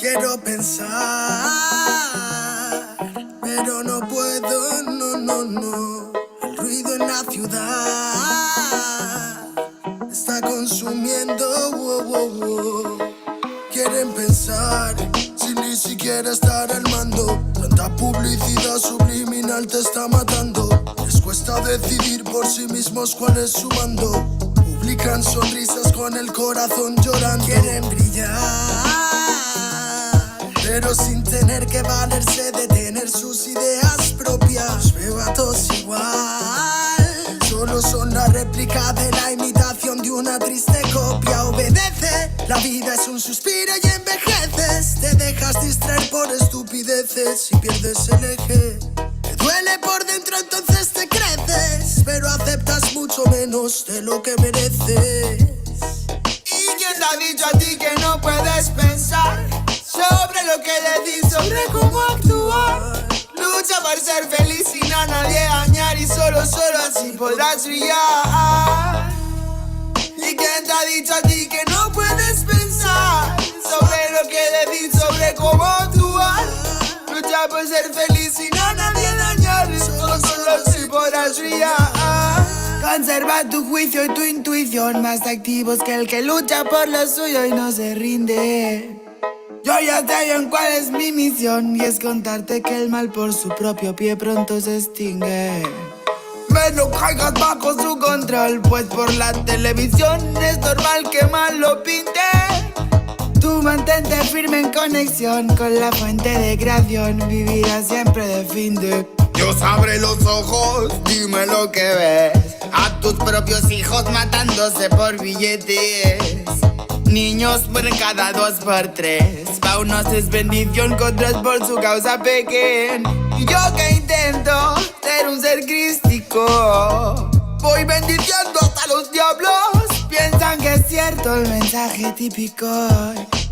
Quiero pensar, pero no puedo, no. El ruido en la ciudad está consumiendo, wow. Quieren pensar sin ni siquiera estar al mando. Tanta publicidad subliminal te está matando. Les cuesta decidir por sí mismos cuál es su mando. Publican sonrisas con el corazón llorando. Quieren brillar, pero sin tener que valerse de tener sus ideas propias. Los veo a todos igual, solo son la réplica de la imitación de una triste copia. Obedece, la vida es un suspiro y envejeces. Te dejas distraer por estupideces y pierdes el eje. Te duele por dentro, entonces te creces, pero aceptas mucho menos de lo que mereces. ¿Y quién te ha dicho a ti que no puedes pensar sobre lo que le di, sobre cómo actuar? Lucha por ser feliz sin a nadie dañar y solo así podrás brillar. ¿Y quién te ha dicho a ti que no puedes pensar sobre lo que le di, sobre cómo actuar? Lucha por ser feliz sin a nadie dañar y solo así podrás brillar. Conserva tu juicio y tu intuición, más activos que el que lucha por lo suyo y no se rinde. Yo ya sé bien cuál es mi misión, y es contarte que el mal por su propio pie pronto se extingue. No caigas bajo su control, pues por la televisión es normal que mal lo pinte. Tú mantente firme en conexión con la fuente de creación, vivirás siempre de fin de. Dios abre los ojos, dime lo que ves. A tus propios hijos matándose por billetes. Niños mueren cada 2 por 3. Pa' unos es bendición, con otros por su causa pequen. Y yo que intento ser un ser crístico, voy bendiciendo hasta los diablos. Piensan que es cierto el mensaje típico.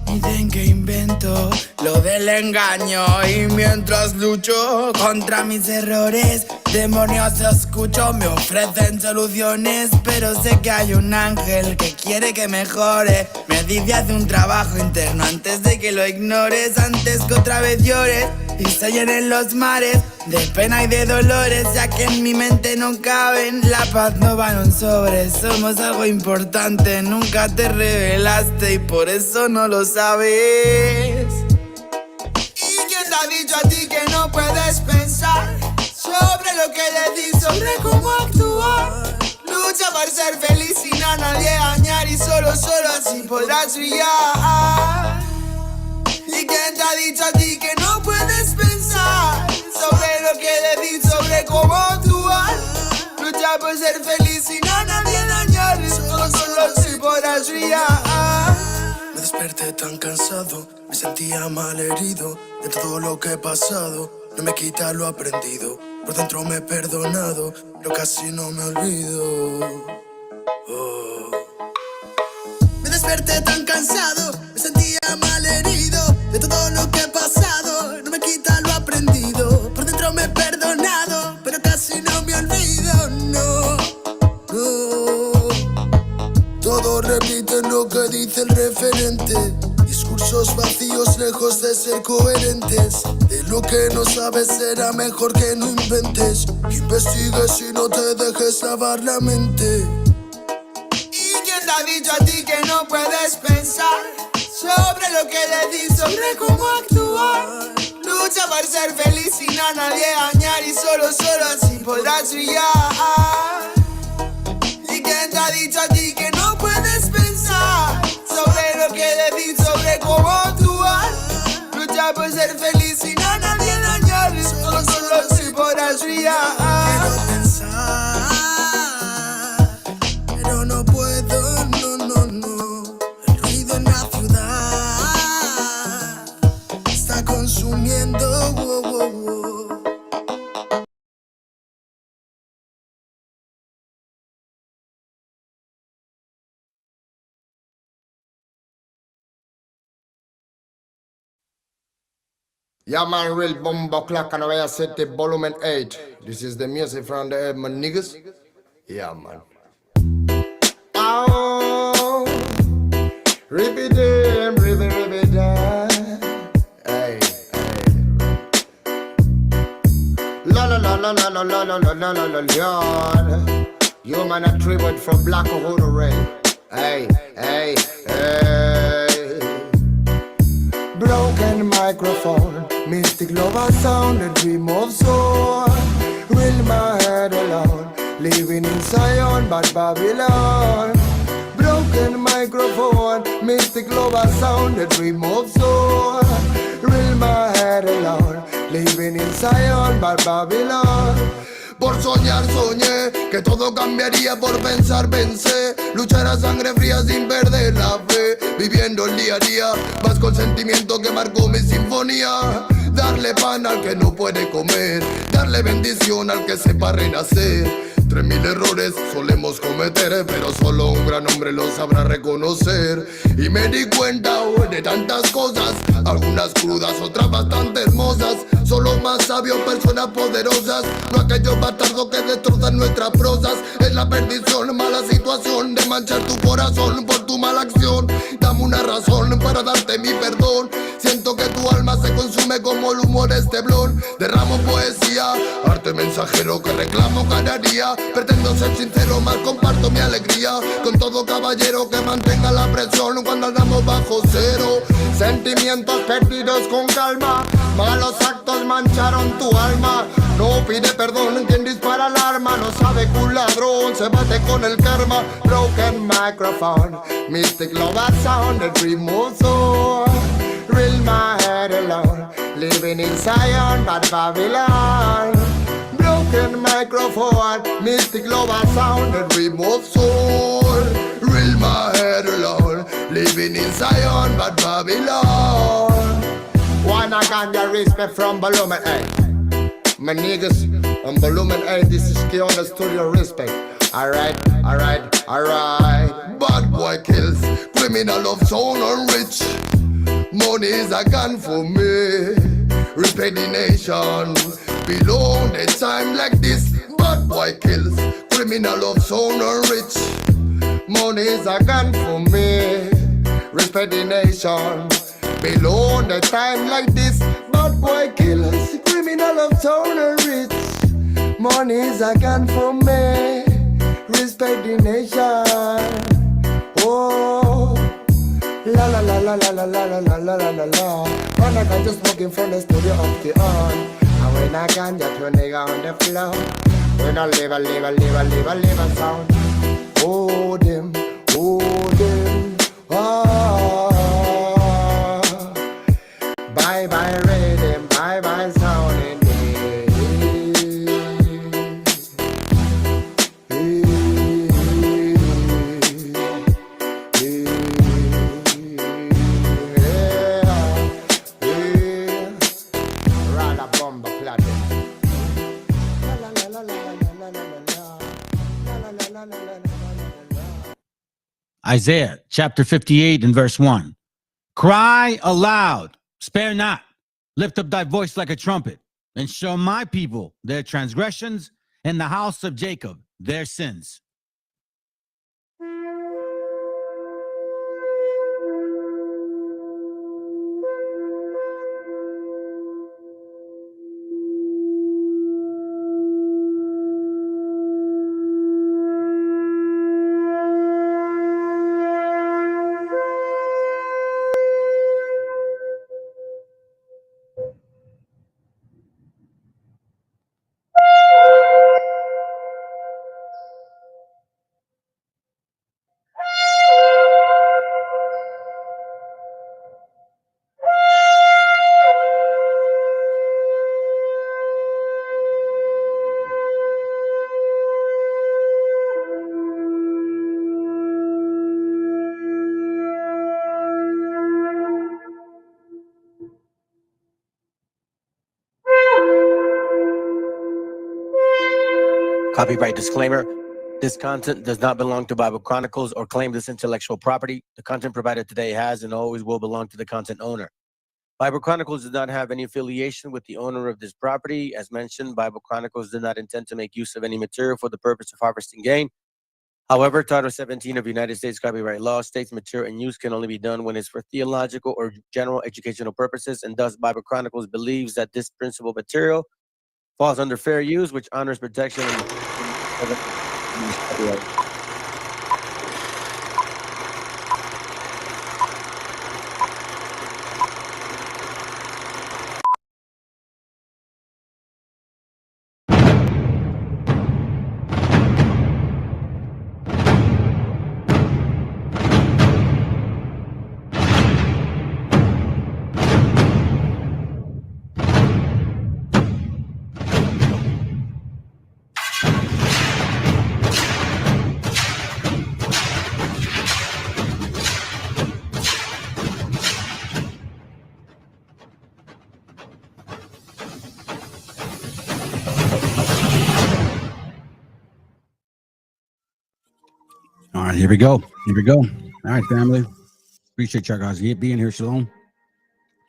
Dicen que invento lo del engaño, y mientras lucho contra mis errores, demonios escucho, me ofrecen soluciones. Pero sé que hay un ángel que quiere que mejore. Me dice haz un trabajo interno antes de que lo ignores, antes que otra vez llores y se llenen los mares de pena y de dolores, ya que en mi mente no caben. La paz no va en un sobre, somos algo importante. Nunca te revelaste y por eso no lo sabes. ¿Y quién te ha dicho a ti que no puedes pensar sobre lo que le di, sobre cómo actuar? Lucha por ser feliz sin a nadie dañar y solo así podrás brillar. ¿Y quién te ha dicho a ti que no puedes pensar sobre lo que le di, sobre cómo actuar? Lucha por ser feliz sin a nadie dañar y solo así podrás brillar. Me desperté tan cansado, me sentía mal herido de todo lo que he pasado. No me quita lo aprendido, por dentro me he perdonado, pero casi no me olvido. Me desperté tan cansado, me sentía mal herido de todo lo que he pasado. No me quita lo aprendido, por dentro me he perdonado, pero casi no me olvido, no. Todos repiten lo que dice el referente. Discursos vacíos lejos de ser coherentes. De lo que no sabes será mejor que no inventes. Investigues y no te dejes lavar la mente. ¿Y quién te ha dicho a ti que no puedes pensar sobre lo que le di, sobre cómo actuar? Lucha por ser feliz sin a nadie dañar y solo así podrás brillar. ¿Y quién te ha dicho a ti que no puedes pensar sobre lo que le di, sobre cómo actuar? Lucha por ser feliz sin a nadie dañar y solo así podrás brillar. Quiero pensar, pero no puedo, no. El ruido en la ciudad está consumiendo, wow. Yeah man, real bomba clock and I set the volume 8. This is the music from the my niggas. Yeah man. Oh, ribby them, ribby them. Lord. Human attribute from Black Uhuru Ray. Hey, hey, hey. Broken microphone, mystic lover sound, a dream of soul. Will my head alone, living in Zion, but Babylon. Broken microphone, mystic lover sound, a dream of soul. Will my head alone, living in Zion, but Babylon. Por soñar soñé que todo cambiaría, por pensar pensé. Luchar a sangre fría sin perder la fe. Viviendo el día a día, más con sentimiento que marcó mi sinfonía. Darle pan al que no puede comer, darle bendición al que sepa renacer. 3000 errores solemos cometer, pero solo un gran hombre lo sabrá reconocer. Y me di cuenta de tantas cosas, algunas crudas, otras bastante hermosas. Solo más sabios, personas poderosas, no aquellos bastardos que destrozan nuestras prosas. Es la perdición, mala situación de manchar tu corazón por tu mala acción. Dame una razón para darte mi perdón. Siento que tu alma se consume como el humo de este blon. Derramo poesía, arte mensajero que reclamo cada día. Pretendo ser sincero, más comparto mi alegría con todo caballero que mantenga la presión cuando andamos bajo cero. Sentimientos perdidos con calma, malos actos mancharon tu alma. No pide perdón quien dispara el arma, no sabe que un ladrón se bate con el karma. Broken microphone, mystic lover sound, a dream of soul. Real my head alone, living in Zion, but Babylon. Broken microphone, mystic lover sound, a dream of soul. Real my head alone, living in Zion, but Babylon. One I got your respect from Volumen A. My niggas on Volumen A, this is K on the studio respect. Alright, alright, alright. Bad boy kills, criminal of soul and rich. Money is a gun for me. Respect the nation. Below the time like this. Bad boy kills. Criminal of soul and rich. Money is a gun for me. Respect the nation. Below the time like this. Bad boy kills. Criminal of soul and rich. Money is a gun for me. Respect the nation. Oh. La la la la la la la la la la la la la. When I can just smoking from the studio of the on. And when I can just your nigga on the floor. When I live a sound. Oh them, ah. Bye bye rhythm, bye bye sound in Isaiah chapter 58 and verse 1. Cry aloud, spare not, lift up thy voice like a trumpet, and show my people their transgressions, and the house of Jacob their sins. Copyright disclaimer. This content does not belong to Bible Chronicles or claim this intellectual property. The content provided today has and always will belong to the content owner. Bible Chronicles does not have any affiliation with the owner of this property. As mentioned, Bible Chronicles did not intend to make use of any material for the purpose of harvesting gain. However, Title 17 of United States copyright law states material and use can only be done when it's for theological or general educational purposes, and thus Bible Chronicles believes that this principal material falls under fair use, which honors protection and All right, here we go. Here we go. All right, family. Appreciate y'all guys being here. Shalom.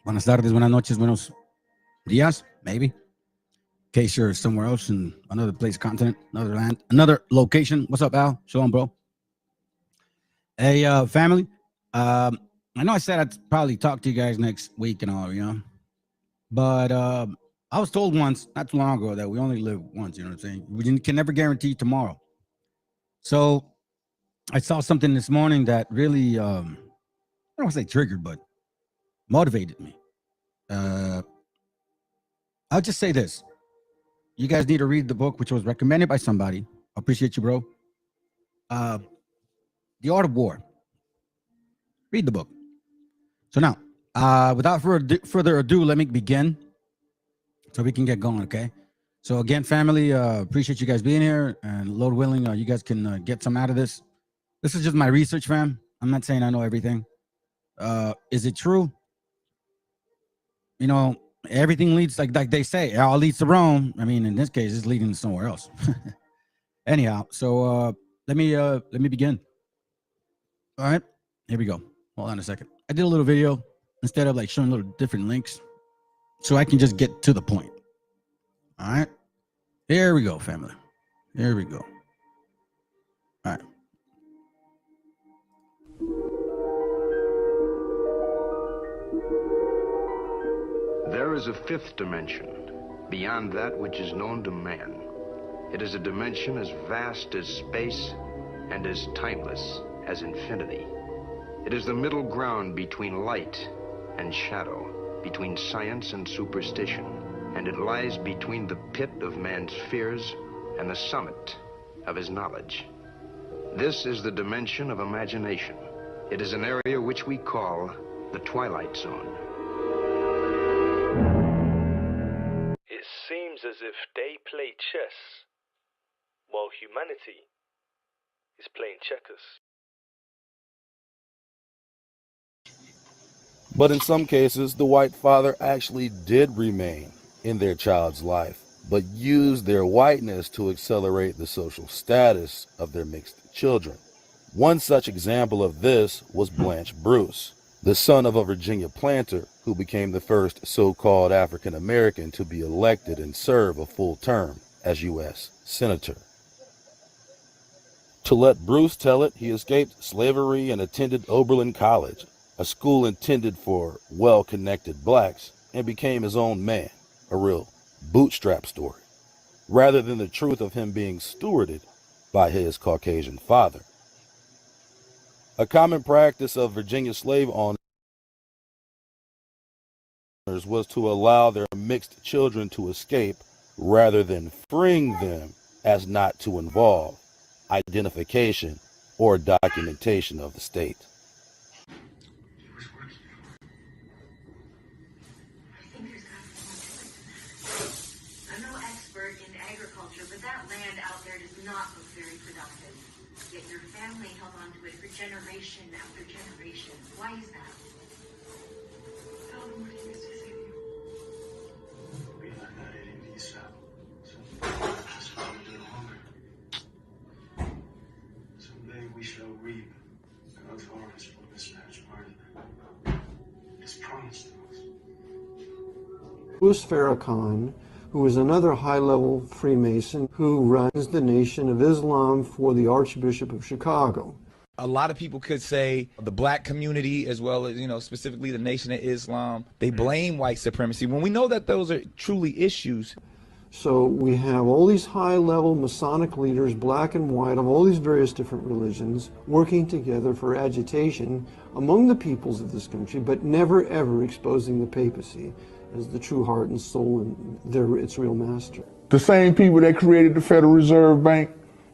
Buenas tardes, buenas noches, buenos días, maybe. In case you're somewhere else in another place, continent, another land, another location. What's up, Al? Shalom, bro. Hey, family. I know I said I'd probably talk to you guys next week and all, you know. But I was told once, not too long ago, that we only live once, you know what I'm saying? We can never guarantee tomorrow. So I saw something this morning that really, I don't want to say triggered, but motivated me. I'll just say this. You guys need to read the book, which was recommended by somebody. I appreciate you, bro. The Art of War. Read the book. So now, without further ado, let me begin so we can get going, okay? So again, family, appreciate you guys being here, and Lord willing, you guys can get some out of this. This is just my research, fam. I'm not saying I know everything. Is it true? You know, everything leads, like they say, it all leads to Rome. I mean, in this case, it's leading to somewhere else. Anyhow, so let me begin. All right, here we go. Hold on a second. I did a little video instead of like showing little different links, so I can just get to the point. All right, here we go, family. Here we go. All right. There is a fifth dimension, beyond that which is known to man. It is a dimension as vast as space and as timeless as infinity. It is the middle ground between light and shadow, between science and superstition, and it lies between the pit of man's fears and the summit of his knowledge. This is the dimension of imagination. It is an area which we call the Twilight Zone. It seems as if they play chess, while humanity is playing checkers. But in some cases, the white father actually did remain in their child's life, but used their whiteness to accelerate the social status of their mixed children. One such example of this was Blanche Bruce, the son of a Virginia planter who became the first so-called African American to be elected and serve a full term as U.S. Senator. To let Bruce tell it, he escaped slavery and attended Oberlin College, a school intended for well-connected blacks, and became his own man, a real bootstrap story, rather than the truth of him being stewarded by his Caucasian father. A common practice of Virginia slave owners was to allow their mixed children to escape rather than freeing them, as not to involve identification or documentation of the state. I'm no expert in agriculture, but that land out there does not look very productive. Yet your family held on to it for generation after generation. Why is that? Tell them what he used to say to you. We are not eating these out. Just a little hunger. Someday we shall reap God's harvest from this match garden. It's promised to us. Louis Farrakhan, who is another high-level Freemason who runs the Nation of Islam for the Archbishop of Chicago. A lot of people could say the black community, as well as, specifically the Nation of Islam, they blame white supremacy when we know that those are truly issues. So we have all these high-level Masonic leaders, black and white, of all these various different religions, working together for agitation among the peoples of this country, but never ever exposing the papacy as the true heart and soul and its real master. The same people that created the Federal Reserve Bank,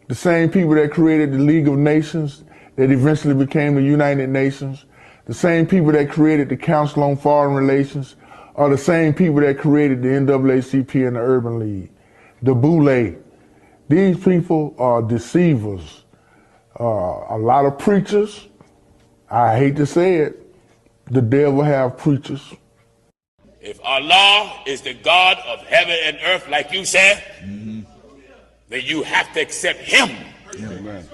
the same people that created the League of Nations, that eventually became the United Nations, the same people that created the Council on Foreign Relations, are the same people that created the NAACP and the Urban League, the Boule. These people are deceivers. A lot of preachers, I hate to say it, the devil have preachers. If Allah is the God of heaven and earth, like you said, then you have to accept Him. Amen.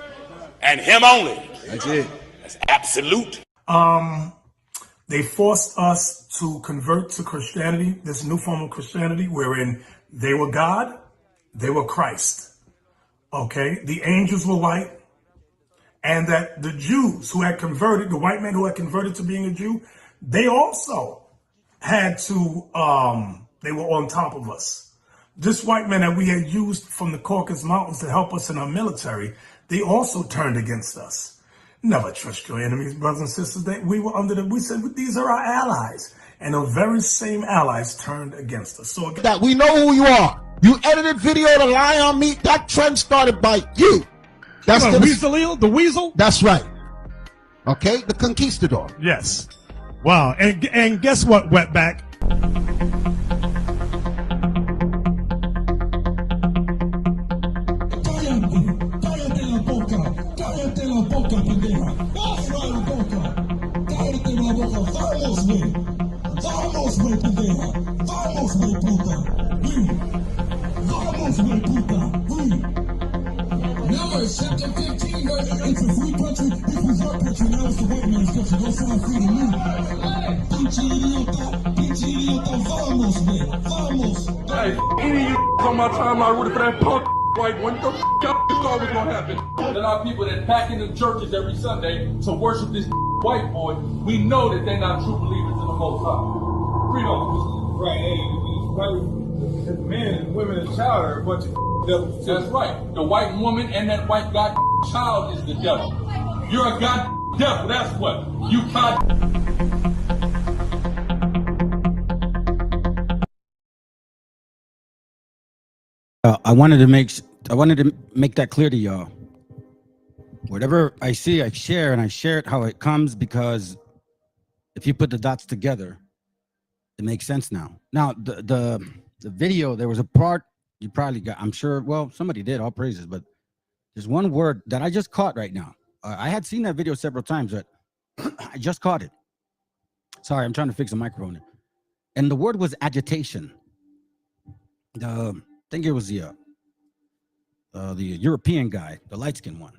And Him only. That's it. That's absolute. They forced us to convert to Christianity, this new form of Christianity, wherein they were God, they were Christ. Okay? The angels were white, and that the Jews who had converted, the white men who had converted to being a Jew, they also had to, they were on top of us. This white man that we had used from the Caucasus Mountains to help us in our military, they also turned against us. Never trust your enemies, brothers and sisters. We said, these are our allies. And the very same allies turned against us. So that we know who you are. You edited video to lie on me. That trend started by you. That's the weasel? That's right. Okay, the conquistador. Yes. Wow. And guess what, wetback? Vamos, güey, pendeja. Vamos, güey, puta. Vamos, güey, puta. Now it's chapter 15, right? It's a free country. This was our country. Now it's the white man's country. Don't sound free to me. Pinche idiota. Vamos, güey. Vamos. Hey, any of you on my time, I rooted for that punk white one. What the you thought was gonna happen? There are people that pack into churches every Sunday to worship this white boy. We know that they're not true believers in the Most High. Freedom. Right, hey, men and women and child are a bunch of devils. That's right. The white woman and that white god child is the devil. You're a god devil, that's what. You god. I wanted to make that clear to y'all. Whatever I see, I share, and I share it how it comes, because if you put the dots together, it makes sense now. Now, the video, there was a part you probably got, I'm sure, well, somebody did, all praises, but there's one word that I just caught right now. I had seen that video several times, but I just caught it. Sorry, I'm trying to fix the microphone. And the word was agitation. I think it was the European guy, the light-skinned one.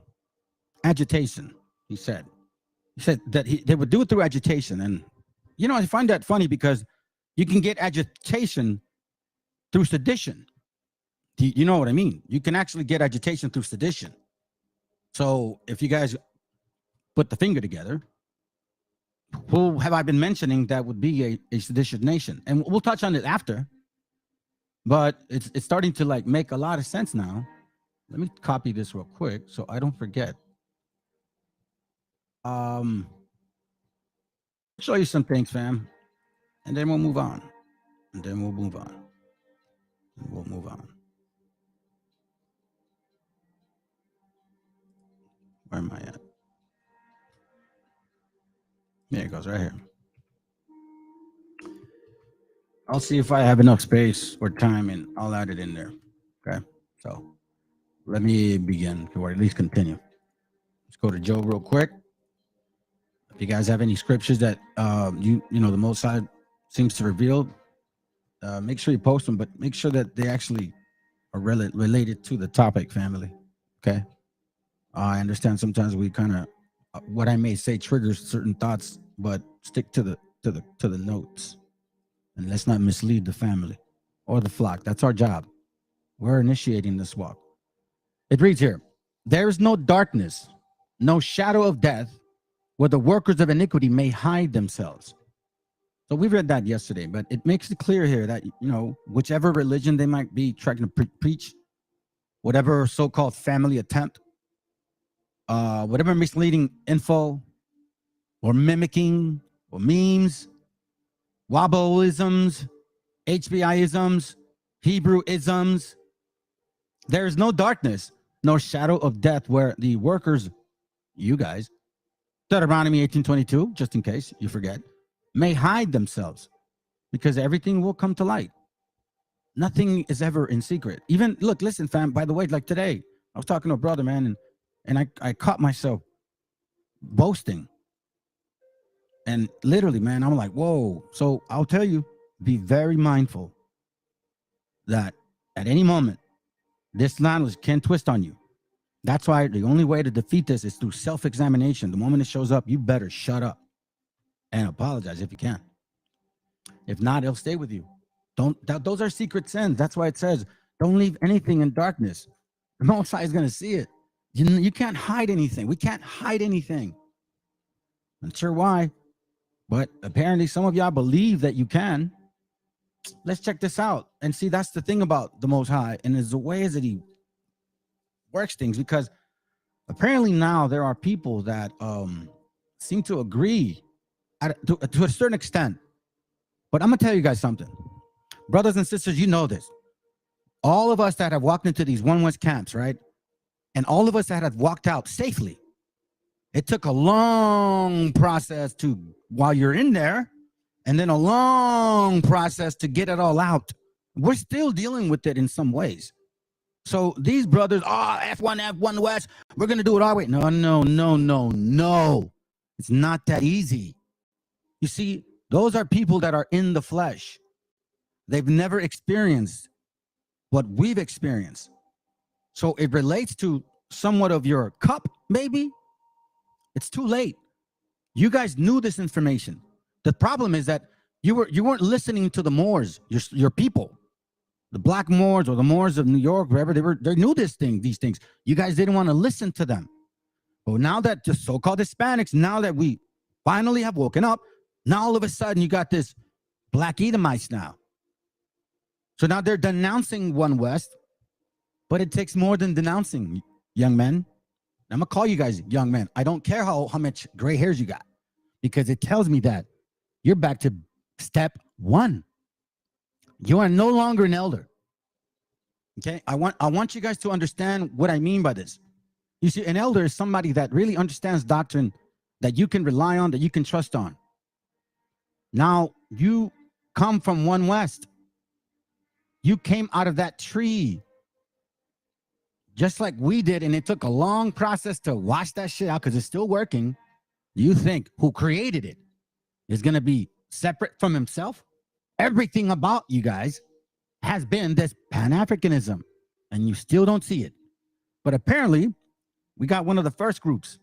Agitation, he said. He said that they would do it through agitation. And, you know, I find that funny because you can get agitation through sedition. You know what I mean? You can actually get agitation through sedition. So if you guys put the finger together, who have I been mentioning that would be a seditious nation? And we'll touch on it after. But it's starting to like make a lot of sense now. Let me copy this real quick so I don't forget. Show you some things, fam. And then we'll move on. And then we'll move on. And we'll move on. Where am I at? There it goes, right here. I'll see if I have enough space or time, and I'll add it in there. Okay, so let me begin, or at least continue. Let's go to Job real quick. If you guys have any scriptures that you know the Most High seems to reveal, make sure you post them, but make sure that they actually are related to the topic, family. Okay. I understand sometimes we kind of what I may say triggers certain thoughts, but stick to the notes, and let's not mislead the family or the flock. That's our job. We're initiating this walk. It reads here: there is no darkness, no shadow of death, where the workers of iniquity may hide themselves. So we read that yesterday, but it makes it clear here that, whichever religion they might be trying to preach, whatever so-called family attempt, whatever misleading info or mimicking or memes, Wabboisms, HBI-isms, Hebrew-isms, there is no darkness, nor shadow of death where the workers, you guys, Deuteronomy 18:22, just in case you forget, may hide themselves, because everything will come to light. Nothing is ever in secret. Even, look, listen, fam, by the way, like today, I was talking to a brother, man, and I caught myself boasting. And literally, man, I'm like, whoa. So I'll tell you, be very mindful that at any moment, this landlord can twist on you. That's why the only way to defeat this is through self-examination. The moment it shows up, you better shut up and apologize if you can. If not, it'll stay with you. Those are secret sins. That's why it says, don't leave anything in darkness. The Most High is going to see it. You can't hide anything. We can't hide anything. I'm not sure why, but apparently some of y'all believe that you can. Let's check this out and see. That's the thing about the Most High, and is the ways that he works things, because apparently now there are people that seem to agree to a certain extent. But I'm gonna tell you guys something, brothers and sisters. You know this. All of us that have walked into these One West camps, right, and all of us that have walked out safely. It took a long process while you're in there, and then a long process to get it all out. We're still dealing with it in some ways. So these brothers, F1 West, we're going to do it our way. No. It's not that easy. You see, those are people that are in the flesh. They've never experienced what we've experienced. So it relates to somewhat of your cup, maybe. It's too late. You guys knew this information. The problem is that you weren't listening to the Moors, your people. The black Moors or the Moors of New York, wherever they knew these things. You guys didn't want to listen to them. But now that the so-called Hispanics, now that we finally have woken up, now all of a sudden you got this black Edomites now. So now they're denouncing One West, but it takes more than denouncing, young men. I'm gonna call you guys young men. I don't care how much gray hairs you got, because it tells me that you're back to step one. You are no longer an elder. Okay, I want you guys to understand what I mean by this. You see, an elder is somebody that really understands doctrine, that you can rely on, that you can trust on. Now, you come from One West. You came out of that tree, just like we did, and it took a long process to wash that shit out because it's still working. You think who created it is going to be separate from himself? Everything about you guys has been this Pan-Africanism, and you still don't see it. But apparently, we got one of the first groups.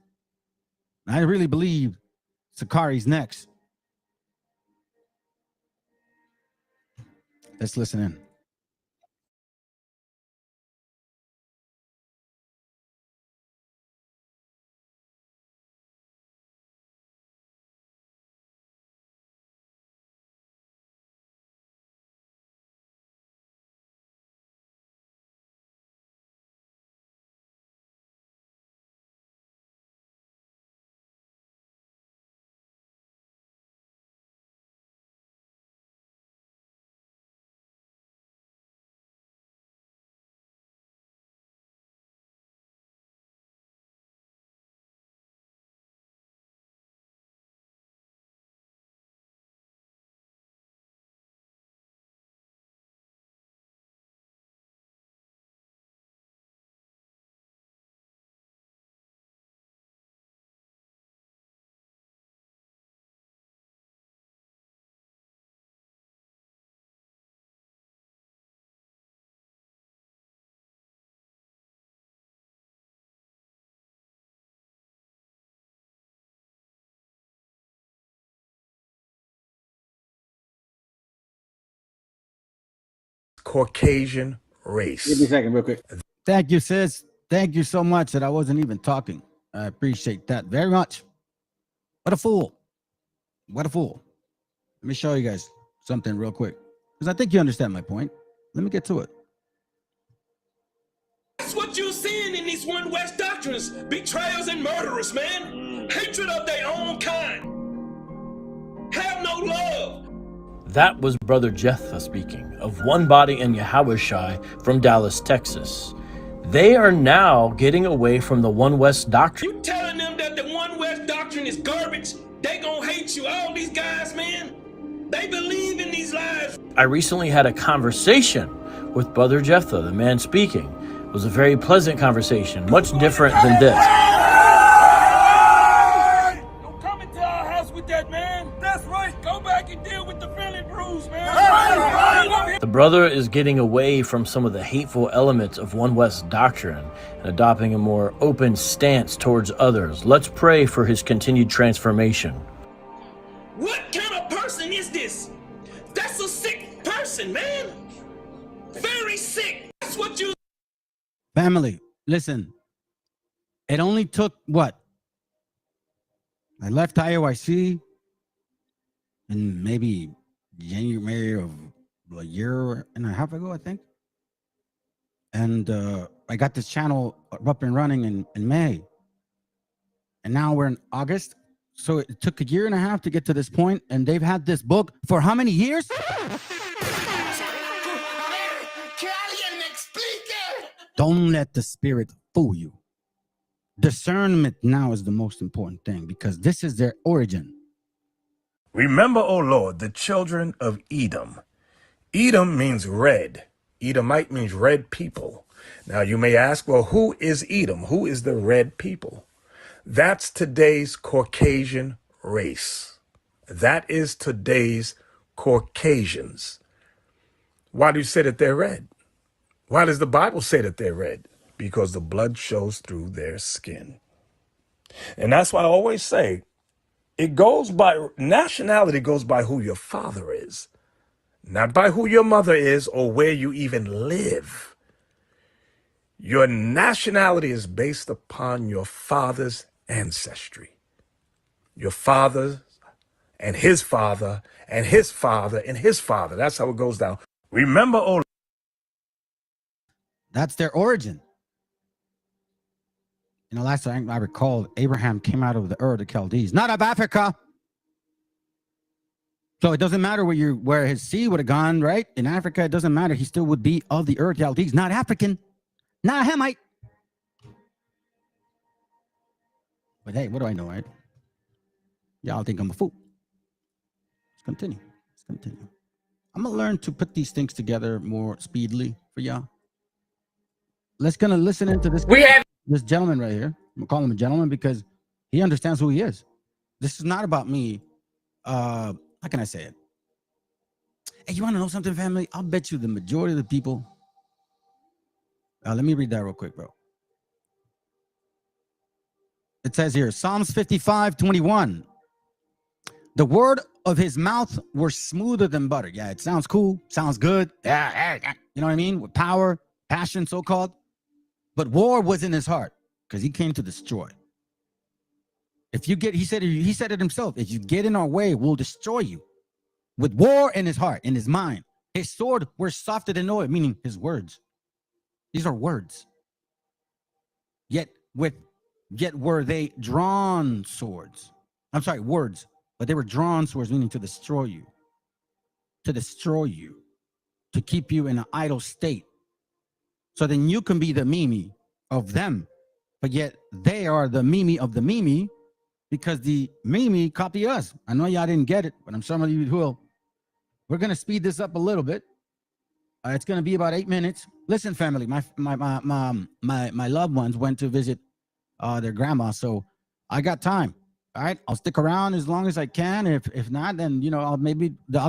I really believe Sakari's next. Let's listen in. Caucasian race. Give me a second, real quick. Thank you, sis. Thank you so much that I wasn't even talking. I appreciate that very much. What a fool. What a fool. Let me show you guys something real quick, because I think you understand my point. Let me get to it. That's what you're seeing in these One West doctrines. Betrayals and murderers, man. Hatred of their own kind. Have no love. That was Brother Jetha speaking of One Body and Yahushai from Dallas, Texas. They are now getting away from the One West doctrine. You telling them that the One West doctrine is garbage? They gonna hate you. All these guys, man, they believe in these lies. I recently had a conversation with Brother Jetha, the man speaking. It was a very pleasant conversation, much different than this. Don't come into our house with that, man. That's right. Go back and deal with the Philly bruise, man. The brother is getting away from some of the hateful elements of One West doctrine and adopting a more open stance towards others. Let's pray for his continued transformation. What kind of person is this? That's a sick person, man. Very sick. That's what you... Family, listen. It only took what? I left IOIC in maybe January of a year and a half ago, I think. And I got this channel up and running in May. And now we're in August. So it took a year and a half to get to this point, and they've had this book for how many years? Don't let the spirit fool you. Discernment now is the most important thing, because this is their origin. Remember, O Lord, the children of Edom. Edom means red. Edomite means red people. Now you may ask, well, who is Edom? Who is the red people? That's today's Caucasian race. That is today's Caucasians. Why do you say that they're red? Why does the Bible say that they're red? Because the blood shows through their skin. And that's why I always say, nationality goes by who your father is, not by who your mother is or where you even live. Your nationality is based upon your father's ancestry. Your father and his father and his father and his father. That's how it goes down. Remember, oh, that's their origin. You know, last time I recall, Abraham came out of the Ur of the Chaldees, not of Africa. So it doesn't matter where his seed would have gone, right? In Africa, it doesn't matter. He still would be of the Ur of the Chaldees, not African, not a Hamite. But hey, what do I know, right? Y'all think I'm a fool. Let's continue. I'm going to learn to put these things together more speedily for y'all. Let's gonna listen into this. This gentleman right here. I'm gonna call him a gentleman because he understands who he is. This is not about me. How can I say it? Hey, you want to know something, family? I'll bet you the majority of the people. Let me read that real quick, bro. It says here, Psalms 55:21. The word of his mouth were smoother than butter. Yeah, it sounds cool. Sounds good. Yeah, you know what I mean? With power, passion, so-called. But war was in his heart because he came to destroy. If you get, he said it himself. If you get in our way, we'll destroy you. With war in his heart, in his mind. His sword were softer than oil, meaning his words. These are words. Yet were they drawn swords. I'm sorry, words. But they were drawn swords, meaning to destroy you. To destroy you. To keep you in an idle state. So then you can be the Mimi of them. But yet they are the Mimi of the Mimi because the Mimi copy us. I know y'all didn't get it, but I'm some of you will. We're going to speed this up a little bit. It's going to be about 8 minutes. Listen, family, my loved ones went to visit their grandma, so I got time. All right, I'll stick around as long as I can. If not, then I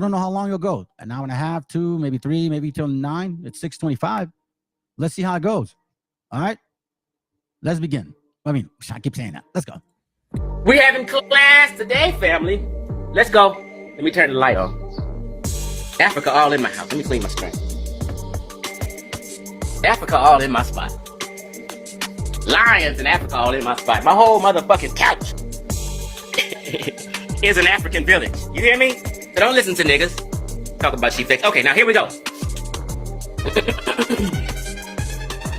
don't know how long you'll go. An hour and a half, 2, maybe 3, maybe till 9. It's 6:25. Let's see how it goes. All right, let's begin. I keep saying that. Let's go. We having class today, family. Let's go. Let me turn the light on. Africa all in my house. Let me clean my screen. Africa all in my spot. Lions in Africa all in my spot. My whole motherfucking couch. is an African village. You hear me? So don't listen to niggas talk about sheep face. Okay, now here we go.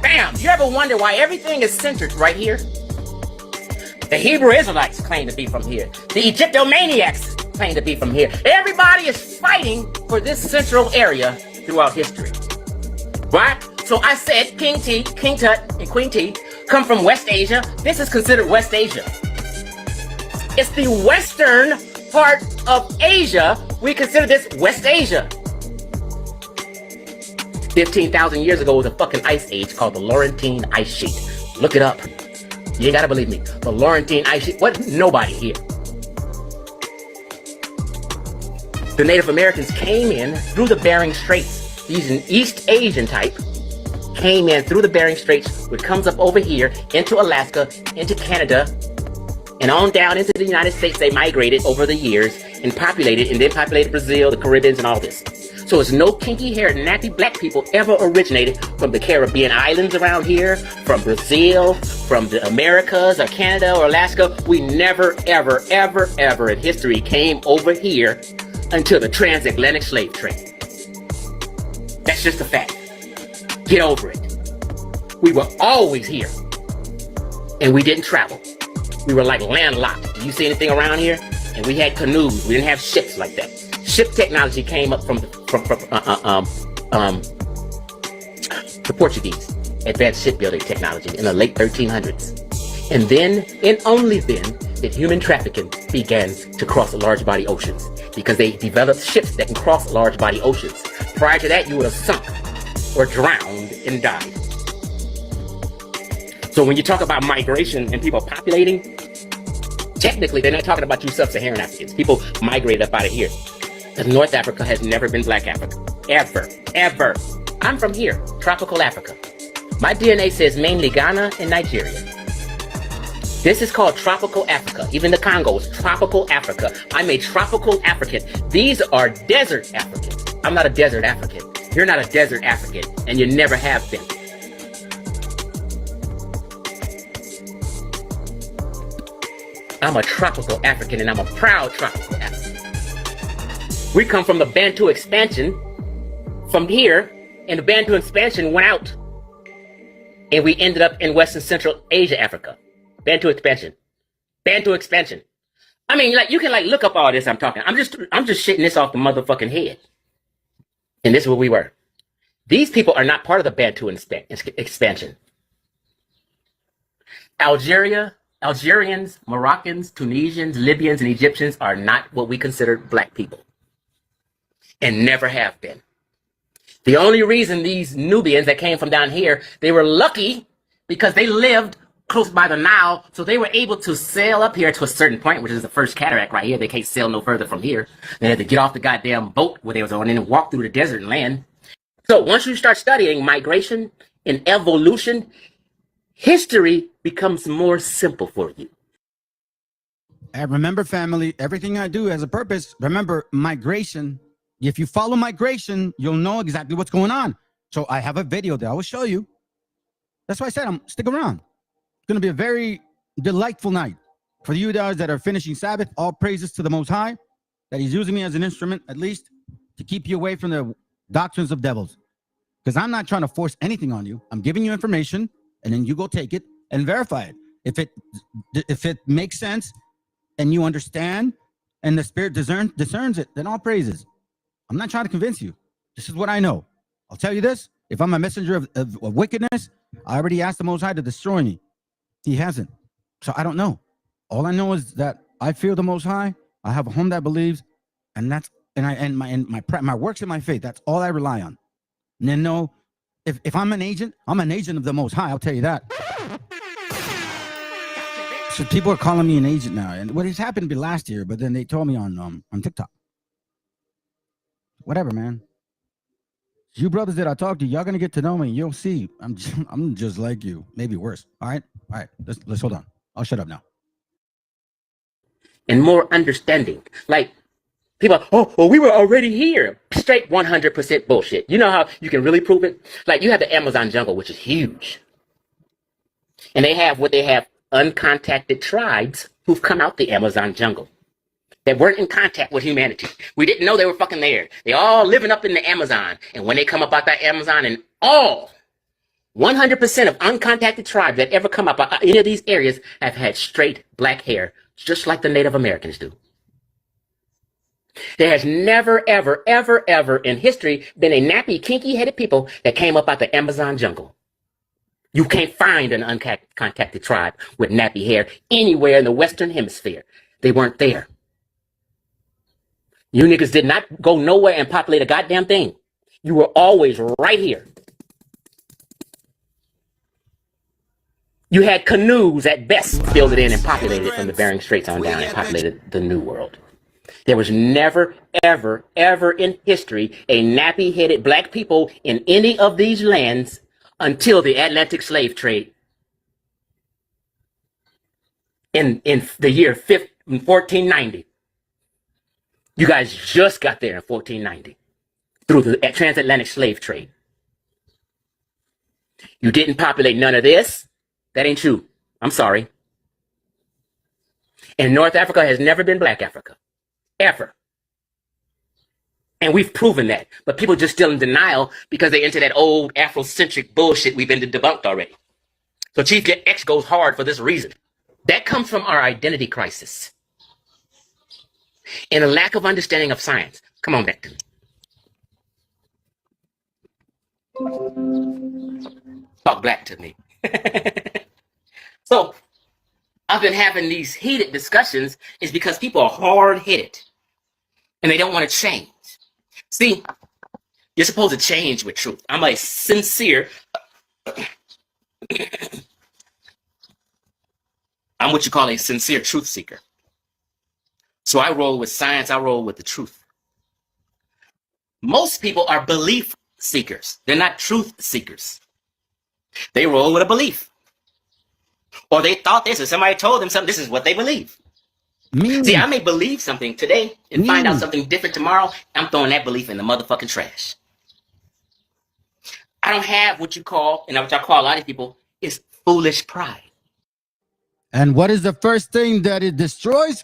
Bam! You ever wonder why everything is centered right here? The Hebrew Israelites claim to be from here. The Egyptomaniacs claim to be from here. Everybody is fighting for this central area throughout history. Right? So I said King T, King Tut, and Queen T come from West Asia. This is considered West Asia. It's the western part of Asia. We consider this West Asia. 15,000 years ago was a fucking ice age called the Laurentine Ice Sheet. Look it up. You ain't gotta believe me. The Laurentine Ice Sheet. What? Nobody here. The Native Americans came in through the Bering Straits. These an East Asian type came in through the Bering Straits, which comes up over here into Alaska, into Canada, and on down into the United States. They migrated over the years and then populated Brazil, the Caribbeans, and all this. So it's no kinky-haired, nappy black people ever originated from the Caribbean islands around here, from Brazil, from the Americas, or Canada, or Alaska. We never, ever, ever, ever in history came over here until the transatlantic slave trade. That's just a fact. Get over it. We were always here. And we didn't travel. We were like landlocked. Do you see anything around here? And we had canoes. We didn't have ships like that. Ship technology came up from the Portuguese. Advanced shipbuilding technology in the late 1300s. And then, and only then, did human trafficking began to cross large body oceans, because they developed ships that can cross large body oceans. Prior to that, you would have sunk or drowned and died. So when you talk about migration and people populating, technically they're not talking about you sub-Saharan Africans. People migrated up out of here. Because North Africa has never been black Africa. Ever. Ever. I'm from here, tropical Africa. My DNA says mainly Ghana and Nigeria. This is called tropical Africa. Even the Congo is tropical Africa. I'm a tropical African. These are desert Africans. I'm not a desert African. You're not a desert African, and you never have been. I'm a tropical African, and I'm a proud tropical African. We come from the Bantu expansion from here, and the Bantu expansion went out, and we ended up in Western Central Asia, Africa. Bantu expansion. Bantu expansion. I mean, like, you can like look up all this I'm talking. I'm just shitting this off the motherfucking head. And this is where we were. These people are not part of the Bantu expansion. Algerians, Moroccans, Tunisians, Libyans, and Egyptians are not what we consider black people. And never have been. The only reason these Nubians that came from down here, they were lucky because they lived close by the Nile, so they were able to sail up here to a certain point, which is the first cataract right here. They can't sail no further from here. They had to get off the goddamn boat where they was on and walk through the desert and land. So once you start studying migration and evolution, history becomes more simple for you. And remember, family, everything I do has a purpose. Remember, migration. If you follow migration, you'll know exactly what's going on. So I have a video that I will show you. That's why I said stick around. It's going to be a very delightful night. For you guys that are finishing Sabbath, all praises to the Most High, that he's using me as an instrument, at least, to keep you away from the doctrines of devils. Because I'm not trying to force anything on you. I'm giving you information, and then you go take it and verify it. If it makes sense, and you understand, and the Spirit discerns it, then all praises. I'm not trying to convince you. This is what I know. I'll tell you this. If I'm a messenger of wickedness, I already asked the Most High to destroy me. He hasn't. So I don't know. All I know is that I fear the Most High. I have a home that believes, and my works and my faith. That's all I rely on. And then no, if I'm an agent of the Most High. I'll tell you that. So people are calling me an agent now, and what has happened to be last year, but then they told me on TikTok. Whatever, man. You brothers that I talk to, y'all gonna get to know me. You'll see. I'm just like you, maybe worse. All right. Let's hold on. I'll shut up now. And more understanding. Like people, we were already here. Straight 100% bullshit. You know how you can really prove it? Like you have the Amazon jungle, which is huge, and they have uncontacted tribes who've come out the Amazon jungle. that weren't in contact with humanity. We didn't know they were fucking there. They all living up in the Amazon. And when they come up out that Amazon, and all 100% of uncontacted tribes that ever come up out any of these areas have had straight black hair, just like the Native Americans do. There has never, ever, ever, ever in history been a nappy, kinky-headed people that came up out the Amazon jungle. You can't find an uncontacted tribe with nappy hair anywhere in the Western Hemisphere. They weren't there. You niggas did not go nowhere and populate a goddamn thing. You were always right here. You had canoes at best filled it in and populated it from the Bering Straits on down and populated the New World. There was never, ever, ever in history a nappy-headed black people in any of these lands until the Atlantic slave trade in the year 1490. You guys just got there in 1490 through the transatlantic slave trade. You didn't populate none of this. That ain't true. I'm sorry. And North Africa has never been black Africa. Ever. And we've proven that. But people just still in denial because they into that old Afrocentric bullshit we've been debunked already. So Chief X goes hard for this reason. That comes from our identity crisis and a lack of understanding of science. Come on back to me. Talk black to me. So I've been having these heated discussions is because people are hard-headed and they don't want to change. See, you're supposed to change with truth. I'm a sincere, I'm what you call a sincere truth seeker. So I roll with science, I roll with the truth. Most people are belief seekers. They're not truth seekers. They roll with a belief. Or they thought this, or somebody told them something, this is what they believe. See, I may believe something today and find out something different tomorrow. I'm throwing that belief in the motherfucking trash. I don't have what you call, and what I call a lot of people, is foolish pride. And what is the first thing that it destroys?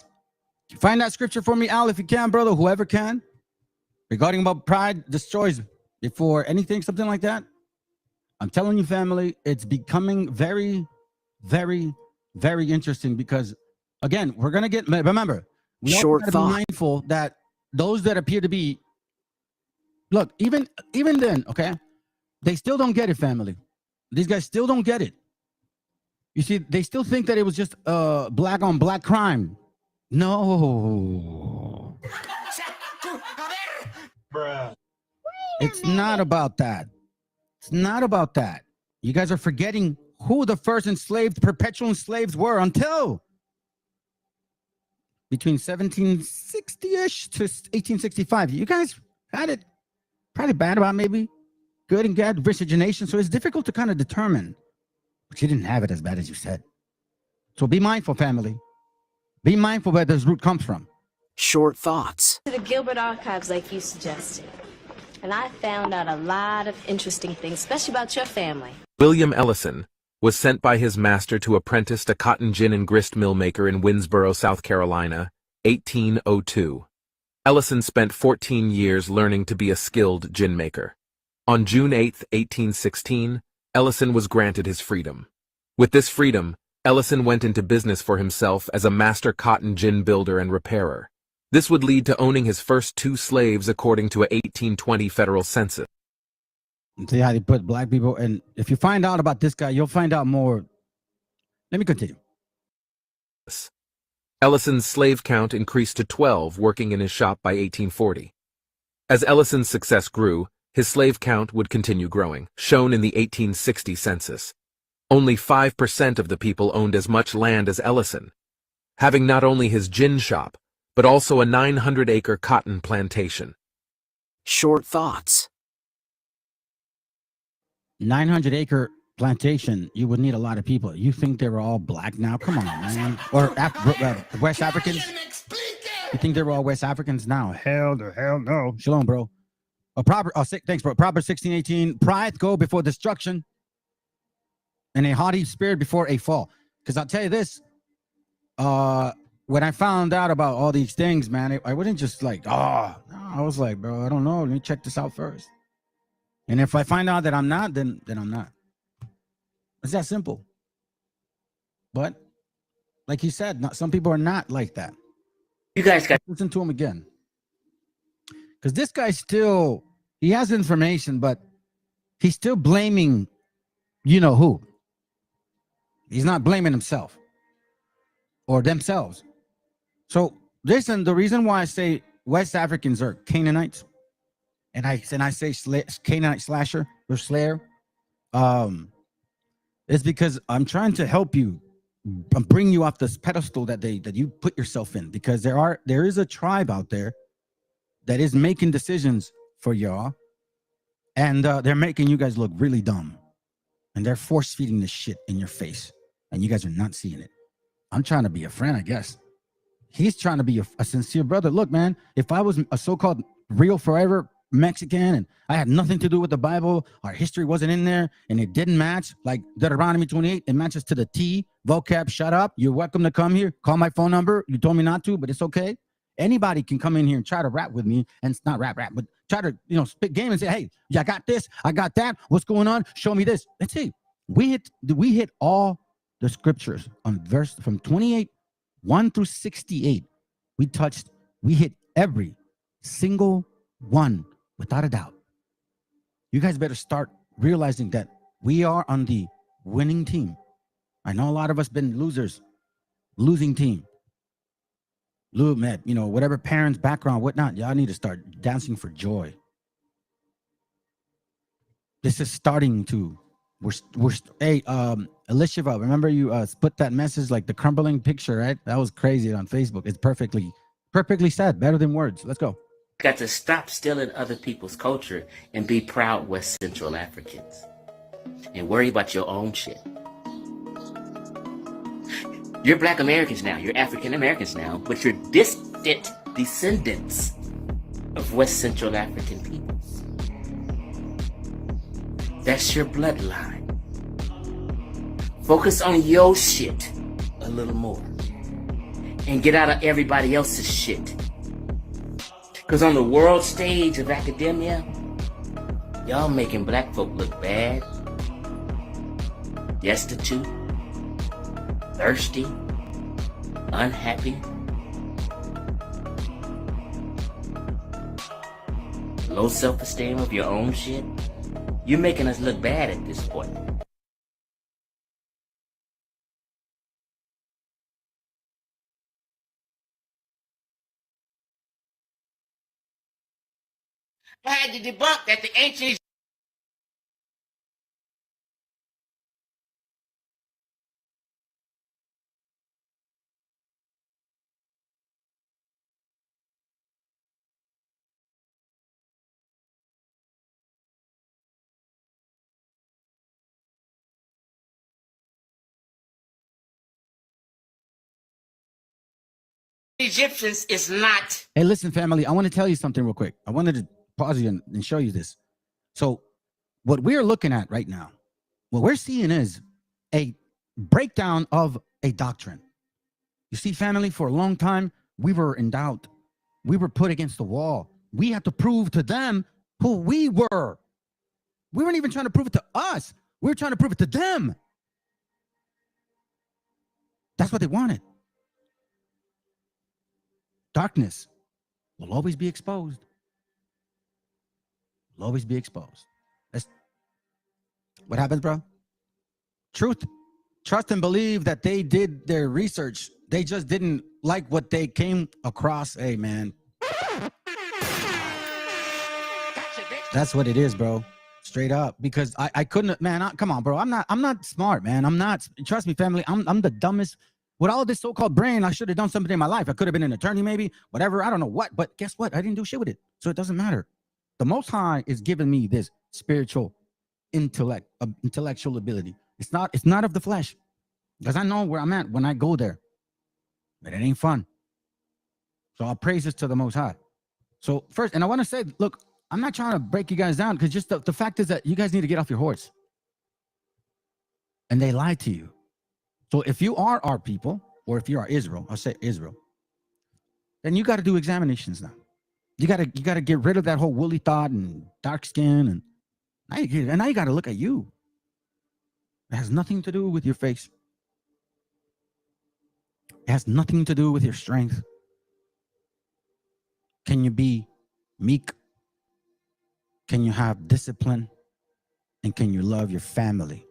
Find that scripture for me, Al, if you can, brother, whoever can. Regarding about pride destroys before anything, something like that. I'm telling you, family, it's becoming very, very, very interesting because, again, we're going to get, remember, we also got to be mindful that those that appear to be, look, even then, okay, they still don't get it, family. These guys still don't get it. You see, they still think that it was just black on black crime. No. Bruh. It's not about that. It's not about that. You guys are forgetting who the first enslaved, perpetual enslaved were until between 1760-ish to 1865. You guys had it probably bad about maybe good and bad miscegenation. So it's difficult to kind of determine. But you didn't have it as bad as you said. So be mindful, family. Be mindful where this root comes from. Short thoughts. To the Gilbert Archives like you suggested. And I found out a lot of interesting things, especially about your family. William Ellison was sent by his master to apprentice a cotton gin and grist mill maker in Winnsboro, South Carolina, 1802. Ellison spent 14 years learning to be a skilled gin maker. On June 8, 1816, Ellison was granted his freedom. With this freedom, Ellison went into business for himself as a master cotton gin builder and repairer. This would lead to owning his first 2 slaves according to an 1820 federal census. See how they put black people, and if you find out about this guy, you'll find out more. Let me continue. Ellison's slave count increased to 12 working in his shop by 1840. As Ellison's success grew, his slave count would continue growing, shown in the 1860 census. Only 5% of the people owned as much land as Ellison, having not only his gin shop, but also a 900-acre cotton plantation. Short thoughts. 900-acre plantation, you would need a lot of people. You think they were all black now? Come on, man. Or West Africans? You think they were all West Africans now? Hell no. Shalom, bro. Thanks, bro. Proverbs 16:18. Pride go before destruction, and a haughty spirit before a fall. Because I'll tell you this, when I found out about all these things, man, I wasn't just like, oh, no, I was like, bro, I don't know. Let me check this out first. And if I find out that I'm not, then I'm not. It's that simple. But like he said, some people are not like that. You guys got listen to him again. Because this guy still, he has information, but he's still blaming you know who. He's not blaming himself or themselves. So listen, the reason why I say West Africans are Canaanites, and I say Canaanite slasher or slayer, is because I'm trying to help you bring you off this pedestal that you put yourself in, because there is a tribe out there that is making decisions for y'all, and they're making you guys look really dumb, and they're force feeding this shit in your face, and you guys are not seeing it. I'm trying to be a friend, I guess. He's trying to be a sincere brother. Look, man, if I was a so-called real forever Mexican and I had nothing to do with the Bible, our history wasn't in there, and it didn't match, like Deuteronomy 28, it matches to the T, vocab, shut up, you're welcome to come here, call my phone number, you told me not to, but it's okay. Anybody can come in here and try to rap with me, and it's not rap, but try to, spit game and say, hey, yeah, I got this, I got that, what's going on, show me this. Let's see, we hit all the scriptures on verse from 28 1 through 68. We hit every single one without a doubt. You guys better start realizing that we are on the winning team. I know a lot of us been losing team. Whatever parents, background, whatnot, y'all need to start dancing for joy. This is starting to, hey, Alicia, remember you put that message, like the crumbling picture, right? That was crazy on Facebook. It's perfectly said, better than words. Let's go. got to stop stealing other people's culture and be proud West Central Africans. And worry about your own shit. You're Black Americans now, you're African Americans now, but you're distant descendants of West Central African peoples. That's your bloodline. Focus on your shit a little more. And get out of everybody else's shit. Because on the world stage of academia, y'all making black folk look bad, destitute, thirsty, unhappy, low self-esteem of your own shit. You're making us look bad at this point. I had to debunk that the ancient Egyptians is not. Hey, listen, family, I want to tell you something real quick. I wanted to pause you and show you this. So what we're looking at right now, what we're seeing is a breakdown of a doctrine. You see, family, for a long time, we were in doubt. We were put against the wall. We had to prove to them who we were. We weren't even trying to prove it to us. We were trying to prove it to them. That's what they wanted. Darkness will always be exposed. Will always be exposed. That's what happens, bro. Truth, trust and believe that they did their research. They just didn't like what they came across. Hey, man. That's what it is, bro. Straight up. Because I couldn't, man, come on, bro. I'm not smart, man. I'm not, trust me, family. I'm the dumbest. With all this so-called brain, I should have done something in my life. I could have been an attorney, maybe, whatever. I don't know what, but guess what? I didn't do shit with it. So it doesn't matter. The Most High is giving me this spiritual intellectual ability. It's not of the flesh, because I know where I'm at when I go there, but it ain't fun. So I'll praise this to the Most High. So first, and I want to say, look, I'm not trying to break you guys down, because just the fact is that you guys need to get off your horse. And they lied to you. So if you are our people, or if you are Israel, I'll say Israel, then you got to do examinations now. You got to get rid of that whole woolly thought and dark skin, and now you got to look at you. It has nothing to do with your face. It has nothing to do with your strength. Can you be meek? Can you have discipline? And can you love your family?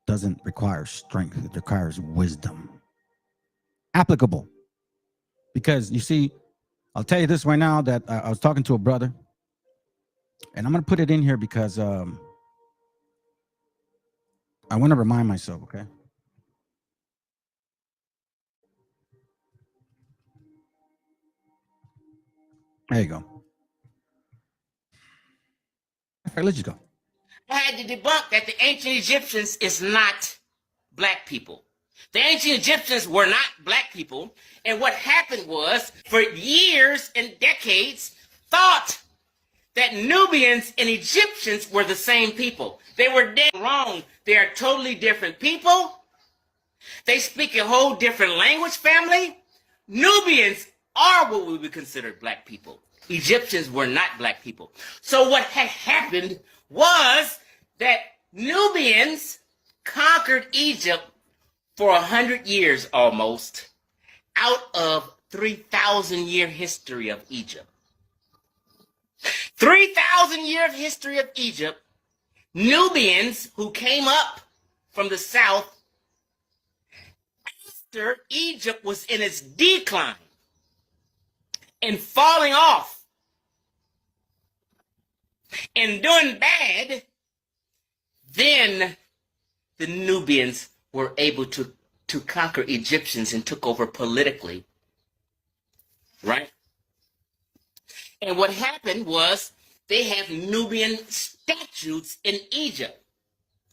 Doesn't require strength. It requires wisdom. Applicable. Because you see, I'll tell you this right now that I was talking to a brother, and I'm going to put it in here because I want to remind myself, okay? There you go. All right, let's just go. I had to debunk that the ancient Egyptians is not black people. The ancient Egyptians were not black people. And what happened was, for years and decades, thought that Nubians and Egyptians were the same people. They were dead wrong. They are totally different people. They speak a whole different language family. Nubians are what we would consider black people. Egyptians were not black people. So what had happened was that Nubians conquered Egypt for 100 years almost out of 3,000-year history of Egypt. 3,000 year of history of Egypt, Nubians who came up from the south after Egypt was in its decline and falling off and doing bad, then the Nubians were able to conquer Egyptians and took over politically, right? And what happened was they have Nubian statues in Egypt.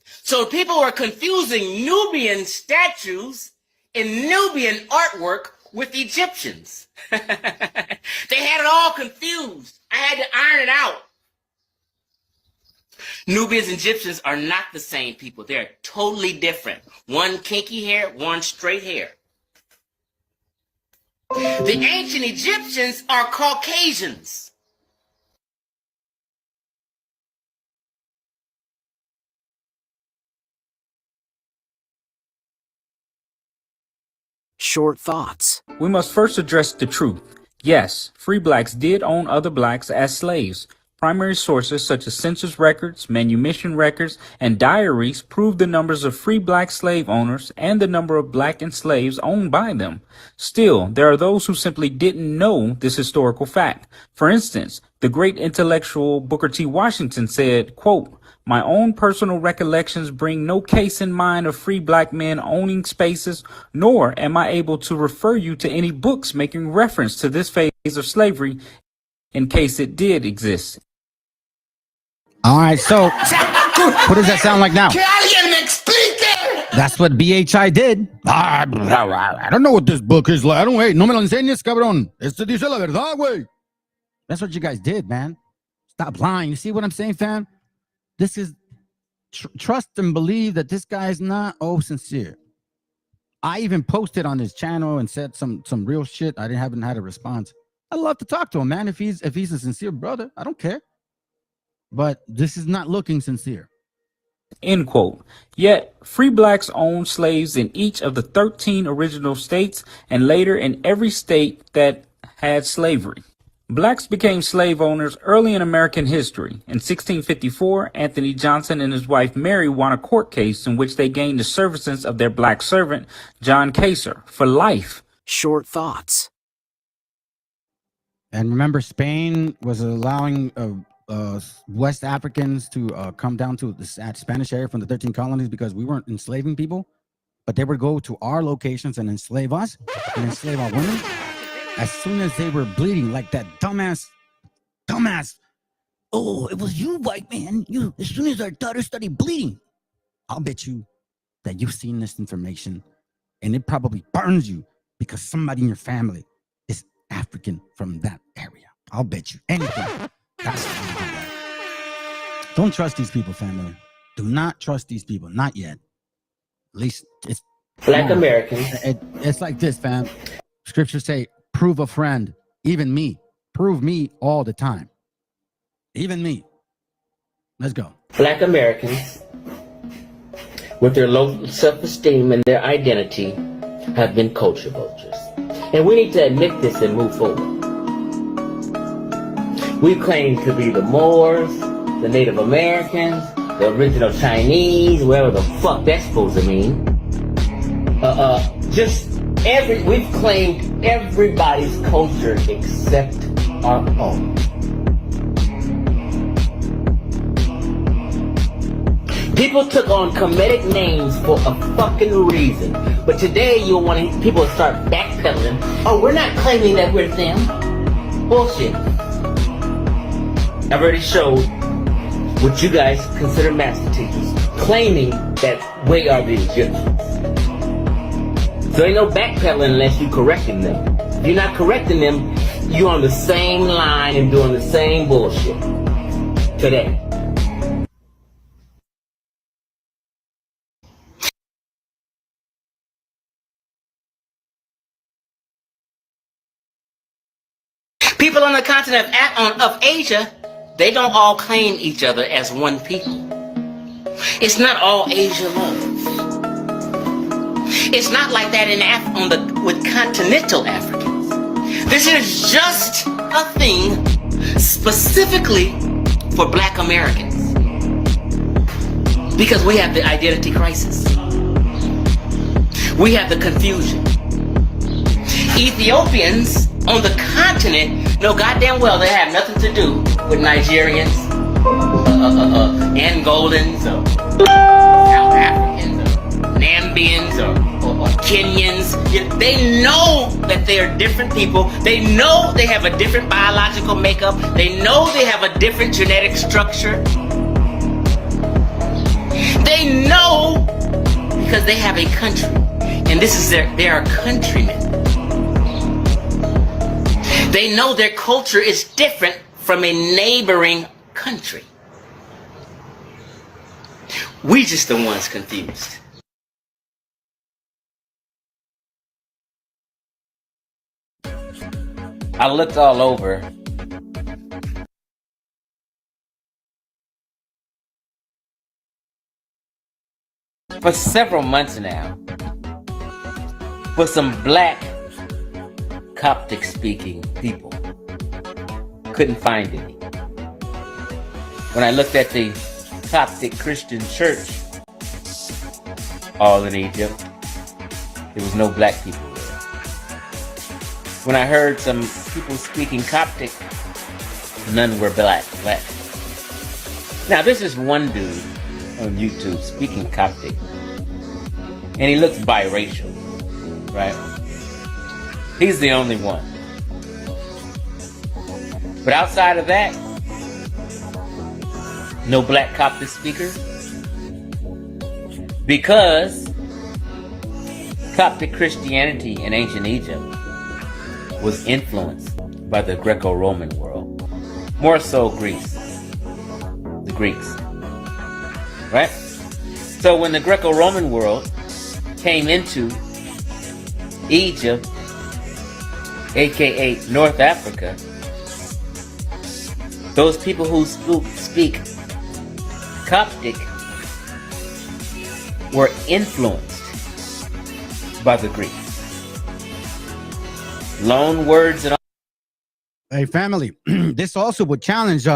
So people were confusing Nubian statues and Nubian artwork with Egyptians. They had it all confused. I had to iron it out. Nubians and Egyptians are not the same people. They're totally different. One kinky hair, one straight hair. The ancient Egyptians are Caucasians. Short thoughts. We must first address the truth. Yes, free blacks did own other blacks as slaves. Primary sources such as census records, manumission records, and diaries prove the numbers of free black slave owners and the number of black slaves owned by them. Still, there are those who simply didn't know this historical fact. For instance, the great intellectual Booker T. Washington said, quote, "My own personal recollections bring no case in mind of free black men owning spaces, nor am I able to refer you to any books making reference to this phase of slavery in case it did exist." All right, so what does that sound like now? That's what BHI did. I don't know what this book is like. I don't wait. No me lo enseñes, cabrón. Esto dice la verdad, güey. That's what you guys did, man. Stop lying. You see what I'm saying, fam? This is trust and believe that this guy is not sincere. I even posted on his channel and said some real shit. I haven't had a response. I'd love to talk to him, man. If he's a sincere brother, I don't care. But this is not looking sincere. End quote. Yet, free blacks owned slaves in each of the 13 original states and later in every state that had slavery. Blacks became slave owners early in American history. In 1654, Anthony Johnson and his wife Mary won a court case in which they gained the services of their black servant, John Kaser, for life. Short thoughts. And remember, Spain was allowing West Africans to come down to the Spanish area from the 13 colonies because we weren't enslaving people, but they would go to our locations and enslave us and enslave our women as soon as they were bleeding, like that dumbass. Oh, it was you, white man. You, as soon as our daughter started bleeding, I'll bet you that you've seen this information and it probably burns you because somebody in your family is African from that area. I'll bet you anything. That's why you do that. Don't trust these people, family. Do not trust these people. Not yet. At least it's Black Americans. It's like this, fam. Scriptures say, prove a friend, even me. Prove me all the time. Even me. Let's go. Black Americans, with their low self-esteem and their identity, have been culture vultures. And we need to admit this and move forward. We claim to be the Moors, the Native Americans, the original Chinese, whatever the fuck that's supposed to mean. We've claimed everybody's culture except our own. People took on comedic names for a fucking reason. But today you'll want people to start backpedaling. Oh, we're not claiming that we're them. Bullshit. I've already showed what you guys consider master teachers, claiming that we are the Egyptians. So ain't no backpedaling unless you're correcting them. If you're not correcting them, you're on the same line and doing the same bullshit today. People on the continent of Asia, they don't all claim each other as one people. It's not all Asia love. It's not like that with continental Africans. This is just a thing specifically for Black Americans. Because we have the identity crisis. We have the confusion. Ethiopians on the continent know goddamn well they have nothing to do with Nigerians, Angolans, or South Africans, or Nambians, or Kenyans. They know that they are different people. They know they have a different biological makeup. They know they have a different genetic structure. They know because they have a country. And this is they are countrymen. They know their culture is different from a neighboring country. We just the ones confused. I looked all over. For several months now, for some Black Coptic speaking people. Couldn't find any. When I looked at the Coptic Christian church, all in Egypt, there was no Black people there. When I heard some people speaking Coptic, none were black. Now this is one dude on YouTube speaking Coptic, and he looks biracial, right? He's the only one. But outside of that, no Black Coptic speakers. Because Coptic Christianity in ancient Egypt was influenced by the Greco-Roman world. More so Greece. The Greeks. Right? So when the Greco-Roman world came into Egypt, aka North Africa, those people who speak Coptic were influenced by the Greeks. Loan words and all. Hey, family, this also would challenge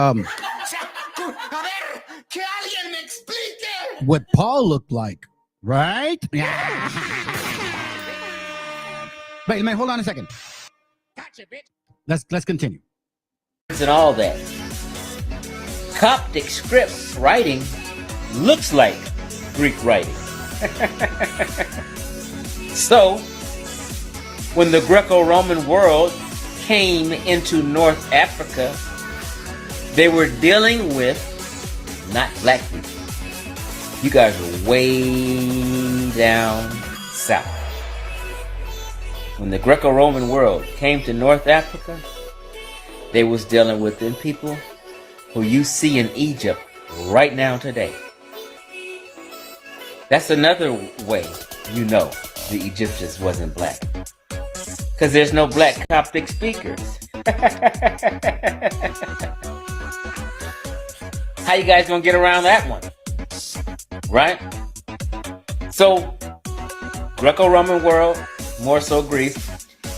what Paul looked like, right? Wait, hold on a second. Let's continue. And all that. Coptic script writing looks like Greek writing. So, when the Greco-Roman world came into North Africa, they were dealing with not Black people. You guys are way down south. When the Greco-Roman world came to North Africa, they was dealing with them people who you see in Egypt right now today. That's another way you know the Egyptians wasn't black. Because there's no black Coptic speakers. How you guys gonna get around that one? Right? So, Greco-Roman world, more so Greece,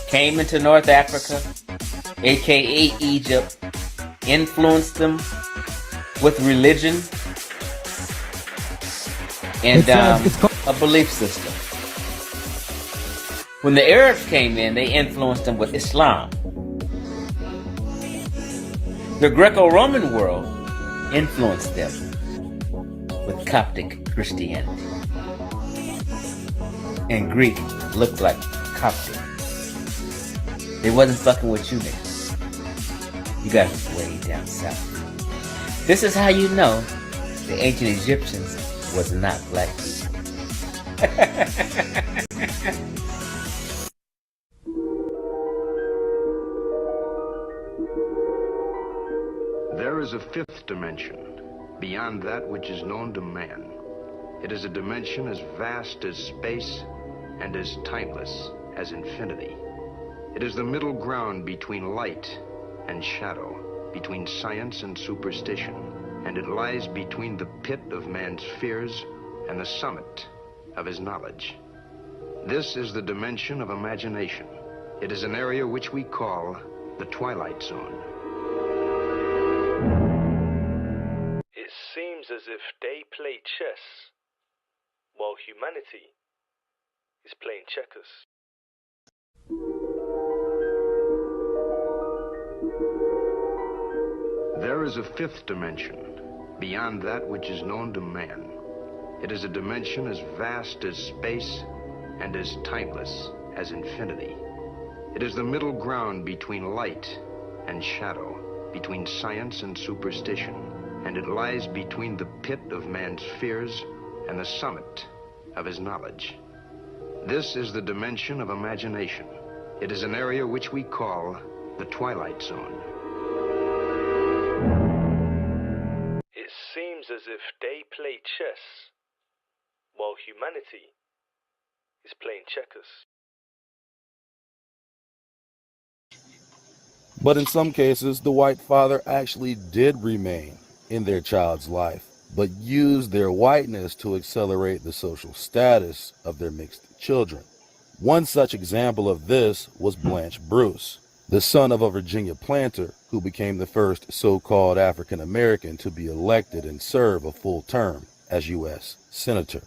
came into North Africa, aka Egypt, influenced them with religion and a belief system. When the Arabs came in, they influenced them with Islam. The Greco-Roman world influenced them with Coptic Christianity. And Greek looked like Coptic. They wasn't fucking with you niggas. You guys was way down south. This is how you know the ancient Egyptians was not black people. There is a fifth dimension, beyond that which is known to man. It is a dimension as vast as space and as timeless as infinity. It is the middle ground between light and shadow, between science and superstition, and it lies between the pit of man's fears and the summit of his knowledge. This is the dimension of imagination. It is an area which we call the Twilight Zone. It seems as if they play chess, while humanity is playing checkers. There is a fifth dimension, beyond that which is known to man. It is a dimension as vast as space and as timeless as infinity. It is the middle ground between light and shadow, between science and superstition, and it lies between the pit of man's fears and the summit of his knowledge. This is the dimension of imagination. It is an area which we call the Twilight Zone. It seems as if they play chess, while humanity is playing checkers. But in some cases, the white father actually did remain in their child's life, but used their whiteness to accelerate the social status of their mixed children. One such example of this was Blanche Bruce, the son of a Virginia planter who became the first so-called African American to be elected and serve a full term as U.S. Senator.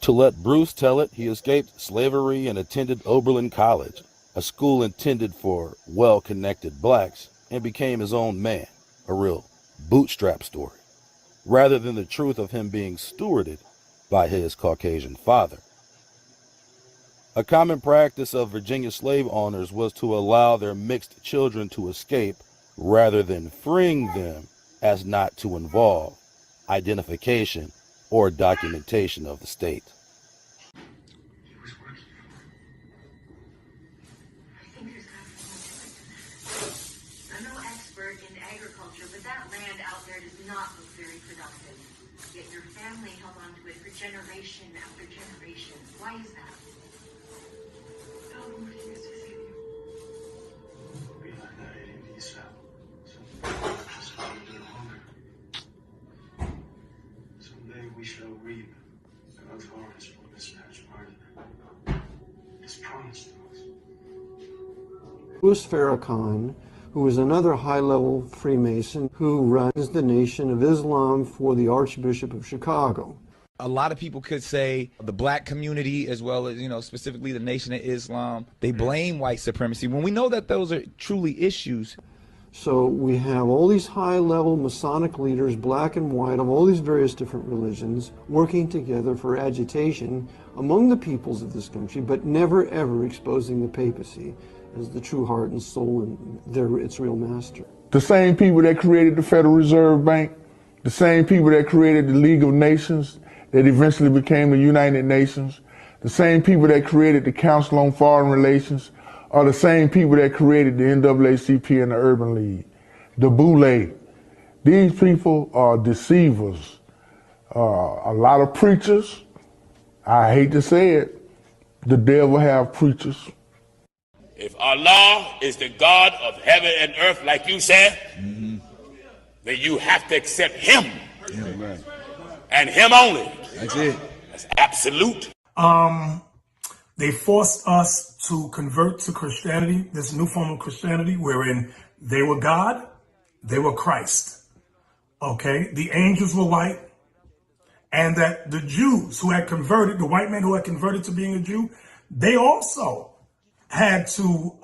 To let Bruce tell it, he escaped slavery and attended Oberlin College, a school intended for well-connected blacks, and became his own man, a real bootstrap story, rather than the truth of him being stewarded by his Caucasian father. A common practice of Virginia slave owners was to allow their mixed children to escape rather than freeing them as not to involve identification or documentation of the state. I'm no expert in agriculture, but that land out there does not look very productive. Yet your family held on to it for generation after generation. Why is that? Tell them what he used to say to you. Be like that idiot Esau. Just how we do hunger. Someday we shall reap God's harvest from mismatched martyrdom. It's promised to us. Louis Farrakhan, who is another high-level Freemason who runs the Nation of Islam for the Archbishop of Chicago. A lot of people could say the black community, as well as, specifically the Nation of Islam, they blame white supremacy when we know that those are truly issues. So we have all these high-level Masonic leaders, black and white, of all these various different religions, working together for agitation among the peoples of this country, but never ever exposing the papacy as the true heart and soul and its real master. The same people that created the Federal Reserve Bank, the same people that created the League of Nations, that eventually became the United Nations, the same people that created the Council on Foreign Relations, are the same people that created the NAACP and the Urban League, the Boule. These people are deceivers. A lot of preachers, I hate to say it, the devil have preachers. If Allah is the God of heaven and earth, like you said, then you have to accept Him. Amen. And Him only. That's it. That's absolute. They forced us to convert to Christianity, this new form of Christianity, wherein they were God, they were Christ. Okay? The angels were white, and that the Jews who had converted, the white men who had converted to being a Jew, they also had to,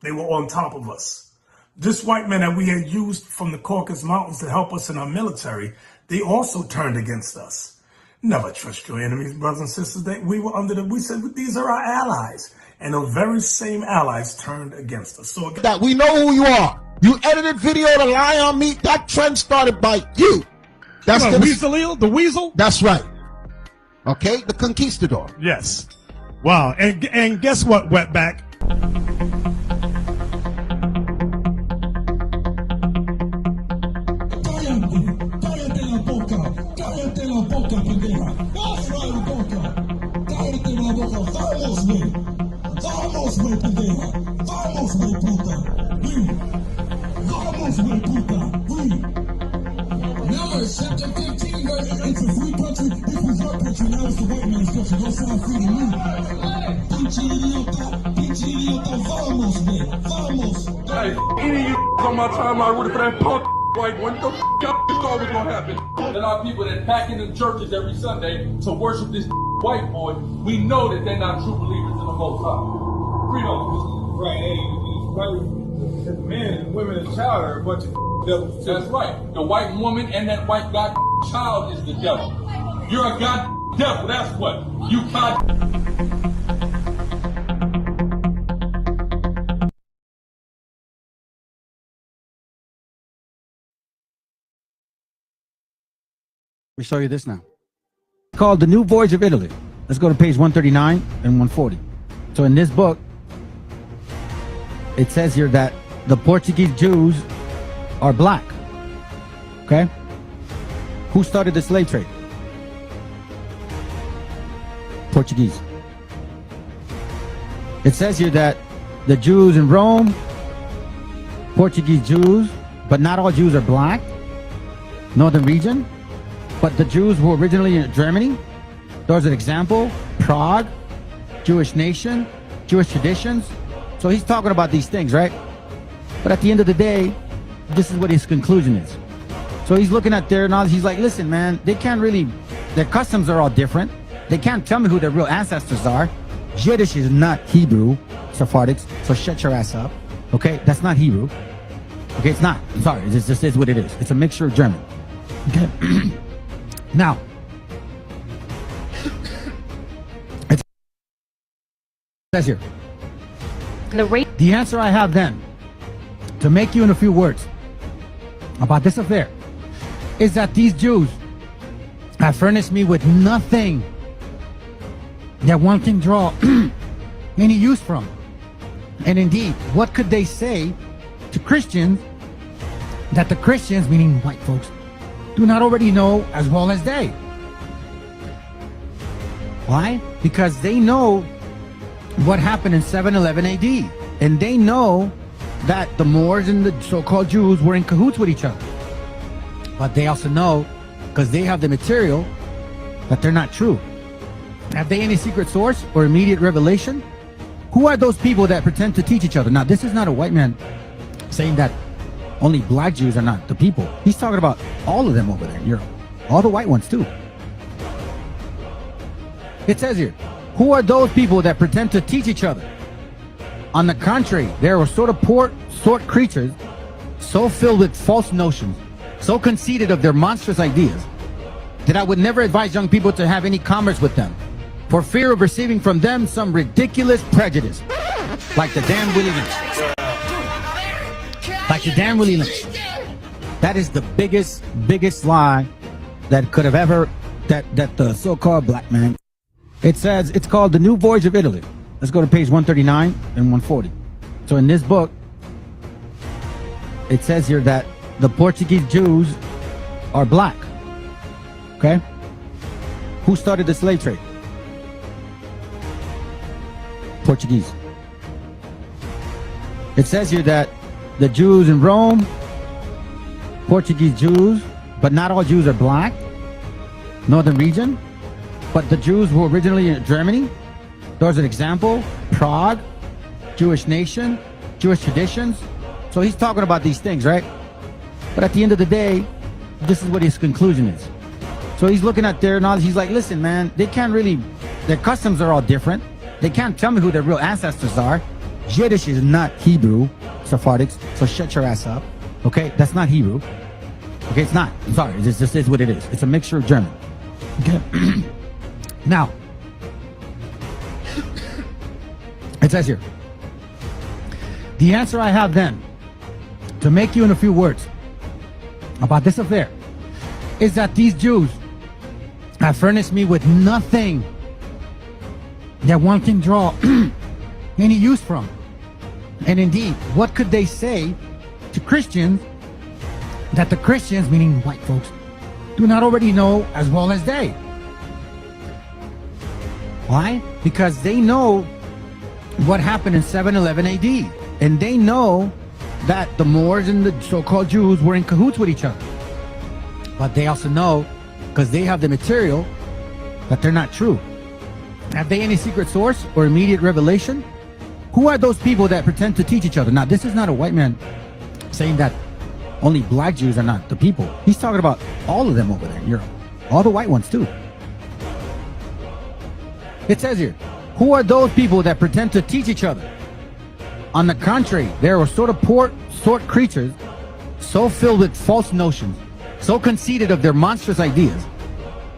they were on top of us. This white man that we had used from the Caucasus Mountains to help us in our military, they also turned against us. Never trust your enemies, brothers and sisters. We said these are our allies. And the very same allies turned against us. So that we know who you are. You edited video to lie on me. That trend started by you. That's the Weasel, the weasel? That's right. Okay, the conquistador. Yes. Wow. And guess what, Wetback? Cállate la boca, pendeja. That's right, boca. Cállate la boca. Vamos, pendeja. Vamos, puta. Vamos, puta. Now it's chapter 15, it's a free country. This was your country, now it's the white man's country. Don't sound free to me. Pinche idiota, vamos. Hey, any of you on my timeline rooting for that punk white one, the y'all thought was gonna happen? There are people that pack in the churches every Sunday to worship this white boy. We know that they're not true believers in the Most High. Freedom. Right, hey, the men and women and child are a bunch of devils. That's right. The white woman and that white god child is the devil. You're a god devil, that's what. You god. Let me show you this now. It's called The New Voyage of Italy. Let's go to page 139 and 140. So in this book, it says here that the Portuguese Jews are black. Okay? Who started the slave trade? Portuguese. It says here that the Jews in Rome, Portuguese Jews, but not all Jews are black. Northern region. But the Jews who were originally in Germany, there's an example, Prague, Jewish nation, Jewish traditions. So he's talking about these things, right? But at the end of the day, this is what his conclusion is. So he's looking at their knowledge. He's like, listen, man, they can't really, their customs are all different. They can't tell me who their real ancestors are. Yiddish is not Hebrew, Sephardics, so shut your ass up. Okay, that's not Hebrew. Okay, it's not. I'm sorry, it just is what it is. It's a mixture of German. Okay. Now, it says here, the answer I have then, to make you in a few words, about this affair, is that these Jews have furnished me with nothing that one can draw any use from. And indeed, what could they say to Christians that the Christians, meaning white folks, do not already know as well as they? Why? Because they know what happened in 711 AD. And they know that the Moors and the so-called Jews were in cahoots with each other. But they also know, because they have the material, that they're not true. Have they any secret source or immediate revelation? Who are those people that pretend to teach each other? Now, this is not a white man saying that only black Jews are not the people. He's talking about all of them over there in Europe. All the white ones too. It says here, who are those people that pretend to teach each other? On the contrary, they are sort of poor sort creatures, so filled with false notions, so conceited of their monstrous ideas, that I would never advise young people to have any commerce with them, for fear of receiving from them some ridiculous prejudice, like the damn Willie Lynch. Like the damn Willie Lynch. That is the biggest lie that could have ever, that the so-called black man. It says, it's called The New Voyage of Italy. Let's go to page 139 and 140. So in this book, it says here that the Portuguese Jews are black. Okay? Who started the slave trade? Portuguese. It says here that the Jews in Rome, Portuguese Jews, but not all Jews are black, northern region, but the Jews who were originally in Germany, there's an example, Prague, Jewish nation, Jewish traditions. So he's talking about these things, right? But at the end of the day, this is what his conclusion is. So he's looking at their knowledge. He's like, listen, man, they can't really, their customs are all different. They can't tell me who their real ancestors are. Yiddish is not Hebrew, Sephardics, so shut your ass up. Okay, that's not Hebrew. Okay, it's not. I'm sorry, it just is what it is. It's a mixture of German. Okay. Now, it says here, the answer I have then, to make you in a few words about this affair, is that these Jews have furnished me with nothing that one can draw any use from. And indeed, what could they say to Christians that the Christians, meaning white folks, do not already know as well as they? Why? Because they know what happened in 711 AD. And they know that the Moors and the so-called Jews were in cahoots with each other. But they also know, because they have the material, that they're not true. Have they any secret source or immediate revelation? Who are those people that pretend to teach each other? Now, this is not a white man saying that only black Jews are not the people. He's talking about all of them over there in Europe. All the white ones, too. It says here, who are those people that pretend to teach each other? On the contrary, they are sort of poor sort creatures, so filled with false notions, so conceited of their monstrous ideas,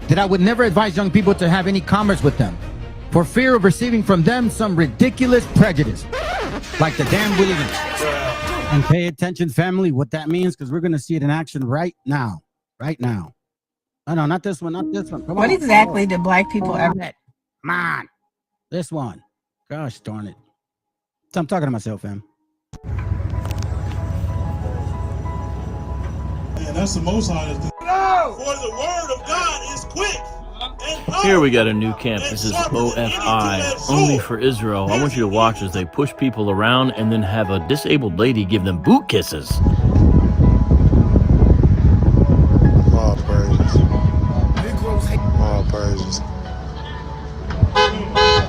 that I would never advise young people to have any commerce with them, for fear of receiving from them some ridiculous prejudice, like the damn Willie Lynch. And pay attention, family, what that means, because we're going to see it in action right now. Right now. Oh, no, not this one, not this one. Come What on. exactly did black people ever? Come on. This one. Gosh darn it. So I'm talking to myself, fam. Man, that's the most high. No! For the word of God is quick. Here we got a new camp. This is OFI, only for Israel. I want you to watch as they push people around and then have a disabled lady give them boot kisses. All praises. All praises.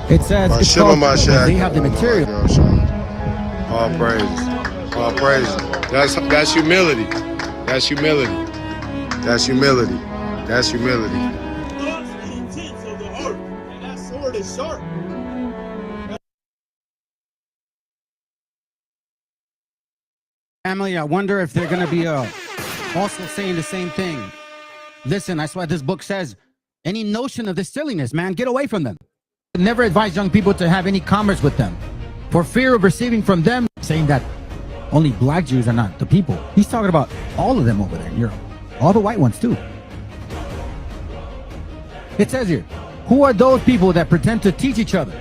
It says it's called, they have the material. All praises. All praises. That's humility. That's humility. That's humility. That's humility. Sharp. Family, I wonder if they're going to be also saying the same thing. Listen, that's what this book says. Any notion of this silliness, man, get away from them. Never advise young people to have any commerce with them, for fear of receiving from them, saying that only black Jews are not the people. He's talking about all of them over there in Europe. All the white ones, too. It says here, who are those people that pretend to teach each other?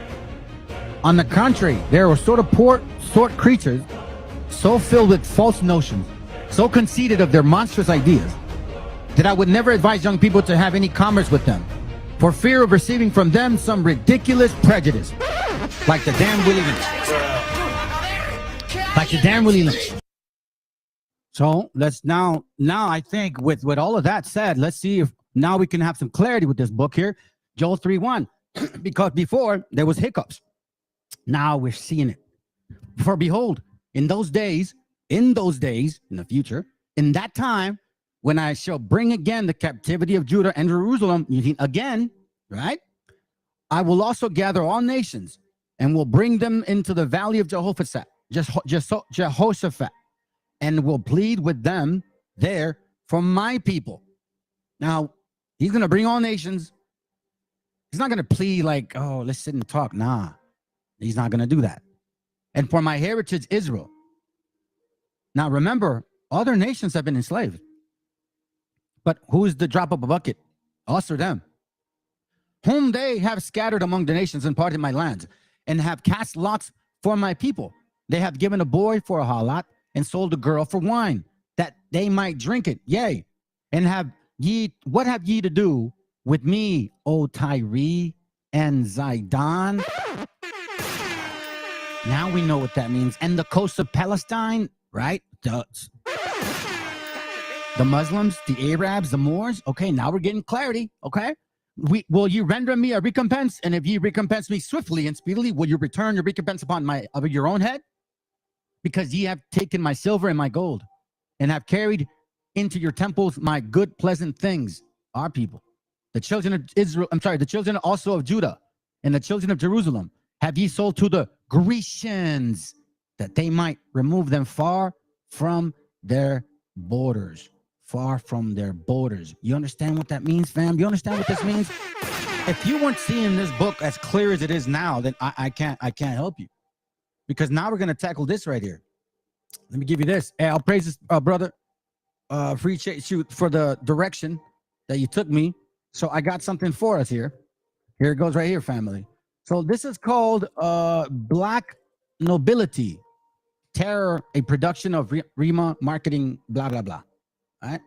On the contrary, they are sort of poor sort creatures, so filled with false notions, so conceited of their monstrous ideas, that I would never advise young people to have any commerce with them, for fear of receiving from them some ridiculous prejudice, like the damn Willie Lynch. Like the damn Willie Lynch. So let's now I think with all of that said, let's see if now we can have some clarity with this book here. Joel 3:1, because before there was hiccups. Now we're seeing it. For behold, in the future, in that time, when I shall bring again the captivity of Judah and Jerusalem, again, right? I will also gather all nations and will bring them into the valley of Jehoshaphat, and will plead with them there for my people. Now, he's going to bring all nations. He's not going to plead like, oh, let's sit and talk. Nah, he's not going to do that. And for my heritage, Israel. Now, remember, other nations have been enslaved. But who is the drop of a bucket? Us or them? Whom they have scattered among the nations and parted my lands, and have cast lots for my people. They have given a boy for a halat, and sold a girl for wine, that they might drink it. Yea, and have what have ye to do with me, O Tyre and Zidon? Now we know what that means. And the coast of Palestine, right? The Muslims, the Arabs, the Moors. Okay, now we're getting clarity. Okay. Will you render me a recompense? And if ye recompense me swiftly and speedily, will you return your recompense upon your own head? Because ye have taken my silver and my gold, and have carried into your temples my good, pleasant things. Our people, the children of Israel, the children also of Judah, and the children of Jerusalem, have ye sold to the Grecians, that they might remove them far from their borders. Far from their borders. You understand what that means, fam? You understand what this means? If you weren't seeing this book as clear as it is now, then I can't help you. Because now we're gonna tackle this right here. Let me give you this. Hey, I'll praise this, brother. Appreciate you for the direction that you took me. So I got something for us here. Here it goes right here, family. So this is called Black Nobility, Terror, a production of Rima Marketing, blah, blah, blah. All right?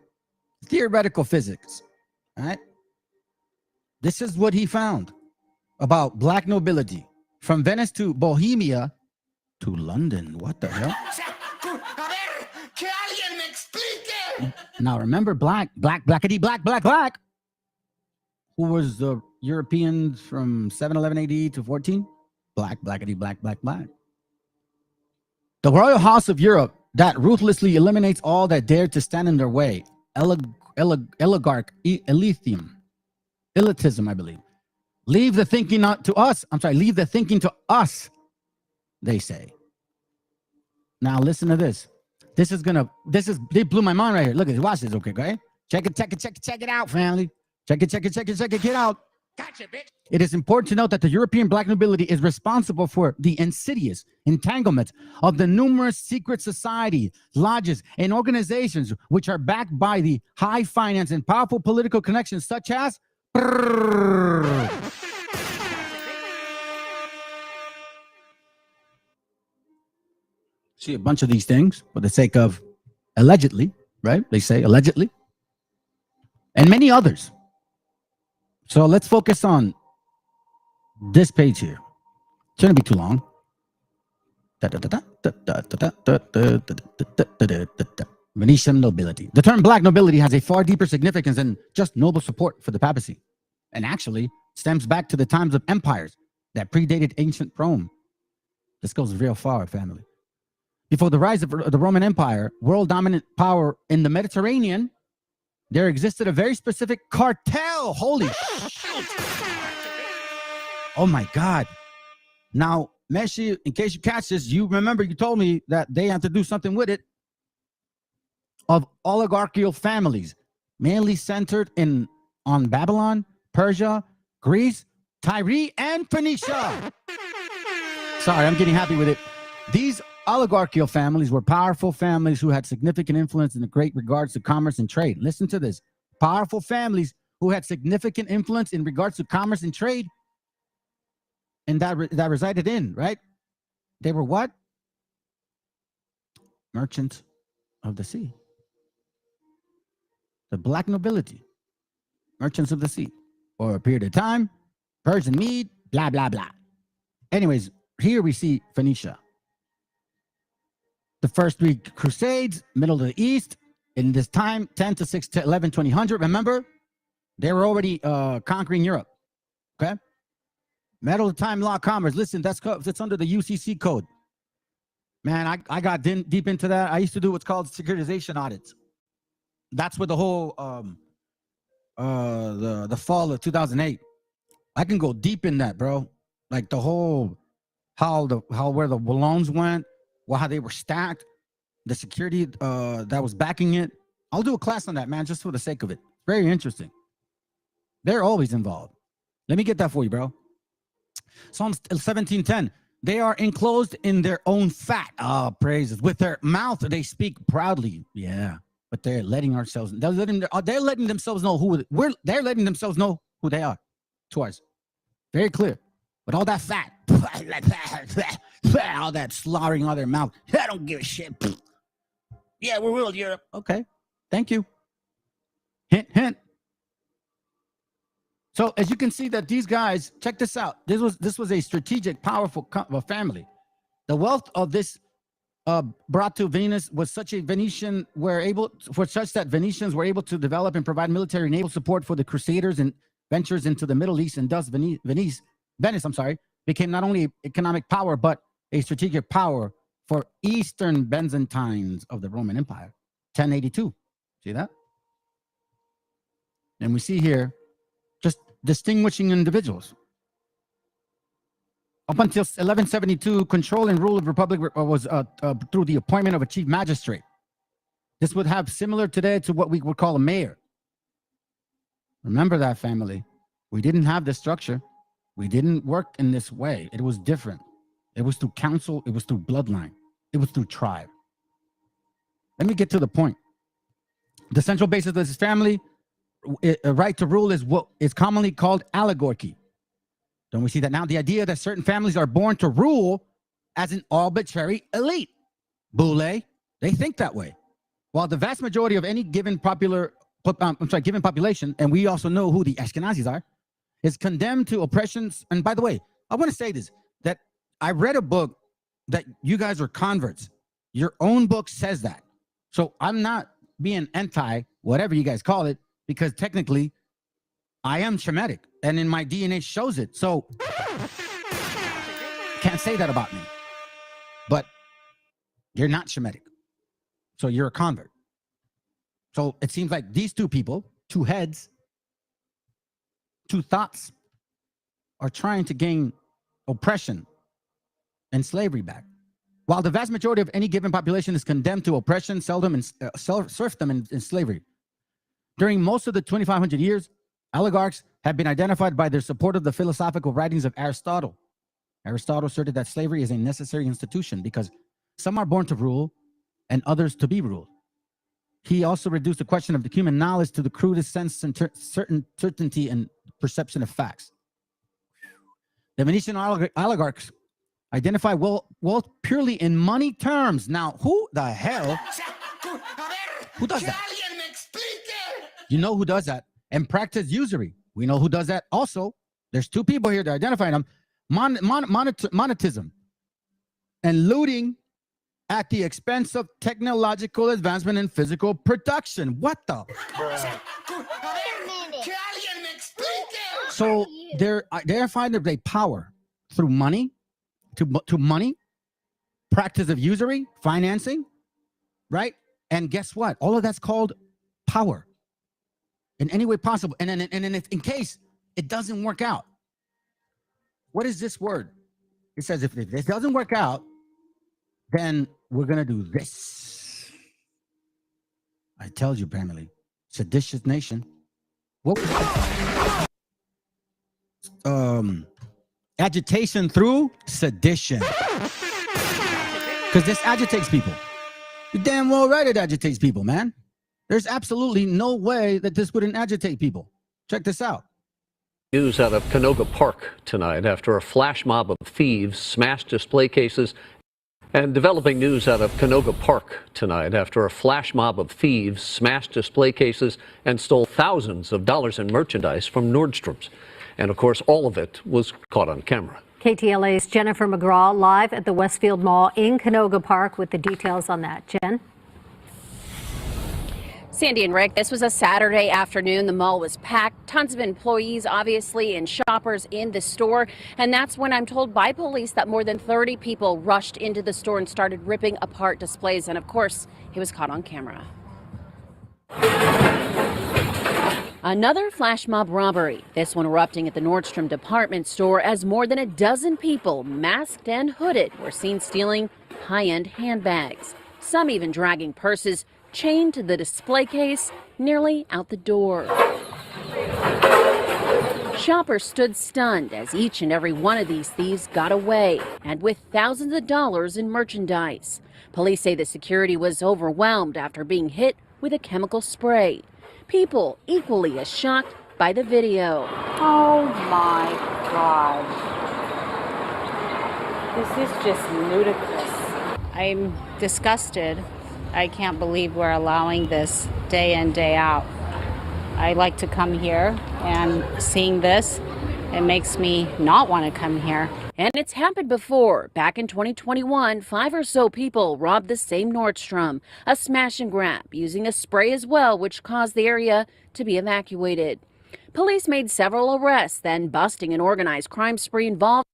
Theoretical physics. All right? This is what he found about black nobility. From Venice to Bohemia to London. What the hell? Now remember blackity black. Who was the Europeans from 711 AD to 14? Blackity black. The royal house of Europe that ruthlessly eliminates all that dare to stand in their way. Eligarch, elitism, I believe. Leave the thinking to us, they say. Now listen to this. They blew my mind right here. Look at this, watch this, okay? Check it out, family. Check it, get out. Gotcha, bitch. It is important to note that the European black nobility is responsible for the insidious entanglement of the numerous secret society, lodges, and organizations which are backed by the high finance and powerful political connections such as see a bunch of these things for the sake of allegedly, right? They say allegedly, and many others. So let's focus on this page here. Shouldn't be too long. Venetian nobility. The term black nobility has a far deeper significance than just noble support for the papacy, and actually stems back to the times of empires that predated ancient Rome. This goes real far, family. Before the rise of the Roman Empire, world dominant power in the Mediterranean, there existed a very specific cartel. Holy shit. Oh my God. Now, Meshi, in case you catch this, you remember you told me that they have to do something with it, of oligarchical families, mainly centered on Babylon, Persia, Greece, Tyre, and Phoenicia. Sorry, I'm getting happy with it. These oligarchical families were powerful families who had significant influence in the great regards to commerce and trade. Listen to this. Powerful families who had significant influence in regards to commerce and trade, and that resided in, right? They were what? Merchants of the sea. The black nobility. Merchants of the sea. For a period of time, Persian Mede, blah, blah, blah. Anyways, here we see Phoenicia. The first three crusades, middle of the East, in this time, 10 to 6 to 11, 2000. Remember, they were already conquering Europe. Okay? Middle of the time, law of commerce. Listen, that's under the UCC code. Man, I got deep into that. I used to do what's called securitization audits. That's what the whole the fall of 2008. I can go deep in that, bro. Like the whole where the loans went, how they were stacked, the security that was backing it. I'll do a class on that, man, just for the sake of it. Very interesting. They're always involved. Let me get that for you, bro. Psalm 17:10. They are enclosed in their own fat. Oh, praises. With their mouth, they speak proudly. Yeah, but they're letting themselves know they're letting themselves know who they are to us. Very clear. But all that fat, all that slaughtering on their mouth. I don't give a shit. Yeah, we ruled Europe. Okay, thank you. Hint, hint. So as you can see that these guys, check this out. This was a strategic, powerful family. The wealth of this brought to Venus was such that Venetians were able to develop and provide military and naval support for the Crusaders and ventures into the Middle East, and thus Venice, became not only economic power but a strategic power for Eastern Byzantines of the Roman Empire. 1082. See that? And we see here just distinguishing individuals. Up until 1172, control and rule of the republic was through the appointment of a chief magistrate. This would have similar today to what we would call a mayor. Remember that, family. We didn't have this structure. We didn't work in this way. It was different. It was through council. It was through bloodline. It was through tribe. Let me get to the point. The central basis of this family, a right to rule, is what is commonly called oligarchy. Don't we see that now? The idea that certain families are born to rule as an arbitrary elite. Boule, they think that way. While the vast majority of any given given population, and we also know who the Ashkenazis are, is condemned to oppressions. And by the way, I want to say this, that I read a book that you guys are converts. Your own book says that. So I'm not being anti, whatever you guys call it, because technically I am Shemitic, and in my DNA shows it. So can't say that about me. But you're not Shemitic. So you're a convert. So it seems like these two people, two heads, two thoughts, are trying to gain oppression and slavery back. While the vast majority of any given population is condemned to oppression, serfdom, and slavery. During most of the 2,500 years, oligarchs have been identified by their support of the philosophical writings of Aristotle. Aristotle asserted that slavery is a necessary institution because some are born to rule and others to be ruled. He also reduced the question of the human knowledge to the crudest sense and certainty and perception of facts. The Venetian oligarchs identify wealth purely in money terms. Now, who the hell? Who does that? You know who does that? And practice usury. We know who does that also. There's two people here to identify them. Monetism and looting at the expense of technological advancement and physical production. What the? So they're finding a power through money, to money, practice of usury, financing, right? And guess what? All of that's called power in any way possible. And then in case it doesn't work out, what is this word? It says if this doesn't work out, then we're going to do this. I tell you, family, seditious nation. What was that? Agitation through sedition. Because this agitates people. You're damn well right it agitates people, man. There's absolutely no way that this wouldn't agitate people. Check this out. News out of Canoga Park tonight after a flash mob of thieves smashed display cases. And developing news out of Canoga Park tonight after a flash mob of thieves smashed display cases and stole thousands of dollars in merchandise from Nordstrom's. And of course, all of it was caught on camera. KTLA's Jennifer McGraw live at the Westfield Mall in Canoga Park with the details on that. Jen? Sandy and Rick, this was a Saturday afternoon. The mall was packed. Tons of employees, obviously, and shoppers in the store. And that's when I'm told by police that more than 30 people rushed into the store and started ripping apart displays. And of course, it was caught on camera. Another flash mob robbery, this one erupting at the Nordstrom department store as more than a dozen people, masked and hooded, were seen stealing high-end handbags. Some even dragging purses chained to the display case nearly out the door. Shoppers stood stunned as each and every one of these thieves got away, and with thousands of dollars in merchandise. Police say the security was overwhelmed after being hit with a chemical spray. People equally as shocked by the video. Oh my God. This is just ludicrous. I'm disgusted. I can't believe we're allowing this day in, day out. I like to come here, and seeing this, it makes me not want to come here. And it's happened before. Back in 2021, 5 or so people robbed the same Nordstrom, a smash and grab, using a spray as well, which caused the area to be evacuated. Police made several arrests, then busting an organized crime spree involved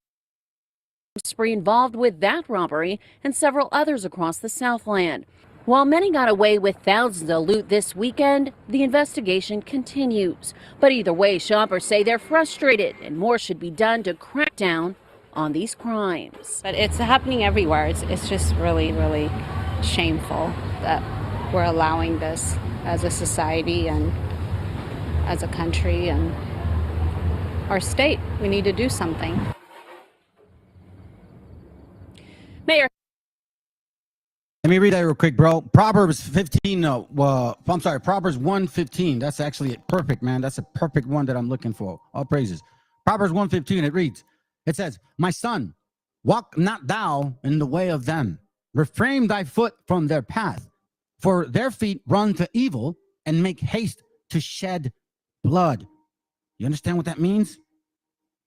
with that robbery and several others across the Southland. While many got away with thousands of loot this weekend, the investigation continues. But either way, shoppers say they're frustrated and more should be done to crack down on these crimes. But it's happening everywhere. It's just really, really shameful that we're allowing this as a society and as a country and our state. We need to do something. Mayor. Let me read that real quick, bro. Proverbs 15, Proverbs 1:15. That's actually perfect, man. That's a perfect one that I'm looking for. All praises. Proverbs 1:15, it reads, it says, my son, walk not thou in the way of them. Refrain thy foot from their path, for their feet run to evil and make haste to shed blood. You understand what that means?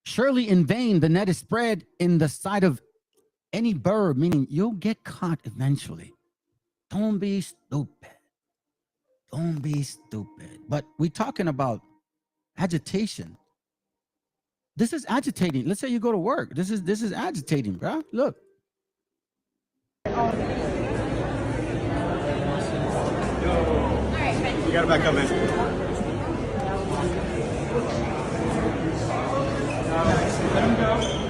Surely in vain the net is spread in the sight of any bird, meaning you'll get caught eventually. Don't be stupid. Don't be stupid. But we're talking about agitation. This is agitating. Let's say you go to work. This is agitating, bro. Look. You gotta back up, man. Let him go.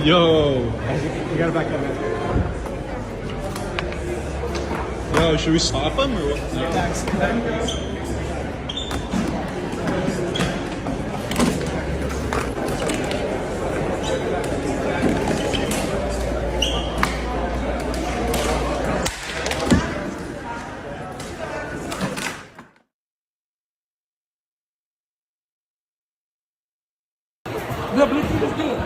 Yo, you gotta back up, man. Yo, should we stop him or what? No. Let him go. The Bluetooth is good.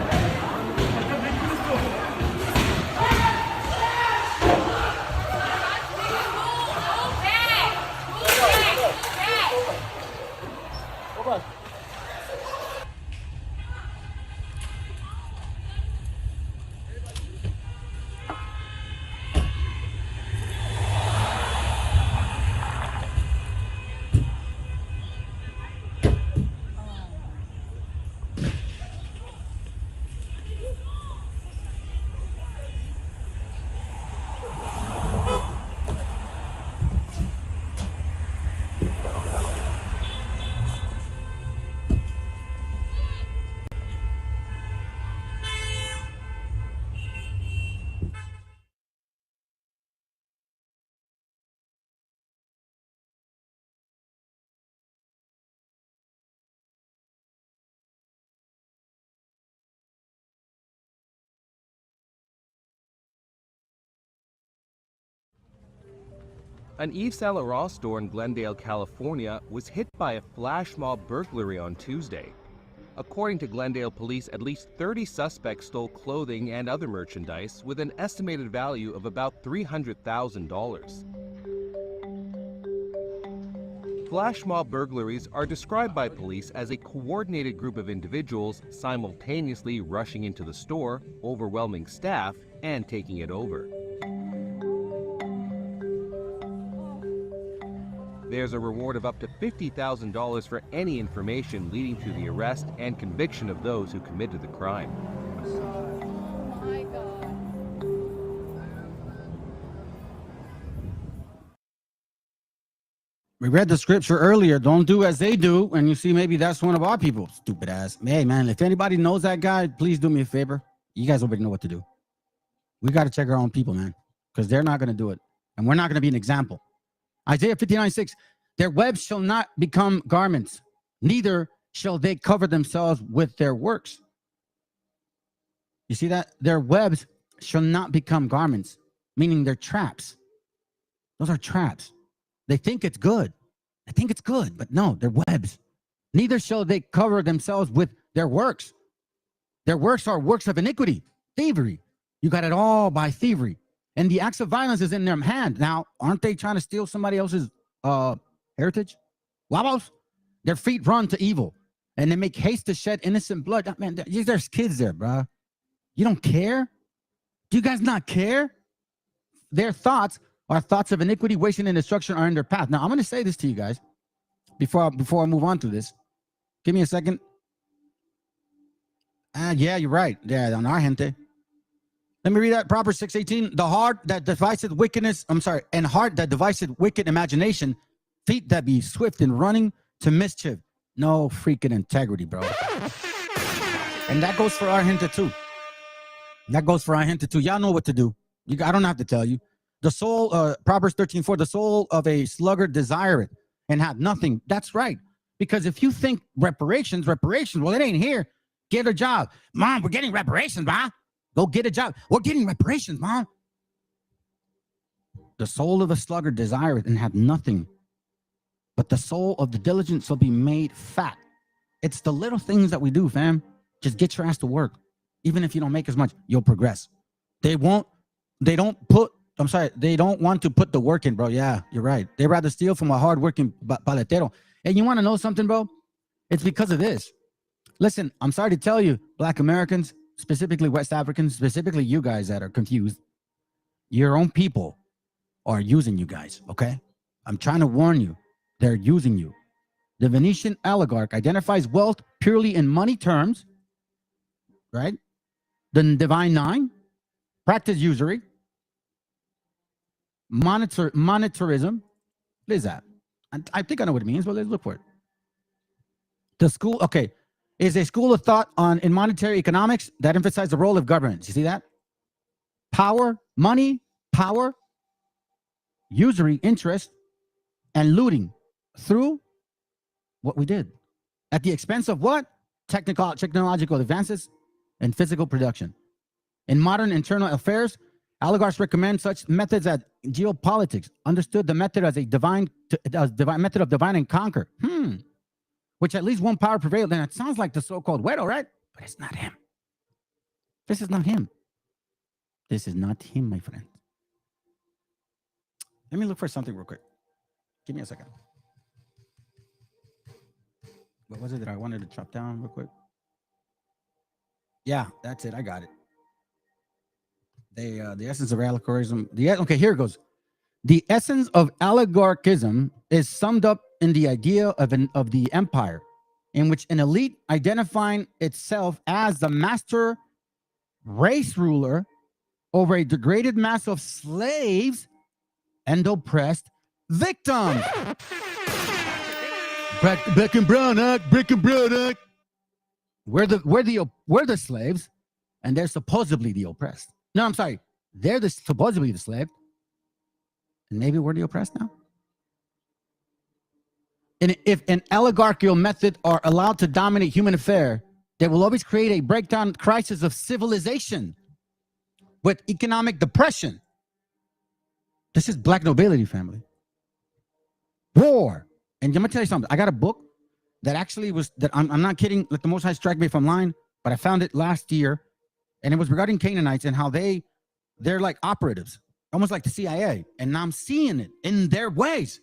An Yves Saint Laurent store in Glendale, California was hit by a flash mob burglary on Tuesday. According to Glendale police, at least 30 suspects stole clothing and other merchandise with an estimated value of about $300,000. Flash mob burglaries are described by police as a coordinated group of individuals simultaneously rushing into the store, overwhelming staff, and taking it over. There's a reward of up to $50,000 for any information leading to the arrest and conviction of those who committed the crime. We read the scripture earlier. Don't do as they do. And you see, maybe that's one of our people. Stupid ass. Hey, man, if anybody knows that guy, please do me a favor. You guys already know what to do. We got to check our own people, man, because they're not going to do it. And we're not going to be an example. Isaiah 59:6, their webs shall not become garments, neither shall they cover themselves with their works. You see that? Their webs shall not become garments. meaning they're traps. Those are traps. They think it's good. They think it's good, but no, they're webs. Neither shall they cover themselves with their works. Their works are works of iniquity, thievery. You got it all by thievery. And the acts of violence is in their hand. Now, aren't they trying to steal somebody else's heritage? Wabos? Their feet run to evil, and they make haste to shed innocent blood. Man, there's kids there, bro. You don't care? Do you guys not care? Their thoughts are thoughts of iniquity, wasting, and destruction are in their path. Now, I'm going to say this to you guys before I move on to this. Give me a second. Yeah, you're right. Yeah, on our gente. Let me read that. Proverbs 6:18. The heart that deviseth wickedness, and heart that deviseth wicked imagination, feet that be swift in running to mischief. No freaking integrity, bro. And that goes for our gente too. Y'all know what to do. I don't have to tell you. The soul, Proverbs 13:4, the soul of a sluggard desireth and hath nothing. That's right. Because if you think reparations, well, it ain't here. Get a job. Mom, we're getting reparations, ma. Go get a job. We're getting reparations, Mom. The soul of a sluggard desireth and hath nothing, but the soul of the diligent shall be made fat. It's the little things that we do, fam. Just get your ass to work. Even if you don't make as much, you'll progress. They don't want to put the work in, bro. Yeah, you're right. They rather steal from a hardworking paletero. And you want to know something, bro? It's because of this. Listen, I'm sorry to tell you, Black Americans, specifically West Africans, specifically you guys that are confused, your own people are using you guys, okay? I'm trying to warn you. They're using you. The Venetian oligarch identifies wealth purely in money terms, right? The Divine Nine, practice usury, monetarism. What is that? I think I know what it means, but let's look for it. The school, okay, is a school of thought in monetary economics that emphasizes the role of government. You see that? Power, money, power, usury, interest, and looting through what we did. At the expense of what? Technological advances and physical production. In modern internal affairs, oligarchs recommend such methods as geopolitics, understood the method as a divine method of divide and conquer. Which at least one power prevailed. And it sounds like the so-called Wedo, right? But it's not him. This is not him. This is not him, my friend. Let me look for something real quick. Give me a second. What was it that I wanted to chop down real quick? Yeah, that's it. I got it. The essence of oligarchism. Okay, here it goes. The essence of oligarchism is summed up in the idea of the empire, in which an elite identifying itself as the master race ruler over a degraded mass of slaves and oppressed victims. Black and brown act, black and brown act. We're the slaves, and they're supposedly the oppressed. No, I'm sorry. They're supposedly the slave, and maybe we're the oppressed now. And if an oligarchical method are allowed to dominate human affair, they will always create a breakdown crisis of civilization with economic depression. This is black nobility, family. War. And I'm going to tell you something. I got a book that actually was, that I'm not kidding, let the Most High strike me if I'm lying, but I found it last year, and it was regarding Canaanites and how they're like operatives, almost like the CIA. And now I'm seeing it in their ways.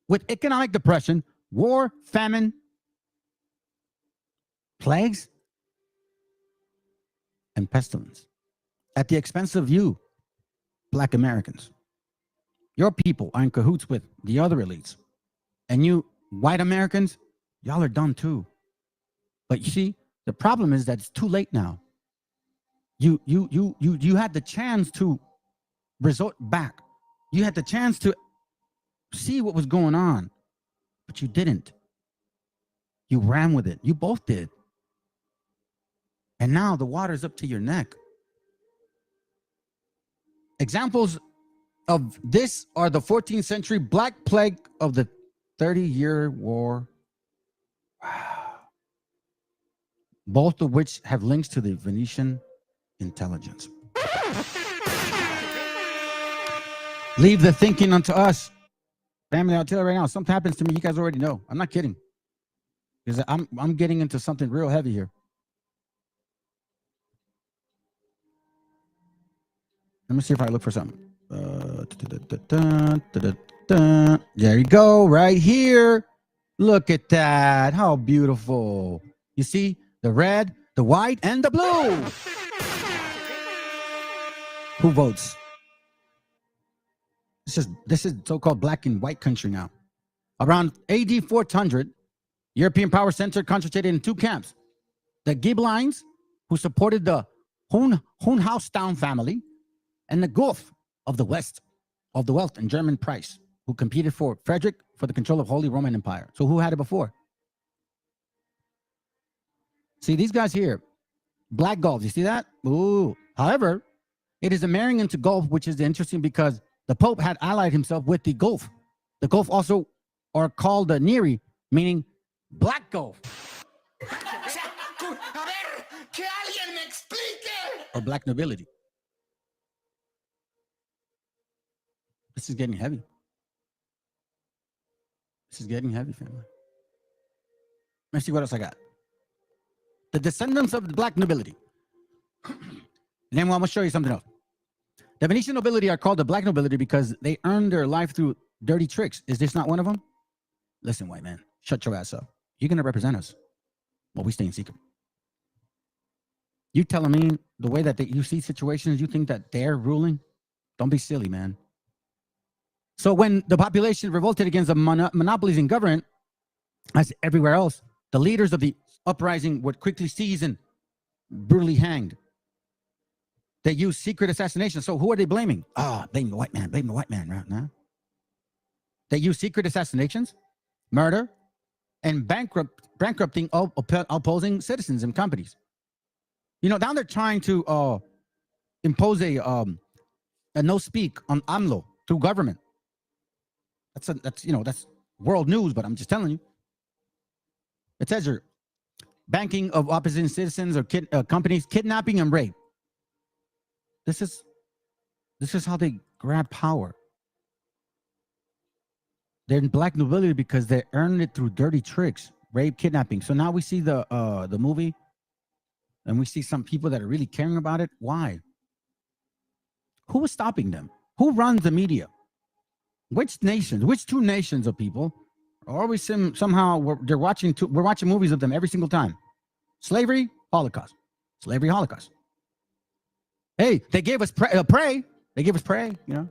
With economic depression, war, famine, plagues, and pestilence at the expense of you, Black Americans. Your people are in cahoots with the other elites. And you, white Americans, y'all are done too. But you see, the problem is that it's too late now. You had the chance to resort back. You had the chance to see what was going on, but you didn't. You ran with it. You both did. And now the water's up to your neck. Examples of this are the 14th century Black Plague of the 30-Year War. Wow. Both of which have links to the Venetian intelligence. Leave the thinking unto us. Family, I'll tell you right now, something happens to me, you guys already know. I'm not kidding. Because I'm getting into something real heavy here. Let me see if I look for something. There you go, right here. Look at that. How beautiful. You see the red, the white, and the blue. Who votes? This is so-called black and white country now. Around AD 400, European power center concentrated in two camps. The Ghibellines, who supported the Hohenstaufen family, and the Gulf of the West, of the wealth and German Price, who competed for Frederick for the control of Holy Roman Empire. So who had it before? See, these guys here, black Gulf, you see that? Ooh. However, it is a marrying into Gulf, which is interesting because the Pope had allied himself with the Gulf. The Gulf also are called the Neri, meaning black Gulf. Or black nobility. This is getting heavy. This is getting heavy, family. Let's see what else I got. The descendants of the black nobility. And then I'm going to show you something else. The Venetian nobility are called the black nobility because they earned their life through dirty tricks. Is this not one of them? Listen, white man, shut your ass up. You're going to represent us. Well, we stay in secret. You telling me the way that you see situations, you think that they're ruling? Don't be silly, man. So when the population revolted against the monopolies in government, as everywhere else, the leaders of the uprising were quickly seized and brutally hanged. They used secret assassination. So who are they blaming? Blame the white man. Blame the white man right now. They use secret assassinations, murder, and bankrupting opposing citizens and companies. You know, now they're trying to impose a no speak on AMLO through government. That's world news, but I'm just telling you. It says here, banking of opposition citizens or companies, kidnapping and rape. This is how they grab power. They're in black nobility because they earned it through dirty tricks, rape, kidnapping. So now we see the movie, and we see some people that are really caring about it. Why? Who is stopping them? Who runs the media? Which nations? Which two nations of people are always somehow we're watching movies of them every single time? Slavery, Holocaust. Slavery, Holocaust. Hey, they gave us prey. They gave us prey. You know,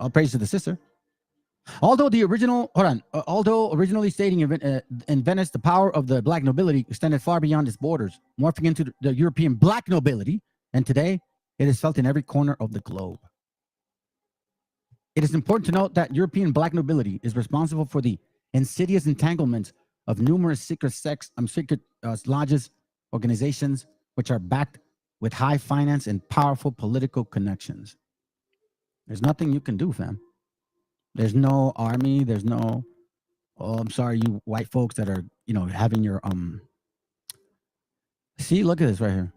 all praise to the sister. Although originally stating in Venice, the power of the black nobility extended far beyond its borders, morphing into the European black nobility, and today it is felt in every corner of the globe. It is important to note that European black nobility is responsible for the insidious entanglements of numerous secret lodges, organizations, which are backed with high finance and powerful political connections. There's nothing you can do, fam. There's no army. There's no, I'm sorry, you white folks that are, having your, see, look at this right here.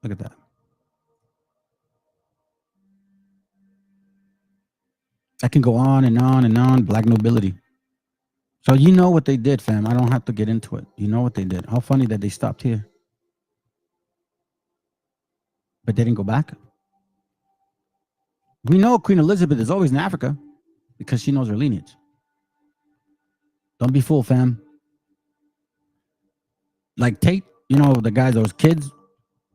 Look at that. I can go on and on and on. Black nobility. So you know what they did, fam. I don't have to get into it. You know what they did. How funny that they stopped here. But they didn't go back. We know Queen Elizabeth is always in Africa because she knows her lineage. Don't be fooled, fam. Like Tate, the guys, those kids,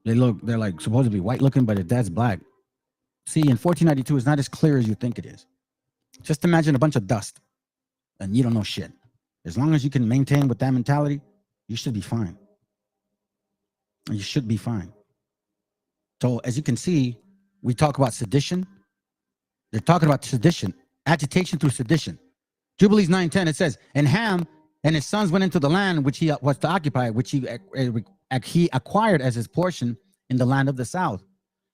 they're like supposedly white looking, but their dad's black. See, in 1492, it's not as clear as you think it is. Just imagine a bunch of dust and you don't know shit. As long as you can maintain with that mentality, you should be fine. You should be fine. So as you can see, we talk about sedition. They're talking about sedition, agitation through sedition. Jubilees 9:10, it says, and Ham and his sons went into the land which he was to occupy, which he acquired as his portion in the land of the south.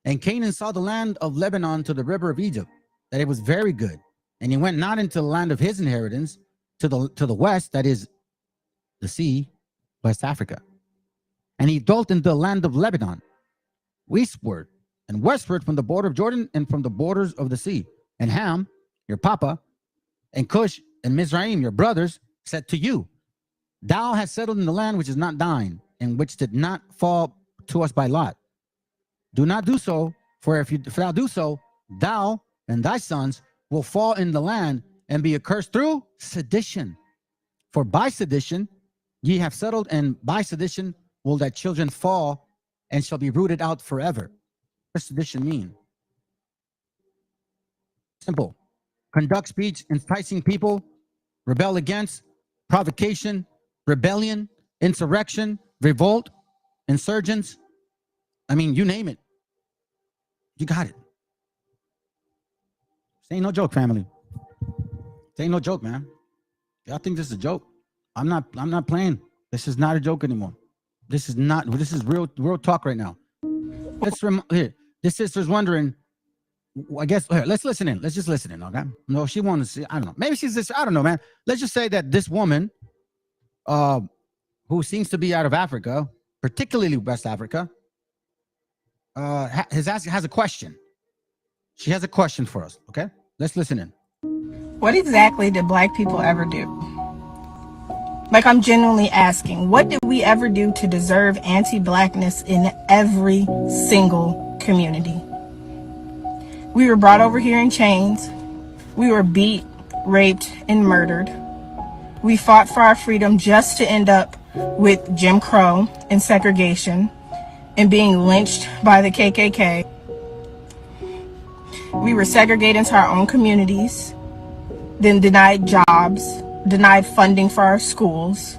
And Canaan saw the land of Lebanon to the river of Egypt, that it was very good. And he went not into the land of his inheritance to the west, that is the sea, West Africa. And he dwelt in the land of Lebanon, eastward and westward from the border of Jordan and from the borders of the sea. And Ham, your papa, and Cush and Mizraim, your brothers, said to you, thou hast settled in the land which is not thine, and which did not fall to us by lot. Do not do so, for if thou do so, thou and thy sons will fall in the land and be accursed through sedition. For by sedition ye have settled, and by sedition will thy children fall and shall be rooted out forever. What does sedition mean? Simple. Conduct speech enticing people, rebel against, provocation, rebellion, insurrection, revolt, insurgents. I mean, you name it. You got it. This ain't no joke, family. This ain't no joke, man. Y'all think this is a joke? I'm not playing. This is not a joke anymore. This is real talk right now. Here. This sister's wondering, I guess, here, let's listen in. Let's just listen in, okay? No, she wants to see, I don't know. Maybe she's this, I don't know, man. Let's just say that this woman, who seems to be out of Africa, particularly West Africa, has a question. She has a question for us, okay? Let's listen in. What exactly did black people ever do? Like, I'm genuinely asking, what did we ever do to deserve anti-blackness in every single community? We were brought over here in chains. We were beat, raped, and murdered. We fought for our freedom just to end up with Jim Crow and segregation and being lynched by the KKK. We were segregated into our own communities, then denied jobs, denied funding for our schools.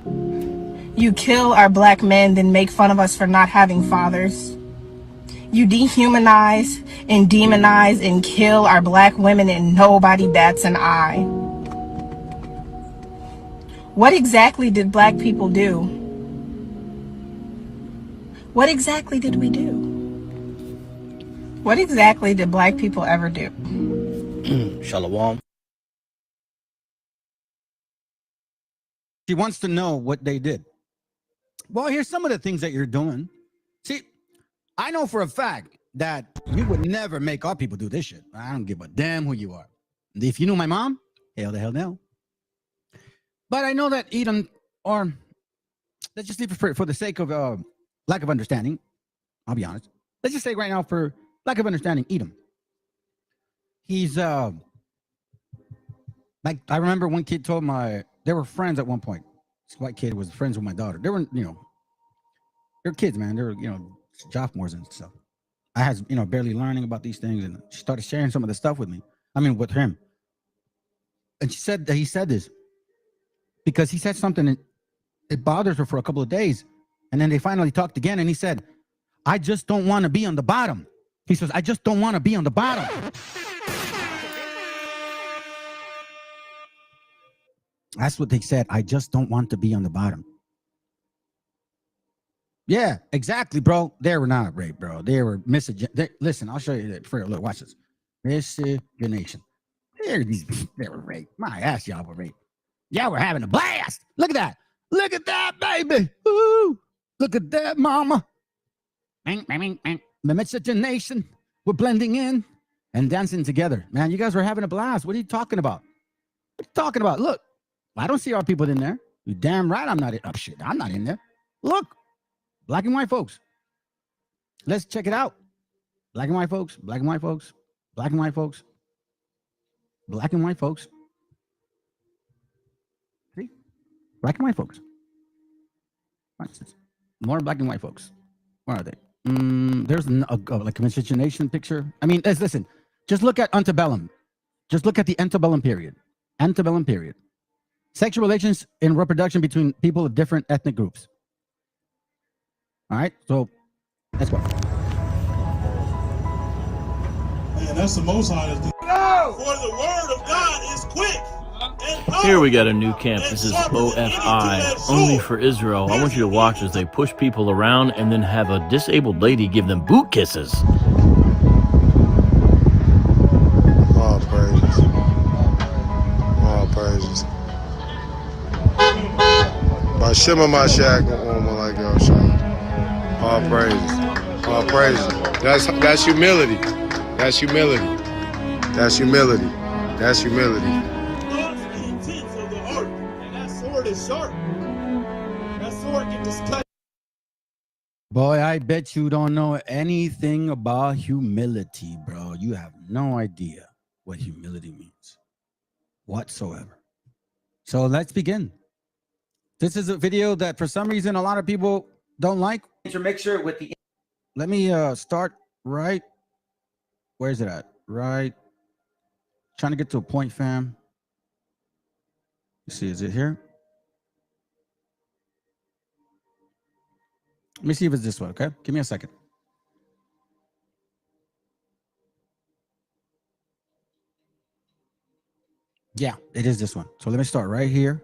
You kill our black men, then make fun of us for not having fathers. You dehumanize and demonize and kill our black women, and nobody bats an eye. What exactly did black people do? What exactly did we do? What exactly did black people ever do? Shalom. She wants to know what they did. Well, here's some of the things that you're doing. See, I know for a fact that you would never make our people do this shit. I don't give a damn who you are. If you knew my mom, hell the hell no. But I know that Edom, or let's just leave it for the sake of lack of understanding. I'll be honest. Let's just say right now, for lack of understanding, Edom. He's like, I remember one kid told they were friends at one point. This white kid was friends with my daughter. They were, they're kids, man. They're, sophomores and stuff. I was, barely learning about these things, and she started sharing some of the stuff with me. I mean, with him. And she said that he said this because he said something and it bothers her for a couple of days. And then they finally talked again, and he said, I just don't want to be on the bottom. He says, I just don't want to be on the bottom. That's what they said. I just don't want to be on the bottom. Yeah, exactly, bro. They were not raped, bro. They were listen, I'll show you that. Look, watch this. Miscegenation. They were raped. My ass, y'all were raped. Y'all were having a blast. Look at that. Look at that, baby. Ooh. Look at that, mama. The miscegenation. We're blending in and dancing together. Man, you guys were having a blast. What are you talking about? What are you talking about? Look, I don't see our people in there. You damn right I'm not in. Oh, shit, I'm not in there. Look, black and white folks. Let's check it out. Black and white folks, black and white folks, black and white folks, black and white folks. See? Black and white folks. Watch this. More black and white folks. Where are they? There's like a miscegenation picture. I mean, listen, just look at antebellum. Just look at the antebellum period. Antebellum period. Sexual relations and reproduction between people of different ethnic groups. All right, so let's go. Man, that's the most high. No! For the word of God is quick. Here we got a new camp. This is OFI, only for Israel. I want you to watch as they push people around and then have a disabled lady give them boot kisses. All praises. All praises. My shimmer, my shack, like yo, all praises. All praise. That's humility. That's humility. That's humility. That's humility. God's the intents of the heart, and that sword is sharp. That sword can just cut. Boy, I bet you don't know anything about humility, bro. You have no idea what humility means whatsoever. So let's begin. This is a video that for some reason a lot of people don't like. Intermixture with the. Let me start right. Where's it at? Right. Trying to get to a point, fam. You see, is it here? Let me see if it's this one, okay? Give me a second. Yeah, it is this one. So let me start right here.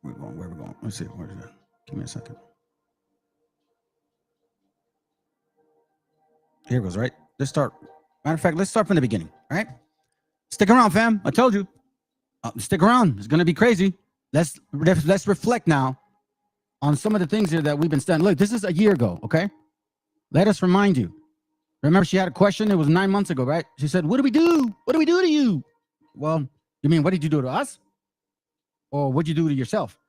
Where we going? Let's see. Where's that? Give me a second. Here it goes, right? Let's start. Matter of fact, let's start from the beginning, all right? Stick around, fam. I told you. Stick around. It's going to be crazy. Let's reflect now on some of the things here that we've been studying. Look, this is a year ago, okay? Let us remind you. Remember, she had a question. It was 9 months ago, right? She said, what do we do? What do we do to you? Well, you mean, what did you do to us? Or what'd you do to yourself?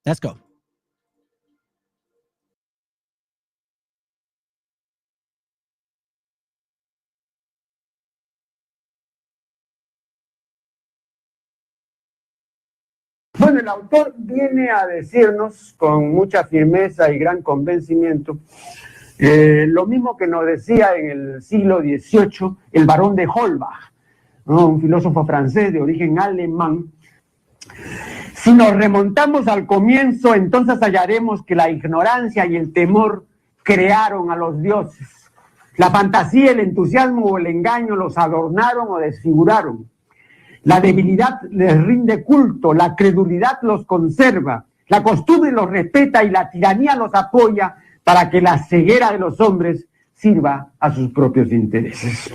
Let's go. Bueno, el autor viene a decirnos con mucha firmeza y gran convencimiento lo mismo que nos decía en el siglo XVIII el barón de Holbach, ¿no? Un filósofo francés de origen alemán. Si nos remontamos al comienzo, entonces hallaremos que la ignorancia y el temor crearon a los dioses. La fantasía, el entusiasmo o el engaño los adornaron o desfiguraron. La debilidad les rinde culto, la credulidad los conserva, la costumbre los respeta y la tiranía los apoya para que la ceguera de los hombres sirva a sus propios intereses.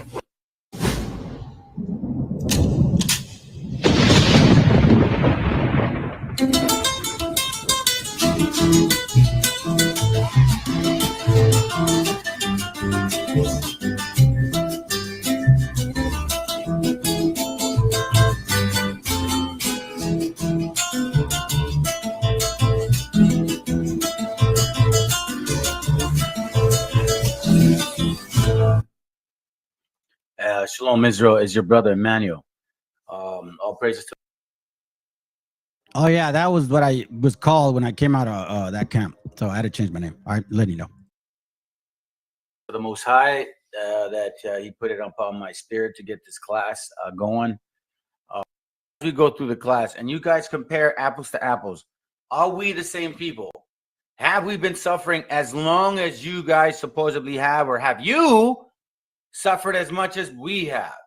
Shalom Israel is your brother Emmanuel. All praises to. Oh yeah, that was what I was called when I came out of that camp. So I had to change my name. All right, letting you know. For the Most High, that He put it upon my spirit to get this class going. As we go through the class, and you guys compare apples to apples. Are we the same people? Have we been suffering as long as you guys supposedly have, or have you suffered as much as we have?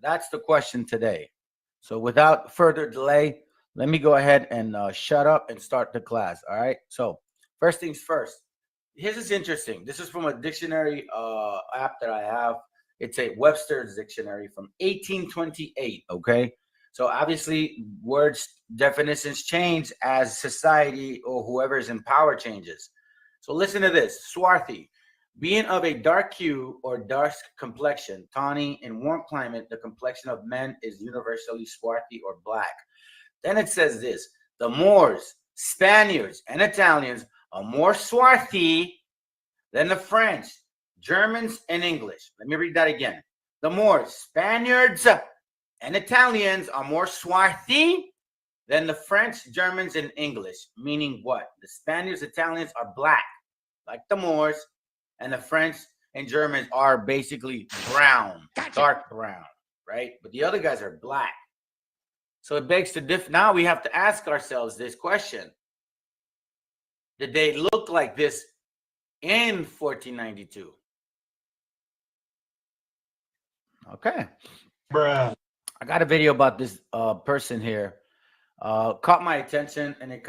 That's the question today. So without further delay, let me go ahead and shut up and start the class. All right. So first things first. This is interesting. This is from a dictionary app that I have. It's a Webster's dictionary from 1828. Okay. So obviously words definitions change as society or whoever is in power changes. So listen to this. Swarthy. Being of a dark hue or dark complexion, tawny, in warm climate, the complexion of men is universally swarthy or black. Then it says this: the Moors, Spaniards, and Italians are more swarthy than the French, Germans, and English. Let me read that again. The Moors, Spaniards, and Italians are more swarthy than the French, Germans, and English. Meaning what? The Spaniards, Italians are black, like the Moors. And the French and Germans are basically brown, dark brown, right? But the other guys are black. So it begs to now we have to ask ourselves this question. Did they look like this in 1492? Okay. Bruh. I got a video about this person here. Caught my attention, and it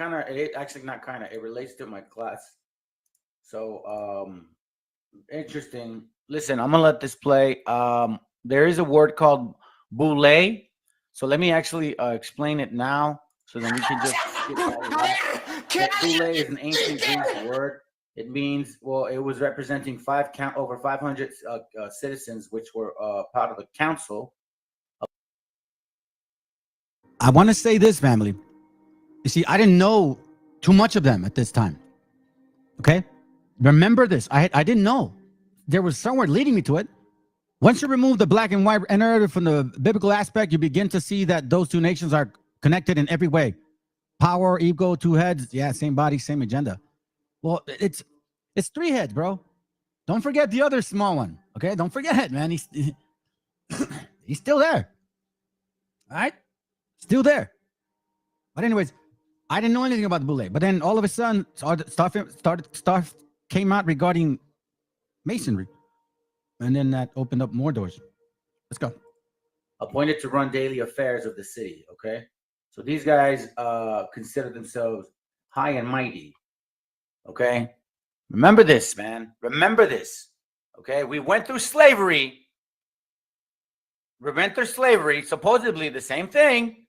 relates to my class. So, interesting. Listen, I'm gonna let this play. There is a word called boule. So let me actually explain it now, so then we can just skip that. Boule is an ancient Greek word. It means, well, it was representing over 500 citizens, which were part of the council. I want to say this, family. You see, I didn't know too much of them at this time. Okay? Remember this. I didn't know. There was somewhere leading me to it. Once you remove the black and white narrative from the biblical aspect, you begin to see that those two nations are connected in every way. Power, ego, two heads. Yeah, same body, same agenda. Well, it's three heads, bro. Don't forget the other small one. Okay? Don't forget it, man. He's still there. All right? Still there. But anyways, I didn't know anything about the Boule. But then all of a sudden, stuff came out regarding masonry. And then that opened up more doors. Let's go. Appointed to run daily affairs of the city, okay? So these guys consider themselves high and mighty, okay? Remember this, man. Remember this, okay? We went through slavery. Supposedly the same thing,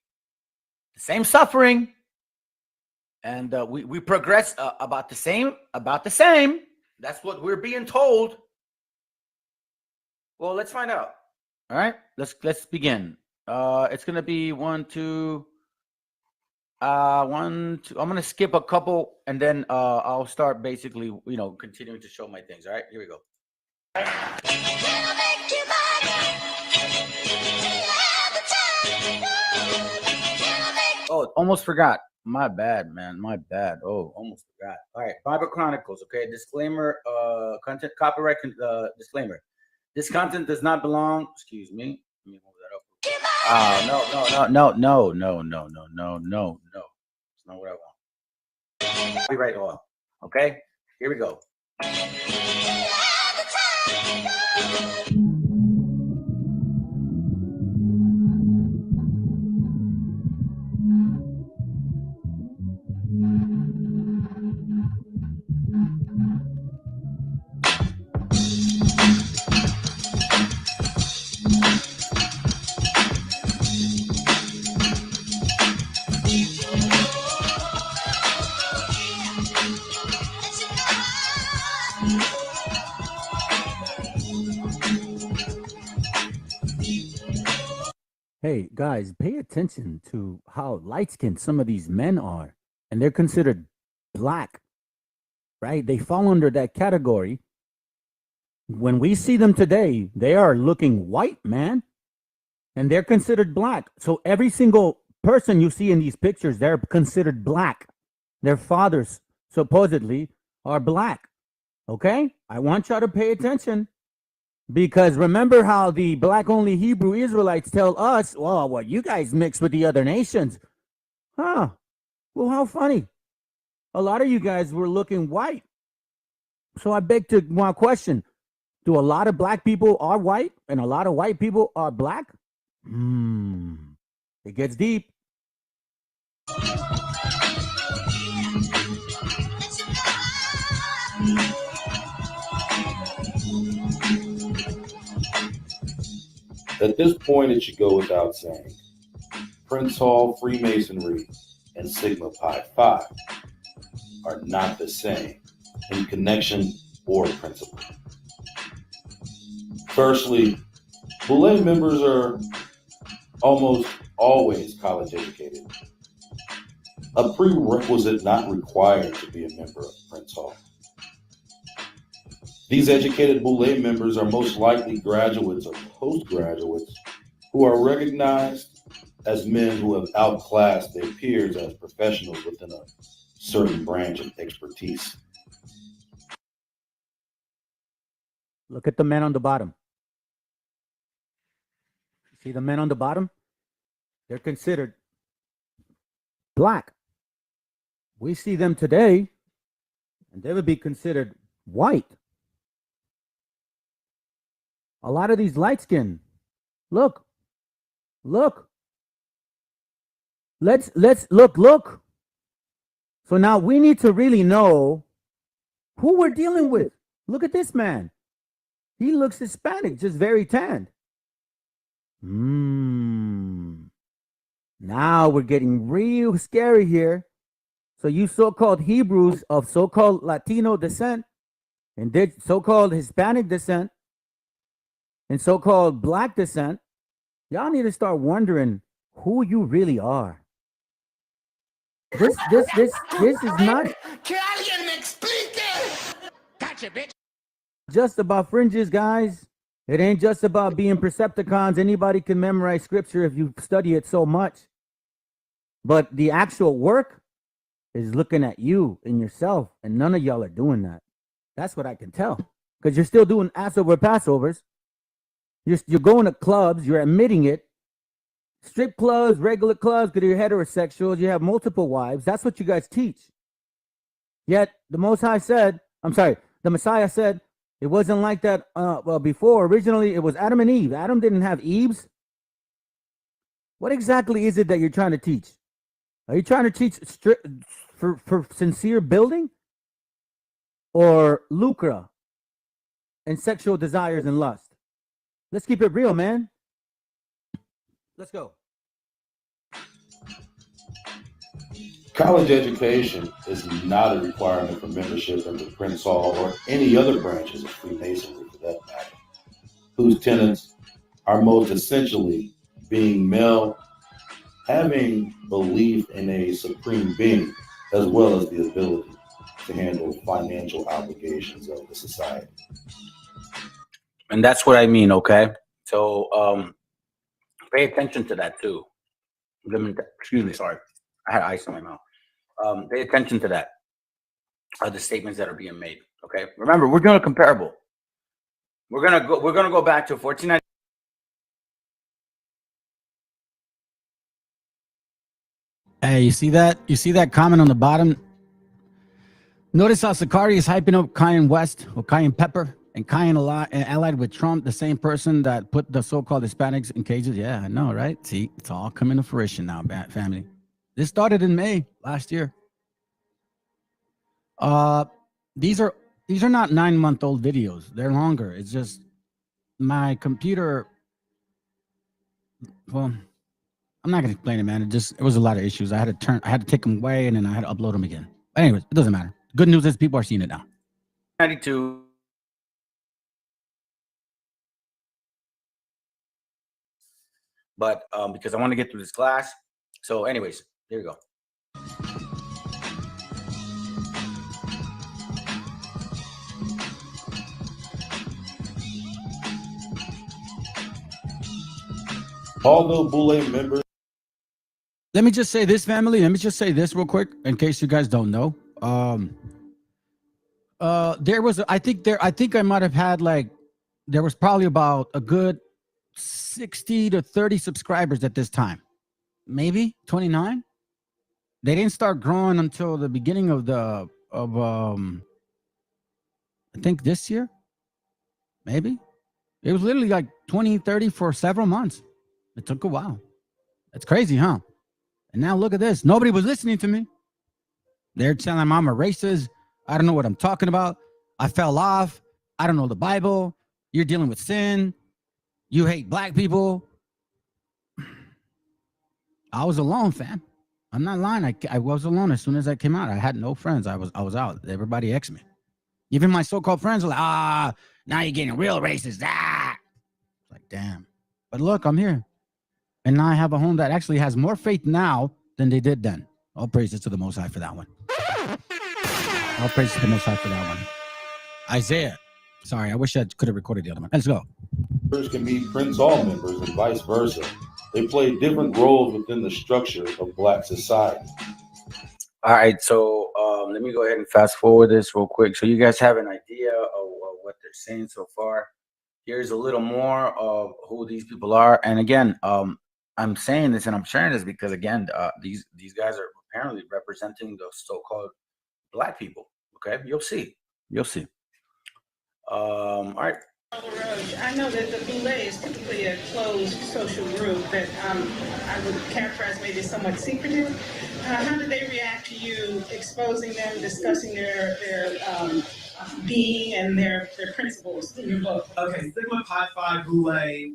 the same suffering. And we progress about the same. That's what we're being told. Well, let's find out. All right, let's begin. It's gonna be 1, 2, 1, 2. I'm gonna skip a couple, and then I'll start basically, continuing to show my things. All right, here we go. Oh, almost forgot. My bad, man. My bad. Oh, almost forgot. All right, Bible Chronicles. Okay, disclaimer. Content copyright disclaimer. This content does not belong. Excuse me. Let me move that up. No. It's not what I want. Copyright all. Okay, here we go. Hey, guys, pay attention to how light-skinned some of these men are. And they're considered black, right? They fall under that category. When we see them today, they are looking white, man. And they're considered black. So every single person you see in these pictures, they're considered black. Their fathers, supposedly, are black. Okay? I want y'all to pay attention. Because remember how the black-only Hebrew Israelites tell us, well, you guys mix with the other nations. Huh. Well, how funny. A lot of you guys were looking white. So I beg to one question. Do a lot of black people are white and a lot of white people are black? It gets deep. At this point, it should go without saying, Prince Hall, Freemasonry, and Sigma Pi Phi are not the same in connection or principle. Firstly, Boule members are almost always college educated, a prerequisite not required to be a member of Prince Hall. These educated Boule members are most likely graduates or postgraduates who are recognized as men who have outclassed their peers as professionals within a certain branch of expertise. Look at the men on the bottom. See the men on the bottom? They're considered black. We see them today, and they would be considered white. A lot of these light skin. Look. Let's look. So now we need to really know who we're dealing with. Look at this man. He looks Hispanic, just very tanned. Now we're getting real scary here. So you so-called Hebrews of so-called Latino descent and so-called Hispanic descent and so-called black descent, y'all need to start wondering who you really are. This is not just about fringes, guys. It ain't just about being Percepticons. Anybody can memorize scripture if you study it so much. But the actual work is looking at you and yourself, and none of y'all are doing that. That's what I can tell. Because you're still doing Passovers. You're going to clubs. You're admitting it. Strip clubs, regular clubs, because you're heterosexuals. You have multiple wives. That's what you guys teach. Yet the Messiah said, it wasn't like that before. Originally, it was Adam and Eve. Adam didn't have Eves. What exactly is it that you're trying to teach? Are you trying to teach for sincere building or lucre and sexual desires and lust? Let's keep it real, man. Let's go. College education is not a requirement for membership into Prince Hall or any other branches of Freemasonry for that matter, whose tenets are most essentially being male, having belief in a supreme being, as well as the ability to handle financial obligations of the society. And that's what I mean, okay? So pay attention to that too. Excuse me, sorry. I had ice in my mouth. Pay attention to that. The statements that are being made. Okay. Remember, we're doing a comparable. We're gonna go back to 1490. Hey, you see that? You see that comment on the bottom? Notice how Sakari is hyping up Cayenne West or Cayenne Pepper and Cayenne allied with Trump, the same person that put the so-called Hispanics in cages. Yeah, I know, right? See, it's all coming to fruition now, family. This started in May last year. These are not 9-month-old videos. They're longer. It's just my computer. Well, I'm not gonna explain it, man. It was a lot of issues. I had to take them away and then I had to upload them again. But anyways, it doesn't matter. Good news is people are seeing it now. 92. But because I want to get through this class. So anyways, there you go. Although Boule members. Let me just say this, family. Let me just say this real quick, in case you guys don't know. There was, I think I might have had there was probably about a good 60 to 30 subscribers at this time, maybe 29. They didn't start growing until the beginning of I think this year, maybe. It was literally like 20, 30 for several months. It took a while. That's crazy, huh? And now look at this. Nobody was listening to me. They're telling I'm a racist. I don't know what I'm talking about. I fell off. I don't know the Bible. You're dealing with sin. You hate black people. I was alone, fam. I'm not lying. I was alone as soon as I came out. I had no friends. I was out. Everybody ex me. Even my so-called friends were like, now you're getting real racist. Like, damn. But look, I'm here. And now I have a home that actually has more faith now than they did then. All praises to the Most High for that one. All praises to the Most High for that one. Isaiah. Sorry, I wish I could have recorded the other one. Let's go. Can be Prince Hall members and vice versa. They play different roles within the structure of Black society. All right, so let me go ahead and fast forward this real quick so you guys have an idea of what they're saying so far. Here's a little more of who these people are. And again, I'm saying this and I'm sharing this because, again, these guys are apparently representing the so-called Black people. Okay, you'll see. You'll see. All right. I know that the Boule is typically a closed social group that I would characterize maybe somewhat secretive. How did they react to you exposing them, discussing their being and their principles in your book? Okay, Sigma Pi Phi Boule,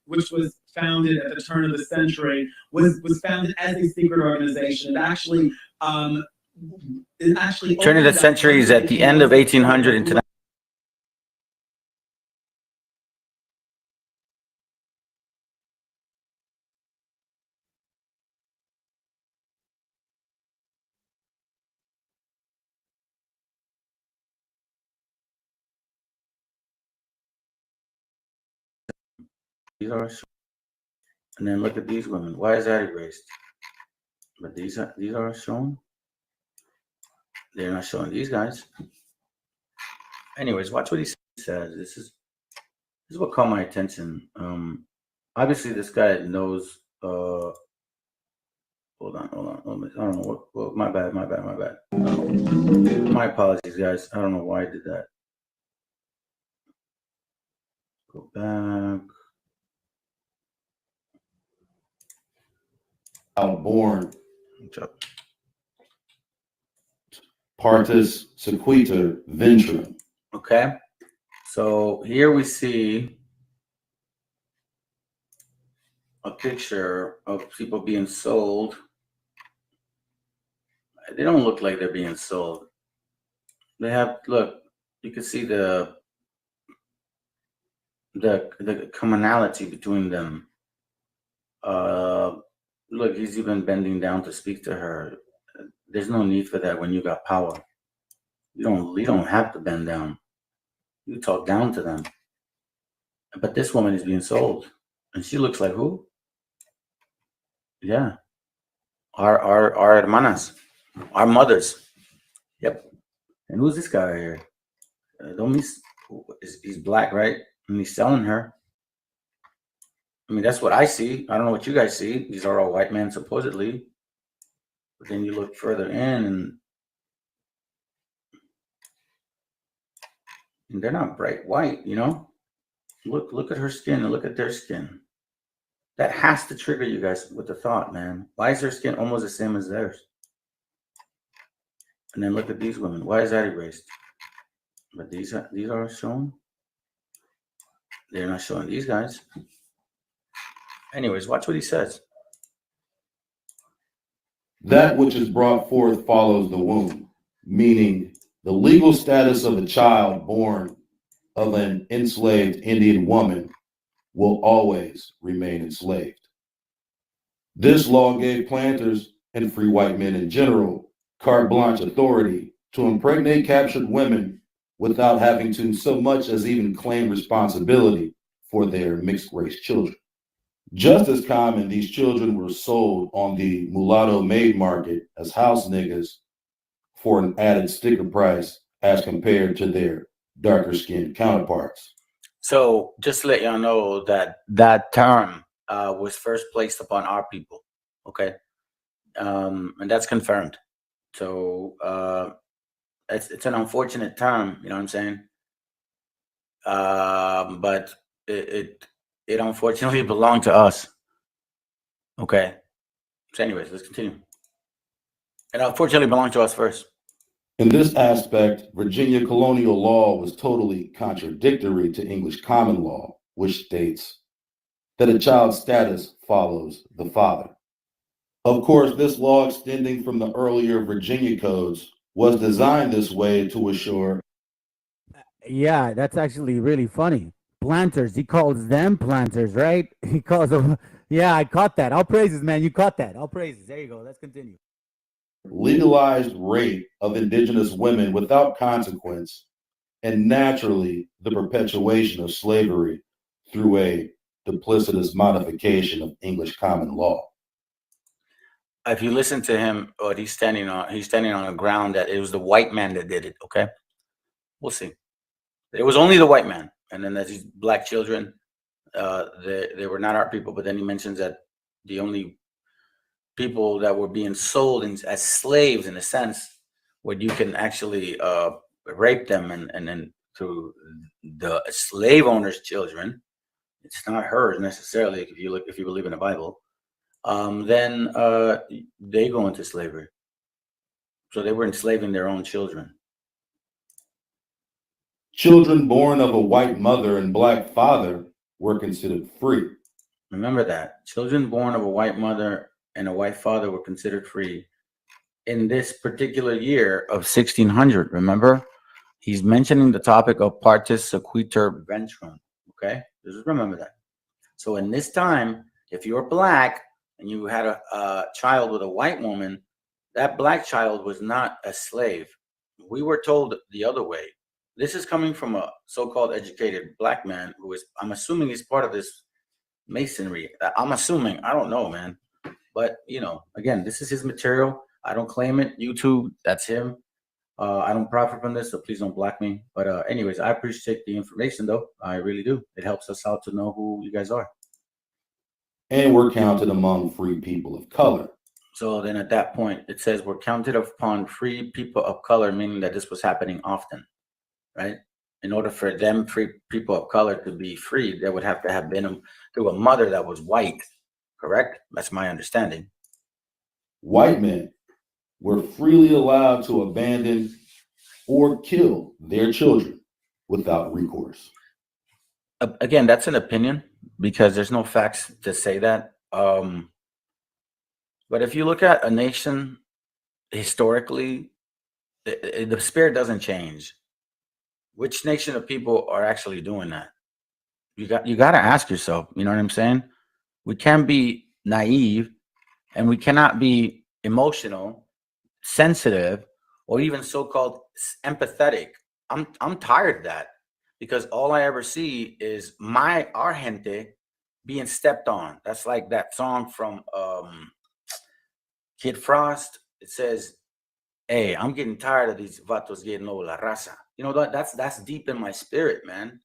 which was founded at the turn of the century, was founded as a secret organization. It actually actually Turn of the centuries at the end of 1800 into these are, and then look at these women. Why is that erased? But these are shown. They're not showing these guys. Anyways, watch what he says. This is what caught my attention. Obviously this guy knows. Hold on. I don't know what. My bad. My apologies, guys. I don't know why I did that. Go back. Born partus sequitur ventrum. Okay, so here we see a picture of people being sold. They don't look like they're being sold. They have, look, you can see the commonality between them. Look, he's even bending down to speak to her. There's no need for that when you got power. You don't have to bend down. You talk down to them. But this woman is being sold, and she looks like who? Yeah, our hermanas, our mothers. Yep. And who's this guy here? He's black, right? And he's selling her. I mean, that's what I see. I don't know what you guys see. These are all white men, supposedly. But then you look further in, and they're not bright white, you know? Look at her skin and look at their skin. That has to trigger you guys with the thought, man. Why is their skin almost the same as theirs? And then look at these women. Why is that erased? But these are shown. They're not showing these guys. Anyways, watch what he says. That which is brought forth follows the womb, meaning the legal status of a child born of an enslaved Indian woman will always remain enslaved. This law gave planters and free white men in general carte blanche authority to impregnate captured women without having to so much as even claim responsibility for their mixed race children. Just as common, these children were sold on the mulatto maid market as house niggas for an added sticker price as compared to their darker skinned counterparts. So just to let y'all know that term was first placed upon our people, okay? And that's confirmed. So it's an unfortunate term, you know what I'm saying? But it unfortunately belonged to us. Okay. So anyways, let's continue. It unfortunately belonged to us first. In this aspect, Virginia colonial law was totally contradictory to English common law, which states that a child's status follows the father. Of course, this law extending from the earlier Virginia codes was designed this way to assure. Yeah, that's actually really funny. Planters. He calls them planters, right? He calls them. Yeah, I caught that. All praises, man. You caught that. All praises. There you go. Let's continue. Legalized rape of indigenous women without consequence, and naturally the perpetuation of slavery through a duplicitous modification of English common law. If you listen to him, what he's standing on a ground that it was the white man that did it. Okay, we'll see. It was only the white man, and then there's these black children. They were not our people, but then he mentions that the only people that were being sold as slaves, in a sense, where you can actually rape them, and then to the slave owner's children, it's not hers necessarily. If you believe in the Bible, then they go into slavery. So they were enslaving their own children. Children born of a white mother and black father were considered free. Remember that. Children born of a white mother and a white father were considered free in this particular year of 1600, remember? He's mentioning the topic of partis sequitur ventrum, okay? Just remember that. So in this time, if you're black and you had a child with a white woman, that black child was not a slave. We were told the other way. This is coming from a so-called educated black man who is, I'm assuming he's part of this masonry. I'm assuming, I don't know, man. But, you know, again, this is his material. I don't claim it. YouTube, that's him. I don't profit from this, so please don't block me. But anyways, I appreciate the information, though. I really do. It helps us out to know who you guys are. And we're counted among free people of color. So then at that point, it says we're counted upon free people of color, meaning that this was happening often, right? In order for them free people of color to be freed, they would have to have been through a mother that was white, correct? That's my understanding. White men were freely allowed to abandon or kill their children without recourse. Again, that's an opinion because there's no facts to say that. But if you look at a nation historically, the spirit doesn't change. Which nation of people are actually doing that? You got to ask yourself, you know what I'm saying? We can't be naive and we cannot be emotional, sensitive, or even so-called empathetic. I'm tired of that because all I ever see is our gente being stepped on. That's like that song from Kid Frost. It says, "Hey, I'm getting tired of these vatos getting over la raza." You know, that's deep in my spirit, man.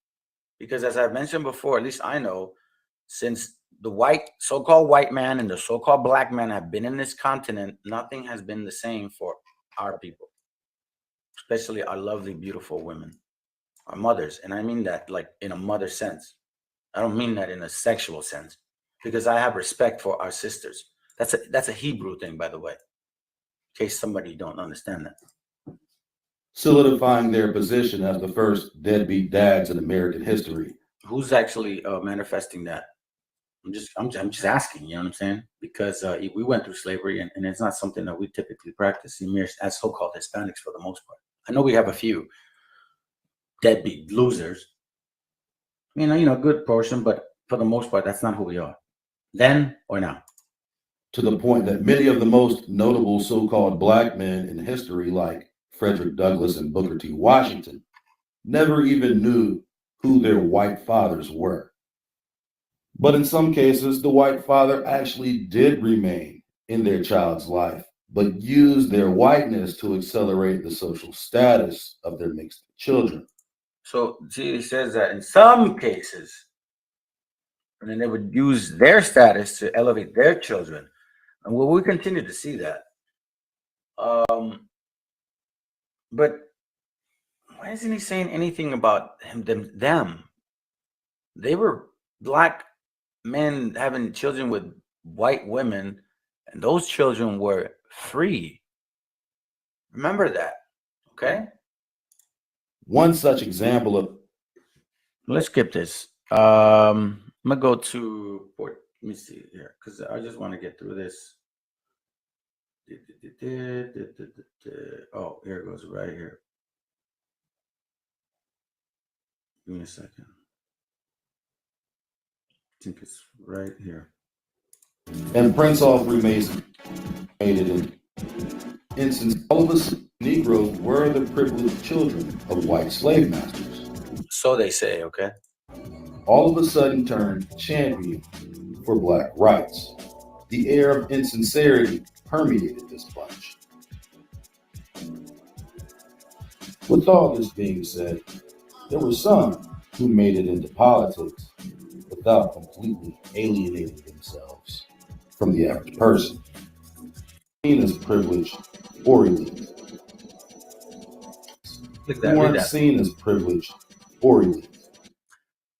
Because as I've mentioned before, at least I know, since the so-called white man and the so-called black man have been in this continent, nothing has been the same for our people, especially our lovely, beautiful women, our mothers. And I mean that like in a mother sense. I don't mean that in a sexual sense, because I have respect for our sisters. That's a Hebrew thing, by the way, in case somebody don't understand that. Solidifying their position as the first deadbeat dads in American history. Who's actually manifesting that? I'm just asking, you know what I'm saying? Because we went through slavery, and it's not something that we typically practice as so-called Hispanics for the most part. I know we have a few deadbeat losers, you know, good portion, but for the most part, that's not who we are, then or now. To the point that many of the most notable so-called black men in history, like Frederick Douglass and Booker T. Washington, never even knew who their white fathers were. But in some cases, the white father actually did remain in their child's life, but used their whiteness to accelerate the social status of their mixed children. So, see, he says that in some cases, and then they would use their status to elevate their children. And we continue to see that. But why isn't he saying anything about them? They were black men having children with white women, and those children were free. Remember that, okay? One such example of... Let's skip this. I'm gonna go to let me see here, because I just want to get through this. Oh, here it goes right here. Give me a second. I think it's right here. And Prince all Freemason made it in instance. All of us Negroes were the privileged children of white slave masters. So they say, okay. All of a sudden turned champion for black rights. The air of insincerity permeated this bunch. With all this being said, there were some who made it into politics without completely alienating themselves from the average person, seen as privileged or elite. They weren't seen as privileged or elite.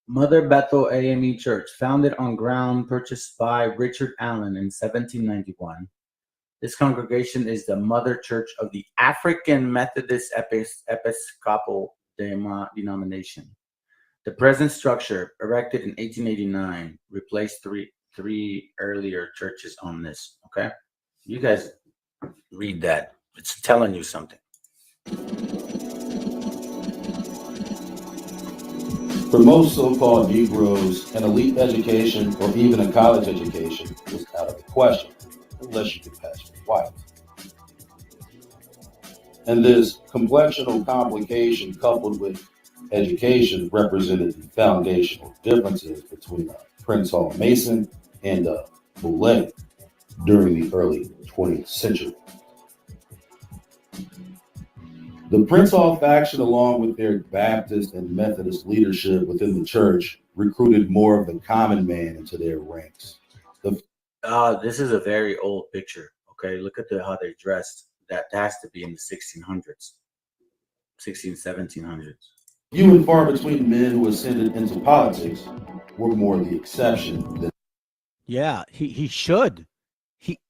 Mother Bethel AME Church, founded on ground purchased by Richard Allen in 1791. This congregation is the mother church of the African Methodist Episcopal denomination. The present structure, erected in 1889, replaced three earlier churches on this. Okay, you guys Read that. It's telling you something. For most so-called Negroes, an elite education or even a college education was out of the question, unless you could pass for white. And this complexional complication coupled with education represented the foundational differences between a Prince Hall Mason and a Boule during the early 20th century. The Prince Hall faction, along with their Baptist and Methodist leadership within the church, recruited more of the common man into their ranks. This is a very old picture. Okay, look at how they're dressed. That has to be in the 1600s, 1700s. Few and far between men who ascended into politics were more the exception than. Yeah, he should.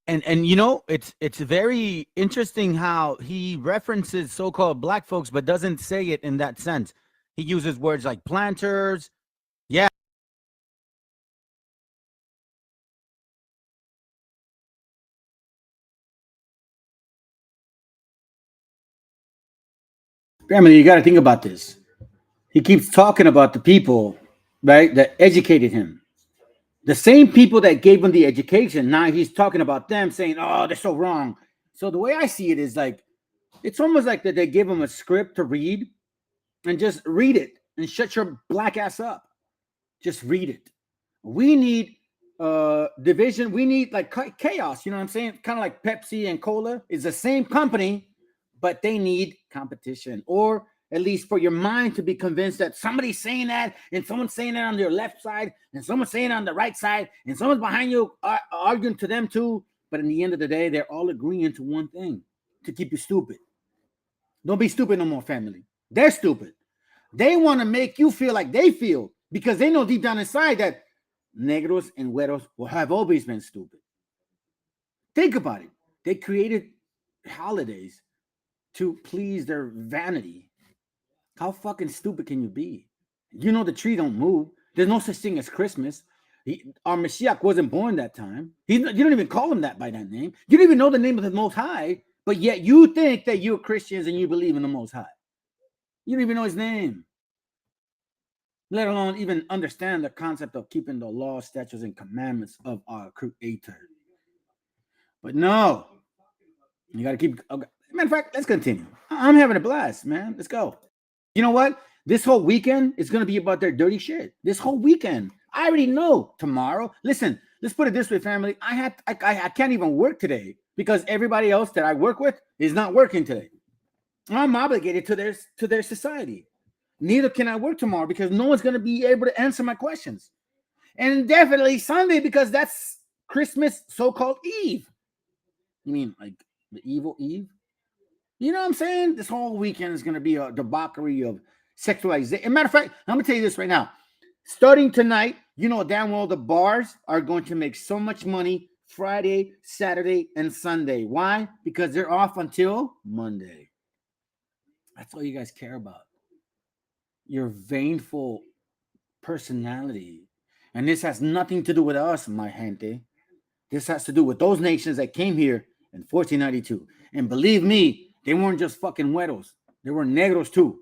And you know, it's very interesting how he references so-called black folks but doesn't say it in that sense. He uses words like planters. Yeah. Family, you got to think about this. He keeps talking about the people, right, that educated him. The same people that gave him the education, now he's talking about them, saying, oh, they're so wrong. So the way I see it is like, it's almost like that they give him a script to read and just read it and shut your black ass up. Just read it. We need division. We need like chaos. You know what I'm saying? Kind of like Pepsi and Cola is the same company, but they need competition, or at least for your mind to be convinced that somebody's saying that, and someone's saying that on your left side, and someone's saying it on the right side, and someone's behind you arguing to them too. But in the end of the day, they're all agreeing to one thing: to keep you stupid. Don't be stupid no more, family. They're stupid. They want to make you feel like they feel, because they know deep down inside that negros and güeros have always been stupid. Think about it. They created holidays to please their vanity. How fucking stupid can you be? You know the tree don't move. There's no such thing as Christmas. Our Meshiacha wasn't born that time. You don't even call him that by that name. You don't even know the name of the Most High, but yet you think that you're Christians and you believe in the Most High. You don't even know his name, let alone even understand the concept of keeping the law, statutes, and commandments of our Creator. But no, you got to keep. Okay. Matter of fact, let's continue. I'm having a blast, man. Let's go. You know what? This whole weekend is going to be about their dirty shit. This whole weekend. I already know tomorrow. Listen, let's put it this way, family. I can't even work today because everybody else that I work with is not working today. I'm obligated to their society. Neither can I work tomorrow because no one's going to be able to answer my questions. And definitely Sunday because that's Christmas so-called Eve. You mean like the evil Eve? You know what I'm saying? This whole weekend is going to be a debauchery of sexualization. Matter of fact, I'm going to tell you this right now. Starting tonight, you know damn well the bars are going to make so much money Friday, Saturday, and Sunday. Why? Because they're off until Monday. That's all you guys care about. Your vainful personality. And this has nothing to do with us, my gente. This has to do with those nations that came here in 1492. And believe me, they weren't just fucking güeros. They were negros too.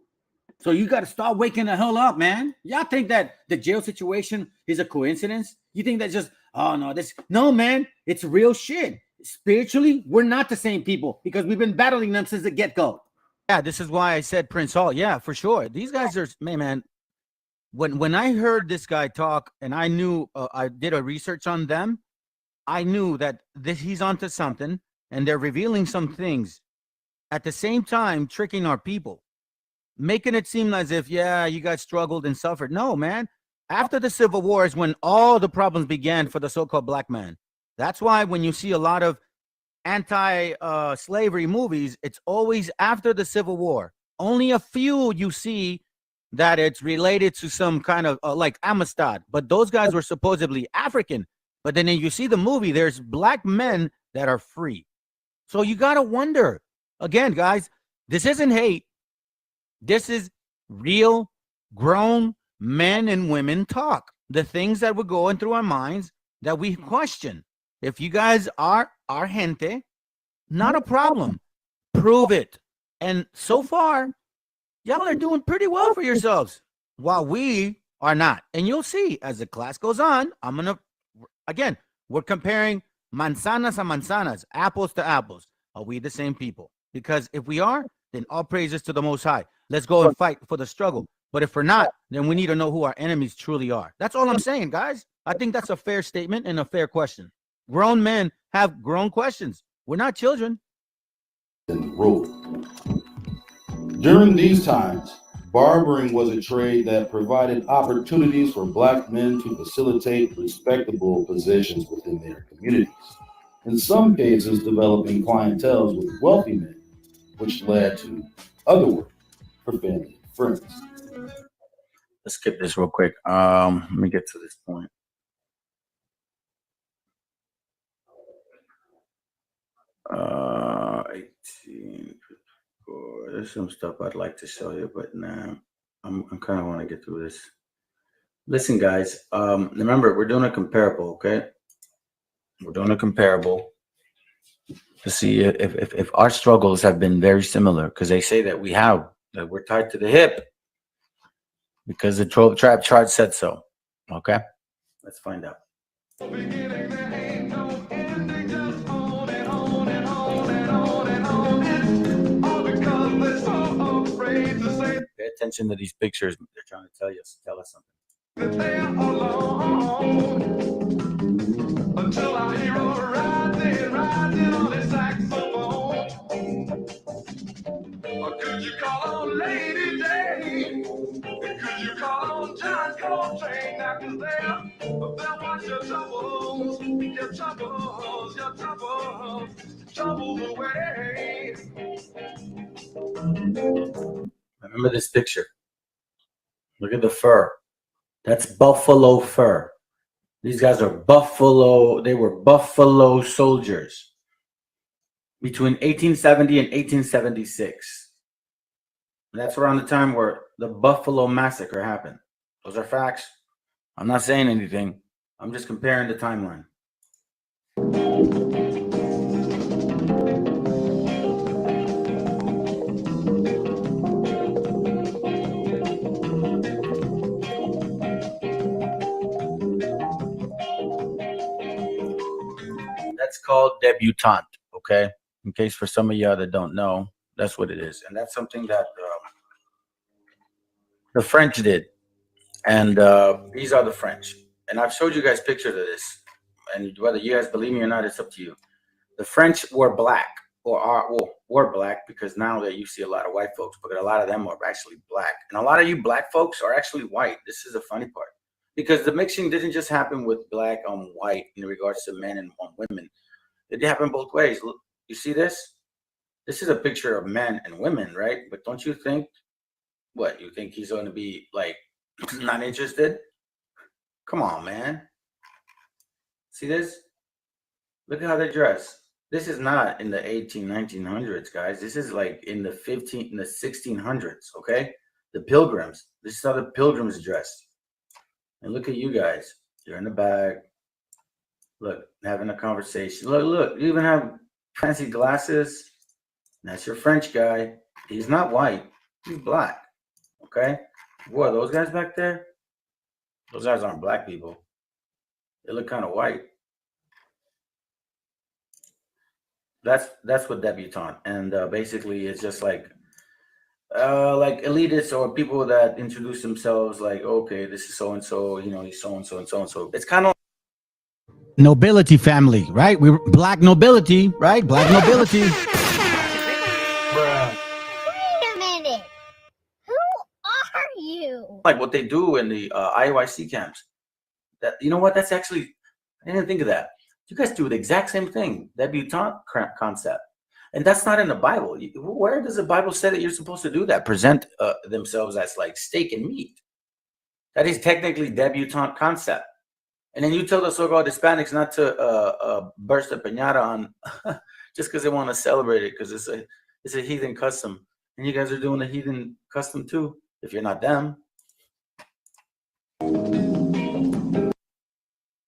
So you got to start waking the hell up, man. Y'all think that the jail situation is a coincidence? You think that just, oh no, no, man, it's real shit. Spiritually, we're not the same people because we've been battling them since the get-go. Yeah, this is why I said Prince Hall. Yeah, for sure. These guys are, man. When I heard this guy talk and I knew I did a research on them, I knew that he's onto something and they're revealing some things. At the same time, tricking our people, making it seem as if, yeah, you guys struggled and suffered. No, man. After the Civil War is when all the problems began for the so-called black man. That's why when you see a lot of anti-slavery movies, it's always after the Civil War. Only a few you see that it's related to some kind of like Amistad. But those guys were supposedly African. But then you see the movie, there's black men that are free. So you got to wonder. Again, guys, this isn't hate. This is real grown men and women talk. The things that were going through our minds that we question. If you guys are our gente, Not a problem. Prove it. And so far, y'all are doing pretty well for yourselves, while we are not. And you'll see as the class goes on, again, we're comparing manzanas a manzanas, apples to apples. Are we the same people? Because if we are, then all praises to the Most High. Let's go and fight for the struggle. But if we're not, then we need to know who our enemies truly are. That's all I'm saying, guys. I think that's a fair statement and a fair question. Grown men have grown questions. We're not children. During these times, barbering was a trade that provided opportunities for black men to facilitate respectable positions within their communities. In some cases, developing clienteles with wealthy men, which led to other work for family and friends. Let's skip this real quick. Let me get to this point. Uh, 18. There's some stuff I'd like to show you, but nah, I'm kind of want to get through this. Listen, guys. Remember, we're doing a comparable, okay? We're doing a comparable to see if our struggles have been very similar, because they say that that we're tied to the hip because the tribe chart said so. Okay, let's find out. Pay attention to these pictures. They're trying to tell us something. Until I hear her riding on his saxophone. Or could you call on Lady Day? Could you call on John Coltrane? Now, 'cause they'll wash your troubles away. Remember this picture. Look at the fur. That's buffalo fur. These guys are buffalo. They were buffalo soldiers between 1870 and 1876. And that's around the time where the Buffalo Massacre happened. Those are facts. I'm not saying anything. I'm just comparing the timeline. That's called debutante, okay? In case for some of y'all that don't know, that's what it is. And that's something that the French did. And these are the French. And I've showed you guys pictures of this. And whether you guys believe me or not, it's up to you. The French were black, were black, because now that you see a lot of white folks, but a lot of them are actually black. And a lot of you black folks are actually white. This is the funny part. Because the mixing didn't just happen with black on white in regards to men and women. It happened both ways. Look, you see this? This is a picture of men and women, right? But don't you think, what, you think he's going to be like not interested? Come on, man. See this? Look at how they dress. This is not in the 1900s, guys. This is like in the 1600s, okay? The pilgrims. This is how the pilgrims dressed. And look at you guys. You're in the bag. Look, having a conversation. Look, you even have fancy glasses. That's your French guy. He's not white. He's black. Okay? What are those guys back there? Those guys aren't black people. They look kind of white. That's what debutante. And basically it's just like elitists or people that introduce themselves like, okay, this is so and so, you know, he's so and so and so and so. It's kind of nobility family, right? We were black nobility, right? Black nobility. Wait a minute. Who are you? like what they do in the IOIC camps. That, you know what? That's actually, I didn't think of that. You guys do the exact same thing, debutante concept. And that's not in the Bible. Where does the Bible say that you're supposed to do that? Present themselves as like steak and meat. That is technically debutante concept. And then you tell the so-called Hispanics not to burst a piñata on just because they want to celebrate it, because it's a heathen custom. And you guys are doing a heathen custom too, if you're not them.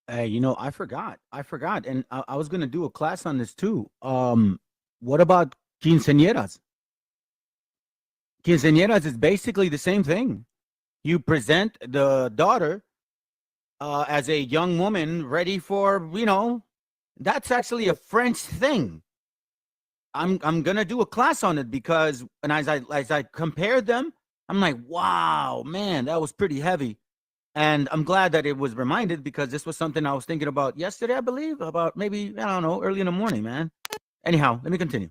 Hey, you know, I forgot. And I was going to do a class on this too. What about quinceañeras? Quinceañeras is basically the same thing. You present the daughter as a young woman ready for, that's actually a French thing. I'm gonna do a class on it because, and as I compared them, I'm like, wow, man, that was pretty heavy. And I'm glad that it was reminded because this was something I was thinking about yesterday, I believe, about maybe, I don't know, early in the morning, man. Anyhow, let me continue.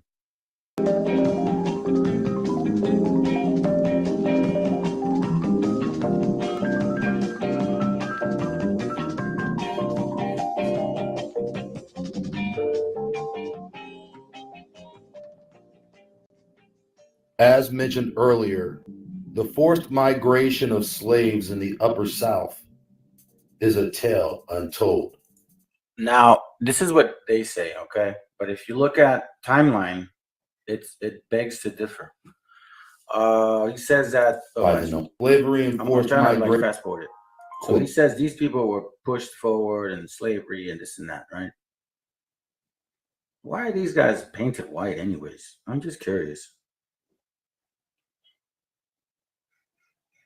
As mentioned earlier, the forced migration of slaves in the Upper South is a tale untold. Now, this is what they say, okay? But if you look at timeline, it begs to differ. He says that slavery and forced I'm trying to migration. fast forward it. So he says these people were pushed forward in slavery and this and that, right? Why are these guys painted white anyways? I'm just curious.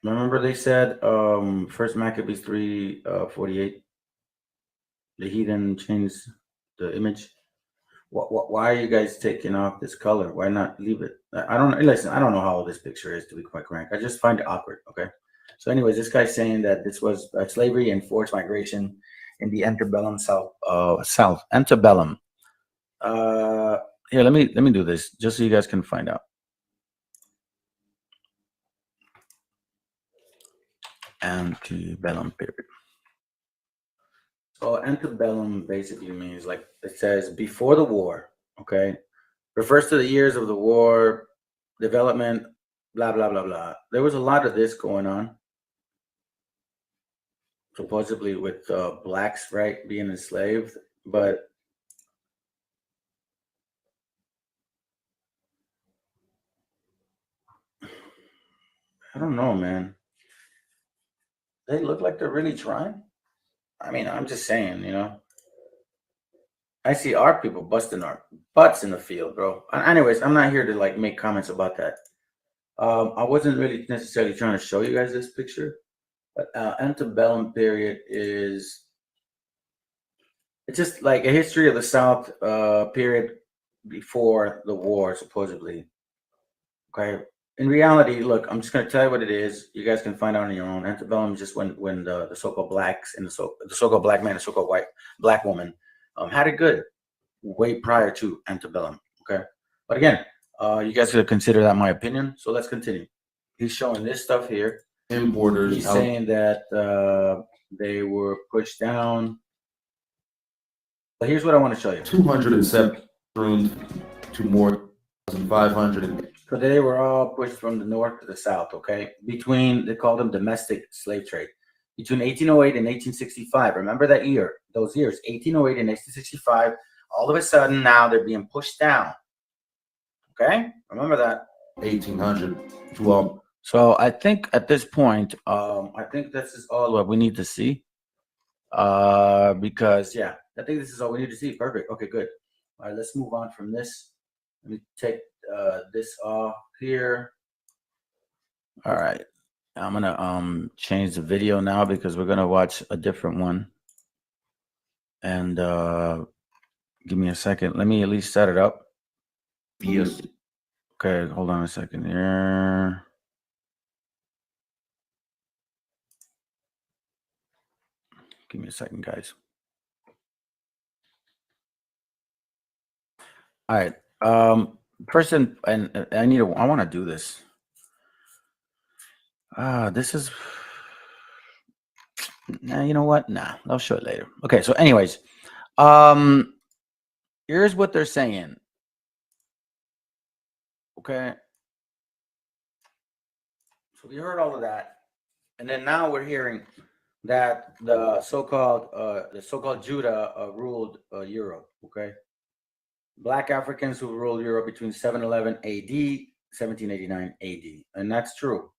Remember they said First Maccabees 3:48. The heathen changed the image. Why are you guys taking off this color? Why not leave it? I don't know how this picture is, to be quite frank. I just find it awkward. Okay. So, anyways, this guy's saying that this was slavery and forced migration in the antebellum South. Antebellum. Here, let me do this just so you guys can find out. Antebellum period. So antebellum basically means, like it says, before the war, okay? Refers to the years of the war, development, blah, blah, blah, blah. There was a lot of this going on, supposedly with blacks, right, being enslaved, but I don't know, man. They look like they're really trying. I mean, I'm just saying, I see our people busting our butts in the field, bro. Anyways, I'm not here to like make comments about that. I wasn't really necessarily trying to show you guys this picture, but antebellum period it's just like a history of the South period before the war, supposedly. Okay. In reality, look, I'm just gonna tell you what it is. You guys can find out on your own. Antebellum is just when the so-called blacks and the so-called black man and so-called white black woman had it good way prior to antebellum. Okay, but again, you guys could consider that my opinion. So let's continue. He's showing this stuff here. Importers. He's saying that they were pushed down. But here's what I want to show you. 207 to more than 500. So they were all pushed from the north to the south, okay? They called them domestic slave trade. Between 1808 and 1865, remember that year, those years, 1808 and 1865, all of a sudden now they're being pushed down, okay? Remember that. 1812. So I think at this point, I think this is all what we need to see. Because, yeah, I think this is all we need to see. Perfect. Okay, good. All right, let's move on from this. Let me take this off here. All right, I'm gonna change the video now because we're gonna watch a different one. And give me a second. Let me at least set it up. Yes. Okay, hold on a second here. Give me a second, guys. All right. Person, and I want to do this. This is, nah, you know what? Nah, I'll show it later. Okay, so anyways, here's what they're saying. Okay. So we heard all of that. And then now we're hearing that the so-called Judah ruled Europe, okay? Black Africans who ruled Europe between 711 AD, 1789 AD. And that's true.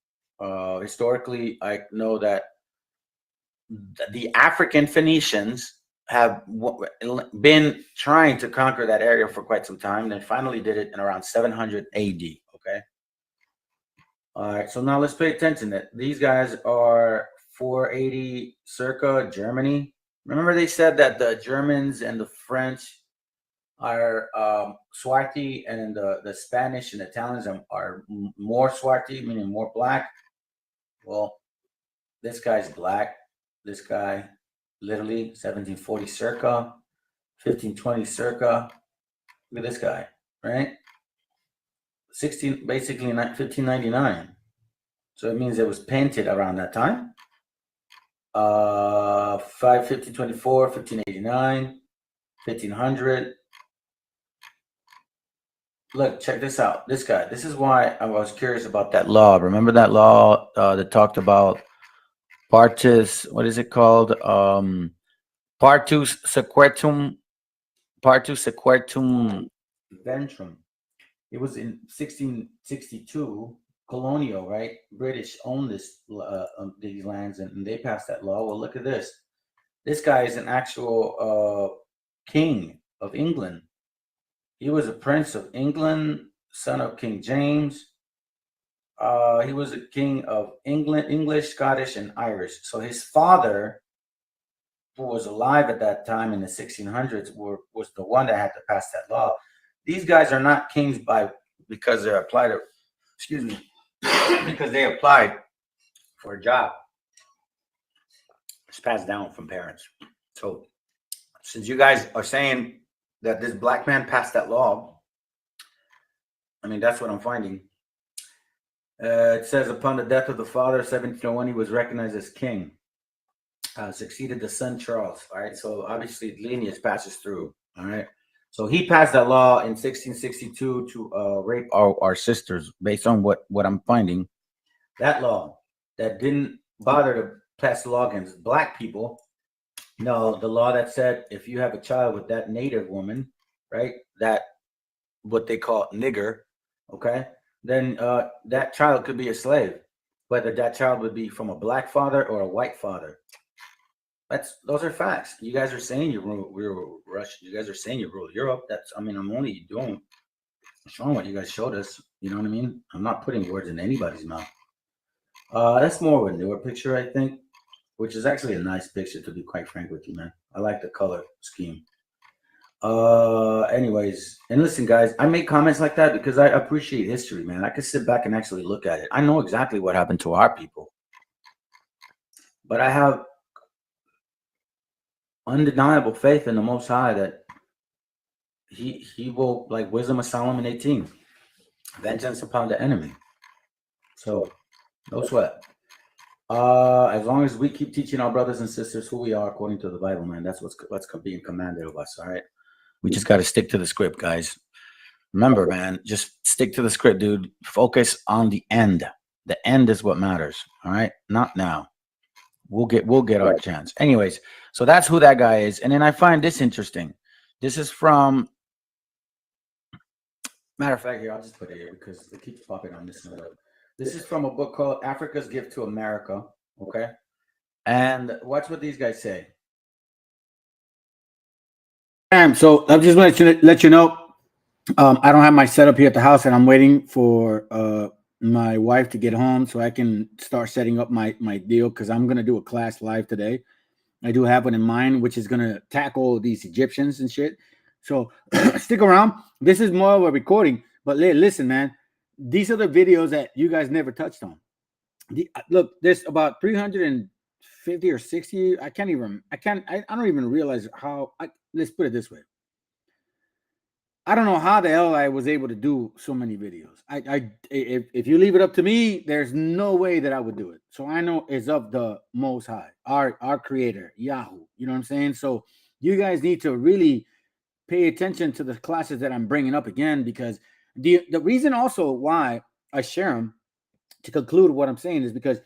Historically, I know that the African Phoenicians have been trying to conquer that area for quite some time. They finally did it in around 700 AD. Okay. All right. So now let's pay attention. That these guys are 480 circa Germany. Remember they said that the Germans and the French are swarthy, and the Spanish and Italians are more swarthy, meaning more black. Well, this guy's black. This guy, literally 1740 circa, 1520 circa. Look at this guy, right? 1599. So it means it was painted around that time. 1524, 1589, 1500. Look, check this out. This guy. This is why I was curious about that law. Remember that law that talked about partus, what is it called? Partus sequetum ventrum. It was in 1662, colonial, right? British owned these lands, and they passed that law. Well, look at this. This guy is an actual king of England. He was a prince of England, son of King James. He was a king of England, English, Scottish, and Irish. So his father, who was alive at that time in the 1600s, was the one that had to pass that law. These guys are not kings because they applied to, because they applied for a job. It's passed down from parents. So since you guys are saying that this black man passed that law, I mean, that's what I'm finding. It says, upon the death of the father, 1701, he was recognized as king. Succeeded the son Charles. All right, so obviously lineage passes through. All right, so he passed that law in 1662 to rape our sisters. Based on what I'm finding, that law that didn't bother to pass the law against black people. No, the law that said if you have a child with that native woman, right, that what they call nigger, okay, then that child could be a slave, whether that child would be from a black father or a white father. Those are facts. You guys are saying you rule Russia. You guys are saying you rule Europe. I'm only showing what you guys showed us. You know what I mean? I'm not putting words in anybody's mouth. That's more of a newer picture, I think, which is actually a nice picture, to be quite frank with you, man. I like the color scheme. Anyways, and listen, guys, I make comments like that because I appreciate history, man. I can sit back and actually look at it. I know exactly what happened to our people, but I have undeniable faith in the Most High that he will, like Wisdom of Solomon 18, vengeance upon the enemy. So no sweat. As long as we keep teaching our brothers and sisters who we are according to the Bible, man, that's what's being commanded of us. All right, we just got to stick to the script, guys. Remember, man, just stick to the script, dude. Focus on the end. The end is what matters. All right, not now. We'll get our chance. Anyways, so that's who that guy is. And then I find this interesting. This is from, matter of fact, here, I'll just put it here because it keeps popping on this note. This is from a book called Africa's Gift to America. Okay. And watch what these guys say. So I just wanted to let you know, I don't have my setup here at the house, and I'm waiting for my wife to get home so I can start setting up my deal, because I'm going to do a class live today. I do have one in mind, which is going to tackle these Egyptians and shit. So stick around. This is more of a recording, but listen, man, these are the videos that you guys never touched on. Look, there's about 350 or 60. I don't even realize how. Let's put it this way. I don't know how the hell I was able to do so many videos. If you leave it up to me, there's no way that I would do it. So I know it's of the Most High, our Creator, Yahoo. You know what I'm saying? So you guys need to really pay attention to the classes that I'm bringing up again, because the reason also why I share them, to conclude what I'm saying, is because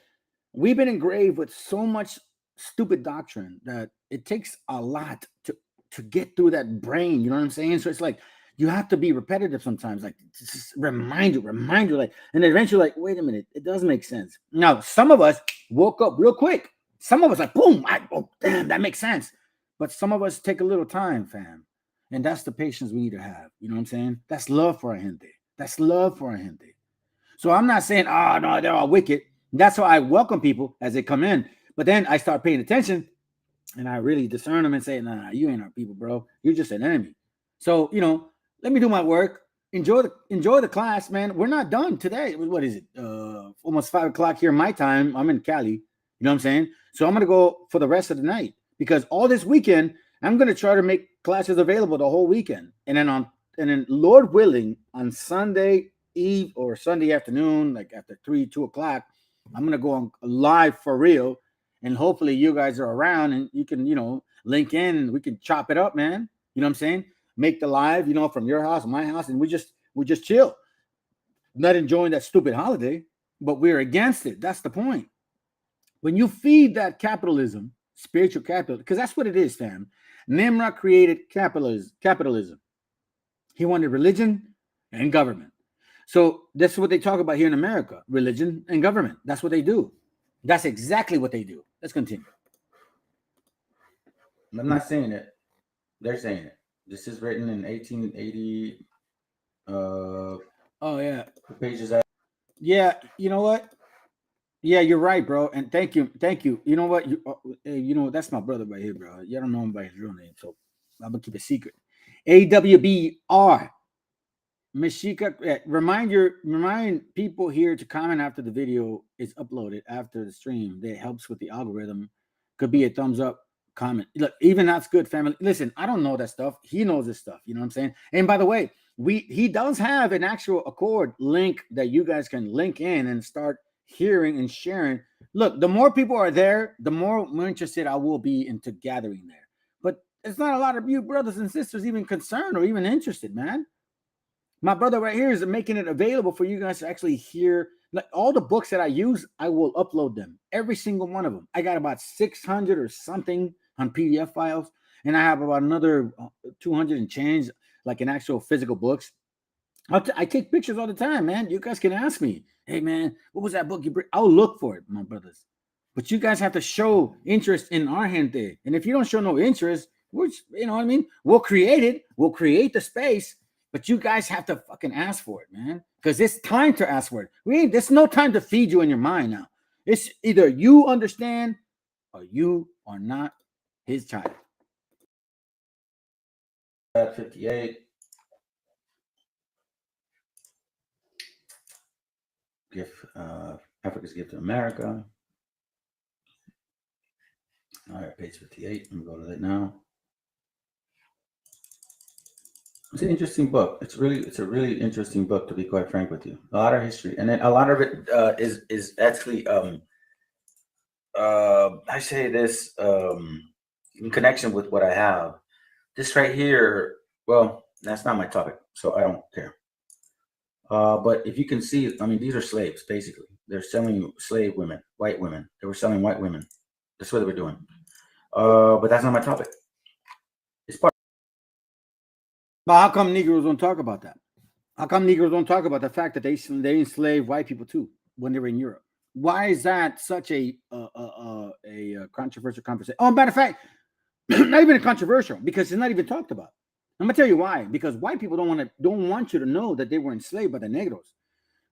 we've been engraved with so much stupid doctrine that it takes a lot to get through that brain. You know what I'm saying? So it's like, you have to be repetitive sometimes, like just remind you, like, and eventually, like, wait a minute, it does make sense. Now, some of us woke up real quick. Some of us like, boom, oh damn, that makes sense. But some of us take a little time, fam. And that's the patience we need to have. You know what I'm saying? That's love for our gente. That's love for our gente. So I'm not saying, oh, no, they're all wicked. That's why I welcome people as they come in. But then I start paying attention and I really discern them and say, nah, you ain't our people, bro. You're just an enemy. So, you know, let me do my work. Enjoy the class, man. We're not done today. What is it? Almost 5 o'clock here my time. I'm in Cali. You know what I'm saying? So I'm going to go for the rest of the night because all this weekend, I'm going to try to make classes available the whole weekend. And then Lord willing, on Sunday Eve or Sunday afternoon, like after 2 o'clock, I'm going to go on live for real. And hopefully you guys are around and you can, you know, link in and we can chop it up, man. You know what I'm saying? Make the live, you know, from your house, my house, and we just chill. Not enjoying that stupid holiday, but we're against it. That's the point. When you feed that capitalism, spiritual capital, because that's what it is, fam. Nimrod created capitalism. He wanted religion and government. So that's what they talk about here in America, religion and government. That's what they do. That's exactly what they do. Let's continue. I'm not saying it. They're saying it. This is written in 1880. Oh, yeah. The page is at. Yeah, you know what? Yeah, you're right, bro. And thank you. You know what? You know, that's my brother right here, bro. You don't know him by his real name, so I'm going to keep it secret. AWBR. Meshiacha, remind people here to comment after the video is uploaded after the stream. That helps with the algorithm. Could be a thumbs up, comment. Look, even that's good, family. Listen, I don't know that stuff. He knows this stuff. You know what I'm saying? And by the way, he does have an actual Accord link that you guys can link in and start hearing and sharing. Look, the more people are there, the more interested I will be into gathering there. But it's not a lot of you brothers and sisters even concerned or even interested, man. My brother right here is making it available for you guys to actually hear. Like all the books that I use, I will upload them. Every single one of them. I got about 600 or something on PDF files. And I have about another 200 and change, like in actual physical books. I take pictures all the time, man. You guys can ask me, hey, man, what was that book you bring? I'll look for it, my brothers. But you guys have to show interest in our gente. And if you don't show no interest, which, you know what I mean? We'll create it. We'll create the space. But you guys have to fucking ask for it, man. Because it's time to ask for it. There's no time to feed you in your mind now. It's either you understand or you are not his child. 58. Africa's gift to America. All right, page 58. Let me go to that now. It's an interesting book. It's a really interesting book, to be quite frank with you. A lot of history, and then a lot of it is actually I say this in connection with what I have. This right here, well, that's not my topic, so I don't care. But if you can see, I mean, these are slaves basically. They're selling slave women, white women. They were selling white women. That's what they were doing. But that's not my topic. It's part. But how come Negroes don't talk about that? How come Negroes don't talk about the fact that they enslaved white people too when they were in Europe? Why is that such a controversial conversation? Oh, matter of fact, not even a controversial because it's not even talked about. I'm gonna tell you why. Because white people don't want you to know that they were enslaved by the Negroes.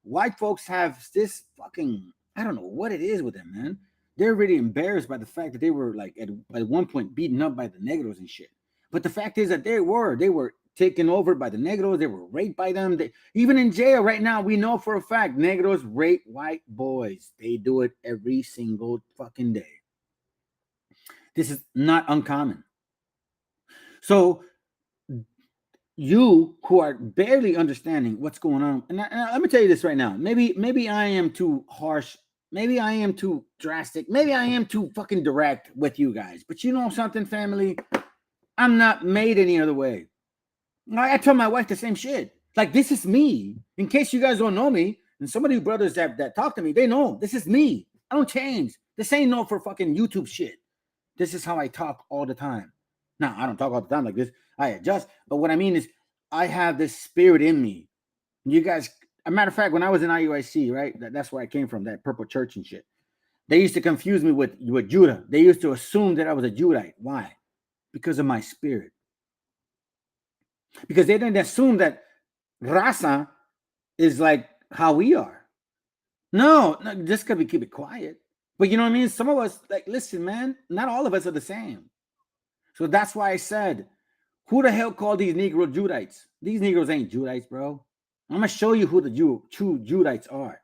White folks have this fucking, I don't know what it is with them, man. They're really embarrassed by the fact that they were like at one point beaten up by the Negroes and shit. But the fact is that they were taken over by the Negroes. They were raped by them. Even in jail right now, we know for a fact Negroes rape white boys. They do it every single fucking day. This is not uncommon. So you who are barely understanding what's going on, and let me tell you this right now. Maybe I am too harsh. Maybe I am too drastic. Maybe I am too fucking direct with you guys. But you know something, family? I'm not made any other way. I tell my wife the same shit. Like, this is me. In case you guys don't know me, and some of you brothers that talk to me, they know this is me. I don't change. This ain't no for fucking YouTube shit. This is how I talk all the time. Now, I don't talk all the time like this. I adjust. But what I mean is, I have this spirit in me. You guys, as a matter of fact, when I was in IUIC, right? That's where I came from, that purple church and shit. They used to confuse me with Judah. They used to assume that I was a Judite. Why? because of my spirit. Because they didn't assume that raza is like how we are. No, just because we keep it quiet. But you know what I mean? Some of us, like, listen, man, not all of us are the same. So that's why I said, who the hell called these Negro Judites? These Negroes ain't Judites, bro. I'm going to show you who the true Judites are.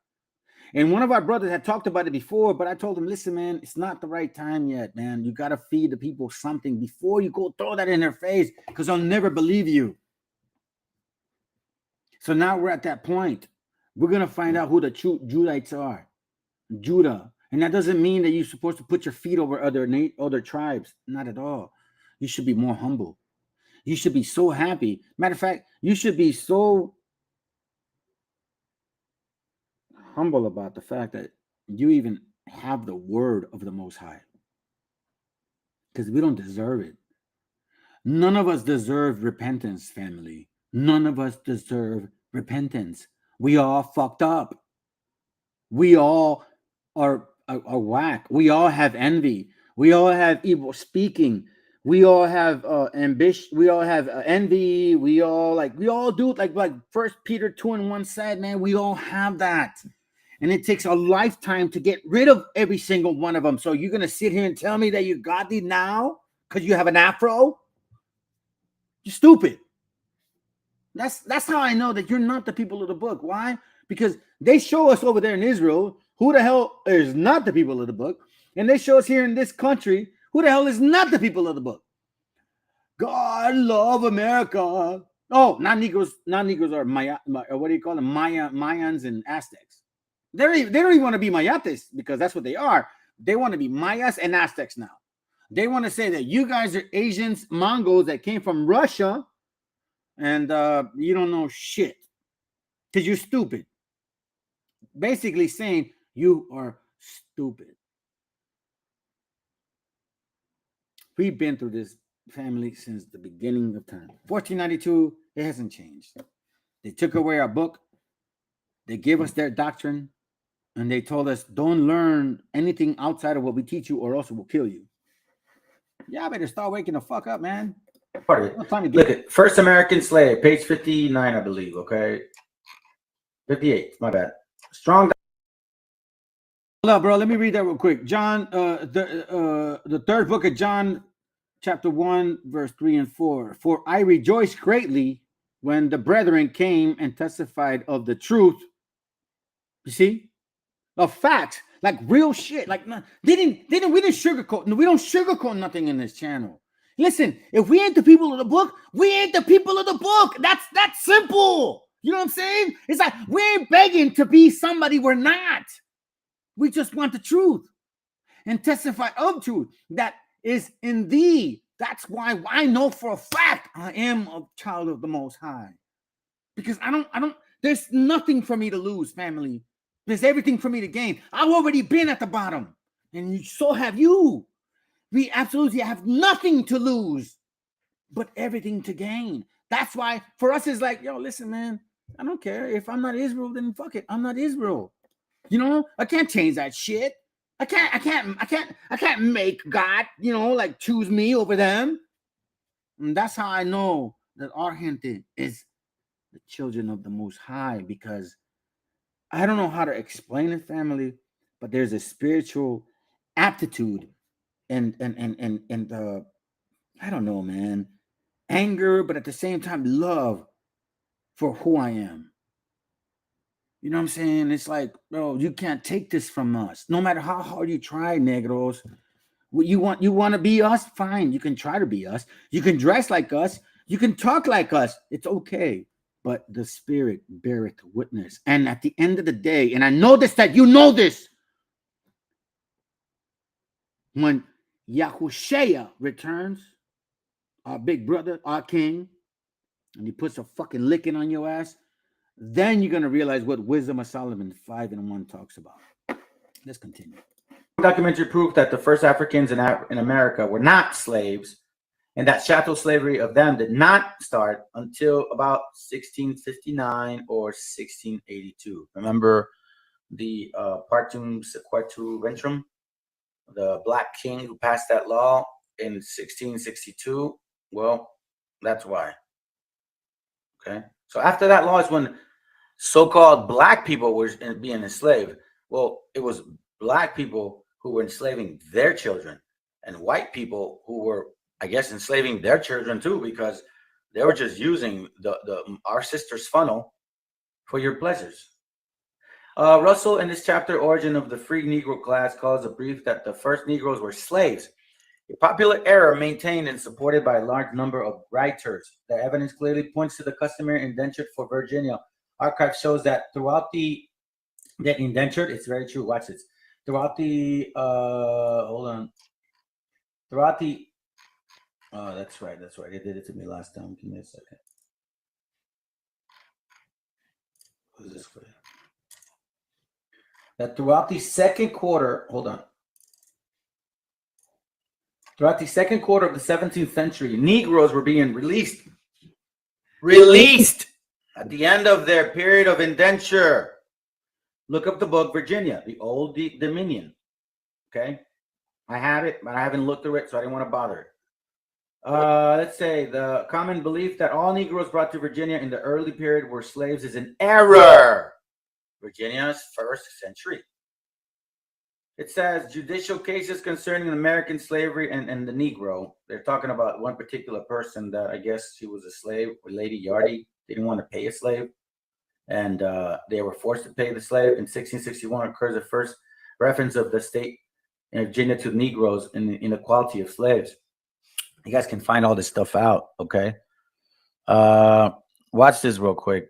And one of our brothers had talked about it before, but I told him, listen, man, it's not the right time yet, man. You got to feed the people something before you go throw that in their face, because they'll never believe you. So now we're at that point. We're going to find out who the true Judites are. Judah. And that doesn't mean that you're supposed to put your feet over other tribes. Not at all. You should be more humble. You should be so happy. Matter of fact, you should be so humble about the fact that you even have the word of the Most High. Because we don't deserve it. None of us deserve repentance, family. None of us deserve repentance. We all fucked up. We all are whack. We all have envy. We all have evil speaking. We all have ambition. We all have envy. We all do it like First Peter 2:1 said, man. We all have that, and it takes a lifetime to get rid of every single one of them. So you're gonna sit here and tell me that you're godly now because you have an afro? You're stupid. That's how I know that you're not the people of the book. Why? Because they show us over there in Israel who the hell is not the people of the book, and they show us here in this country who the hell is not the people of the book. God love America. Oh, non-Negroes are Maya, what do you call them? Mayans and Aztecs. They don't even want to be Mayates, because that's what they are. They want to be Mayas and Aztecs now. They want to say that you guys are Asians, Mongols that came from Russia, and you don't know shit because you're stupid. Basically saying you are stupid. We've been through this, family, since the beginning of time. 1492, it hasn't changed. They took away our book. They gave us their doctrine, and they told us, don't learn anything outside of what we teach you, or else it will kill you. Yeah, I better start waking the fuck up, man. Look at First American Slave, page 59, I believe. Okay, 58. My bad. Strong. Hold up, bro. Let me read that real quick. John, the third book of John, chapter 1, verse 3 and 4. For I rejoiced greatly when the brethren came and testified of the truth. You see, of facts, like real shit. Like we didn't sugarcoat. We don't sugarcoat nothing in this channel. Listen, if we ain't the people of the book, we ain't the people of the book. That's simple. You know what I'm saying? It's like we ain't begging to be somebody we're not. We just want the truth and testify of truth that is in thee. That's why I know for a fact I am a child of the Most High. Because I don't, there's nothing for me to lose, family. There's everything for me to gain. I've already been at the bottom, and so have you. We absolutely have nothing to lose, but everything to gain. That's why for us it's like, yo, listen, man, I don't care. If I'm not Israel, then fuck it. I'm not Israel. You know, I can't change that shit. I can't make God, you know, like choose me over them. And that's how I know that our gente is the children of the Most High, because I don't know how to explain it, family, but there's a spiritual aptitude and I don't know, man, anger, but at the same time love for who I am. You know what I'm saying? It's like, bro, you can't take this from us. No matter how hard you try, negros. You want to be us? Fine. You can try to be us. You can dress like us. You can talk like us. It's okay. But the spirit beareth witness. And at the end of the day, and I know this, that you know this, when Yahushua returns, our big brother, our king, and he puts a fucking licking on your ass, then you're going to realize what Wisdom of Solomon 5:1 talks about. Let's continue. Documentary proof that the first Africans in America were not slaves, and that chattel slavery of them did not start until about 1659 or 1682. Remember the Partum Sequetu Ventrum, the black king who passed that law in 1662, well, that's why. Okay. So after that law is when so-called black people were being enslaved. Well, it was black people who were enslaving their children, and white people who were, I guess, enslaving their children too, because they were just using our sister's funnel for your pleasures. Russell, in this chapter, Origin of the Free Negro Class, calls a brief that the first Negroes were slaves, a popular error maintained and supported by a large number of writers. The evidence clearly points to the customary indentured for Virginia. Archive shows that throughout the indentured, it's very true. Watch this. Throughout the that's right. They did it to me last time. Give me a second. What is this for? That throughout the second quarter, throughout the second quarter of the 17th century, Negroes were being released at the end of their period of indenture. Look up the book Virginia, the Old Dominion. Okay, I have it, but I haven't looked through it, so I didn't want to bother it. Let's say the common belief that all Negroes brought to Virginia in the early period were slaves is an error. Virginia's first century. It says judicial cases concerning American slavery and the Negro. They're talking about one particular person that I guess she was a slave, Lady Yardy. They didn't want to pay a slave, and they were forced to pay the slave. In 1661 occurs the first reference of the state in Virginia to Negroes and the inequality of slaves. You guys can find all this stuff out, okay? Watch this real quick.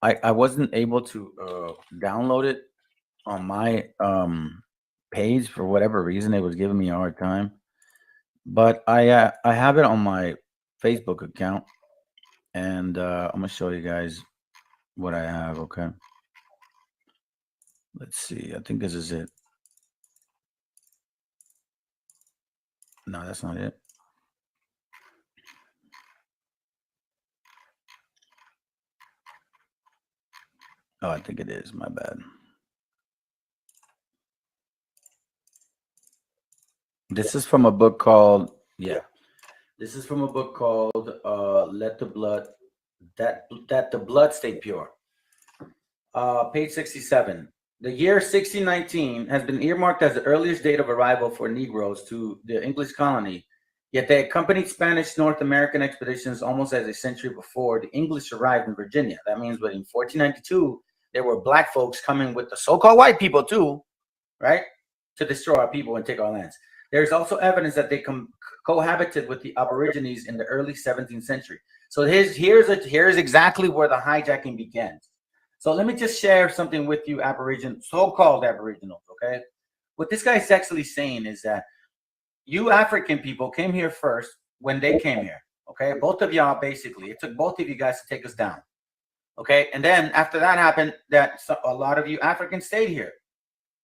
I wasn't able to download it on my page for whatever reason. It was giving me a hard time, but I have it on my Facebook account, and I'm gonna show you guys what I have. Okay, let's see. I think this is it. No, that's not it. Oh, I think it is. My bad. This is from a book called This is from a book called "Let the Blood That the Blood Stay Pure." Page 67. The year 1619 has been earmarked as the earliest date of arrival for Negroes to the English colony. Yet they accompanied Spanish North American expeditions almost as a century before the English arrived in Virginia. That means that in 1492 there were black folks coming with the so-called white people too, right, to destroy our people and take our lands. There's also evidence that they cohabited with the Aborigines in the early 17th century. So here's exactly where the hijacking begins. So let me just share something with you, so-called Aboriginals, okay? What this guy is actually saying is that you African people came here first when they came here, okay? Both of y'all, basically. It took both of you guys to take us down, okay? And then after that happened, a lot of you Africans stayed here.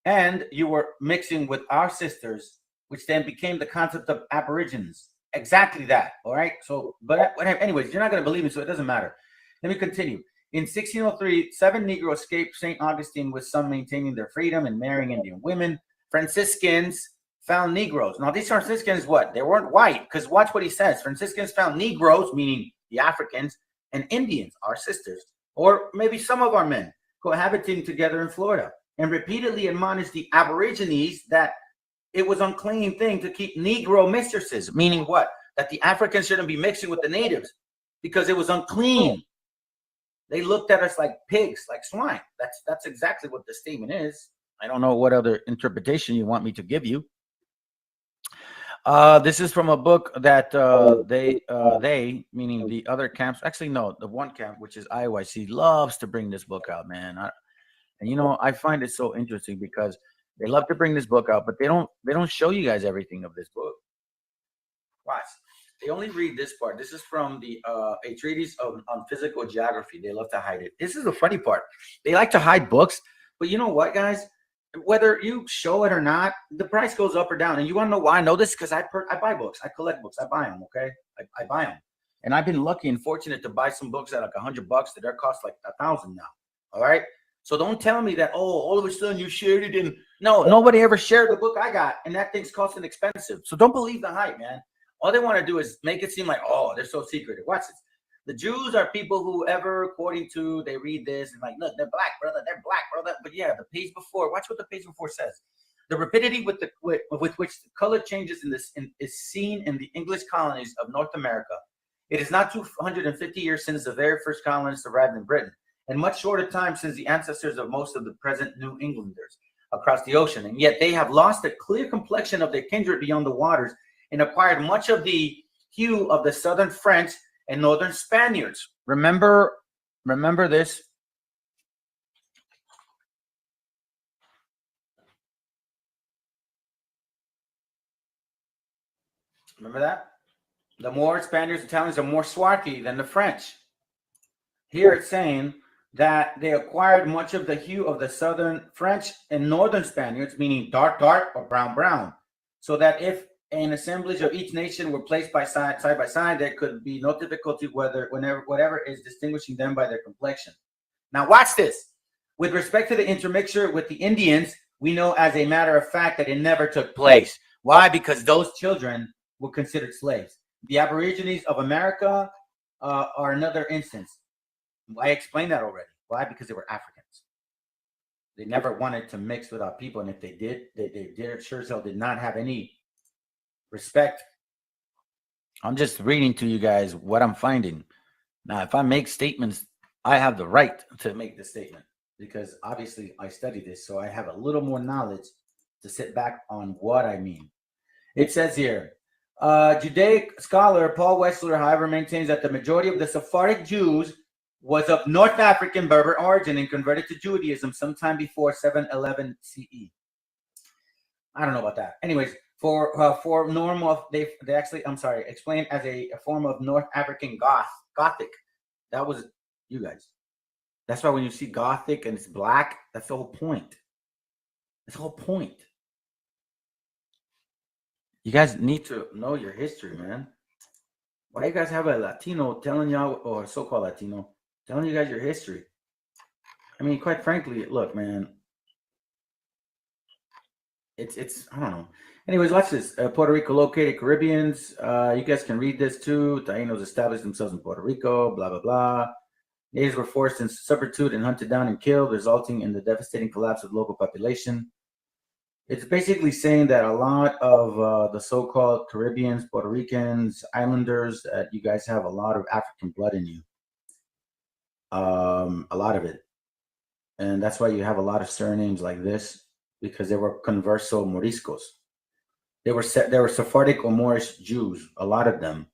And you were mixing with our sisters, which then became the concept of Aborigines. Exactly that, all right? So, but anyways, you're not going to believe me, so it doesn't matter. Let me continue. In 1603, 7 Negroes escaped St. Augustine, with some maintaining their freedom and marrying Indian women. Franciscans found Negroes. Now, these Franciscans, what? They weren't white, because watch what he says. Franciscans found Negroes, meaning the Africans, and Indians, our sisters, or maybe some of our men, cohabiting together in Florida, and repeatedly admonished the Aborigines that it was an unclean thing to keep Negro mistresses, meaning what? That the Africans shouldn't be mixing with the natives because it was unclean. They looked at us like pigs, like swine. That's exactly what the statement is. I don't know what other interpretation you want me to give you. This is from a book that they, meaning the other camps, actually no, the one camp, which is IOIC, loves to bring this book out, man. And you know, I find it so interesting because they love to bring this book out, but they don't show you guys everything of this book. Watch. They only read this part. This is from the a treatise on physical geography. They love to hide it. This is the funny part. They like to hide books, but you know what, guys? Whether you show it or not, the price goes up or down. And you want to know why I know this? Because I buy books. I collect books. I buy them, okay? I buy them. And I've been lucky and fortunate to buy some books at like $100 that they're cost like $1,000 now. All right? So don't tell me that, oh, all of a sudden you shared it. And no, nobody ever shared the book I got. And that thing's costing expensive. So don't believe the hype, man. All they want to do is make it seem like, oh, they're so secretive. Watch this. The Jews are people who ever, according to, they read this and like, look, they're black, brother. They're black, brother. But yeah, the page before, watch what the page before says. The rapidity with which the color changes is seen in the English colonies of North America. It is not 250 years since the very first colonists arrived in Britain, and much shorter time since the ancestors of most of the present New Englanders across the ocean. And yet they have lost the clear complexion of their kindred beyond the waters and acquired much of the hue of the southern French and northern Spaniards. Remember this. Remember that? The more Spaniards, Italians are more swarthy than the French. Here it's saying that they acquired much of the hue of the southern French and northern Spaniards, meaning dark, dark or brown, brown. So that if an assemblage of each nation were placed side by side, there could be no difficulty whatever is distinguishing them by their complexion. Now watch this. With respect to the intermixture with the Indians, we know as a matter of fact that it never took place. Why? Because those children were considered slaves. The Aborigines of America are another instance. I explained that already. Why? Because they were Africans. They never wanted to mix with our people, and if they did, they sure as hell did not have any respect. I'm just reading to you guys what I'm finding. Now, if I make statements, I have the right to make the statement because obviously I study this, so I have a little more knowledge to sit back on what I mean. It says here, Judaic scholar Paul Wessler, however, maintains that the majority of the Sephardic Jews was of North African Berber origin and converted to Judaism sometime before 711 CE. I don't know about that. Anyways, for normal, they actually, I'm sorry, explained as a form of North African Gothic. That was you guys. That's why when you see Gothic and it's black, that's the whole point. That's the whole point. You guys need to know your history, man. Why you guys have a Latino telling y'all, or so-called Latino, telling you guys your history? I mean, quite frankly, look, man. It's I don't know. Anyways, watch this. Puerto Rico located Caribbeans. You guys can read this too. Taínos established themselves in Puerto Rico, blah, blah, blah. Natives were forced into servitude and hunted down and killed, resulting in the devastating collapse of the local population. It's basically saying that a lot of the so-called Caribbeans, Puerto Ricans, Islanders, you guys have a lot of African blood in you. A lot of it. And that's why you have a lot of surnames like this, because they were converso moriscos. They were Sephardic or Moorish Jews, a lot of them.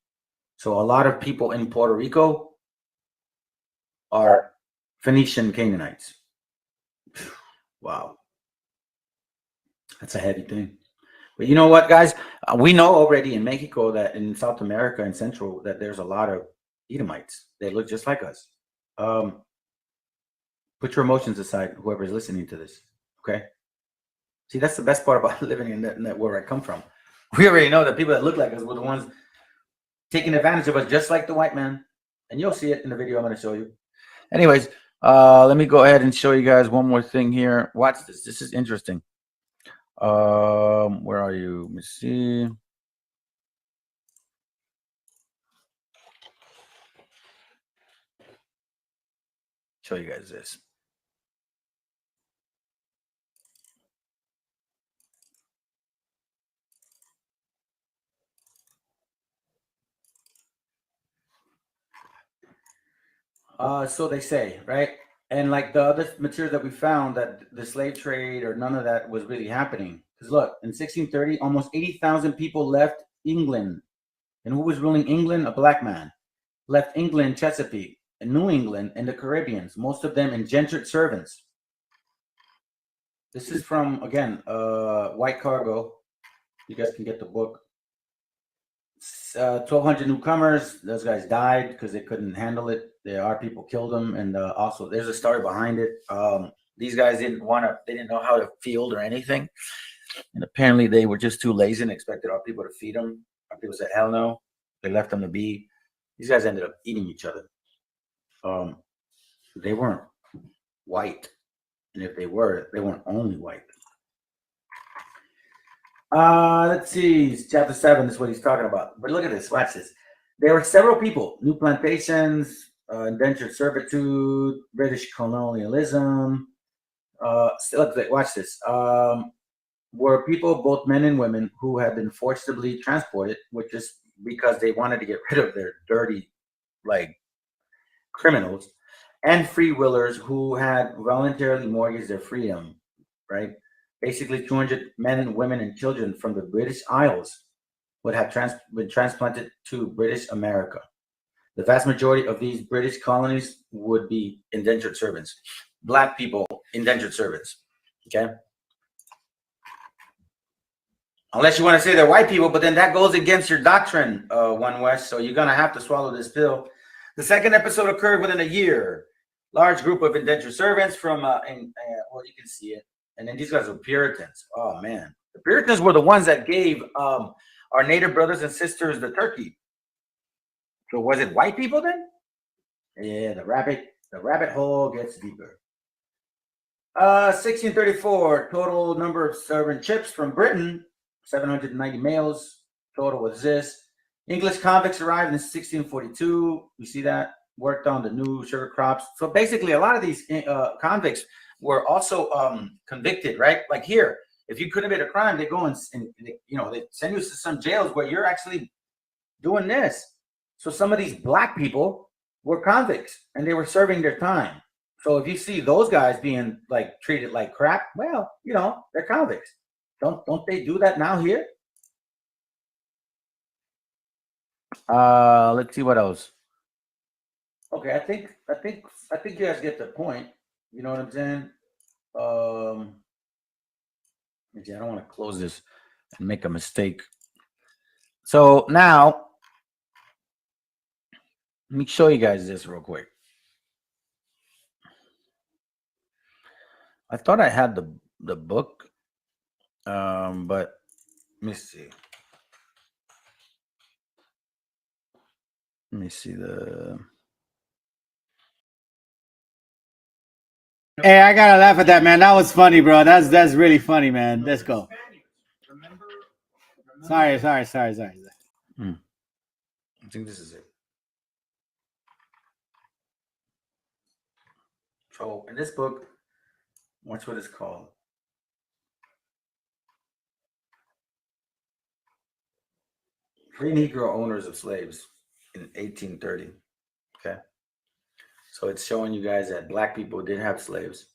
So a lot of people in Puerto Rico are Phoenician Canaanites. Wow. That's a heavy thing. But you know what, guys? We know already in Mexico that in South America and Central that there's a lot of Edomites. They look just like us. Put your emotions aside, whoever is listening to this, okay? See, that's the best part about living in that where I come from. We already know that people that look like us were the ones taking advantage of us, just like the white man. And you'll see it in the video I'm going to show you. Anyways, let me go ahead and show you guys one more thing here. Watch this. This is interesting. Where are you? Let me see. Show you guys this. So they say, right? And like the other material that we found, that the slave trade or none of that was really happening. Because look, in 1630, almost 80,000 people left England. And who was ruling England? A black man. Left England, Chesapeake, and New England, and the Caribbeans, most of them indentured servants. This is from, again, White Cargo. You guys can get the book. 1,200 newcomers. Those guys died because they couldn't handle it. Our people killed them, and also there's a story behind it. These guys they didn't know how to field or anything, and apparently they were just too lazy and expected our people to feed them. Our people said, "Hell no!" They left them to be. These guys ended up eating each other. They weren't white. And if they weren't only white. Let's see. Chapter 7 is what he's talking about. But look at this. Watch this. There were several people. New plantations, indentured servitude, British colonialism. Watch this. Were people, both men and women, who had been forcibly transported, which is because they wanted to get rid of their dirty, like, criminals, and free willers who had voluntarily mortgaged their freedom, right? Basically, 200 men and women and children from the British Isles would have been transplanted to British America. The vast majority of these British colonies would be indentured servants. Black people, indentured servants, okay? Unless you want to say they're white people, but then that goes against your doctrine, One West, so you're going to have to swallow this pill. The second episode occurred within a year. Large group of indentured servants from, well, you can see it. And then these guys were Puritans. Oh, man. The Puritans were the ones that gave our native brothers and sisters the turkey. So was it white people then? Yeah, the rabbit hole gets deeper. 1634, total number of servant ships from Britain, 790 males. Total was this. English convicts arrived in 1642. You see that? Worked on the new sugar crops. So basically, a lot of these convicts were also convicted, right? Like here, if you commit a crime, they go and they send you to some jails where you're actually doing this. So some of these black people were convicts and they were serving their time. So if you see those guys being like treated like crap, well, they're convicts. Don't they do that now here? Let's see what else. Okay, I think you guys get the point. You know what I'm saying? I don't want to close this and make a mistake. So now, let me show you guys this real quick. I thought I had the book, but let me see. Let me see the. Hey, I gotta laugh at that, man. That was funny, bro. That's really funny, man. Let's go. Sorry. I think this is it. So in this book, watch what it's called. Free Negro owners of slaves in 1830. Okay. So it's showing you guys that black people did have slaves,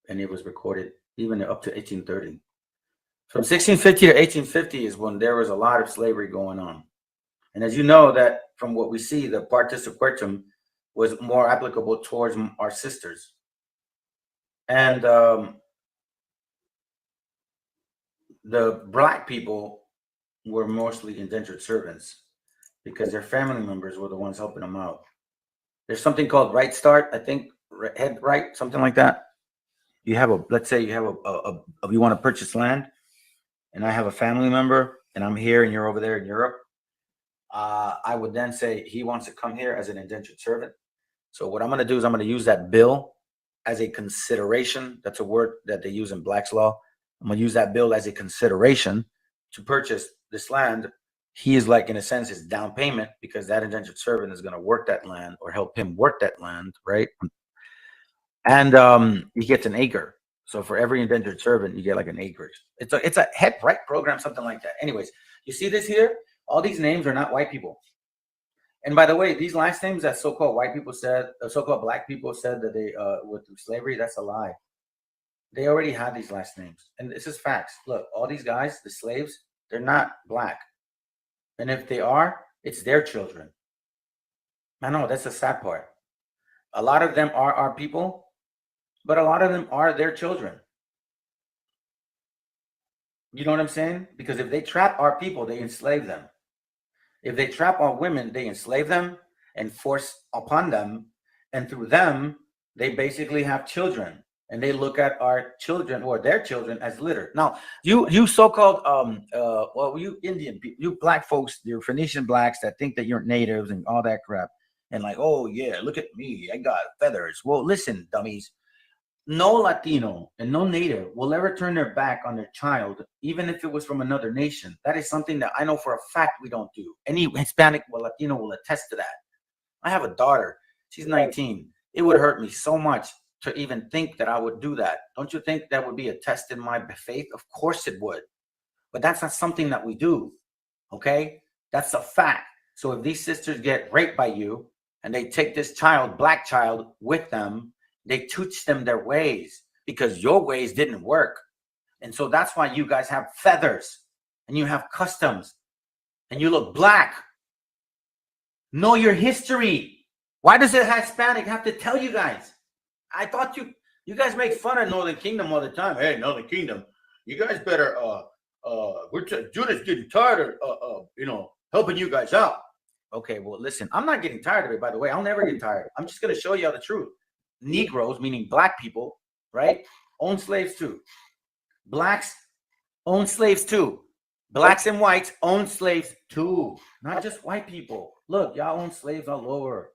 and it was recorded even up to 1830. From 1650 to 1850 is when there was a lot of slavery going on. And as you know, that from what we see, the participatum was more applicable towards our sisters. And the black people were mostly indentured servants because their family members were the ones helping them out. There's something called right start, I think, head right, something like that. You have let's say you have you want to purchase land, and I have a family member, and I'm here, and you're over there in Europe. I would then say he wants to come here as an indentured servant. So what I'm going to do is I'm going to use that bill as a consideration. That's a word that they use in Black's law. I'm going to use that bill as a consideration to purchase this land. He is like, in a sense, his down payment because that indentured servant is going to work that land or help him work that land, right? And he gets an acre. So for every indentured servant, you get like an acre. It's a head right program, something like that. Anyways, you see this here? All these names are not white people. And by the way, these last names that so-called white people said, so-called black people said that they were through slavery, that's a lie. They already had these last names. And this is facts. Look, all these guys, the slaves, they're not black. And if they are, it's their children. I know, that's the sad part. A lot of them are our people, but a lot of them are their children. You know what I'm saying? Because if they trap our people, they enslave them. If they trap our women, they enslave them and force upon them. And through them, they basically have children. And they look at our children or their children as litter. Now, you so-called, you Indian people, you black folks, you're Phoenician blacks that think that you're natives and all that crap. And like, oh yeah, look at me, I got feathers. Well, listen, dummies. no Latino and no Native will ever turn their back on their child, even if it was from another nation. That is something that I know for a fact we don't do. Any Hispanic or Latino will attest to that. I have a daughter. She's 19. It would hurt me so much to even think that I would do that. Don't you think that would be a test in my faith? Of course it would. But that's not something that we do, okay? That's a fact. So if these sisters get raped by you and they take this child, black child, with them, they teach them their ways because your ways didn't work. And so that's why you guys have feathers and you have customs and you look black. Know your history. Why does a Hispanic have to tell you guys? I thought you guys make fun of Northern Kingdom all the time. Hey, Northern Kingdom, you guys better Judah's getting tired of helping you guys out. Okay, well, listen, I'm not getting tired of it, by the way. I'll never get tired. I'm just going to show you all the truth. Negroes, meaning black people, right, own slaves too. Blacks own slaves too. Blacks and whites own slaves too. Not just white people. Look, y'all own slaves all over.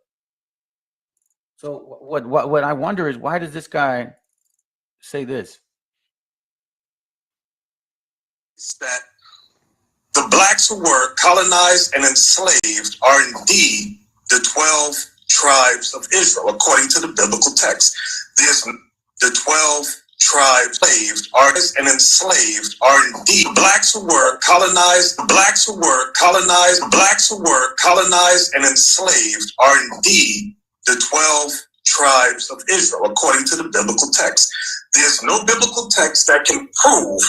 So what I wonder is, why does this guy say this? That the blacks who were colonized and enslaved are indeed the 12 tribes of Israel, according to the biblical text. There's the 12 tribes enslaved and enslaved are indeed blacks who were colonized, blacks who were colonized, blacks who were colonized and enslaved are indeed the 12 tribes of Israel, according to the biblical text. There's no biblical text that can prove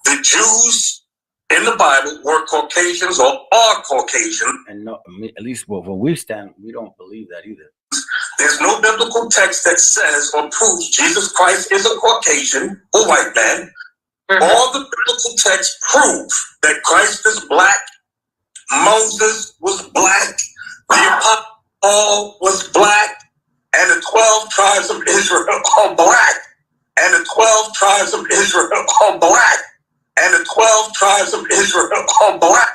the Jews in the Bible were Caucasians or are Caucasian. And no, at least where we stand, we don't believe that either. There's no biblical text that says or proves Jesus Christ is a Caucasian or white man. All the biblical texts prove that Christ is black, Moses was black, the Apostle Paul was black, and the 12 tribes of Israel are black, and the 12 tribes of Israel are black, and the 12 tribes of Israel are black,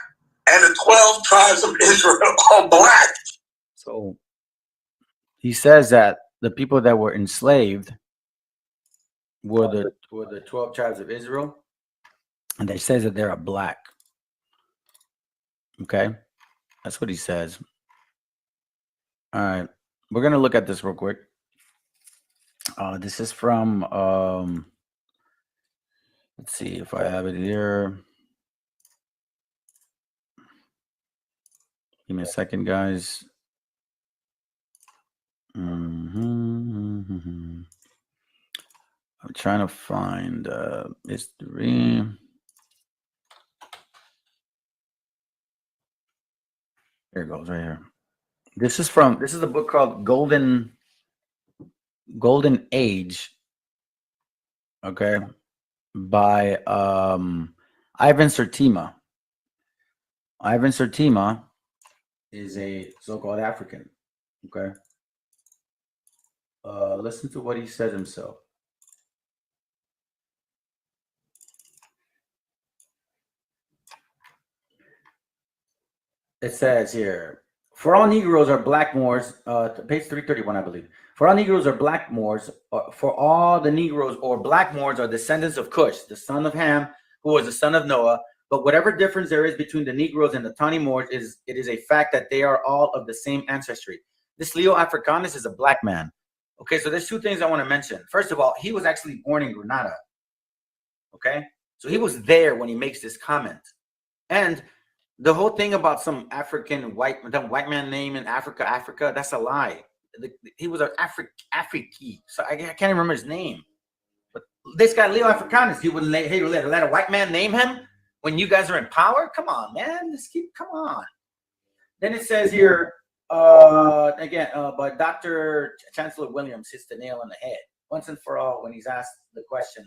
and the 12 tribes of Israel are black. So he says that the people that were enslaved were the 12 tribes of Israel, and he says that they're black. Okay, that's what he says. All right, we're gonna look at this real quick. This is from let's see if I have it here. Give me a second, guys. I'm trying to find history. Here it goes, right here. This is a book called Golden Age. Okay, by Ivan Sertima. Ivan Sertima is a so-called African. Okay. Listen to what he says himself. It says here, for all Negroes are black Moors, page 331, I believe. For all Negroes are black Moors, for all the Negroes or black Moors are descendants of Cush, the son of Ham, who was the son of Noah. But whatever difference there is between the Negroes and the Tawny Moors, it is a fact that they are all of the same ancestry. This Leo Africanus is a black man. Okay, so there's two things I want to mention. First of all, he was actually born in Grenada. Okay, so he was there when he makes this comment. And the whole thing about some African white man name in Africa, that's a lie. He was an Afriki. So I can't remember his name. But this guy, Leo Africanus, he would let a white man name him when you guys are in power? Come on, man. Come on. Then it says here, again, but Dr. Chancellor Williams hits the nail on the head once and for all when he's asked the question.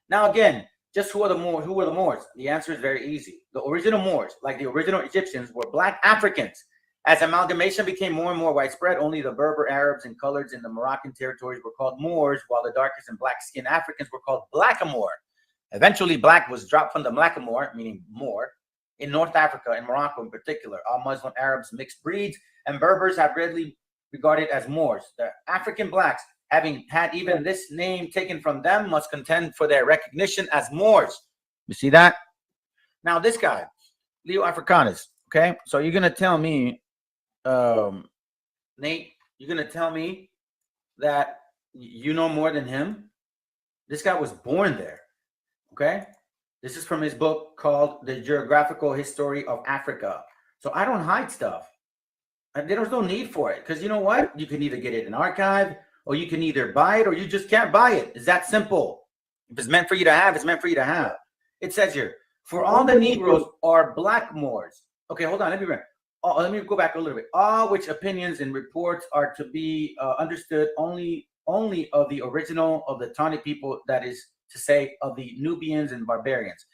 Now, again, just who were the Moors? The answer is very easy. The original Moors, like the original Egyptians, were black Africans. As amalgamation became more and more widespread, only the Berber Arabs and coloreds in the Moroccan territories were called Moors, while the darkest and black-skinned Africans were called Blackamoor. Eventually, black was dropped from the Blackamoor, meaning Moor, in North Africa and Morocco in particular. All Muslim Arabs, mixed breeds, and Berbers have readily regarded as Moors. The African blacks having had even this name taken from them, must contend for their recognition as Moors. You see that? Now, this guy, Leo Africanus, okay? So you're going to tell me, Nate, you're going to tell me that you know more than him? This guy was born there, okay? This is from his book called The Geographical History of Africa. So I don't hide stuff. And there's no need for it, because you know what? You can either get it in archive, or you can either buy it, or you just can't buy it. It's that simple. If it's meant for you to have, it's meant for you to have. It says here, for all the Negroes are black Moors. Okay, hold on. Let me go back a little bit. All which opinions and reports are to be understood only of the original of the Tawny people, that is to say, of the Nubians and barbarians.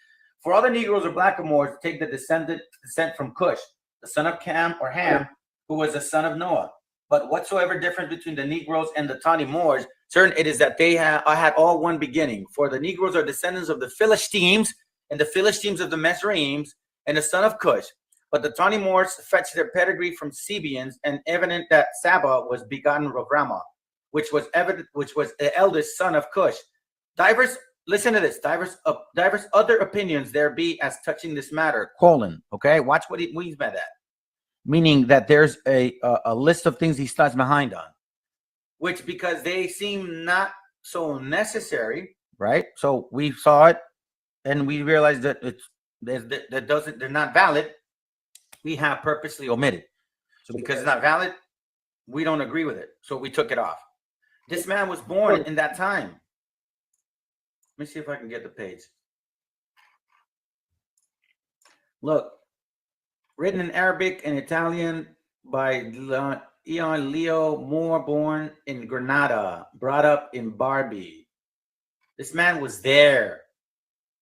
For all the Negroes are black Moors, take the descent from Cush, the son of Cam or Ham, who was the son of Noah. But whatsoever difference between the Negroes and the Tawny Moors, certain it is that they had all one beginning. For the Negroes are descendants of the Philistines, and the Philistines of the Mesraims, and the son of Cush. But the Tawny Moors fetched their pedigree from Sabians, and evident that Saba was begotten of Ramah, which was the eldest son of Cush. Listen to this. Divers other opinions there be as touching this matter. Okay, watch what he means by that. Meaning that there's a list of things he starts behind on, which because they seem not so necessary, right? So we saw it, and we realized that they're not valid. We have purposely omitted. So because it's not valid, we don't agree with it. So we took it off. This man was born in that time. Let me see if I can get the page. Look. Written in Arabic and Italian by Ion Leo Moore, born in Granada, brought up in Barbie. This man was there,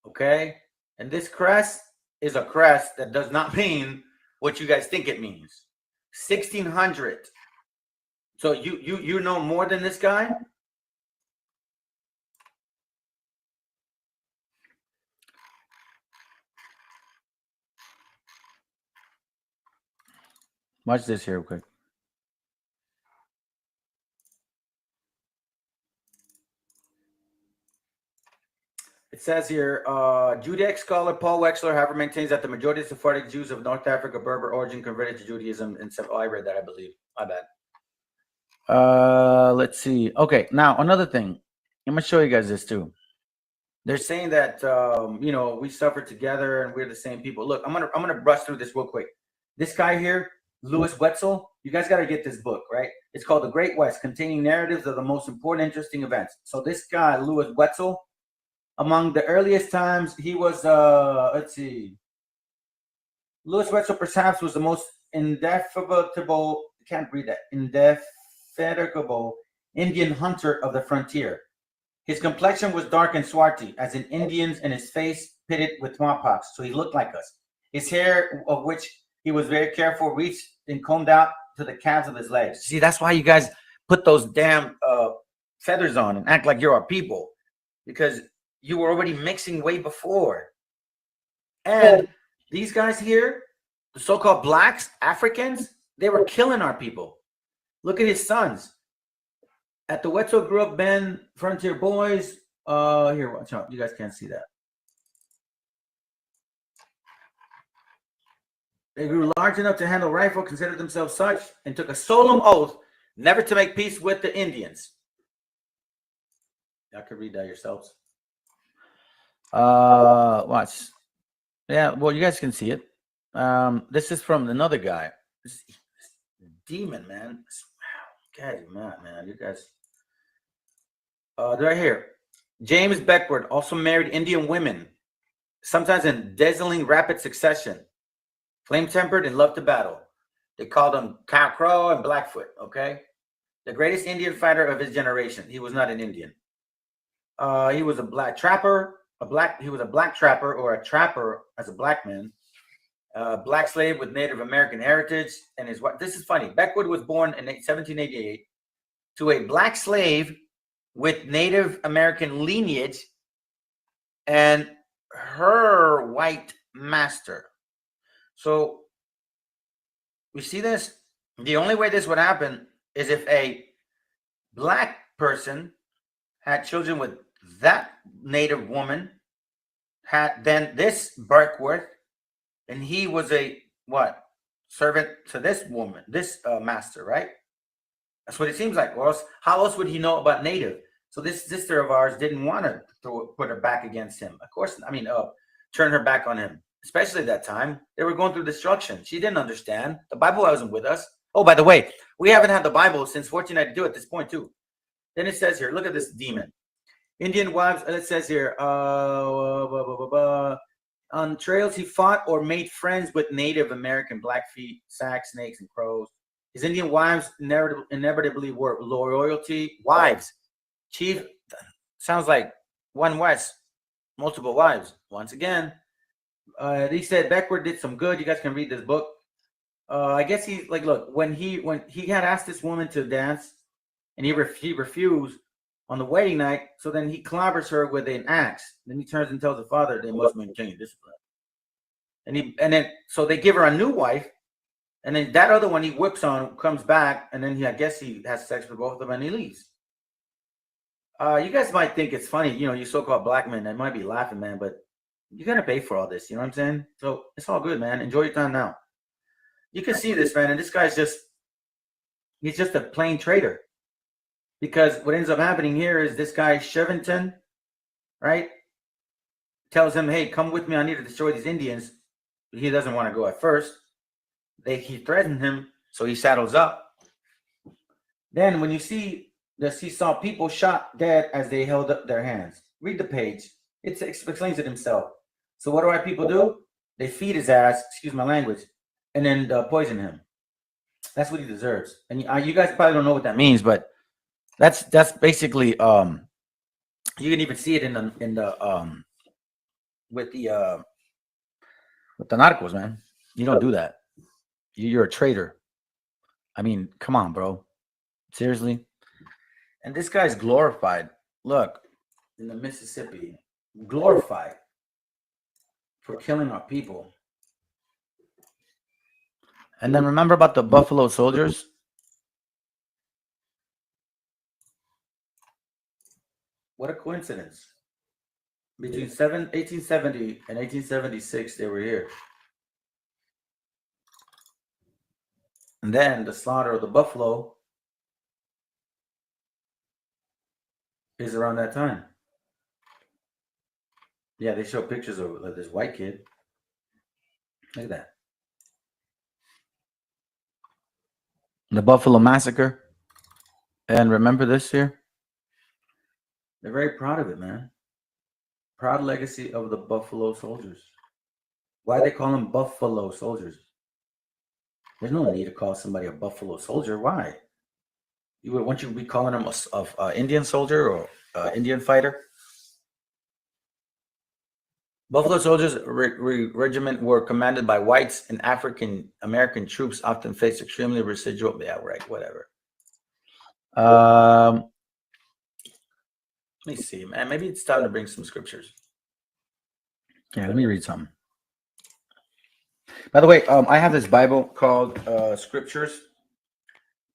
okay? And this crest is a crest that does not mean what you guys think it means. 1600. So you know more than this guy? Watch this here real quick. It says here, Judaic scholar Paul Wexler, however, maintains that the majority of Sephardic Jews of North Africa, Berber origin, converted to Judaism. And I read that, I believe. My bad. Let's see. Okay, now another thing. I'm gonna show you guys this too. They're saying that we suffer together and we're the same people. Look, I'm gonna brush through this real quick. This guy here, Louis Wetzel, you guys got to get this book, right? It's called The Great West, containing narratives of the most important, interesting events. So this guy, Louis Wetzel, among the earliest times, he was, let's see. Louis Wetzel perhaps was the most indefatigable, can't read that, indefatigable Indian hunter of the frontier. His complexion was dark and swarthy, as in Indians, and his face pitted with smallpox, so he looked like us. His hair, of which he was very careful, reached and combed out to the calves of his legs. See, that's why you guys put those damn feathers on and act like you're our people, because you were already mixing way before. And these guys here, the so-called blacks, Africans, they were killing our people. Look at his sons. At the Wetzel grew up Ben Frontier Boys. Here, watch out. You guys can't see that. They grew large enough to handle rifle, considered themselves such, and took a solemn oath never to make peace with the Indians. Y'all can read that yourselves. Watch. Yeah, well, you guys can see it. This is from another guy. This demon, man. Guys, man, you guys. Right here. James Beckwood also married Indian women, sometimes in dazzling rapid succession. Flame-tempered and loved to battle. They called him Cow Crow and Blackfoot, okay? The greatest Indian fighter of his generation. He was not an Indian. He was a black trapper, he was a black trapper or a trapper as a black man. Black slave with Native American heritage. And his wife, this is funny. Beckwood was born in 1788 to a black slave with Native American lineage and her white master. So we see this. The only way this would happen is if a black person had children with that native woman, had then this Barkworth, and he was a what? Servant to this woman, this master, right? That's what it seems like. Or else, how else would he know about native? So this sister of ours didn't want to put her back against him. Of course, I mean, turn her back on him. Especially at that time, they were going through destruction. She didn't understand. The Bible wasn't with us. Oh, by the way, we haven't had the Bible since 1492 at this point too. Then it says here, look at this demon. Indian wives, it says here, on trails he fought or made friends with Native American Blackfeet, Sacs, snakes, and crows. His Indian wives inevitably were loyalty wives. Chief sounds like one West, multiple wives. Once again, he said Beckford did some good. You guys can read this book. I guess he's like, look, when he had asked this woman to dance, and he refused on the wedding night. So then he clobbers her with an axe. Then he turns and tells the father they must maintain discipline. And then so they give her a new wife, and then that other one he whips on, comes back, and then I guess he has sex with both of them and he leaves. You guys might think it's funny, you so-called black men that might be laughing, man, but you gotta pay for all this, you know what I'm saying? So it's all good, man. Enjoy your time now. You can see this, man, and this guy's he's just a plain traitor. Because what ends up happening here is this guy, Shevington, right, tells him, hey, come with me. I need to destroy these Indians. But he doesn't want to go at first. He threatened him, so he saddles up. Then when you see he saw people shot dead as they held up their hands. Read the page. It explains it himself. So what do our people do? They feed his ass, excuse my language, and then poison him. That's what he deserves. And you guys probably don't know what that means, but that's basically you can even see it with the narcos, man. You don't do that. You're a traitor. I mean, come on, bro. Seriously. And this guy's glorified. Look, in the Mississippi, glorified for killing our people. And then remember about the Buffalo Soldiers? What a coincidence. Between 1870 and 1876, they were here. And then the slaughter of the buffalo is around that time. Yeah, they show pictures of this white kid. Look at that. The Buffalo Massacre. And remember this here? They're very proud of it, man. Proud legacy of the Buffalo Soldiers. Why they call them Buffalo Soldiers? There's no need to call somebody a Buffalo Soldier. Why? Wouldn't you be calling them a Indian soldier or Indian fighter? Buffalo Soldiers regiment were commanded by whites, and African American troops often faced extremely residual. Yeah, right. Whatever. Let me see, man. Maybe it's time to bring some scriptures. Yeah, let me read something. By the way, I have this Bible called Scriptures.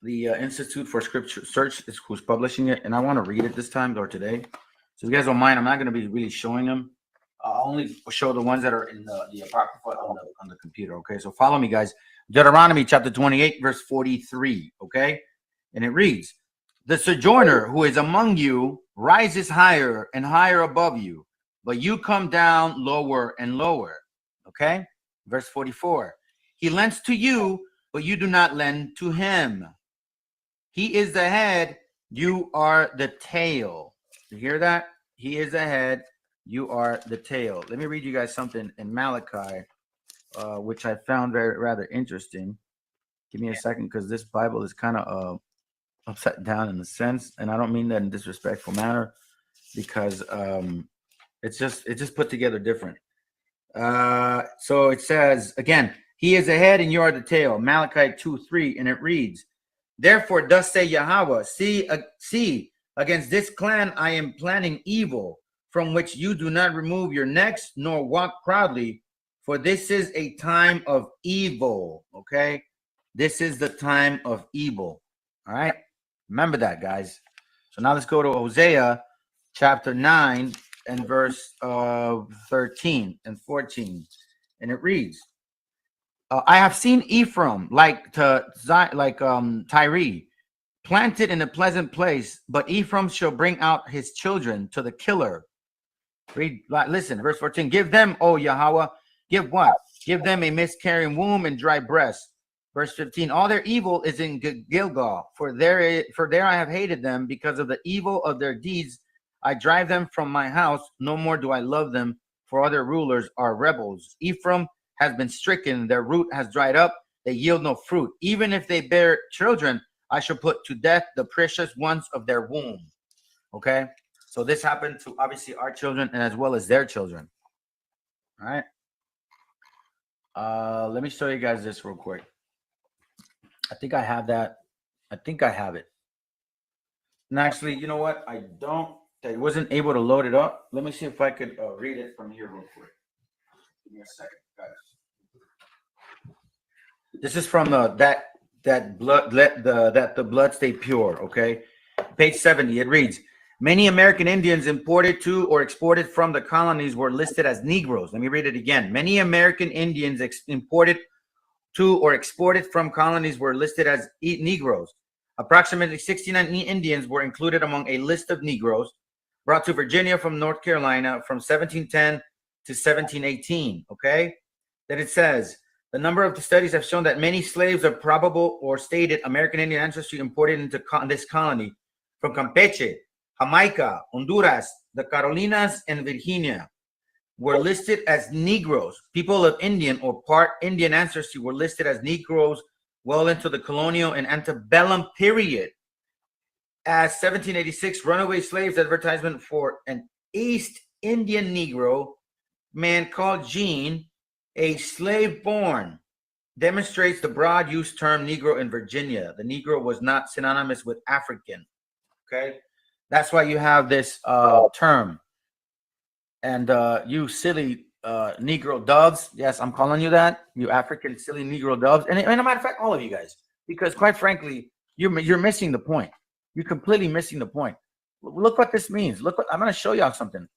The Institute for Scripture Search is who's publishing it, and I want to read it this time or today. So if you guys don't mind, I'm not going to be really showing them. I'll only show the ones that are in the Apocrypha on the computer, okay? So follow me, guys. Deuteronomy chapter 28, verse 43, okay? And it reads, the sojourner who is among you rises higher and higher above you, but you come down lower and lower, okay? Verse 44, he lends to you, but you do not lend to him. He is the head, you are the tail. You hear that? He is the head, you are the tail. Let me read you guys something in Malachi, which I found rather interesting. Give me a second, because this Bible is kind of upside down in a sense, and I don't mean that in a disrespectful manner, because it's just put together different. So it says again, he is the head and you are the tail. Malachi 2:3, and it reads, therefore thus say Yahweh, see against this clan I am planning evil, from which you do not remove your necks nor walk proudly, for this is a time of evil. Okay, this is the time of evil. All right, remember that, guys. So now let's go to Hosea chapter 9 and verse 13 and 14. And it reads, I have seen Ephraim like Tyre, planted in a pleasant place, but Ephraim shall bring out his children to the killer. Listen, verse 14. Give them, O Yahweh, give what? Give them a miscarrying womb and dry breasts. Verse 15. All their evil is in Gilgal, for there I have hated them because of the evil of their deeds. I drive them from my house. No more do I love them, for other rulers are rebels. Ephraim has been stricken. Their root has dried up. They yield no fruit. Even if they bear children, I shall put to death the precious ones of their womb. Okay? So this happened to obviously our children and as well as their children. All right? Let me show you guys this real quick. I think I have that. I think I have it. And actually, you know what? I wasn't able to load it up. Let me see if I could read it from here real quick. Give me a second, guys. This is from the blood stay pure, okay? Page 70, it reads, many American Indians imported to or exported from the colonies were listed as Negroes. Let me read it again. Many American Indians imported to or exported from colonies were listed as Negroes. Approximately 69 Indians were included among a list of Negroes brought to Virginia from North Carolina from 1710 to 1718, okay? Then it says, the number of the studies have shown that many slaves of probable or stated American Indian ancestry imported into this colony from Campeche, Jamaica, Honduras, the Carolinas, and Virginia were listed as Negroes. People of Indian or part Indian ancestry were listed as Negroes well into the colonial and antebellum period. As 1786 runaway slaves advertisement for an East Indian Negro man called Jean, a slave born, demonstrates the broad use term Negro in Virginia. The Negro was not synonymous with African. Okay, that's why you have this term. And you silly Negro doves, yes, I'm calling you that. You African silly Negro doves, and as a matter of fact, all of you guys, because quite frankly, you're missing the point. You're completely missing the point. Look what this means. Look what I'm going to show y'all something.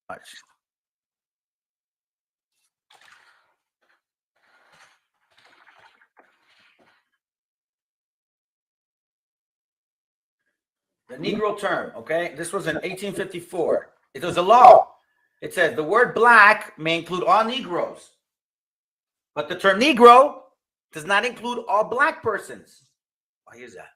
Watch. The Negro term, okay? This was in 1854. It was a law. It says the word black may include all Negroes, but the term Negro does not include all black persons. Why is that?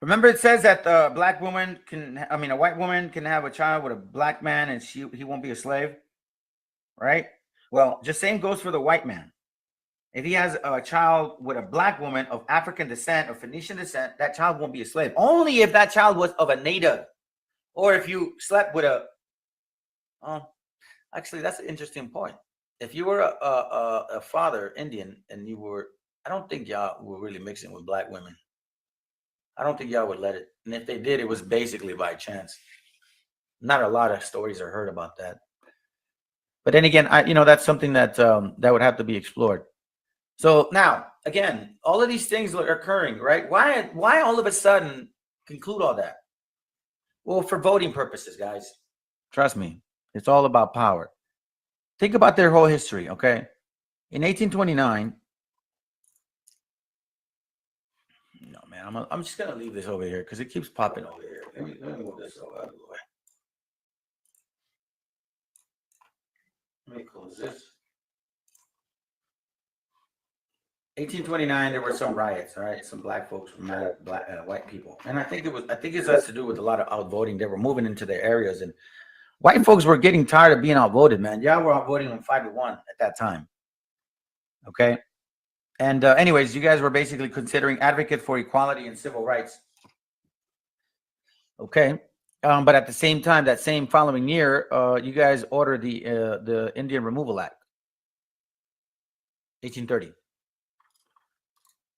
Remember, it says that a white woman can have a child with a black man and he won't be a slave, right? Well, just same goes for the white man. If he has a child with a black woman of African descent or Phoenician descent, that child won't be a slave. Only if that child was of a native, or if you slept with a. Actually, that's an interesting point. If you were a father Indian and you were, I don't think y'all were really mixing with black women. I don't think y'all would let it. And if they did, it was basically by chance. Not a lot of stories are heard about that. But then again, that's something that that would have to be explored. So now, again, all of these things are occurring, right? Why all of a sudden conclude all that? Well, for voting purposes, guys. Trust me, it's all about power. Think about their whole history, okay? In 1829, no, man, I'm just going to leave this over here because it keeps popping over here. Let me move this over out of the way. Let me close this. 1829, there were some riots, all right? Some black folks were mad at white people. And I think it has to do with a lot of outvoting. They were moving into their areas, and white folks were getting tired of being outvoted, man. Y'all were outvoting them 5-1 at that time. Okay? And anyways, you guys were basically considering advocate for equality and civil rights. Okay? But at the same time, that same following year, you guys ordered the Indian Removal Act, 1830.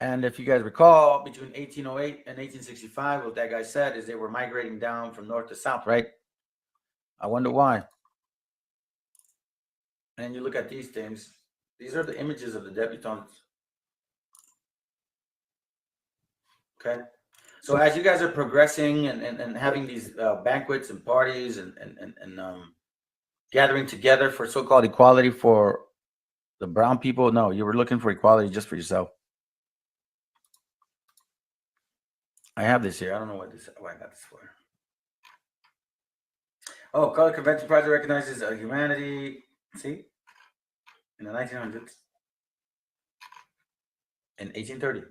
And if you guys recall, between 1808 and 1865, what that guy said is they were migrating down from north to south, right? I wonder why. And you look at these things. These are the images of the debutantes. Okay. So as you guys are progressing and having these banquets and parties and gathering together for so-called equality for the brown people, no, you were looking for equality just for yourself. I have this here. I don't know what I got this for. Oh, Color Convention Project recognizes humanity. See, in the 1900s, in 1830,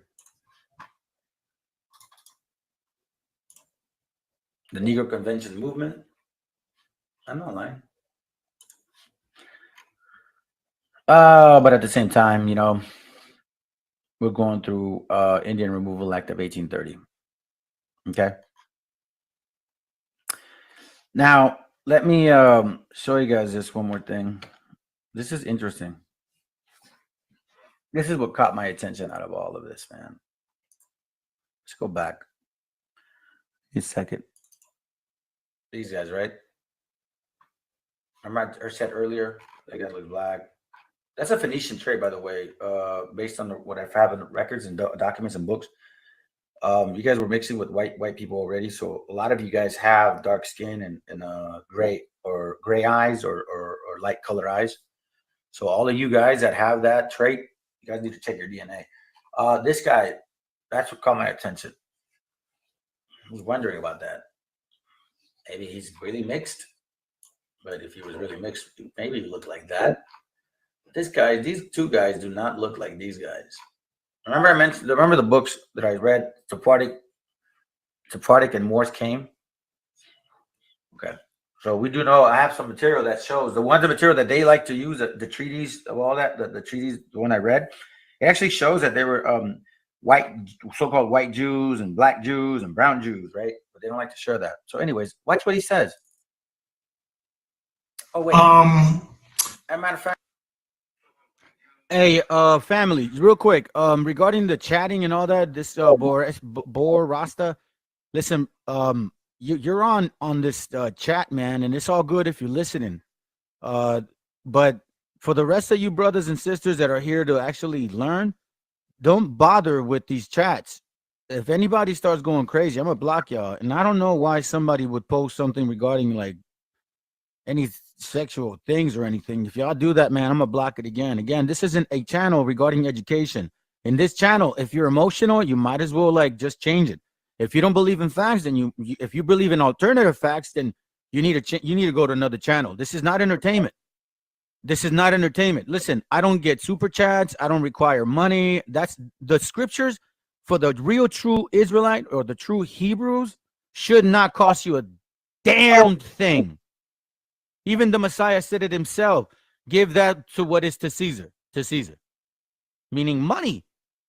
the Negro Convention movement. I'm not lying. But at the same time, you know, we're going through Indian Removal Act of 1830. Okay. Now, let me show you guys this one more thing. This is interesting. This is what caught my attention out of all of this, man. Let's go back. A second. These guys, right? I said earlier, that guy looks black. That's a Phoenician trait, by the way, based on what I have in records and documents and books. You guys were mixing with white people already, so a lot of you guys have dark skin and gray eyes or light color eyes. So all of you guys that have that trait, you guys need to check your DNA. This guy, that's what caught my attention. I was wondering about that. Maybe he's really mixed, but if he was really mixed, maybe he looked like that. This guy, these two guys do not look like these guys. Remember the books that I read, Sephardic and Morse came? Okay. So we do know I have some material that shows the material that they like to use, the treaties of all that, the treaties, the one I read, it actually shows that they were so-called white Jews and black Jews and brown Jews, right? But they don't like to share that. So anyways, watch what he says. Oh, wait. As a matter of fact, Hey, family, real quick. Regarding the chatting and all that, this Bor Rasta. Listen, you're on this chat, man, and it's all good if you're listening. But for the rest of you brothers and sisters that are here to actually learn, don't bother with these chats. If anybody starts going crazy, I'm gonna block y'all. And I don't know why somebody would post something regarding like any sexual things or anything. If y'all do that, man, I'm gonna block it again. Again, this isn't a channel regarding education. In this channel, if you're emotional, you might as well like just change it. If you don't believe in facts, then if you believe in alternative facts, then you need to go to another channel. This is not entertainment. This is not entertainment. Listen, I don't get super chats. I don't require money. That's the scriptures for the real true Israelite or the true Hebrews should not cost you a damn thing. Even the Messiah said it himself. Give that to what is to Caesar, meaning money.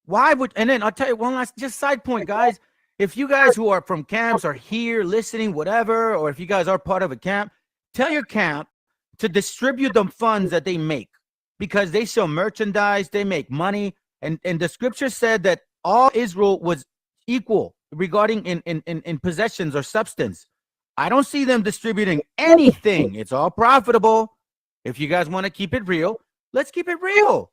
Why would, and then I'll tell you one last just side point, guys. If you guys who are from camps are here listening, whatever, or if you guys are part of a camp, tell your camp to distribute the funds that they make because they sell merchandise, they make money. And the scripture said that all Israel was equal regarding in possessions or substance. I don't see them distributing anything. It's all profitable. If you guys want to keep it real, let's keep it real.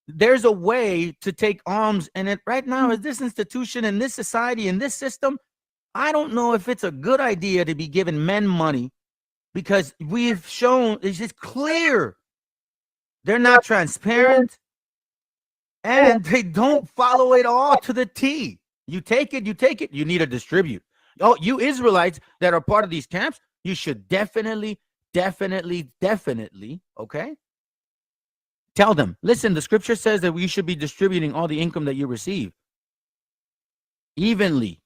There's a way to take alms, and it right now is this institution, in this society, in this system. I don't know if it's a good idea to be giving men money because we've shown it's just clear they're not transparent and they don't follow it all to the T. You take it, you need to distribute. Oh, you Israelites that are part of these camps, you should definitely, okay? Tell them, listen, the scripture says that we should be distributing all the income that you receive evenly.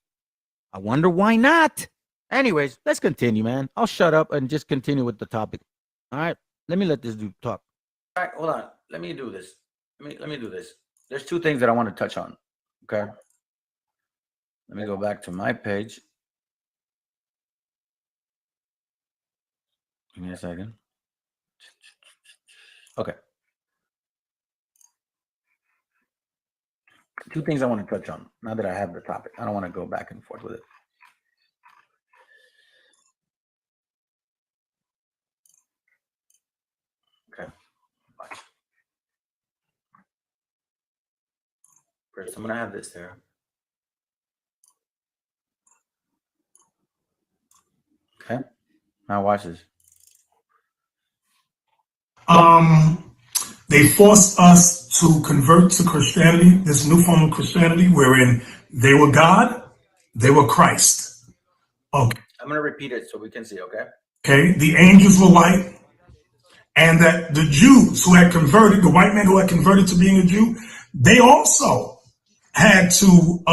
I wonder why not? Anyways, let's continue, man. I'll shut up and just continue with the topic. All right, let me let this dude talk. all right, hold on. Let me do this. Let me do this. There's two things that I want to touch on. Okay. Let me go back to my page. Give me a second. Okay. Two things I want to touch on now that I have the topic. I don't want to go back and forth with it. Okay. Watch. First, I'm going to have this there. Okay. Now watch this. They forced us to convert to Christianity, this new form of Christianity, wherein they were God, they were Christ. Okay. I'm gonna repeat it so we can see. Okay. Okay. The angels were white, and that the Jews who had converted, the white man who had converted to being a Jew, they also had to.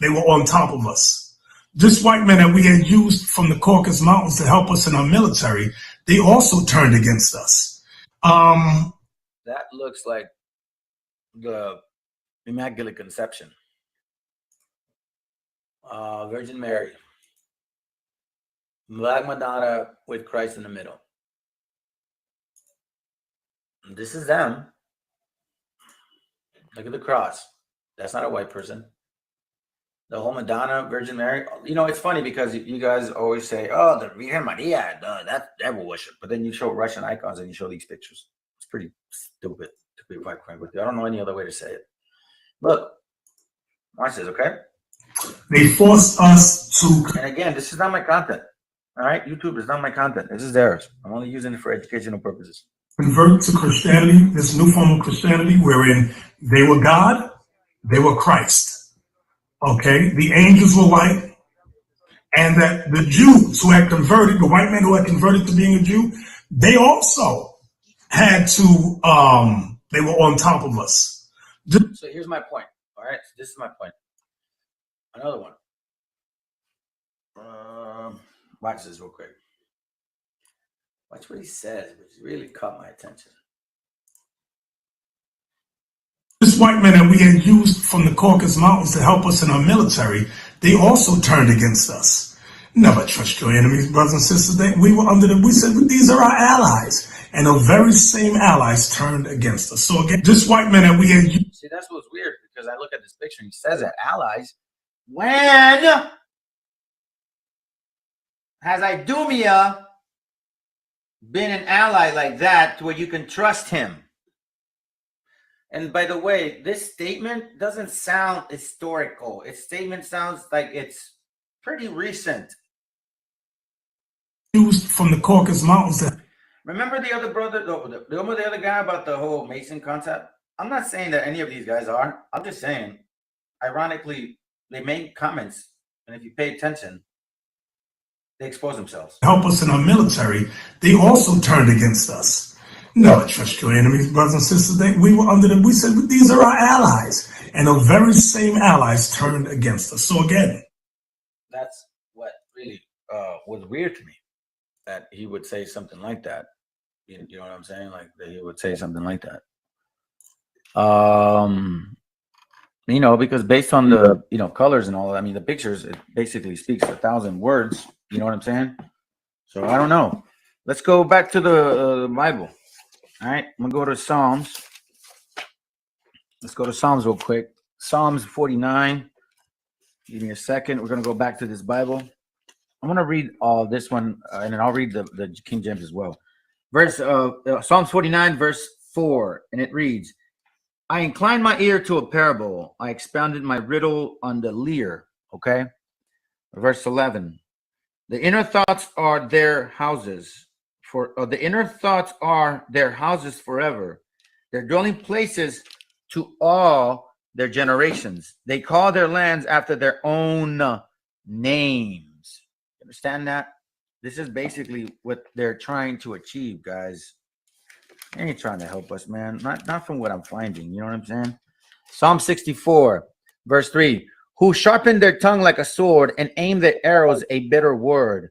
They were on top of us. This white man that we had used from the Caucasus Mountains to help us in our military, they also turned against us. That looks like the Immaculate Conception. Virgin Mary. Black Madonna with Christ in the middle. This is them. Look at the cross. That's not a white person. The whole Madonna, Virgin Mary. You know, it's funny because you guys always say, oh, the Virgen Maria, that's devil worship. But then you show Russian icons and you show these pictures. It's pretty stupid, to be quite frank with you. I don't know any other way to say it. Look, watch this, okay? They forced us to. And again, this is not my content. All right? YouTube is not my content. This is theirs. I'm only using it for educational purposes. Convert to Christianity, this new form of Christianity, wherein they were God, they were Christ. Okay, the angels were white, and that the Jews who had converted, the white man who had converted to being a Jew, they also had to. They were on top of us. So here's my point. All right, so this is my point. Another one. Watch this real quick. Watch what he says, which really caught my attention. This white man that we had used from the Caucasus Mountains to help us in our military, they also turned against us. Never trust your enemies, brothers and sisters. We were under them. We said, these are our allies. And the very same allies turned against us. So again, this white man that we had used. See, that's what's weird, because I look at this picture and he says that allies. When has Idumea been an ally like that to where you can trust him? And by the way, this statement doesn't sound historical. Its statement sounds like it's pretty recent. Used from the Caucasus Mountains. Remember the other brother, the other guy about the whole Mason concept? I'm not saying that any of these guys are. I'm just saying, ironically, they make comments, and if you pay attention, they expose themselves. Help us in our military. They also turned against us. Never trust your enemies, brothers and sisters. We were under them. We said, these are our allies. And the very same allies turned against us. So again. That's what really was weird to me, that he would say something like that. You know what I'm saying? Like, that he would say something like that. You know, because based on the, colors and all that, I mean, the pictures, it basically speaks 1,000 words. You know what I'm saying? So I don't know. Let's go back to the Bible. All right, I'm gonna go to Psalms. Let's go to Psalms real quick. Psalms 49. Give me a second. We're gonna go back to this Bible. I'm gonna read all this one, and then I'll read the King James as well. Psalms 49, verse 4, and it reads, I inclined my ear to a parable. I expounded my riddle on the lyre. Okay. Verse 11. The inner thoughts are their houses. The inner thoughts are their houses forever, their dwelling places to all their generations. They call their lands after their own names. Understand that? This is basically what they're trying to achieve, guys. They ain't trying to help us, man. Not from what I'm finding. You know what I'm saying? Psalm 64, verse 3. Who sharpen their tongue like a sword and aim their arrows a bitter word,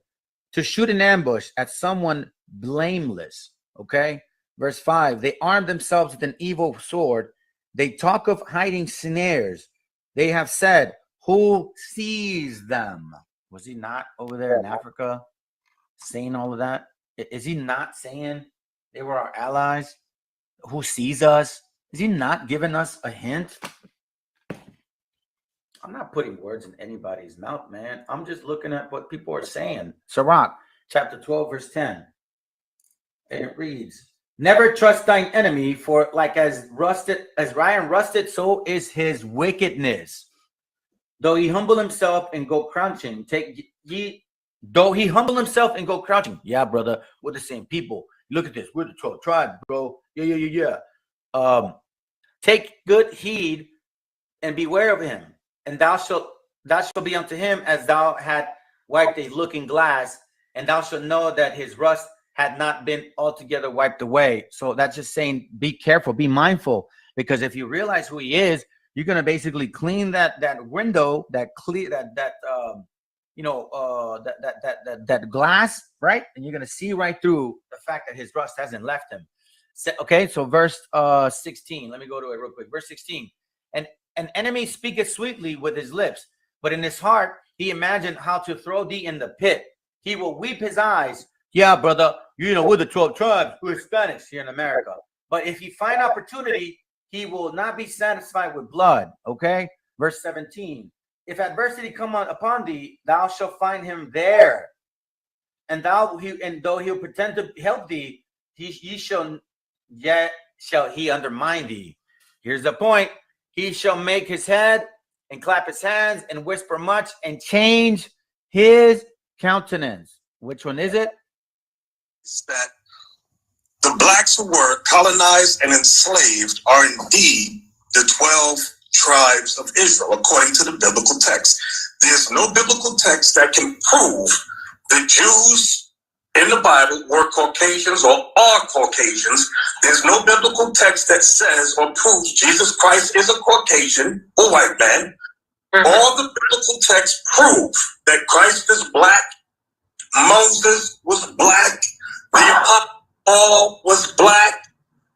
to shoot an ambush at someone blameless. Okay. Verse 5. They arm themselves with an evil sword. They talk of hiding snares. They have said, who sees them? Was he not over there in Africa saying all of that? Is he not saying they were our allies? Who sees us? Is he not giving us a hint? I'm not putting words in anybody's mouth, man. I'm just looking at what people are saying. Sirach, chapter 12, verse 10. And it reads, never trust thine enemy, for like as Ryan rusted, so is his wickedness. Though he humble himself and go crouching, take ye Though he humble himself and go crouching. Yeah, brother, we're the same people. Look at this. We're the 12 tribes, bro. Yeah. Take good heed and beware of him, and thou shalt be unto him as thou had wiped a looking glass, and thou shalt know that his rust had not been altogether wiped away. So that's just saying, be careful, be mindful, because if you realize who he is, you're gonna basically clean that window, that glass, right? And you're gonna see right through the fact that his rust hasn't left him. Okay, so verse 16. Let me go to it real quick. Verse 16. And an enemy speaketh sweetly with his lips, but in his heart he imagined how to throw thee in the pit. He will weep his eyes. Yeah, brother, we're the 12 tribes, we're Hispanics here in America. But if he find opportunity, he will not be satisfied with blood. Okay, verse 17. If adversity come upon thee, thou shalt find him there, and though he'll pretend to help thee, shall he undermine thee. Here's the point. He shall make his head and clap his hands and whisper much and change his countenance. Which one is it? It's that the blacks who were colonized and enslaved are indeed the 12 tribes of Israel, according to the biblical text. There's no biblical text that can prove the Jews in the Bible were Caucasians or are Caucasians. There's no biblical text that says or proves Jesus Christ is a Caucasian or white man. All the biblical texts prove that Christ is black, Moses was black, the Apostle Paul was black,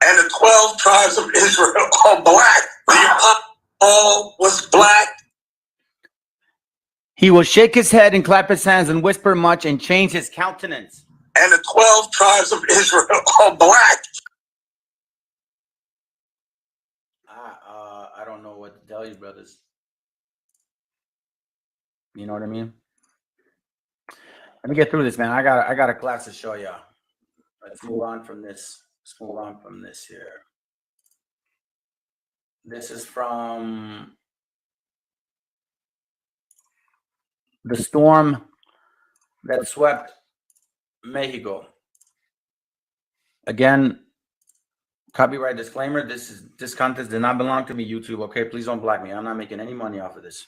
and the 12 tribes of Israel are black. The Apostle Paul was black. He will shake his head and clap his hands and whisper much and change his countenance. And the 12 tribes of Israel are black. I don't know what to tell you, brothers. You know what I mean? Let me get through this, man. I got a class to show y'all. Let's move on from this. Here. This is from the storm that swept Mexico. Again, copyright disclaimer. This content did not belong to me, YouTube. Okay, please don't block me. I'm not making any money off of this.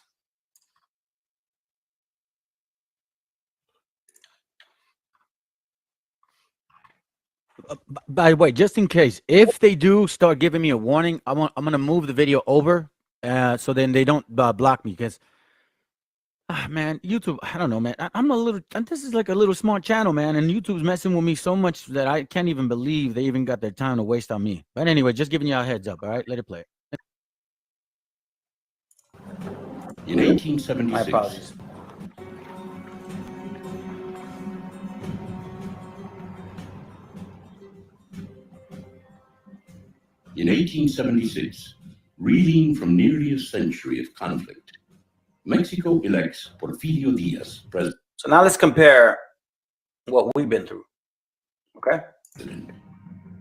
By the way, just in case, if they do start giving me a warning, I'm gonna move the video over, so then they don't block me. Because, man, YouTube, I don't know, man. I'm a little. This is like a little smart channel, man, and YouTube's messing with me so much that I can't even believe they even got their time to waste on me. But anyway, just giving y'all a heads up. All right, let it play. In 1876. My apologies. In 1876, reeling from nearly a century of conflict, Mexico elects Porfirio Diaz president. So now let's compare what we've been through. Okay?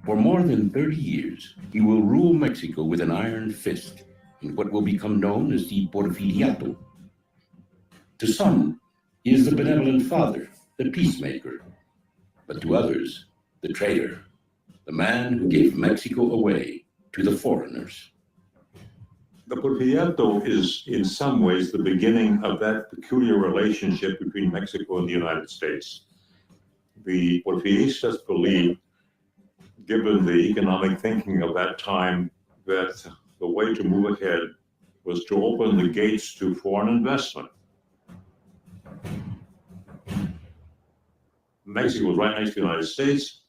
For more than 30 years, he will rule Mexico with an iron fist in what will become known as the Porfiriato. To some, he is the benevolent father, the peacemaker, but to others, the traitor, the man who gave Mexico away to the foreigners. The Porfiriato is in some ways the beginning of that peculiar relationship between Mexico and the United States. The Porfiristas believed, given the economic thinking of that time, that the way to move ahead was to open the gates to foreign investment. Mexico was right next to the United States,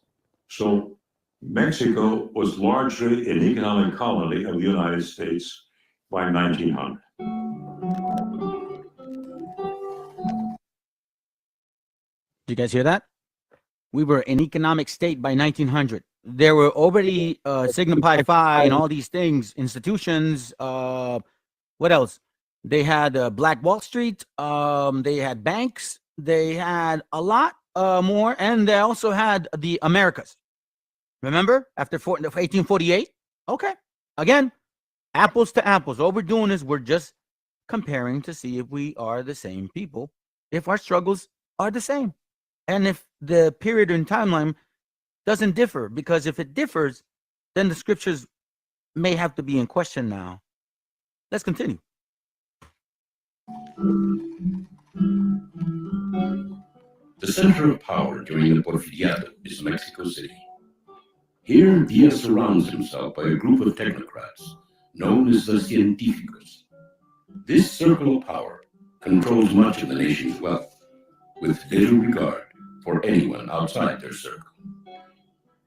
so Mexico was largely an economic colony of the United States by 1900. Did you guys hear that? We were an economic state by 1900. There were already Sigma Pi Phi and all these things, institutions. What else? They had Black Wall Street. They had banks. They had a lot more, and they also had the Americas. Remember, after 1848? Okay. Again, apples to apples. All we're doing is we're just comparing to see if we are the same people, if our struggles are the same. And if the period in timeline doesn't differ, because if it differs, then the scriptures may have to be in question now. Let's continue. The center of power during the Porfiriato is Mexico City. Here, Diaz surrounds himself by a group of technocrats known as the Científicos. This circle of power controls much of the nation's wealth, with little regard for anyone outside their circle.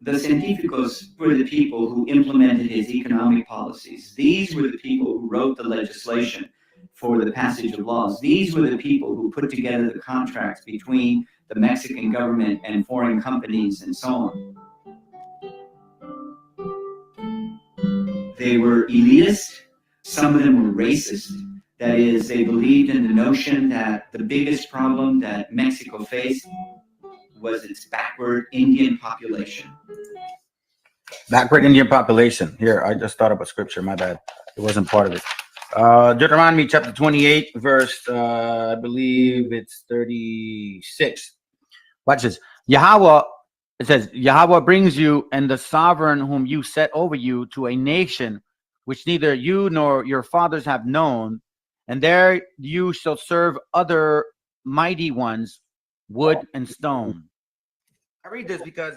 The Científicos were the people who implemented his economic policies. These were the people who wrote the legislation for the passage of laws. These were the people who put together the contracts between the Mexican government and foreign companies and so on. They were elitist. Some of them were racist. That is, they believed in the notion that the biggest problem that Mexico faced was its backward Indian population. Backward Indian population. Here, I just thought of a scripture. My bad. It wasn't part of it. Deuteronomy chapter 28, verse, I believe it's 36. Watch this. Yahweh, it says, Yahweh brings you and the sovereign whom you set over you to a nation which neither you nor your fathers have known, and there you shall serve other mighty ones, wood and stone. I read this because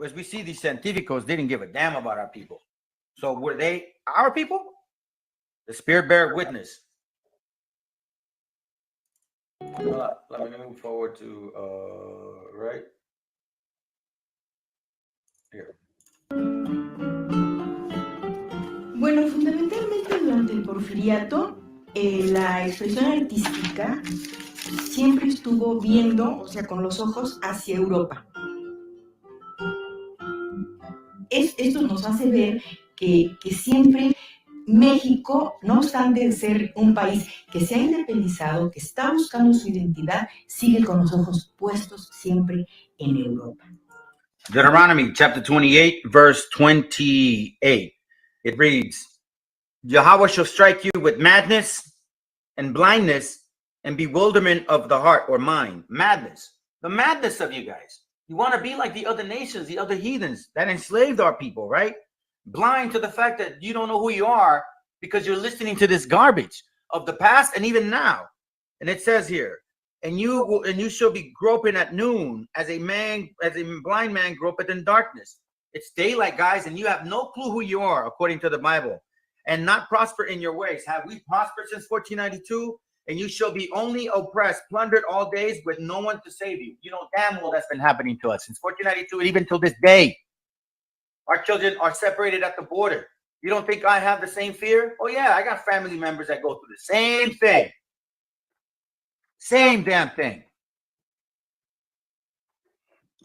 as we see these científicos didn't give a damn about our people. So were they our people? The Spirit bear witness. Let me move forward to right here. Bueno, fundamentalmente durante el Porfiriato, la expresión artística siempre estuvo viendo, o sea, con los ojos hacia Europa. Esto nos hace ver que siempre México, no obstante ser un país que se ha independizado, que está buscando su identidad, sigue con los ojos puestos siempre en Europa. Deuteronomy chapter 28, verse 28. It reads, Yahweh shall strike you with madness and blindness and bewilderment of the heart or mind. Madness. The madness of you guys. You want to be like the other nations, the other heathens that enslaved our people, right? Blind to the fact that you don't know who you are because you're listening to this garbage of the past and even now. And it says here, and you shall be groping at noon as a blind man gropeth in darkness. It's daylight, guys, and you have no clue who you are, according to the Bible, and not prosper in your ways. Have we prospered since 1492? And you shall be only oppressed, plundered all days with no one to save you. You know damn well that's been happening to us since 1492 and even till this day. Our children are separated at the border. You don't think I have the same fear? Oh, yeah, I got family members that go through the same thing. Same damn thing.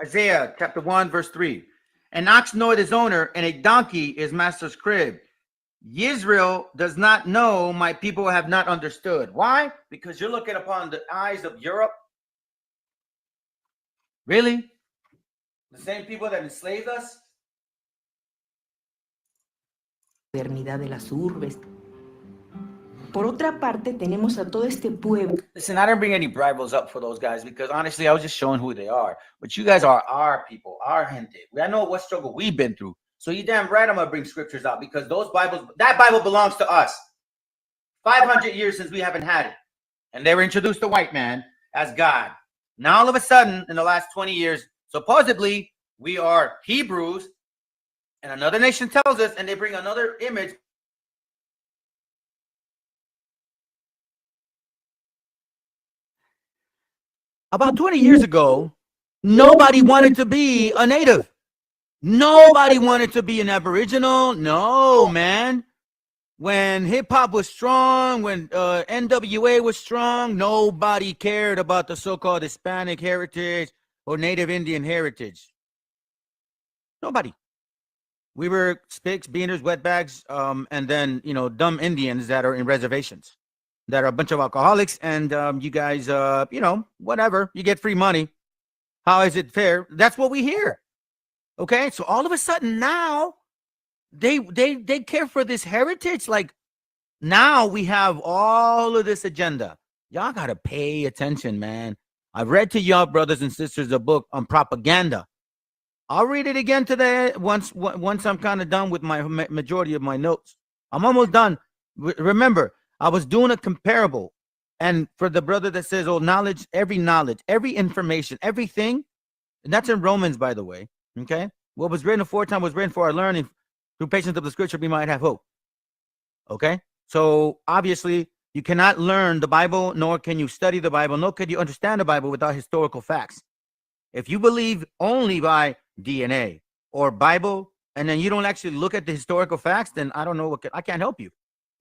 Isaiah chapter 1, verse 3. An ox knoweth his owner, and a donkey his master's crib. Israel does not know, my people have not understood. Why? Because you're looking upon the eyes of Europe. Really? The same people that enslaved us? Modernidad de las urbes. Por otra parte, tenemos a todo este pueblo. Listen, I didn't bring any bridles up for those guys because honestly, I was just showing who they are. But you guys are our people, our gente. I know what struggle we've been through. So you damn right I'm going to bring scriptures out because that Bible belongs to us. 500 years since we haven't had it. And they were introduced to white man as God. Now all of a sudden, in the last 20 years, supposedly we are Hebrews, and another nation tells us, and they bring another image. About 20 years ago, nobody wanted to be a native. Nobody wanted to be an Aboriginal. No, man. When hip-hop was strong, when NWA was strong, nobody cared about the so-called Hispanic heritage or Native Indian heritage. Nobody. We were spics, beaners, wetbags, and then, dumb Indians that are in reservations, that are a bunch of alcoholics, and you guys, whatever, you get free money. How is it fair? That's what we hear. Okay, so all of a sudden now, they care for this heritage. Like now we have all of this agenda. Y'all gotta pay attention, man. I've read to y'all, brothers and sisters, a book on propaganda. I'll read it again today once I'm kind of done with my majority of my notes. I'm almost done. Remember, I was doing a comparable. And for the brother that says, oh, knowledge, every information, everything, and that's in Romans, by the way, okay? What was written aforetime was written for our learning. Through patience of the scripture, we might have hope. Okay? So, obviously, you cannot learn the Bible, nor can you study the Bible, nor can you understand the Bible without historical facts. If you believe only by DNA or Bible, and then you don't actually look at the historical facts, then I don't know I can't help you.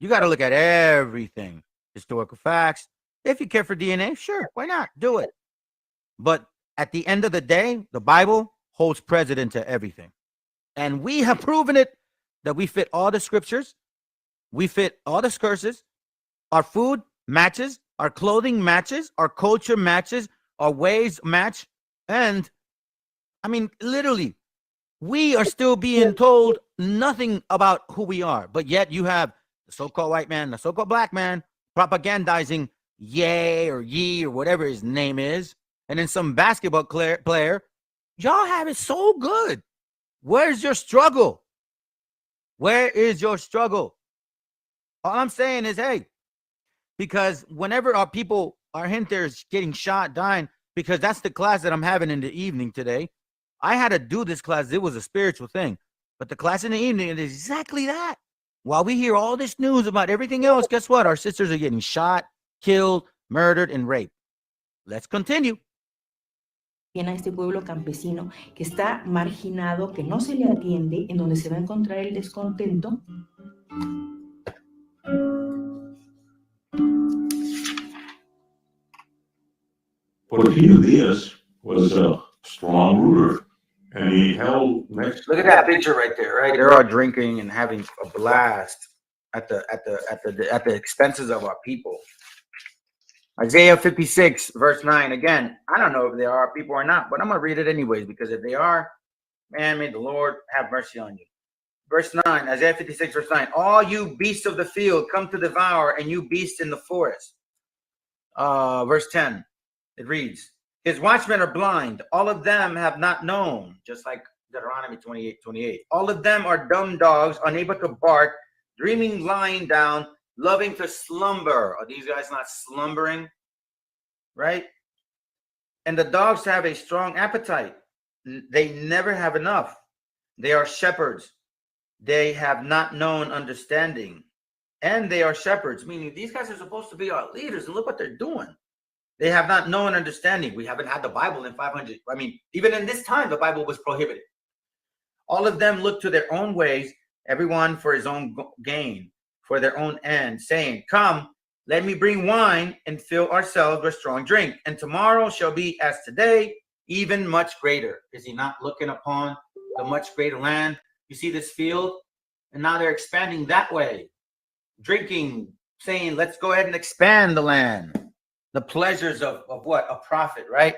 You got to look at everything. Historical facts. If you care for DNA, sure, why not? Do it. But at the end of the day, the Bible holds precedent to everything. And we have proven it that we fit all the scriptures, we fit all the curses, our food matches, our clothing matches, our culture matches, our ways match. And I mean, literally, we are still being told nothing about who we are. But yet you have the so-called white man, the so-called black man, propagandizing yay or ye or whatever his name is, and then some basketball player, y'all have it so good. Where's your struggle? Where is your struggle? All I'm saying is, hey, because whenever our people, our gente is getting shot, dying, because that's the class that I'm having in the evening today. I had to do this class. It was a spiritual thing. But the class in the evening is exactly that. While we hear all this news about everything else, guess what? Our sisters are getting shot, killed, murdered, and raped. Let's continue. A este pueblo campesino que está marginado, que no se le atiende, en donde se va a encontrar el descontento. Porfirio Diaz was a strong ruler, and he held Mexico. Look at that picture right there, right? They're all drinking and having a blast at the expenses of our people. Isaiah 56, verse 9. Again, I don't know if they are people or not, but I'm gonna read it anyways, because if they are, man, may the Lord have mercy on you. Verse 9, Isaiah 56, verse 9. All you beasts of the field come to devour, and you beasts in the forest. Verse 10. It reads, his watchmen are blind. All of them have not known, just like Deuteronomy 28:28. All of them are dumb dogs, unable to bark, dreaming, lying down, loving to slumber. Are these guys not slumbering? Right? And the dogs have a strong appetite. They never have enough. They are shepherds. They have not known understanding. And they are shepherds, meaning these guys are supposed to be our leaders. And look what they're doing. They have not known understanding. We haven't had the Bible in 500. I mean, even in this time, the Bible was prohibited. All of them look to their own ways, everyone for his own gain, for their own end, saying, come, let me bring wine and fill ourselves with strong drink. And tomorrow shall be as today, even much greater. Is he not looking upon the much greater land? You see this field? And now they're expanding that way. Drinking, saying, let's go ahead and expand the land. The pleasures of what? A prophet, right?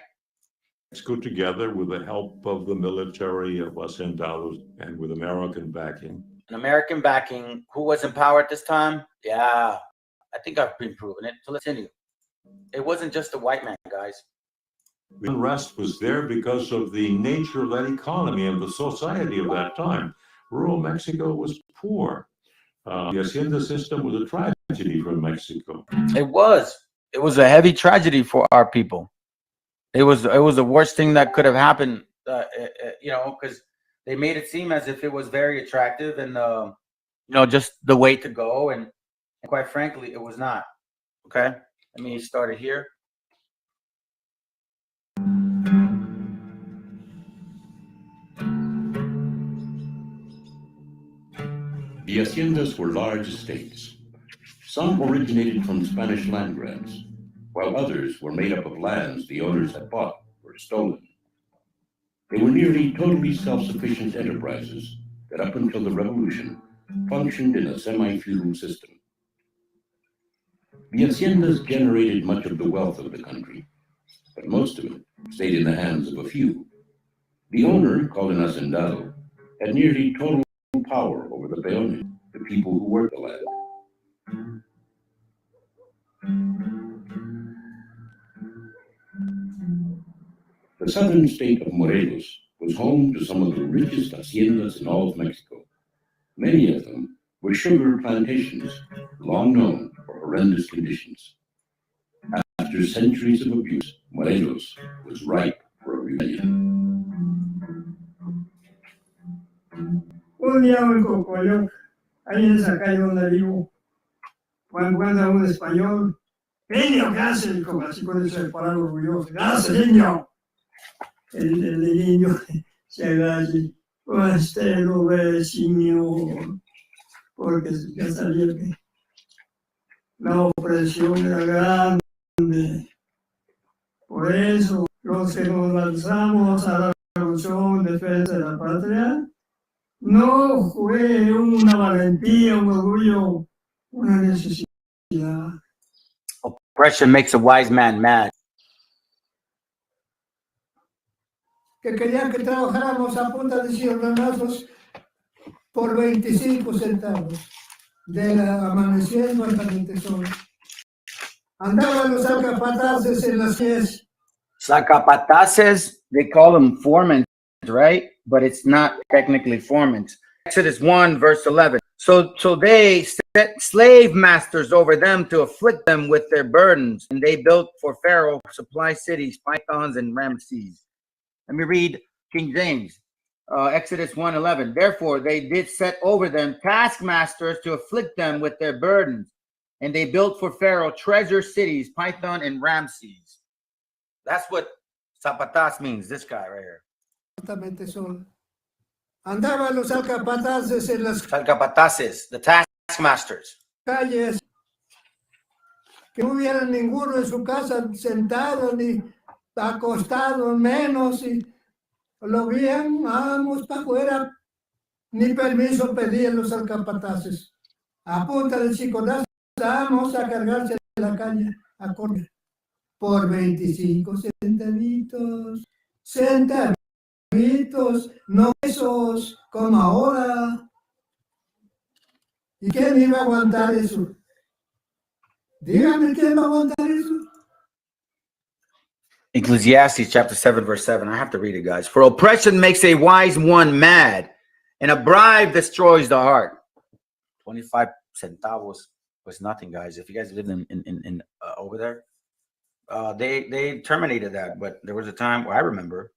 Mexico together with the help of the military of Hacendados and with American backing. An American backing. Who was in power at this time? Yeah, I think I've been proving it. So let's continue. It wasn't just a white man, guys. The unrest was there because of the nature of that economy and the society of that time. Rural Mexico was poor. The hacienda system was a tragedy for Mexico. It was. It was a heavy tragedy for our people. It was the worst thing that could have happened, because they made it seem as if it was very attractive and, just the way to go. And quite frankly, it was not. Okay, let me start it here. The haciendas were large estates. Some originated from Spanish land grants, while others were made up of lands the owners had bought or stolen. They were nearly totally self-sufficient enterprises that up until the Revolution functioned in a semi-feudal system. The haciendas generated much of the wealth of the country, but most of it stayed in the hands of a few. The owner, called an hacendado, had nearly total power over the peones, the people who worked the land. The southern state of Morelos was home to some of the richest haciendas in all of Mexico. Many of them were sugar plantations, long known for horrendous conditions. After centuries of abuse, Morelos was ripe for a rebellion. Un día en Cocoyoc, ahí en esa calle donde vivo, cuando anda un español, niño, ¿qué hace? Y como así con ese parar orgulloso, ¿qué hace, niño? El niño se agarra y, lo ve, señor, porque ya sabía que la opresión era grande. Por eso, los que nos lanzamos a la revolución en defensa de la patria, no fue una valentía, un orgullo, una necesidad. Oppression makes a wise man mad. Que querían que trabajáramos a punta de ciudadanos por 25 centavos, de la amaneciendo hasta el tesoro. Andaban los alcapataces en las pies. Sacapataces, they call them formants, right? But it's not technically formants. Exodus 1, verse 11. So they set slave masters over them to afflict them with their burdens, and they built for Pharaoh supply cities, pythons, and Ramesses. Let me read King James, Exodus 1:11. Therefore, they did set over them taskmasters to afflict them with their burdens, and they built for Pharaoh treasure cities, Python and Ramesses. That's what zapatas means. This guy right here. Andaban los alcapataces en las Alcapataces, the taskmasters. calles, que no hubiera ninguno en su casa sentado ni acostado, menos, y lo veían, vamos para afuera, ni permiso pedían los alcapataces. A punta de chiconazo, vamos a cargarse de la calle a correr por 25 centavitos, no pesos como ahora. ¿Y quién iba a aguantar eso? Dígame, ¿quién va a aguantar eso? Ecclesiastes chapter 7, verse 7. I have to read it, guys. For oppression makes a wise one mad, and a bribe destroys the heart. 25 centavos was nothing, guys. If you guys lived in over there, they terminated that. But there was a time where I remember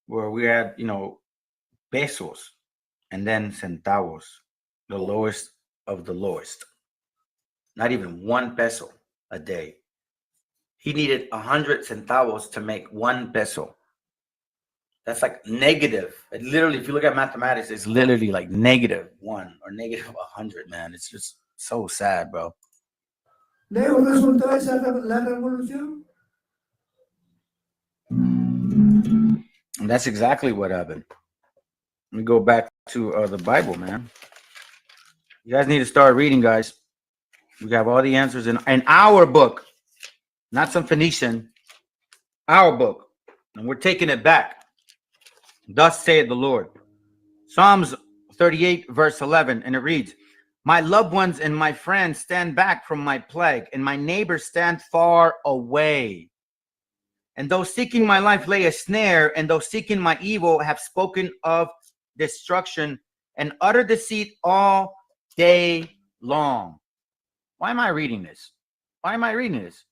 where we had, pesos and then centavos, the lowest of the lowest. Not even 1 peso a day. He needed 100 centavos to make 1 peso. That's like negative. It literally, if you look at mathematics, it's literally like -1 or -100, man. It's just so sad, bro. Luego resultó esa la revolución. And that's exactly what happened. Let me go back to the Bible, man. You guys need to start reading, guys. We have all the answers in our book, not some Phoenician, our book. And we're taking it back. Thus saith the Lord. Psalms 38, verse 11, and it reads, my loved ones and my friends stand back from my plague, and my neighbors stand far away. And those seeking my life lay a snare, and those seeking my evil have spoken of destruction and utter deceit all day long. Why am I reading this? Why am I reading this?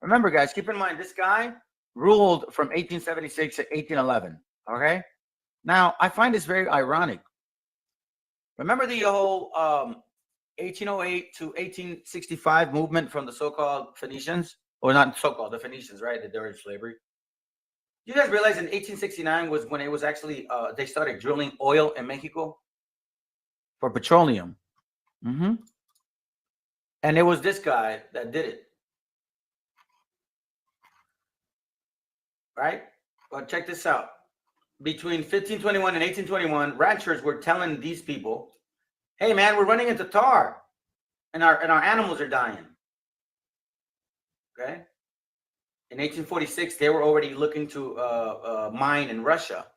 Remember, guys, keep in mind, this guy ruled from 1876 to 1811, okay? Now, I find this very ironic. Remember the whole 1808 to 1865 movement from the so-called Phoenicians? Or not so-called, the Phoenicians, right? That they were in slavery. You guys realize in 1869 was when it was actually, they started drilling oil in Mexico for petroleum. And it was this guy that did it. Right? But check this out. Between 1521 and 1821, ranchers were telling these people, hey, man, we're running into tar and our animals are dying. Okay. In 1846, they were already looking to mine in Russia.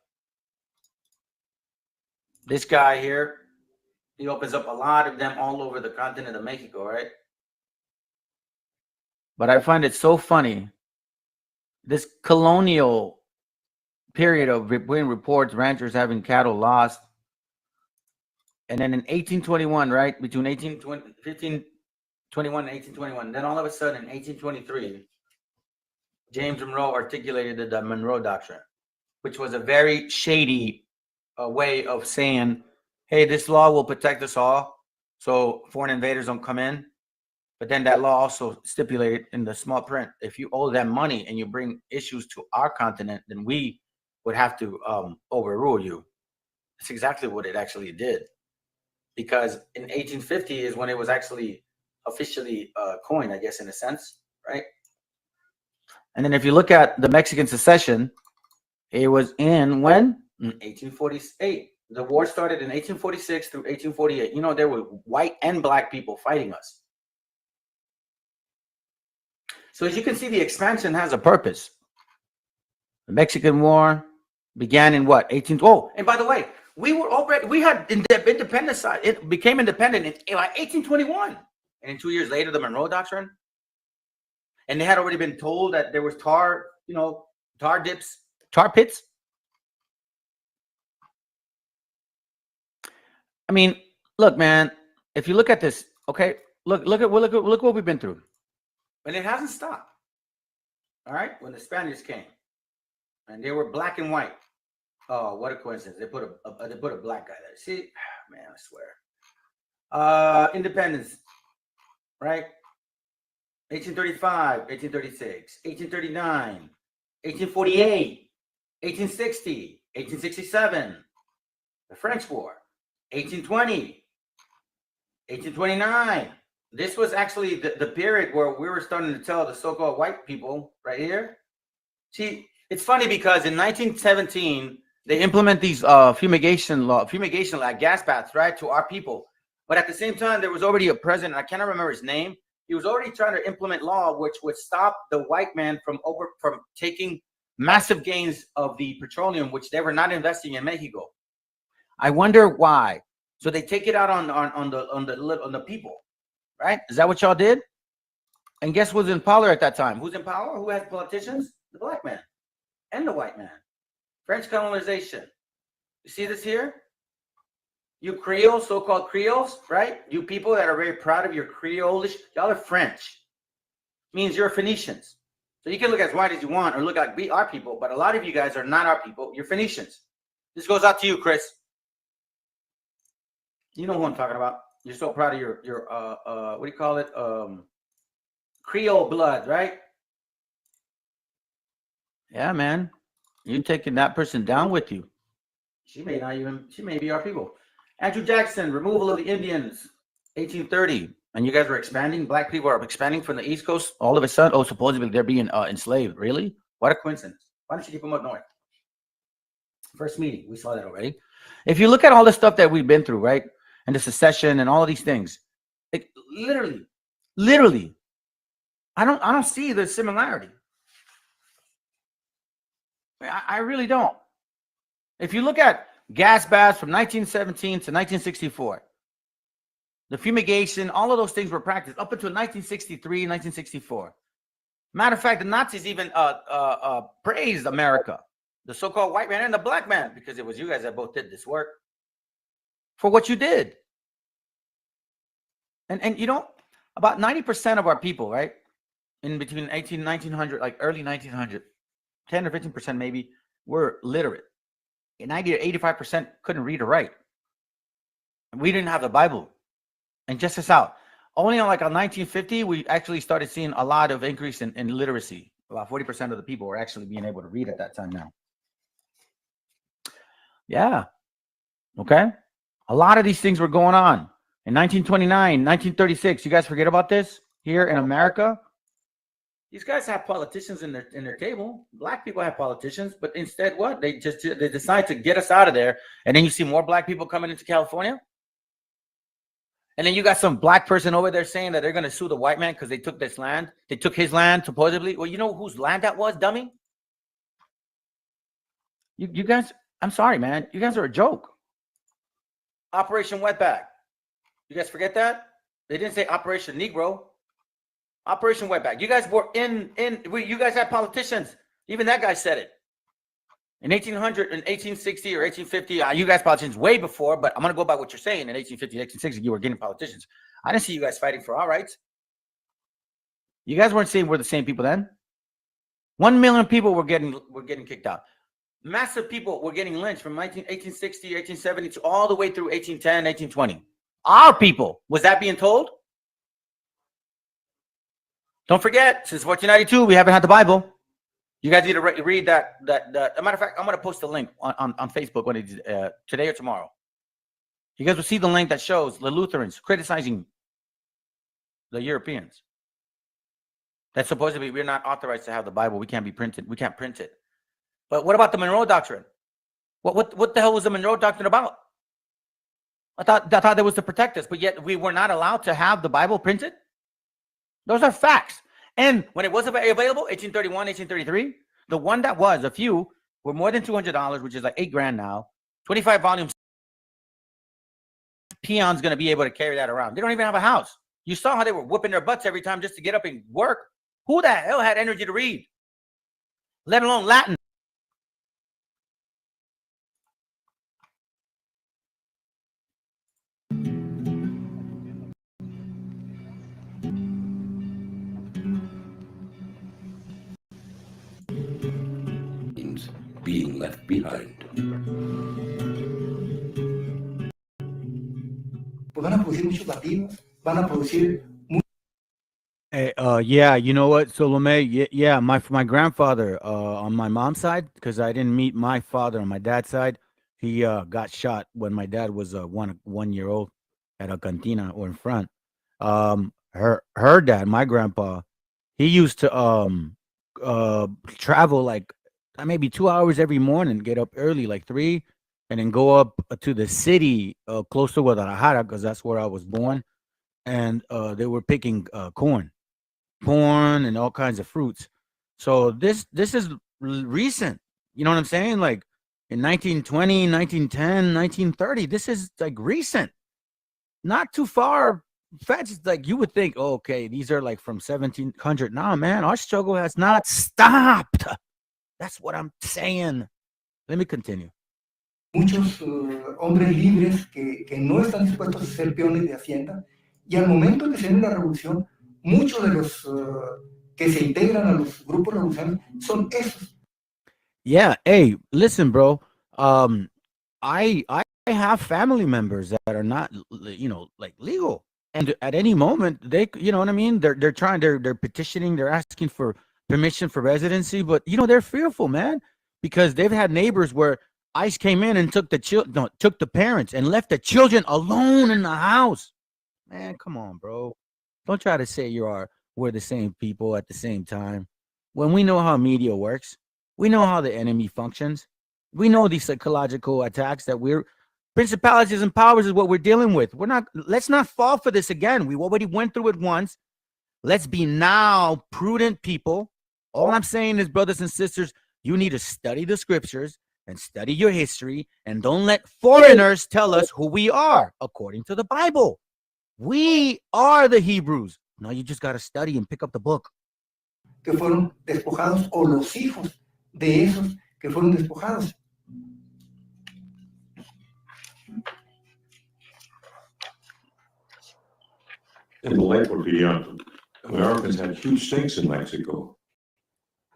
This guy here, he opens up a lot of them all over the continent of Mexico, right? But I find it so funny. This colonial period of between reports, ranchers having cattle lost. And then in 1821, right, between 1521 and 1821, then all of a sudden in 1823, James Monroe articulated the Monroe Doctrine, which was a very shady way of saying, hey, this law will protect us all, so foreign invaders don't come in. But then that law also stipulated in the small print, if you owe them money and you bring issues to our continent, then we would have to overrule you. That's exactly what it actually did. Because in 1850 is when it was actually officially coined, I guess, in a sense, right? And then if you look at the Mexican secession, it was in when? In 1848. The war started in 1846 through 1848. You know, there were white and black people fighting us. So as you can see, the expansion has a purpose. The Mexican War began in what? Oh, and by the way, we had independence. It became independent in 1821. And 2 years later, the Monroe Doctrine. And they had already been told that there was tar pits. I mean, look, man, if you look at this, okay, look what we've been through. And it hasn't stopped. All right, when the Spaniards came, and they were black and white. Oh, what a coincidence! They put a black guy there. See, man, I swear. Independence, right? 1835, 1836, 1839, 1848, 1860, 1867, the French War, 1820, 1829. This was actually the period where we were starting to tell the so-called white people right here. See, it's funny because in 1917, they implement these fumigation like gas baths, right, to our people. But at the same time, there was already a president, I can't remember his name. He was already trying to implement law which would stop the white man from taking massive gains of the petroleum, which they were not investing in Mexico. I wonder why. So they take it out on the people. Right? Is that what y'all did? And guess who's in power at that time? Who's in power? Who has politicians? The black man and the white man. French colonization. You see this here? You Creoles, so-called Creoles, right? You people that are very proud of your Creolish, y'all are French. Means you're Phoenicians. So you can look as white as you want or look like we are people, but a lot of you guys are not our people. You're Phoenicians. This goes out to you, Chris. You know who I'm talking about. You're so proud of your what do you call it? Creole blood, right? Yeah, man. You're taking that person down with you. She may be our people. Andrew Jackson, removal of the Indians, 1830. And you guys were expanding. Black people are expanding from the East Coast. All of a sudden, oh, supposedly they're being enslaved. Really? What a coincidence. Why don't you keep them up north? First meeting, we saw that already. If you look at all the stuff that we've been through, right? And the secession and all of these things, literally, I don't see the similarity. I really don't. If you look at gas baths from 1917 to 1964, the fumigation, all of those things were practiced up until 1963, 1964. Matter of fact, the Nazis even praised America, the so-called white man and the black man, because it was you guys that both did this work, for what you did. And you know, about 90% of our people, right, in between 1900, like early 1900, 10 or 15% maybe, were literate. And 90 to 85% couldn't read or write. And we didn't have the Bible. And just this out, only on 1950, we actually started seeing a lot of increase in literacy. About 40% of the people were actually being able to read at that time now. Yeah. Okay. A lot of these things were going on. In 1929, 1936, you guys forget about this here in America? These guys have politicians in their table. Black people have politicians, but instead what? They decide to get us out of there. And then you see more black people coming into California. And then you got some black person over there saying that they're going to sue the white man because they took this land. They took his land, supposedly. Well, you know whose land that was, dummy? You guys, I'm sorry, man. You guys are a joke. Operation Wetback. You guys forget that? They didn't say Operation Negro. Operation Wetback. You guys were you guys had politicians. Even that guy said it. In 1800, in 1860 or 1850, you guys politicians way before, but I'm going to go by what you're saying. In 1850, 1860, you were getting politicians. I didn't see you guys fighting for our rights. You guys weren't saying we're the same people then. 1 million people were getting kicked out. Massive people were getting lynched from 1860, 1870 to all the way through 1810, 1820. Our people, was that being told? Don't forget, since 1492, we haven't had the Bible. You guys need to read that. As a matter of fact, I'm going to post a link on Facebook when it's today or tomorrow. You guys will see the link that shows the Lutherans criticizing the Europeans. That supposedly we're not authorized to have the Bible. We can't be printed. We can't print it. But what about the Monroe Doctrine? What the hell was the Monroe Doctrine about? I thought that was to protect us, but yet we were not allowed to have the Bible printed. Those are facts. And when it was available, 1831, 1833, the one that was, a few, were more than $200, which is like $8,000 now. 25 volumes. Peon's going to be able to carry that around. They don't even have a house. You saw how they were whooping their butts every time just to get up and work. Who the hell had energy to read? Let alone Latin. Being left behind. Van a producir muchos latinos, van a producir. Yeah, you know what, Salome? Yeah, my grandfather on my mom's side, because I didn't meet my father on my dad's side. He got shot when my dad was 1 year old at a cantina or in front. Her dad, my grandpa, he used to travel like maybe 2 hours every morning, get up early like 3, and then go up to the city close to Guadalajara, because that's where I was born. And they were picking corn and all kinds of fruits. So this is recent. You know what I'm saying? Like in 1920, 1910, 1930, this is like recent. Not too far fetched. Like you would think, oh, okay, these are like from 1700. Nah, man, our struggle has not stopped. That's what I'm saying. Let me continue. Muchos hombres libres que no están dispuestos a ser peones de Hacienda. Y al momento que se ve la revolución, muchos de los que se integran a los grupos revolucionarios son esos. Yeah, hey, listen, bro. I have family members that are not, like legal, and at any moment they, you know what I mean. They're petitioning, they're asking for permission for residency, but they're fearful, man, because they've had neighbors where ICE came in and took the parents and left the children alone in the house. Man, come on, bro. Don't try to say we're the same people at the same time. When we know how media works, we know how the enemy functions. We know these psychological attacks that principalities and powers is what we're dealing with. Let's not fall for this again. We already went through it once. Let's be now prudent people. All I'm saying is, brothers and sisters, you need to study the scriptures and study your history, and don't let foreigners tell us who we are according to the Bible. We are the Hebrews. Now you just got to study and pick up the book. Que fueron despojados, o los hijos de esos que fueron despojados. In the late Porfiriato, Americans had huge stakes in Mexico.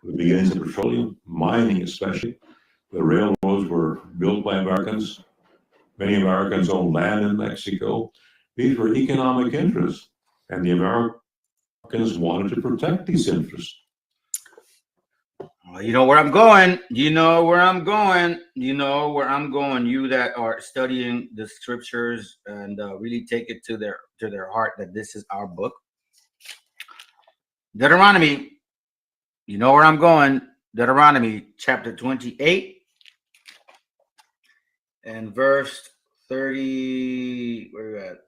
The beginnings of petroleum, mining especially. The railroads were built by Americans. Many Americans owned land in Mexico. These were economic interests, and the Americans wanted to protect these interests. Well, you know where I'm going. You that are studying the scriptures and really take it to their heart that this is our book. Deuteronomy. You know where I'm going. Deuteronomy chapter 28 and verse 30. Where are we at?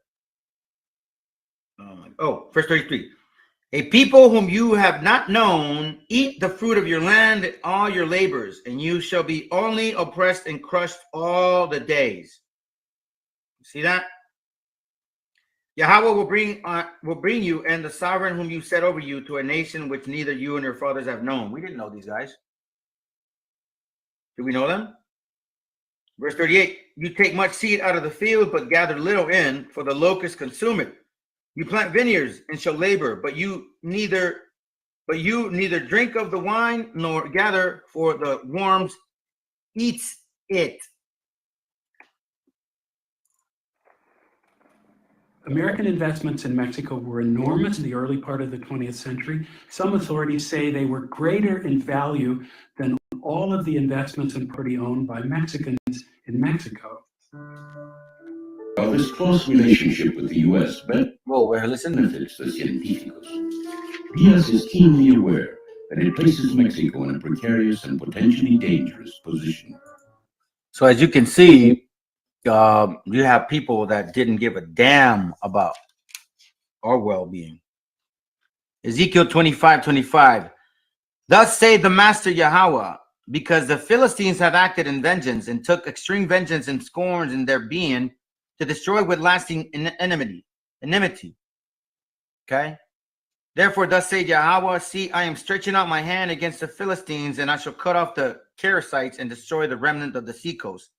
Verse 33. A people whom you have not known, eat the fruit of your land and all your labors, and you shall be only oppressed and crushed all the days. See that? Yahweh will bring you and the sovereign whom you set over you to a nation which neither you and your fathers have known. We didn't know these guys. Do we know them? Verse 38, you take much seed out of the field, but gather little in, for the locusts consume it. You plant vineyards and shall labor, but you neither drink of the wine nor gather, for the worms eats it. American investments in Mexico were enormous in the early part of the 20th century. Some authorities say they were greater in value than all of the investments in property owned by Mexicans in Mexico. While this close relationship with the U.S. benefits listen. the científicos, Diaz is keenly aware that it places Mexico in a precarious and potentially dangerous position. So as you can see, you have people that didn't give a damn about our well-being. Ezekiel 25:25. Thus say the Master Yahweh, because the Philistines have acted in vengeance and took extreme vengeance and scorns in their being to destroy with lasting enmity. Okay? Therefore, thus say Yahweh, see, I am stretching out my hand against the Philistines, and I shall cut off the Cherethites and destroy the remnant of the seacoast,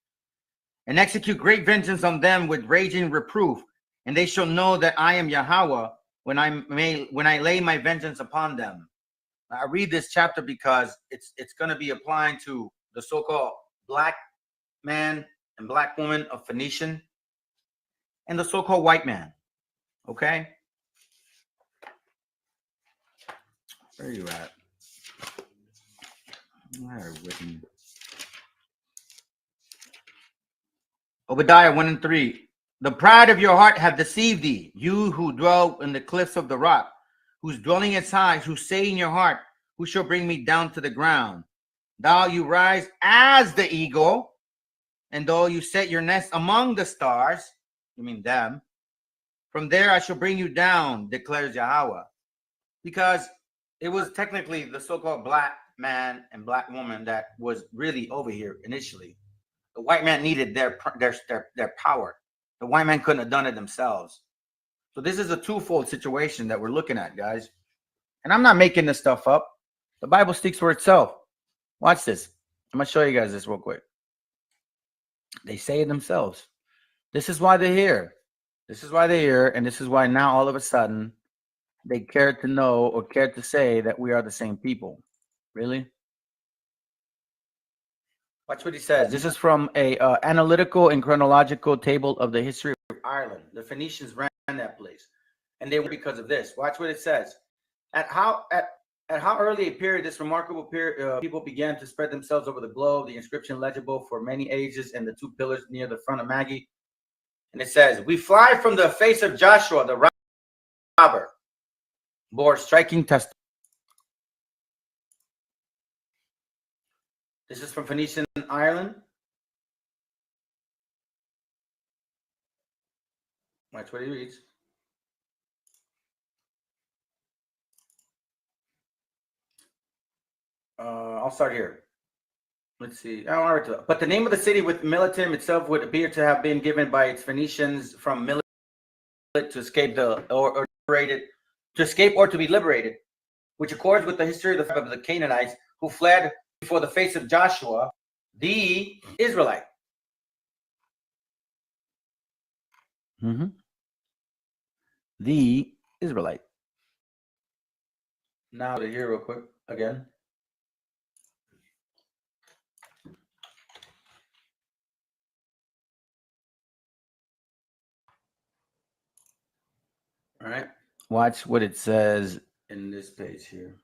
and execute great vengeance on them with raging reproof, and they shall know that I am Yahweh when I lay my vengeance upon them. I read this chapter because it's going to be applying to the so-called black man and black woman of Phoenician and the so-called white man. Okay? Where are you at? Where written? Obadiah 1:3. The pride of your heart hath deceived thee, you who dwell in the cliffs of the rock, whose dwelling is high, who say in your heart, who shall bring me down to the ground? Thou you rise as the eagle, and though you set your nest among the stars, you mean them, from there I shall bring you down, declares Yahweh. Because it was technically the so-called black man and black woman that was really over here initially. The white man needed their power. The white man couldn't have done it themselves. So this is a twofold situation that we're looking at, guys. And I'm not making this stuff up. The Bible speaks for itself. Watch this. I'm going to show you guys this real quick. They say it themselves. This is why they're here. This is why they're here. And this is why now all of a sudden they care to know or care to say that we are the same people. Really? Watch what he says. This is from a analytical and chronological table of the history of Ireland. The Phoenicians ran that place, and they were because of this. Watch what it says. At how early a period this remarkable period people began to spread themselves over the globe. The inscription legible for many ages, and the two pillars near the front of Maggie. And it says, "We fly from the face of Joshua, the robber, bore striking testimony." This is from Phoenician Ireland. Watch what he reads. I'll start here. Let's see. But the name of the city with Militum itself would appear to have been given by its Phoenicians from Milit to escape or to be liberated, which accords with the history of the Canaanites who fled before the face of Joshua, the Israelite. The Israelite. Now to here real quick again. All right. Watch what it says in this page here.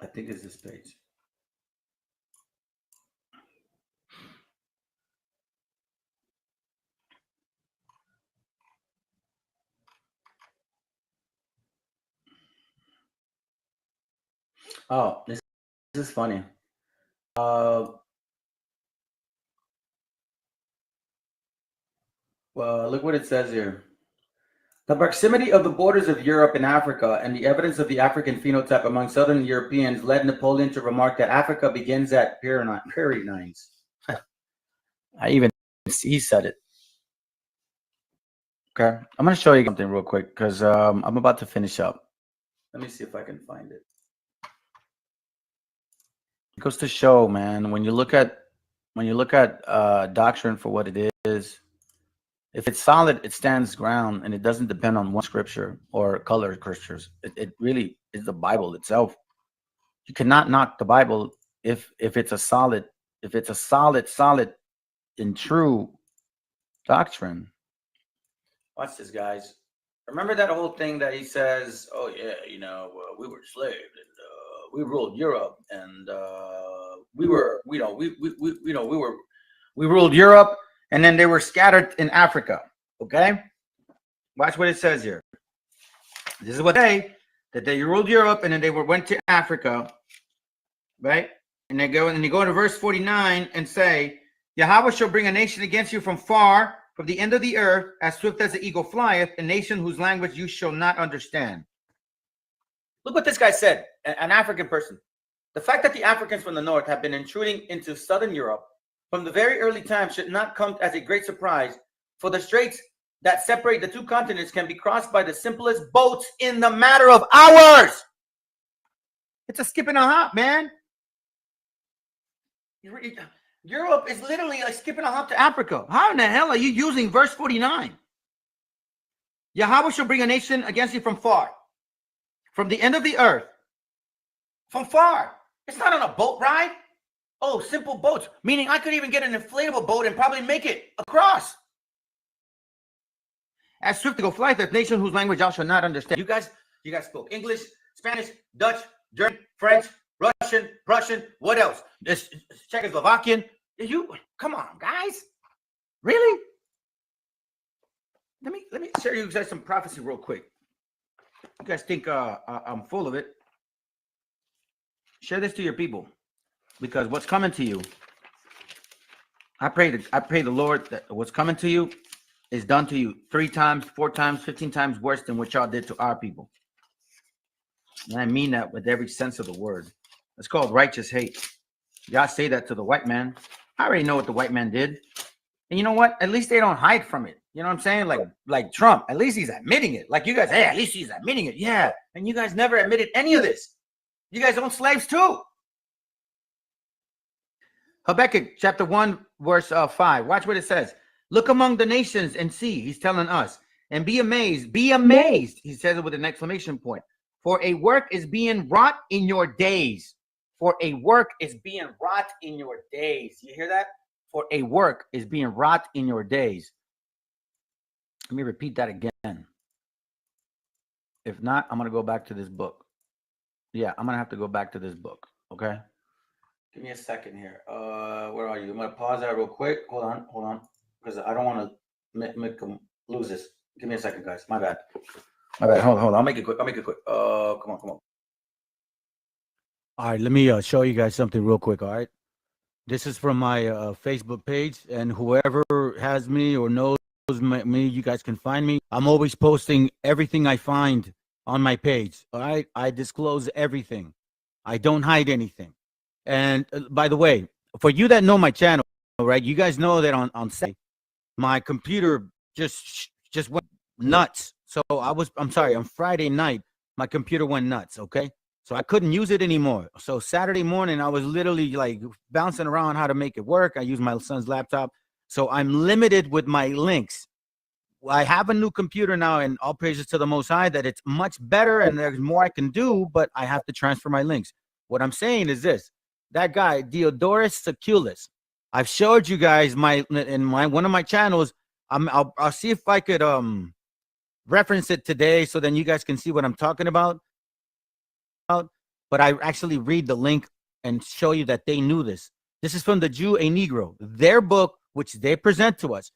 I think it's this page. Oh, this is funny. Well, look what it says here. The proximity of the borders of Europe and Africa and the evidence of the African phenotype among Southern Europeans led Napoleon to remark that Africa begins at Pyrenees. He said it. Okay, I'm going to show you something real quick because I'm about to finish up. Let me see if I can find it. goes to show, man, when you look at doctrine for what it is, if it's solid, it stands ground, and it doesn't depend on one scripture or color scriptures. It really is the Bible itself. You cannot knock the Bible if it's a solid and true doctrine. Watch this, guys. Remember that whole thing that he says, "Oh yeah, we were enslaved and we ruled Europe, and we ruled Europe, and then they were scattered in Africa." Okay, watch what it says here. This is what they ruled Europe, and then they went to Africa, right? And you go into verse 49 and say, "Yahweh shall bring a nation against you from far, from the end of the earth, as swift as the eagle flieth, a nation whose language you shall not understand." Look what this guy said, an African person. The fact that the Africans from the north have been intruding into southern Europe from the very early times should not come as a great surprise, for the straits that separate the two continents can be crossed by the simplest boats in the matter of hours. It's a skip and a hop, man. Europe is literally like skipping a hop to Africa. How in the hell are you using verse 49? Yahweh shall bring a nation against you from far, from the end of the earth. From far. It's not on a boat ride. Oh, simple boats. Meaning I could even get an inflatable boat and probably make it across. As swift to go fly, that nation whose language I shall not understand. You guys spoke English, Spanish, Dutch, German, French, Russian, Prussian, what else? This Czechoslovakian. Come on, guys. Really? Let me share you guys some prophecy real quick. You guys think I'm full of it? Share this to your people, because what's coming to you, I pray the Lord that what's coming to you is done to you 3 times, 4 times, 15 times worse than what y'all did to our people. And I mean that with every sense of the word. It's called righteous hate. Y'all say that to the white man. I already know what the white man did. And you know what? At least they don't hide from it. You know what I'm saying? Like Trump, at least he's admitting it. Like you guys, hey, at least he's admitting it. Yeah. And you guys never admitted any of this. You guys own slaves too. Habakkuk chapter 1, verse 5. Watch what it says. Look among the nations and see, he's telling us, and be amazed. Be amazed. He says it with an exclamation point. For a work is being wrought in your days. For a work is being wrought in your days. You hear that? For a work is being wrought in your days. Let me repeat that again. If not, I'm going to go back to this book. Yeah, I'm going to have to go back to this book. Okay? Give me a second here. Where are you? I'm going to pause that real quick. Hold on. Because I don't want to make them lose this. Give me a second, guys. My bad. Hold on. I'll make it quick. Come on. All right, let me show you guys something real quick, all right? This is from my Facebook page, and whoever has me or knows me, you guys can find me. I'm always posting everything I find on my page, all right? I disclose everything. I don't hide anything. And by the way, for you that know my channel, right, you guys know that on Saturday, my computer just went nuts. So on Friday night, my computer went nuts, okay? So I couldn't use it anymore. So Saturday morning, I was literally like bouncing around how to make it work. I use my son's laptop. So I'm limited with my links. I have a new computer now, and all praises to the Most High that it's much better and there's more I can do, but I have to transfer my links. What I'm saying is this. That guy, Diodorus Siculus, I've showed you guys one of my channels. I'll see if I could reference it today so then you guys can see what I'm talking about. But I actually read the link and show you that they knew this. This is from the Jew, a Negro, their book, which they present to us.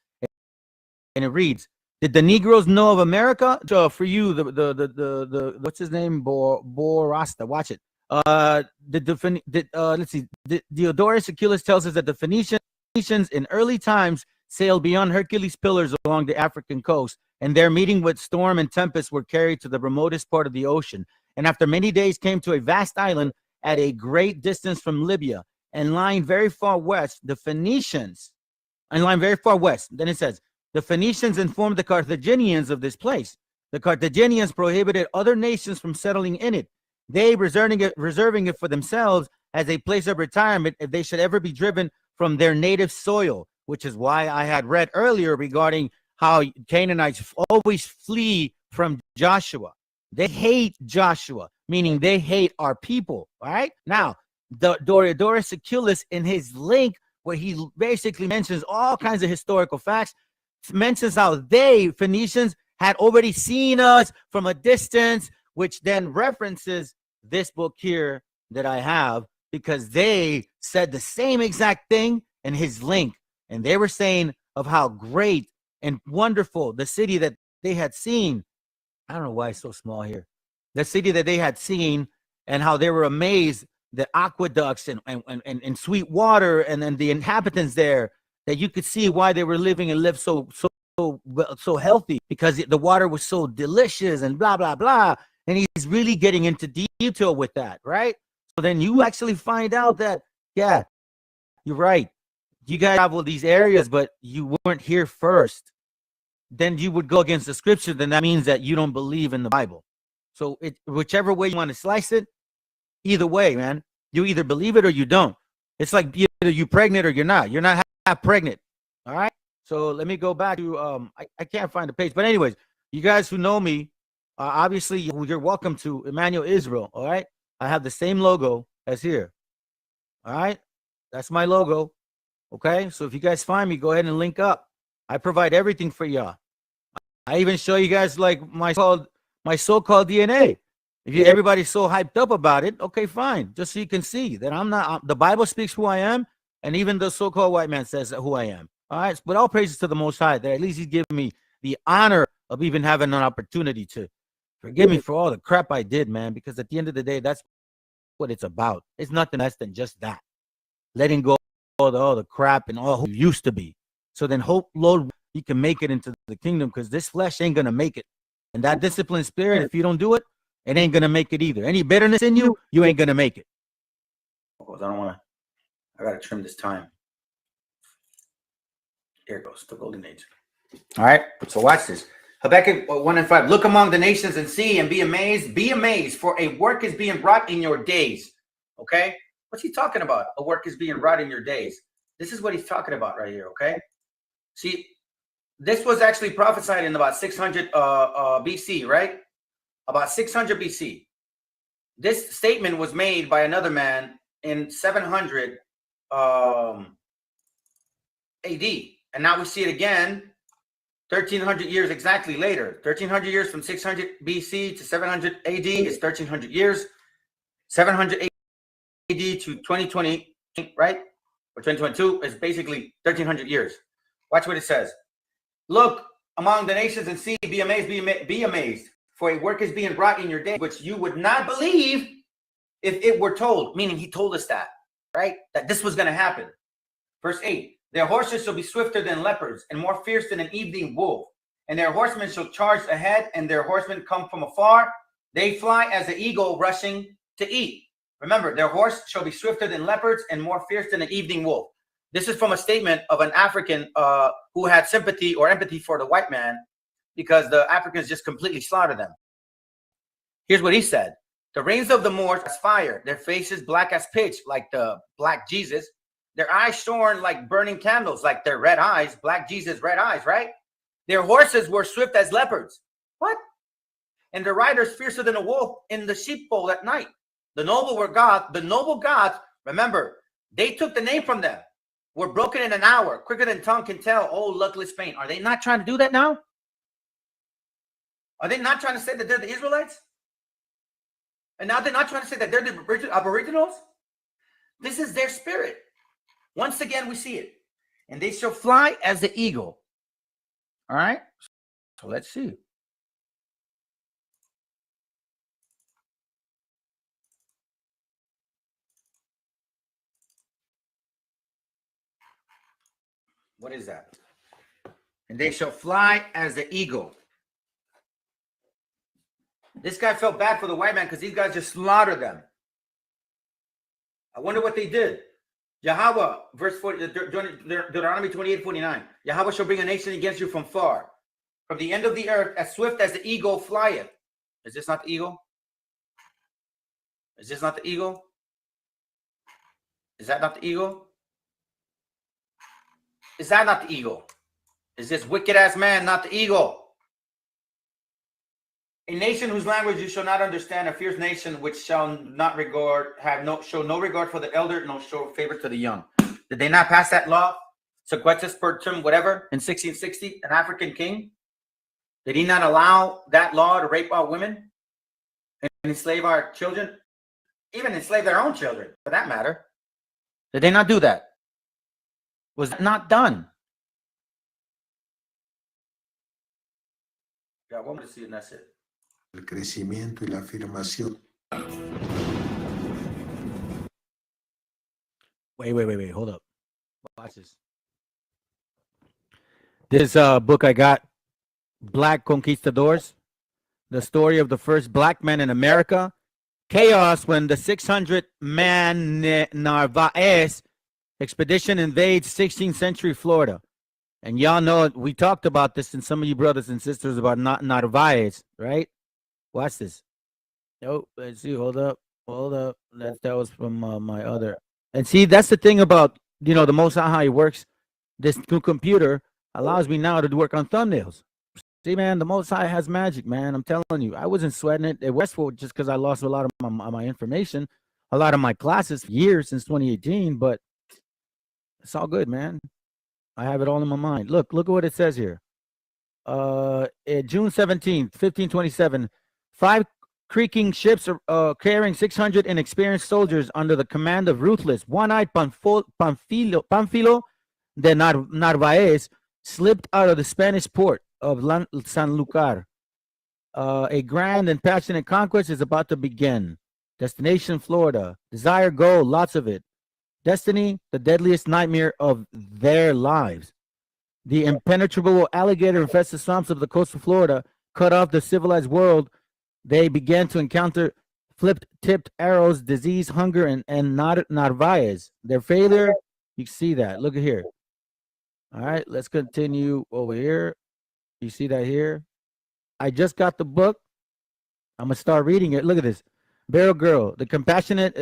And it reads, did the Negroes know of America? For you, the what's his name? Borasta. Watch it. Let's see. Diodorus Siculus tells us that the Phoenicians in early times sailed beyond Hercules Pillars along the African coast, and there meeting with storm and tempest were carried to the remotest part of the ocean. And after many days came to a vast island at a great distance from Libya, and lying very far west, the Phoenicians, then it says, the Phoenicians informed the Carthaginians of this place. The Carthaginians prohibited other nations from settling in it, they reserving it for themselves, as a place of retirement if they should ever be driven from their native soil, which is why I had read earlier regarding how Canaanites always flee from Joshua. They hate Joshua, meaning they hate our people. All right. Now, Doriadorus Siculus, in his link, where he basically mentions all kinds of historical facts, mentions how they, Phoenicians, had already seen us from a distance, which then references this book here that I have, because they said the same exact thing in his link. And they were saying of how great and wonderful the city that they had seen. I don't know why it's so small here. The city that they had seen, and how they were amazed, the aqueducts and sweet water, and then the inhabitants there, that you could see why they were living and lived so healthy, because the water was so delicious and blah, blah, blah. And he's really getting into detail with that, right? So then you actually find out that, yeah, you're right. You guys travel these areas, but you weren't here first. Then you would go against the scripture. Then that means that you don't believe in the Bible. So whichever way you want to slice it, either way, man, you either believe it or you don't. It's like either you're pregnant or you're not. You're not half pregnant. All right. So let me go back to I can't find the page, but anyways, you guys who know me, obviously you're welcome to Emmanuel Israel. All right. I have the same logo as here. All right. That's my logo. Okay. So if you guys find me, go ahead and link up. I provide everything for y'all. I even show you guys like my so-called DNA. If everybody's so hyped up about it, okay, fine. Just so you can see that I'm not, the Bible speaks who I am, and even the so-called white man says who I am. All right, but all praises to the Most High, that at least he's given me the honor of even having an opportunity to forgive me for all the crap I did, man, because at the end of the day, that's what it's about. It's nothing less than just that. Letting go of all the crap and all who you used to be. So then hope, Lord, you can make it into the kingdom, because this flesh ain't going to make it. And that disciplined spirit, if you don't do it, it ain't gonna make it either. Any bitterness in you, you ain't gonna make it. I don't want to. I gotta trim this time. Here it goes, the golden age. All right, so watch this. Habakkuk 1:5. Look among the nations and see, and be amazed. Be amazed, for a work is being wrought in your days. Okay, what's he talking about? A work is being wrought in your days. This is what he's talking about right here. Okay, see, this was actually prophesied in about 600 BC, right? About 600 BC. This statement was made by another man in 700 AD. And now we see it again 1,300 years exactly later. 1,300 years from 600 BC to 700 AD is 1,300 years. 700 AD to 2020, right? Or 2022 is basically 1,300 years. Watch what it says. Look among the nations and see, be amazed, be amazed. For a work is being wrought in your day, which you would not believe if it were told. Meaning he told us that, right? That this was going to happen. Verse 8, their horses shall be swifter than leopards and more fierce than an evening wolf. And their horsemen shall charge ahead, and their horsemen come from afar. They fly as the eagle rushing to eat. Remember, their horse shall be swifter than leopards and more fierce than an evening wolf. This is from a statement of an African who had sympathy or empathy for the white man, because the Africans just completely slaughtered them. Here's what he said. The reins of the Moors as fire, their faces black as pitch, like the black Jesus, their eyes shorn like burning candles, like their red eyes, black Jesus, red eyes, right? Their horses were swift as leopards. What? And their riders fiercer than a wolf in the sheepfold at night. The noble gods, remember, they took the name from them, were broken in an hour, quicker than tongue can tell, oh, luckless Spain. Are they not trying to do that now? Are they not trying to say that they're the Israelites? And now they're not trying to say that they're the aboriginals? This is their spirit. Once again, we see it. And they shall fly as the eagle. All right? So let's see. What is that? And they shall fly as the eagle. This guy felt bad for the white man because these guys just slaughtered them. I wonder what they did. Yahweh, verse 40, Deuteronomy 28:49. Yahweh shall bring a nation against you from far, from the end of the earth, as swift as the eagle flieth. Is this not the eagle? Is this not the eagle? Is that not the eagle? Is that not the eagle? Is this wicked ass man not the eagle? A nation whose language you shall not understand, a fierce nation which shall not show no regard for the elder, no show favor to the young. Did they not pass that law? Sequetus per term, whatever, in 1660, an African king? Did he not allow that law to rape our women and enslave our children? Even enslave their own children, for that matter. Did they not do that? Was that not done? Yeah, one more to see, and that's it. El crecimiento y la afirmación. Wait. Hold up. Watch this. This book I got, Black Conquistadors, the story of the first black men in America. Chaos when the 600-man Narvaez expedition invades 16th century Florida. And y'all know, we talked about this, and some of you brothers and sisters about Narvaez, right? Watch this. Oh, let's see. Hold up. That was from my other. And see, that's the thing about, the Most High, how he works. This new computer allows me now to work on thumbnails. See, man, the Most High has magic, man. I'm telling you, I wasn't sweating it at Westwood just because I lost a lot of my information, a lot of my classes for years since 2018. But it's all good, man. I have it all in my mind. Look at what it says here. June 17th, 1527, 5 creaking ships carrying 600 inexperienced soldiers under the command of ruthless, one-eyed Pamphilo de Narvaez slipped out of the Spanish port of Sanlúcar. A grand and passionate conquest is about to begin. Destination, Florida. Desire, gold, lots of it. Destiny, the deadliest nightmare of their lives. The impenetrable alligator-infested swamps of the coast of Florida cut off the civilized world. They began to encounter flipped-tipped arrows, disease, hunger, and Narvaez. Their failure, you see that. Look at here. All right, let's continue over here. You see that here? I just got the book. I'm going to start reading it. Look at this. Barrel Girl, the compassionate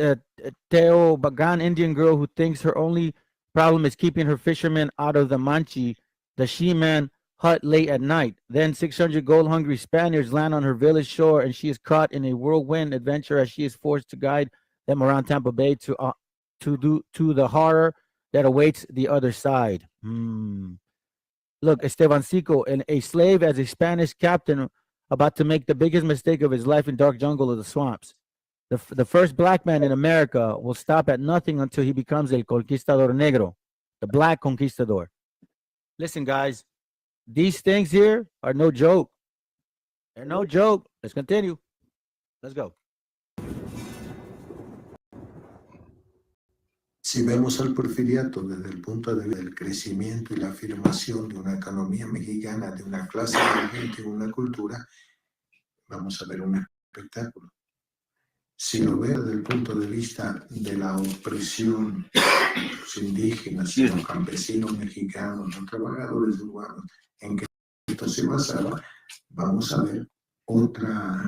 Teobagan Indian girl who thinks her only problem is keeping her fishermen out of the Manchi, the she-man hut late at night. Then 600 gold-hungry Spaniards land on her village shore, and she is caught in a whirlwind adventure as she is forced to guide them around Tampa Bay to the horror that awaits the other side. Look, Estebancico, and a slave as a Spanish captain about to make the biggest mistake of his life in dark jungle of the swamps. The first black man in America will stop at nothing until he becomes el conquistador negro, the black conquistador. Listen, guys, these things here are no joke. They're no joke. Let's continue. Let's go. Si vemos al porfiriato desde el punto de vista del crecimiento y la afirmación de una economía mexicana, de una clase dirigente, una cultura, vamos a ver un espectáculo. Si lo veo desde el punto de vista de la opresión de los indígenas, de los campesinos mexicanos, los trabajadores urbanos, en que esto se basaba, vamos a ver otra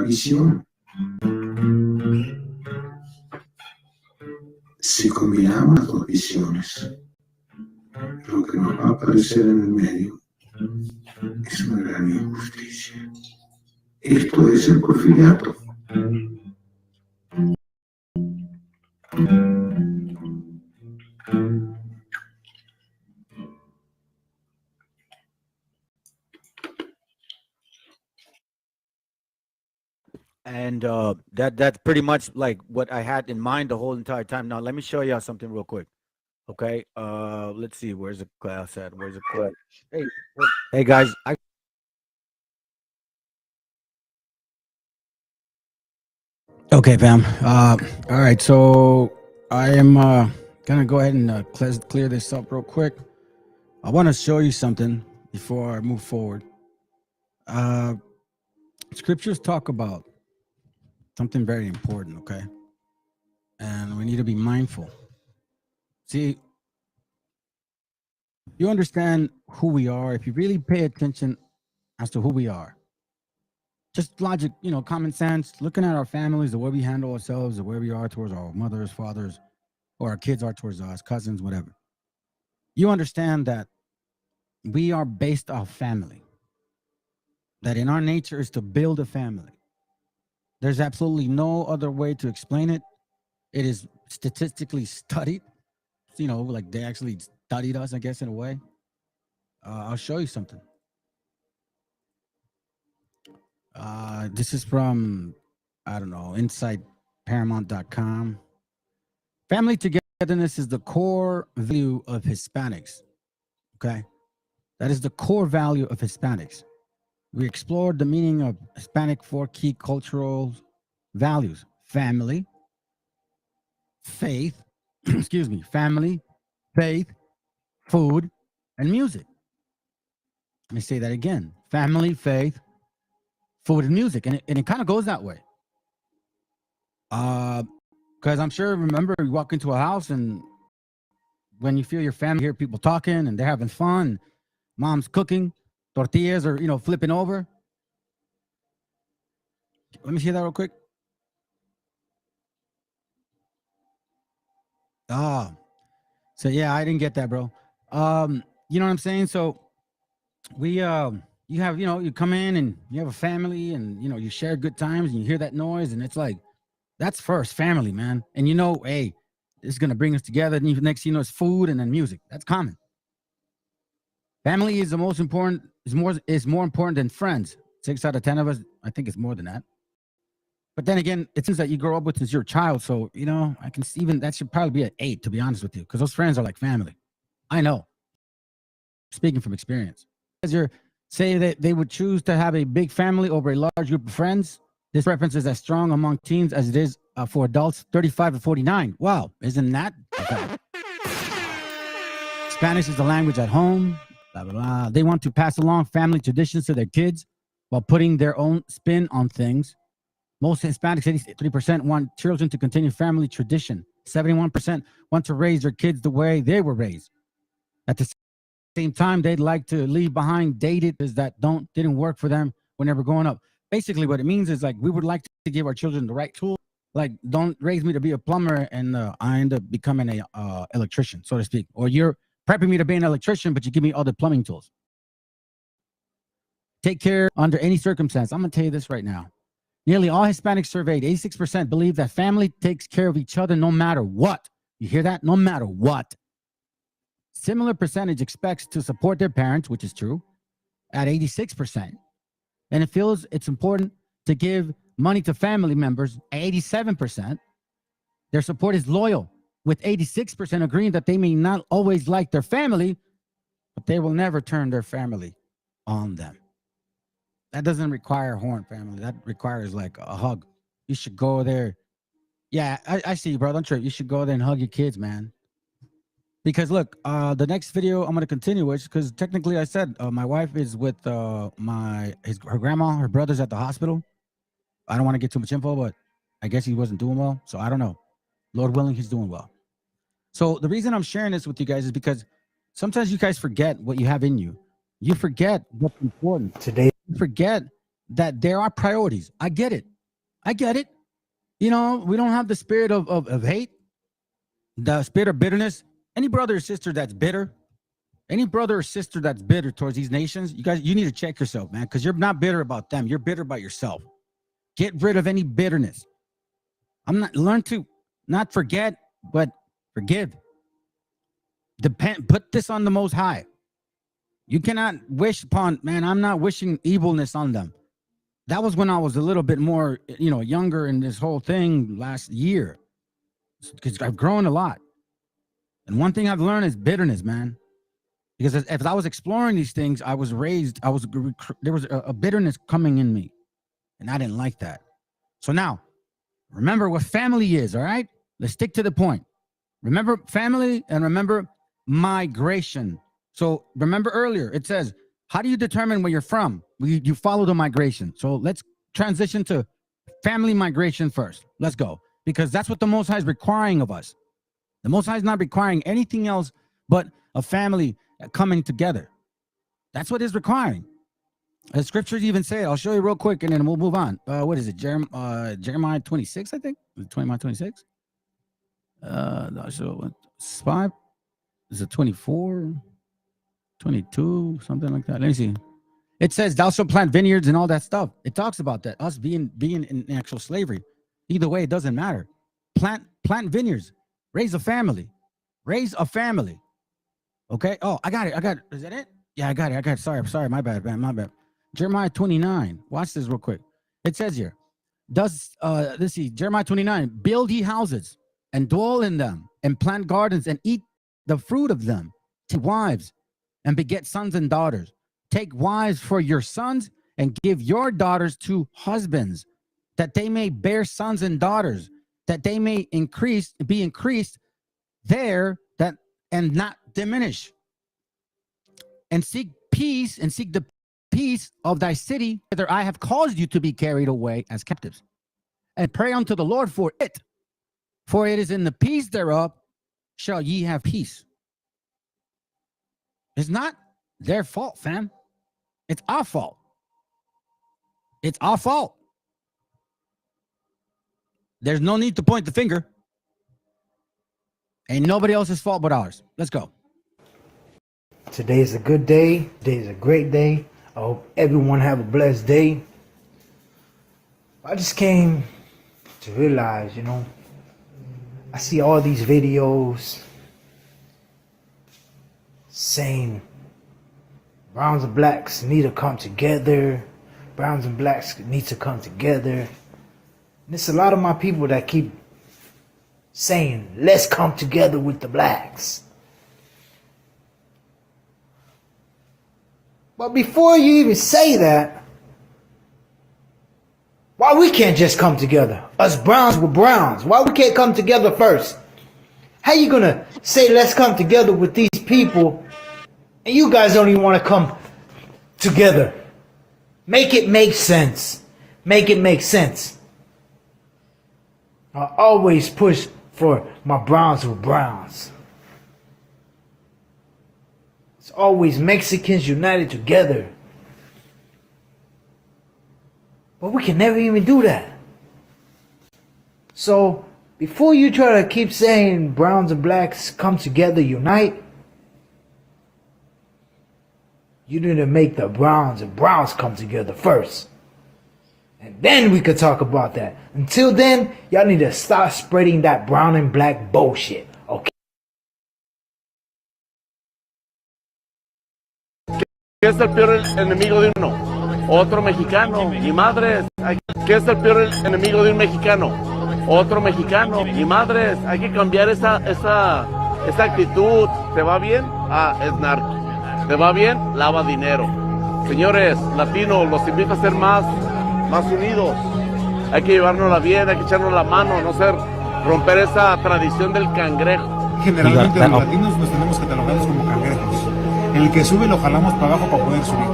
visión. Si combinamos las dos visiones, lo que nos va a aparecer en el medio es una gran injusticia. Esto es el porfiriato. And that's pretty much like what I had in mind the whole entire time. Now let me show y'all something real quick. Okay, let's see, where's the class at? Where's the class? Hey guys, okay, fam. All right, so I am gonna go ahead and clear this up real quick. I want to show you something before I move forward. Scriptures talk about something very important, okay? And we need to be mindful. See, you understand who we are if you really pay attention as to who we are. Just logic, common sense, looking at our families, the way we handle ourselves, the way we are towards our mothers, fathers, or our kids are towards us, cousins, whatever. You understand that we are based off family. That in our nature is to build a family. There's absolutely no other way to explain it. It is statistically studied. You know, like they actually studied us, I guess, in a way. I'll show you something. This is from, I don't know, InsideParamount.com. Family togetherness is the core value of Hispanics. Okay? That is the core value of Hispanics. We explored the meaning of Hispanic 4 key cultural values: family, faith, excuse me, family, faith, food, and music. Let me say that again: family, faith, food, and music. And it kind of goes that way. Because I'm sure, remember, you walk into a house and when you feel your family, hear people talking and they're having fun, mom's cooking, tortillas are, you know, flipping over. Let me see that real quick. So yeah, I didn't get that, bro. You know what I'm saying? So we you have, you know, you come in and you have a family and, you know, you share good times and you hear that noise and it's like, that's first, family, man. And you know, hey, this is gonna bring us together. And next thing you know, it's food and then music. That's common. Family is the most important, is more important than friends. 6 out of 10 of us, I think it's more than that. But then again, it seems that you grow up with since you're a child. So, you know, I can see even that should probably be an 8, to be honest with you, because those friends are like family. I know. Speaking from experience. As you say that they would choose to have a big family over a large group of friends, this preference is as strong among teens as it is for adults 35 to 49. Wow, isn't that okay? Spanish is the language at home. Blah, blah, blah. They want to pass along family traditions to their kids while putting their own spin on things. Most Hispanics, 83%, want children to continue family tradition. 71% want to raise their kids the way they were raised. At the same time, they'd like to leave behind dated that didn't work for them when they were growing up. Basically, what it means is like we would like to give our children the right tool. Like, don't raise me to be a plumber and I end up becoming a electrician, so to speak. Or you're prepping me to be an electrician, but you give me all the plumbing tools. Take care under any circumstance. I'm going to tell you this right now. Nearly all Hispanics surveyed, 86% believe that family takes care of each other no matter what. You hear that? No matter what. Similar percentage expects to support their parents, which is true, at 86%. And it feels it's important to give money to family members at 87%. Their support is loyal, with 86% agreeing that they may not always like their family, but they will never turn their family on them. That doesn't require a horn, family. That requires like a hug. You should go there. Yeah, I see you, bro. Don't trip. You should go there and hug your kids, man. Because look, the next video I'm going to continue with, because technically I said my wife is with her grandma, her brother's at the hospital. I don't want to get too much info, but I guess he wasn't doing well. So I don't know. Lord willing, he's doing well. So the reason I'm sharing this with you guys is because sometimes you guys forget what you have in you. You forget what's important. Today, you forget that there are priorities. I get it. I get it. You know, we don't have the spirit of hate, the spirit of bitterness. Any brother or sister that's bitter, any brother or sister that's bitter towards these nations, you guys, you need to check yourself, man, because you're not bitter about them. You're bitter about yourself. Get rid of any bitterness. Learn to not forget, but forgive. Put this on the Most High. You cannot wish upon, man, I'm not wishing evilness on them. That was when I was a little bit more, you know, younger in this whole thing last year. Because I've grown a lot. And one thing I've learned is bitterness, man. Because as I was exploring these things, I was raised, there was a bitterness coming in me. And I didn't like that. So now, remember what family is, all right? Let's stick to the point. Remember family and remember migration. So remember earlier, it says, how do you determine where you're from? You follow the migration. So let's transition to family migration first. Let's go. Because that's what the Most High is requiring of us. The Most High is not requiring anything else but a family coming together. That's what it's requiring. The scriptures even say it. I'll show you real quick and then we'll move on. What is it? Jeremiah 26, I think? Jeremiah 26? So 5 is it 24, 22, something like that. Let me see. It says thou shalt plant vineyards and all that stuff. It talks about that, us being in actual slavery. Either way, it doesn't matter. Plant vineyards, raise a family. Okay. Oh, I got it. Is that it? Yeah, I got it. Sorry, my bad, man. My bad. Jeremiah 29. Watch this real quick. It says here, let's see, Jeremiah 29, build ye houses and dwell in them and plant gardens and eat the fruit of them. Take wives and beget sons and daughters. Take wives for your sons and give your daughters to husbands, that they may bear sons and daughters, that they may be increased there, that and not diminish. And seek peace, and seek the peace of thy city, whither I have caused you to be carried away as captives. And pray unto the Lord for it, for it is in the peace thereof shall ye have peace. It's not their fault, fam. It's our fault. It's our fault. There's no need to point the finger. Ain't nobody else's fault but ours. Let's go. Today is a good day. Today is a great day. I hope everyone have a blessed day. I just came to realize, I see all these videos saying browns and blacks need to come together. Browns and blacks need to come together. And it's a lot of my people that keep saying, let's come together with the blacks. But before you even say that, why we can't just come together? Us browns with browns. Why we can't come together first? How you gonna say let's come together with these people and you guys don't even want to come together? Make it make sense. Make it make sense. I always push for my browns with browns. It's always Mexicans united together. But we can never even do that. So, before you try to keep saying browns and blacks come together, unite, you need to make the browns and browns come together first. And then we could talk about that. Until then, y'all need to start spreading that brown and black bullshit, okay? ¿Qué es el peor enemigo de uno? Otro mexicano. Y madres, ¿qué es el peor enemigo de un mexicano? Otro mexicano. Y madres, hay que cambiar esa actitud. ¿Te va bien? Es narco. ¿Te va bien? Lava dinero. Señores latinos, los invito a ser más unidos. Hay que llevárnosla bien, hay que echarnos la mano, romper esa tradición del cangrejo. Generalmente los latinos nos tenemos catalogados como cangrejos. El que sube lo jalamos para abajo para poder subir.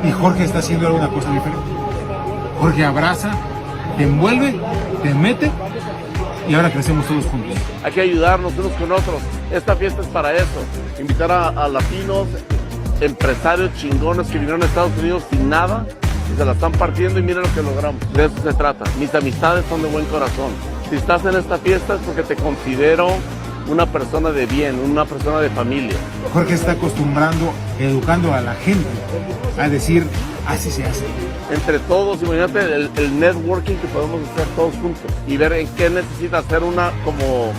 Y Jorge está haciendo alguna cosa diferente. Jorge abraza, te envuelve, te mete y ahora crecemos todos juntos. Hay que ayudarnos unos con otros. Esta fiesta es para eso. Invitar a latinos, empresarios chingones que vinieron a Estados Unidos sin nada y se la están partiendo y miren lo que logramos. De eso se trata. Mis amistades son de buen corazón. Si estás en esta fiesta es porque te considero una persona de bien, una persona de familia. Jorge está acostumbrando, educando a la gente a decir, así se hace. Entre todos, imagínate el networking que podemos hacer todos juntos y ver en qué necesita hacer una como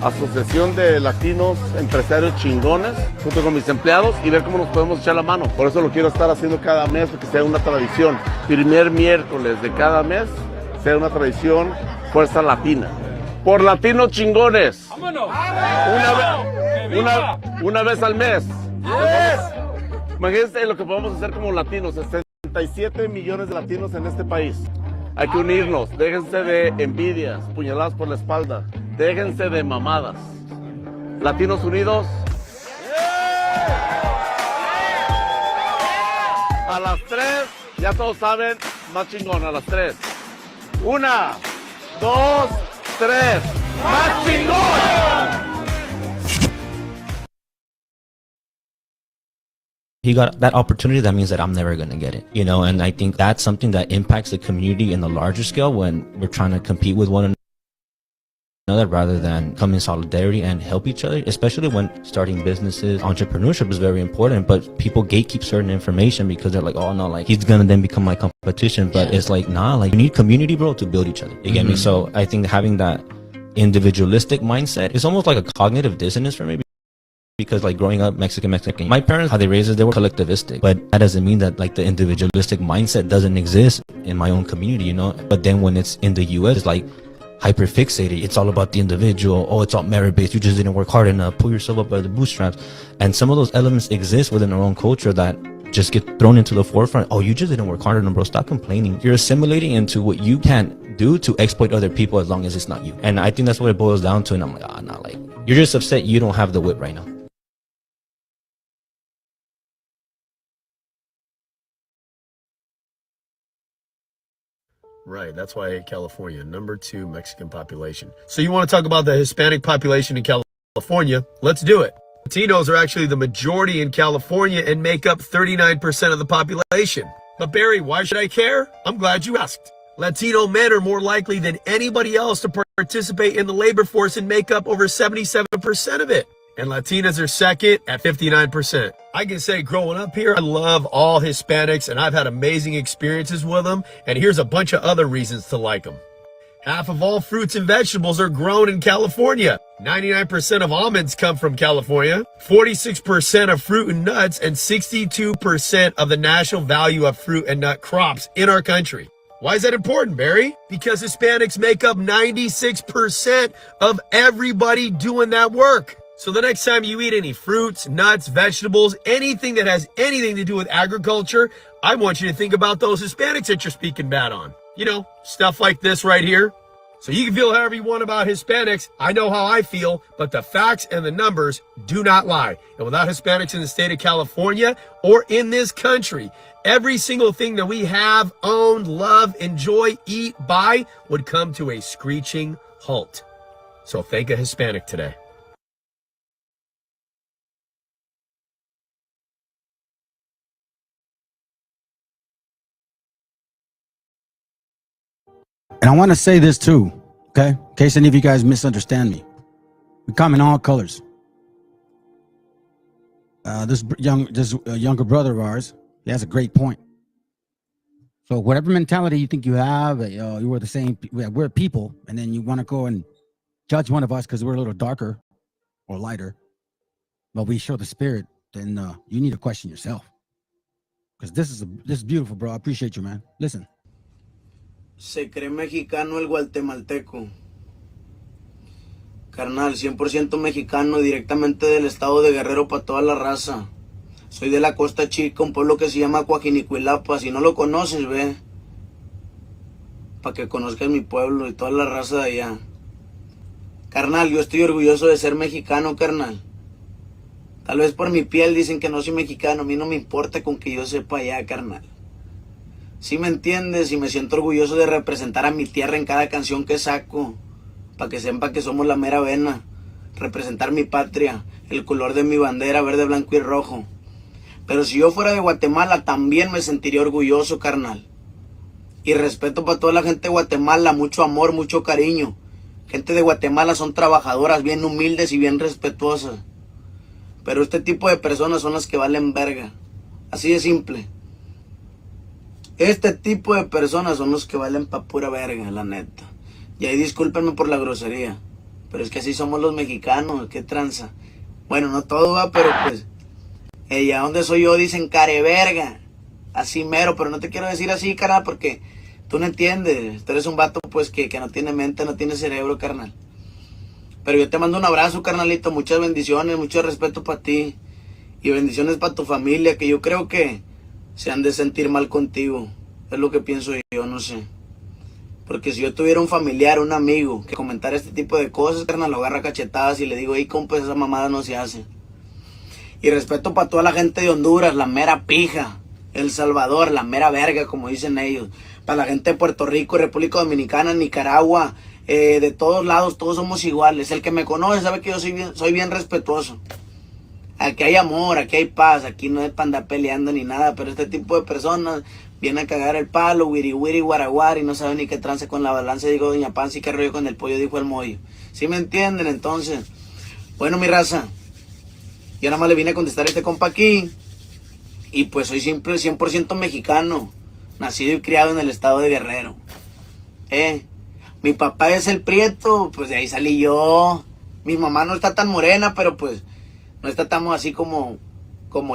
asociación de latinos empresarios chingones junto con mis empleados y ver cómo nos podemos echar la mano. Por eso lo quiero estar haciendo cada mes, que sea una tradición. Primer miércoles de cada mes sea una tradición Fuerza Latina. Por latinos chingones. ¡Vámonos! Una vez al mes. Imagínense lo que podemos hacer como latinos. 67 millones de latinos en este país. Hay que unirnos. Déjense de envidias, puñaladas por la espalda. Déjense de mamadas. Latinos unidos. A las 3, ya todos saben, más chingón, a las 3. 1, 2, 3. ¡Más chingón! He got that opportunity, that means that I'm never going to get it, and I think that's something that impacts the community in the larger scale when we're trying to compete with one another. another rather than come in solidarity and help each other, especially when starting businesses. Entrepreneurship is very important, but people gatekeep certain information because they're like, oh no, like he's gonna then become my competition. But it's like, nah, like you need community, bro, to build each other. You get me? So I think having that individualistic mindset is almost like a cognitive dissonance for me, because like growing up Mexican, my parents, how they raised us, they were collectivistic, but that doesn't mean that like the individualistic mindset doesn't exist in my own community, you know. But then when it's in the US, it's like hyper fixated. It's all about the individual. Oh, it's all merit based. You just didn't work hard enough. Pull yourself up by the bootstraps. And some of those elements exist within our own culture that just get thrown into the forefront. Oh, you just didn't work hard enough, bro. Stop complaining. You're assimilating into what you can't do to exploit other people as long as it's not you. And I think that's what it boils down to. And I'm like, nah, like you're just upset you don't have the whip right now. Right, that's why I hate California. #2 Mexican population. So you want to talk about the Hispanic population in California? Let's do it. Latinos are actually the majority in California and make up 39% of the population. But Barry, why should I care? I'm glad you asked. Latino men are more likely than anybody else to participate in the labor force and make up over 77% of it. And Latinas are second at 59%. I can say growing up here, I love all Hispanics and I've had amazing experiences with them. And here's a bunch of other reasons to like them. Half of all fruits and vegetables are grown in California. 99% of almonds come from California. 46% of fruit and nuts, and 62% of the national value of fruit and nut crops in our country. Why is that important, Barry? Because Hispanics make up 96% of everybody doing that work. So the next time you eat any fruits, nuts, vegetables, anything that has anything to do with agriculture, I want you to think about those Hispanics that you're speaking bad on. You know, stuff like this right here. So you can feel however you want about Hispanics. I know how I feel, but the facts and the numbers do not lie. And without Hispanics in the state of California or in this country, every single thing that we have, own, love, enjoy, eat, buy would come to a screeching halt. So thank a Hispanic today. And I want to say this too, okay? In case any of you guys misunderstand me. We come in all colors. This younger brother of ours, he has a great point. So whatever mentality you think you have, you are the same, we're people, and then you want to go and judge one of us because we're a little darker or lighter, but we show the spirit, then you need to question yourself. Because this is beautiful, bro. I appreciate you, man. Listen. Se cree mexicano el guatemalteco. Carnal, 100% mexicano, directamente del estado de Guerrero para toda la raza. Soy de la Costa Chica, un pueblo que se llama Coajinicuilapa. Si no lo conoces, ve. Para que conozcas mi pueblo y toda la raza de allá. Carnal, yo estoy orgulloso de ser mexicano, carnal. Tal vez por mi piel dicen que no soy mexicano. A mí no me importa con que yo sepa allá, carnal. Si me entiendes, y me siento orgulloso de representar a mi tierra en cada canción que saco, para que sepa que somos la mera vena, representar mi patria, el color de mi bandera, verde, blanco y rojo. Pero si yo fuera de Guatemala, también me sentiría orgulloso, carnal. Y respeto para toda la gente de Guatemala, mucho amor, mucho cariño. Gente de Guatemala son trabajadoras, bien humildes y bien respetuosas. Pero este tipo de personas son las que valen verga. Así de simple. Este tipo de personas son los que valen pa' pura verga, la neta. Y ahí discúlpenme por la grosería, pero es que así somos los mexicanos, qué tranza. Bueno, no todo va, pero pues, allá donde soy yo dicen careverga, así mero, pero no te quiero decir así, carnal, porque tú no entiendes. Tú eres un vato, pues, que no tiene mente, no tiene cerebro, carnal. Pero yo te mando un abrazo, carnalito, muchas bendiciones, mucho respeto para ti. Y bendiciones para tu familia, que yo creo que se han de sentir mal contigo. Es lo que pienso yo, no sé. Porque si yo tuviera un familiar, un amigo, que comentara este tipo de cosas, carnal, lo agarra cachetadas y le digo, hey, compa, esa mamada no se hace. Y respeto para toda la gente de Honduras, la mera pija. El Salvador, la mera verga, como dicen ellos. Para la gente de Puerto Rico, República Dominicana, Nicaragua, de todos lados, todos somos iguales. El que me conoce sabe que yo soy bien respetuoso. Aquí hay amor, aquí hay paz, aquí no es para andar peleando ni nada, pero este tipo de personas viene a cagar el palo, wiri wiri, guaraguari, no sabe ni qué trance con la balanza, digo doña Panza, y qué rollo con el pollo, dijo el mollo. ¿Sí me entienden? Entonces, bueno, mi raza, yo nada más le vine a contestar a este compa aquí, y pues soy siempre 100% mexicano, nacido y criado en el estado de Guerrero. Mi papá es el prieto, pues de ahí salí yo. Mi mamá no está tan morena, pero pues no está tan así como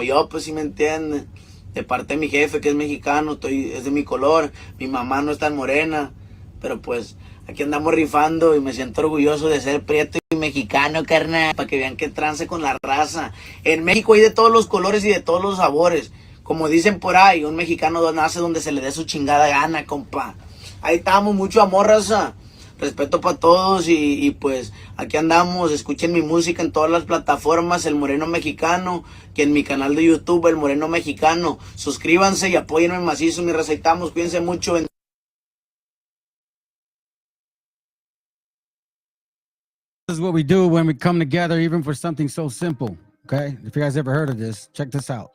yo, pues, si me entienden. De parte de mi jefe, que es mexicano, es de mi color. Mi mamá no es tan morena, pero pues aquí andamos rifando y me siento orgulloso de ser prieto y mexicano, carnal, para que vean qué trance con la raza. En México hay de todos los colores y de todos los sabores. Como dicen por ahí, un mexicano nace donde se le dé su chingada gana, compa. Ahí estamos, mucho amor, raza. Respeto para todos y pues aquí andamos. Escuchen mi música en todas las plataformas, El Moreno Mexicano, que en mi canal de YouTube, El Moreno Mexicano. Suscríbanse y apóyenme macizo, mi raza. Ahí estamos, cuídense mucho. This is what we do when we come together, even for something so simple. Okay, if you guys ever heard of this, check this out.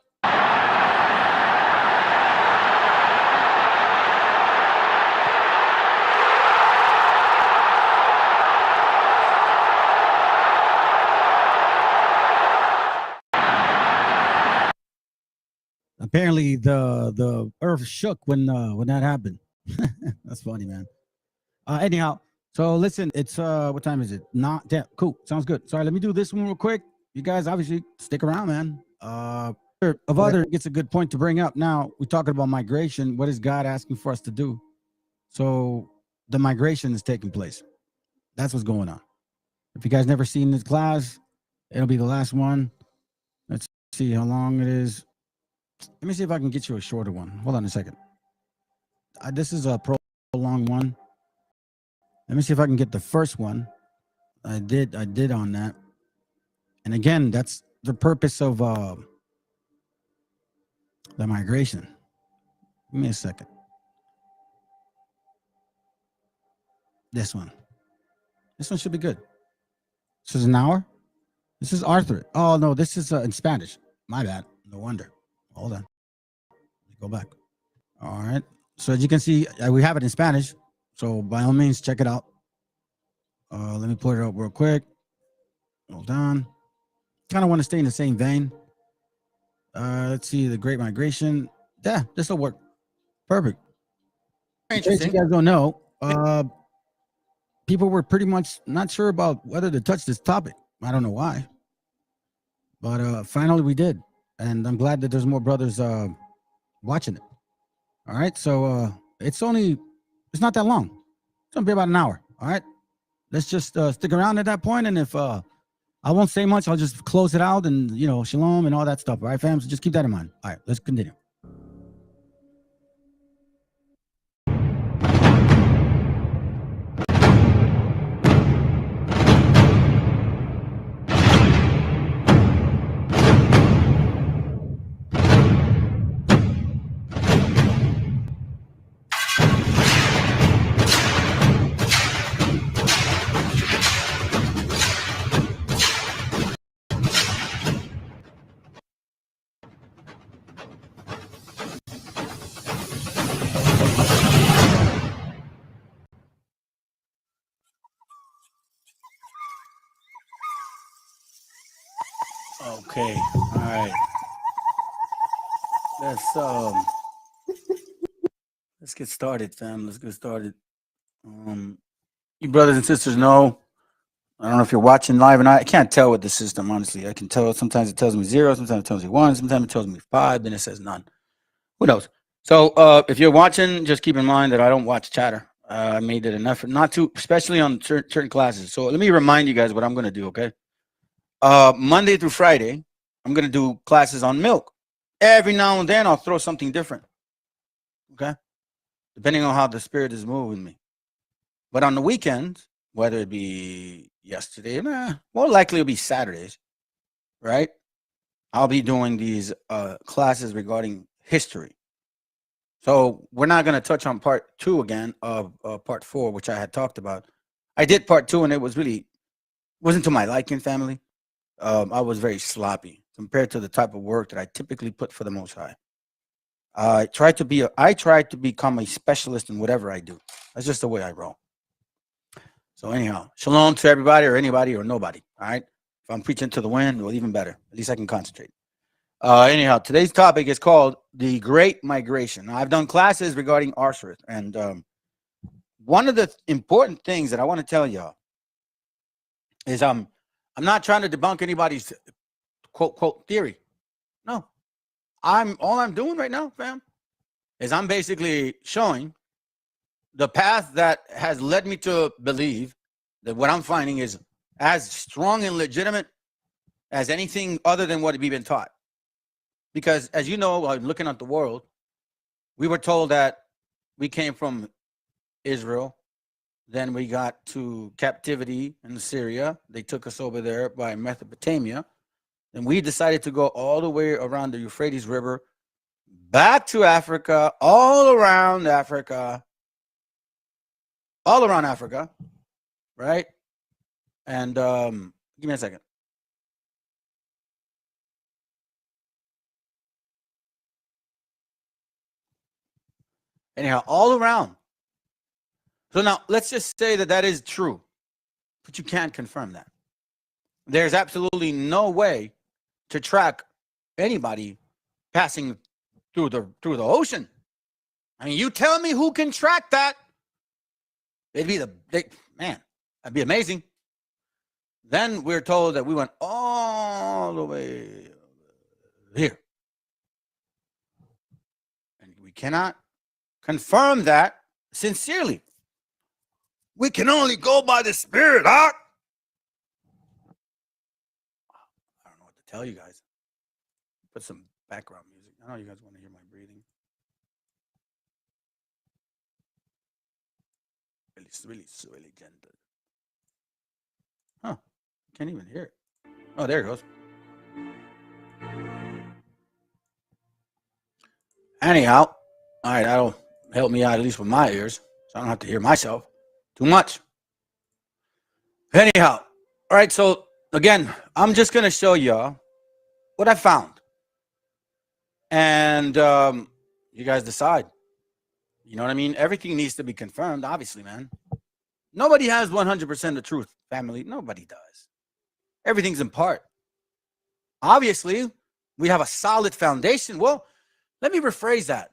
Apparently, the earth shook when that happened. That's funny, man. Anyhow, so listen, it's what time is it? Not damn cool. Sounds good. Sorry, let me do this one real quick. You guys obviously stick around, man. Of other, it's a good point to bring up. Now we're talking about migration. What is God asking for us to do? So the migration is taking place. That's what's going on. If you guys never seen this class, it'll be the last one. Let's see how long it is. Let me see if I can get you a shorter one. Hold on a second. This is a prolonged one. Let me see if I can get the first one. I did on that. And again, that's the purpose of the migration. Give me a second. This one should be good. This is an hour. This is Arthur. Oh no, this is in Spanish. My bad. No wonder. Hold on. Let me go back. All right. So as you can see, we have it in Spanish. So by all means, check it out. Let me pull it up real quick. Hold on. Kind of want to stay in the same vein. Let's see, the Great Migration. Yeah, this will work. Perfect. In case you guys don't know, people were pretty much not sure about whether to touch this topic. I don't know why. But finally we did. And I'm glad that there's more brothers watching it. All right. So it's not that long. It's gonna be about an hour. All right. Let's just stick around at that point. And if I won't say much, I'll just close it out and shalom and all that stuff. All right, fam. So just keep that in mind. All right, let's continue. Okay. All right. Let's get started, fam. Let's get started. You brothers and sisters know. I don't know if you're watching live or not. I can't tell with the system, honestly. I can tell. Sometimes it tells me 0, sometimes it tells me 1, sometimes it tells me 5, then it says none. Who knows? So if you're watching, just keep in mind that I don't watch chatter. I made it an effort not to, especially on certain classes. So let me remind you guys what I'm going to do, okay? Monday through Friday, I'm going to do classes on milk. Every now and then, I'll throw something different, okay? Depending on how the Spirit is moving me. But on the weekends, whether it be yesterday, more likely it'll be Saturdays, right? I'll be doing these classes regarding history. So we're not going to touch on part 2 again of part 4, which I had talked about. I did part 2, and it wasn't to my liking, family. I was very sloppy compared to the type of work that I typically put for the Most High. I try to become a specialist in whatever I do. That's just the way I roll. So anyhow, shalom to everybody or anybody or nobody. All right. If I'm preaching to the wind, well, even better. At least I can concentrate. Anyhow, today's topic is called the Great Migration. Now, I've done classes regarding Arshurith, and one of the important things that I want to tell y'all is I'm not trying to debunk anybody's quote theory. No, all I'm doing right now, fam, is I'm basically showing the path that has led me to believe that what I'm finding is as strong and legitimate as anything other than what we've been taught. Because as you know, looking at the world, we were told that we came from Israel, then we got to captivity in Syria. They took us over there by Mesopotamia. And we decided to go all the way around the Euphrates River, back to Africa, all around Africa, right? And give me a second. Anyhow, all around. So now let's just say that that is true, but you can't confirm that. There's absolutely no way to track anybody passing through the ocean. I mean, you tell me who can track that. Man, that'd be amazing. Then we're told that we went all the way here. And we cannot confirm that sincerely. We can only go by the Spirit, huh? I don't know what to tell you guys. Put some background music. I know you guys want to hear my breathing. Really gentle. Huh. Can't even hear it. Oh, there it goes. Anyhow, all right, that'll help me out at least with my ears, so I don't have to hear myself too much. Anyhow, all right, so again, I'm just going to show y'all what I found. And you guys decide. You know what I mean? Everything needs to be confirmed, obviously, man. Nobody has 100% of truth, family. Nobody does. Everything's in part. Obviously, we have a solid foundation. Well, let me rephrase that.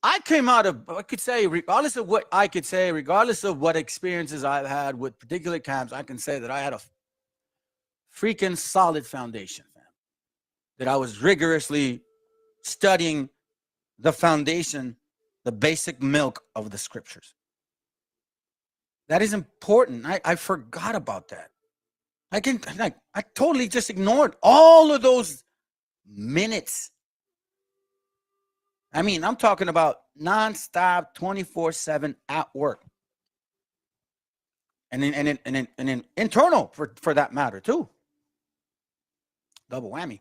I came out of, I could say, regardless of what I could say, regardless of what experiences I've had with particular camps, I can say that I had a freaking solid foundation, fam. That I was rigorously studying the foundation, the basic milk of the scriptures. That is important. I forgot about that. I totally just ignored all of those minutes. I mean, I'm talking about nonstop, 24/7 at work, and then internal for that matter too. Double whammy.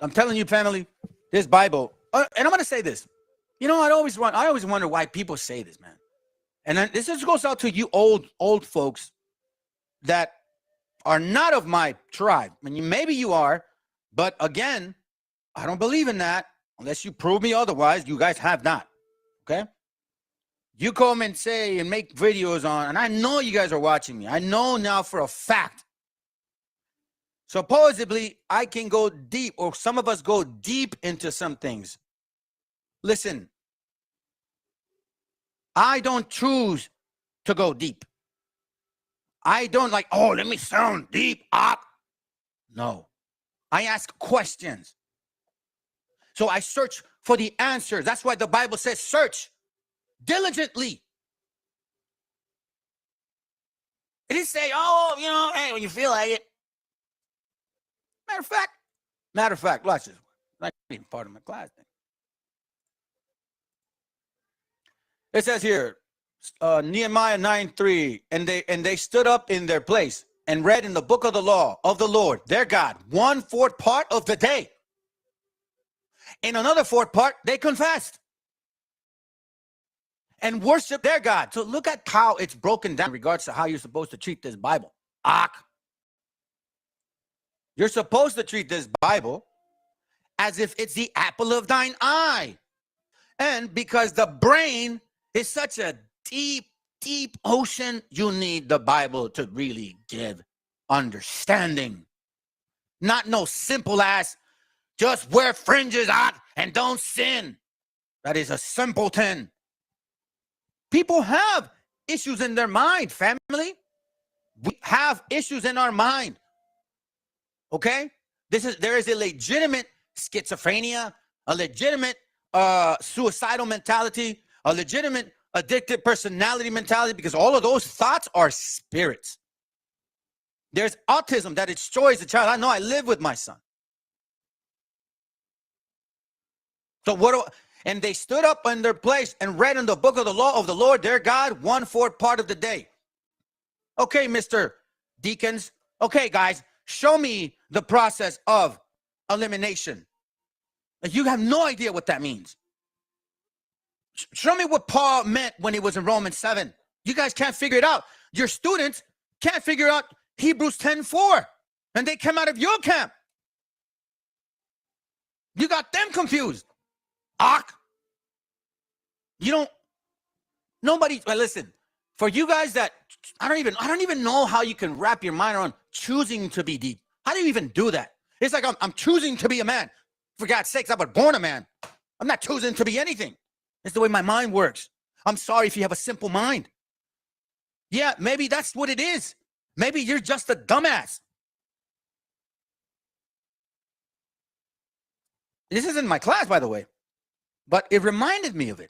I'm telling you, family, this Bible, and I'm going to say this. You know, I always wonder why people say this, man. And then this just goes out to you old folks that are not of my tribe. I mean, maybe you are, but again, I don't believe in that unless you prove me otherwise. You guys have not, okay? You come and say and make videos on, and I know you guys are watching me. I know now for a fact. Supposedly, I can go deep, or some of us go deep into some things. Listen, I don't choose to go deep. I don't like, oh, let me sound deep. No, I ask questions. So I search for the answers. That's why the Bible says search diligently. It didn't say, oh, you know, hey, when you feel like it. Matter of fact, watch this. Not even part of my class thing. It says here, Nehemiah 9:3, and they stood up in their place and read in the book of the law of the Lord, their God, 1/4 part of the day. In another 4th part, they confessed and worshiped their God. So look at how it's broken down in regards to how you're supposed to treat this Bible. You're supposed to treat this Bible as if it's the apple of thine eye. And because the brain is such a deep, deep ocean, you need the Bible to really give understanding. Not no simple ass, just wear fringes out and don't sin. That is a simpleton. People have issues in their mind, family. We have issues in our mind. Okay? There is a legitimate schizophrenia, a legitimate suicidal mentality, a legitimate addicted personality mentality, because all of those thoughts are spirits. There's autism that destroys the child. I know, I live with my son. So and they stood up in their place and read in the book of the law of the Lord their God 1/4 part of the day. Okay, Mr. Deacons. Okay, guys, show me the process of elimination. You have no idea what that means. Show me what Paul meant when he was in Romans 7. You guys can't figure it out. Your students can't figure out Hebrews 10:4. And they come out of your camp. You got them confused. You don't, nobody, well, listen, for you guys that, I don't even know how you can wrap your mind around choosing to be deep. How do you even do that? It's like I'm choosing to be a man. For God's sakes, I was born a man. I'm not choosing to be anything. It's the way my mind works. I'm sorry if you have a simple mind. Yeah, maybe that's what it is. Maybe you're just a dumbass. This isn't my class, by the way, but it reminded me of it.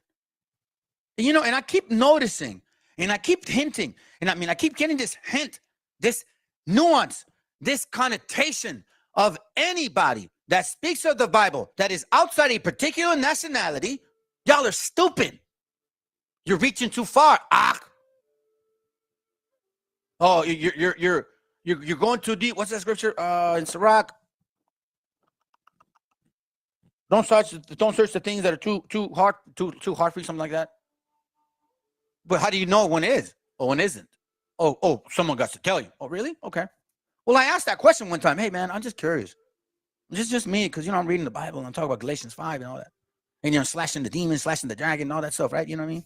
You know, and I keep noticing, and I keep hinting, and I keep getting this hint, this nuance, this connotation of anybody that speaks of the Bible that is outside a particular nationality. Y'all are stupid. You're reaching too far. Oh, you're going too deep. What's that scripture in Sirach? Don't search the things that are too hard for you, something like that. But how do you know when it is or when it isn't? Oh, someone got to tell you. Oh, really? Okay. Well, I asked that question one time. Hey, man, I'm just curious. It's just me, because, I'm reading the Bible and I'm talking about Galatians 5 and all that. And, slashing the demon, slashing the dragon, and all that stuff, right? You know what I mean?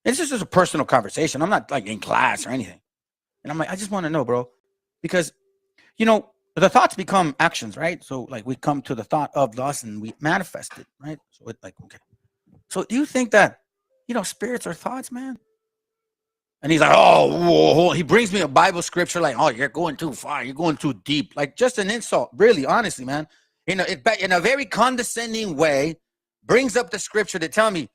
This is just a personal conversation. I'm not, like, in class or anything. And I'm like, I just want to know, bro. Because, the thoughts become actions, right? So, like, we come to the thought of us and we manifest it, right? So, it's like, okay. So, do you think that, spirits are thoughts, man? And he's like, whoa. He brings me a Bible scripture like, oh, you're going too far. You're going too deep. Like, just an insult, really, honestly, man. In a very condescending way, brings up the scripture to tell me,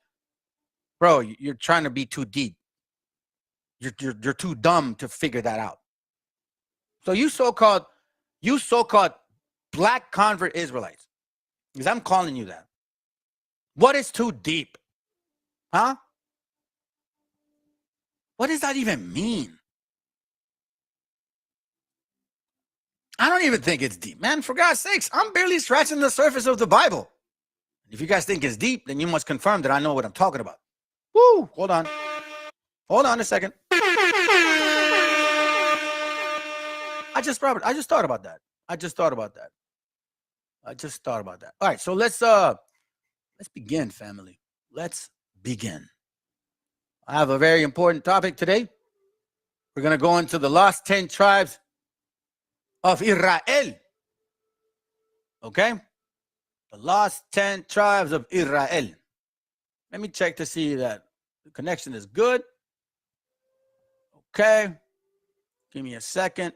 bro, you're trying to be too deep. You're too dumb to figure that out. So you so-called black convert Israelites, because I'm calling you that. What is too deep? Huh? What does that even mean? I don't even think it's deep, man. For God's sakes, I'm barely scratching the surface of the Bible. If you guys think it's deep, then you must confirm that I know what I'm talking about. Woo! Hold on a second. I just thought about that. All right, so let's begin, family. Let's begin. I have a very important topic today. We're going to go into the lost 10 tribes of Israel. Okay? The lost 10 tribes of Israel. Let me check to see that the connection is good. Okay. Give me a second.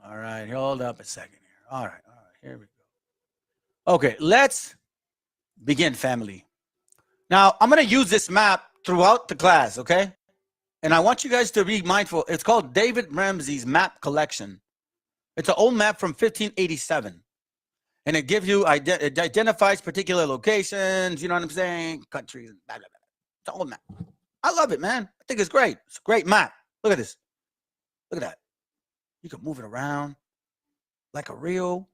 All right. Hold up a second here. All right. Here we go. Okay. Let's begin, family. Now, I'm going to use this map throughout the class, okay? And I want you guys to be mindful. It's called David Ramsey's map collection. It's an old map from 1587. And it gives you, it identifies particular locations, you know what I'm saying? Countries, blah, blah, blah. It's an old map. I love it, man. I think it's great. It's a great map. Look at this. Look at that. You can move it around like a little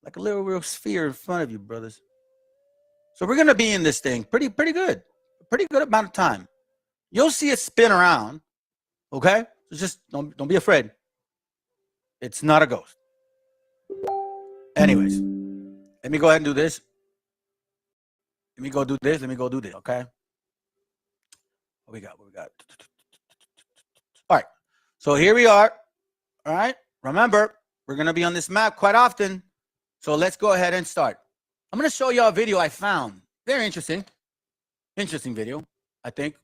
real sphere in front of you, brothers. So we're going to be in this thing pretty good. Pretty good amount of time. You'll see it spin around, okay? So just don't be afraid. It's not a ghost. Anyways, let me go ahead and do this. Let me go do this. Okay. What we got? All right. So here we are. All right. Remember, we're going to be on this map quite often. So let's go ahead and start. I'm going to show y'all a video I found. Very interesting. Interesting video, I think.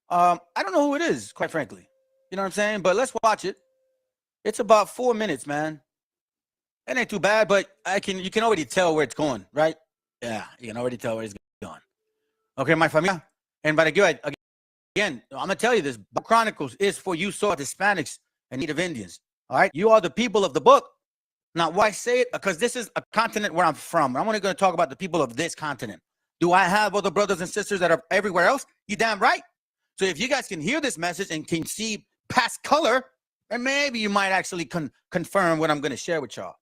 I don't know who it is, quite frankly. You know what I'm saying? But let's watch it. It's about 4 minutes, man. It ain't too bad, but you can already tell where it's going, right? Yeah, you can already tell where it's going. Okay, my familia. And but again, I'm gonna tell you this. Chronicles is for you, so Hispanics and Native Indians. All right, you are the people of the book. Now, why say it? Because this is a continent where I'm from. I'm only going to talk about the people of this continent. Do I have other brothers and sisters that are everywhere else? You damn right. So if you guys can hear this message and can see past color, then maybe you might actually confirm what I'm going to share with y'all.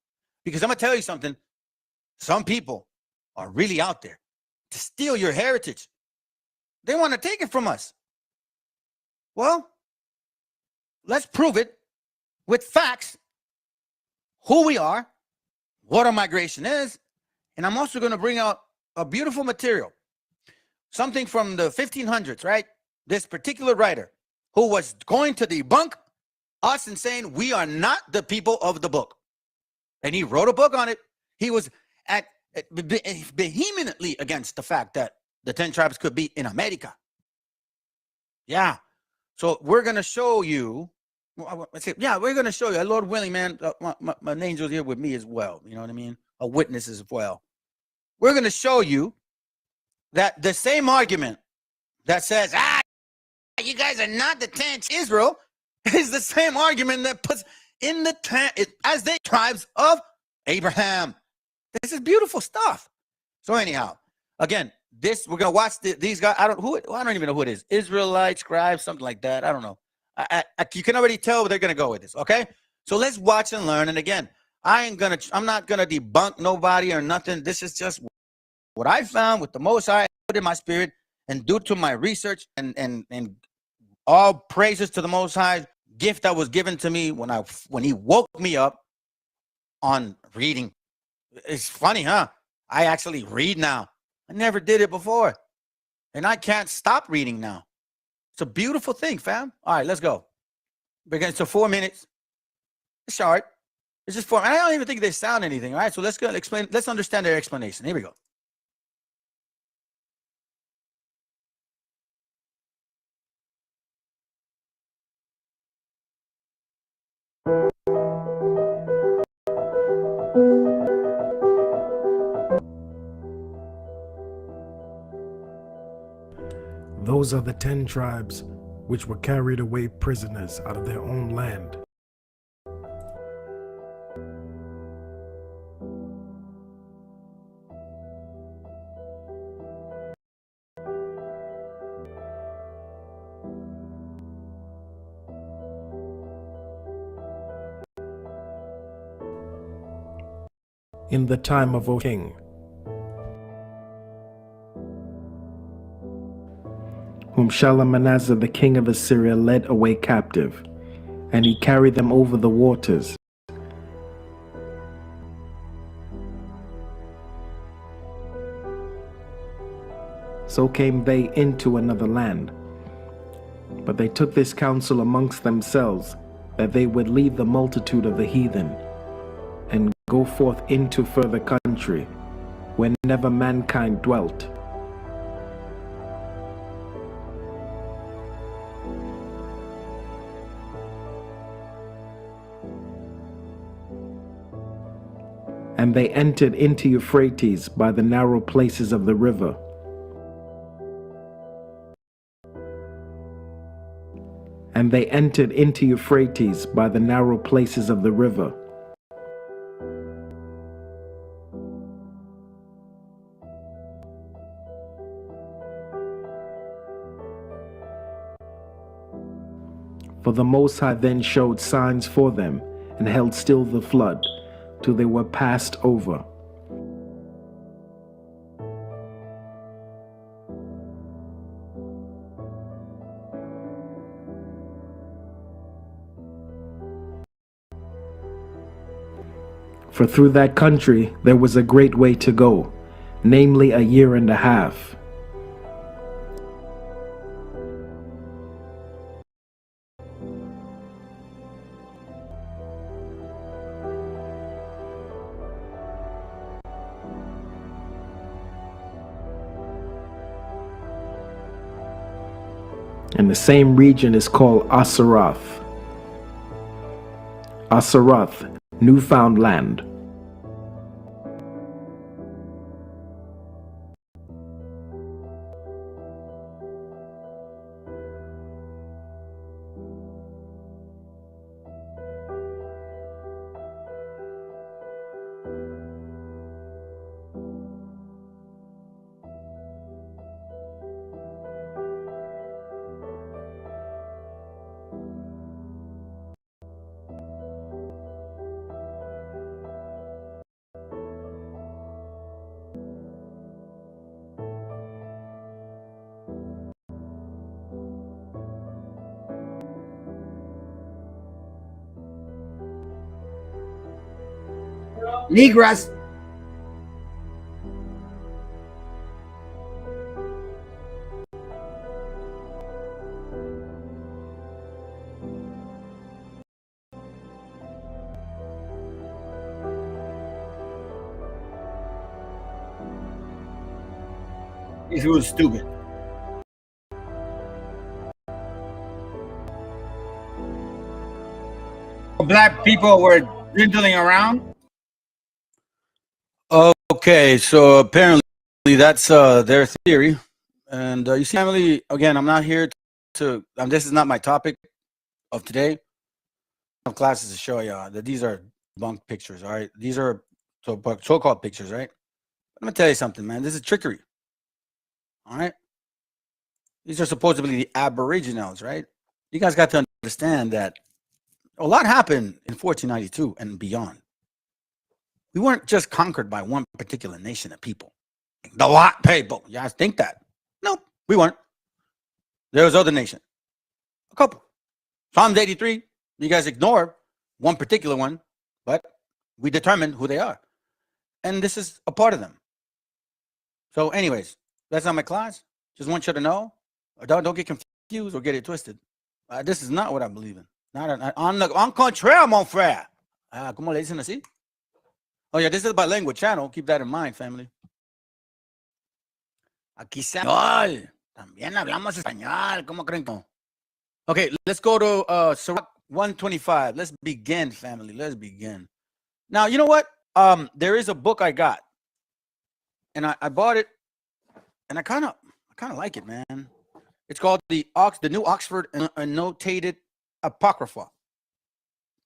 Because I'm going to tell you something. Some people are really out there to steal your heritage. They want to take it from us. Well, let's prove it with facts, who we are, what our migration is, and I'm also going to bring out a beautiful material, something from the 1500s, right? This particular writer who was going to debunk us and saying we are not the people of the book. And he wrote a book on it. He was vehemently against the fact that the 10 tribes could be in America. Yeah. So we're going to show you. Yeah, we're going to show you. Lord willing, man, my angel's here with me as well. You know what I mean? A witness as well. We're going to show you that the same argument that says, you guys are not the 10 Israel, is the same argument that puts in the 10 as the tribes of Abraham. This is beautiful stuff. So anyhow, again, we're going to watch these guys. I don't even know who it is. Israelite, scribes, something like that. I don't know. You can already tell where they're going to go with this, okay? So let's watch and learn. And again, I'm not going to debunk nobody or nothing. This is just what I found with the Most High, put in my spirit, and due to my research and all praises to the Most High gift that was given to me when he woke me up on reading. It's funny, huh? I actually read now. I never did it before. And I can't stop reading now. It's a beautiful thing, fam. All right, let's go. Begin to 4 minutes. It's short. It's just 4. I don't even think they sound anything. All right, so let's go explain. Let's understand their explanation. Here we go. Those are the 10 tribes which were carried away prisoners out of their own land. In the time of O king, whom Shalmaneser the king of Assyria led away captive, and he carried them over the waters. So came they into another land. But they took this counsel amongst themselves, that they would leave the multitude of the heathen, and go forth into further country, where never mankind dwelt. And they entered into Euphrates by the narrow places of the river. And they entered into Euphrates by the narrow places of the river. For the Most High then showed signs for them, and held still the flood, till they were passed over. For through that country there was a great way to go, namely 1.5 years. And the same region is called Asaroth. Asaroth, Newfoundland. Negras. He was stupid. Black people were dwindling around. Okay, so apparently that's their theory. And you see, family, again, I'm not here to, this is not my topic of today. I have classes to show you that these are debunked pictures, all right? These are so-called pictures, right? I'm going to tell you something, man. This is trickery, all right? These are supposedly the aboriginals, right? You guys got to understand that a lot happened in 1492 and beyond. We weren't just conquered by one particular nation of people. The white people. You guys think that? No, we weren't. There was other nation. A couple. Psalms 83. You guys ignore one particular one, but we determine who they are. And this is a part of them. So anyways, that's not my class. Just want you to know. Don't get confused or get it twisted. This is not what I believe in. En contraire, mon frère. ¿Cómo le dicen así? Oh yeah, this is about language channel. Keep that in mind, family. Aquí español. También hablamos español. ¿Cómo creen? Okay, let's go to Sirach 125. Let's begin, family. Let's begin. Now, you know what? There is a book I got, and I bought it, and I kind of like it, man. It's called the New Oxford Annotated Apocrypha,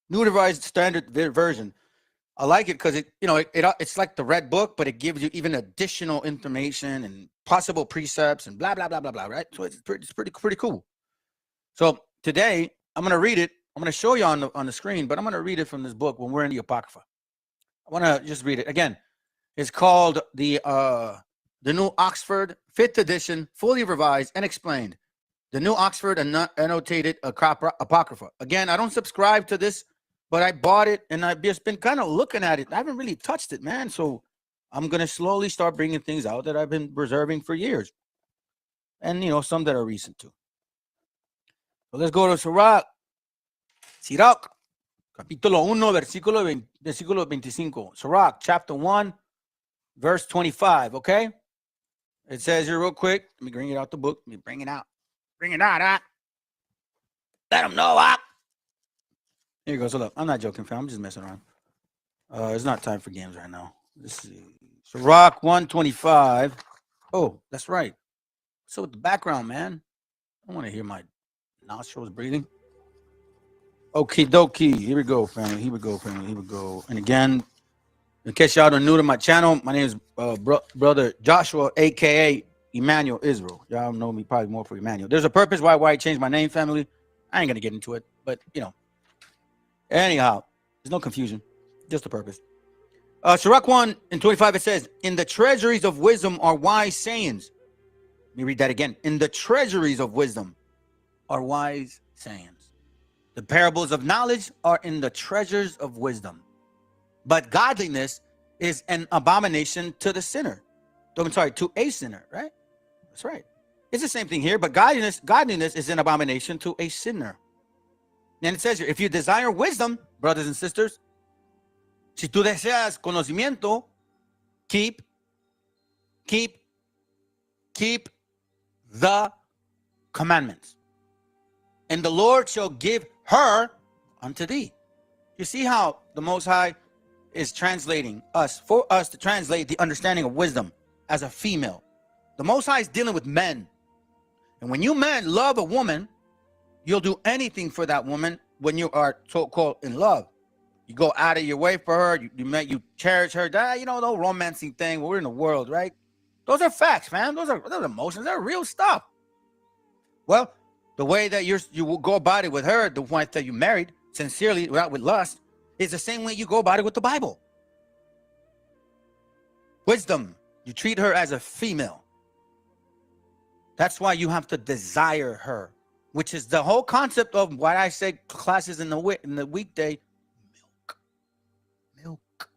New Revised Standard Version. I like it because it's like the red book, but it gives you even additional information and possible precepts and blah blah blah blah blah. Right? So it's pretty cool. So today I'm gonna read it. I'm gonna show you on the screen, but I'm gonna read it from this book when we're in the Apocrypha. I want to just read it again. It's called the New Oxford 5th edition, fully revised and explained. The New Oxford Annotated Apocrypha. Again, I don't subscribe to this, but I bought it and I've just been kind of looking at it. I haven't really touched it, man. So I'm going to slowly start bringing things out that I've been reserving for years. And, some that are recent too. So let's go to Sirach, capítulo 1, versículo 25. Sirach, chapter 1, verse 25, okay? It says here real quick. Let me bring it out the book. Let me bring it out. Bring it out, Let them know, Here you go. So look, I'm not joking, fam. I'm just messing around. It's not time for games right now. Let's see. Sirach 125. Oh, that's right. So with the background, man. I want to hear my nostrils breathing. Okie dokie. Here we go, family. Here we go. And again, in case y'all are new to my channel, my name is Brother Joshua, a.k.a. Emmanuel Israel. Y'all know me probably more for Emmanuel. There's a purpose why I changed my name, family. I ain't going to get into it, but, Anyhow, there's no confusion. Just a purpose. Sirach 1:25, it says, in the treasuries of wisdom are wise sayings. Let me read that again. In the treasuries of wisdom are wise sayings. The parables of knowledge are in the treasures of wisdom. But godliness is an abomination to the sinner. I'm sorry, to a sinner, right? That's right. It's the same thing here, but godliness is an abomination to a sinner. And it says here, if you desire wisdom, brothers and sisters, si tú deseas conocimiento, keep the commandments, and the Lord shall give her unto thee. You see how the Most High is translating us, for us to translate the understanding of wisdom as a female. The Most High is dealing with men. And when you men love a woman, you'll do anything for that woman when you are so-called in love. You go out of your way for her. You cherish her. The romancing thing. We're in the world, right? Those are facts, man. Those are emotions. They're real stuff. Well, the way that you will go about it with her, the wife that you married, sincerely, not with lust, is the same way you go about it with the Bible. Wisdom. You treat her as a female. That's why you have to desire her, which is the whole concept of what I say classes in the weekday. Milk.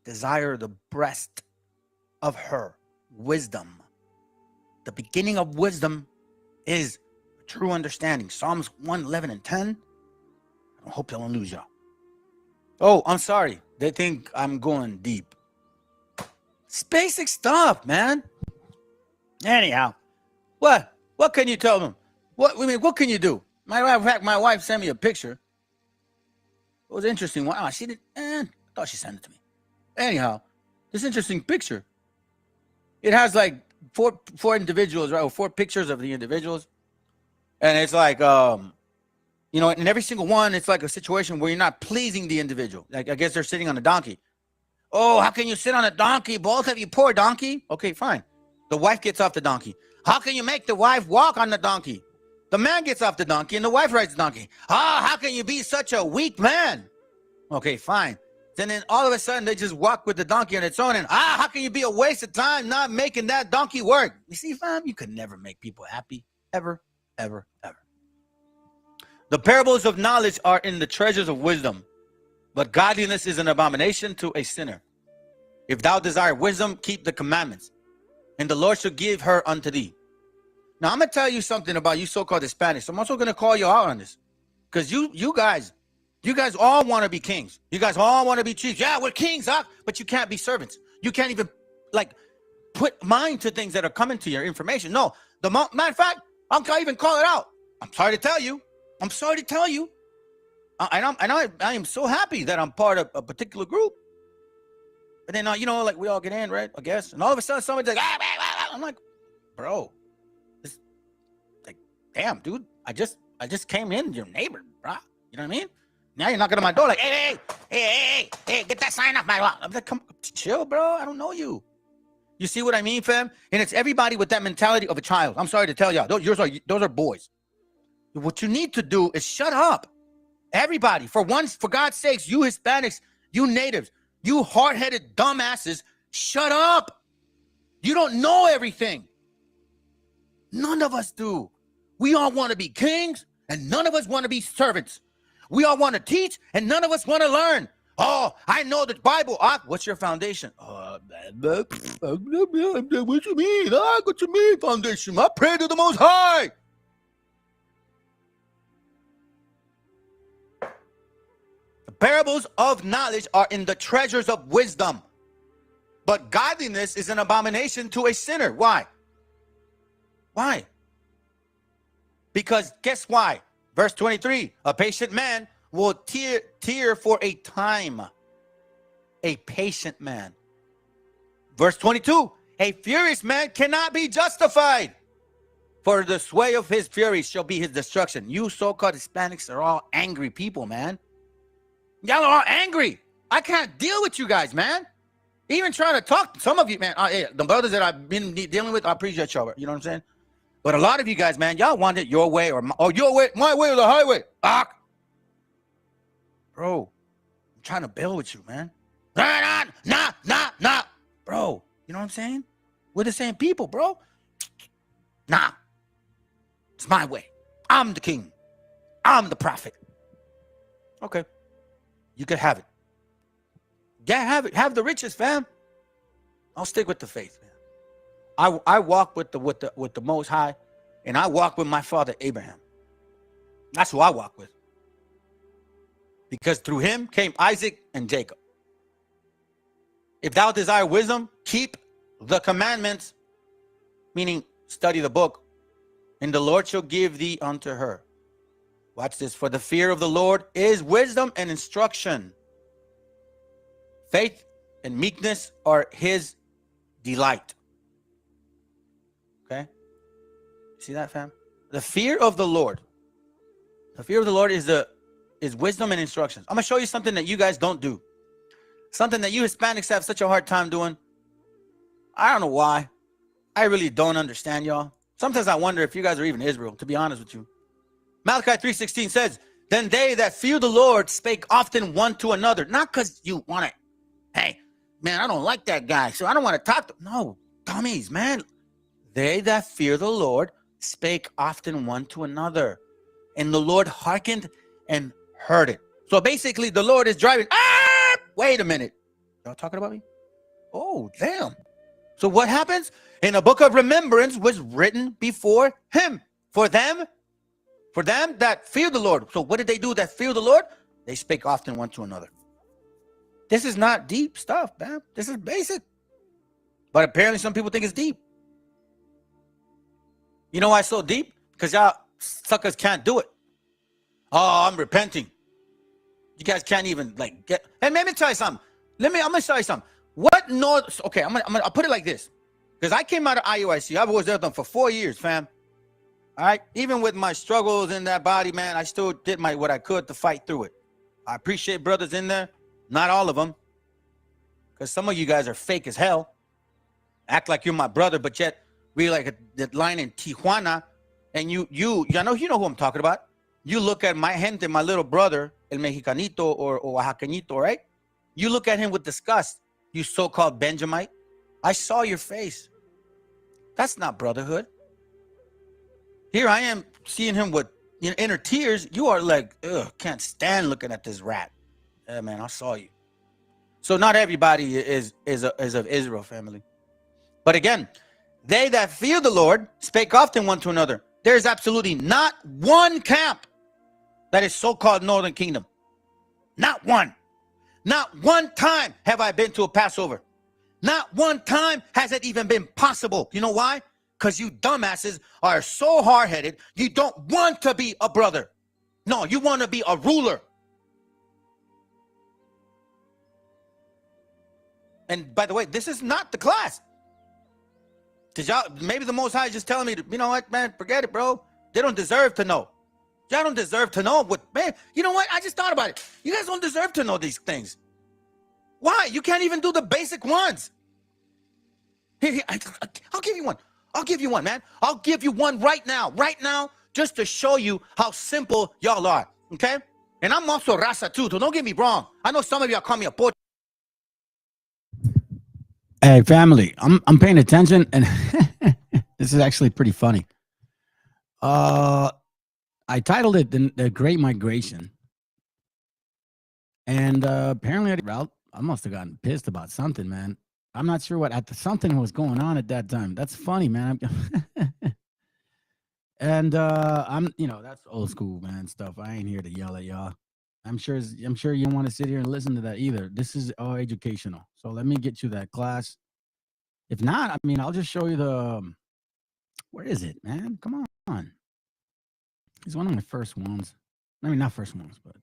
Desire the breast of her. Wisdom. The beginning of wisdom is true understanding. Psalms 1:11 and 10. I hope I don't lose y'all. Oh, I'm sorry. They think I'm going deep. It's basic stuff, man. Anyhow. What can you tell them? What can you do? In fact, my wife sent me a picture. It was interesting. Wow, she didn't. I thought she sent it to me. Anyhow, this interesting picture. It has like four individuals, right? Or 4 pictures of the individuals, and it's like, in every single one, it's like a situation where you're not pleasing the individual. Like, I guess they're sitting on a donkey. Oh, how can you sit on a donkey? Both of you, poor donkey. Okay, fine. The wife gets off the donkey. How can you make the wife walk on the donkey? The man gets off the donkey and the wife rides the donkey. How can you be such a weak man? Okay, fine. Then all of a sudden they just walk with the donkey on its own, and how can you be a waste of time not making that donkey work? You see, fam, you could never make people happy. Ever, ever, ever. The parables of knowledge are in the treasures of wisdom, but godliness is an abomination to a sinner. If thou desire wisdom, keep the commandments, and the Lord shall give her unto thee. Now, I'm going to tell you something about you so-called Hispanics. I'm also going to call you out on this. Because you guys all want to be kings. You guys all want to be chiefs. Yeah, we're kings, huh? But you can't be servants. You can't even, put mind to things that are coming to your information. No, matter of fact, I'll even call it out. I'm sorry to tell you. I am so happy that I'm part of a particular group. But then, we all get in, right? I guess. And all of a sudden, somebody's like, I'm like, bro, damn, dude, I just came in, your neighbor, bro. You know what I mean? Now you're knocking on my door like, hey, get that sign off my wall. I'm like, come, chill, bro. I don't know you. You see what I mean, fam? And it's everybody with that mentality of a child. I'm sorry to tell y'all. Those are boys. What you need to do is shut up. Everybody, for God's sakes, you Hispanics, you natives, you hard-headed dumbasses, shut up. You don't know everything. None of us do. We all want to be kings, and none of us want to be servants. We all want to teach, and none of us want to learn. Oh, I know the Bible. What's your foundation? What you mean? What you mean, foundation? I pray to the Most High. The parables of knowledge are in the treasures of wisdom, but godliness is an abomination to a sinner. Why? Why? Because guess why? Verse 23, a patient man will tear for a time. A patient man. Verse 22, a furious man cannot be justified, for the sway of his fury shall be his destruction. You so-called Hispanics are all angry people, man. Y'all are all angry. I can't deal with you guys, man. Even trying to talk to some of you, man. The brothers that I've been dealing with, I appreciate y'all. You know what I'm saying? But a lot of you guys, man, y'all want it your way or your way, my way or the highway. Bro, I'm trying to build with you, man. Nah. Bro, you know what I'm saying? We're the same people, bro. Nah. It's my way. I'm the king. I'm the prophet. Okay. You can have it. Have the riches, fam. I'll stick with the faith, man. I walk with the Most High, and I walk with my father Abraham. That's who I walk with. Because through him came Isaac and Jacob. If thou desire wisdom, keep the commandments, meaning study the book, and the Lord shall give thee unto her. Watch this. For the fear of the Lord is wisdom and instruction. Faith and meekness are his delight. Okay? See that, fam? The fear of the Lord. The fear of the Lord is wisdom and instructions. I'm going to show you something that you guys don't do. Something that you Hispanics have such a hard time doing. I don't know why. I really don't understand y'all. Sometimes I wonder if you guys are even Israel, to be honest with you. Malachi 3:16 says, then they that fear the Lord spake often one to another. Not because you want to, hey, man, I don't like that guy, so I don't want to talk to. No, dummies, man. They that fear the Lord spake often one to another. And the Lord hearkened and heard it. So basically, the Lord is driving. Wait a minute. Y'all talking about me? Oh, damn. So what happens? And a book of remembrance was written before him. For them that fear the Lord. So what did they do that fear the Lord? They spake often one to another. This is not deep stuff, man. This is basic. But apparently some people think it's deep. You know why it's so deep? Because y'all suckers can't do it. Oh, I'm repenting. You guys can't even like get. And let me tell you something. I'm gonna tell you something. What North? Okay, I'll put it like this. Because I came out of IUIC. I was there for 4 years, fam. All right. Even with my struggles in that body, man, I still did what I could to fight through it. I appreciate brothers in there. Not all of them. Because some of you guys are fake as hell. Act like you're my brother, but yet we like that line in Tijuana, and you know who I'm talking about. You look at my gente, my little brother, El Mexicanito or Oaxacanito, right? You look at him with disgust, you so-called Benjamite. I saw your face. That's not brotherhood. Here I am seeing him with inner tears. You are like, ugh, can't stand looking at this rat. Yeah, man, I saw you. So not everybody is of Israel family. But again, they that fear the Lord spake often one to another. There is absolutely not one camp that is so-called Northern Kingdom. Not one. Not one time have I been to a Passover. Not one time has it even been possible. You know why? Because you dumbasses are so hard-headed, you don't want to be a brother. No, you want to be a ruler. And by the way, this is not the class. Because y'all, maybe the Most High is just telling me, you know what, man, forget it, bro. They don't deserve to know. Y'all don't deserve to know what, man, you know what? I just thought about it. You guys don't deserve to know these things. Why? You can't even do the basic ones. Here, I'll give you one. I'll give you one, man. I'll give you one right now, just to show you how simple y'all are, okay? And I'm also Rasa too, so don't get me wrong. I know some of y'all call me a poor. Hey, family, I'm paying attention, and this is actually pretty funny. I titled it The Great Migration. And apparently I must have gotten pissed about something, man. I'm not sure something was going on at that time. That's funny, man. And that's old school, man, stuff. I ain't here to yell at y'all. I'm sure you don't want to sit here and listen to that either. This is all educational. So let me get you that class. If not, I mean, I'll just show you where is it, man? Come on. It's one of my first ones. I mean, not first ones, but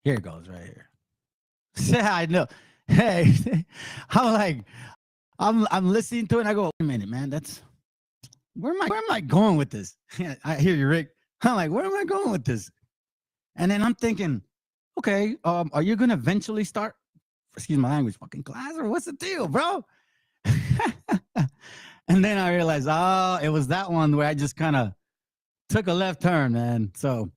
here it goes right here. Yeah, I know. Hey, I'm listening to it and I go, wait a minute, man, where am I going with this? I hear you, Rick. I'm like, where am I going with this? And then I'm thinking, okay, are you going to eventually start, excuse my language, fucking class, or what's the deal, bro? And then I realized, it was that one where I just kind of took a left turn, man. So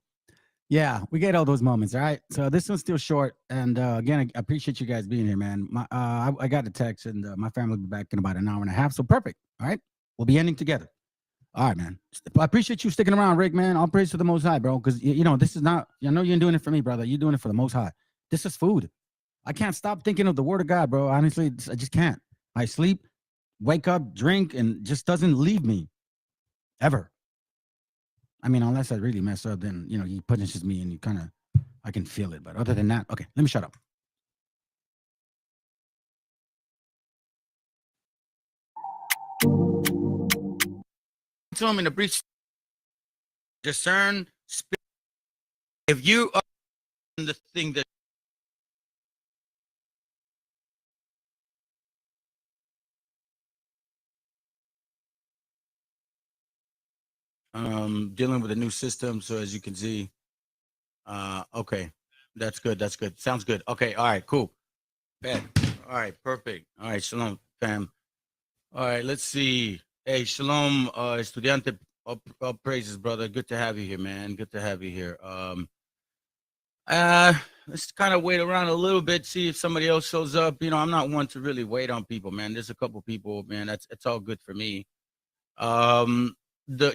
yeah, we get all those moments, all right? So this one's still short. And again, I appreciate you guys being here, man. I got a text, and my family will be back in about an hour and a half. So perfect, all right? We'll be ending together. All right, man. I appreciate you sticking around, Rick, man. All praise to the Most High, bro. Because, this is not, I know you're doing it for me, brother. You're doing it for the Most High. This is food. I can't stop thinking of the word of God, bro. Honestly, I just can't. I sleep, wake up, drink, and just doesn't leave me ever. I mean, unless I really mess up, then, you know, he punishes me and I can feel it. But other than that, okay, let me shut up. Tell me to preach, discern, spirit. If you are the thing that dealing with a new system, so as you can see, okay, that's good. That's good. Sounds good. Okay, all right, cool. Bad. All right, perfect. All right, shalom, fam. All right, let's see. Hey, shalom, estudiante. All praises, brother. Good to have you here, man. Good to have you here. Let's kind of wait around a little bit, see if somebody else shows up. You know, I'm not one to really wait on people, man. There's a couple people, man. It's all good for me.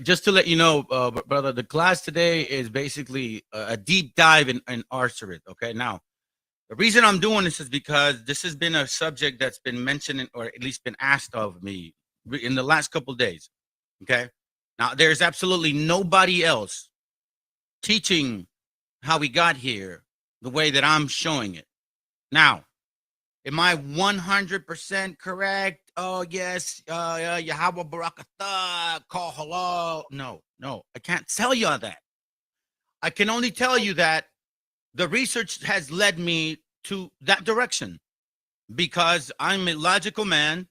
Just to let you know, brother, the class today is basically a deep dive in Arsarit. Okay, now the reason I'm doing this is because this has been a subject that's been mentioned or at least been asked of me in the last couple of days. Okay, now there's absolutely nobody else teaching how we got here the way that I'm showing it. Now, am I 100% correct? Oh, yes. Yahweh Barakatah, call halal. No, I can't tell you all that. I can only tell you that the research has led me to that direction because I'm a logical man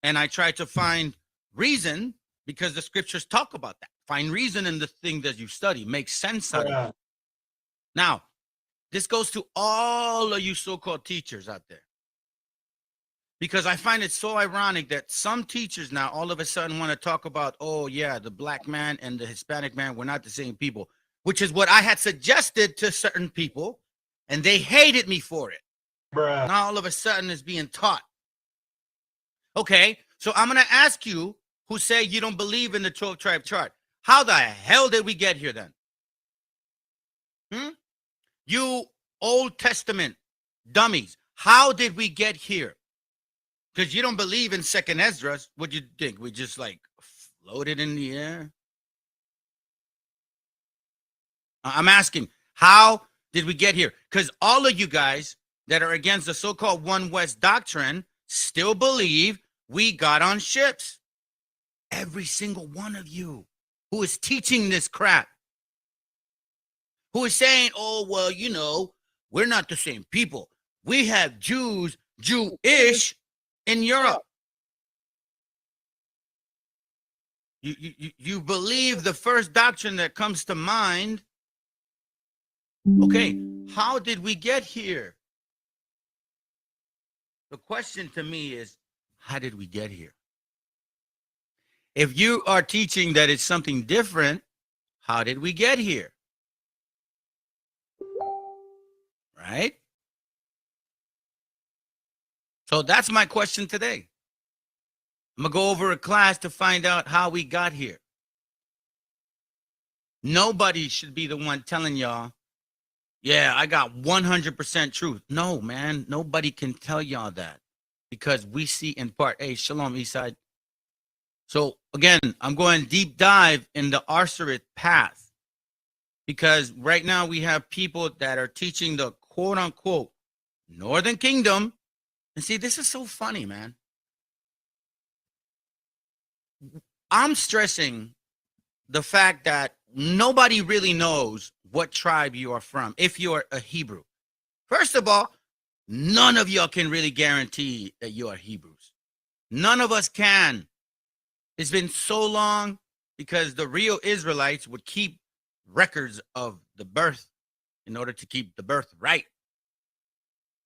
and I try to find reason because the scriptures talk about that. Find reason in the thing that you study. Make sense out of it. Now, this goes to all of you so-called teachers out there. Because I find it so ironic that some teachers now all of a sudden want to talk about, oh, yeah, the black man and the Hispanic man were not the same people, which is what I had suggested to certain people, and they hated me for it. Bruh. Now all of a sudden it's being taught. Okay, so I'm going to ask you who say you don't believe in the 12-tribe chart. How the hell did we get here then? You Old Testament dummies, how did we get here? Because you don't believe in second Esdras. What do you think? We just like floated in the air? I'm asking, how did we get here? Because all of you guys that are against the so-called One West doctrine still believe we got on ships. Every single one of you who is teaching this crap, who is saying, oh, well, you know, we're not the same people. We have Jews, Jewish in Europe. You believe the first doctrine that comes to mind. Okay, how did we get here? The question to me is, how did we get here? If you are teaching that it's something different, how did we get here? Right? So that's my question today. I'm going to go over a class to find out how we got here. Nobody should be the one telling y'all, yeah, I got 100% truth. No, man, nobody can tell y'all that because we see in part. Hey, shalom, Eastside. So again, I'm going deep dive in the Arsarit path because right now we have people that are teaching the quote unquote Northern Kingdom. And see, this is so funny, man. I'm stressing the fact that nobody really knows what tribe you are from if you're a Hebrew. First of all, none of y'all can really guarantee that you are Hebrews. None of us can. It's been so long because the real Israelites would keep records of the birth in order to keep the birth right.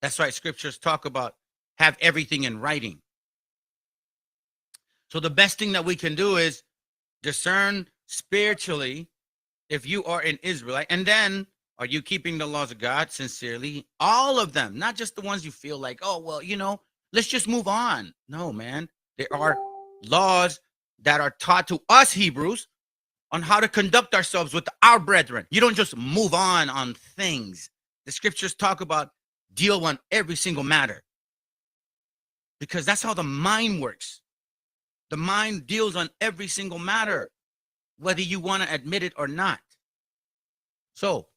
That's why scriptures talk about have everything in writing. So the best thing that we can do is discern spiritually if you are an Israelite, and then are you keeping the laws of God sincerely? All of them, not just the ones you feel like, oh, well, you know, let's just move on. No, man, there are laws that are taught to us Hebrews on how to conduct ourselves with our brethren. You don't just move on things. The scriptures talk about deal on every single matter. Because that's how the mind works. The mind deals on every single matter, whether you want to admit it or not. So,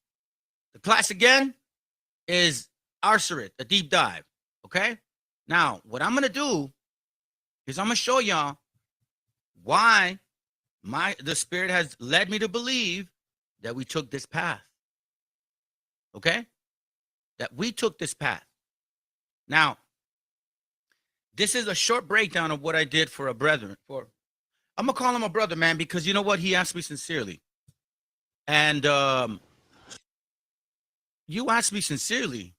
the class again is Arsarit, a deep dive. Okay? Now, what I'm going to do is I'm going to show y'all why the Spirit has led me to believe that we took this path. Okay? That we took this path. Now, this is a short breakdown of what I did for a brethren. I'm going to call him a brother, man, because you know what? He asked me sincerely. And you asked me sincerely.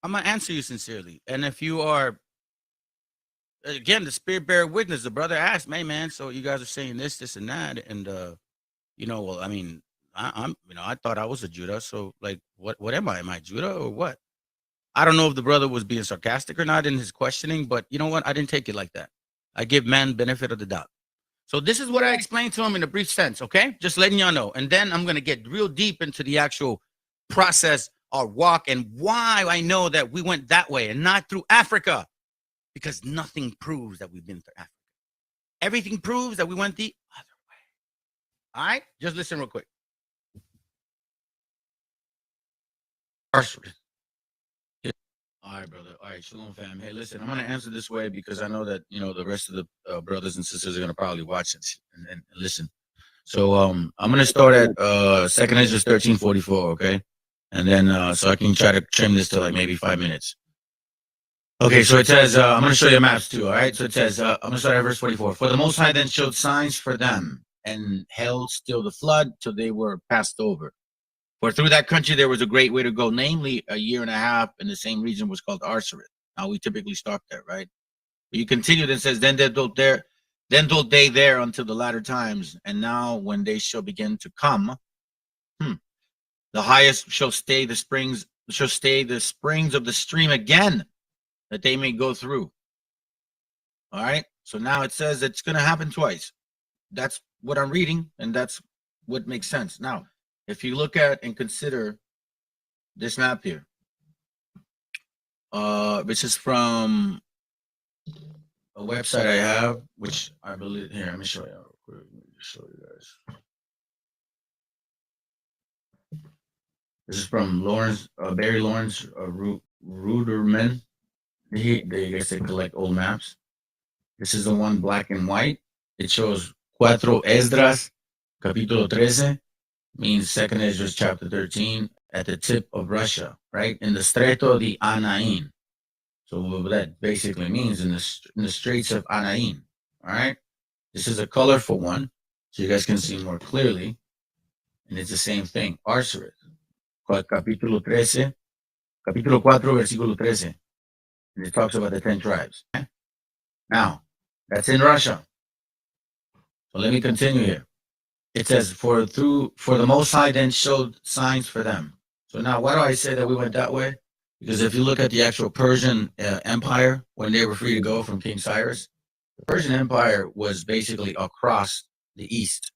I'm going to answer you sincerely. And if you are, again, the Spirit bear witness. The brother asked, hey, man, so you guys are saying this, this, and that. And, you know, well, I mean, I'm, you know, I thought I was a Judah. So, like, what am I? Am I Judah or what? I don't know if the brother was being sarcastic or not in his questioning, but you know what? I didn't take it like that. I give man benefit of the doubt. So this is what I explained to him in a brief sense, okay? Just letting y'all know. And then I'm going to get real deep into the actual process or walk and why I know that we went that way and not through Africa, because nothing proves that we've been through Africa. Everything proves that we went the other way. All right? Just listen real quick. All right, brother. All right, shalom, fam. Hey, listen, I'm going to answer this way because I know that, you know, the rest of the brothers and sisters are going to probably watch it and listen. So I'm going to start at 2nd Ezra 13:44, okay? And then so I can try to trim this to like maybe 5 minutes. Okay, so it says, I'm going to show you maps too, all right? So it says, I'm going to start at verse 44. For the Most High then showed signs for them and held still the flood till they were passed over. For through that country there was a great way to go, namely a year and a half, and the same region was called Arsarit. Now we typically stop there, right? But you continue, then says, then dwelt they there until the latter times, and now when they shall begin to come, the highest shall stay the springs of the stream again, that they may go through. All right. So now it says it's going to happen twice. That's what I'm reading, and that's what makes sense. Now, if you look at and consider this map here, which is from a website I have, which I believe here. Let me show you real quick. Let me show you guys. This is from Lawrence, Barry Lawrence Ruderman. They collect old maps. This is the one black and white. It shows Cuatro Esdras, capítulo 13. Means 2nd Ezra chapter 13 at the tip of Russia, right? In the Stretto di Anain. So what that basically means in the Straits of Anain, all right? This is a colorful one, so you guys can see more clearly. And it's the same thing, Arsarit. Capítulo 13, capítulo 4, versículo 13. And it talks about the 10 tribes. Okay? Now, that's in Russia. So let me continue here. It says, for the Most High then showed signs for them. So now, why do I say that we went that way? Because if you look at the actual Persian Empire, when they were free to go from King Cyrus, the Persian Empire was basically across the east,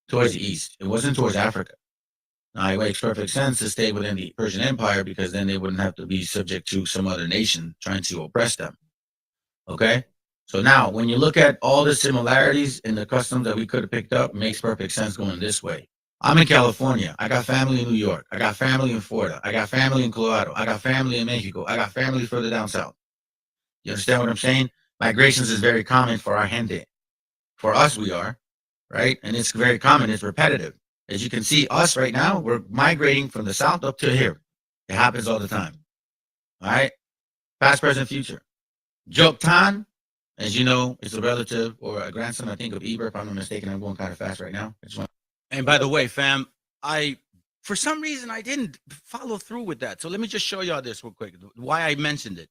towards the east. It wasn't towards Africa. Now, it makes perfect sense to stay within the Persian Empire because then they wouldn't have to be subject to some other nation trying to oppress them. Okay? So now, when you look at all the similarities in the customs that we could have picked up, it makes perfect sense going this way. I'm in California. I got family in New York. I got family in Florida. I got family in Colorado. I got family in Mexico. I got family further down south. You understand what I'm saying? Migrations is very common for our gente. For us, we are, right? And it's very common. It's repetitive. As you can see, us right now, we're migrating from the south up to here. It happens all the time. All right? Past, present, future. Joktan, as you know, is a relative or a grandson, I think, of Eber. If I'm not mistaken, I'm going kind of fast right now. And by the way, fam, for some reason, I didn't follow through with that. So let me just show y'all this real quick, why I mentioned it.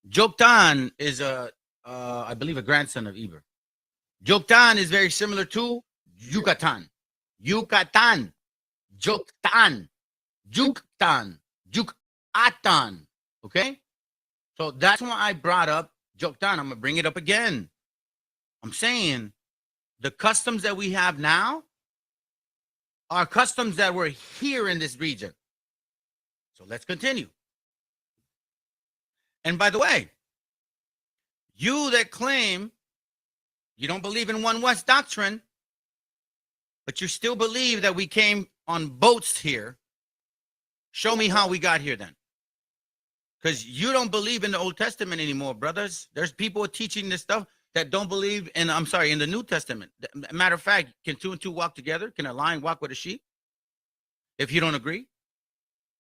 Joktan is I believe, a grandson of Eber. Joktan is very similar to Yucatan. Yucatan. Joktan. Juktan. Jukatan. Okay? So that's why I brought up Joktan. I'm going to bring it up again. I'm saying the customs that we have now are customs that were here in this region. So let's continue. And by the way, you that claim you don't believe in one West doctrine, but you still believe that we came on boats here, show me how we got here then. Because you don't believe in the Old Testament anymore, brothers. There's people teaching this stuff that don't believe in, in the New Testament. Matter of fact, can two and two walk together? Can a lion walk with a sheep? If you don't agree?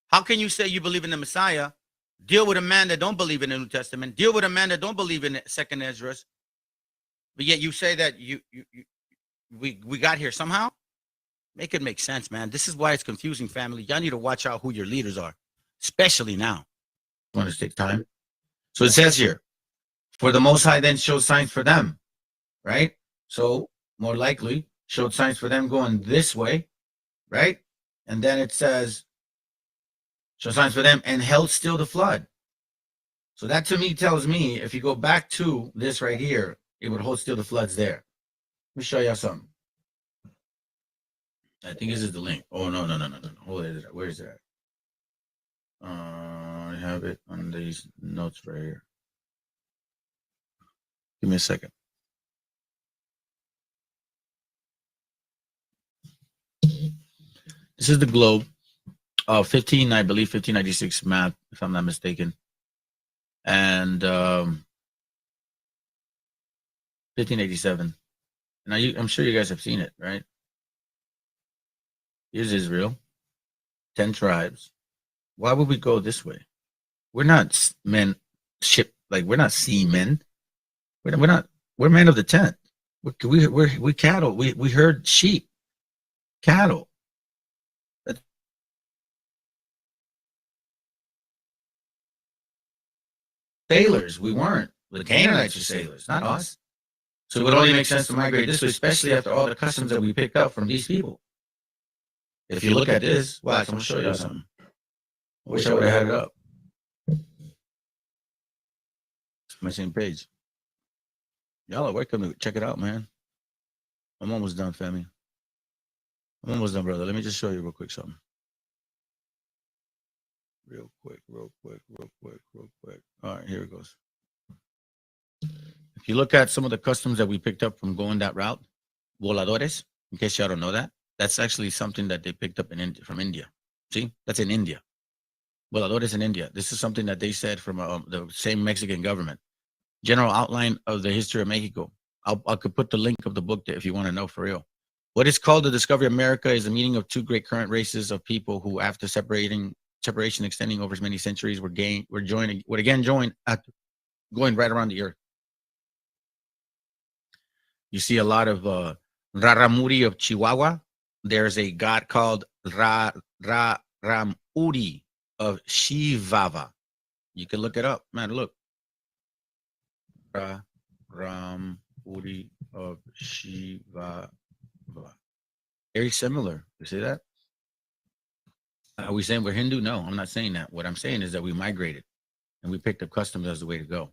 How can you say you believe in the Messiah, deal with a man that don't believe in the New Testament, deal with a man that don't believe in Second Ezra, but yet you say that we got here somehow? Make it make sense, man. This is why it's confusing, family. Y'all need to watch out who your leaders are, especially now. Want to take time? So it says here, for the Most High then showed signs for them, right? So more likely showed signs for them going this way, right? And then it says, showed signs for them and held still the flood. So that to me tells me, if you go back to this right here, it would hold still the floods there. Let me show y'all something. I think this is the link. Oh, no. Hold it. Where is it at? I have it on these notes right here. Give me a second. This is the globe. 1596 map, if I'm not mistaken. And 1587. Now, I'm sure you guys have seen it, right? Here's Israel. 10 tribes. Why would we go this way? We're not men we're not seamen. We're men of the tent. We're cattle. We herd sheep, cattle. Sailors, we weren't. The Canaanites are sailors, not us. So it would only make sense to migrate this way, especially after all the customs that we picked up from these people. If you look at this, watch, I'm gonna show you something. I wish I would have had it up. It's my same page. Y'all are welcome to check it out, man. I'm almost done, family. I'm almost done, brother. Let me just show you real quick something. Real quick. All right, here it goes. If you look at some of the customs that we picked up from going that route, voladores, in case y'all don't know that, that's actually something that they picked up from India. See, that's in India. Voladores in India. This is something that they said from the same Mexican government. General outline of the history of Mexico. I could put the link of the book there if you want to know for real. What is called the discovery of America is the meeting of two great current races of people who, after separation extending over many centuries, were again joined going right around the earth. You see a lot of Raramuri of Chihuahua. There's a god called Raramuri of Shivava. You can look it up, man. Look. Raramuri of Shivava. Very similar. You see that? Are we saying we're Hindu? No, I'm not saying that. What I'm saying is that we migrated and we picked up customs as the way to go.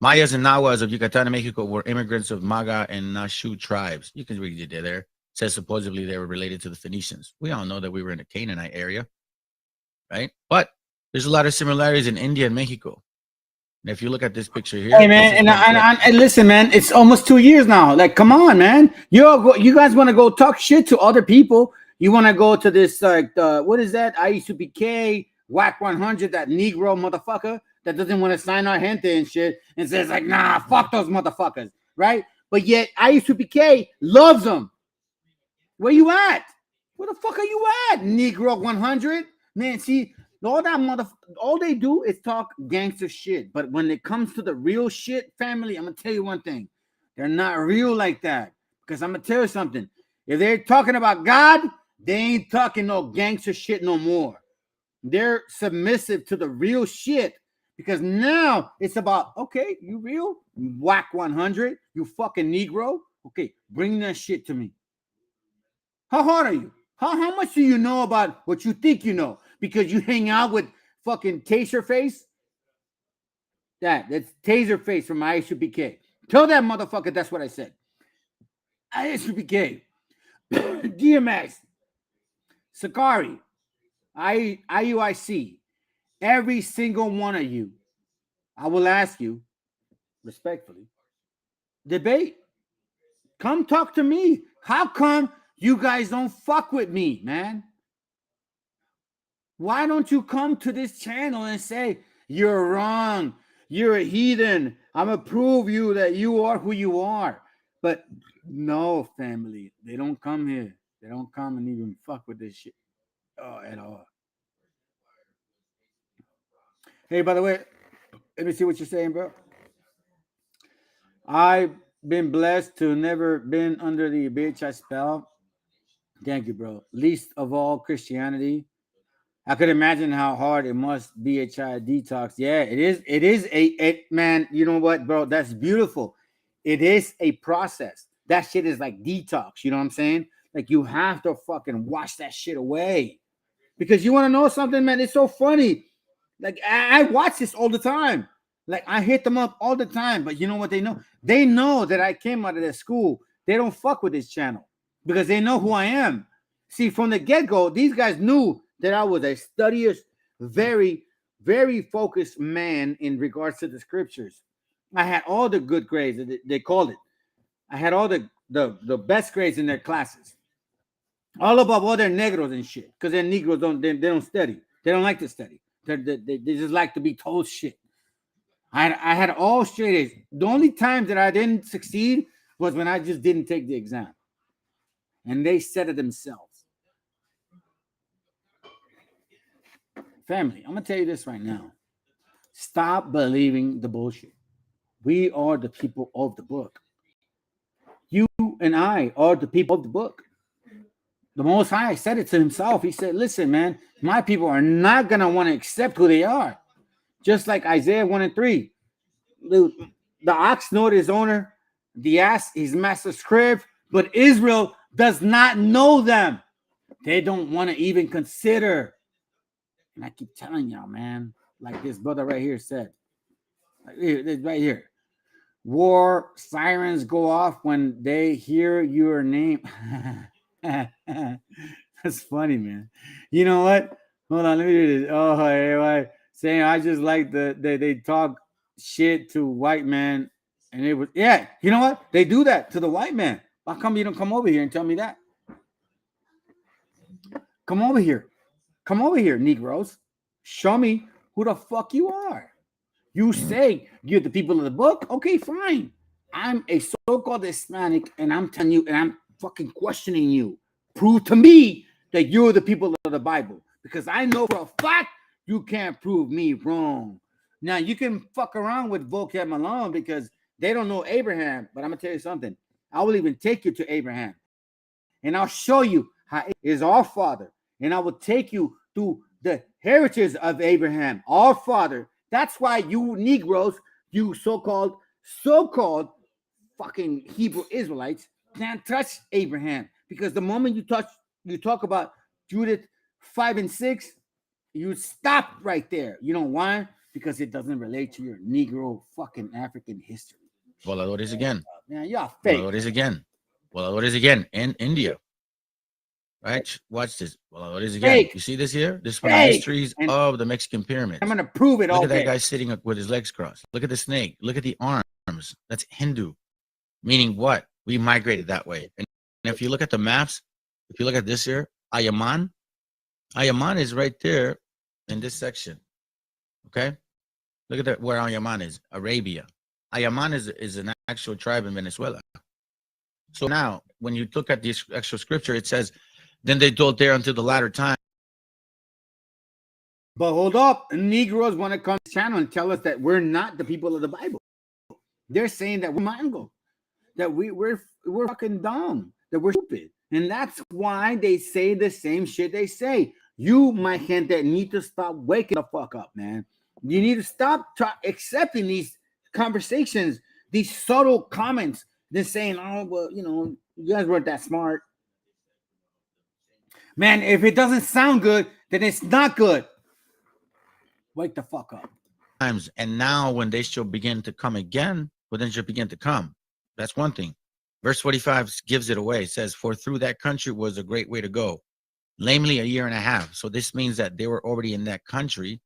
Mayas and Nahuas of Yucatan and Mexico were immigrants of Maga and Nashu tribes. You can read it there. It says supposedly they were related to the Phoenicians. We all know that we were in the Canaanite area, right? But there's a lot of similarities in India and Mexico. And if you look at this picture here, hey man, and listen, man, it's almost 2 years now. Like, come on, man. You guys want to go talk shit to other people? You want to go to this what is that? ISUPK, WAC 100, that Negro motherfucker that doesn't want to sign our gente and shit, and says like, nah, fuck those motherfuckers, right? But yet ISUPK loves them. Where you at? Where the fuck are you at, Negro 100? Man, see, all they do is talk gangster shit. But when it comes to the real shit, family, I'm gonna tell you one thing. They're not real like that. Because I'm gonna tell you something. If they're talking about God, they ain't talking no gangster shit no more. They're submissive to the real shit. Because now it's about, okay, you real? Whack 100, you fucking Negro. Okay, bring that shit to me. How hard are you? How much do you know about what you think you know? Because you hang out with fucking Taserface? That's Taserface from ISUPK. Tell that motherfucker that's what I said. ISUPK. DMX. Sakari. IUIC. Every single one of you. I will ask you respectfully, debate. Come talk to me. How come you guys don't fuck with me, man? Why don't you come to this channel and say, you're wrong, you're a heathen, I'm gonna prove you that you are who you are? But no, family, they don't come here. They don't come and even fuck with this shit at all. Hey, by the way, let me see what you're saying, bro. I've been blessed to never been under the BHI spell. Thank you, bro. Least of all Christianity. I could imagine how hard it must be a child detox. Yeah, it is. It is man. You know what, bro? That's beautiful. It is a process. That shit is like detox. You know what I'm saying? Like you have to fucking wash that shit away. Because you want to know something, man? It's so funny. Like I watch this all the time. Like I hit them up all the time. But you know what they know? They know that I came out of their school. They don't fuck with this channel because they know who I am. See, from the get-go, these guys knew that I was a studious, very, very focused man in regards to the scriptures. I had all the good grades, they called it. I had all the best grades in their classes. All above all their negros and shit. Because their negros they don't study. They don't like to study. They just like to be told shit. I had all straight A's. The only time that I didn't succeed was when I just didn't take the exam. And they said it themselves. Family, I'm going to tell you this right now. Stop believing the bullshit. We are the people of the book. You and I are the people of the book. The Most High said it to himself. He said, listen, man, my people are not going to want to accept who they are. Just like Isaiah 1:3. The ox knoweth his owner, the ass his master's crib, but Israel does not know them. They don't want to even consider. And I keep telling y'all, man, like this brother right here said, right here. War sirens go off when they hear your name. That's funny, man. You know what? Hold on, let me do this. Oh, hey, saying I just like they talk shit to white man, and it was yeah. You know what? They do that to the white man. How come you don't come over here and tell me that? Come over here. Come over here, Negroes. Show me who the fuck you are. You say you're the people of the book. Okay, fine. I'm a so-called Hispanic, and I'm telling you, and I'm fucking questioning you. Prove to me that you're the people of the Bible. Because I know for a fact you can't prove me wrong. Now, you can fuck around with vocab Malone because they don't know Abraham. But I'm going to tell you something. I will even take you to Abraham. And I'll show you how it is our father. And I will take you to the heritage of Abraham, our father. That's why you Negroes, you so-called fucking Hebrew Israelites can't touch Abraham. Because the moment you talk about Judith 5 and 6, you stop right there. You know why? Because it doesn't relate to your Negro fucking African history. Voladores again. Man, you're fake. Voladores again. Voladores again in India. Right? Watch this. Voladores again. Fake. You see this here? This is one of the mysteries of the Mexican pyramids. I'm going to prove it all Look at day. that guy sitting up with his legs crossed. Look at the snake. Look at the arms. That's Hindu. Meaning what? We migrated that way. And if you look at the maps, if you look at this here, Ayaman is right there in this section. Okay? Look at that, where Ayaman is, Arabia. Ayaman is an actual tribe in Venezuela. So now, when you look at this actual scripture, it says, then they dwelt there until the latter time. But hold up, Negroes want to come to the channel and tell us that we're not the people of the Bible. They're saying that we're mango, that we're fucking dumb, that we're stupid. And that's why they say the same shit they say. You, my gente, need to stop waking the fuck up, man. You need to stop accepting these conversations, these subtle comments, then saying, oh, well, you know, you guys weren't that smart. Man, if it doesn't sound good, then it's not good. Wake the fuck up. And now when they shall begin to come again, well, then shall begin to come. That's one thing. Verse 45 gives it away. It says, for through that country was a great way to go, namely 1.5 years. So this means that they were already in that country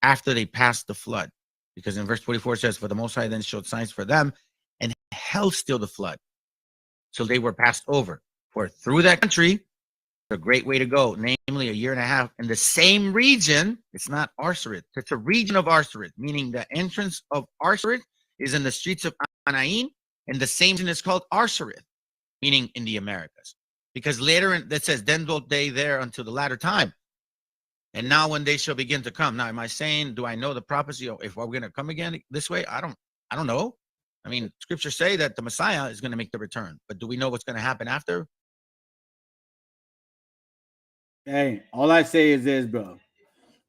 after they passed the flood. Because in verse 44 it says, for the Most High then showed signs for them and held still the flood. So they were passed over. For through that country, a great way to go, namely a year and a half in the same region. It's not Arsarit. It's a region of Arsarit, meaning the entrance of Arsarit is in the streets of Anaim, and the same region is called Arsarit, meaning in the Americas. Because later that says, then dwelt they there until the latter time. And now when they shall begin to come. Now, am I saying, do I know the prophecy if we're going to come again this way? I don't know. I mean, scriptures say that the Messiah is going to make the return, but do we know what's going to happen after? Hey, all I say is this, bro.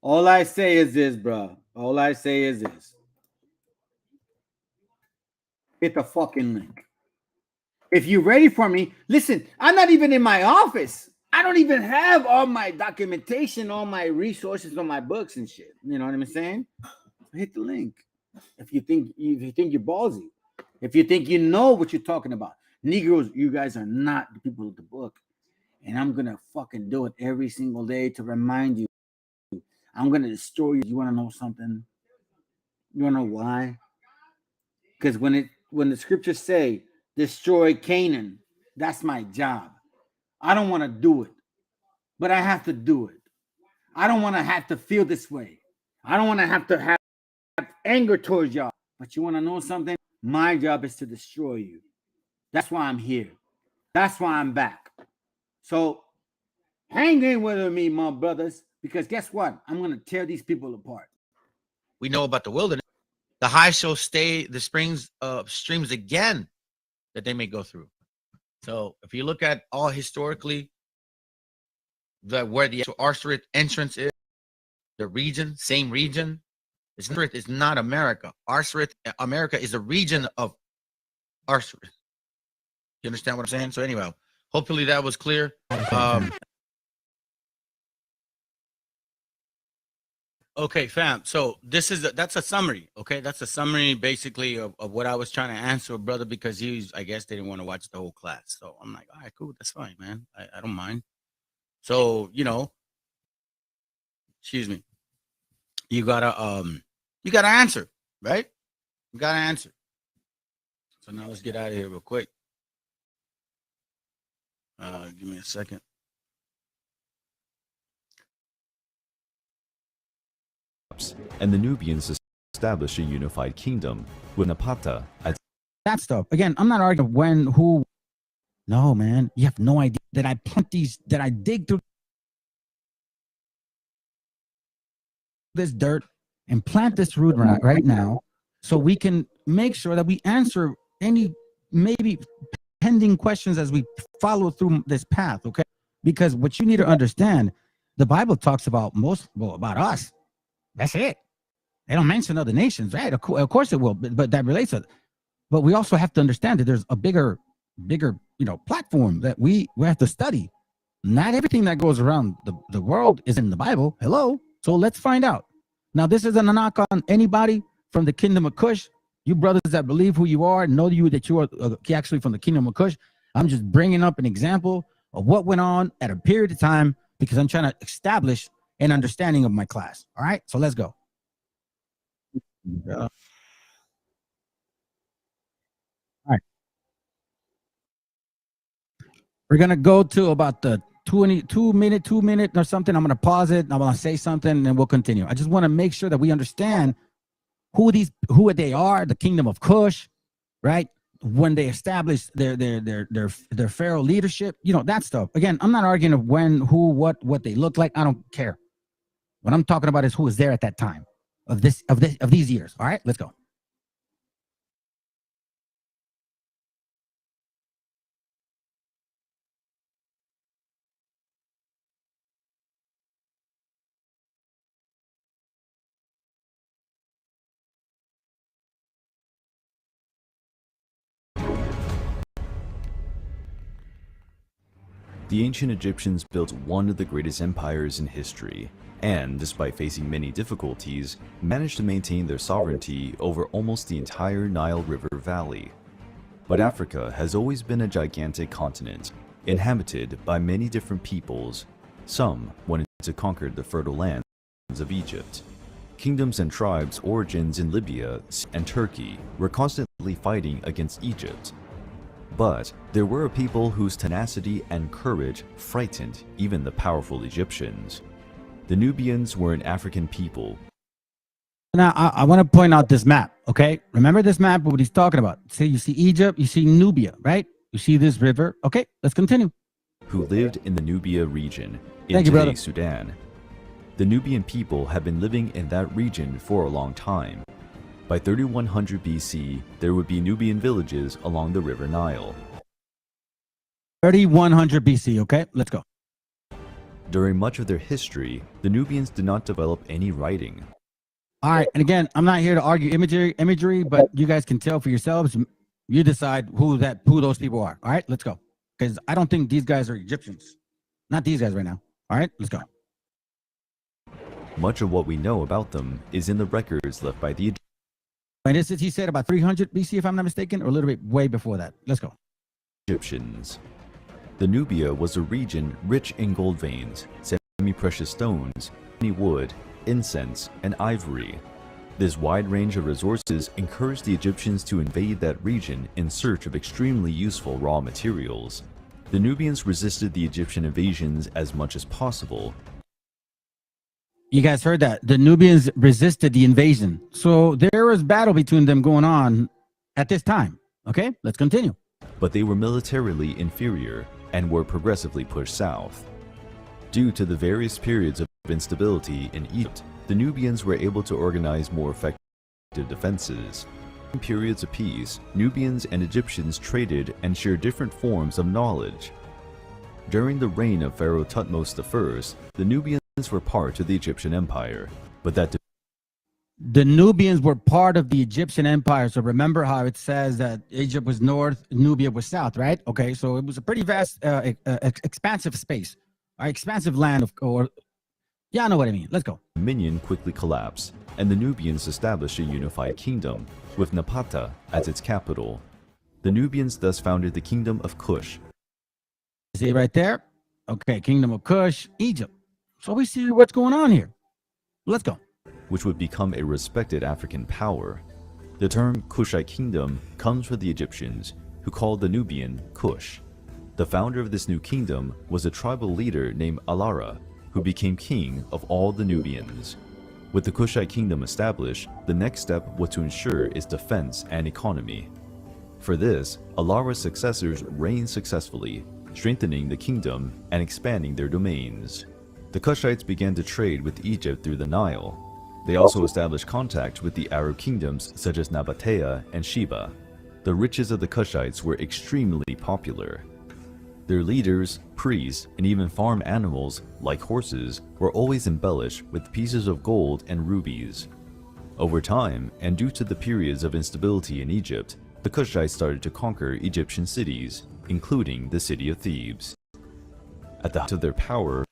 All I say is this, bro. All I say is this. Hit the fucking link. If you're ready for me, listen, I'm not even in my office. I don't even have all my documentation, all my resources on my books and shit. You know what I'm saying? Hit the link. If you think you're ballsy, if you think you know what you're talking about. Negroes, you guys are not the people of the book. And I'm gonna fucking do it every single day to remind you. I'm gonna destroy you. You wanna know something? You wanna know why? Because when the scriptures say destroy Canaan, that's my job. I don't want to do it, but I have to do it. I don't want to have to feel this way. I don't want to have anger towards y'all. But you want to know something? My job is to destroy you. That's why I'm here. That's why I'm back. So hang in with me, my brothers, because guess what? I'm going to tear these people apart. We know about the wilderness. The high shall stay the springs of streams again that they may go through. So if you look at all historically, where the Arsarit entrance is, the region, same region, Arsarit is not America. Arsarit, America is a region of Arsarit. You understand what I'm saying? So anyway, hopefully that was clear. Okay, fam. So that's a summary. Okay, that's a summary basically of what I was trying to answer, brother, because I guess they didn't want to watch the whole class. So I'm like, all right, cool, that's fine, man. I don't mind. So excuse me. You gotta answer, right? You gotta answer. So now let's get out of here real quick. Give me a second. And the Nubians established a unified kingdom with Napata as That stuff. Again, I'm not arguing when, who. No, man. You have no idea that I plant these, that I dig through this dirt and plant this root right now so we can make sure that we answer any maybe pending questions as we follow through this path, okay? Because what you need to understand, the Bible talks about about us. That's it. They don't mention other nations, right? Of course it will, but that relates to it. But we also have to understand that there's a bigger, platform that we have to study. Not everything that goes around the world is in the Bible. Hello. So let's find out. Now, this isn't a knock on anybody from the kingdom of Cush. You brothers that believe who you are, know that you are actually from the kingdom of Cush. I'm just bringing up an example of what went on at a period of time because I'm trying to establish an understanding of my class. All right, so let's go. All right. We're going to go to about the 2 minute or something. I'm going to pause it. I'm going to say something and then we'll continue. I just want to make sure that we understand who they are, the kingdom of Cush, right? When they established their pharaoh leadership, that stuff. Again, I'm not arguing of when, who, what they look like. I don't care. What I'm talking about is who was there at that time of these years. All right, let's go. The ancient Egyptians built one of the greatest empires in history, and despite facing many difficulties, managed to maintain their sovereignty over almost the entire Nile River Valley. But Africa has always been a gigantic continent, inhabited by many different peoples. Some wanted to conquer the fertile lands of Egypt, Kingdoms and tribes' origins in Libya and Turkey were constantly fighting against Egypt. But there were a people whose tenacity and courage frightened even the powerful Egyptians. The Nubians were an African people. Now, I want to point out this map, okay? Remember this map, what he's talking about. See, you see Egypt, you see Nubia, right? You see this river. Okay, let's continue. Who lived in the Nubia region in Thank you, brother. today's Sudan. The Nubian people have been living in that region for a long time. By 3100 BC, there would be Nubian villages along the river Nile. 3100 BC, okay? Let's go. During much of their history, the Nubians did not develop any writing. All right, and again, I'm not here to argue imagery, but you guys can tell for yourselves. You decide who those people are. All right, let's go. Because I don't think these guys are Egyptians. Not these guys right now. All right, let's go. Much of what we know about them is in the records left by the Egyptians. And this is, he said, about 300 BC, if I'm not mistaken, or a little bit way before that. Let's go. The Nubia was a region rich in gold veins, semi-precious stones, wood, incense, and ivory. This wide range of resources encouraged the Egyptians to invade that region in search of extremely useful raw materials. The Nubians resisted the Egyptian invasions as much as possible. You guys heard that. The Nubians resisted the invasion. So there was battle between them going on at this time. Okay, let's continue. But they were militarily inferior and were progressively pushed south. Due to the various periods of instability in Egypt, the Nubians were able to organize more effective defenses. In periods of peace, Nubians and Egyptians traded and shared different forms of knowledge. During the reign of Pharaoh Thutmose I, the Nubians were part of the Egyptian Empire, but that the Nubians were part of the Egyptian Empire. So remember how it says that Egypt was north, Nubia was south, right? Okay, so it was a pretty vast, expansive space, or expansive land, yeah, I know what I mean. Let's go. Dominion quickly collapsed, and the Nubians established a unified kingdom, with Napata as its capital. The Nubians thus founded the Kingdom of Kush. See right there? Okay, Kingdom of Kush, Egypt. So we see what's going on here. Let's go. Which would become a respected African power. The term Kushite Kingdom comes from the Egyptians, who called the Nubian Kush. The founder of this new kingdom was a tribal leader named Alara, who became king of all the Nubians. With the Kushite kingdom established, the next step was to ensure its defense and economy. For this, Alara's successors reigned successfully, strengthening the kingdom and expanding their domains. The Kushites began to trade with Egypt through the Nile. They also established contact with the Arab kingdoms such as Nabatea and Sheba. The riches of the Kushites were extremely popular. Their leaders, priests, and even farm animals, like horses, were always embellished with pieces of gold and rubies. Over time, and due to the periods of instability in Egypt, the Kushites started to conquer Egyptian cities, including the city of Thebes. At the height of their power...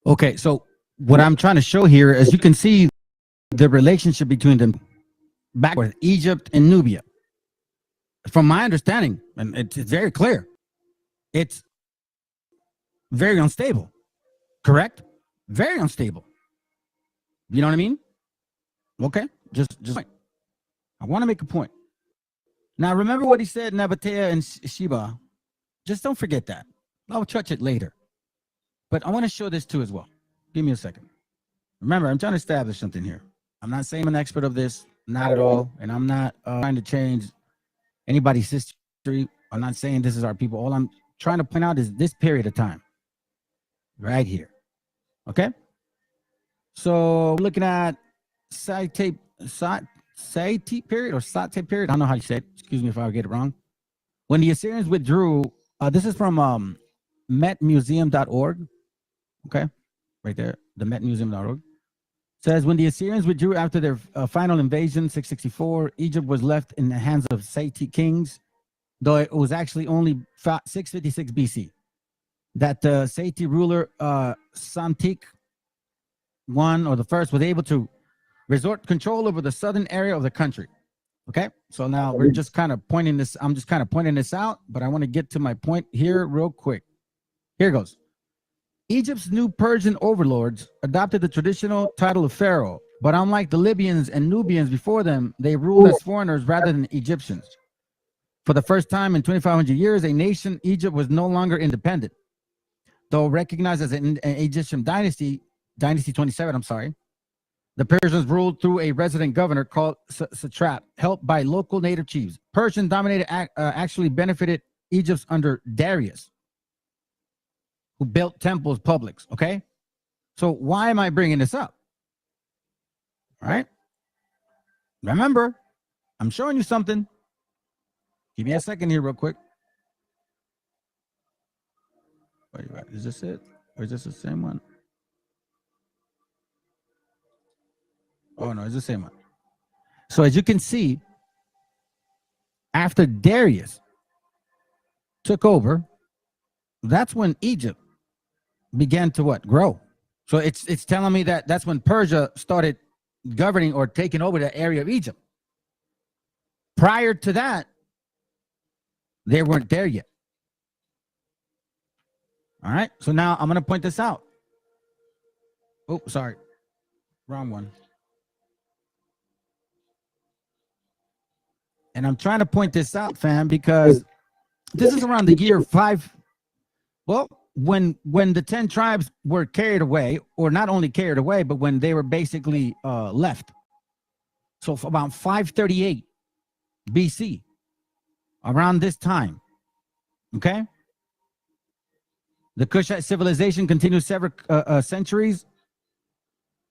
Okay, so what I'm trying to show here, as you can see, the relationship between them back with Egypt and Nubia. From my understanding, and it's very clear, it's very unstable, correct? Very unstable. You know what I mean? Okay, just I want to make a point. Now, remember what he said, Nabatea and Sheba. Just don't forget that. I'll touch it later. But I want to show this too as well. Give me a second. Remember, I'm trying to establish something here. I'm not saying I'm an expert of this, not at all. And I'm not trying to change anybody's history. I'm not saying this is our people. All I'm trying to point out is this period of time. Right here. Okay? So looking at Sati period or Sati period. I don't know how you say it. Excuse me if I get it wrong. When the Assyrians withdrew, this is from metmuseum.org. Okay, right there, the metmuseum.org. Says, when the Assyrians withdrew after their final invasion, 664, Egypt was left in the hands of Sati kings, though it was actually only 656 BC that the Sati ruler Santik I, or the first, was able to resort control over the southern area of the country. Okay, so now we're just kind of pointing this, I'm just kind of pointing this out, but I want to get to my point here real quick. Here goes. Egypt's new Persian overlords adopted the traditional title of pharaoh, But unlike the Libyans and Nubians before them, they ruled as foreigners rather than Egyptians. For the first time in 2,500 years, a nation, Egypt, was no longer independent. Though recognized as an Egyptian dynasty, Dynasty 27, I'm sorry, the Persians ruled through a resident governor called satrap, helped by local native chiefs. Persian dominated actually benefited Egypt under Darius, who built temples, publics, okay? So why am I bringing this up? All right? Remember, I'm showing you something. Give me a second here real quick. Where you at? Is this it? Or is this the same one? Oh, no, it's the same one. So as you can see, after Darius took over, that's when Egypt began to what? Grow. So it's telling me that that's when Persia started governing or taking over the area of Egypt. Prior to that, they weren't there yet. All right, so now I'm going to point this out. Oh, sorry. Wrong one. And I'm trying to point this out, fam, because this is around the year 5. Well, when the 10 tribes were carried away, or not only carried away, but when they were basically left. So for about 538 BC, around this time, okay? The Kushite civilization continued several centuries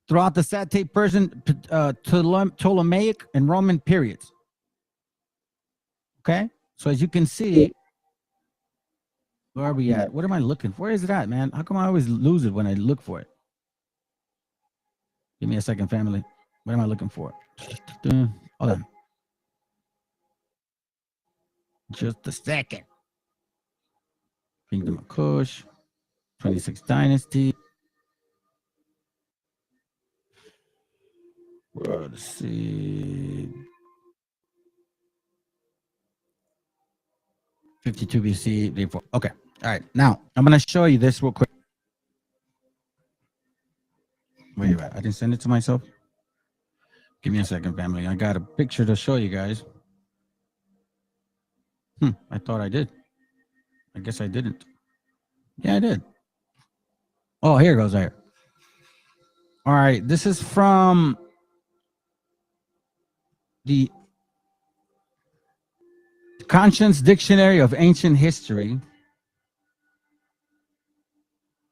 throughout the Satrap, Persian, Ptolemaic, and Roman periods. Okay, so as you can see, where are we at? What am I looking for? Where is it at, man? How come I always lose it when I look for it? Give me a second, family. What am I looking for? Hold on. Just a second. Kingdom of Kush, 26th dynasty. Let's see. 52 BC, 34. Okay. All right. Now, I'm going to show you this real quick. Where you at? I didn't send it to myself. Give me a second, family. I got a picture to show you guys. I thought I did. I guess I didn't. Yeah, I did. Oh, here it goes right here. All right. This is from the Conscience Dictionary of Ancient History.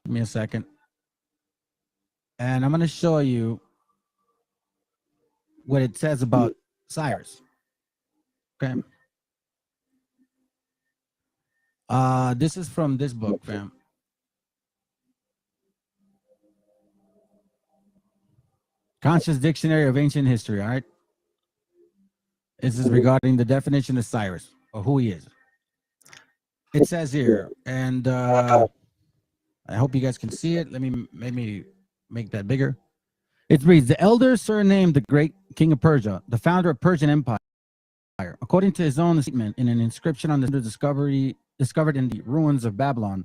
Give me a second. And I'm going to show you what it says about Cyrus. Okay. This is from this book, fam. Conscious Dictionary of Ancient History, all right? This is regarding the definition of Cyrus, or who he is. It says here, and I hope you guys can see it. Let me make that bigger. It reads, the elder surnamed the great king of Persia, the founder of Persian Empire. According to his own statement in an inscription on the discovered in the ruins of Babylon,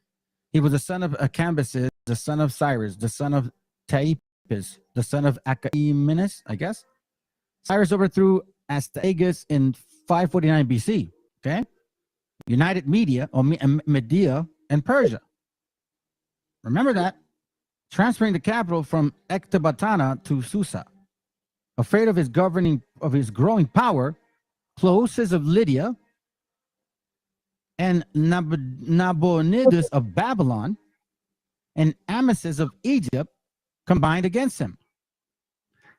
he was the son of Cambyses, the son of Cyrus, the son of Taipis, the son of Achaemenes, I guess. Cyrus overthrew Astyages in 549 BC, okay? United Media and Persia. Remember that. Transferring the capital from Ecbatana to Susa. Afraid of his growing power, Clovis of Lydia and Nabonidus of Babylon and Amasis of Egypt combined against him.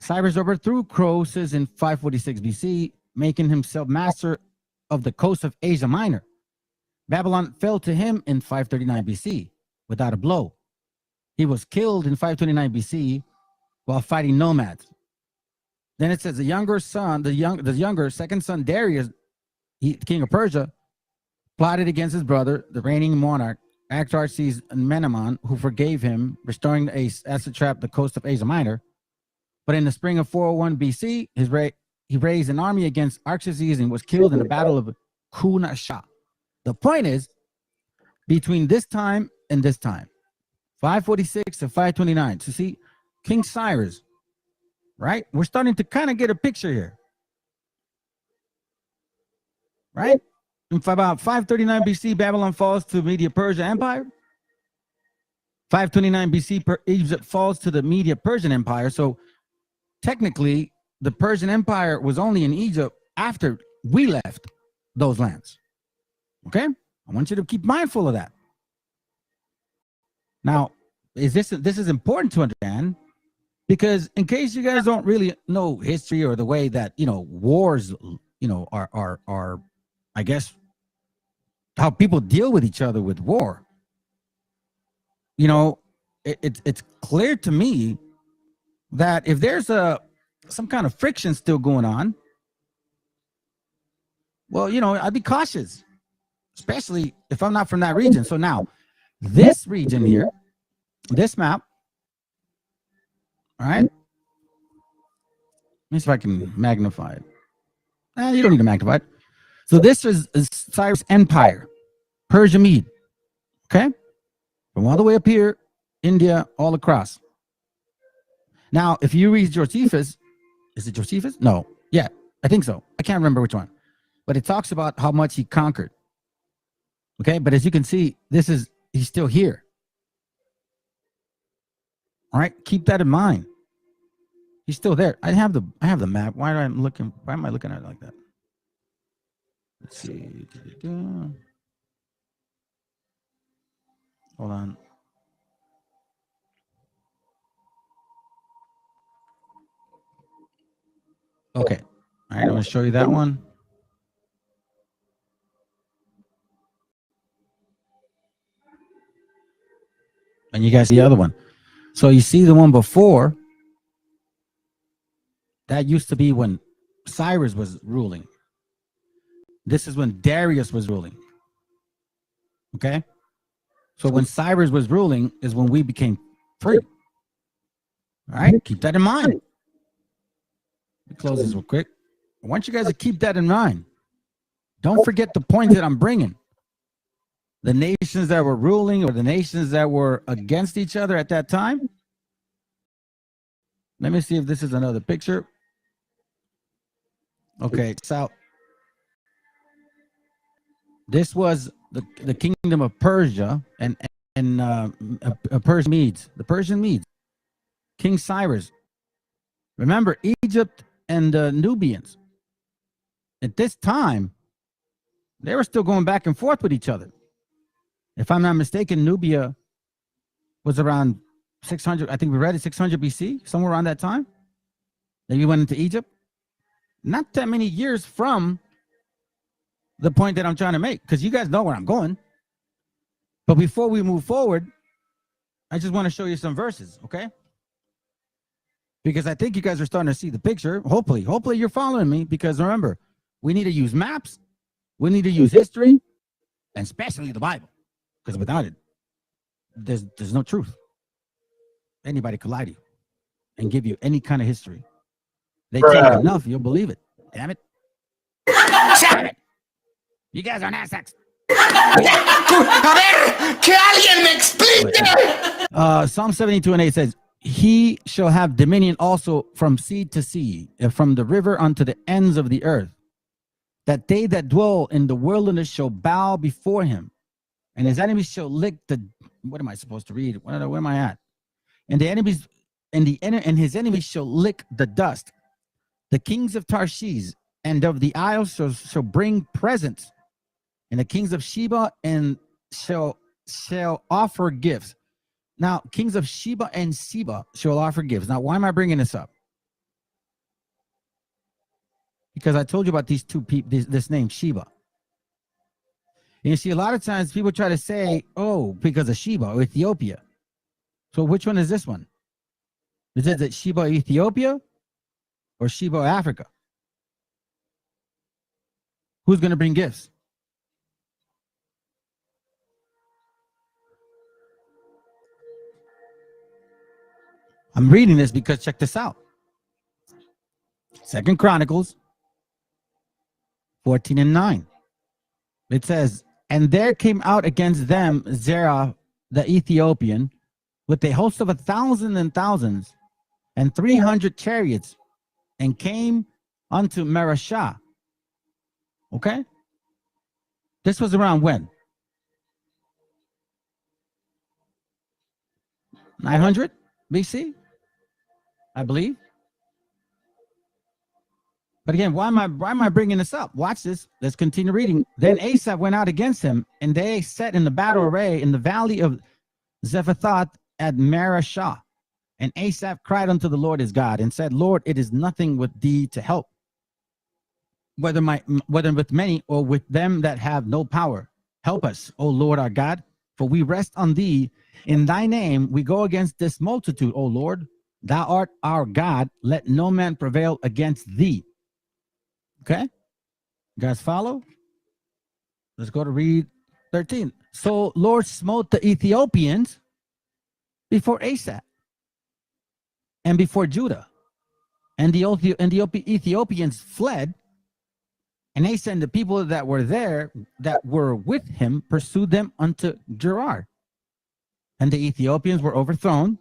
Cyrus overthrew Croesus in 546 BC, making himself master of the coast of Asia Minor. Babylon fell to him in 539 BC without a blow. He was killed in 529 BC while fighting nomads. Then it says the younger second son Darius, king of Persia, plotted against his brother, the reigning monarch Artaxerxes Menemon, who forgave him, restoring as a trap the coast of Asia Minor. But in the spring of 401 BC, he raised an army against Artaxerxes and was killed in the battle of Kunasha. The point is, between this time and this time, 546 to 529, to see King Cyrus right? We're starting to kind of get a picture here, right? In about 539 BC, Babylon falls to Media-Persia Empire. 529 BC, Egypt falls to the Media-Persian Empire. So technically, the Persian Empire was only in Egypt after we left those lands. Okay? I want you to keep mindful of that. Now, this is important to understand, because in case you guys don't really know history or the way that, wars, are I guess, how people deal with each other with war. It's clear to me that if there's some kind of friction still going on, well, I'd be cautious, especially if I'm not from that region. So now, this region here, this map, all right? Let me see if I can magnify it. You don't need to magnify it. So this is Cyrus Empire, Persia Mede, okay? From all the way up here, India, all across. Now, if you read Josephus, is it Josephus? No. Yeah, I think so. I can't remember which one. But it talks about how much he conquered. Okay, but as you can see, he's still here. All right, keep that in mind. He's still there. I have the map. Why am I looking at it like that? Let's see. Hold on. Okay. All right, I'm going to show you that one. And you guys see the other one. So you see the one before, that used to be when Cyrus was ruling. This is when Darius was ruling. Okay? So when Cyrus was ruling is when we became free. All right? Keep that in mind. Let me close this real quick. I want you guys to keep that in mind. Don't forget the point that I'm bringing. The nations that were ruling or the nations that were against each other at that time. Let me see if this is another picture. Okay, so this was the kingdom of Persia and Persian Medes, the Persian Medes, King Cyrus. Remember, Egypt and the Nubians. At this time, they were still going back and forth with each other. If I'm not mistaken, Nubia was around 600. I think we read it 600 BC, somewhere around that time. Then we went into Egypt. Not that many years from the point that I'm trying to make, because you guys know where I'm going. But before we move forward, I just want to show you some verses, okay? Because I think you guys are starting to see the picture. Hopefully you're following me, because remember, we need to use maps, we need to use history, and especially the Bible, because without it, there's no truth. Anybody could lie to you and give you any kind of history. They tell you enough, you'll believe it. Damn it. Damn it. You guys are Aztecs. A ver, que alguien me explique. Psalm 72:8 says, he shall have dominion also from sea to sea, and from the river unto the ends of the earth, that they that dwell in the wilderness shall bow before him, and his enemies shall lick the, what am I supposed to read? Where am I at? And the enemies, and his enemies shall lick the dust. The kings of Tarshish and of the isles shall bring presents, and the kings of Sheba and shall offer gifts. Now, kings of Sheba and Seba shall offer gifts. Now, why am I bringing this up? Because I told you about these two people, this name Sheba. And you see, a lot of times people try to say, oh, because of Sheba or Ethiopia. So which one is this one? Is it Sheba Ethiopia or Sheba Africa? Who's going to bring gifts? I'm reading this because check this out. 2 Chronicles 14:9. It says, and there came out against them Zerah the Ethiopian with a host of 1,000 and thousands, and 300 chariots, and came unto Meshiacha. Okay? This was around when? 900 BC, I believe. But again, why am I bringing this up? Watch this. Let's continue reading. Then Asaph went out against him, and they set in the battle array in the valley of Zephathath at Meshiacha. And Asaph cried unto the Lord his God, and said, Lord, it is nothing with thee to help, whether with many or with them that have no power. Help us, O Lord our God, for we rest on thee. In thy name we go against this multitude, O Lord. Thou art our God. Let no man prevail against thee. Okay? You guys follow? Let's go to read 13. So Lord smote the Ethiopians before Asaph and before Judah. And the Ethiopians fled. And Asa and the people that were there, that were with him, pursued them unto Gerar. And the Ethiopians were overthrown,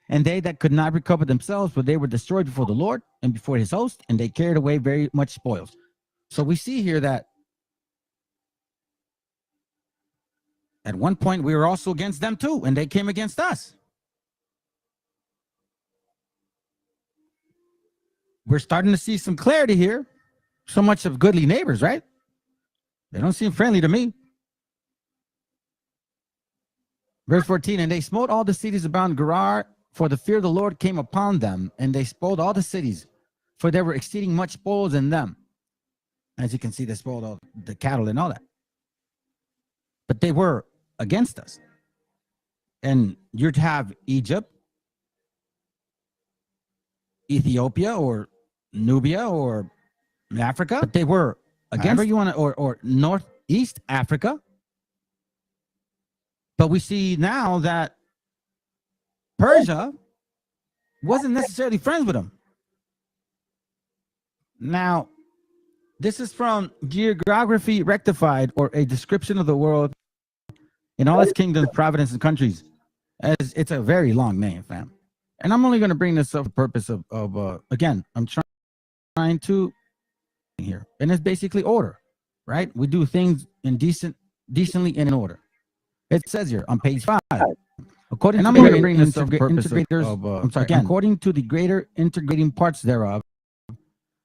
and they that could not recover themselves, for they were destroyed before the Lord and before his host, and they carried away very much spoils. So we see here that at one point we were also against them too, and they came against us. We're starting to see some clarity here. So much of goodly neighbors, right? They don't seem friendly to me. Verse 14, and they smote all the cities around Gerar, for the fear of the Lord came upon them, and they spoiled all the cities, for there were exceeding much spoils in them. As you can see, they spoiled all the cattle and all that. But they were against us. And you'd have Egypt, Ethiopia, or Nubia, or Africa. But they were against you want to, or Northeast Africa. But we see now that Persia wasn't necessarily friends with them. Now, this is from Geography Rectified, or a description of the world in all its kingdoms, provinces, and countries. As it's a very long name, fam. And I'm only going to bring this up for the purpose of again, I'm trying to here. And it's basically order, right? We do things in decently and in order. It says here on page 5. According to the greater integrating parts thereof,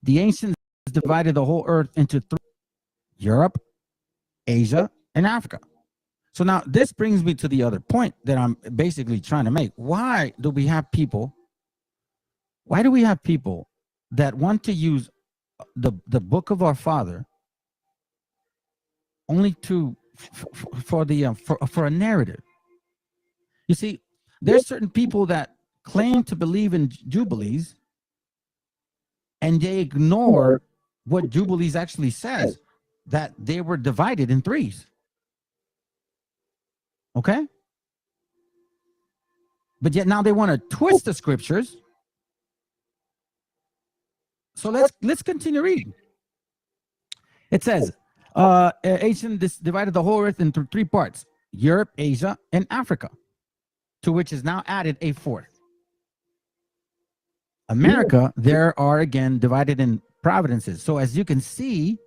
the ancients divided the whole earth into 3: Europe, Asia, and Africa. So now this brings me to the other point that I'm basically trying to make. Why do we have people that want to use the book of our Father only for a narrative? You see, there's certain people that claim to believe in Jubilees, and they ignore what Jubilees actually says, that they were divided in 3s. Okay? But yet now they want to twist the scriptures. So let's continue reading. It says, Asian divided the whole earth into 3 parts: Europe, Asia, and Africa, to which is now added a 4th. America, there are again divided in provinces. So as you can see,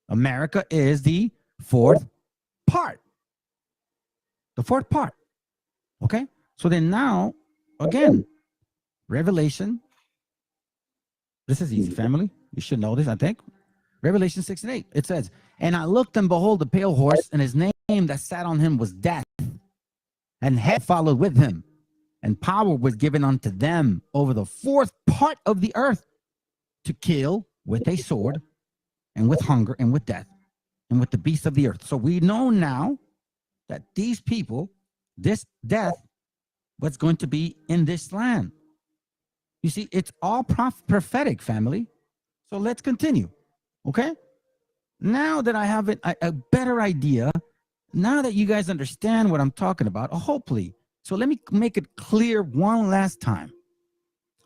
America is the 4th part. The 4th part. Okay? So then now, again, Revelation. This is easy, family. You should know this, I think. Revelation 6 and 8. It says, and I looked, and behold, the pale horse, and his name that sat on him was Death, and hell followed with him, and power was given unto them over the 4th part of the earth, to kill with a sword, and with hunger, and with death, and with the beasts of the earth. So we know now that these people, this death, was going to be in this land. You see, it's all prophetic, family. So let's continue. Okay? Now that I have a better idea, now that you guys understand what I'm talking about, hopefully. So let me make it clear one last time.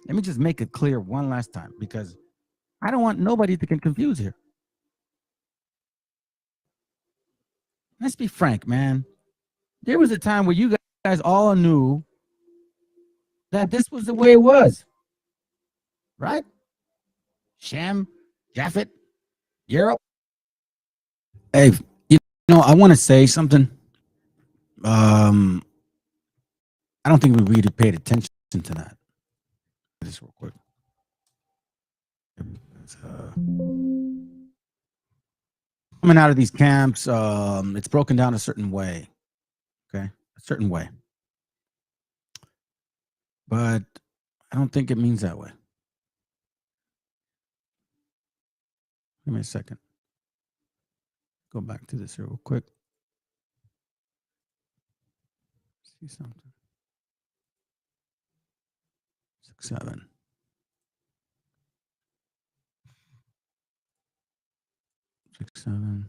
Let me just make it clear one last time, because I don't want nobody to get confused here. Let's be frank, man. There was a time where you guys all knew that this was the way it was. right? Shem, Japhet, Europe. Hey, I want to say something. I don't think we really paid attention to that. This real quick. Coming out of these camps, it's broken down a certain way. Okay, a certain way. But I don't think it means that way. Give me a second. Go back to this here real quick. See something. 6-7. Six, 7.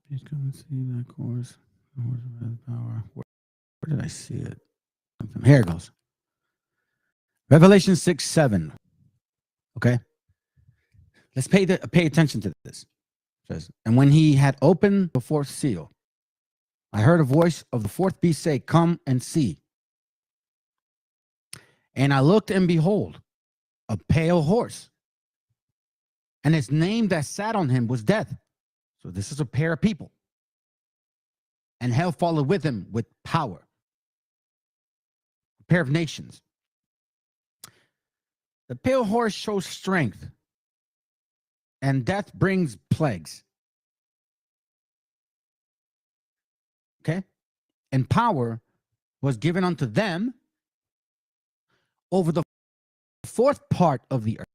Please come and see that course. Power. Where did I see it? Here it goes. Revelation 6-7. Okay. Let's pay attention to this. It says, and when he had opened the fourth seal, I heard a voice of the fourth beast say, come and see. And I looked, and behold, a pale horse. And his name that sat on him was Death. So this is a pair of people. And hell followed with him with power. A pair of nations. The pale horse shows strength. And death brings plagues. Okay? And power was given unto them over the fourth part of the earth.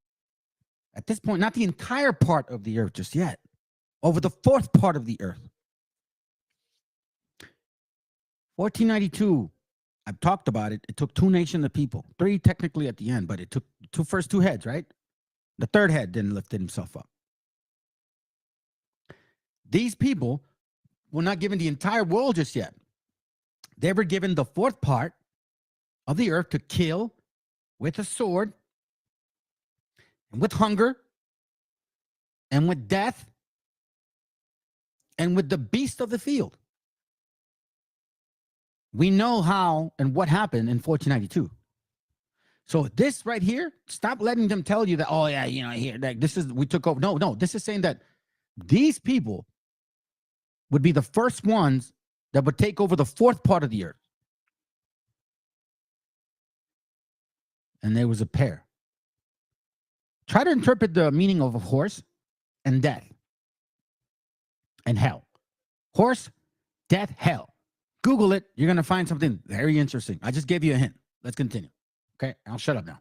At this point, not the entire part of the earth just yet. Over the fourth part of the earth. 1492, I've talked about it. It took 2 nations of people. 3 technically at the end, but it took first 2 heads, right? The third head didn't lift himself up. These people were not given the entire world just yet. They were given the fourth part of the earth to kill with a sword and with hunger and with death and with the beast of the field. We know how and what happened in 1492. So this right here, stop letting them tell you that, oh yeah, here, like this is, we took over. No, this is saying that these people would be the first ones that would take over the fourth part of the earth. And there was a pair. Try to interpret the meaning of a horse and death and hell. Horse, death, hell. Google it. You're going to find something very interesting. I just gave you a hint. Let's continue. Okay, I'll shut up now.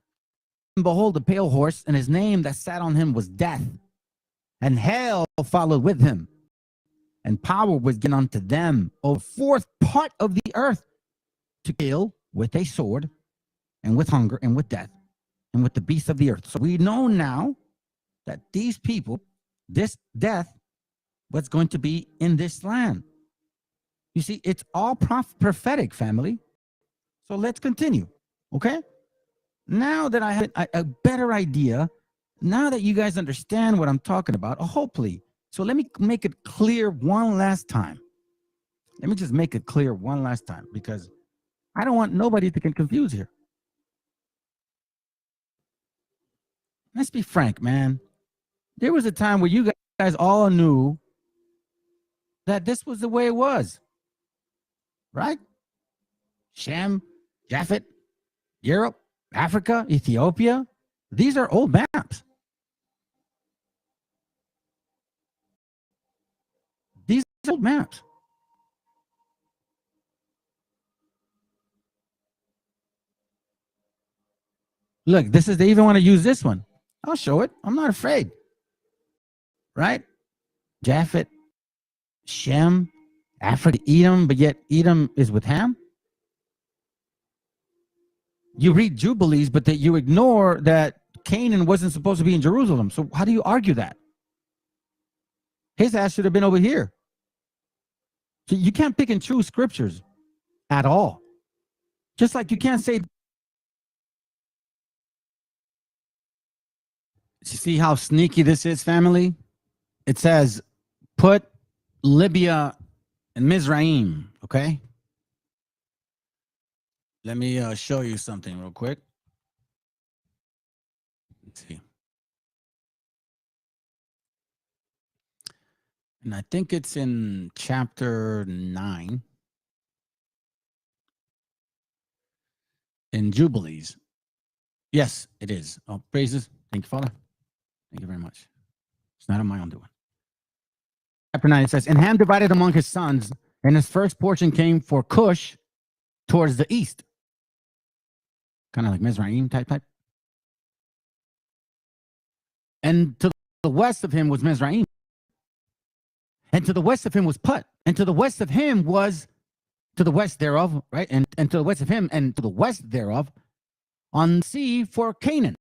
And behold, a pale horse, and his name that sat on him was Death. And hell followed with him. And power was given unto them over the fourth part of the earth to kill with a sword and with hunger and with death and with the beasts of the earth. So we know now that these people, this death, was going to be in this land. You see, it's all prophetic, family. So let's continue, okay? Now that I have a better idea, now that you guys understand what I'm talking about, hopefully. So let me make it clear one last time. Let me just make it clear one last time, because I don't want nobody to get confused here. Let's be frank, man. There was a time where you guys all knew that this was the way it was. Right? Shem, Japhet, Europe, Africa, Ethiopia. These are old maps. These are old maps. Look, this is, they even want to use this one. I'll show it. I'm not afraid. Right? Japhet, Shem, Africa, Edom, but yet Edom is with Ham. You read Jubilees, but that you ignore that Canaan wasn't supposed to be in Jerusalem. So how do you argue that? His ass should have been over here. So you can't pick and choose scriptures at all. Just like you can't say. You see how sneaky this is, family? It says, put Libya and Mizraim, okay? Let me show you something real quick. Let's see. And I think it's in chapter 9 in Jubilees. Yes, it is. Oh, praises. Thank you, Father. Thank you very much. It's not on my own doing. Chapter 9, it says, and Ham divided among his sons, and his first portion came for Cush towards the east. Kind of like Mizraim type. And to the west of him was Mizraim. And to the west of him was Put. And to the west of him was to the west thereof, right? And to the west of him and to the west thereof on sea for Canaan.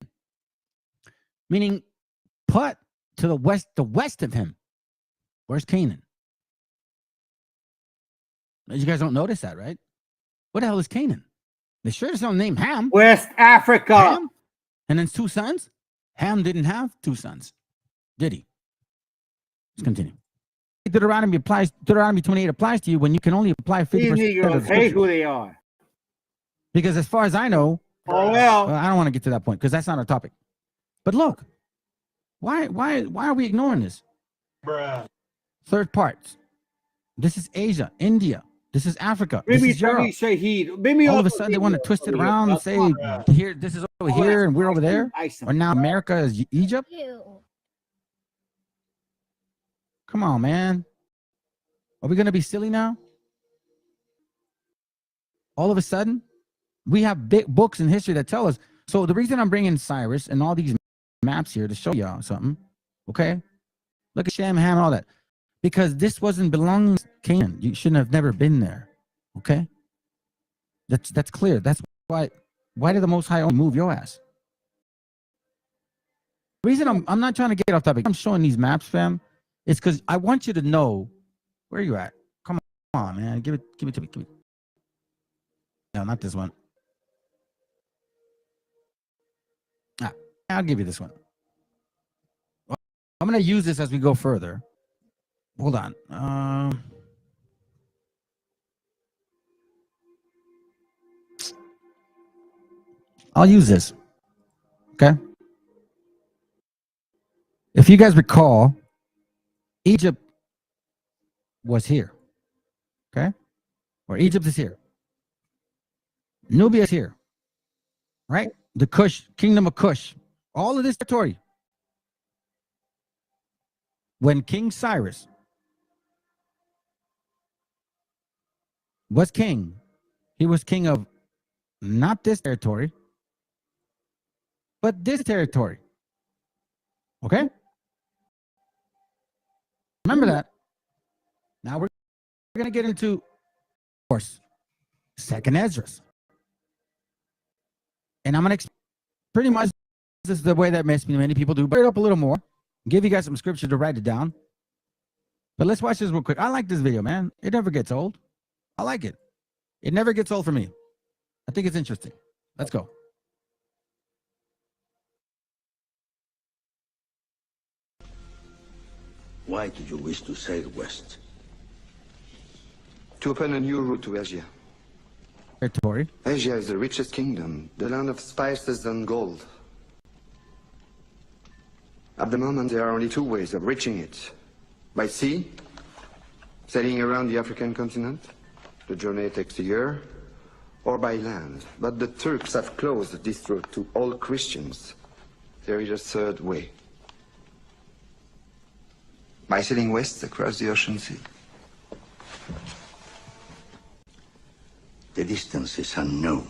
Meaning Put to the west of him. Where's Canaan? You guys don't notice that, right? What the hell is Canaan? They sure just don't name Ham. West Africa. Ham? And then 2 sons? Ham didn't have 2 sons, did he? Let's continue. Deuteronomy 28 applies to you when you can only apply 50%. These Negroes hate who they are. Because as far as I know, well, I don't want to get to that point because that's not our topic. But look, why are we ignoring this? Bruh. Third parts. This is Asia, India. This is Africa. Maybe this is Europe. All of a sudden, they want to twist it around and say, "Here, this is over here, and we're over there." Or now America is Egypt. Come on, man. Are we going to be silly now? All of a sudden, we have big books in history that tell us. So the reason I'm bringing Cyrus and all these maps here to show y'all something, okay? Look at Shem, Ham, and all that. Because this wasn't belonging to Canaan. You shouldn't have never been there, okay? That's clear. That's why did the Most High only move your ass? The reason I'm not trying to get off topic. I'm showing these maps, fam. It's because I want you to know where you're at. Come on, man. Give it to me. No, not this one. I'll give you this one. I'm going to use this as we go further. Hold on. I'll use this. Okay. If you guys recall, Egypt was here. Okay. Or Egypt is here. Nubia is here. Right? The Kush, kingdom of Kush. All of this territory. When King Cyrus was king, he was king of not this territory, but this territory. Okay? Remember that. Now we're going to get into, of course, Second Esdras. And I'm going to pretty much, this is the way that many people do, but it up a little more. Give you guys some scripture to write it down. But let's watch this real quick. I like this video, man. It never gets old. I like it. It never gets old for me. I think it's interesting. Let's go. Why did you wish to sail west? To open a new route to Asia. Territory. Asia is the richest kingdom, the land of spices and gold. At the moment, there are only 2 ways of reaching it. By sea, sailing around the African continent. The journey takes a year. Or by land. But the Turks have closed this route to all Christians. There is a 3rd way. By sailing west across the ocean sea. The distance is unknown.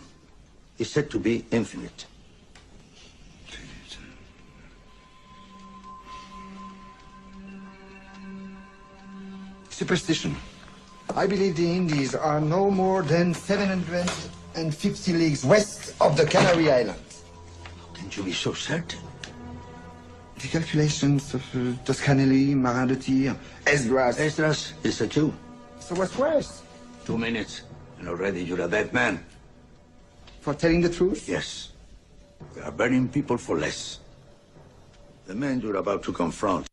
It's said to be infinite. Superstition. I believe the Indies are no more than 750 leagues west of the Canary Islands. How can you be so certain? The calculations of Toscanelli, Marin de Tir, Esdras. Esdras is a Jew. So what's worse? 2 minutes, and already you're a dead man. For telling the truth? Yes. We are burning people for less. The men you're about to confront.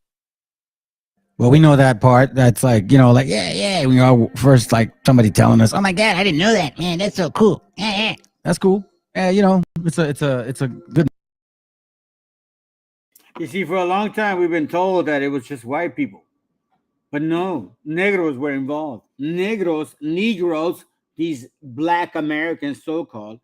Well, we know that part. That's like, yeah. We are first like somebody telling us, "Oh my God, I didn't know that. Man, that's so cool." Yeah. That's cool. You know, it's a good. You see, for a long time, we've been told that it was just white people. But no, Negros were involved. Negros, these black Americans, so-called,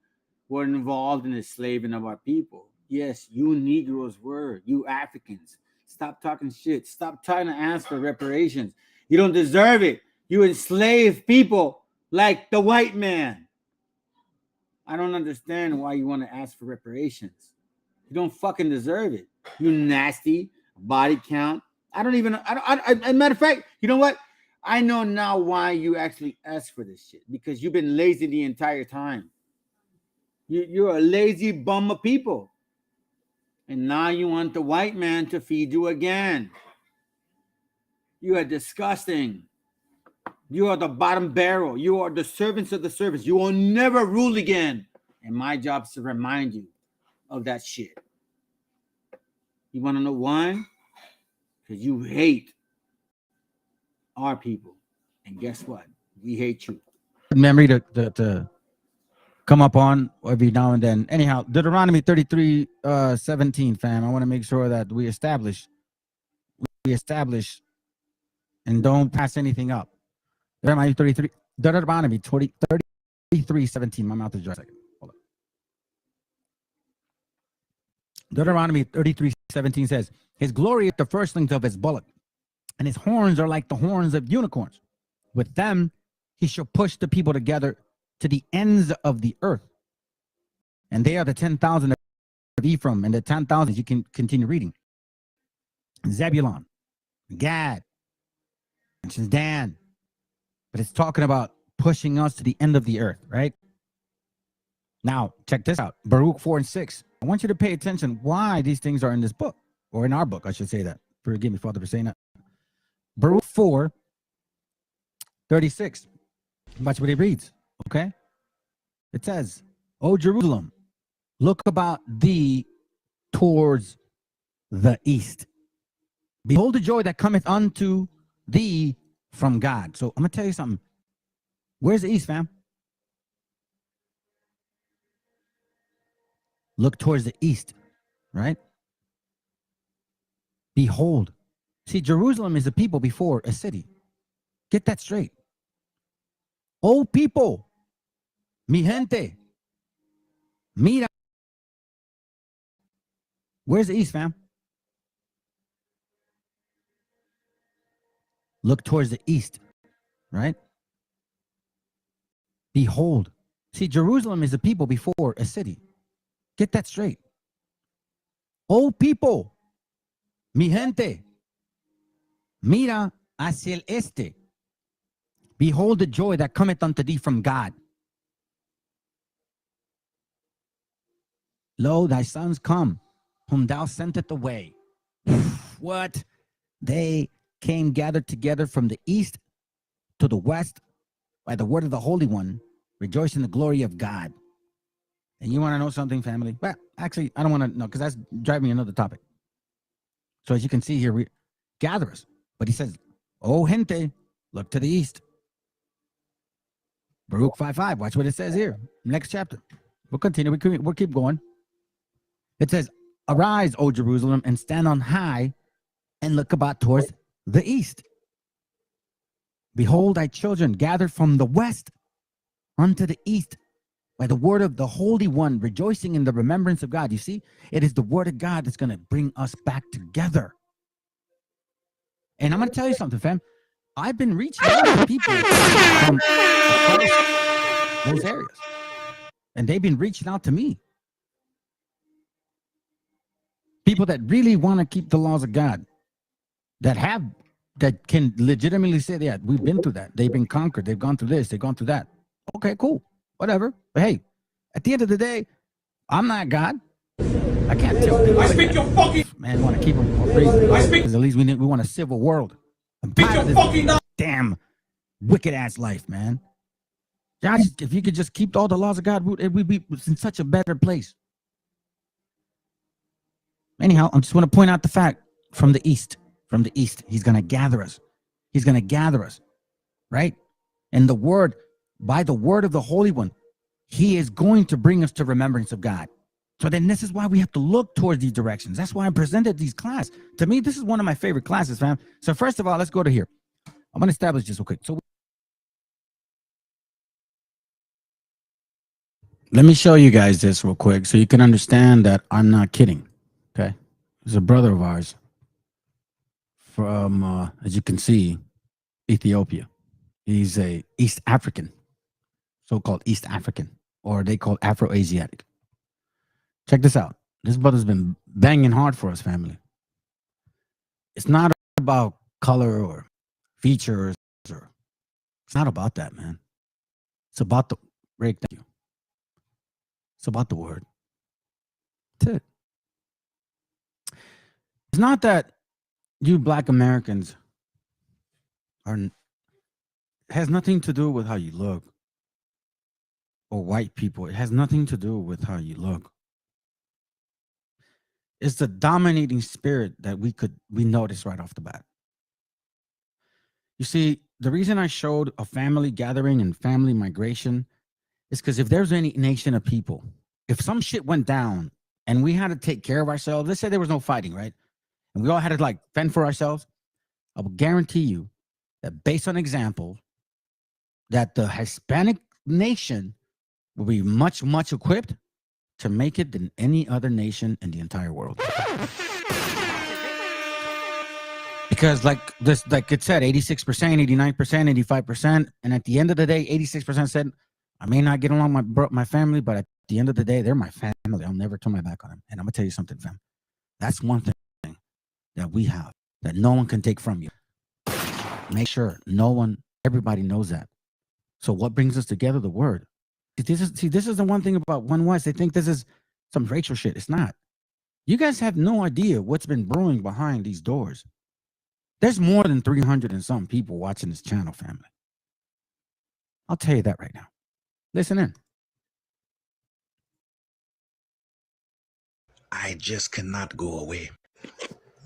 were involved in the enslaving of our people. Yes, you Negroes were. You Africans. Stop talking shit. Stop trying to ask for reparations. You don't deserve it. You enslaved people like the white man. I don't understand why you want to ask for reparations. You don't fucking deserve it. You nasty body count. Matter of fact, you know what? I know now why you actually asked for this shit, because you've been lazy the entire time. You're a lazy bum of people. And now you want the white man to feed you again. You are disgusting. You are the bottom barrel. You are the servants of the servants. You will never rule again. And my job is to remind you of that shit. You want to know why? Because you hate our people. And guess what? We hate you. Memory to come up on every now and then. Anyhow, Deuteronomy 33:17, fam. I want to make sure that we establish and don't pass anything up. Deuteronomy 33:17. My mouth is dry. Second. Hold on. Deuteronomy 33:17 says, his glory is the firstlings of his bullock, and his horns are like the horns of unicorns. With them he shall push the people together to the ends of the earth. And they are the 10,000 of Ephraim, and the 10,000, you can continue reading. Zebulon, Gad, mentions Dan. But it's talking about pushing us to the end of the earth, right? Now, check this out. Baruch 4:6. I want you to pay attention why these things are in this book, or in our book, I should say that. Forgive me, Father, for saying that. Baruch 4:36. Watch what it reads, okay? It says, O Jerusalem, look about thee towards the east. Behold the joy that cometh unto thee from God. So I'm going to tell you something. Where's the east, fam? Look towards the east, right? Behold. See, Jerusalem is a people before a city. Get that straight. Oh, people, mi gente, mira. Where's the east, fam? Look towards the east, right? Behold. See, Jerusalem is a people before a city. Get that straight. Oh, people, mi gente, mira hacia el este. Behold the joy that cometh unto thee from God. Lo, thy sons come, whom thou sentest away. What? They came gathered together from the east to the west by the word of the Holy One, rejoice in the glory of God. And you want to know something, family? Well, actually, I don't want to know, because that's driving me another topic. So as you can see here, gatherers. But he says, oh, gente, look to the east. Baruch 5:5. Watch what it says here. Next chapter. We'll continue. We'll keep going. It says, arise, O Jerusalem, and stand on high, and look about towards the east. Behold, thy children gathered from the west unto the east by the word of the Holy One, rejoicing in the remembrance of God. You see, it is the word of God that's going to bring us back together. And I'm going to tell you something, fam. I've been reaching out to people from those areas, and they've been reaching out to me. People that really want to keep the laws of God, that can legitimately say that we've been through that. They've been conquered. They've gone through this. They've gone through that. Okay, cool. Whatever. But hey, at the end of the day, I'm not God. I can't tell people. I speak your fucking man. Want to keep them because at least we want a civil world. I'm tired of this damn wicked ass life, man. Josh, if you could just keep all the laws of God, we'd be in such a better place. Anyhow, I just want to point out the fact from the east, he's going to gather us. He's going to gather us, right? And by the word of the Holy One, he is going to bring us to remembrance of God. So then this is why we have to look towards these directions. That's why I presented these classes. To me, this is one of my favorite classes, fam. So first of all, let's go to here. I'm going to establish this real quick. So let me show you guys this real quick so you can understand that I'm not kidding. Okay. There's a brother of ours from, as you can see, Ethiopia. He's a East African, so-called East African, or they call Afro-Asiatic. Check this out. This brother's been banging hard for us, family. It's not about color or features, or it's not about that, man. It's about the Rick. Thank you. It's about the word. That's it. It's not that you Black Americans are. It has nothing to do with how you look, or white people. It has nothing to do with how you look. It's the dominating spirit that we notice right off the bat. You see, the reason I showed a family gathering and family migration is because if there's any nation of people, if some shit went down and we had to take care of ourselves, let's say there was no fighting, right? And we all had to like fend for ourselves, I will guarantee you that based on example, that the Hispanic nation will be much, much equipped to make it than any other nation in the entire world. Because like it said, 86%, 89%, 85%. And at the end of the day, 86% said, I may not get along with my family, but at the end of the day, they're my family. I'll never turn my back on them. And I'm going to tell you something, fam. That's one thing that we have that no one can take from you. Make sure everybody knows that. So what brings us together? The word. This is the one thing about One West. They think this is some racial shit. It's not. You guys have no idea what's been brewing behind these doors. There's more than 300 and some people watching this channel, family. I'll tell you that right now. Listen in. I just cannot go away.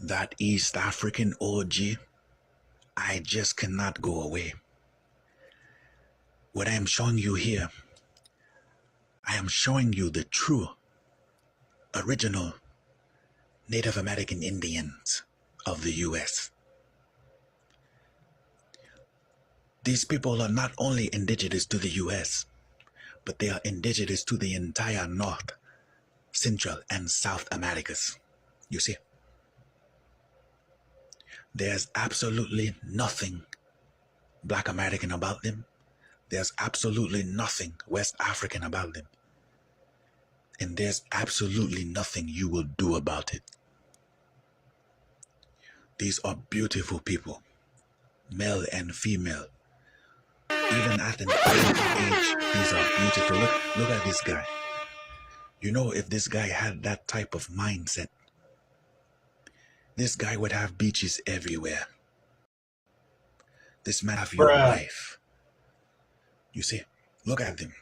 That East African OG, I just cannot go away. What I am showing you here, I am showing you the true, original Native American Indians of the U.S. These people are not only indigenous to the U.S., but they are indigenous to the entire North, Central, and South Americas. You see, there's absolutely nothing Black American about them. There's absolutely nothing West African about them. And there's absolutely nothing you will do about it. These are beautiful people, male and female. Even at an old age, these are beautiful. Look at this guy. You know, if this guy had that type of mindset, this guy would have beaches everywhere. This man have your life. You see, look at them.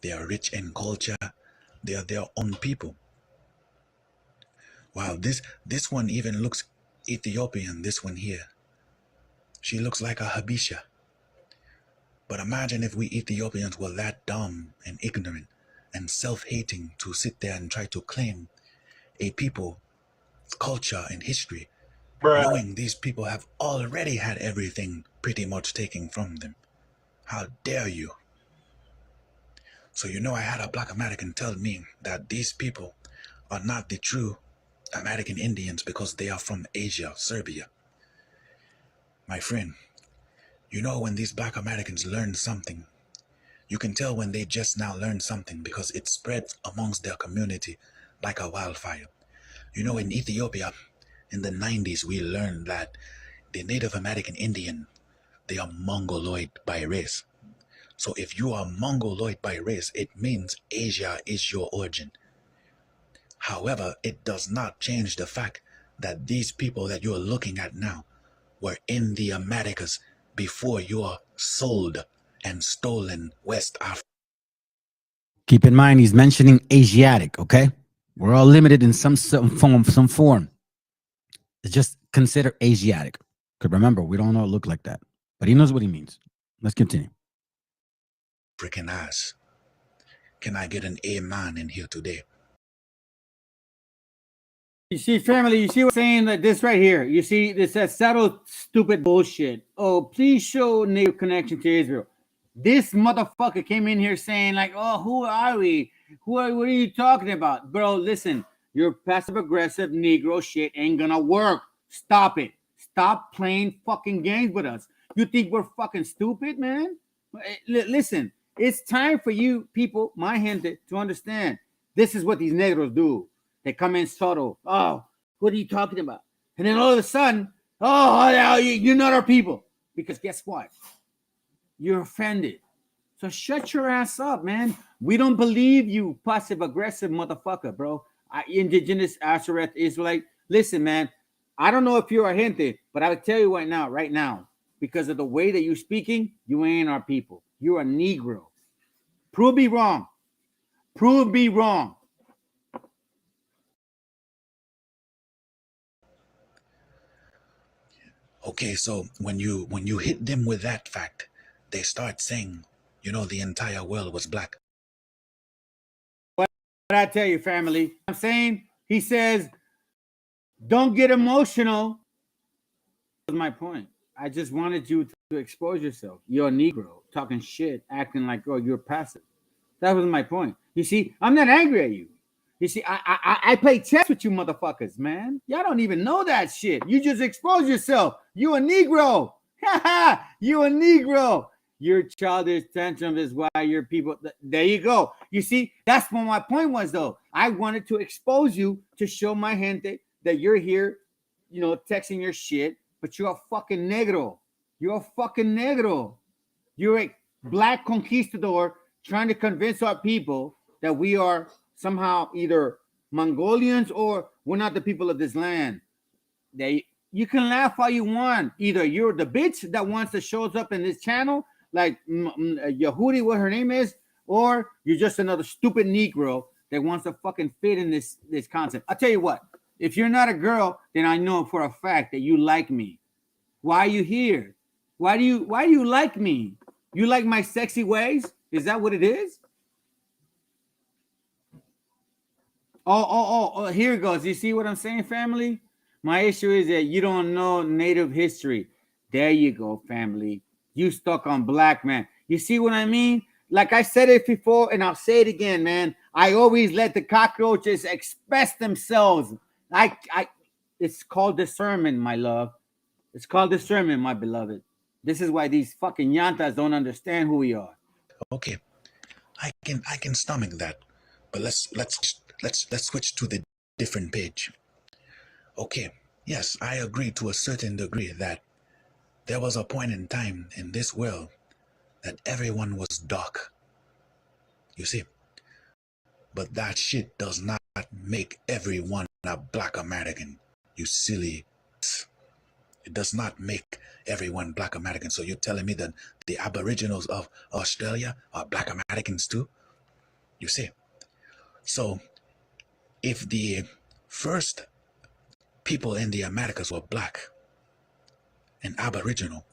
They are rich in culture. They are their own people. Wow, this one even looks Ethiopian, this one here. She looks like a Habesha. But imagine if we Ethiopians were that dumb and ignorant and self-hating to sit there and try to claim a people, culture, and history, knowing these people have already had everything pretty much taken from them. How dare you? So you know, I had a Black American tell me that these people are not the true American Indians because they are from Asia, Serbia. My friend, you know, when these Black Americans learn something, you can tell when they just now learned something because it spreads amongst their community like a wildfire. You know, in Ethiopia, in the 90s, we learned that the Native American Indian, they are Mongoloid by race. So if you are Mongoloid by race, it means Asia is your origin. However, it does not change the fact that these people that you're looking at now were in the Americas before your sold and stolen West Africa. Keep in mind, he's mentioning Asiatic, okay? We're all limited in some form. Just consider Asiatic. Because remember, we don't all look like that. But he knows what he means. Let's continue. African ass. Can I get an amen in here today? You see, family, you see what I'm saying? Like this right here. You see, this that subtle, stupid bullshit. Oh, please show native connection to Israel. This motherfucker came in here saying, like, oh, who are we? What are you talking about? Bro, listen, your passive aggressive Negro shit ain't gonna work. Stop it. Stop playing fucking games with us. You think we're fucking stupid, man? Listen, it's time for you people, my gente, to understand this is what these Negros do. They come in subtle. Oh, what are you talking about? And then all of a sudden, oh, you're not our people. Because guess what? You're offended. So shut your ass up, man. We don't believe you, passive aggressive motherfucker, bro. Indigenous Azareth Israelite. Listen, man. I don't know if you're a gente, but I would tell you right now, because of the way that you're speaking, you ain't our people. You're a Negro. Prove me wrong. Prove me wrong. Okay, so when you hit them with that fact, they start saying, the entire world was black. What I tell you, family, I'm saying, he says, don't get emotional. That's my point. I just wanted you to expose yourself. You're a Negro, talking shit, acting like, oh, you're passive. That was my point. You see, I'm not angry at you. You see, I play chess with you motherfuckers, man. Y'all don't even know that shit. You just expose yourself. You a Negro. You a Negro. Your childish tantrum is why your people. There you go. You see, that's what my point was, though. I wanted to expose you to show my gente that you're here, texting your shit, but you're a fucking Negro. You're a fucking Negro. You're a black conquistador trying to convince our people that we are somehow either Mongolians or we're not the people of this land. You can laugh all you want. Either you're the bitch that wants to shows up in this channel, like Yehudi, what her name is, or you're just another stupid Negro that wants to fucking fit in this concept. I'll tell you what, if you're not a girl, then I know for a fact that you like me. Why are you here? Why do you like me? You like my sexy ways? Is that what it is? Oh, here it goes. You see what I'm saying, family? My issue is that you don't know Native history. There you go, family. You stuck on black man. You see what I mean? Like I said it before, and I'll say it again, man. I always let the cockroaches express themselves. It's called discernment, my love. It's called discernment, my beloved. This is why these fucking yantas don't understand who we are. Okay, I can stomach that, but let's switch to the different page. Okay, yes, I agree to a certain degree that there was a point in time in this world that everyone was dark. You see, but that shit does not make everyone a black American. You silly. It does not make everyone black American. So you're telling me that the Aboriginals of Australia are black Americans too? You see? So if the first people in the Americas were black and Aboriginal,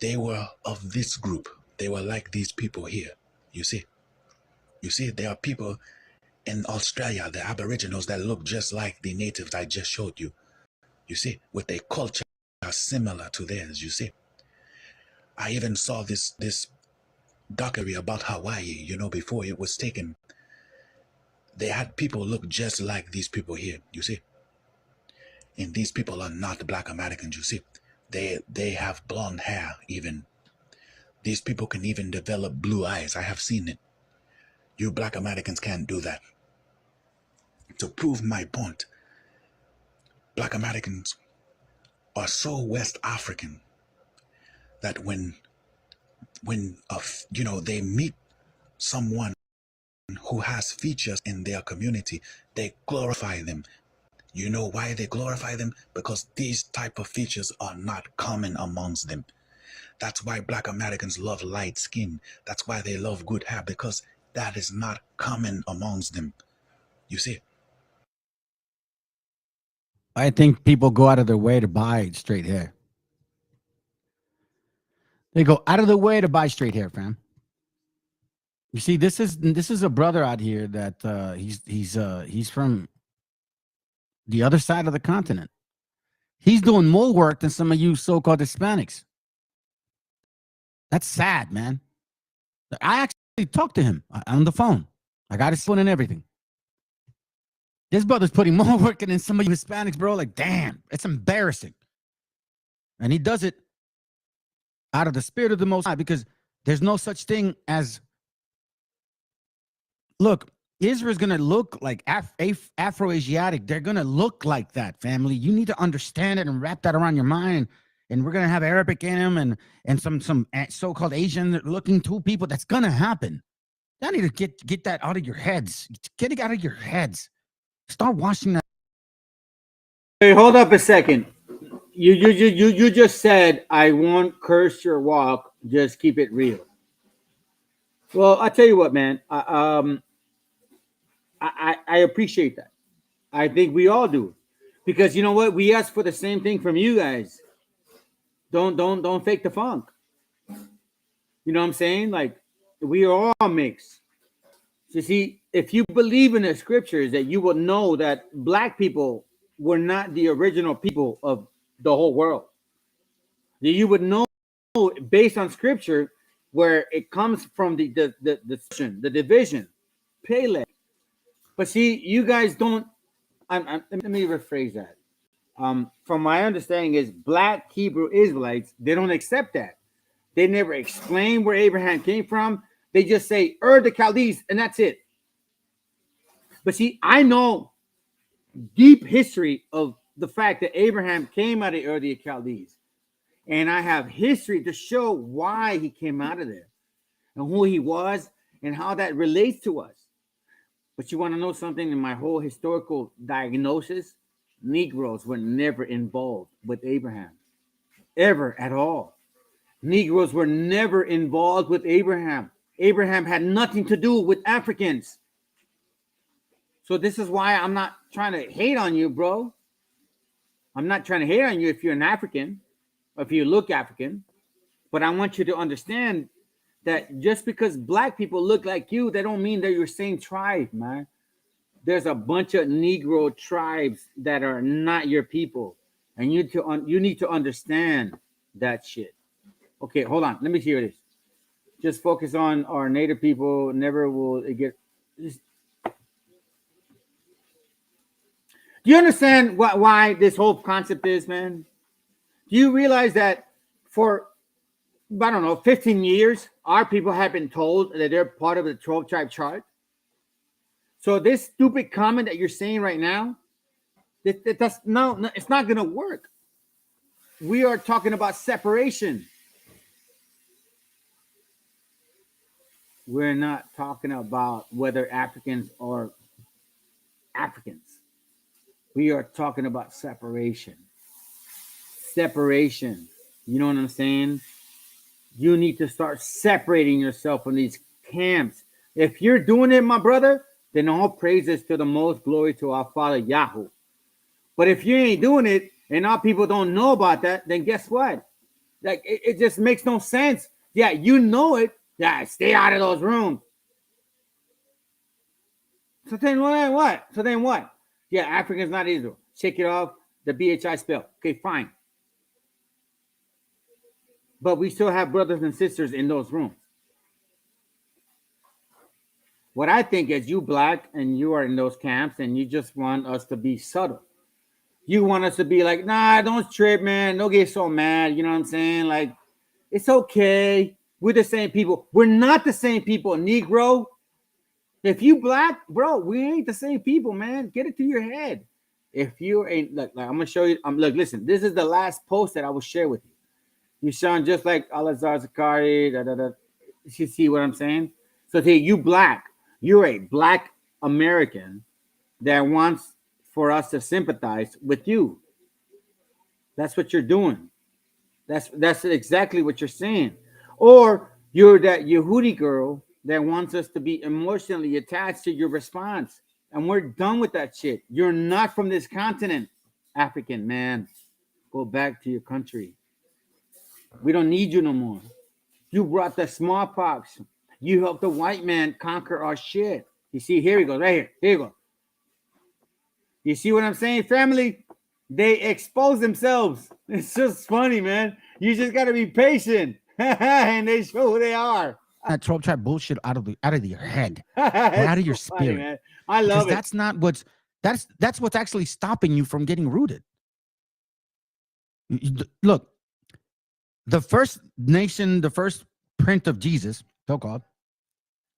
they were of this group. They were like these people here. You see? You see, there are people in Australia, the Aboriginals, that look just like the natives I just showed you. You see, with a culture similar to theirs, you see. I even saw this documentary about Hawaii, before it was taken. They had people look just like these people here, you see. And these people are not black Americans, you see. They have blonde hair even. These people can even develop blue eyes. I have seen it. You black Americans can't do that. To prove my point, black Americans are so West African that when they meet someone who has features in their community, they glorify them. You know why they glorify them? Because these type of features are not common amongst them. That's why black Americans love light skin. That's why they love good hair, because that is not common amongst them. You see? I think people go out of their way to buy straight hair. They go out of their way to buy straight hair, fam. You see, this is a brother out here that he's from the other side of the continent. He's doing more work than some of you so-called Hispanics. That's sad, man. I actually talked to him on the phone. I got his phone and everything. This brother's putting more work in than some of you Hispanics, bro. Like, damn, it's embarrassing. And he does it out of the spirit of the Most High, because there's no such thing as, look, Israel's going to look like Afro-Asiatic. They're going to look like that, family. You need to understand it and wrap that around your mind. And we're going to have Arabic in them and some so-called Asian-looking two people. That's going to happen. Y'all need to get that out of your heads. Get it out of your heads. Start washing that. Hey, hold up a second. You just said, I won't curse your walk. Just keep it real. Well, I tell you what, man. I appreciate that. I think we all do, because you know what? We ask for the same thing from you guys. Don't fake the funk. You know what I'm saying? Like, we are all mixed. So see, if you believe in the scriptures, that you will know that black people were not the original people of the whole world. You would know based on scripture where it comes from the division, Pele. But see, you guys don't. Let me rephrase that. From my understanding, is black Hebrew Israelites, they don't accept that. They never explain where Abraham came from. They just say the Chaldees, and that's it. But see, I know deep history of the fact that Abraham came out of the Chaldees. And I have history to show why he came out of there and who he was and how that relates to us. But you want to know something? In my whole historical diagnosis, Negroes were never involved with Abraham, ever at all. Negroes were never involved with Abraham. Abraham had nothing to do with Africans. So this is why I'm not trying to hate on you, bro. I'm not trying to hate on you if you're an African, or if you look African. But I want you to understand that just because black people look like you, they don't mean they're your same tribe, man. There's a bunch of Negro tribes that are not your people. And you need to understand that shit. Okay, hold on. Let me hear this. Just focus on our native people. Never will it get... Do you understand why this whole concept is, man? Do you realize that for, I don't know, 15 years, our people have been told that they're part of the 12-tribe chart? So this stupid comment that you're saying right now, that's no, it's not going to work. We are talking about separation. We're not talking about whether Africans are Africans. We are talking about separation. Separation. You know what I'm saying? You need to start separating yourself from these camps. If you're doing it, my brother, then all praises to the most glory to our Father Yahweh. But if you ain't doing it and our people don't know about that, then guess what? Like it just makes no sense. Yeah, you know it. Yeah, stay out of those rooms. So then what? So then what? Yeah, African's not Israel. Shake it off. The BHI spell. Okay, fine. But we still have brothers and sisters in those rooms. What I think is you black and you are in those camps and you just want us to be subtle. You want us to be like, nah, don't trip, man. Don't get so mad. You know what I'm saying? Like, it's okay. We're the same people. We're not the same people, Negro. If you black, bro, we ain't the same people, man. Get it to your head. If you ain't, like I'm going to show you. Look, listen, this is the last post that I will share with you. You sound just like Al-Azhar Zakari. You see what I'm saying? So, hey, you black. You're a black American that wants for us to sympathize with you. That's what you're doing. That's exactly what you're saying. Or you're that Yehudi girl that wants us to be emotionally attached to your response. And we're done with that shit. You're not from this continent, African man. Go back to your country. We don't need you no more. You brought the smallpox. You help the white man conquer our shit. You see, here we go, right here. Here you go. You see what I'm saying, family? They expose themselves. It's just funny, man. You just gotta be patient, and they show who they are. That 12 tribe bullshit out of your head or It's out of your so funny, spirit. man. I Because love it. that's not that's what's actually stopping you from getting rooted. Look, the first nation, the first print of Jesus, so-called,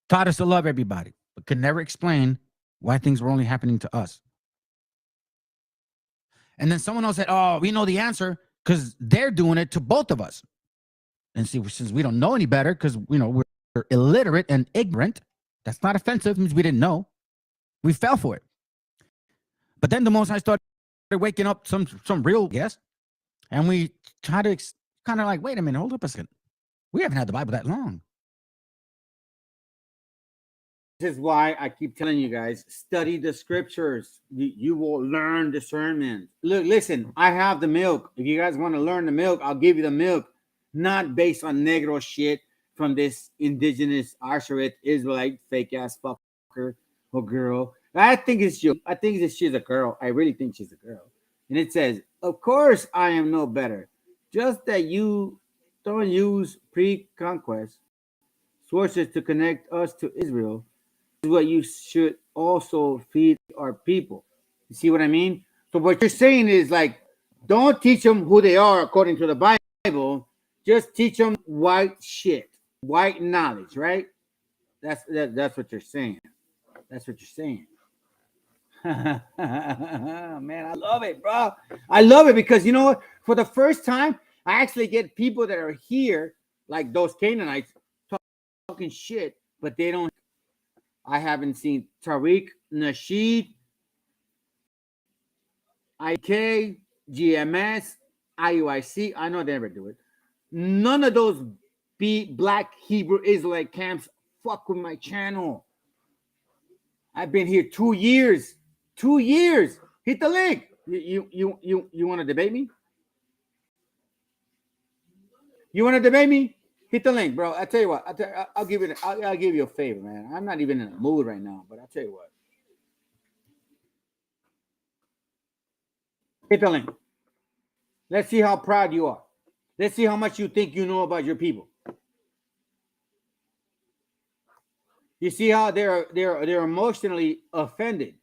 taught us to love everybody, but could never explain why things were only happening to us. And then someone else said, oh, we know the answer because they're doing it to both of us. And see, since we don't know any better because, we're illiterate and ignorant, that's not offensive, means we didn't know. We fell for it. But then the Most High started waking up some real guess, and we try to kind of like, wait a minute, hold up a second. We haven't had the Bible that long. This is why I keep telling you guys, study the scriptures. You will learn discernment. Look, listen, I have the milk. If you guys want to learn the milk, I'll give you the milk. Not based on Negro shit from this indigenous Asherit Israelite fake ass fucker or girl. I think it's you. I think that she's a girl. I really think she's a girl. And it says, of course I am no better. Just that you don't use pre-conquest sources to connect us to Israel is what you should also feed our people. You see what I mean? So what you're saying is like, don't teach them who they are according to the Bible. Just teach them white shit, white knowledge, right? That's what you're saying. That's what you're saying. Man, I love it, bro. I love it because you know what? For the first time, I actually get people that are here, like those Canaanites, talking shit, but they don't. I haven't seen Tariq, Nasheed, IK, GMS, IUIC. I know they never do it. None of those black Hebrew Israelite camps fuck with my channel. I've been here 2 years. 2 years. Hit the link. You want to debate me? You want to debate me? Hit the link, bro. I tell you what. I'll give you. I'll give you a favor, man. I'm not even in the mood right now, but I'll tell you what. Hit the link. Let's see how proud you are. Let's see how much you think you know about your people. You see how they're emotionally offended.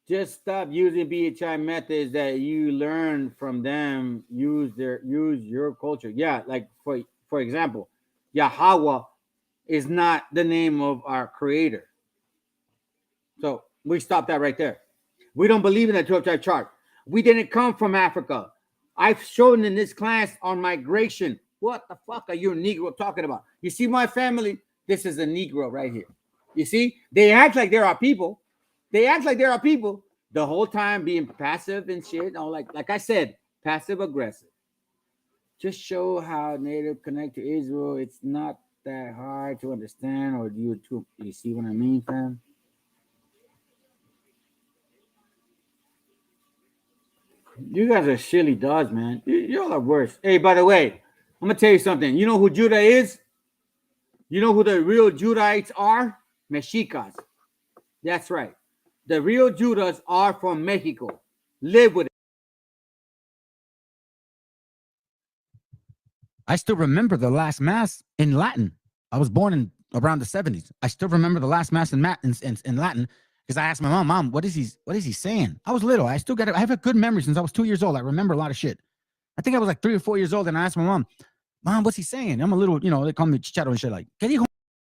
Just stop using BHI methods that you learn from them. Use your culture. Yeah, like for example, Yahweh is not the name of our creator. So we stop that right there. We don't believe in the 12-tribe chart. We didn't come from Africa. I've shown in this class on migration. What the fuck are you Negro talking about? You see my family? This is a Negro right here. You see? They act like they're our people. They act like they're our people the whole time being passive and shit. Like I said, passive aggressive. Just show how Native connect to Israel. It's not that hard to understand, or you see what I mean, fam? You guys are silly dogs, man. Y'all are worse. Hey, by the way, I'm gonna tell you something. You know who Judah is? You know who the real Judahites are? Meshiachas. That's right. The real Judahs are from Mexico. Live with it. I still remember the last mass in Latin. I was born in around the 70s. I still remember the last mass in Latin because I asked my mom, what is he saying? I was little. I have a good memory since I was 2 years old. I remember a lot of shit. I think I was like 3 or 4 years old, and I asked my mom, what's he saying? I'm a little, they call me chicharo and shit, like, ¿qué dijo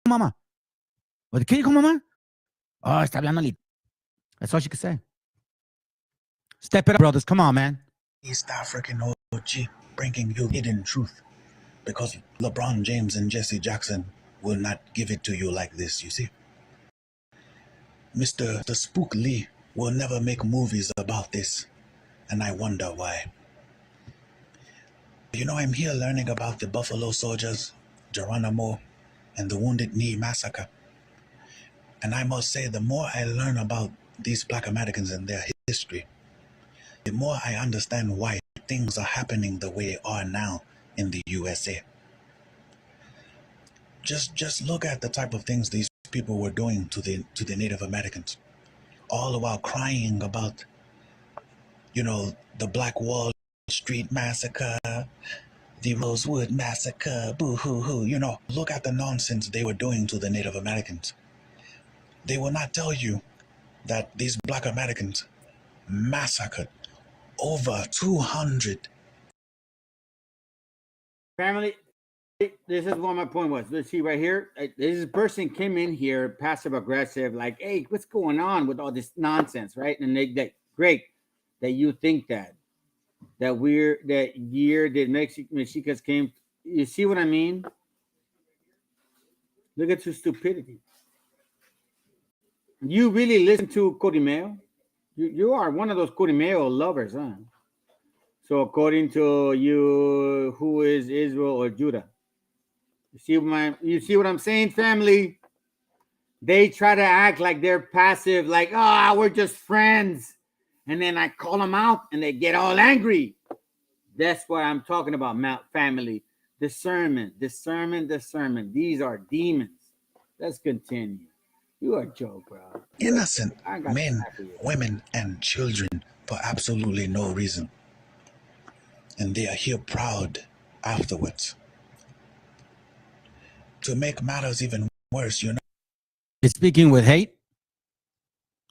mamá? What, ¿qué dijo mamá? Oh, está hablando. That's all she could say. Step it up, brothers. Come on, man. East African OG bringing you hidden truth, because LeBron James and Jesse Jackson will not give it to you like this, you see. Mr. Spook Lee will never make movies about this, and I wonder why. I'm here learning about the Buffalo Soldiers, Geronimo, and the Wounded Knee Massacre. And I must say, the more I learn about these Black Americans and their history, the more I understand why things are happening the way they are now in the USA. Just look at the type of things these people were doing to the Native Americans, all the while crying about, the Black Wall Street massacre, the Rosewood massacre, boo hoo hoo. Look at the nonsense they were doing to the Native Americans. They will not tell you that these Black Americans massacred over 200. Family, this is what my point was. Let's see right here. This person came in here passive aggressive, like, hey, what's going on with all this nonsense, right? And that great that you think that year that Mexicans came. You see what I mean? Look at your stupidity. You really listen to Corimeo? You are one of those Corimeo lovers, huh? So according to you, who is Israel or Judah? You see what I'm saying, family? They try to act like they're passive, like, we're just friends. And then I call them out and they get all angry. That's what I'm talking about, family. Discernment. These are demons. Let's continue. You are a joke, bro. Innocent men, women, and children for absolutely no reason. And they are here proud afterwards. To make matters even worse, Is speaking with hate?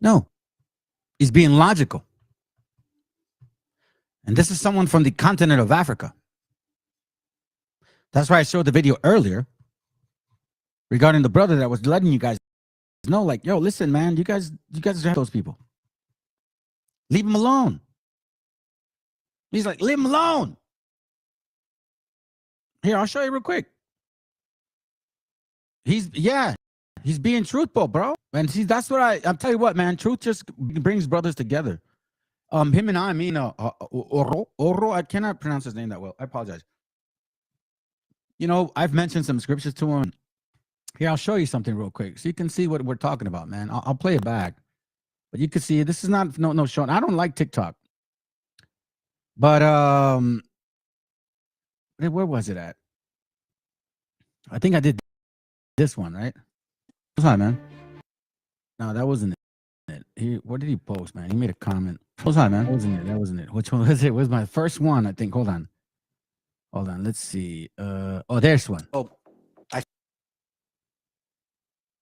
No. He's being logical. And this is someone from the continent of Africa. That's why I showed the video earlier regarding the brother that was letting you guys know, like, yo, listen, man, you guys have those people. Leave them alone. He's like, leave them alone. Here, I'll show you real quick. He's being truthful, bro. And see, that's what I'm telling you what, man, truth just brings brothers together. Him and I mean, Oro, I cannot pronounce his name that well. I apologize. I've mentioned some scriptures to him. Here, I'll show you something real quick so you can see what we're talking about, man. I'll play it back. But you can see this is not no showing. I don't like TikTok. But where was it at? I think I did this one, right? What's on, man? No, that wasn't it. What did he post, man? He made a comment. What's on, man? That wasn't it. Which one was it? It was my first one, I think. Hold on. Let's see. There's one.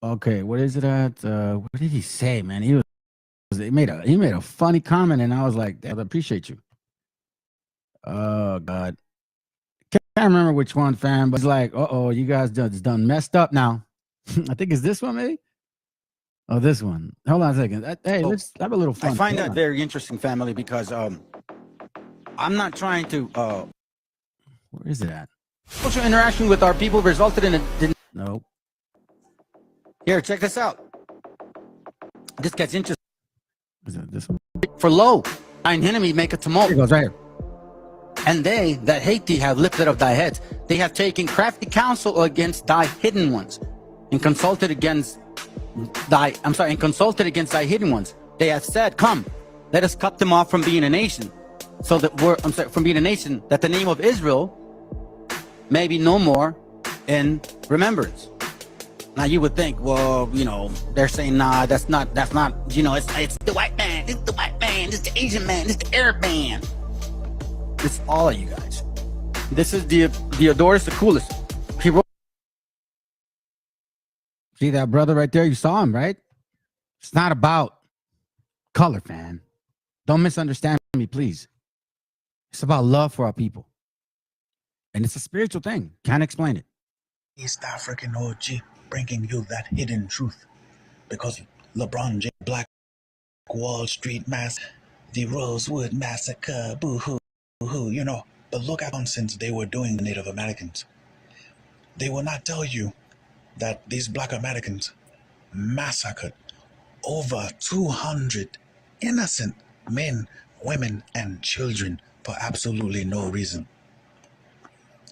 Okay, what is it at? What did he say, man? He made a funny comment, and I was like, I appreciate you. Oh God. Can't remember which one, fam, but he's like, you guys done messed up now. I think it's this one, maybe. Oh, this one. Hold on a second. Hey, let's have a little fun. I find that very interesting, family, because I'm not trying to where is it at? Social interaction with our people resulted in a no. Here, check this out. This gets interesting. Is it this one? For lo, thine enemy make a tumult. Here it goes right here. And they that hate thee have lifted up thy heads. They have taken crafty counsel against thy hidden ones, and consulted against thy hidden ones. They have said, come, let us cut them off from being a nation. So that from being a nation, that the name of Israel may be no more in remembrance. Now you would think, well, they're saying, nah, that's not, it's the white man, it's the white man, it's the Asian man, it's the Arab man. It's all of you guys. This is Diodorus the coolest. He wrote. See that brother right there? You saw him, right? It's not about color, fam. Don't misunderstand me, please. It's about love for our people. And it's a spiritual thing. Can't explain it. East African OG bringing you that hidden truth. Because LeBron James, Black Wall Street mass, the Rosewood massacre, boo-hoo, boo-hoo, But look at nonsense they were doing to Native Americans. They will not tell you that these Black Americans massacred over 200 innocent men, women, and children for absolutely no reason.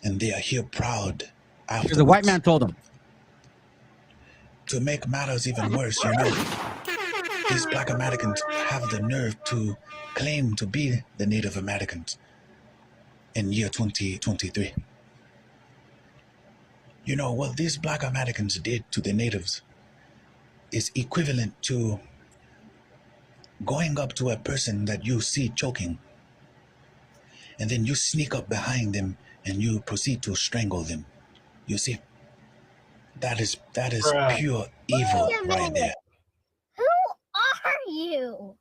And they are here proud afterwards. Because the white man told them. To make matters even worse, these Black Americans have the nerve to claim to be the Native Americans in year 2023. You know, what these black Americans did to the natives is equivalent to going up to a person that you see choking, and then you sneak up behind them and you proceed to strangle them. You see, that is Bruh. pure evil right there. Who are you?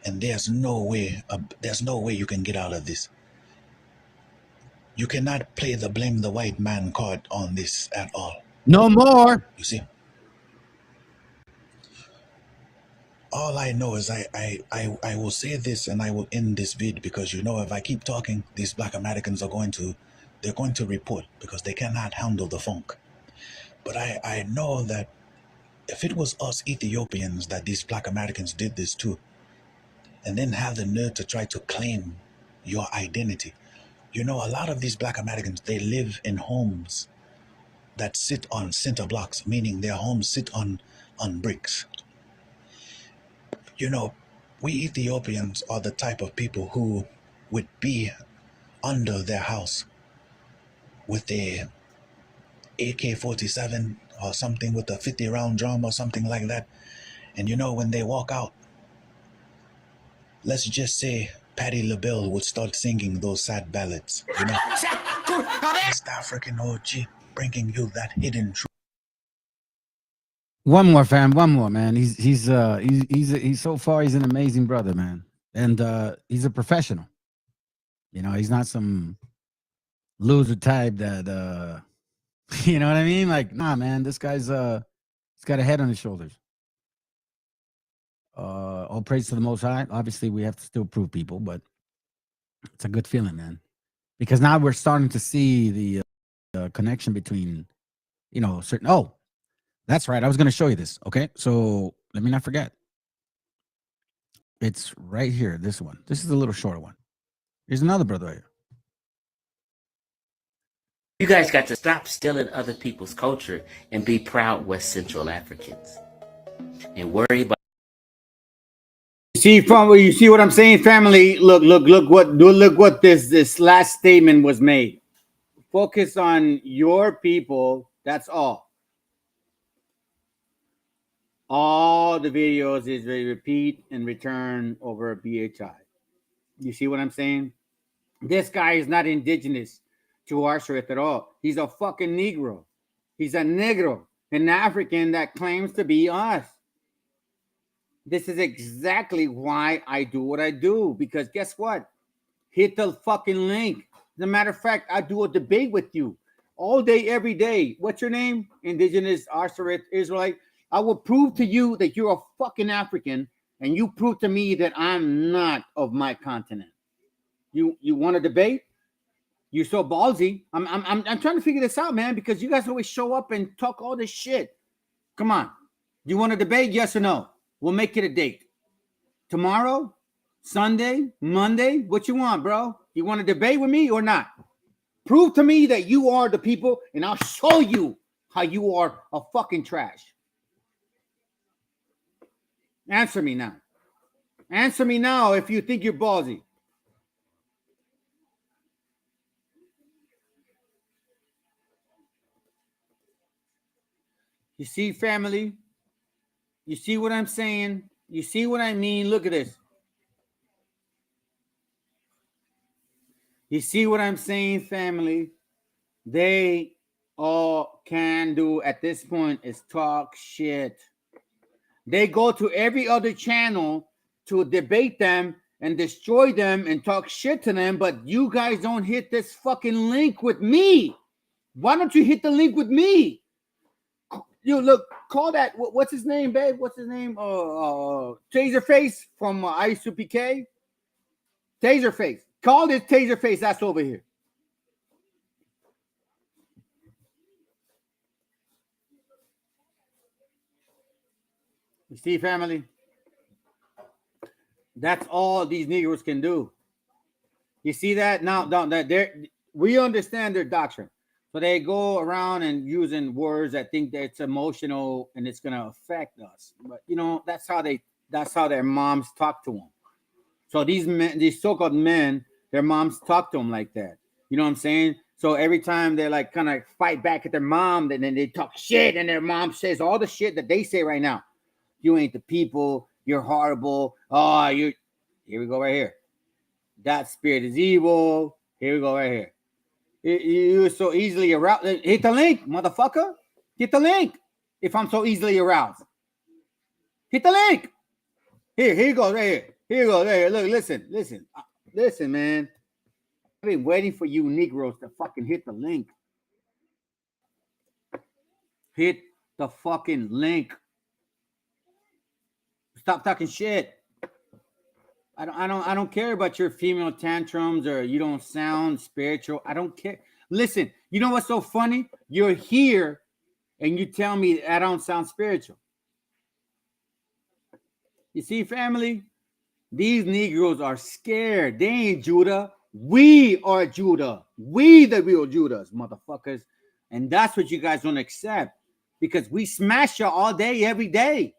And there's no way you can get out of this. You cannot play the blame the white man card on this at all. No more. You see, all I know is I will say this and I will end this vid, because you know, if I keep talking, these black Americans are going to report, because they cannot handle the funk. But I know that if it was us Ethiopians that these black Americans did this to, and then have the nerve to try to claim your identity. You know, a lot of these black Americans, they live in homes that sit on center blocks, meaning their homes sit on bricks. You know, we Ethiopians are the type of people who would be under their house with a AK-47 or something, with a 50-round drum or something like that. And you know, when they walk out, let's just say Patti LaBelle would start singing those sad ballads. You know, East African OG bringing you that hidden truth. One more, fam. One more, man. He's so far he's an amazing brother, man, and he's a professional. You know, he's not some loser type that you know what I mean? Like, nah, man, this guy's he's got a head on his shoulders. All praise to the Most High. Obviously, we have to still prove people, but it's a good feeling, man, because now we're starting to see the connection between, you know, certain. Oh, that's right. I was going to show you this. Okay, so let me not forget. It's right here. This one. This is a little shorter one. Here's another brother right here. You guys got to stop stealing other people's culture and be proud West Central Africans. And worry about. You see what I'm saying, family? Look what this last statement was made. Focus on your people. That's all. All the videos is they repeat and return over BHI. You see what I'm saying? This guy is not indigenous to our Earth at all. He's a fucking Negro. He's a Negro, an African that claims to be us. This is exactly why I do what I do. Because guess what? Hit the fucking link. As a matter of fact, I do a debate with you all day, every day. What's your name? Indigenous Arsaret Israelite. I will prove to you that you're a fucking African, and you prove to me that I'm not of my continent. You want to debate? You're so ballsy. I'm trying to figure this out, man, because you guys always show up and talk all this shit. Come on. You want to debate? Yes or no? We'll make it a date. Tomorrow, Sunday, Monday, what you want, bro? You want to debate with me or not? Prove to me that you are the people, and I'll show you how you are a fucking trash. Answer me now. Answer me now if you think you're ballsy. You see, family? You see what I'm saying? You see what I mean? Look at this. You see what I'm saying, family? They all can do at this point is talk shit. They go to every other channel to debate them and destroy them and talk shit to them, but you guys don't hit this fucking link with me. Why don't you hit the link with me? You look, call that, what's his name, babe? What's his name? Taserface from ISUPK. Taserface. Call this Taserface that's over here. You see, family? That's all these Negroes can do. You see that? Now, we understand their doctrine. So they go around and using words that think that it's emotional and it's going to affect us. But, you know, that's how their moms talk to them. So these men, these so-called men, their moms talk to them like that. You know what I'm saying? So every time they like kind of fight back at their mom, and then they talk shit, and their mom says all the shit that they say right now. You ain't the people. You're horrible. Oh, you. Here we go right here. That spirit is evil. Here we go right here. You're so easily aroused. Hit the link, motherfucker. Hit the link. If I'm so easily aroused, hit the link. Here you go, right here. Here you go, right here. Look, listen, man. I've been waiting for you Negroes to fucking hit the link. Hit the fucking link. Stop talking shit. I don't care about your female tantrums or you don't sound spiritual. I don't care. Listen, you know what's so funny? You're here and you tell me I don't sound spiritual. You see, family, these Negroes are scared. They ain't Judah. We are Judah. We the real Judahs, motherfuckers. And that's what you guys don't accept because we smash you all day, every day.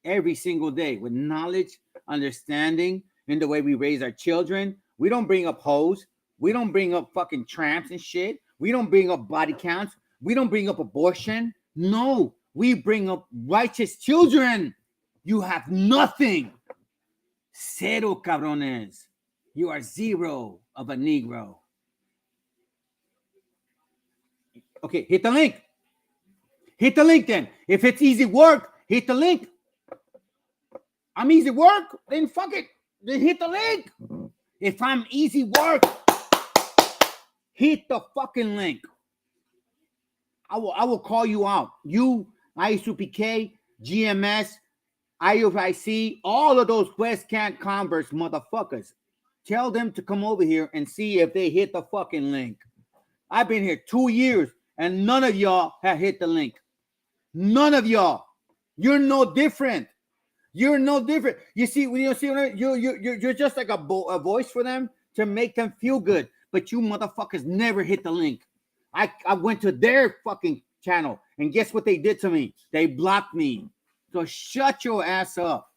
Every single day with knowledge, understanding, in the way we raise our children. We don't bring up hoes. We don't bring up fucking tramps and shit. We don't bring up body counts. We don't bring up abortion. No, we bring up righteous children. You have nothing. Cero, cabrones. You are zero of a Negro. Okay, hit the link. Hit the link then. If it's easy work, hit the link. I'm easy work, then fuck it. Then hit the link. If I'm easy work, hit the fucking link. I will call you out. You, ISUPK, GMS, IUIC, all of those West Camp Converse motherfuckers. Tell them to come over here and see if they hit the fucking link. I've been here 2 years and none of y'all have hit the link. None of y'all. You're no different. You're no different. You see, you're just like a voice for them to make them feel good. But you motherfuckers never hit the link. I went to their fucking channel, and guess what they did to me? They blocked me. So shut your ass up.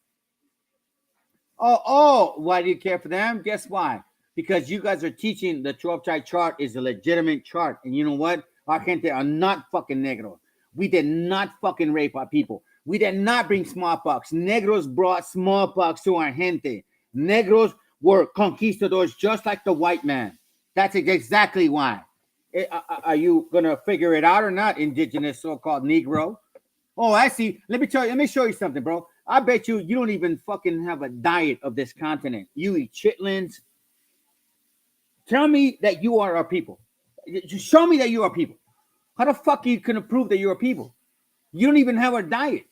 Oh, why do you care for them? Guess why? Because you guys are teaching the 12-tribe chart is a legitimate chart. And you know what? Our gente are not fucking negros. We did not fucking rape our people. We did not bring smallpox. Negros brought smallpox to our gente. Negros were conquistadors just like the white man. That's exactly why. Are you going to figure it out or not, indigenous so-called Negro? Oh, I see. Let me show you something, bro. I bet you don't even fucking have a diet of this continent. You eat chitlins. Tell me that you are our people. Just show me that you are people. How the fuck are you going to prove that you're a people? You don't even have a diet.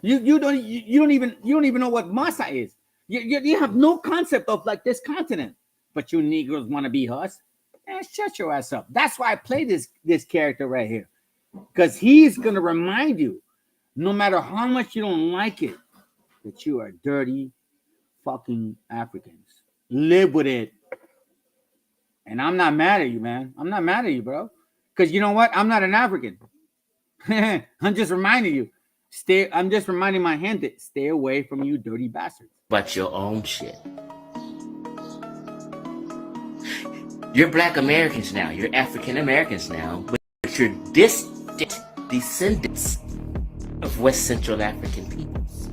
You don't even know what masa is. You have no concept of like this continent. But you Negroes want to be us? Shut your ass up. That's why I play this character right here. Because he's gonna remind you, no matter how much you don't like it, that you are dirty fucking Africans. Live with it. And I'm not mad at you, man. I'm not mad at you, bro. Because you know what? I'm not an African. I'm just reminding you. I'm just reminding my gente, stay away from you dirty bastards. But your own shit. You're Black Americans now. You're African Americans now. But you're distant descendants of West Central African peoples.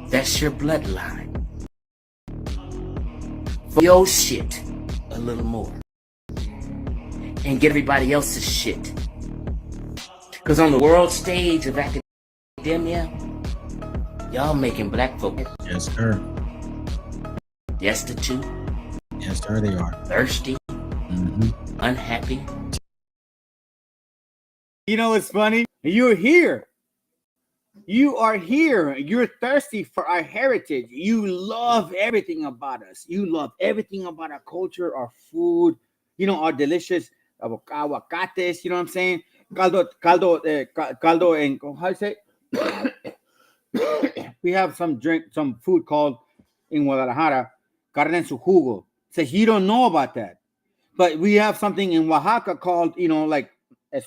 That's your bloodline. For your shit a little more. And get everybody else's shit. Because on the world stage of academia, y'all making black folk. Yes, sir. Destitute. Yes, sir, they are. Thirsty. Unhappy. You know what's funny? You're here. You are here. You're thirsty for our heritage. You love everything about us. You love everything about our culture, our food, you know, our delicious aguacates, you know what I'm saying? Caldo, and how do you say? We have some food called in Guadalajara, carne en su jugo. Says you don't know about that, but we have something in Oaxaca called, you know, like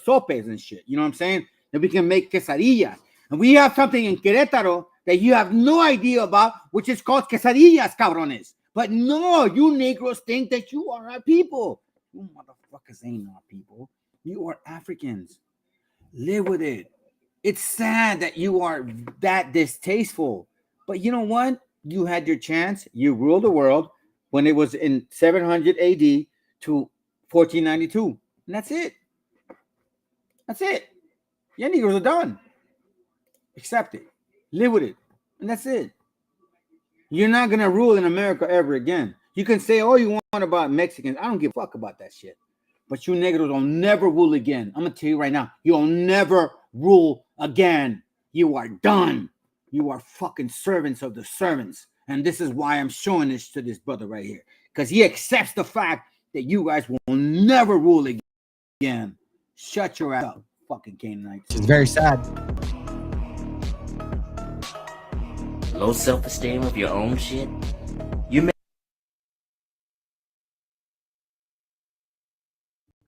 sopes and shit. You know what I'm saying? That we can make quesadillas, and we have something in Querétaro that you have no idea about, which is called quesadillas, cabrones. But no, you Negros think that you are our people. You motherfuckers ain't our people. You are Africans. Live with it. It's sad that you are that distasteful. But you know what? You had your chance. You ruled the world when it was in 700 AD to 1492. And that's it. That's it. Your Negroes are done. Accept it. Live with it. And that's it. You're not going to rule in America ever again. You can say all you want about Mexicans. I don't give a fuck about that shit. But you Negroes will never rule again. I'm going to tell you right now. You'll never rule again. You are done. You are fucking servants of the servants. And this is why I'm showing this to this brother right here. Because he accepts the fact that you guys will never rule again. Shut your ass up, fucking Canaanites. It's very sad. Low self-esteem of your own shit. You may.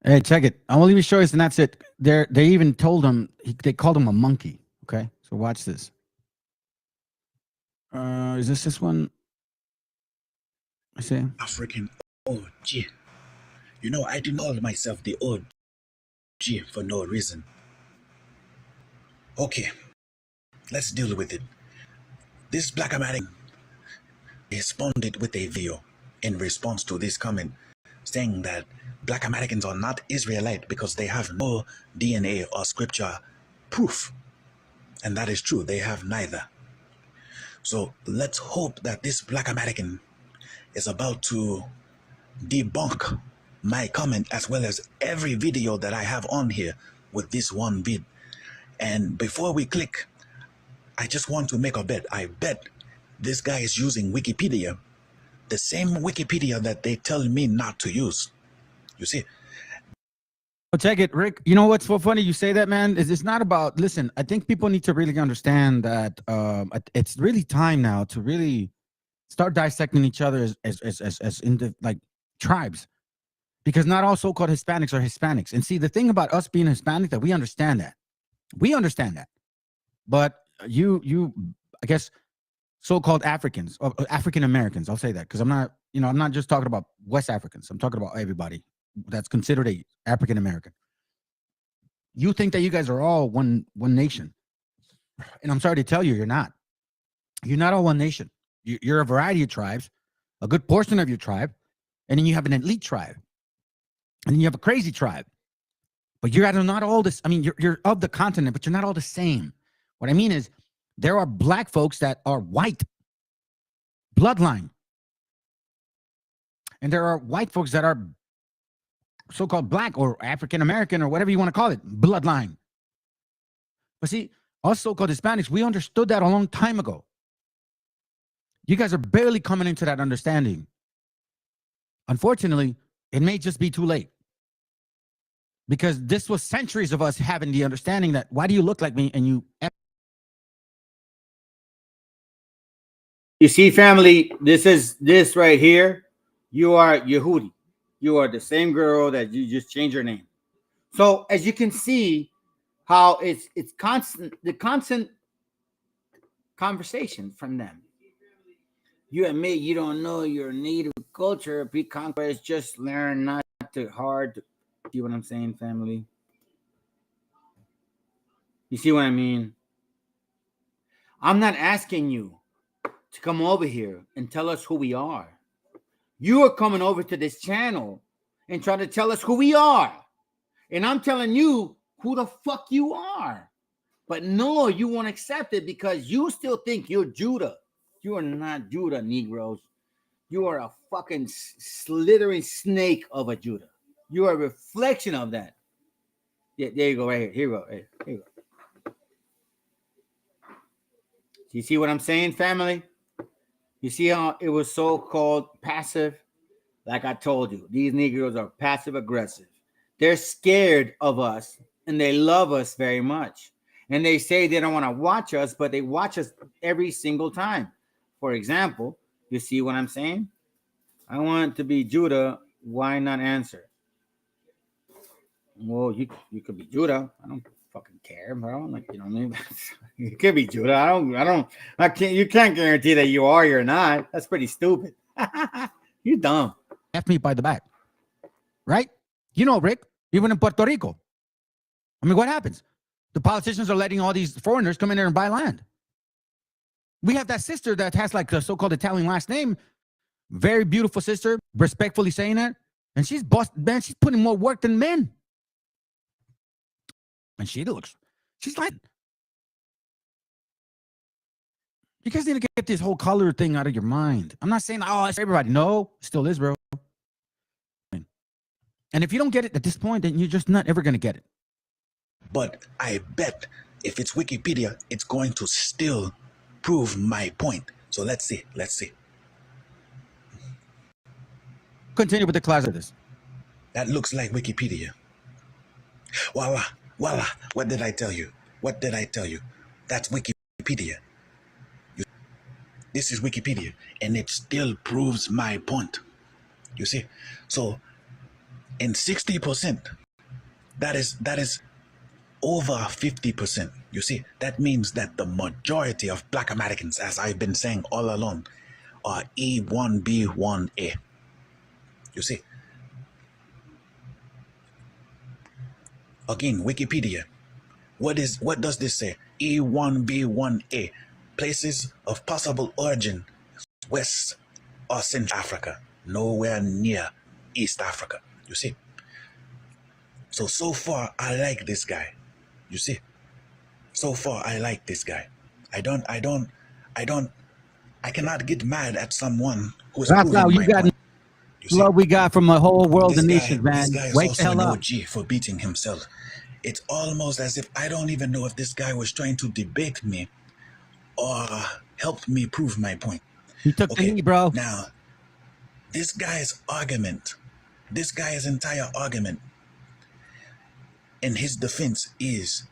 Hey, check it. I will even show you this, and that's it. They even told him, they called him a monkey. Okay, so watch this. Is this one? I see. African OG. You know, I didn't call myself the OG for no reason. Okay, let's deal with it. This Black American responded with a video in response to this comment, saying that Black Americans are not Israelite because they have no DNA or scripture proof. And that is true, they have neither. So let's hope that this Black American is about to debunk my comment as well as every video that I have on here with this one vid. And before we click, I just want to make a bet. I bet this guy is using Wikipedia, the same Wikipedia that they tell me not to use. You see? Oh, check it, Rick. You know what's so funny? You say that, man. Is it's not about. Listen, I think people need to really understand that it's really time now to really start dissecting each other as into like tribes, because not all so-called Hispanics are Hispanics. And see, the thing about us being Hispanic, that we understand that, but you, I guess, so-called Africans or African Americans. I'll say that because I'm not just talking about West Africans. I'm talking about everybody that's considered a African American. You think that you guys are all one nation, and I'm sorry to tell you, you're not. You're not all one nation. You're a variety of tribes, a good portion of your tribe, and then you have an elite tribe, and then you have a crazy tribe. But you're not all this. I mean, you're of the continent, but you're not all the same. What I mean is, there are black folks that are white bloodline, and there are white folks that are so-called black or African American or whatever you want to call it, bloodline. But see, us so-called Hispanics, we understood that a long time ago. You guys are barely coming into that understanding. Unfortunately, it may just be too late. Because this was centuries of us having the understanding that, why do you look like me? And you see, family, this right here, you are Yehudi. You are the same girl that you just changed your name. So as you can see how it's constant conversation from them. You admit you don't know your native culture, pre-conquest, just learn not to hard. See what I'm saying, family? You see what I mean? I'm not asking you to come over here and tell us who we are. You are coming over to this channel and trying to tell us who we are. And I'm telling you who the fuck you are. But no, you won't accept it because you still think you're Judah. You are not Judah, Negroes. You are a fucking slithering snake of a Judah. You are a reflection of that. Yeah, there you go, right here. Here you go. Here you go. Do you see what I'm saying, family? You see how it was so-called passive? Like I told you, these Negroes are passive-aggressive. They're scared of us, and they love us very much. And they say they don't want to watch us, but they watch us every single time. For example, you see what I'm saying? I want to be Judah. Why not answer? Well, you could be Judah. I don't fucking care, bro. Like, you know what I mean? You could be Judah. I can't. You can't guarantee that you are or not. That's pretty stupid. You're dumb. Left me by the back. right? You know, Rick, even in Puerto Rico. I mean, what happens? The politicians are letting all these foreigners come in there and buy land. We have that sister that has like a so-called Italian last name. Very beautiful sister, respectfully saying that. And she's man, she's putting more work than men. And she's like, you guys need to get this whole color thing out of your mind. I'm not saying, oh, it's for everybody. No, it still is, bro. And if you don't get it at this point, then you're just not ever going to get it. But I bet if it's Wikipedia, it's going to still prove my point. So let's see. Continue with the class of this. That looks like Wikipedia. Voila. What did I tell you? That's Wikipedia. This is Wikipedia, and it still proves my point. You see? So, in 60%, that is over 50%. You see? That means that the majority of Black Americans, as I've been saying all along, are E1B1A. You see? Again, Wikipedia. What does this say? E1B1A. Places of possible origin, West or Central Africa, nowhere near East Africa. You see? So far, I like this guy. You see? So far, I like this guy. I cannot get mad at someone who's That's how you got what we got from the whole world and nations, man. This guy is Wake the also an hell up. OG for beating himself. It's almost as if I don't even know if this guy was trying to debate me or help me prove my point. He took the knee, bro. Now, this guy's entire argument in his defense is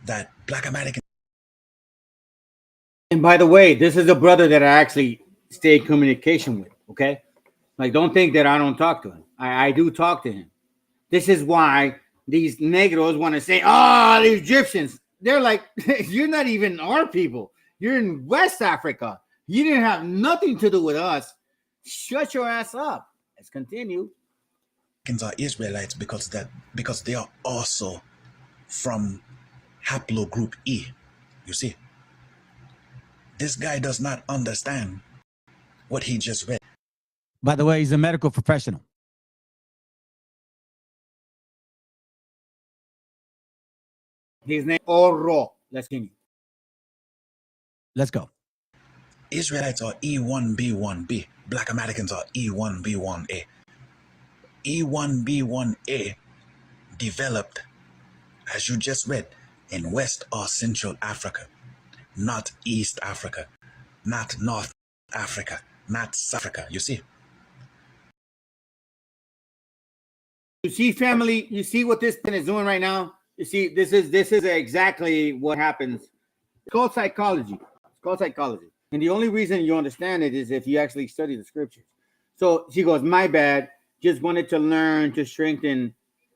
that Black Americans. And by the way, this is a brother that I actually stay in communication with, okay? Like, don't think that I don't talk to him. I do talk to him. This is why these negros want to say, oh, the Egyptians. They're like, you're not even our people. You're in West Africa. You didn't have nothing to do with us. Shut your ass up. Let's continue. Are Israelites because they are also from haplogroup E. You see, this guy does not understand what he just read. By the way, he's a medical professional. His name Oro. Let's continue. Let's go. Israelites are E1B1B. Black Americans are E1B1A. E1B1A developed, as you just read, in West or Central Africa, not East Africa, not North Africa, not South Africa. You see? You see, family, you see what this thing is doing right now? You see, this is exactly what happens. It's called psychology. It's called psychology. And the only reason you understand it is if you actually study the scriptures. So she goes, my bad, just wanted to learn to strengthen,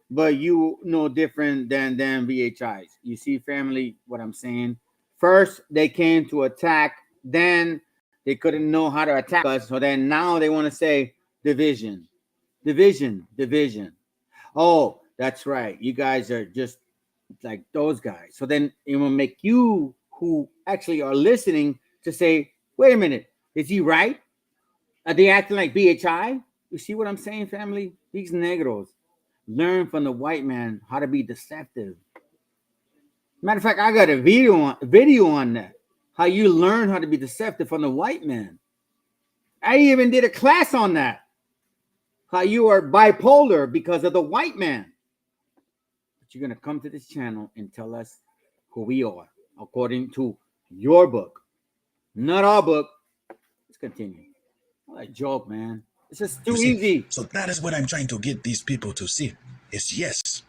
but you know different than VHIs. You see, family, what I'm saying? First, they came to attack, then they couldn't know how to attack us. So then now they want to say division. Oh, that's right. You guys are just like those guys. So then it will make you who actually are listening to say, wait a minute, is he right? Are they acting like BHI? You see what I'm saying, family? These negros learn from the white man how to be deceptive. Matter of fact, I got a video on that. How you learn how to be deceptive from the white man. I even did a class on that. How you are bipolar because of the white man. But you're going to come to this channel and tell us who we are according to your book, not our book. Let's continue. What a joke, man. It's just too easy. So that is what I'm trying to get these people to see. Is yes,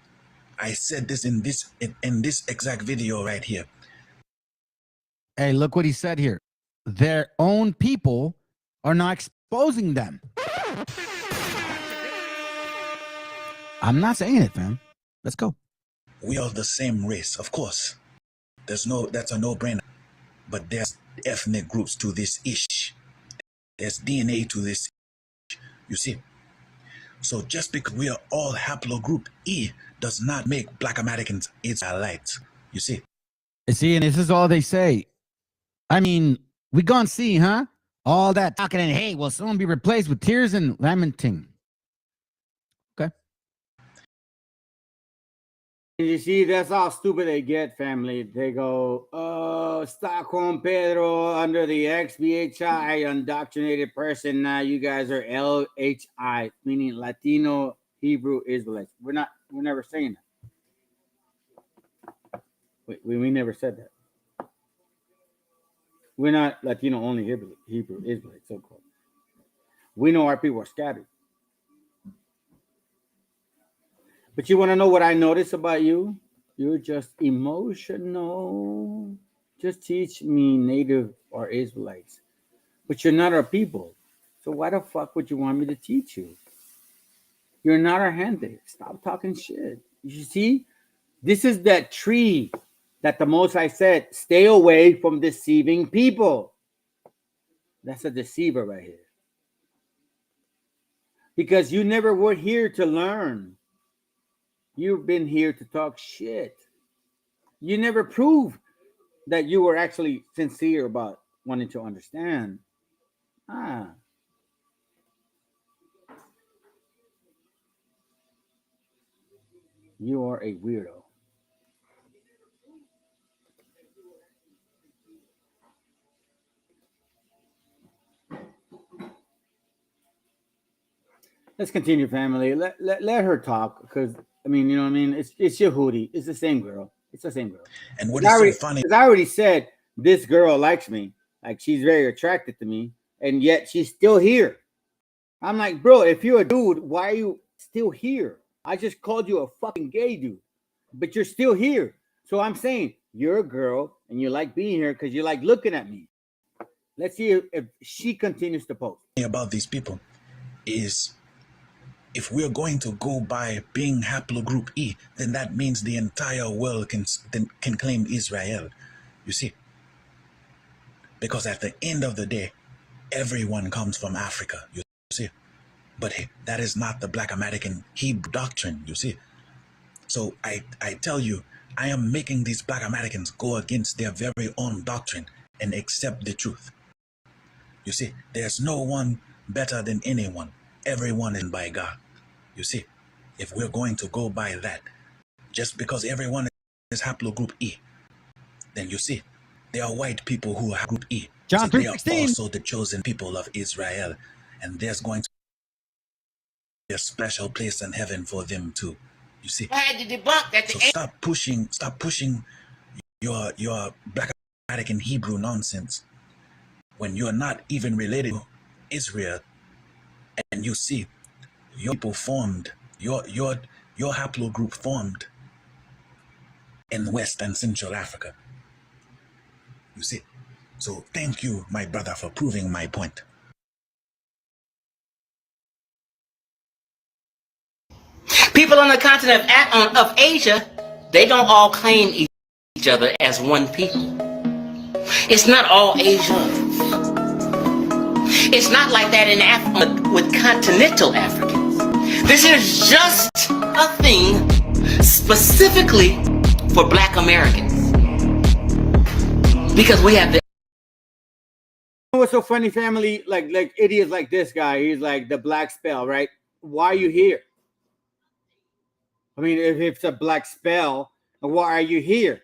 I said this in this exact video right here. Hey, look what he said here. Their own people are not exposing them. I'm not saying it, fam. Let's go. We are the same race, of course. That's a no-brainer. But there's ethnic groups to this ish. There's DNA to this. You see. So just because we are all haplogroup E does not make Black Americans Israelites. You see? See, and this is all they say. I mean, we gonna see, huh? All that talking and hate will soon be replaced with tears and lamenting. Okay. You see, that's how stupid they get, family. They go, Stockholm Pedro under the XBHI, undoctrinated person. Now you guys are LHI, meaning Latino Hebrew Israelites. We're never saying that. We never said that. We're not Latino only Hebrew Israelites, so called. We know our people are scattered. But you want to know what I notice about you? You're just emotional. Just teach me native or Israelites. But you're not our people. So why the fuck would you want me to teach you? You're not our gente. Stop talking shit. You see? This is that tree that the Most High said, stay away from deceiving people. That's a deceiver right here. Because you never were here to learn. You've been here to talk shit. You never proved that you were actually sincere about wanting to understand. You are a weirdo. Let's continue, family. Let her talk, because I mean, you know what I mean? It's Yehudi. It's the same girl. It's the same girl. And what is so funny? Because I already said this girl likes me. Like, she's very attracted to me, and yet she's still here. I'm like, bro, if you're a dude, why are you still here? I just called you a fucking gay dude, but you're still here. So I'm saying you're a girl and you like being here because you like looking at me. Let's see if she continues to post. About these people is, if we're going to go by being haplogroup E, then that means the entire world can claim Israel. You see? Because at the end of the day, everyone comes from Africa. You see? But hey, that is not the Black American Hebrew doctrine. You see? So I tell you, I am making these Black Americans go against their very own doctrine and accept the truth. You see? There's no one better than anyone. Everyone is by God. You see, if we're going to go by that, just because everyone is haplogroup E, then you see, there are white people who are group E. John so they are 3:16. also the chosen people of Israel, and there's going to be a special place in heaven for them too. You see, I had to debunk that. So stop pushing your Black American Hebrew nonsense when you're not even related to Israel, and you see your people formed, your haplogroup formed in West and Central Africa. You see? So thank you, my brother, for proving my point. People on the continent of Asia, they don't all claim each other as one people. It's not all Asia. It's not like that in Africa with continental Africans. This is just a thing specifically for Black Americans. Because we have the... What's so funny, family? Like idiots like this guy. He's like, the black spell, right? Why are you here? I mean, if it's a black spell, why are you here?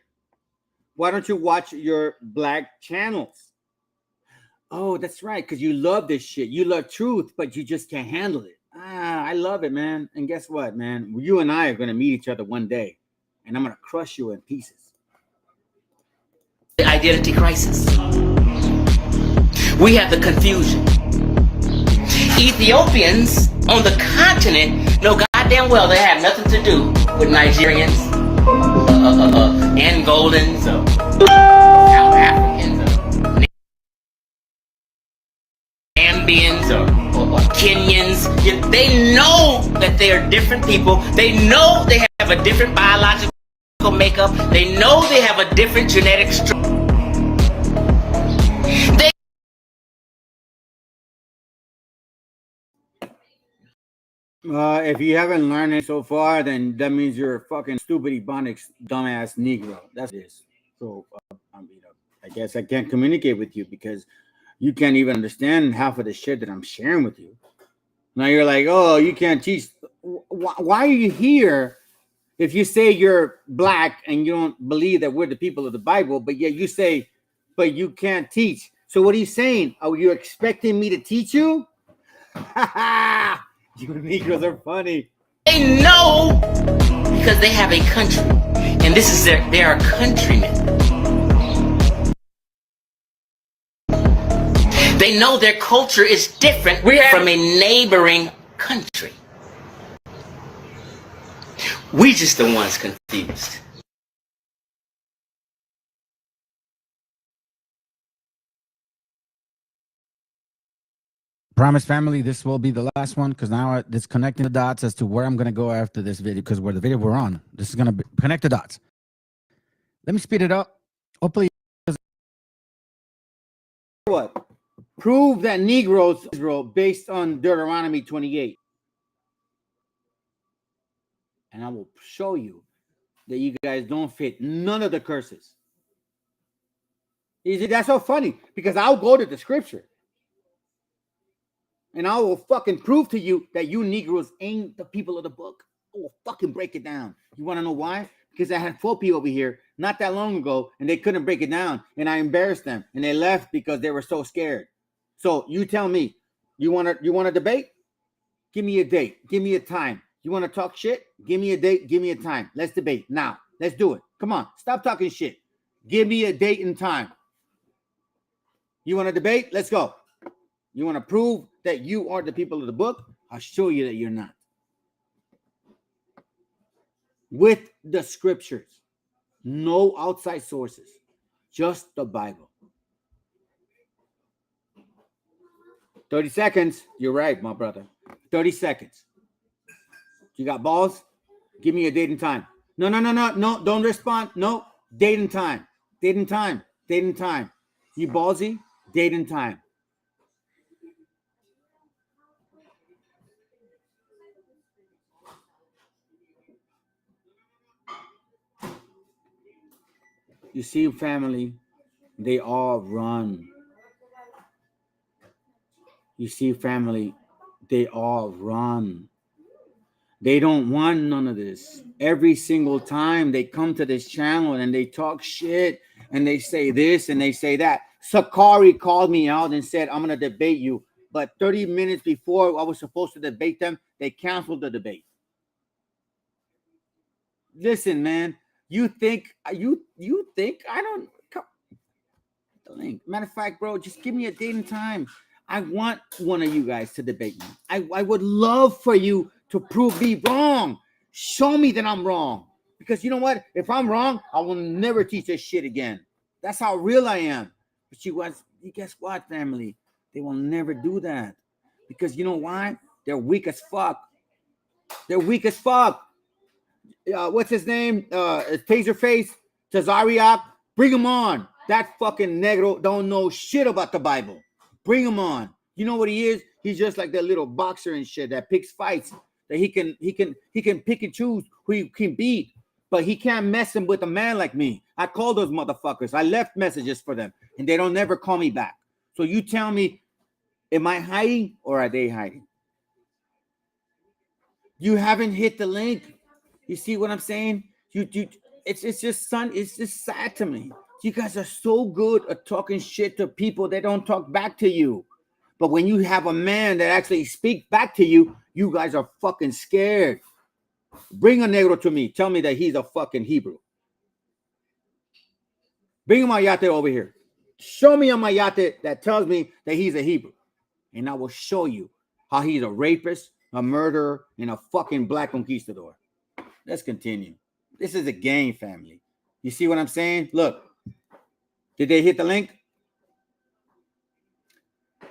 Why don't you watch your black channels? Oh, that's right, because you love this shit. You love truth, but you just can't handle it. I love it, man. And guess what, man? You and I are going to meet each other one day, and I'm going to crush you in pieces. The identity crisis. We have the confusion. Ethiopians on the continent know goddamn well they have nothing to do with Nigerians, Angolans, South Africans, Zambians, or Kenyans. They know that they are different people. They know they have a different biological makeup. They know they have a different genetic structure. If you haven't learned it so far, then that means you're a fucking stupid Ebonics dumbass Negro. That's this. So, I guess I can't communicate with you because you can't even understand half of the shit that I'm sharing with you. Now you're like, oh, you can't teach. Why are you here if you say you're black and you don't believe that we're the people of the Bible, but yet you say, but you can't teach? So what are you saying? Are you expecting me to teach you? You Negroes are funny. They know because they have a country, and this is they are countrymen. They know their culture is different from a neighboring country. We just the ones confused. Promise family, this will be the last one because now it's connecting the dots as to where I'm going to go after this video because where the video we're on, this is going to connect the dots. Let me speed it up. Hopefully. What? Prove that Negroes Israel based on Deuteronomy 28. And I will show you that you guys don't fit none of the curses. That's so funny because I'll go to the scripture and I will fucking prove to you that you Negroes ain't the people of the book. I will fucking break it down. You want to know why? Because I had 4 people over here not that long ago and they couldn't break it down and I embarrassed them and they left because they were so scared. So you tell me, you want to debate? Give me a date. Give me a time. You want to talk shit? Give me a date. Give me a time. Let's debate now. Let's do it. Come on. Stop talking shit. Give me a date and time. You want to debate? Let's go. You want to prove that you are the people of the book? I'll show you that you're not. With the scriptures. No outside sources. Just the Bible. 30 seconds. You're right, my brother. 30 seconds. You got balls? Give me a date and time. No. Don't respond. No. Date and time. Date and time. Date and time. You ballsy? Date and time. You see, family, they all run. You see, family, they all run. They don't want none of this. Every single time they come to this channel and they talk shit and they say this and they say that. Sakari called me out and said, I'm going to debate you. But 30 minutes before I was supposed to debate them, they canceled the debate. Listen, man, you think I don't come. The link. Matter of fact, bro, just give me a date and time. I want one of you guys to debate me. I would love for you to prove me wrong. Show me that I'm wrong. Because you know what? If I'm wrong, I will never teach this shit again. That's how real I am. But you guess what, family? They will never do that. Because you know why? They're weak as fuck. They're weak as fuck. What's his name? Taserface, Tazariak. Bring him on. That fucking negro don't know shit about the Bible. Bring him on. You know what he is? He's just like that little boxer and shit that picks fights. That he can pick and choose who he can beat, but he can't mess him with a man like me. I call those motherfuckers. I left messages for them, and they don't never call me back. So you tell me, am I hiding or are they hiding? You haven't hit the link. You see what I'm saying? It's just sad to me. You guys are so good at talking shit to people that don't talk back to you. But when you have a man that actually speaks back to you, you guys are fucking scared. Bring a negro to me. Tell me that he's a fucking Hebrew. Bring a mayate over here. Show me a mayate that tells me that he's a Hebrew. And I will show you how he's a rapist, a murderer, and a fucking black conquistador. Let's continue. This is a game, family. You see what I'm saying? Look. Did they hit the link?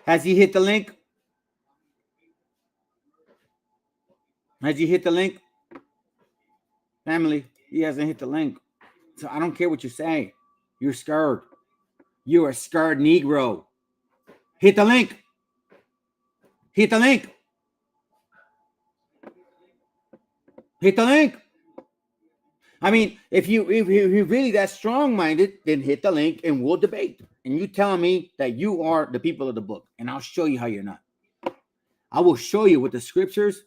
Has he hit the link? Has he hit the link? Family, he hasn't hit the link. So I don't care what you say. You're scared. You're a scared Negro. Hit the link. Hit the link. Hit the link. I mean, if you're really that strong-minded, then hit the link and we'll debate. And you tell me that you are the people of the book, and I'll show you how you're not. I will show you with the scriptures,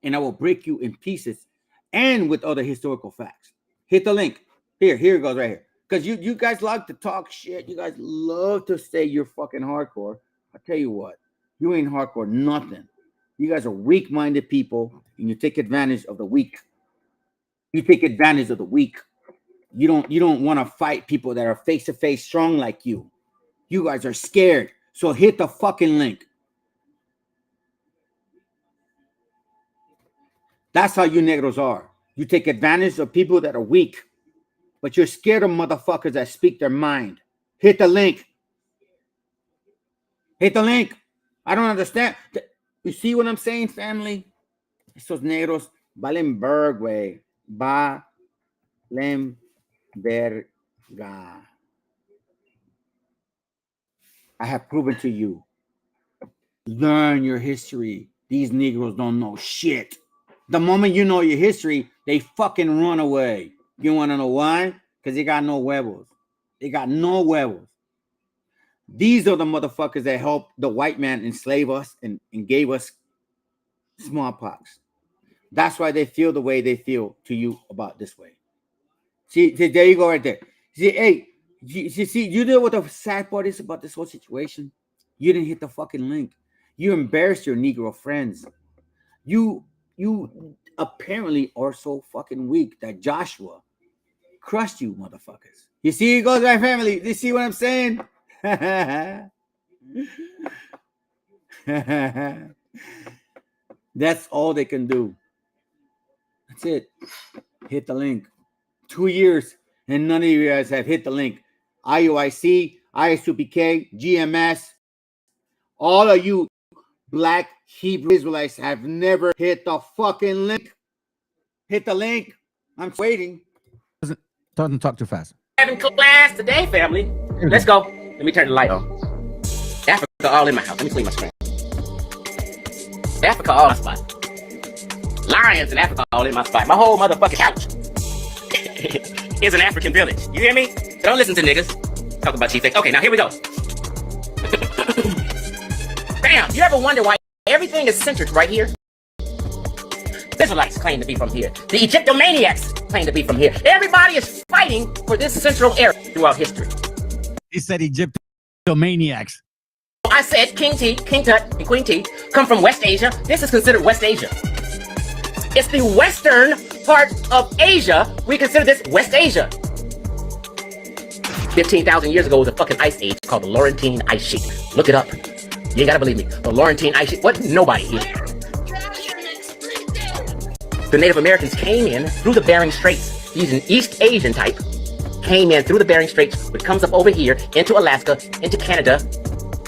and I will break you in pieces, and with other historical facts. Hit the link. Here it goes right here. Because you guys like to talk shit. You guys love to say you're fucking hardcore. I tell you what, you ain't hardcore nothing. You guys are weak-minded people, and you take advantage of the weak. You take advantage of the weak. You don't want to fight people that are face-to-face strong like you. You guys are scared. So hit the fucking link. That's how you negros are. You take advantage of people that are weak, but you're scared of motherfuckers that speak their mind. Hit the link. Hit the link. I don't understand. You see what I'm saying, family? Esos negros valen verga, güey. Valen verga. I have proven to you. Learn your history. These Negroes don't know shit. The moment you know your history, they fucking run away. You want to know why? Because they got no huevos. They got no huevos. These are the motherfuckers that helped the white man enslave us and gave us smallpox. That's why they feel the way they feel to you about this way. See, there you go right there. See, hey, you know what the sad part is about this whole situation? You didn't hit the fucking link. You embarrassed your Negro friends. You apparently are so fucking weak that Joshua crushed you, motherfuckers. You see, it goes right, family. You see what I'm saying? That's all they can do. That's it. Hit the link. 2 years, and none of you guys have hit the link. IUIC, ISUPK, GMS, all of you Black Hebrew Israelites have never hit the fucking link. Hit the link. I'm waiting. Don't talk too fast. Having class today, family. Let's go. Let me turn the light on. Africa all in my house. Let me clean my screen. Africa all in my spot. Lions in Africa all in my spot. My whole motherfucking couch is an African village. You hear me? Don't listen to niggas. Talk about chief. Okay, now here we go. Bam! You ever wonder why everything is centered right here? Israelites claim to be from here. The Egyptomaniacs claim to be from here. Everybody is fighting for this central area throughout history. He said Egyptomaniacs. I said King Tut, and Queen T come from West Asia. This is considered West Asia. It's the western part of Asia. We consider this West Asia. 15,000 years ago was a fucking ice age called the Laurentine Ice Sheet. Look it up. You ain't gotta believe me. The Laurentine Ice Sheet. What? Nobody here. The Native Americans came in through the Bering Straits. He's an East Asian type. Came in through the Bering Straits, which comes up over here into Alaska, into Canada,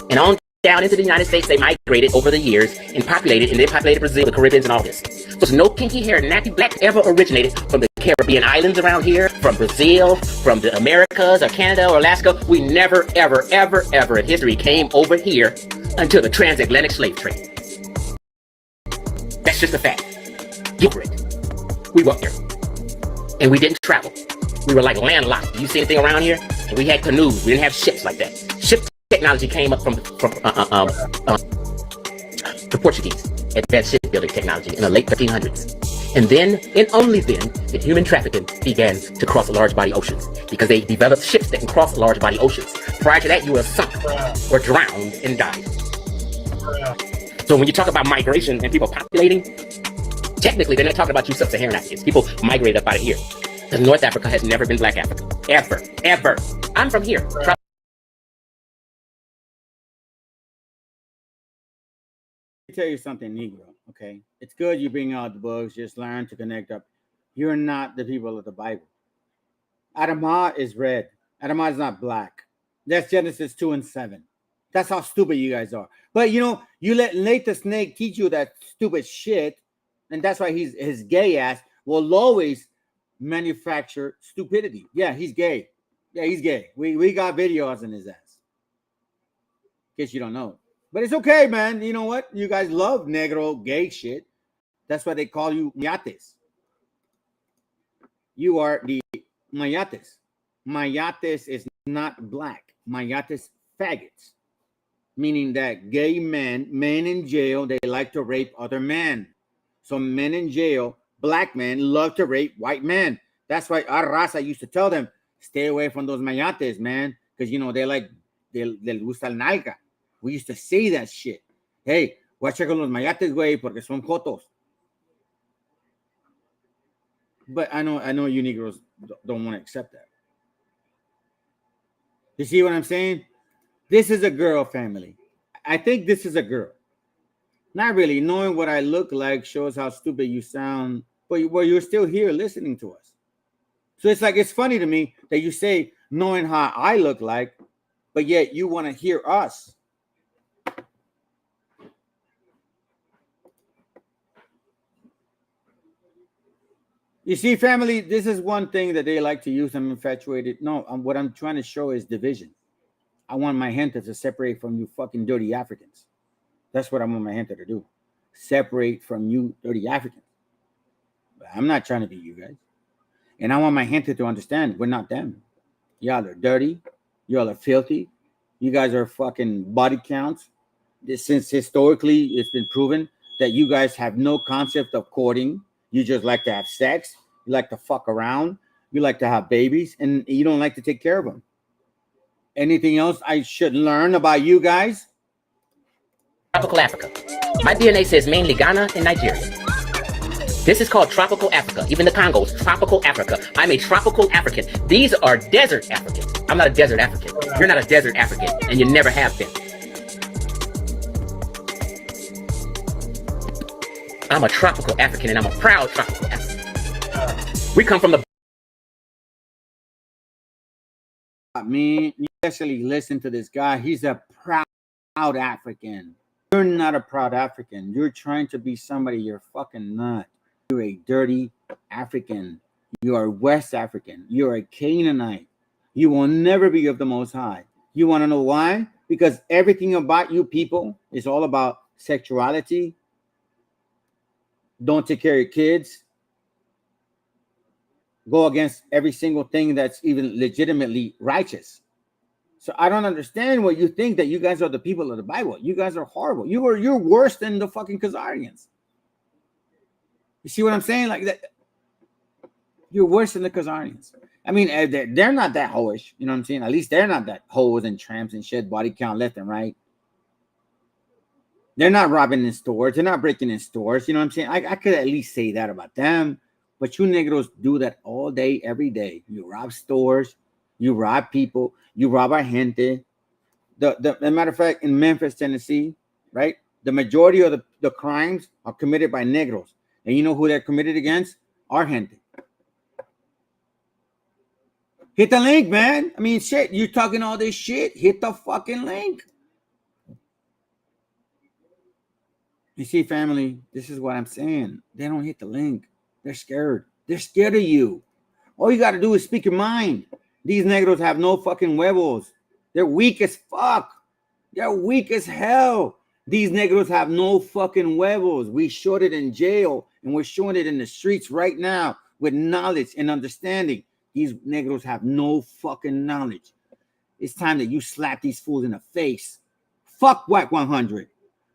and on down into the United States. They migrated over the years and they populated Brazil, the Caribbeans, and all this. So no kinky hair, nappy black ever originated from the Caribbean islands around here, from Brazil, from the Americas, or Canada, or Alaska. We never, ever, ever, ever in history came over here until the transatlantic slave trade. That's just a fact. Get it. We were here. And we didn't travel. We were like landlocked. You see anything around here? And we had canoes. We didn't have ships like that. Ship technology came up from the Portuguese. Advanced shipbuilding technology in the late 1300s. And then, and only then, did human trafficking began to cross large body oceans. Because they developed ships that can cross large body oceans. Prior to that, you were sunk or drowned and died. So when you talk about migration and people populating, technically they're not talking about you sub-Saharan Africans. People migrated up out of here. Because North Africa has never been Black Africa. Ever. Ever. I'm from here. Let me tell you something, Negro, okay? It's good you bring out the books, just learn to connect up. You're not the people of the Bible. Adamah is red. Adamah is not black. That's Genesis 2:7. That's how stupid you guys are. But you know, you let Nate the Snake teach you that stupid shit, and that's why his gay ass will always manufacture stupidity. Yeah, he's gay. Yeah, he's gay. We got videos in his ass. In case you don't know. But it's okay, man. You know what? You guys love negro gay shit. That's why they call you miates. you are the mayates. Mayates is not black. Mayates faggots, meaning that gay men in jail, they like to rape other men. So men in jail, black men, love to rape white men. That's why our raza used to tell them, stay away from those mayates, man, because you know they gusta el nalga. We used to say that shit. Hey, guacha con los mayates, güey, porque son jotos. But I know you Negroes don't want to accept that. You see what I'm saying? This is a girl family. I think this is a girl. Not really. Knowing what I look like shows how stupid you sound, but you're still here listening to us. So it's funny to me that you say knowing how I look like, but yet you want to hear us. You see, family, this is one thing that they like to use. I'm infatuated. No, what I'm trying to show is division. I want my gente to separate from you fucking dirty Africans. That's what I want my gente to do. Separate from you dirty Africans. But I'm not trying to be you guys. And I want my gente to understand we're not them. Y'all are dirty. Y'all are filthy. You guys are fucking body counts. Since historically it's been proven that you guys have no concept of courting. You just like to have sex. You like to fuck around. You like to have babies. And you don't like to take care of them. Anything else I should learn about you guys? Tropical Africa. My DNA says mainly Ghana and Nigeria. This is called tropical Africa. Even the Congo's tropical Africa. I'm a tropical African. These are desert Africans. I'm not a desert African. You're not a desert African, and you never have been. I'm a tropical African, and I'm a proud tropical African. We come from the... I mean, you actually listen to this guy. He's a proud African. You're not a proud African. You're trying to be somebody you're fucking not. You're a dirty African. You are West African. You're a Canaanite. You will never be of the Most High. You want to know why? Because everything about you people is all about sexuality. Don't take care of your kids. Go against every single thing that's even legitimately righteous. So I don't understand what you think that you guys are the people of the Bible. You guys are horrible. You're worse than the fucking Khazarians. You see what I'm saying? Like that. You're worse than the Khazarians. I mean, they're not that hoish. You know what I'm saying? At least they're not that hoes and tramps and shit, body count left and right. They're not robbing in stores. They're not breaking in stores. You know what I'm saying? I could at least say that about them. But you Negros do that all day, every day. You rob stores. You rob people. You rob our gente. The matter of fact, in Memphis, Tennessee, right? The majority of the crimes are committed by Negros. And you know who they're committed against? Our gente. Hit the link, man. I mean, shit, you talking all this shit. Hit the fucking link. You see, family, this is what I'm saying. They don't hit the link. They're scared. They're scared of you. All you got to do is speak your mind. These Negros have no fucking huevos. They're weak as fuck. They're weak as hell. These Negros have no fucking huevos. We showed it in jail, and we're showing it in the streets right now with knowledge and understanding. These Negros have no fucking knowledge. It's time that you slap these fools in the face. Fuck White 100.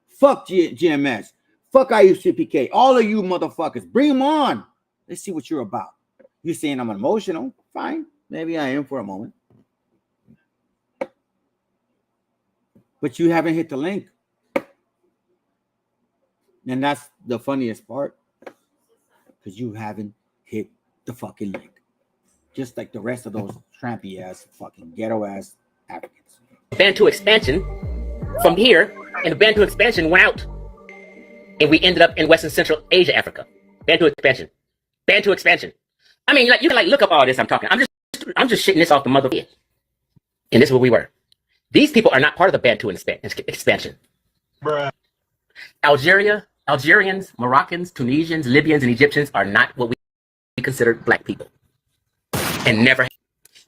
Fuck GMS. Fuck IUCPK. All of you motherfuckers. Bring them on. Let's see what you're about. You're saying I'm emotional. Fine. Maybe I am for a moment. But you haven't hit the link. And that's the funniest part. Because you haven't hit the fucking link. Just like the rest of those trampy ass, fucking ghetto ass Africans. Bantu expansion from here, and the Bantu expansion went out. And we ended up in Western Central Asia, Africa. Bantu expansion. Bantu expansion. I mean, like you can like look up all this I'm talking. I'm just shitting this off the mother head. And this is what we were. These people are not part of the Bantu expansion. Bruh. Algerians, Moroccans, Tunisians, Libyans, and Egyptians are not what we consider black people. And never.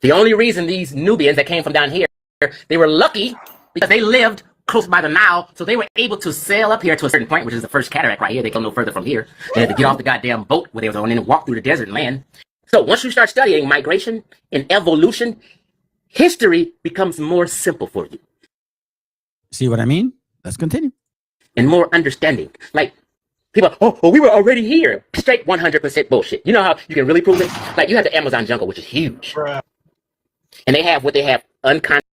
The only reason these Nubians that came from down here, they were lucky because they lived close by the Nile, so they were able to sail up here to a certain point, which is the first cataract right here. They come no further from here. They had to get off the goddamn boat where they was on and walk through the desert and land. So once you start studying migration and evolution, history becomes more simple for you. See what I mean? Let's continue. And more understanding. Like, people, oh, we were already here. Straight 100% bullshit. You know how you can really prove it? Like, you have the Amazon jungle, which is huge. And they have what they have unconscious.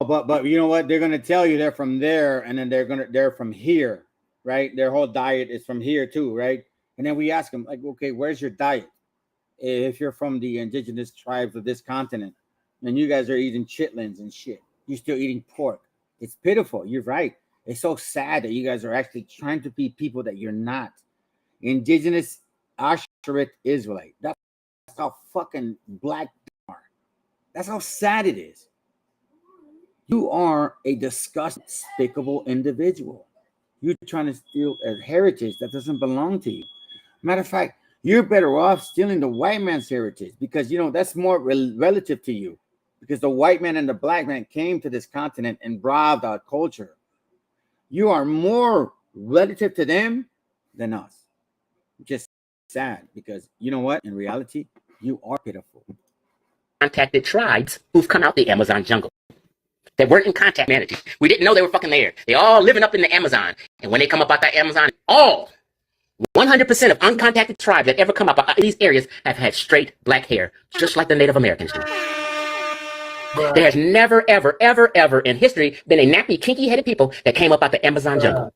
But you know what? They're gonna tell you they're from there, and then they're from here, right? Their whole diet is from here too, right? And then we ask them, like, okay, where's your diet? If you're from the indigenous tribes of this continent, and you guys are eating chitlins and shit, you're still eating pork. It's pitiful. You're right. It's so sad that you guys are actually trying to be people that you're not. Indigenous Asherit Israelite. That's how fucking black you are. That's how sad it is. You are a disgusting, despicable individual. You're trying to steal a heritage that doesn't belong to you. Matter of fact, you're better off stealing the white man's heritage because, you know, that's more relative to you. Because the white man and the black man came to this continent and brought our culture. You are more relative to them than us. Just sad because, you know what? In reality, you are pitiful. Contacted tribes who've come out the Amazon jungle. They weren't in contact with humanity. We didn't know they were fucking there. They all living up in the Amazon. And when they come up out that Amazon, all 100% of uncontacted tribes that ever come up out of these areas have had straight black hair, just like the Native Americans do. There has never, ever, ever, ever in history been a nappy, kinky-headed people that came up out the Amazon jungle.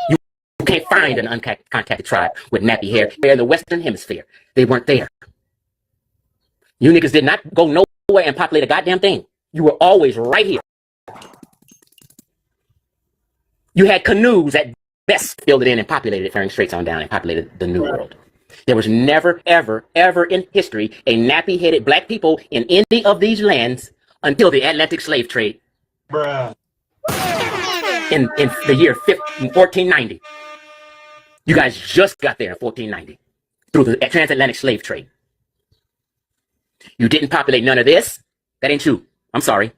You can't find an uncontacted tribe with nappy hair. They're in the Western Hemisphere. They weren't there. You niggas did not go nowhere and populate a goddamn thing. You were always right here. You had canoes at best filled it in and populated it, Bering Straits on down and populated the New World. There was never, ever, ever in history a nappy-headed black people in any of these lands until the Atlantic slave trade. In the year 1490. You guys just got there in 1490 through the transatlantic slave trade. You didn't populate none of this. That ain't true. I'm sorry.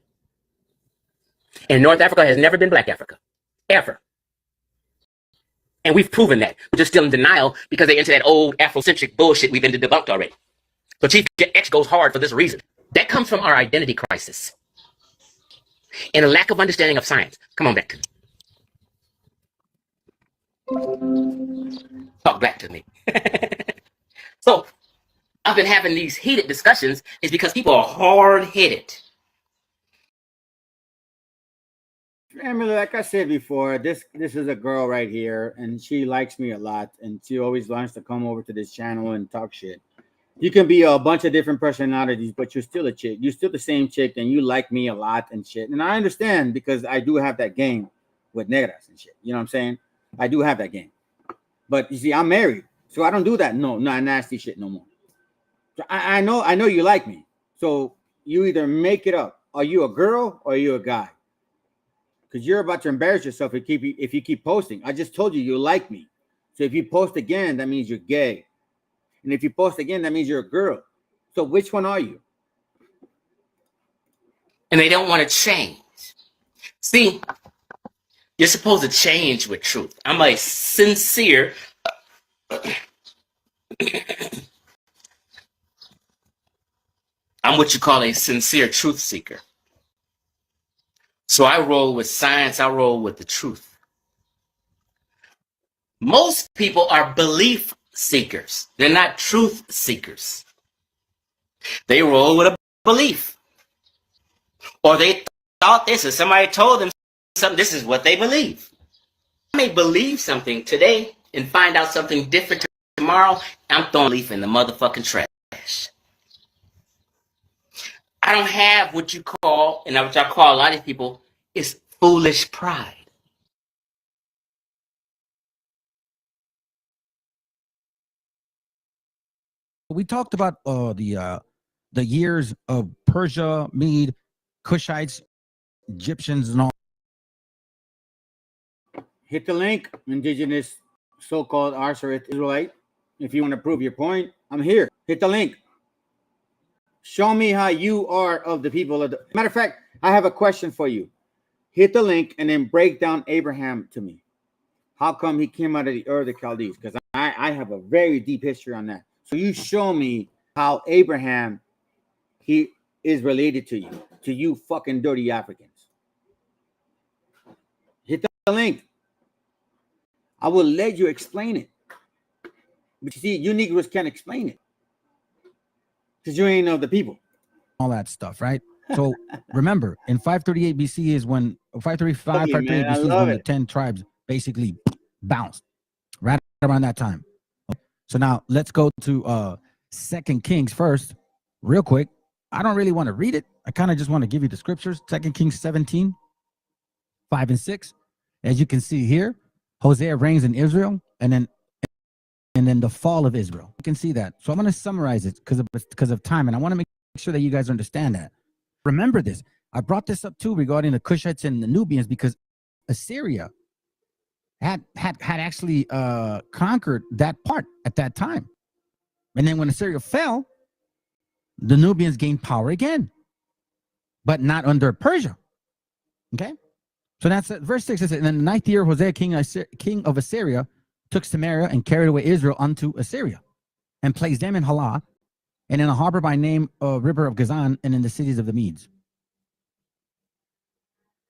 And North Africa has never been black Africa. Ever. And we've proven that. We're just still in denial because they're into that old Afrocentric bullshit we've been debunked already. But Chief X goes hard for this reason. That comes from our identity crisis and a lack of understanding of science. Come on back to me. Talk back to me. So, I've been having these heated discussions is because people are hard-headed. Emily, like I said before, this is a girl right here, and she likes me a lot, and she always wants to come over to this channel and talk shit. You can be a bunch of different personalities, but you're still a chick. You're still the same chick, and you like me a lot and shit. And I understand because I do have that game with negras and shit. You know what I'm saying? I do have that game. But you see, I'm married, so I don't do that. No, not nasty shit no more. So I know you like me. So you either make it up. Are you a girl or are you a guy? Because you're about to embarrass yourself if you keep posting. I just told you you like me. So if you post again, that means you're gay. And if you post again, that means you're a girl. So which one are you? And they don't want to change. See, you're supposed to change with truth. I'm a sincere... I'm what you call a sincere truth seeker. So I roll with science, I roll with the truth. Most people are belief seekers. They're not truth seekers. They roll with a belief. Or they thought this, or somebody told them something, this is what they believe. I may believe something today and find out something different tomorrow. I'm throwing a leaf in the motherfucking trash. I don't have what you call, and what I call a lot of people, is foolish pride. We talked about the years of Persia, Mede, Cushites, Egyptians, and all. Hit the link, indigenous so-called Asherit Israelite. If you want to prove your point, I'm here. Hit the link. Show me how you are of the people of the... Matter of fact, I have a question for you. Hit the link and then break down Abraham to me. How come he came out of the Ur of the Chaldees? Because I have a very deep history on that. So you show me how Abraham, he is related to you fucking dirty Africans. Hit the link. I will let you explain it. But you see, you Negroes can't explain it. Because you ain't know the people. All that stuff, right? So remember, in 538 BC is when 535, 538 BC is when the 10 tribes basically bounced. Right around that time. So now let's go to 2 Kings first, real quick. I don't really want to read it. I kind of just want to give you the scriptures. 2 Kings 17, 5 and 6. As you can see here, Hosea reigns in Israel, and then the fall of Israel. You can see that. So I'm going to summarize it because of time, and I want to make sure that you guys understand that. Remember this. I brought this up too regarding the Cushites and the Nubians because Assyria had actually conquered that part at that time. And then when Assyria fell, the Nubians gained power again, but not under Persia. Okay? So that's it. Verse 6 says, in the 9th year, Hosea, king of Assyria, took Samaria and carried away Israel unto Assyria, and placed them in Halah, and in a harbor by name of River of Gazan, and in the cities of the Medes.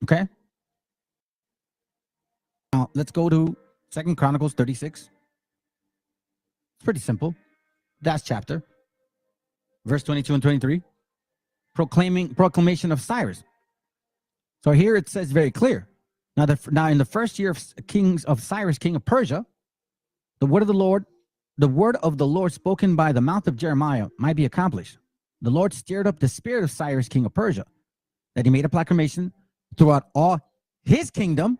Okay? Now, let's go to 2 Chronicles 36. It's pretty simple. That's chapter. Verse 22 and 23. Proclamation of Cyrus. So here it says very clear. Now in the first year of Cyrus, king of Persia, the word of the Lord spoken by the mouth of Jeremiah might be accomplished. The Lord stirred up the spirit of Cyrus, king of Persia, that he made a proclamation throughout all his kingdom.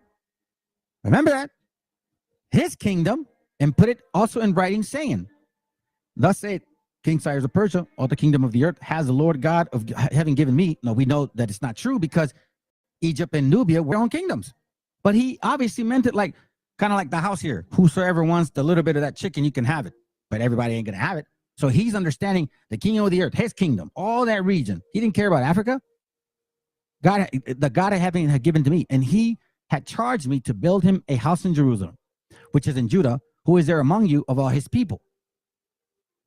Remember that? His kingdom, and put it also in writing, saying, thus saith King Cyrus of Persia, all the kingdom of the earth has the Lord God of heaven given me. No, we know that it's not true because Egypt and Nubia were their own kingdoms. But he obviously meant it like, kind of like the house here. Whosoever wants the little bit of that chicken, you can have it. But everybody ain't going to have it. So he's understanding the kingdom of the earth, his kingdom, all that region. He didn't care about Africa. The God of heaven had given to me. And he had charged me to build him a house in Jerusalem, which is in Judah, who is there among you of all his people.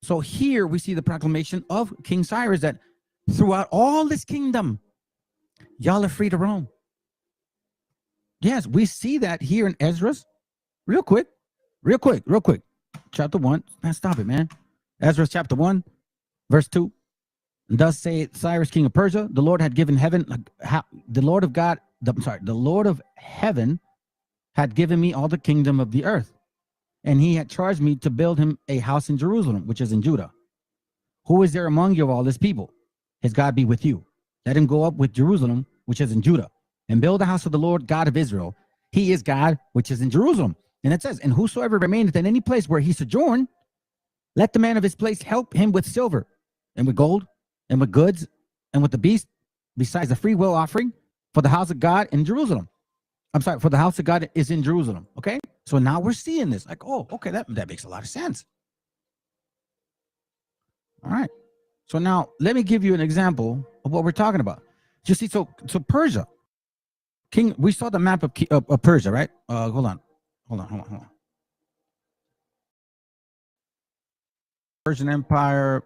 So here we see the proclamation of King Cyrus that throughout all this kingdom, y'all are free to roam. Yes, we see that here in Ezra's. Real quick. Chapter 1. Man, stop it, man. Ezra chapter 1, verse 2. Thus say Cyrus, king of Persia, the Lord had given heaven, the Lord of heaven had given me all the kingdom of the earth. And he had charged me to build him a house in Jerusalem, which is in Judah. Who is there among you of all this people? His God be with you. Let him go up with Jerusalem, which is in Judah, and build the house of the Lord God of Israel. He is God, which is in Jerusalem. And it says, and whosoever remaineth in any place where he sojourn, let the man of his place help him with silver, and with gold, and with goods, and with the beast, besides the free will offering for the house of God in Jerusalem. For the house of God is in Jerusalem. Okay? So now we're seeing this. Like, oh, okay, that makes a lot of sense. All right. So now let me give you an example of what we're talking about. You see, so Persia, we saw the map of Persia, right? Hold on. Persian Empire.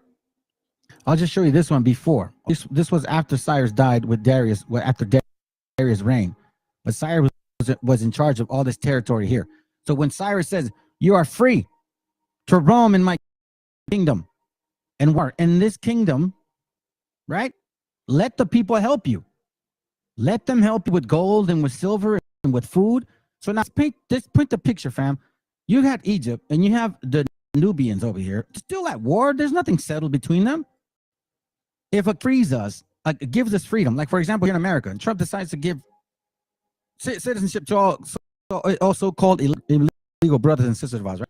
I'll just show you this one before. This was after Cyrus died with Darius, after Darius' reign. But Cyrus was in charge of all this territory here. So when Cyrus says, you are free to roam in my kingdom and work in this kingdom, right? Let the people help you. Let them help you with gold and with silver and with food. So now paint the picture, fam. You got Egypt and you have the Nubians over here, still at war. There's nothing settled between them. If it frees us, gives us freedom, like for example here in America, and Trump decides to give citizenship to all also called illegal brothers and sisters of ours, right?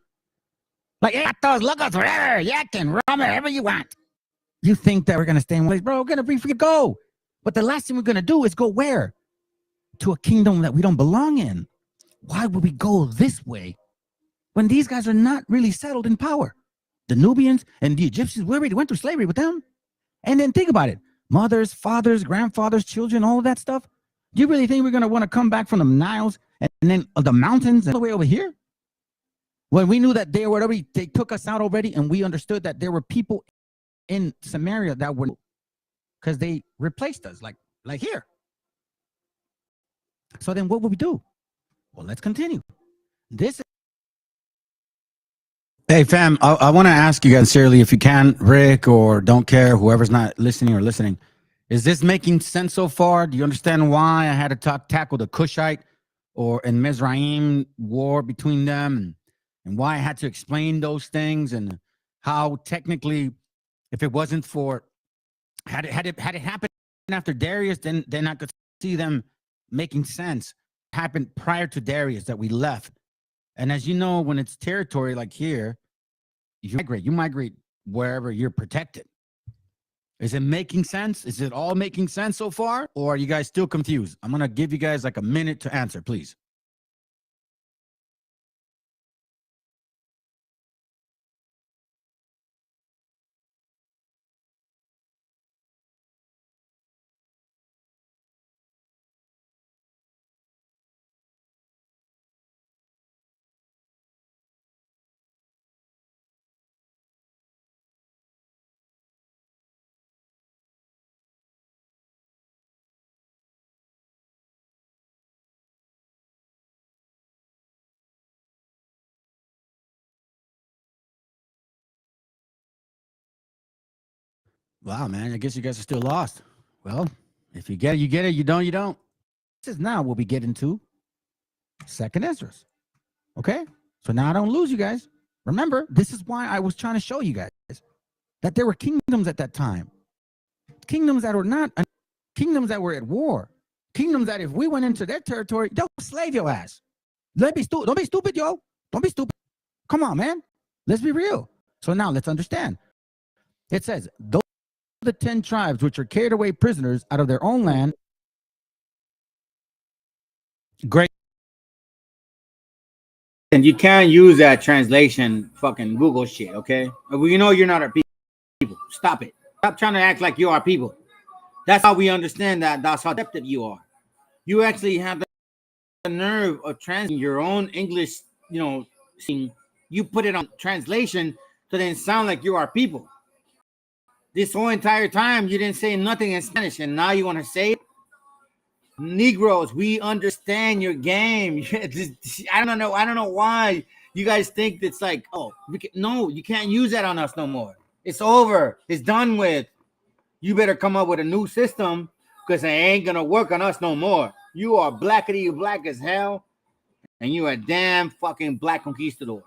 Like, hey, those locals, whatever, you can roam wherever you want. You think that we're gonna stay in one place, bro? We're gonna be free to go. But the last thing we're gonna do is go where? To a kingdom that we don't belong in. Why would we go this way when these guys are not really settled in power? The Nubians and the Egyptians, we already went through slavery with them. And then think about it. Mothers, fathers, grandfathers, children, all of that stuff. Do you really think we're going to want to come back from the Niles and then the mountains and all the way over here? When we knew that they were already, they took us out already, and we understood that there were people in Samaria that were, because they replaced us, like here. So then what would we do? Well, let's continue. This. Hey, fam, I want to ask you guys sincerely, if you can, Rick, or don't care, whoever's not listening or listening, is this making sense so far? Do you understand why I had to tackle the Cushite and Mizraim war between them, and why I had to explain those things, and how technically, if it wasn't for, had it happened after Darius, then I could see them making sense. It happened prior to Darius that we left. And as you know, when it's territory like here, you migrate wherever you're protected. Is it making sense? Is it all making sense so far? Or are you guys still confused? I'm going to give you guys like a minute to answer, please. Wow, man, I guess you guys are still lost. Well, if you get it, you get it. You don't, you don't. This is now we'll be getting to Second Ezra. Okay? So now I don't lose you guys. Remember, this is why I was trying to show you guys that there were kingdoms at that time. Kingdoms that were not, kingdoms that were at war. Kingdoms that if we went into their territory, they'll slave your ass. Don't be stupid, yo. Don't be stupid. Come on, man. Let's be real. So now let's understand. It says, those are the 10 tribes which are carried away prisoners out of their own land. Great. And you can't use that translation fucking Google shit, okay? We know you're not our people. Stop it. Stop trying to act like you are people. That's how we understand that. That's how deceptive you are. You actually have the nerve of translating your own English, you put it on translation to then sound like you are people. This whole entire time, you didn't say nothing in Spanish, and now you want to say it? Negroes, we understand your game. I don't know why you guys think it's like, oh, no, you can't use that on us no more. It's over. It's done with. You better come up with a new system because it ain't going to work on us no more. You are blackity black as hell, and you are a damn fucking black conquistador.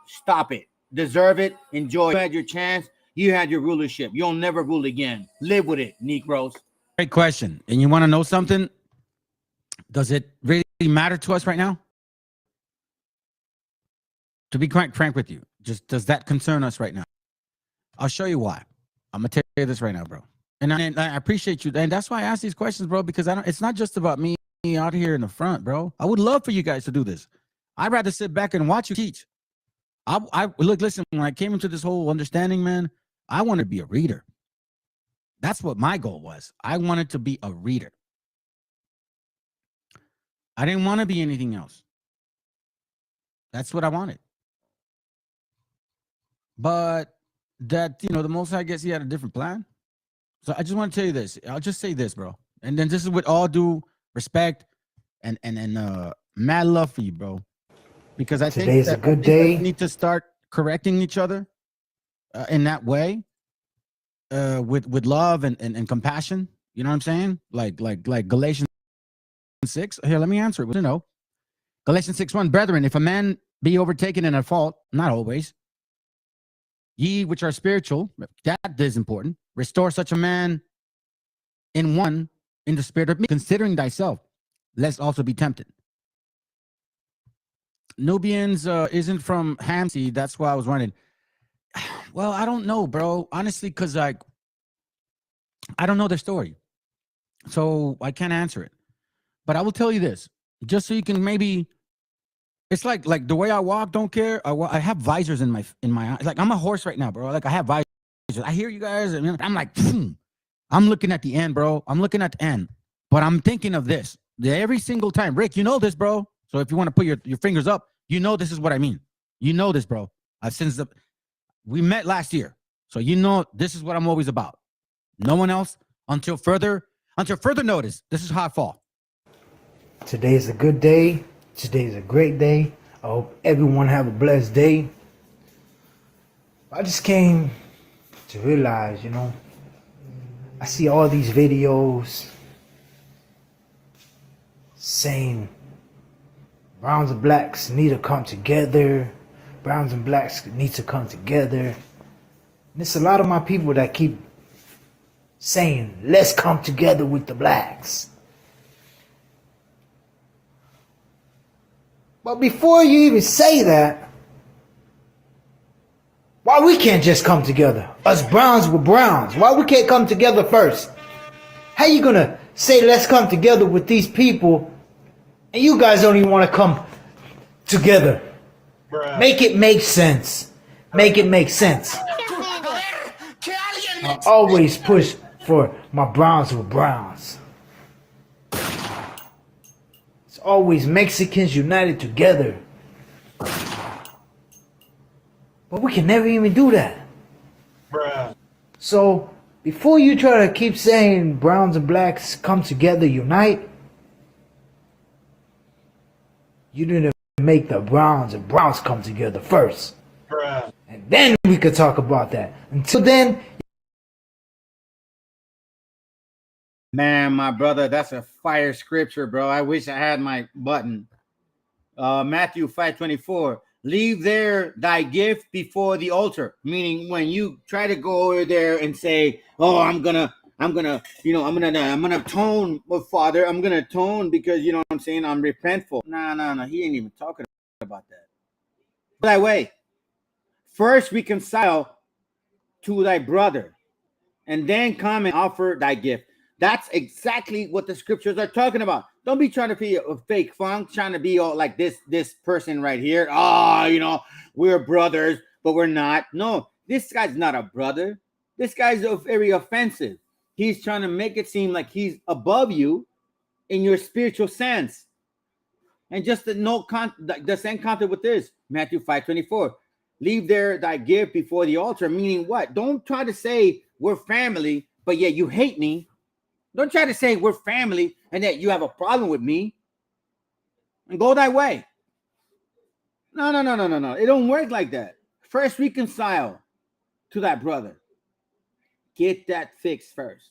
Stop it. Deserve it. Enjoy. You had your chance. You had your rulership. You'll never rule again. Live with it, Negroes. Great question. And you want to know something? Does it really matter to us right now? To be quite frank with you, just does that concern us right now? I'll show you why. I'm gonna tell you this right now, bro. And I appreciate you, and that's why I ask these questions, bro. Because it's not just about me out here in the front, bro. I would love for you guys to do this. I'd rather sit back and watch you teach. Look, listen. When I came into this whole understanding, man, I wanted to be a reader. That's what my goal was. I wanted to be a reader. I didn't want to be anything else. That's what I wanted. But that, the Most High, I guess he had a different plan. So I just want to tell you this. I'll just say this, bro. And then this is with all due respect and mad love for you, bro. Because I think that we need to start correcting each other in that way, with love and compassion. You know what I'm saying? Like Galatians 6. Here, let me answer it. Galatians 6:1. Brethren, if a man be overtaken in a fault, not always, ye which are spiritual, that is important, restore such a man in the spirit of me, considering thyself, lest also be tempted. Nubians isn't from Hamsi. That's why I was wondering. Well, I don't know, bro. Honestly, because I don't know their story. So I can't answer it. But I will tell you this, just so you can maybe, it's like the way I walk, don't care. I have visors in my eyes. Like I'm a horse right now, bro. Like I have visors. I hear you guys, and I'm like, I'm looking at the end, bro. I'm looking at the end. But I'm thinking of this every single time. Rick, you know this, bro. So if you want to put your fingers up, this is what I mean. You know this, bro. We met last year, so you know this is what I'm always about. No one else until further notice. This is how I fall. Today is a good day. Today is a great day. I hope everyone have a blessed day. I just came to realize, I see all these videos saying browns and blacks need to come together. Browns and blacks need to come together. And it's a lot of my people that keep saying, let's come together with the blacks. But before you even say that, why we can't just come together? Us browns with browns. Why we can't come together first? How you gonna say let's come together with these people and you guys don't even want to come together? Bruh. Make it make sense. Make it make sense. I always push for my browns with browns. It's always Mexicans united together. But we can never even do that. Bruh. So, before you try to keep saying browns and blacks come together, unite, you need to make the browns and browns come together first. Bruh. And then we could talk about that. Until then, Man, my brother, that's a fire scripture, bro. I wish I had my button. Matthew 5:24. Leave there thy gift before the altar. Meaning when you try to go over there and say, oh, I'm gonna atone, Father. I'm gonna atone because you know what I'm saying, I'm repentful. No. He ain't even talking about that. That way. First reconcile to thy brother, and then come and offer thy gift. That's exactly what the scriptures are talking about. Don't be trying to be a fake funk, trying to be all like this person right here. Oh, we're brothers, but we're not. No, this guy's not a brother. This guy's very offensive. He's trying to make it seem like he's above you in your spiritual sense. And just the same concept with this, Matthew 5:24. Leave there thy gift before the altar, meaning what? Don't try to say we're family, but yet you hate me. Don't try to say we're family and that you have a problem with me. And go that way. No. It don't work like that. First reconcile to that brother. Get that fixed first.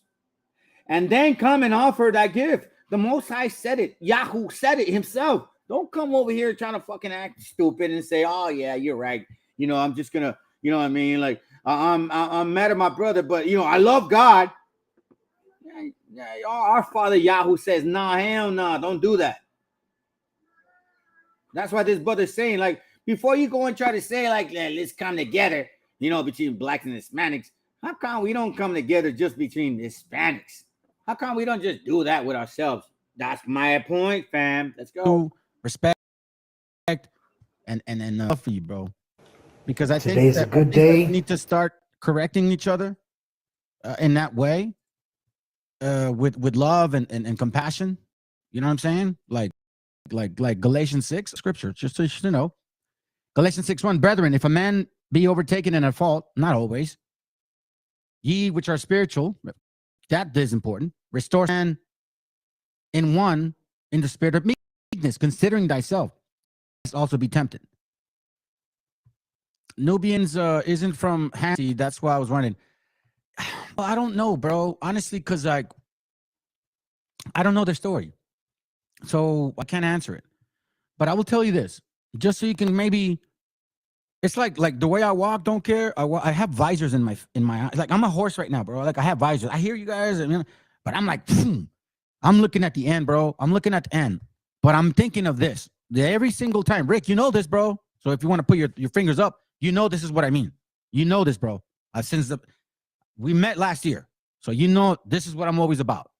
And then come and offer that gift. The Most High said it. Yahoo said it himself. Don't come over here trying to fucking act stupid and say, oh, yeah, you're right. I'm just going to, you know what I mean? Like, I'm mad at my brother, but, I love God. Yeah, our Father Yahoo says, nah, hell no, don't do that. That's why this brother's saying, like, before you go and try to say, like, let's come together, between blacks and Hispanics, how come we don't come together just between Hispanics? How come we don't just do that with ourselves? That's my point, fam. Let's go. Respect and love for you, bro. Because I think today's a good day. We need to start correcting each other in that way. With love and compassion, you know what I'm saying? Like Galatians 6 scripture, just so you know. Galatians 6:1, brethren, if a man be overtaken in a fault, not always, ye which are spiritual, that is important, restore man in the spirit of meekness, considering thyself, also be tempted. Nubians isn't from Hansi, that's why I was wondering. Well, I don't know, bro. Honestly, because I don't know their story. So I can't answer it. But I will tell you this, just so you can maybe, it's like the way I walk, don't care. I have visors in my eyes. Like I'm a horse right now, bro. Like I have visors. I hear you guys, but I'm like, I'm looking at the end, bro. I'm looking at the end. But I'm thinking of this every single time. Rick, you know this, bro. So if you want to put your fingers up, this is what I mean. You know this, bro. We met last year. So this is what I'm always about.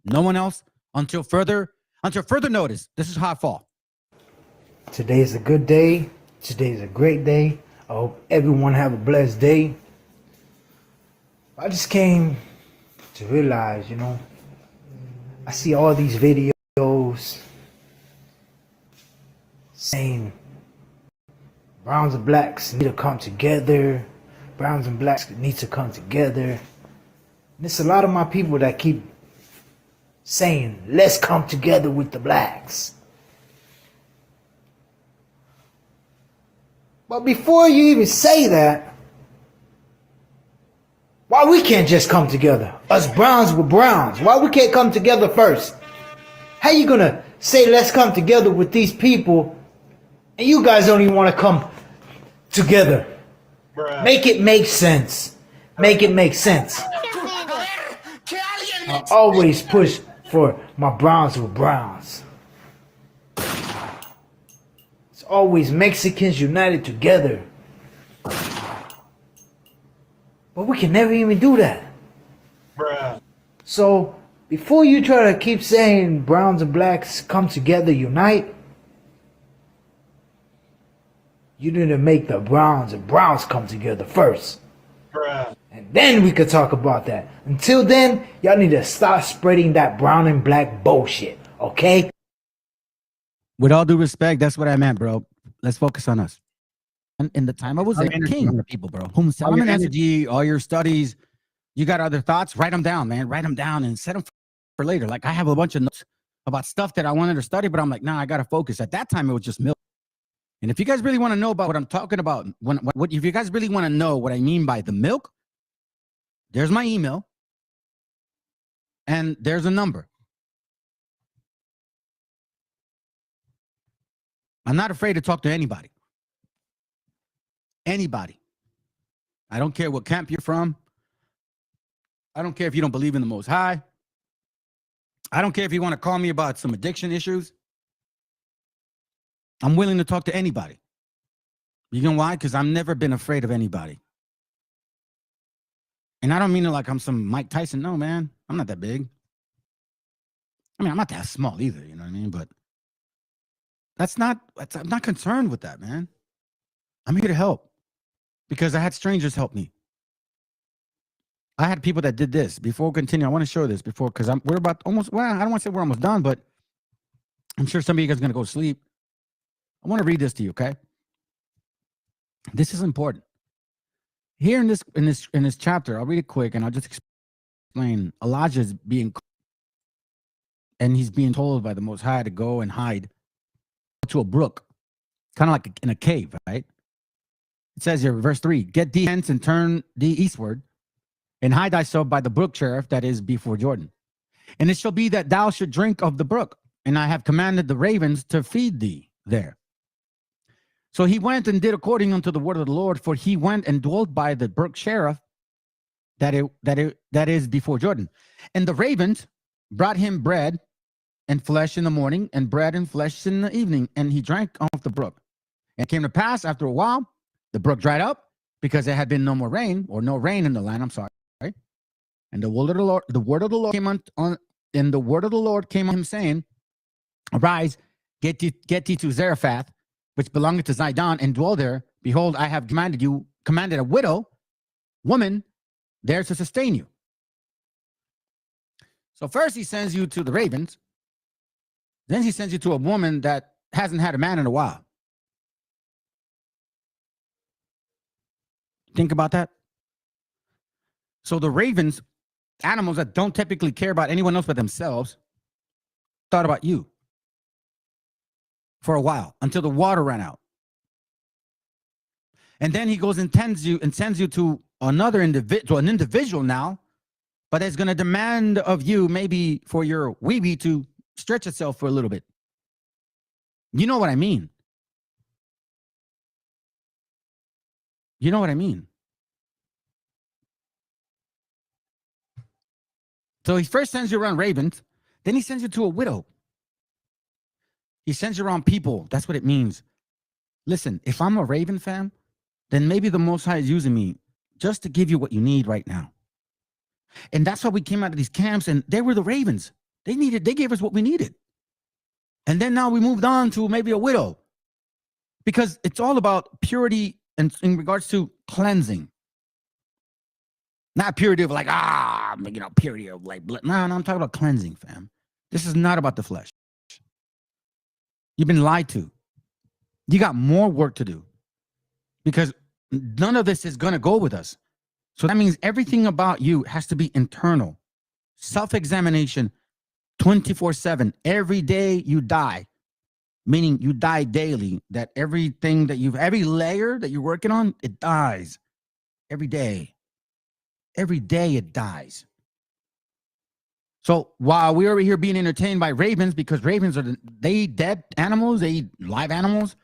No one else until further notice. This is how I fall. Today is a good day. Today is a great day. I hope everyone have a blessed day. I just came to realize, I see all these videos saying browns and blacks need to come together. Browns and blacks need to come together. And it's a lot of my people that keep saying, let's come together with the blacks. But before you even say that, why we can't just come together? Us browns with browns. Why we can't come together first? How you gonna say let's come together with these people and you guys don't even want to come together? Make it make sense. Make it make sense. I always push for my browns with browns. It's always Mexicans united together. But we can never even do that. So, before you try to keep saying browns and blacks come together, unite, you need to make the browns and browns come together first. And then we could talk about that. Until then, y'all need to stop spreading that brown and black bullshit, okay? With all due respect, that's what I meant, bro. Let's focus on us. And in the time I was a king of people, bro. Whom Solomon answered ye, all your studies, you got other thoughts? Write them down, man. Write them down and set them for later. Like I have a bunch of notes about stuff that I wanted to study, but I'm like, nah, I got to focus. At that time, it was just milk. And if you guys really want to know about what I'm talking about, if you guys really want to know what I mean by the milk, there's my email and there's a number. I'm not afraid to talk to anybody. Anybody. I don't care what camp you're from. I don't care if you don't believe in the Most High. I don't care if you want to call me about some addiction issues. I'm willing to talk to anybody. You know why? Because I've never been afraid of anybody. And I don't mean it like I'm some Mike Tyson. No, man. I'm not that big. I mean, I'm not that small either. You know what I mean? But I'm not concerned with that, man. I'm here to help. Because I had strangers help me. I had people that did this. Before we continue, I want to show this before, because we're about almost, well, I don't want to say we're almost done, but I'm sure some of you guys are going to go to sleep. I want to read this to you, okay? This is important. Here in this chapter, I'll read it quick and I'll just explain. Elijah is being, and he's being told by the Most High to go and hide to a brook, kind of like in a cave, right? It says here, verse 3, get thee hence and turn thee eastward, and hide thyself by the brook Cherith that is before Jordan. And it shall be that thou should drink of the brook, and I have commanded the ravens to feed thee there. So he went and did according unto the word of the Lord, for he went and dwelt by the brook Cherith that is before Jordan. And the ravens brought him bread and flesh in the morning, and bread and flesh in the evening, and he drank of the brook. And it came to pass after a while, the brook dried up, because there had been no more rain, or no rain in the land. I'm sorry. Right? And the word of the Lord came and the word of the Lord came on him, saying, arise, get thee to Zarephath, which belongeth to Zidon, and dwell there. Behold, I have commanded a widow woman there to sustain you. So first he sends you to the ravens. Then he sends you to a woman that hasn't had a man in a while. Think about that. So the ravens, animals that don't typically care about anyone else but themselves, thought about you for a while until the water ran out. And then he goes and sends you to another an individual now, but it's going to demand of you maybe for your weeby to stretch itself for a little bit. You know what I mean? You know what I mean? So he first sends you around ravens, then he sends you to a widow. He sends you around people. That's what it means. Listen, if I'm a Raven fan, then maybe the Most High is using me just to give you what you need right now. And that's why we came out of these camps, and they were the ravens. They gave us what we needed. And then now we moved on to maybe a widow, because it's all about purity and in regards to cleansing. Not purity of like, purity of like, no, I'm talking about cleansing, fam. This is not about the flesh. You've been lied to. You got more work to do. because none of this is going to go with us. So that means everything about you has to be internal. Self-examination 24/7. Every day you die, meaning you die daily, that everything that every layer that you're working on, it dies every day. Every day it dies. So while we're over here being entertained by ravens, because ravens they eat dead animals, they eat live animals,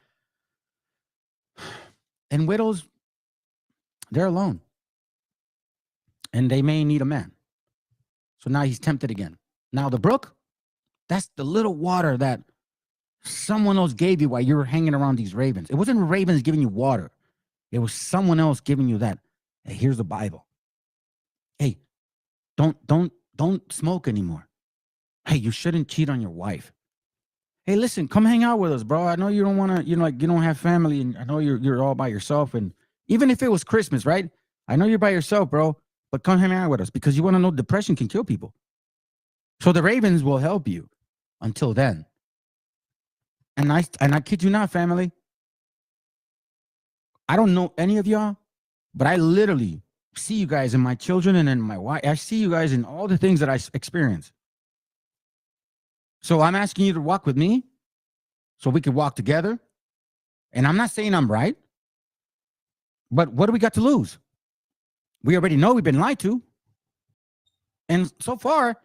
and widows, they're alone. And they may need a man. So now he's tempted again. Now the brook, that's the little water that someone else gave you while you were hanging around these ravens. It wasn't ravens giving you water. It was someone else giving you that. Hey, here's the Bible. Hey, don't smoke anymore. Hey, you shouldn't cheat on your wife. Hey, listen, come hang out with us, bro. I know you don't want to, you don't have family, and I know you're all by yourself. And even if it was Christmas, right? I know you're by yourself, bro, but come hang out with us, because you want to know depression can kill people. So the ravens will help you until then. And I kid you not, family. I don't know any of y'all, but I literally see you guys in my children and in my wife. I see you guys in all the things that I experience. So I'm asking you to walk with me so we could walk together. And I'm not saying I'm right, but what do we got to lose? We already know we've been lied to. And so far,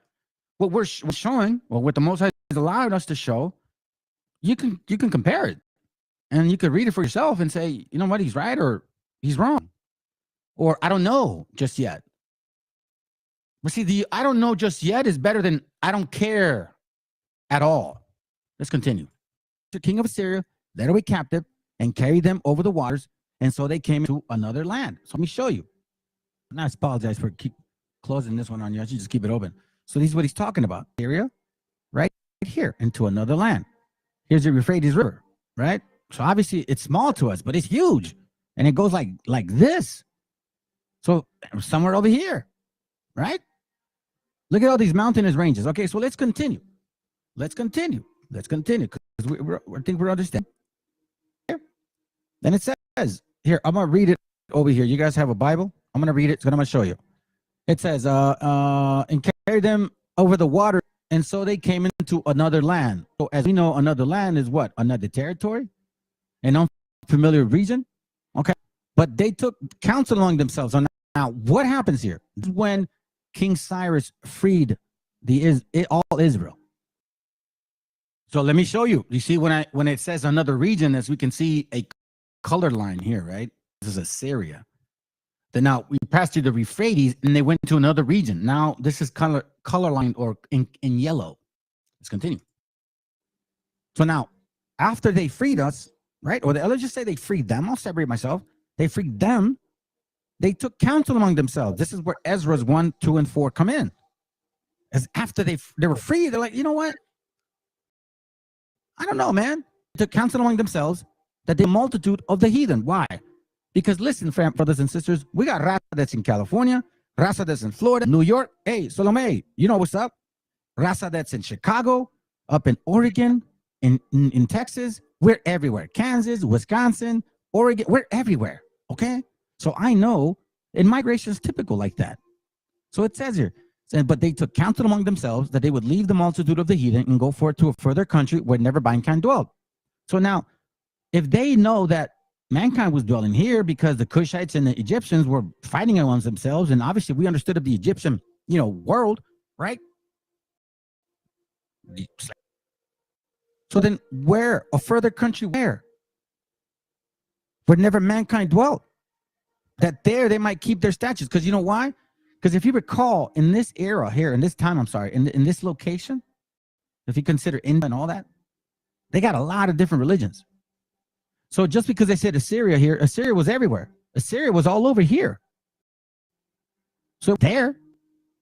what we're showing, or what the Most High has allowed us to show, you can compare it. And you could read it for yourself and say, you know what, he's right or he's wrong. Or I don't know just yet. But see, the I don't know just yet is better than I don't care at all. Let's continue. The king of Assyria led away captive and carried them over the waters, and so they came to another land. So let me show you. And I apologize for keep closing this one on you. I should just keep it open. So this is what he's talking about. Area, right here, into another land. Here's the Euphrates River, right? So obviously it's small to us, but it's huge. And it goes like this. So somewhere over here, right? Look at all these mountainous ranges. Okay, so let's continue. Let's continue. Because I think we're understanding. Then it says, here, I'm going to read it over here. You guys have a Bible? I'm going to read it, so I'm going to show you. It says, and carried them over the water, and so they came into another land. So as we know, another land is what? Another territory? An unfamiliar region? Okay. But they took counsel among themselves. So now what happens here? This is when King Cyrus freed all Israel. So let me show you. You see, when it says another region, as we can see a color line here, right? This is Assyria. Then now we passed through the Euphrates and they went to another region. Now this is color line or in yellow. Let's continue. So now after they freed us, right? Or let's just say they freed them. I'll separate myself. They freed them. They took counsel among themselves. This is where Ezra's 1, 2, and 4 come in. As after they were free, they're like, you know what? I don't know, man. They took counsel among themselves that the multitude of the heathen. Why? Because listen, brothers and sisters, we got raza that's in California, raza that's in Florida, New York. Hey, Salome, you know what's up? Raza that's in Chicago, up in Oregon, in Texas. We're everywhere. Kansas, Wisconsin, Oregon, we're everywhere. Okay? So I know, and migration is typical like that. So it says here, but they took counsel among themselves that they would leave the multitude of the heathen and go forth to a further country where never mankind dwelled. So now, if they know that mankind was dwelling here because the Cushites and the Egyptians were fighting amongst themselves, and obviously we understood of the Egyptian, world, right? So then where? A further country where? Where never mankind dwelt. That there they might keep their statutes. Because you know why? Because if you recall, in this era here, in this time, in this location, if you consider India and all that, they got a lot of different religions. So just because they said Assyria here, Assyria was everywhere. Assyria was all over here. So there,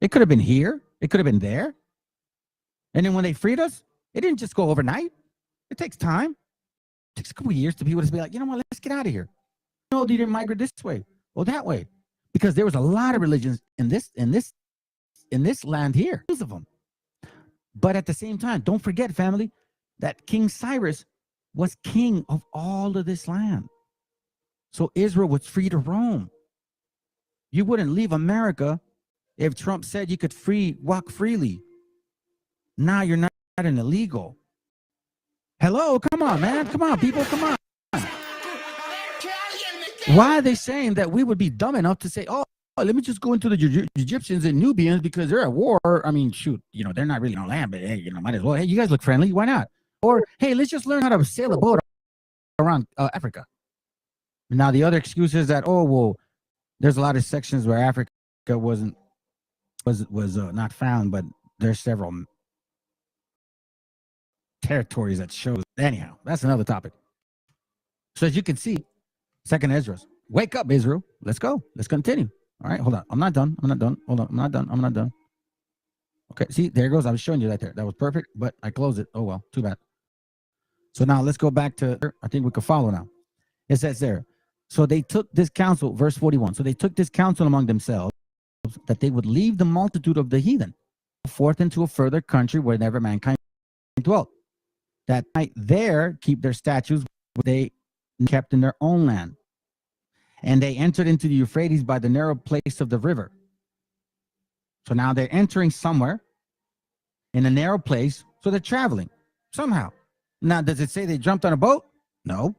it could have been here. It could have been there. And then when they freed us, it didn't just go overnight. It takes time. It takes a couple of years to people to be like, you know what, let's get out of here. No, they didn't migrate this way or that way. Because there was a lot of religions in this land here. Of them. But at the same time, don't forget, family, that King Cyrus was king of all of this land. So Israel was free to roam. You wouldn't leave America if Trump said you could walk freely. Now you're not an illegal. Hello, come on, man. Come on, people, come on. Why are they saying that we would be dumb enough to say, oh, let me just go into the Egyptians and Nubians because they're at war? I mean, shoot, they're not really on land, but hey, might as well. Hey, you guys look friendly. Why not? Or, hey, let's just learn how to sail a boat around Africa. Now, the other excuse is that, oh, well, there's a lot of sections where Africa was not found, but there's several territories that shows. Anyhow, that's another topic. So as you can see, Second Ezra, wake up, Israel. Let's go. Let's continue. All right, hold on. I'm not done. Hold on. I'm not done. Okay, see, there it goes. I was showing you that there. That was perfect, but I closed it. Oh, well, too bad. So now let's go back to, I think we can follow now. It says there, so they took this counsel, verse 41. So they took this counsel among themselves that they would leave the multitude of the heathen forth into a further country where never mankind dwelt, that might there keep their statutes they kept in their own land. And they entered into the Euphrates by the narrow place of the river. So now they're entering somewhere in a narrow place. So they're traveling somehow. Now, does it say they jumped on a boat? No.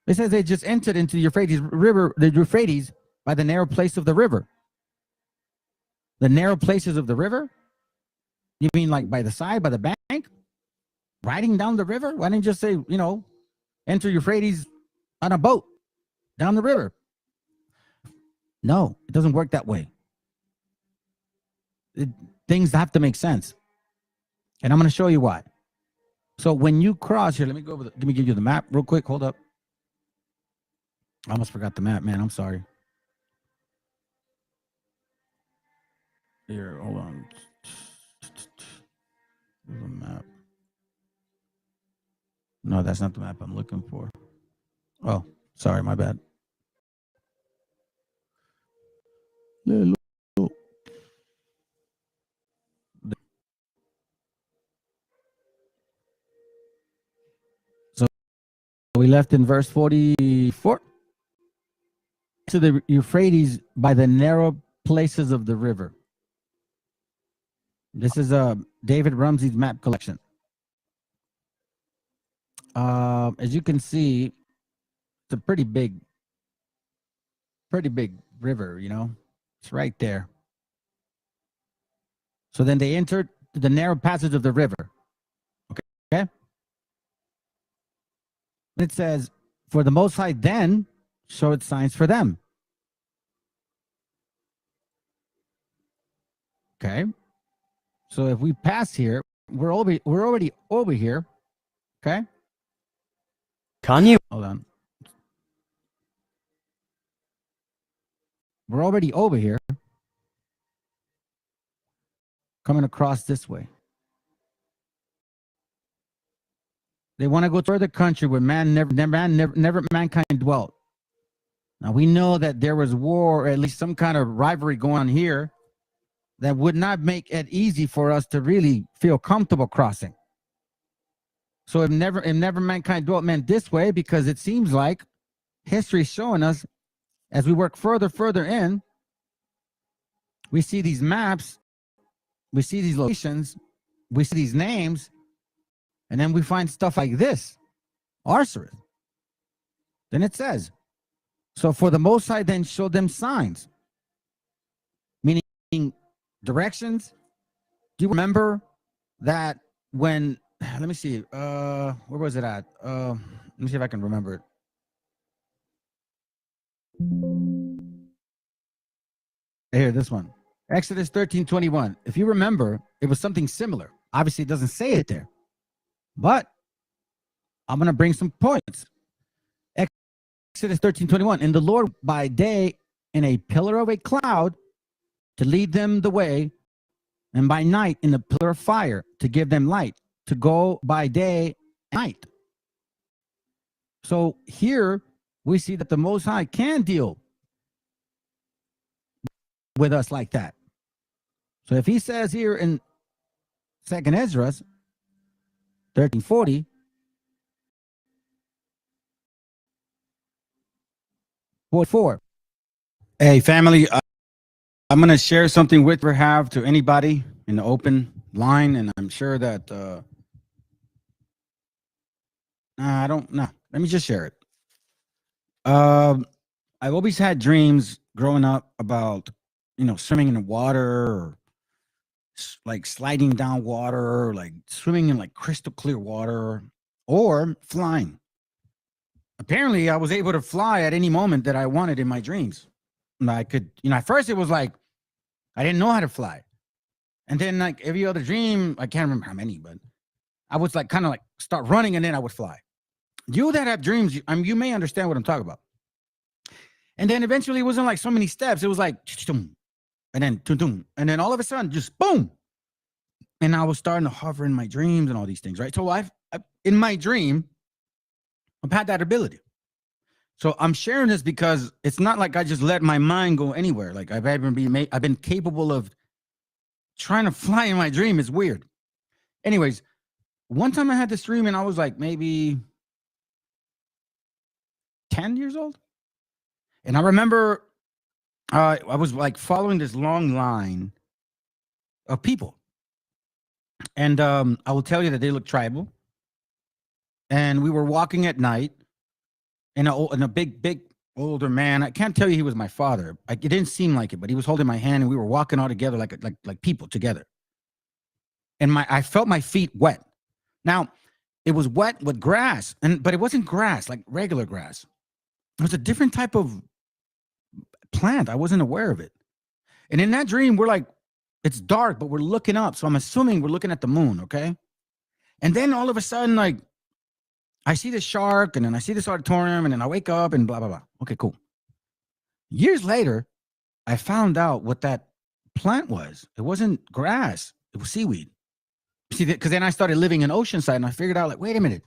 It says they just entered into the Euphrates river, the Euphrates by the narrow place of the river. The narrow places of the river? You mean like by the side, by the bank? Riding down the river? Why didn't you just say, enter Euphrates on a boat down the river? No, it doesn't work that way. Things have to make sense. And I'm going to show you why. So when you cross here, let me give you the map real quick. Hold up. I almost forgot the map, man. I'm sorry. Here, hold on. There's a map. No, that's not the map I'm looking for. Oh, sorry, my bad. So we left in verse 44. To the Euphrates by the narrow places of the river. This is David Rumsey's map collection. As you can see, it's a pretty big river, It's right there. So then they entered the narrow passage of the river. Okay? It says, for the Most High then showed signs for them. Okay. So if we pass here, we're already over here. Okay. Kanye. Hold on. We're already over here. Coming across this way. They want to go toward the country where never mankind dwelt. Now we know that there was war, or at least some kind of rivalry going on here that would not make it easy for us to really feel comfortable crossing. So if never mankind dwelt meant this way, because it seems like history is showing us as we work further in, we see these maps, we see these locations, we see these names, and then we find stuff like this, Arceus. Then it says, so for the Most High then showed them signs, meaning directions. Do you remember that when, let me see, where was it at? Let me see if I can remember it. Here, this one. Exodus 13:21. If you remember, it was something similar. Obviously, it doesn't say it there, but I'm going to bring some points. Exodus 13:21. And the Lord by day in a pillar of a cloud to lead them the way, and by night in a pillar of fire to give them light, to go by day and night. So here we see that the Most High can deal with us like that. So if he says here in 2nd Ezra 13:40, 44. Hey, family, I'm going to share something with or have to anybody in the open line, and I'm sure that I don't know. Let me just share it. I've always had dreams growing up about, swimming in the water, or like sliding down water, or like swimming in like crystal clear water, or flying. Apparently, I was able to fly at any moment that I wanted in my dreams. And I could, at first it was like I didn't know how to fly. And then like every other dream, I can't remember how many, but I was like kind of like start running and then I would fly. You that have dreams, you may understand what I'm talking about. And then eventually it wasn't like so many steps. It was like, and then, and then all of a sudden, just boom. And I was starting to hover in my dreams and all these things, right? So I've in my dream, I've had that ability. So I'm sharing this because it's not like I just let my mind go anywhere. Like I've been capable of trying to fly in my dream. It's weird. Anyways, one time I had this dream and I was like maybe 10 years old. And I remember I was like following this long line of people. And I will tell you that they look tribal. And we were walking at night. And a big older man. I can't tell you he was my father. It didn't seem like it, but he was holding my hand, and we were walking all together like people together. And I felt my feet wet. Now, it was wet with grass, but it wasn't grass like regular grass. It was a different type of plant. I wasn't aware of it. And in that dream, we're like, it's dark, but we're looking up. So I'm assuming we're looking at the moon, okay? And then all of a sudden, like, I see this shark, and then I see this auditorium, and then I wake up and blah, blah, blah. Okay, cool. Years later, I found out what that plant was. It wasn't grass. It was seaweed. See, because then I started living in Oceanside, and I figured out, like, wait a minute.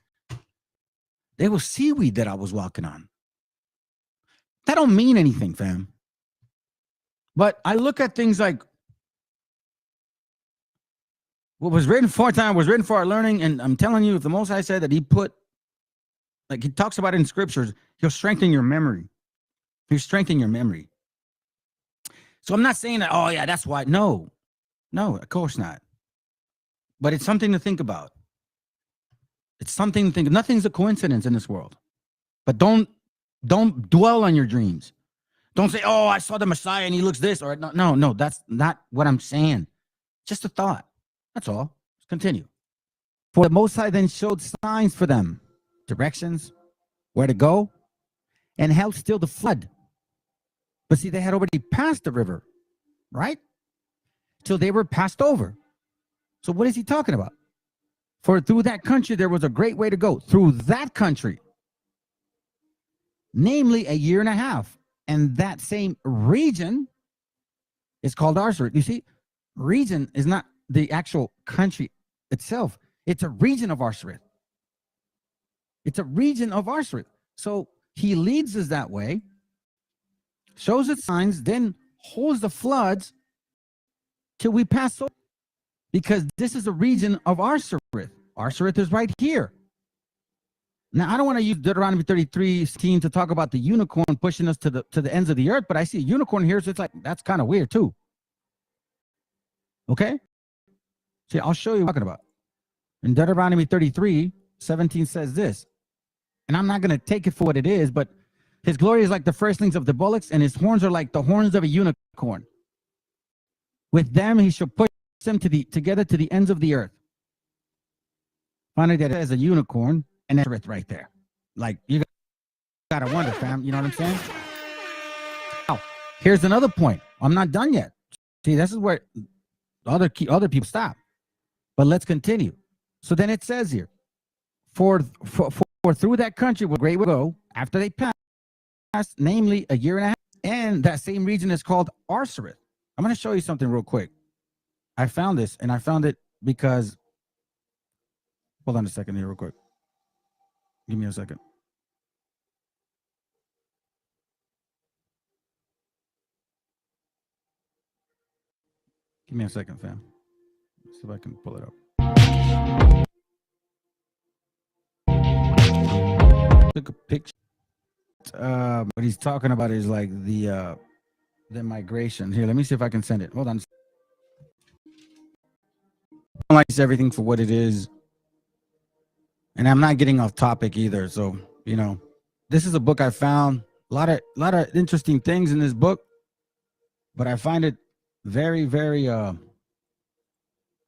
There was seaweed that I was walking on. That don't mean anything, fam. But I look at things like what was written for time was written for our learning, and I'm telling you, if the Most High said that he put, like he talks about it in scriptures, he'll strengthen your memory. He'll strengthen your memory. So I'm not saying that, oh yeah, that's why. No, of course not. But it's something to think about. It's something to think. Nothing's a coincidence in this world. But don't dwell on your dreams. Don't say, oh, I saw the Messiah and he looks this, or no, that's not what I'm saying. Just a thought. That's all. Let's continue. For the Most High then showed signs for them, directions, where to go, and held still the flood. But see, they had already passed the river, right? Till they were passed over. So what is he talking about? For through that country, there was a great way to go. Through that country. Namely, a year and a half. And that same region is called Arsareth. You see, region is not the actual country itself. It's a region of Arsareth. It's a region of Arsareth. So he leads us that way, shows us signs, then holds the floods till we pass over. Because this is a region of Arsareth. Arsareth is right here. Now, I don't want to use Deuteronomy 33:16 to talk about the unicorn pushing us to the ends of the earth, but I see a unicorn here, so it's like, that's kind of weird too. Okay? See, I'll show you what I'm talking about. In Deuteronomy 33:17 says this, and I'm not going to take it for what it is, but his glory is like the firstlings of the bullocks, and his horns are like the horns of a unicorn. With them he shall push them together to the ends of the earth. Finally, that is a unicorn, and that's right there. Like, you gotta wonder, fam. You know what I'm saying? Now, here's another point. I'm not done yet. See, this is where other people stop. But let's continue. So then it says here, for through that country will great will go after they pass, namely a year and a half, and that same region is called Arsareth. I'm going to show you something real quick. I found this, and I found it because, hold on a second here real quick. Give me a second. Give me a second, fam. Let's see if I can pull it up. Took a picture. what he's talking about is like the migration. Here, let me see if I can send it. Hold on. I don't like everything for what it is, and I'm not getting off topic either. So this is a book I found. A lot of interesting things in this book, but I find it very, very. Hold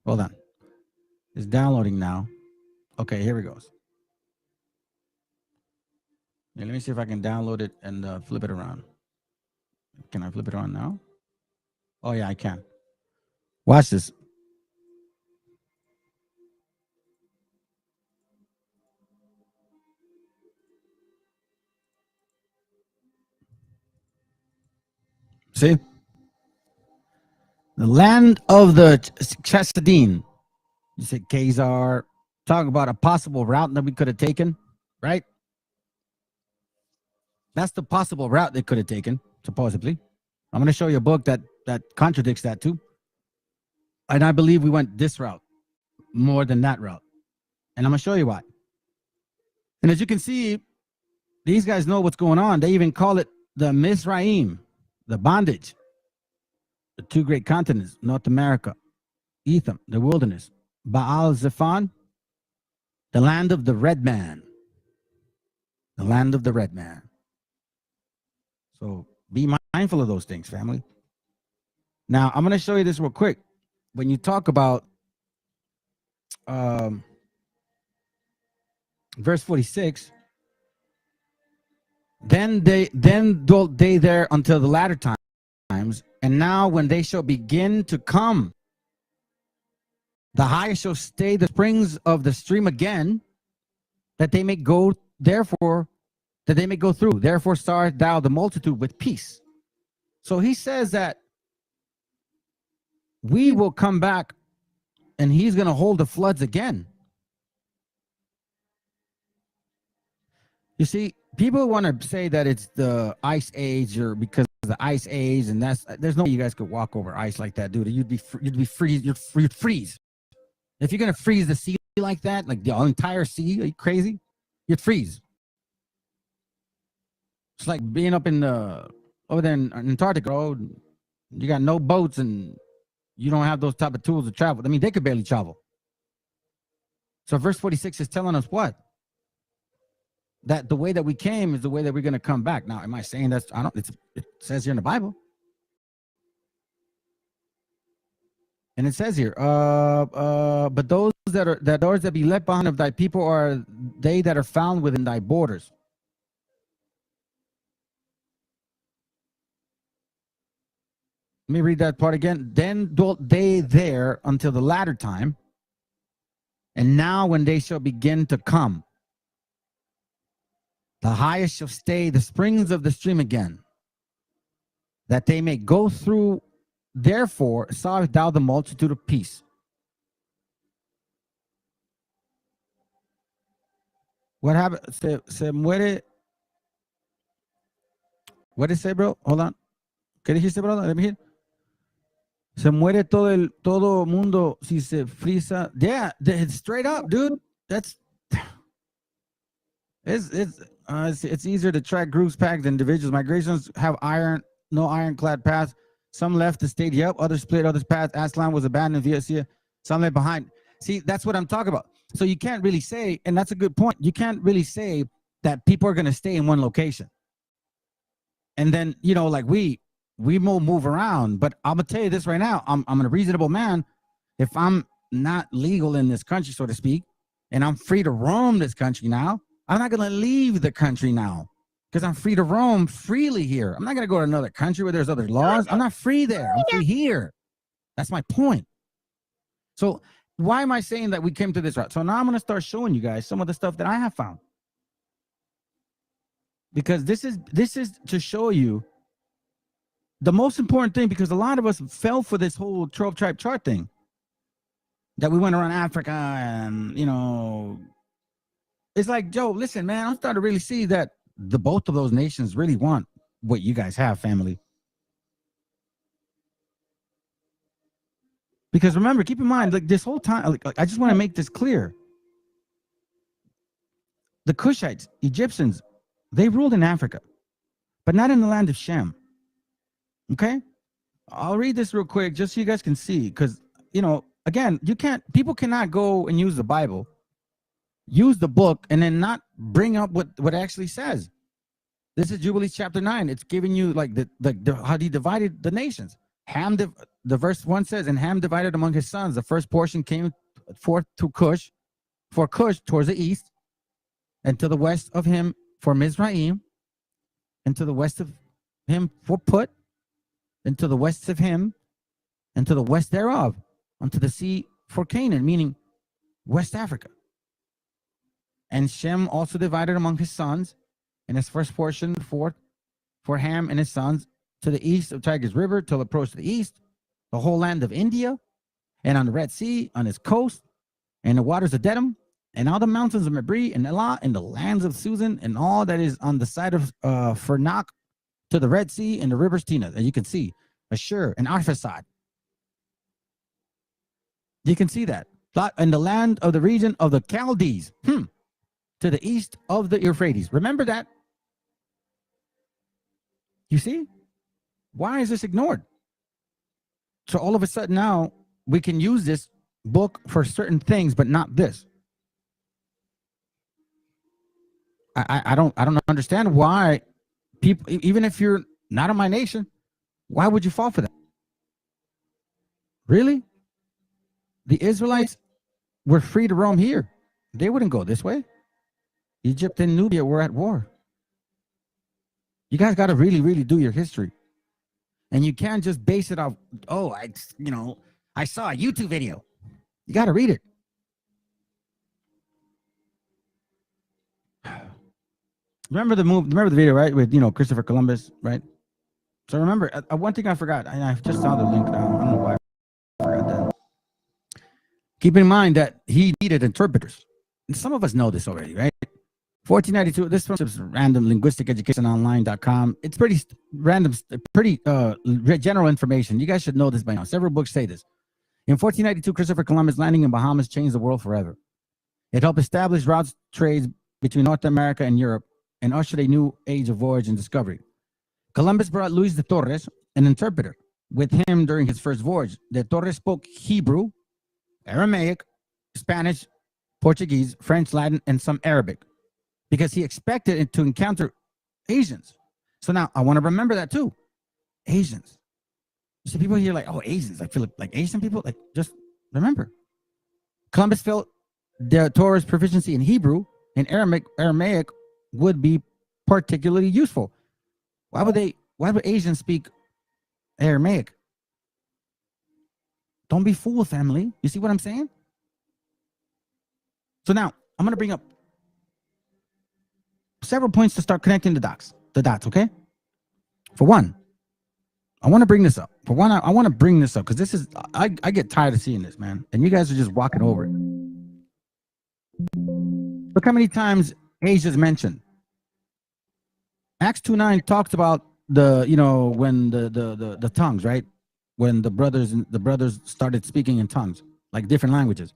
on, it's downloading now. Okay, here it goes. Yeah, let me see if I can download it and flip it around. Can I flip it around now? Oh yeah, I can. Watch this. See? The land of the Chesadine. You said Khazar. Talk about a possible route that we could have taken, right? That's the possible route they could have taken, supposedly. I'm going to show you a book that contradicts that too. And I believe we went this route more than that route. And I'm going to show you why. And as you can see, these guys know what's going on. They even call it the Mizraim, the bondage. The two great continents, North America, Etham, the wilderness, Baal Zephon, the land of the red man. The land of the red man. So be mindful of those things, family. Now, I'm going to show you this real quick. When you talk about verse 46, then dwelt they there until the latter times, and now when they shall begin to come, the highest shall stay the springs of the stream again, that they may go, therefore, that they may go through. Therefore start thou the multitude with peace. So he says that we will come back and he's going to hold the floods again. You see, people want to say that it's the ice age or because of the ice age, and there's no way you guys could walk over ice like that, dude. You'd freeze. If you're going to freeze the sea like that, like the entire sea, are you crazy? You'd freeze. It's like being up over there in Antarctica. Oh, you got no boats and you don't have those type of tools to travel. I mean, they could barely travel. So verse 46 is telling us what? That the way that we came is the way that we're going to come back. Now, am I saying that's, it says here in the Bible. And it says here, but those that be left behind of thy people are they that are found within thy borders. Let me read that part again. Then dwelt they there until the latter time, and now when they shall begin to come, the highest shall stay the springs of the stream again, that they may go through. Therefore sawest thou the multitude of peace. What happened? Se muere. What did it say, bro? Hold on. ¿Qué dijiste, bro? Let me hear. Se muere todo mundo si se frisa. Yeah, it's straight up, dude. That's it's easier to track groups packed than individuals. Migrations have no ironclad paths. Some left the state, yep. Others split, others passed. Aslan was abandoned via Sia. Some left behind. See, that's what I'm talking about. So you can't really say, and that's a good point. You can't really say that people are going to stay in one location. And then, like we will move around. But I'm going to tell you this right now. I'm a reasonable man. If I'm not legal in this country, so to speak, and I'm free to roam this country now, I'm not going to leave the country now. Because I'm free to roam freely here. I'm not going to go to another country where there's other laws. I'm not free there. I'm free here. That's my point. So why am I saying that we came to this route? So now I'm going to start showing you guys some of the stuff that I have found. Because this is to show you the most important thing, because a lot of us fell for this whole 12-tribe chart thing. That we went around Africa and, it's like, Joe, listen, man, I'm starting to really see that both of those nations really want what you guys have, family. Because remember, keep in mind, like this whole time, like I just want to make this clear. The Cushites, Egyptians, they ruled in Africa. but not in the land of Shem. Okay? I'll read this real quick just so you guys can see, because, again, people cannot go and use the Bible, use the book, and then not bring up what it actually says. This is Jubilees chapter 9. It's giving you like how he divided the nations. The verse 1 says, and Ham divided among his sons. The first portion came forth to Cush, for Cush towards the east, and to the west of him for Mizraim, and to the west of him for Put, and to the west of him, and to the west thereof, unto the sea for Canaan, meaning West Africa. And Shem also divided among his sons, and his first portion for Ham and his sons, to the east of Tigris River, till it approached the east, the whole land of India, and on the Red Sea, on its coast, and the waters of Dedum, and all the mountains of Mabri and Elah, and the lands of Susan, and all that is on the side of Fernach, to the Red Sea, and the rivers Tina, as you can see, Ashur and Arphasad. You can see that. And the land of the region of the Chaldees, to the east of the Euphrates. Remember that? You see? Why is this ignored? So all of a sudden now, we can use this book for certain things, but not this. I don't understand why people, even if you're not of my nation, why would you fall for that? Really? The Israelites were free to roam here. They wouldn't go this way. Egypt and Nubia were at war. You guys got to really, really do your history. And you can't just base it off, I saw a YouTube video. You got to read it. Remember the video, right? With, Christopher Columbus, right? So remember, one thing I forgot, and I just saw the link now. I don't know why I forgot that. Keep in mind that he needed interpreters. And some of us know this already, right? 1492, this from random linguisticeducationonline.com. It's pretty random, pretty general information. You guys should know this by now. Several books say this. In 1492, Christopher Columbus landing in Bahamas changed the world forever. It helped establish routes trades between North America and Europe and ushered a new age of voyage and discovery. Columbus brought Luis de Torres, an interpreter, with him during his first voyage. De Torres spoke Hebrew, Aramaic, Spanish, Portuguese, French, Latin, and some Arabic, because he expected it to encounter Asians. So now I want to remember that too. Asians. You see people here like, oh, Asians. I feel like Asian people, like, just remember. Columbus felt de Torres' proficiency in Hebrew and Aramaic would be particularly useful. Why would Asians speak Aramaic? Don't be fooled, family. You see what I'm saying? So now I'm going to bring up several points to start connecting the dots, okay? For one, I want to bring this up. Because this is, I get tired of seeing this, man. And you guys are just walking over it. Look how many times Asia's mentioned. Acts 2:9 talks about when the tongues, right? When the brothers started speaking in tongues, like different languages.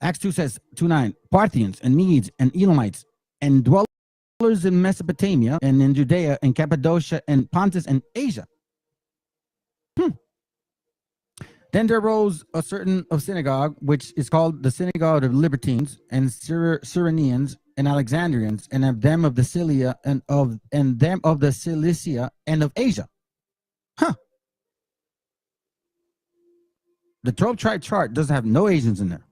Acts 2 says, 2:9, Parthians and Medes and Elamites and dwellers in Mesopotamia and in Judea and Cappadocia and Pontus and Asia. Then there arose a certain of synagogue, which is called the synagogue of Libertines and Cyrenians and Alexandrians, and of them of the Cilicia and them of the Cilicia and of Asia. The 12-tribe chart doesn't have no Asians in there.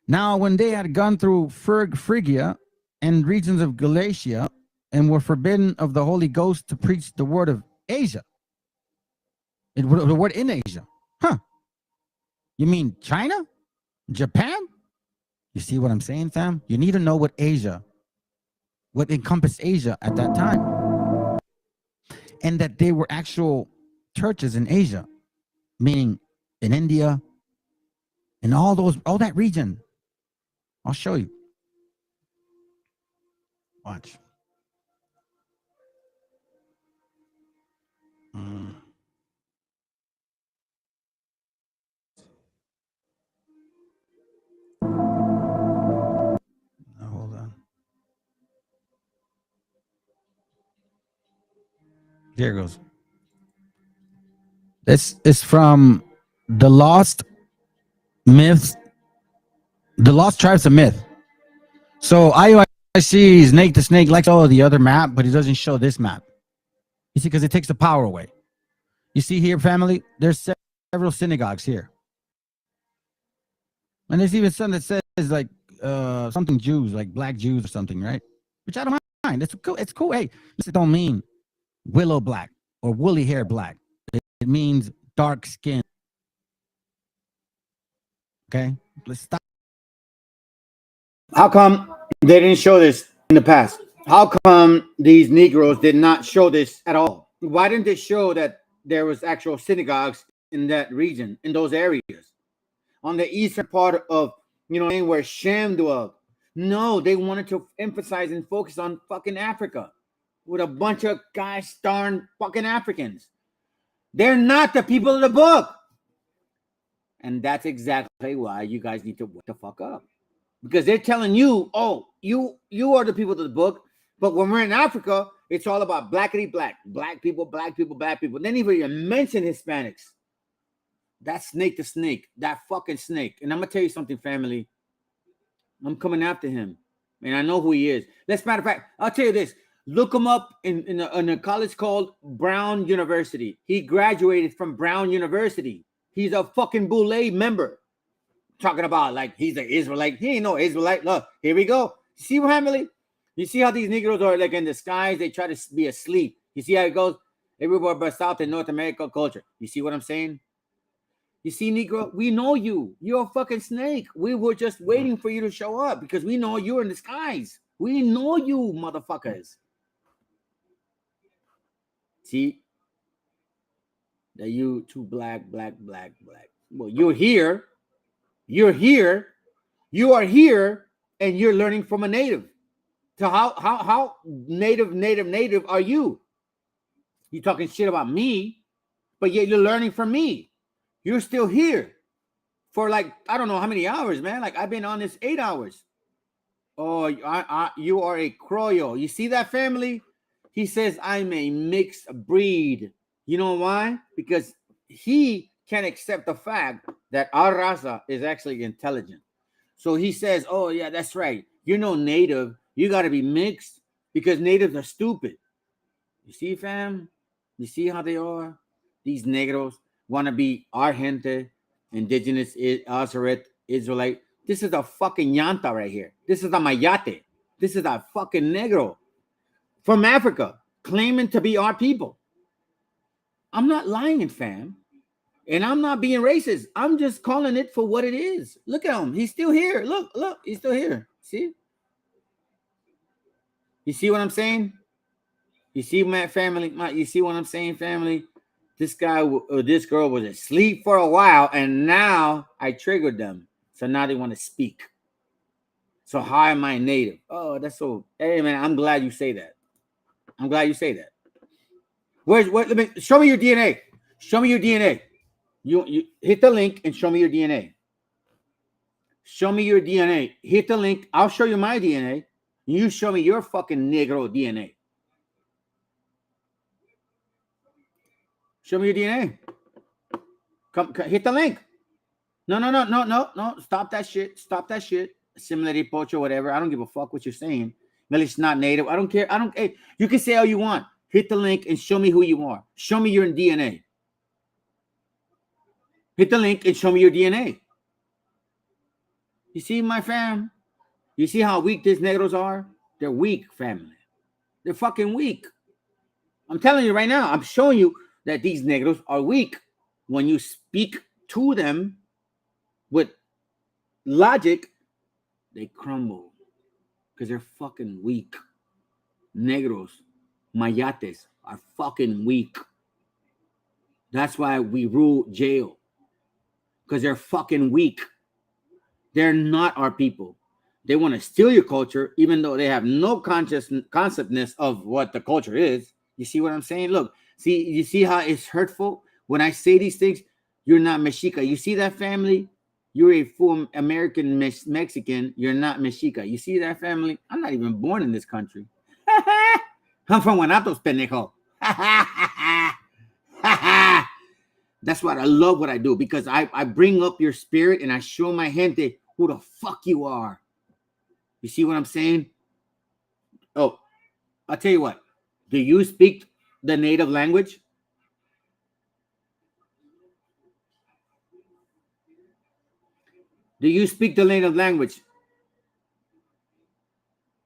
Now, when they had gone through Phrygia and regions of Galatia and were forbidden of the Holy Ghost to preach the word of Asia, the word in Asia. You mean China? Japan? You see what I'm saying, fam? You need to know what encompassed Asia at that time. And that they were actual churches in Asia, meaning in India and all that region. I'll show you. Watch. Hold on. Here it goes. This is from the Lost Myths, the Lost Tribes of Myth. So IUIC Snake the Snake likes all the other map, but he doesn't show this map. You see, because it takes the power away. You see here, family, there's several synagogues here. And there's even some that says like something Jews, like black Jews or something, right? Which I don't mind. It's cool. It's cool. Hey, this don't mean willow black or woolly hair black. It means dark skin. Okay, let's stop. How come they didn't show this in the past? How come these Negroes did not show this at all? Why didn't they show that there was actual synagogues in that region, in those areas, on the eastern part of, you know, where Shem dwelled? No, they wanted to emphasize and focus on fucking Africa with a bunch of guys darn fucking Africans. They're not the people of the book. And that's exactly why you guys need to wake the fuck up. Because they're telling you, oh, you are the people of the book. But when we're in Africa, it's all about blackity black. Black people, black people, black people. They didn't even mention Hispanics. That snake the snake. That fucking snake. And I'm going to tell you something, family. I'm coming after him. And I know who he is. Matter of fact, I'll tell you this. Look him up in a college called Brown University. He graduated from Brown University. He's a fucking Boule member. Talking about like he's an Israelite. He ain't no Israelite. Look, here we go. You see what family? You see how these Negroes are like in the skies? They try to be asleep. You see how it goes? Everywhere but South and North America culture. You see what I'm saying? You see, Negro, we know you. You're a fucking snake. We were just waiting for you to show up because we know you're in the skies. We know you, motherfuckers. See? That you too black. Well, you're here. You're here. You are here, and you're learning from a native. So how native are you? You talking shit about me, but yet you're learning from me. You're still here for like, I don't know how many hours, man. Like I've been on this 8 hours. Oh, you are a Croyo. You see that, family? He says, I'm a mixed breed. You know why? Because he can't accept the fact that our raza is actually intelligent. So he says, oh, yeah, that's right. You're no native. You got to be mixed because natives are stupid. You see, fam? You see how they are? These negros want to be our gente, indigenous, Azareth, Israelite. This is a fucking llanta right here. This is a mayate. This is a fucking negro from Africa claiming to be our people. I'm not lying, fam. And I'm not being racist. I'm just calling it for what it is. Look at him. He's still here. Look, he's still here. See? You see what I'm saying? You see my family? You see what I'm saying, family? This guy or this girl was asleep for a while, and now I triggered them. So now they want to speak. So how am I native? Oh, that's so. Hey, man, I'm glad you say that. I'm glad you say that. Let me show me your DNA. Show me your DNA. You hit the link and show me your DNA. Show me your DNA. Hit the link. I'll show you my DNA. You show me your fucking Negro DNA. Show me your DNA. Come hit the link. No. Stop that shit. Stop that shit. Assimilated pocho, whatever. I don't give a fuck what you're saying. Well, it's not native. I don't care. Hey, you can say all you want. Hit the link and show me who you are. Show me your DNA. Hit the link and show me your DNA. You see, my fam? You see how weak these negros are? They're weak, family. They're fucking weak. I'm telling you right now. I'm showing you that these negros are weak. When you speak to them with logic, they crumble because they're fucking weak. Negros, mayates are fucking weak. That's why we rule jail, because they're fucking weak. They're not our people. They want to steal your culture, even though they have no conceptness of what the culture is. You see what I'm saying? Look, you see how it's hurtful when I say these things? You're not Meshiacha. You see that, family? You're a full American Mexican. You're not Meshiacha. You see that, family? I'm not even born in this country. I'm from Guanatos, pendejo. That's what I love what I do, because I bring up your spirit and I show my gente who the fuck you are. You see what I'm saying? Oh, I'll tell you what. Do you speak the native language? Do you speak the native language?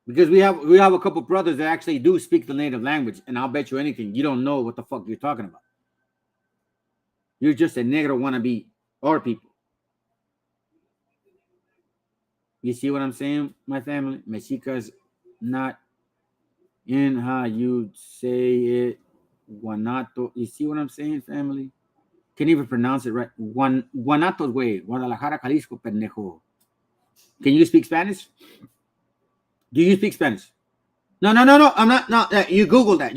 Because we have a couple brothers that actually do speak the native language, and I'll bet you anything, you don't know what the fuck you're talking about. You're just a negro wannabe our people. You see what I'm saying, my family? Mexica's not in how you say it. Guanato. You see what I'm saying, family? Can't even pronounce it right. Guanatos, way. Guadalajara, Jalisco, pendejo. Can you speak Spanish? Do you speak Spanish? No. I'm not. No, you Google that.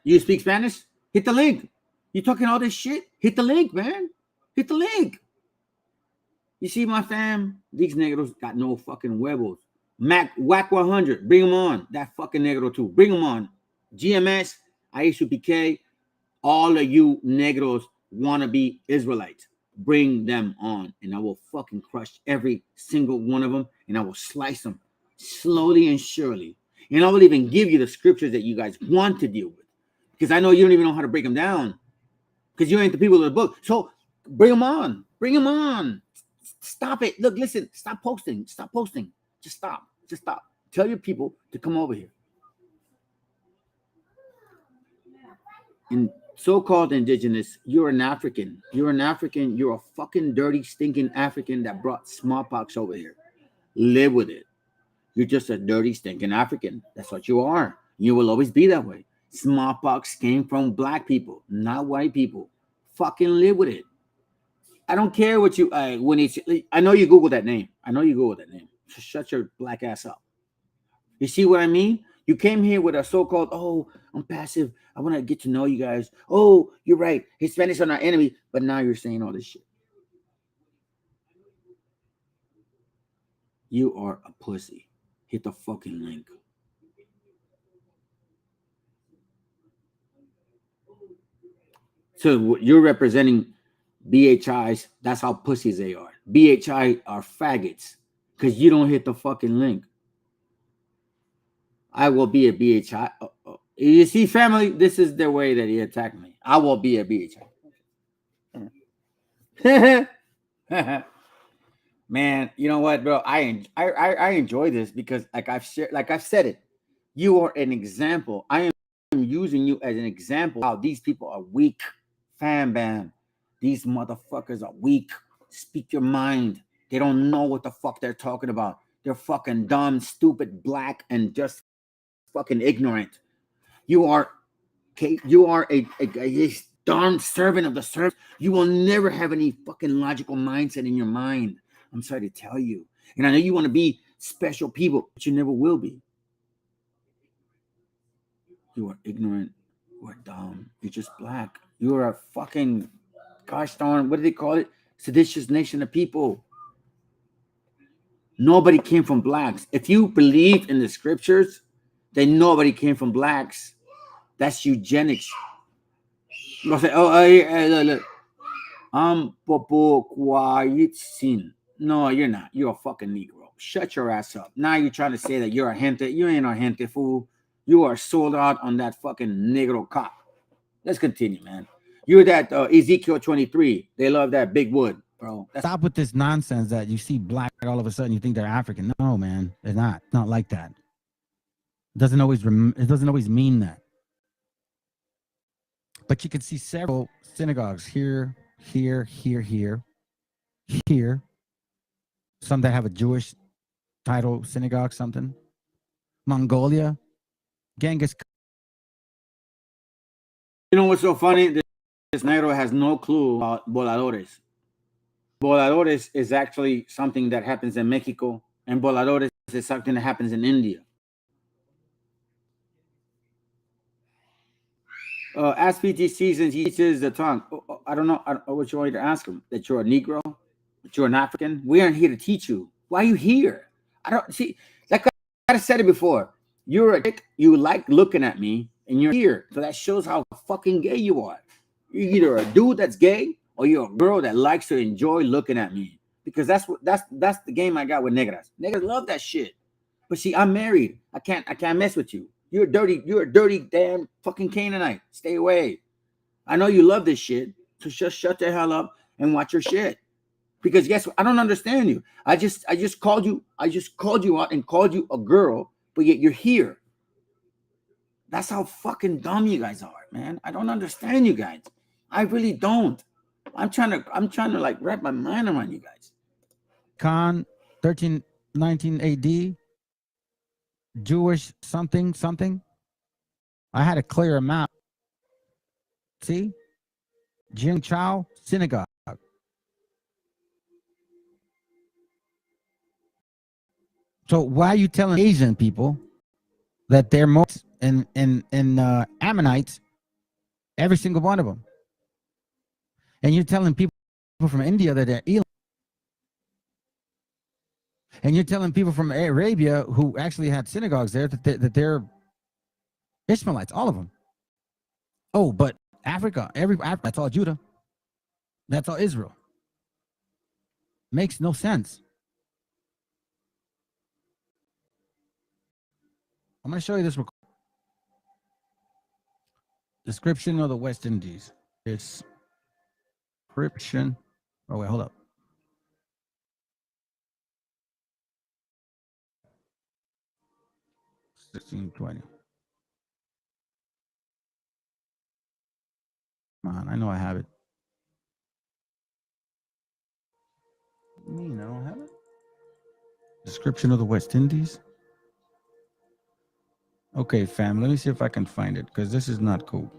You speak Spanish? Hit the link. You talking all this shit? Hit the link, man. Hit the link. You see, my fam? These negros got no fucking huevos. Whack 100. Bring them on. That fucking negro too. Bring them on. GMS, Aishu PK, all of you negros want to be Israelites. Bring them on. And I will fucking crush every single one of them. And I will slice them slowly and surely. And I will even give you the scriptures that you guys want to deal with. Because I know you don't even know how to break them down. Because you ain't the people of the book. So bring them on. Bring them on. Stop it. Look, listen. Stop posting. Stop posting. Just stop. Just stop. Tell your people to come over here. And so-called indigenous, you're an African. You're an African. You're a fucking dirty, stinking African that brought smallpox over here. Live with it. You're just a dirty, stinking African. That's what you are. You will always be that way. Smallpox came from black people, not white people. Fucking live with it. I don't care what you when it's. I know you Google that name. So shut your black ass up. You see what I mean? You came here with a so-called, oh, I'm passive. I want to get to know you guys. Oh, you're right. Hispanics are our enemy. But now you're saying all this shit. You are a pussy. Hit the fucking link. So you're representing BHIs. That's how pussies they are. BHI are faggots because you don't hit the fucking link. I will be a BHI. You see, family, this is the way that he attacked me. I will be a BHI. Man, you know what, bro? I enjoy this because, like I've said it, you are an example. I am using you as an example. How these people are weak, fam bam. These motherfuckers are weak. Speak your mind. They don't know what the fuck they're talking about. They're fucking dumb, stupid, black, and just fucking ignorant. You are a darn servant of the servant. You will never have any fucking logical mindset in your mind. I'm sorry to tell you. And I know you want to be special people, but you never will be. You are ignorant. You are dumb. You're just black. You are a fucking, gosh darn, what do they call it? Seditious nation of people. Nobody came from blacks. If you believe in the scriptures, then nobody came from blacks. That's eugenics. Look. I'm Popo Quiet Sin. No, you're not. You're a fucking Negro. Shut your ass up. Now you're trying to say that you're a gente. You ain't a gente, fool. You are sold out on that fucking Negro cop. Let's continue, man. You're that Ezekiel 23. They love that big wood, bro. Stop with this nonsense that you see black all of a sudden you think they're African. No, man, they're not. It's not like that. It doesn't always mean that. But you can see several synagogues here. Some that have a Jewish title, synagogue, something. Mongolia, Genghis. You know what's so funny? This negro has no clue about voladores. Voladores is actually something that happens in Mexico, and voladores is something that happens in India. As PT seasons, he teaches the tongue. I don't know what you want me to ask him. That you're a Negro, that you're an African. We aren't here to teach you. Why are you here? I don't see. Like I said it before. You're a dick. You like looking at me. and you're here. So that shows how fucking gay you are. You're either a dude that's gay or you're a girl that likes to enjoy looking at me. Because that's the game I got with negras. Negras love that shit. But see, I'm married. I can't mess with you. You're a dirty damn fucking Canaanite. Stay away. I know you love this shit. So just shut the hell up and watch your shit. Because guess what? I don't understand you. I just called you out and called you a girl, but yet you're here. That's how fucking dumb you guys are, man. I don't understand you guys. I really don't. I'm trying to like wrap my mind around you guys. Khan, 1319 AD, Jewish something. I had to clear him out. See? Jing Chao synagogue. So why are you telling Asian people that they're more in Ammonites, every single one of them? And you're telling people from India that they're Elam. And you're telling people from Arabia who actually had synagogues there that they're Ishmaelites, all of them. Oh, but Africa, that's all Judah. That's all Israel. Makes no sense. I'm going to show you this description of the West Indies. Description. Oh, wait, hold up. $16.20. Come on, I know I have it. I don't have it. Description of the West Indies. Okay, fam, let me see if I can find it, because this is not cool.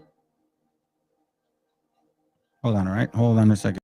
Hold on, all right? Hold on a second.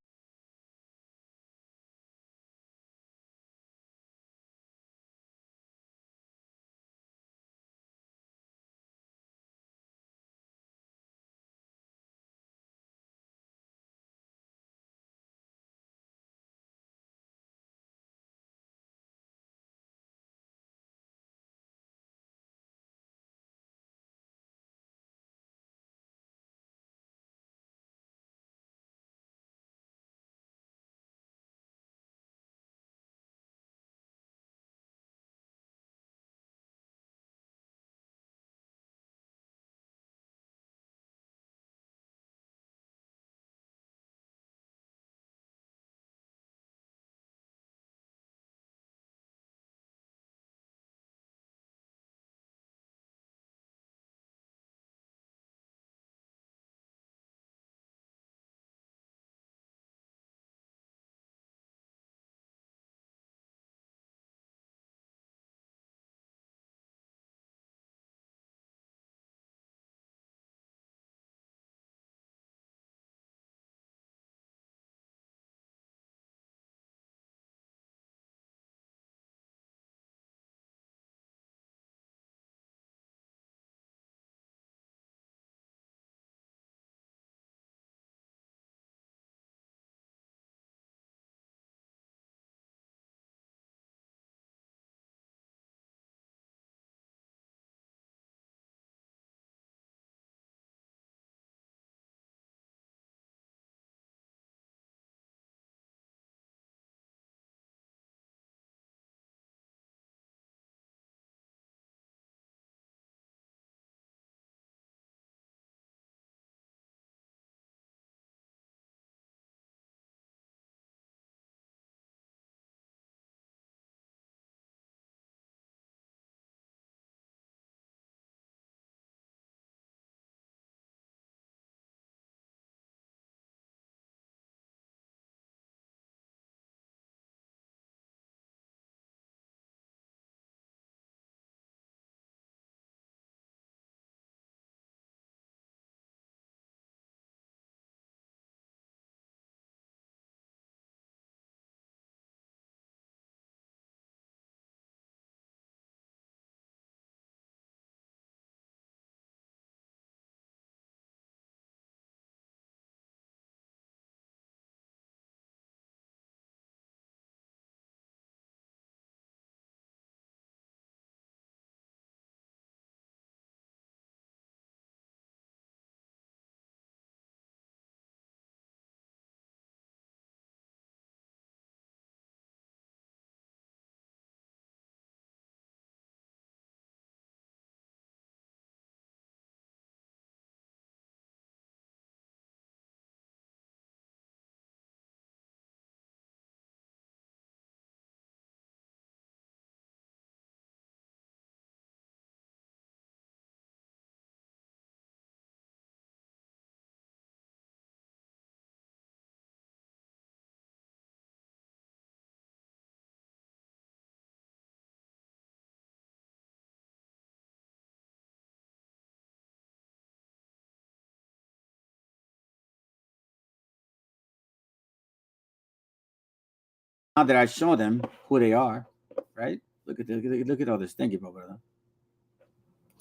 that I show them who they are, right? Look at all this. Thank you, brother.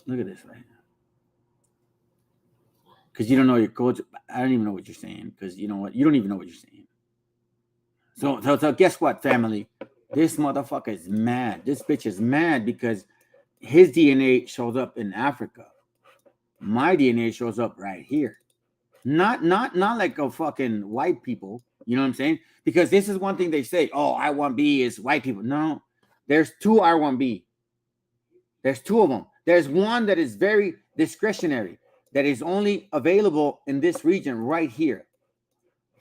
Look at this right now. Because you don't know your codes. I don't even know what you're saying. Because you know what? You don't even know what you're saying. So guess what, family? This motherfucker is mad. This bitch is mad because his DNA shows up in Africa. My DNA shows up right here. Not like a fucking white people. You know what I'm saying? Because this is one thing they say. Oh, I1B is white people. No, there's two R1B. There's two of them. There's one that is very discretionary, that is only available in this region right here.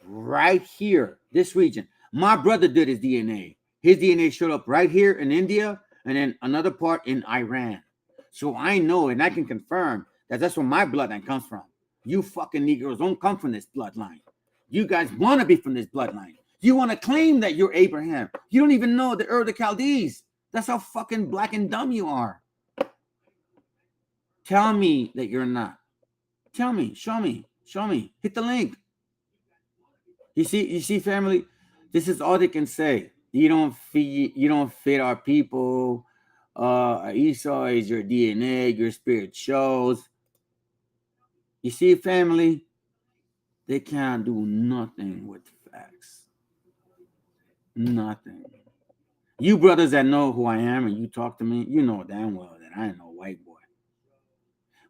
Right here, this region. My brother did his DNA. His DNA showed up right here in India and then another part in Iran. So I know and I can confirm that that's where my bloodline comes from. You fucking Negroes don't come from this bloodline. You guys want to be from this bloodline. You want to claim that you're Abraham. You don't even know the Ur of the Chaldees. That's how fucking black and dumb you are. Tell me that you're not. Tell me, show me, hit the link. You see, family, this is all they can say. You don't fit our people. Esau is your DNA, your spirit shows. You see, family, they can't do nothing with facts. Nothing. You brothers that know who I am and you talk to me, you know damn well that I ain't no white boy.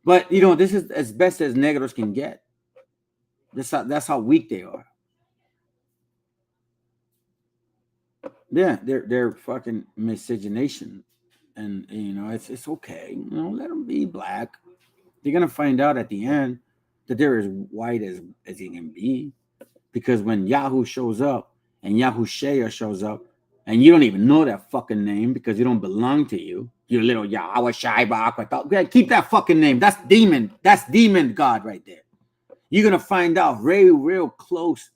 But this is as best as negros can get. That's how weak they are. Yeah, they're fucking miscegenation, and it's okay. Let them be black. They're gonna find out at the end that they're as white as he can be, because when Yahoo shows up and Yahoo Shea shows up, and you don't even know that fucking name because it don't belong to you, you little Yahweh Shai Ba'akwata. Keep that fucking name. That's demon. That's demon God right there. You're gonna find out real close.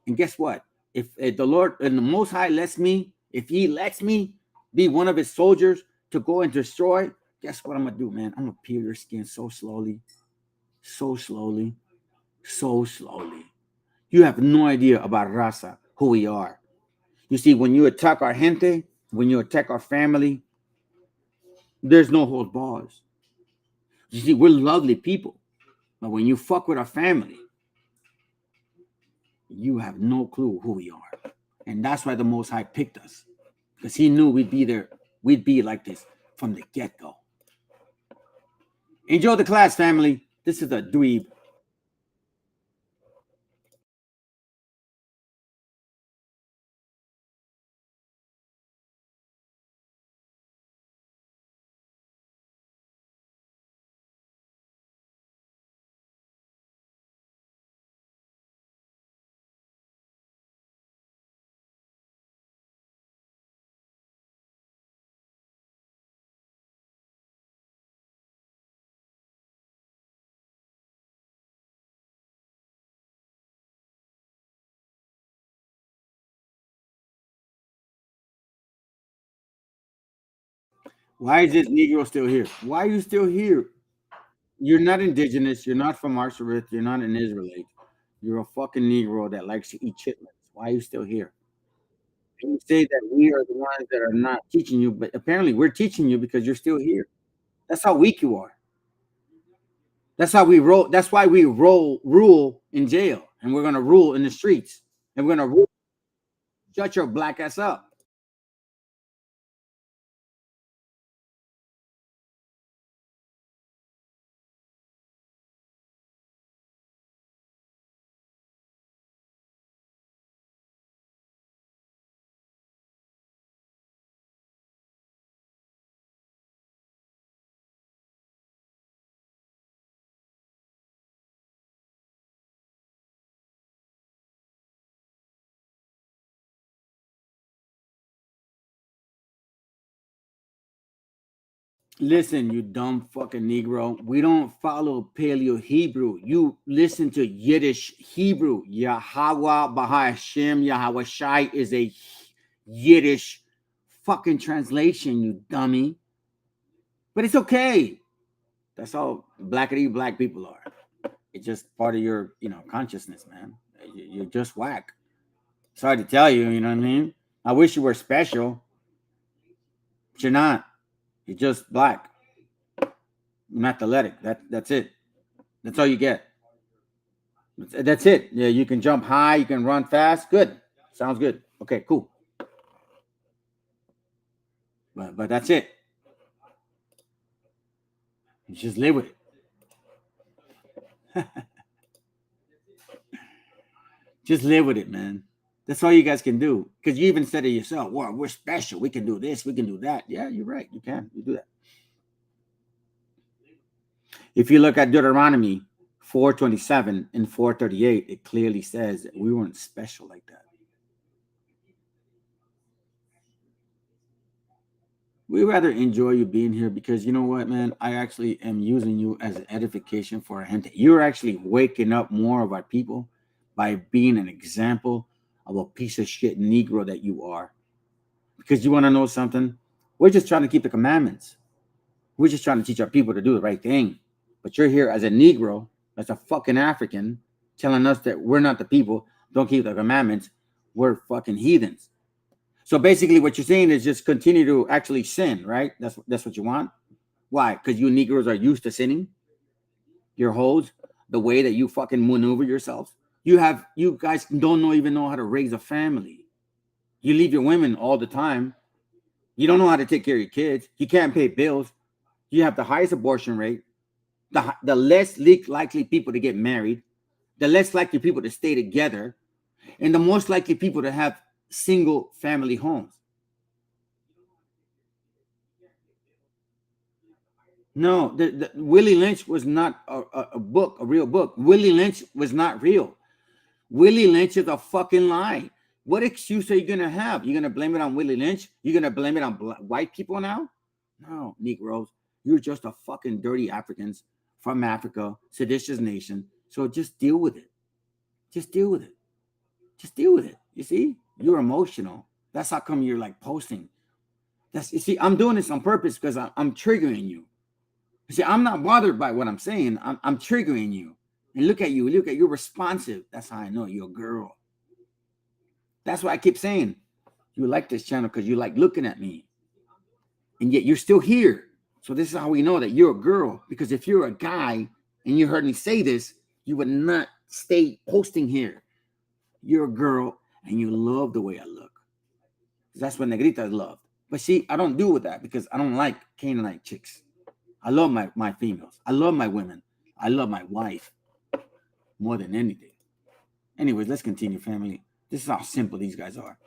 And guess what? If the Lord and the Most High if He lets me be one of His soldiers to go and destroy, guess what I'm gonna do, man? I'm gonna peel your skin so slowly. You have no idea about Raza, who we are. You see, when you attack our gente, when you attack our family, there's no hold bars. You see, we're lovely people, but when you fuck with our family, you have no clue who we are. And that's why the Most High picked us, because He knew we'd be there. We'd be like this from the get-go. Enjoy the class, family. This is a dweeb. Why is this Negro still here? Why are you still here? You're not indigenous. You're not from Arsharith. You're not an Israelite. You're a fucking Negro that likes to eat chitlins. Why are you still here? And you say that we are the ones that are not teaching you, but apparently we're teaching you because you're still here. That's how weak you are. That's how we roll. That's why we rule in jail, and we're gonna rule in the streets, and we're gonna rule. Shut your black ass up. Listen, you dumb fucking Negro. We don't follow Paleo Hebrew. You listen to Yiddish Hebrew. Yahweh Bahashem Yahweh Shai is a Yiddish fucking translation, you dummy. But it's okay. That's how blackity black people are. It's just part of your, consciousness, man. You're just whack. Sorry to tell you, you know what I mean? I wish you were special, but you're not. You're just black. You're athletic. That's it. That's all you get. That's it. Yeah, you can jump high. You can run fast. Good. Sounds good. Okay, cool. But that's it. You just live with it. Just live with it, man. That's all you guys can do. Because you even said it yourself. Well, we're special. We can do this. We can do that. Yeah, you're right. You can. You do that. If you look at Deuteronomy 4:27 and 4:38, it clearly says that we weren't special like that. We rather enjoy you being here because you know what, man? I actually am using you as an edification for our gente. You're actually waking up more of our people by being an example of a piece of shit Negro that you are. Because you want to know something? We're just trying to keep the commandments. We're just trying to teach our people to do the right thing. But you're here as a Negro, as a fucking African, telling us that we're not the people, don't keep the commandments. We're fucking heathens. So basically what you're saying is just continue to actually sin, right? That's what you want. Why? Because you Negroes are used to sinning. Your hoes, the way that you fucking maneuver yourselves. You guys even know how to raise a family. You leave your women all the time. You don't know how to take care of your kids. You can't pay bills. You have the highest abortion rate, the less likely people to get married, the less likely people to stay together, and the most likely people to have single family homes. No, Willie Lynch was not a book, a real book. Willie Lynch was not real. Willie Lynch is a fucking lie. What excuse are you going to have? You're going to blame it on Willie Lynch? You're going to blame it on white people now? No, Negroes. You're just a fucking dirty Africans from Africa, seditious nation. So just deal with it. Just deal with it. Just deal with it. You see? You're emotional. That's how come you're like posting. You see, I'm doing this on purpose because I'm triggering you. You see, I'm not bothered by what I'm saying. I'm triggering you. And look at you. You're responsive. That's how I know you're a girl. That's why I keep saying you like this channel because you like looking at me. And yet you're still here. So this is how we know that you're a girl. Because if you're a guy and you heard me say this, you would not stay posting here. You're a girl and you love the way I look. That's what Negrita loved. But see, I don't do with that because I don't like Canaanite chicks. I love my females. I love my women. I love my wife more than anything. Anyways, let's continue, family. This is how simple these guys are.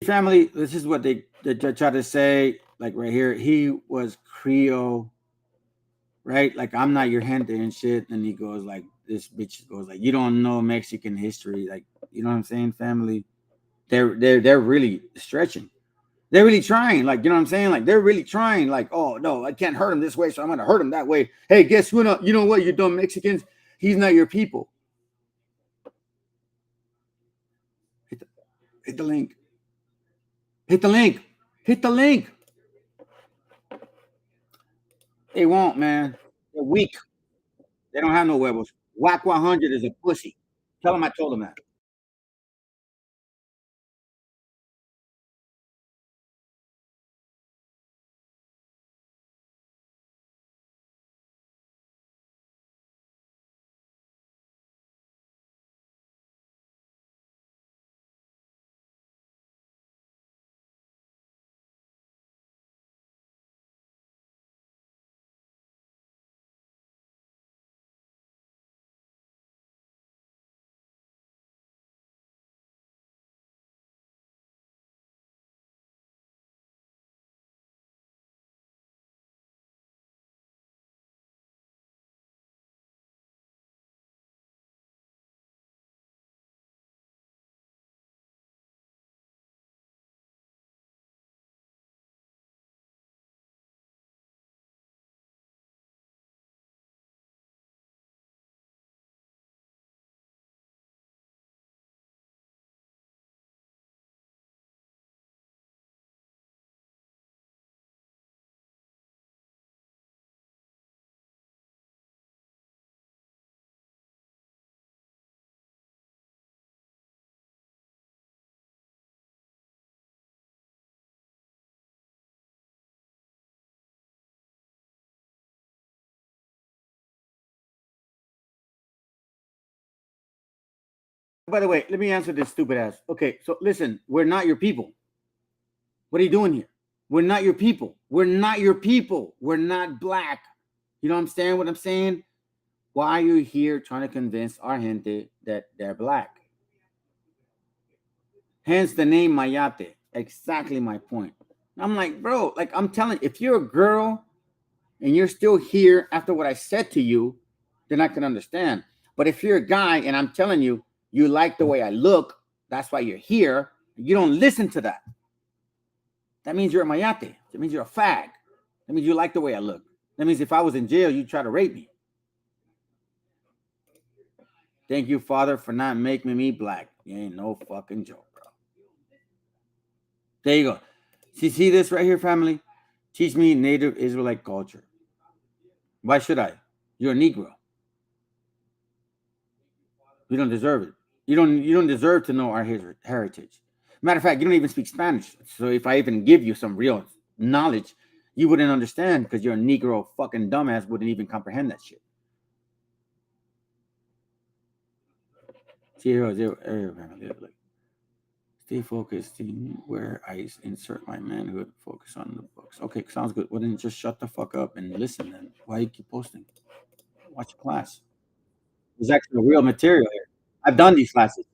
Family, this is what they try to say, like right here. He was Creole, right? Like I'm not your gente and shit. And he goes like, this bitch goes like, you don't know Mexican history, like you know what I'm saying, family. They're really stretching. They're really trying, like you know what I'm saying, like they're really trying, like oh no, I can't hurt him this way, so I'm gonna hurt him that way. Hey, guess what? You know what? You dumb Mexicans. He's not your people. Hit the link. Hit the link. Hit the link. They won't, man. They're weak. They don't have no huevos. Whack 100 is a pussy. Tell them I told them that. By the way, let me answer this stupid ass. Okay, so listen, we're not your people. What are you doing here? We're not your people. We're not your people. We're not black. You know what I'm saying? Why are you here trying to convince our gente that they're black? Hence the name Mayate. Exactly my point. I'm like, bro, like I'm telling you, if you're a girl and you're still here after what I said to you, then I can understand. But if you're a guy and I'm telling you, you like the way I look, that's why you're here, you don't listen to that. That means you're a mayate. That means you're a fag. That means you like the way I look. That means if I was in jail, you'd try to rape me. Thank you, Father, for not making me black. You ain't no fucking joke, bro. There you go. See this right here, family? Teach me Native Israelite culture. Why should I? You're a Negro. You don't deserve it. You don't deserve to know our heritage. Matter of fact, you don't even speak Spanish. So if I even give you some real knowledge, you wouldn't understand because you're a Negro fucking dumbass wouldn't even comprehend that shit. Stay focused where I insert my manhood. Focus on the books. Okay, sounds good. Well, then just shut the fuck up and listen then. Why you keep posting? Watch your class. There's actually real material here. I've done these classes.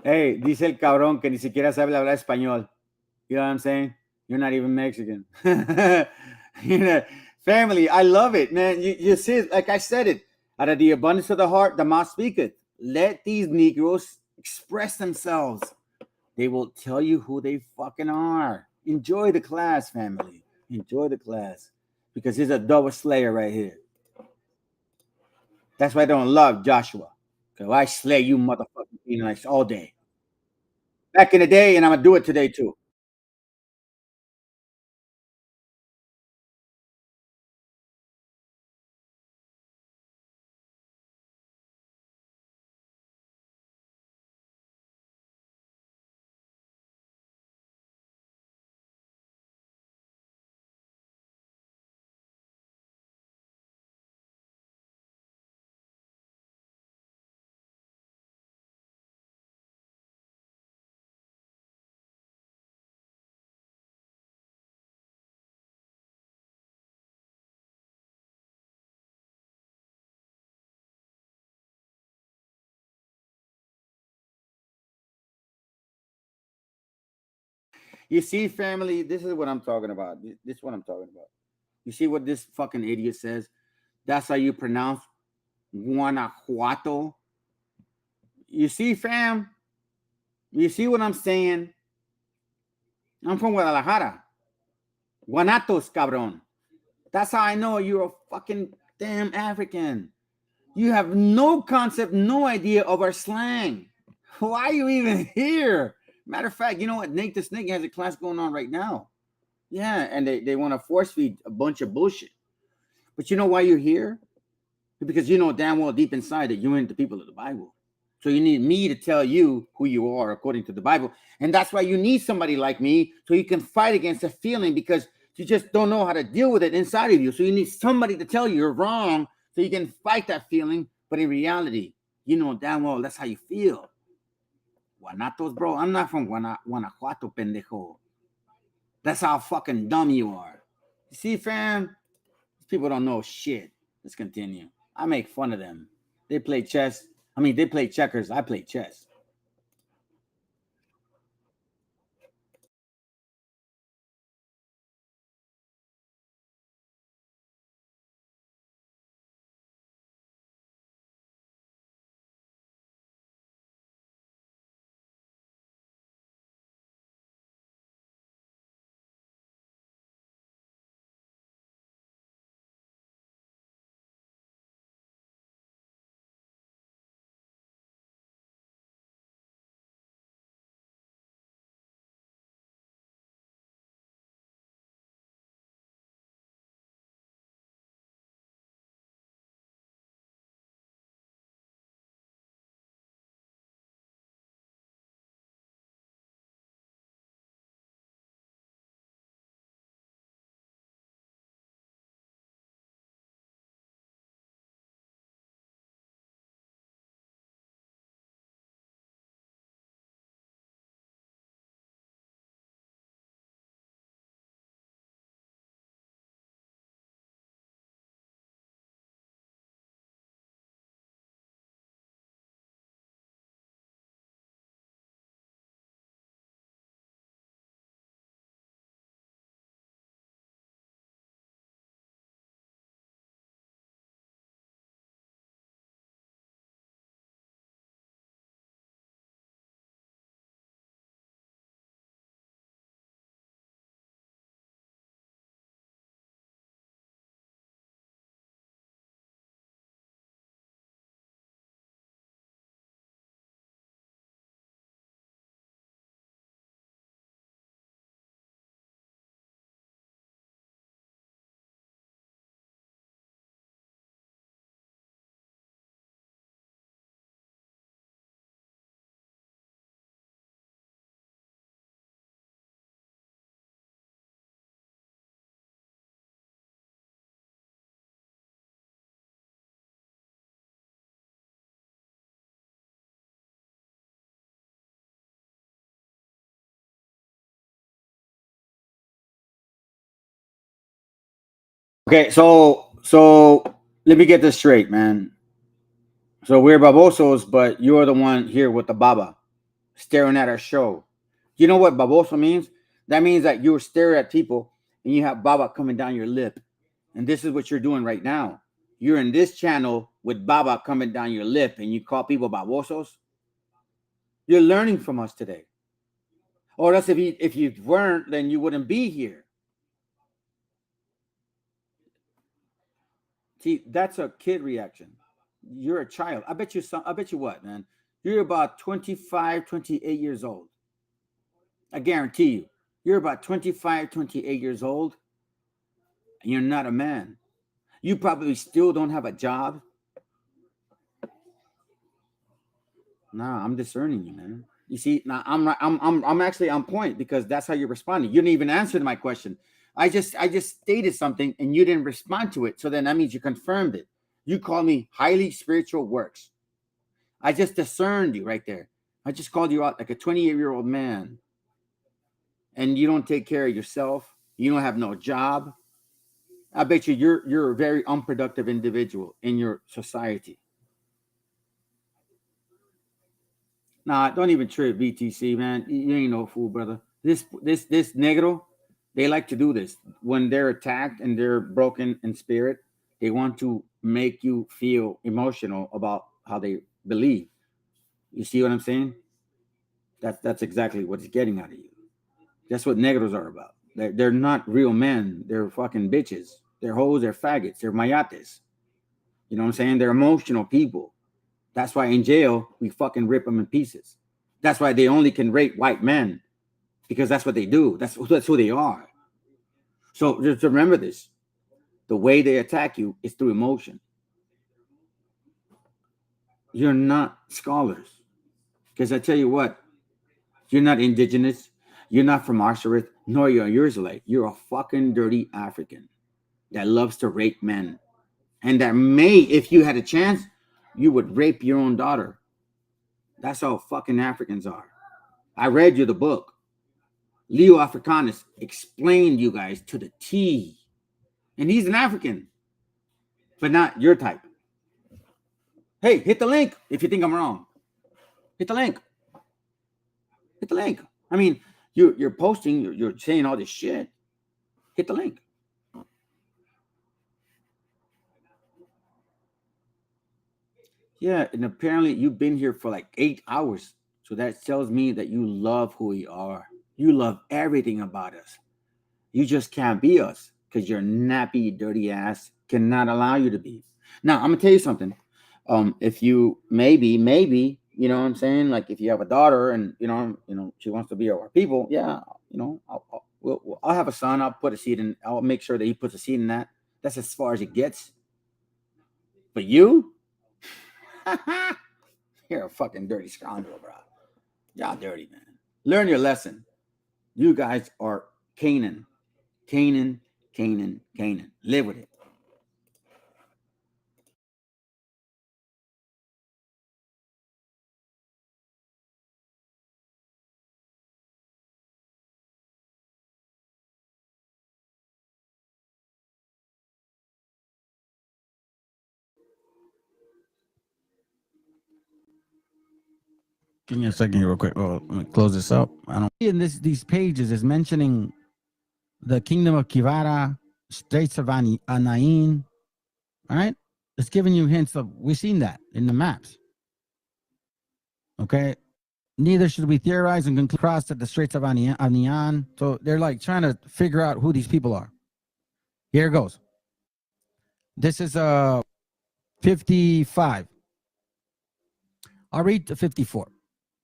Hey, dice el cabrón que ni siquiera sabe hablar español. You know what I'm saying? You're not even Mexican. You know, family, I love it, man. You see, like I said it, out of the abundance of the heart, the mouth speaketh. Let these Negroes express themselves. They will tell you who they fucking are. Enjoy the class, family. Enjoy the class. Because he's a double slayer right here. That's why I don't love Joshua. Because I slay you motherfucking Canaanites all day. Back in the day, and I'm going to do it today too. You see, family, this is what I'm talking about. This is what I'm talking about. You see what this fucking idiot says? That's how you pronounce Guanajuato. You see, fam? You see what I'm saying? I'm from Guadalajara. Guanatos, cabron. That's how I know you're a fucking damn African. You have no concept, no idea of our slang. Why are you even here? Matter of fact, you know what? Nate the Snake has a class going on right now. Yeah, and they want to force feed a bunch of bullshit. But you know why you're here? Because you know damn well deep inside that you ain't the people of the Bible. So you need me to tell you who you are according to the Bible. And that's why you need somebody like me so you can fight against a feeling because you just don't know how to deal with it inside of you. So you need somebody to tell you you're wrong so you can fight that feeling. But in reality, you know damn well that's how you feel. Guanatos, bro. I'm not from Guanajuato, pendejo. That's how fucking dumb you are. You see, fam? People don't know shit. Let's continue. I make fun of them. They play chess. I mean, they play checkers. I play chess. Okay, so let me get this straight, man. So we're babosos, but you're the one here with the baba staring at our show. You know what baboso means? That means that you stare at people and you have baba coming down your lip. And this is what you're doing right now. You're in this channel with baba coming down your lip and you call people babosos. You're learning from us today. Or else if you weren't, then you wouldn't be here. See, that's a kid reaction. You're a child. I bet you what, man? You're about 25, 28 years old. I guarantee you. You're about 25, 28 years old, and you're not a man. You probably still don't have a job. Nah, I'm discerning you, man. You see, now I'm actually on point because that's how you're responding. You didn't even answer my question. I just stated something and you didn't respond to it. So then that means you confirmed it. You call me highly spiritual works. I just discerned you right there. I just called you out like a 28-year-old man. And you don't take care of yourself. You don't have no job. I bet you're a very unproductive individual in your society. Nah, don't even trip BTC, man. You ain't no fool, brother. This negro, they like to do this when they're attacked and they're broken in spirit. They want to make you feel emotional about how they believe. You see what I'm saying? That's exactly what it's getting out of you. That's what negros are about. They're not real men. They're fucking bitches. They're hoes. They're faggots. They're mayates. You know what I'm saying? They're emotional people. That's why in jail we fucking rip them in pieces. That's why they only can rape white men, because that's what they do. That's who they are. So just remember this: the way they attack you is through emotion. You're not scholars, because I tell you what, you're not indigenous. You're not from Asheriff, nor you're a Israelite. You're a fucking dirty African that loves to rape men, and that may, if you had a chance, you would rape your own daughter. That's how fucking Africans are. I read you the book. Leo Africanus explained you guys to the T. And he's an African, but not your type. Hey, hit the link if you think I'm wrong. Hit the link. Hit the link. I mean, you're posting, you're saying all this shit. Hit the link. Yeah, and apparently you've been here for like 8 hours. So that tells me that you love who we are. You love everything about us. You just can't be us because your nappy, dirty ass cannot allow you to be. Now, I'm gonna tell you something. If you maybe, you know what I'm saying? Like if you have a daughter and you know, she wants to be our people, yeah, I'll have a son. I'll put a seed in. I'll make sure that he puts a seed in that. That's as far as it gets. But you, you're a fucking dirty scoundrel, bro. Y'all dirty, man. Learn your lesson. You guys are Canaan. Canaan. Live with it. Give me a second here, real quick. Oh, let me close this up. I don't. In these pages is mentioning the kingdom of Kivara, Straits of Anain. All right, it's giving you hints of we've seen that in the maps. Okay, neither should we theorize and conclude crossed at the Straits of Anian. So they're like trying to figure out who these people are. Here it goes. This is 55. I'll read to 54.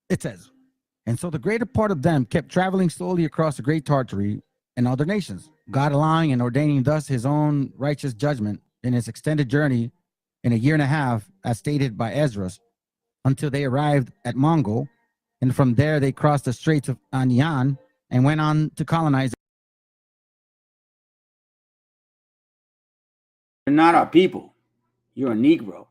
It says, and so the greater part of them kept traveling slowly across the great Tartary and other nations, God allowing and ordaining thus his own righteous judgment in his extended journey in a year and a half, as stated by Esdras, until they arrived at Mongol, and from there they crossed the Straits of Anian and went on to colonize. You're not our people. You're a Negro.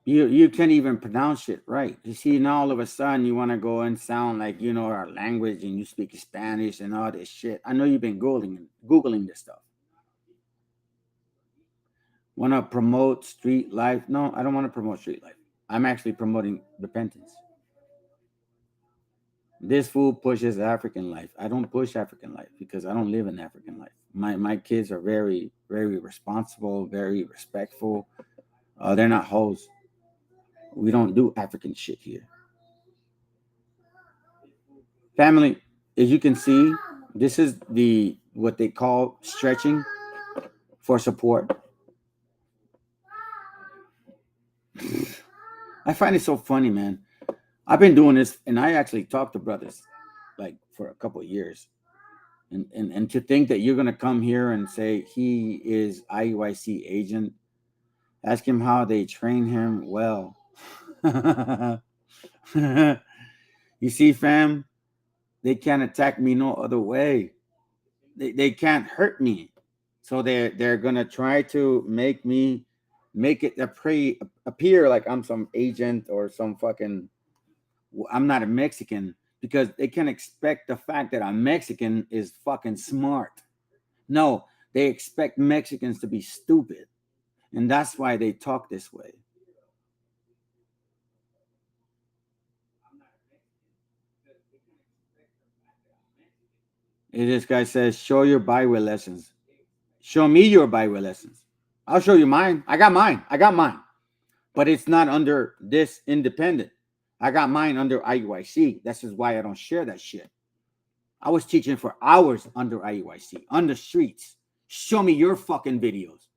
You can't even pronounce it right. You see, now all of a sudden you want to go and sound like you know our language and you speak Spanish and all this shit. I know you've been Googling this stuff. Want to promote street life? No, I don't want to promote street life. I'm actually promoting repentance. This fool pushes African life. I don't push African life because I don't live in African life. My kids are very, very responsible, very respectful. They're not hoes. We don't do African shit here. Family, as you can see, this is what they call stretching for support. I find it so funny, man. I've been doing this, and I actually talked to brothers like for a couple of years. And to think that you're gonna come here and say he is IUIC agent, ask him how they train him well. You see, fam, they can't attack me no other way. They can't hurt me. So they're gonna try to make it appear like I'm some agent or some fucking. I'm not a Mexican, because they can expect the fact that I'm Mexican is fucking smart. No, they expect Mexicans to be stupid, and that's why they talk this way. This guy says, show your Bible lessons. Show me your Bible lessons. I'll show you mine. I got mine. But it's not under this independent. I got mine under IUIC. This is why I don't share that shit. I was teaching for hours under IUIC, on the streets. Show me your fucking videos.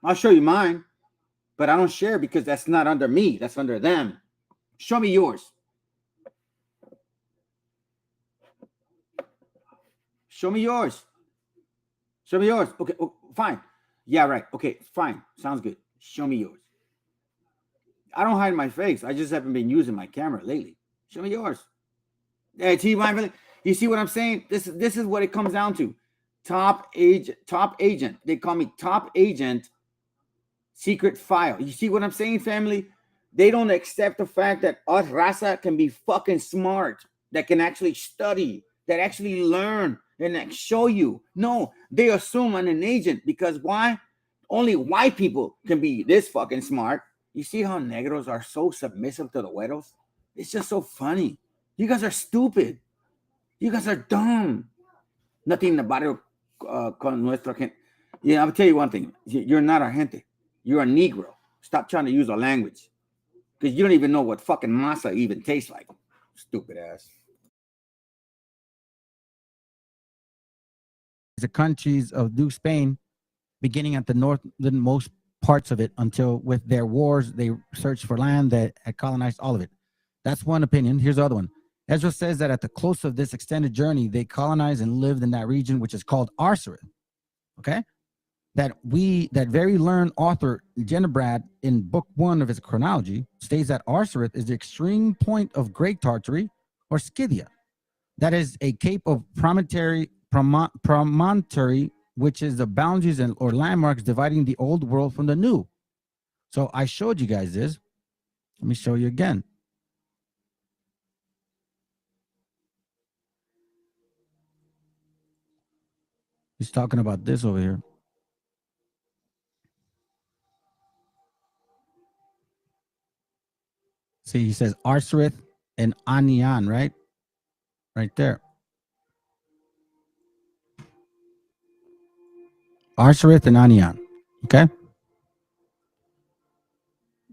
I'll show you mine, but I don't share because that's not under me. That's under them. Show me yours. Show me yours. Show me yours. Okay, fine. Yeah, right. Okay, fine. Sounds good. Show me yours. I don't hide my face. I just haven't been using my camera lately. Show me yours. Hey, T. You see what I'm saying? This is what it comes down to. Top agent. They call me top agent. Secret file. You see what I'm saying, family? They don't accept the fact that us raza can be fucking smart, that can actually study, that actually learn and that show you. No, they assume I'm an agent because why? Only white people can be this fucking smart. You see how negros are so submissive to the güeros? It's just so funny. You guys are stupid. You guys are dumb. Nothing about it con nuestra gente. Yeah, I'll tell you one thing. You're not a gente. You're a negro. Stop trying to use our language. Because you don't even know what fucking masa even tastes like. Stupid ass. The countries of New Spain, beginning at the northernmost parts of it until with their wars, they searched for land that had colonized all of it. That's one opinion. Here's the other one. Ezra says that at the close of this extended journey, they colonized and lived in that region, which is called Arsareth. Okay? That very learned author, Genebrad, in book 1 of his chronology, states that Arsareth is the extreme point of Great Tartary or Scythia. That is a cape of promontory, which is the boundaries or landmarks dividing the old world from the new. So I showed you guys this. Let me show you again. He's talking about this over here. See, he says Arsareth and Anian, right? Right there. Arsareth and Anian. Okay.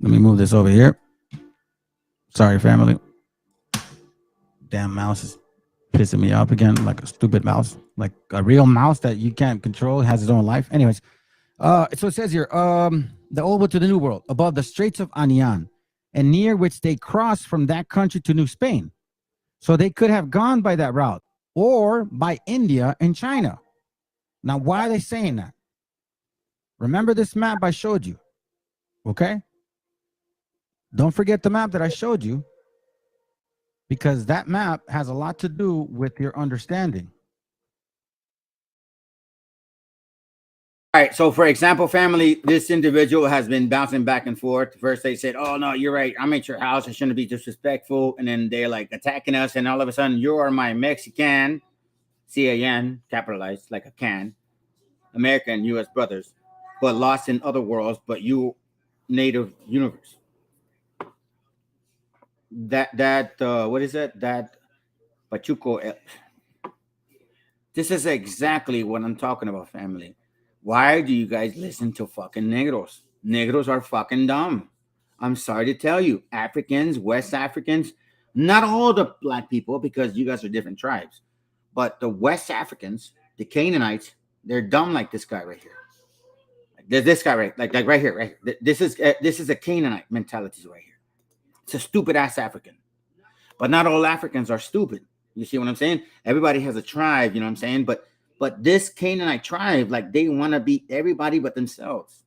Let me move this over here. Sorry, family. Damn mouse is pissing me off again, like a stupid mouse, like a real mouse that you can't control, has its own life. Anyways, so it says here, the old world to the new world, above the Straits of Anian, and near which they crossed from that country to New Spain. So they could have gone by that route or by India and China. Now, why are they saying that? Remember this map I showed you, okay? Don't forget the map that I showed you, because that map has a lot to do with your understanding. All right, so for example, family, this individual has been bouncing back and forth. First they said, oh, no, you're right. I'm at your house. I shouldn't be disrespectful. And then they're like attacking us. And all of a sudden, you are my Mexican, C-A-N, capitalized like a can, American U.S. brothers, but lost in other worlds, but you native universe. What is that? That Pachuco. This is exactly what I'm talking about, family. Why do you guys listen to fucking negros? Negros are fucking dumb. I'm sorry to tell you, Africans, West Africans, not all the black people, because you guys are different tribes, but the West Africans, the Canaanites, they're dumb like this guy right here. This guy right, like right here, right here. This is a Canaanite mentality right here. It's a stupid ass African. But not all Africans are stupid. You see what I'm saying? Everybody has a tribe, you know what I'm saying? But this Canaanite tribe, like they want to beat everybody but themselves.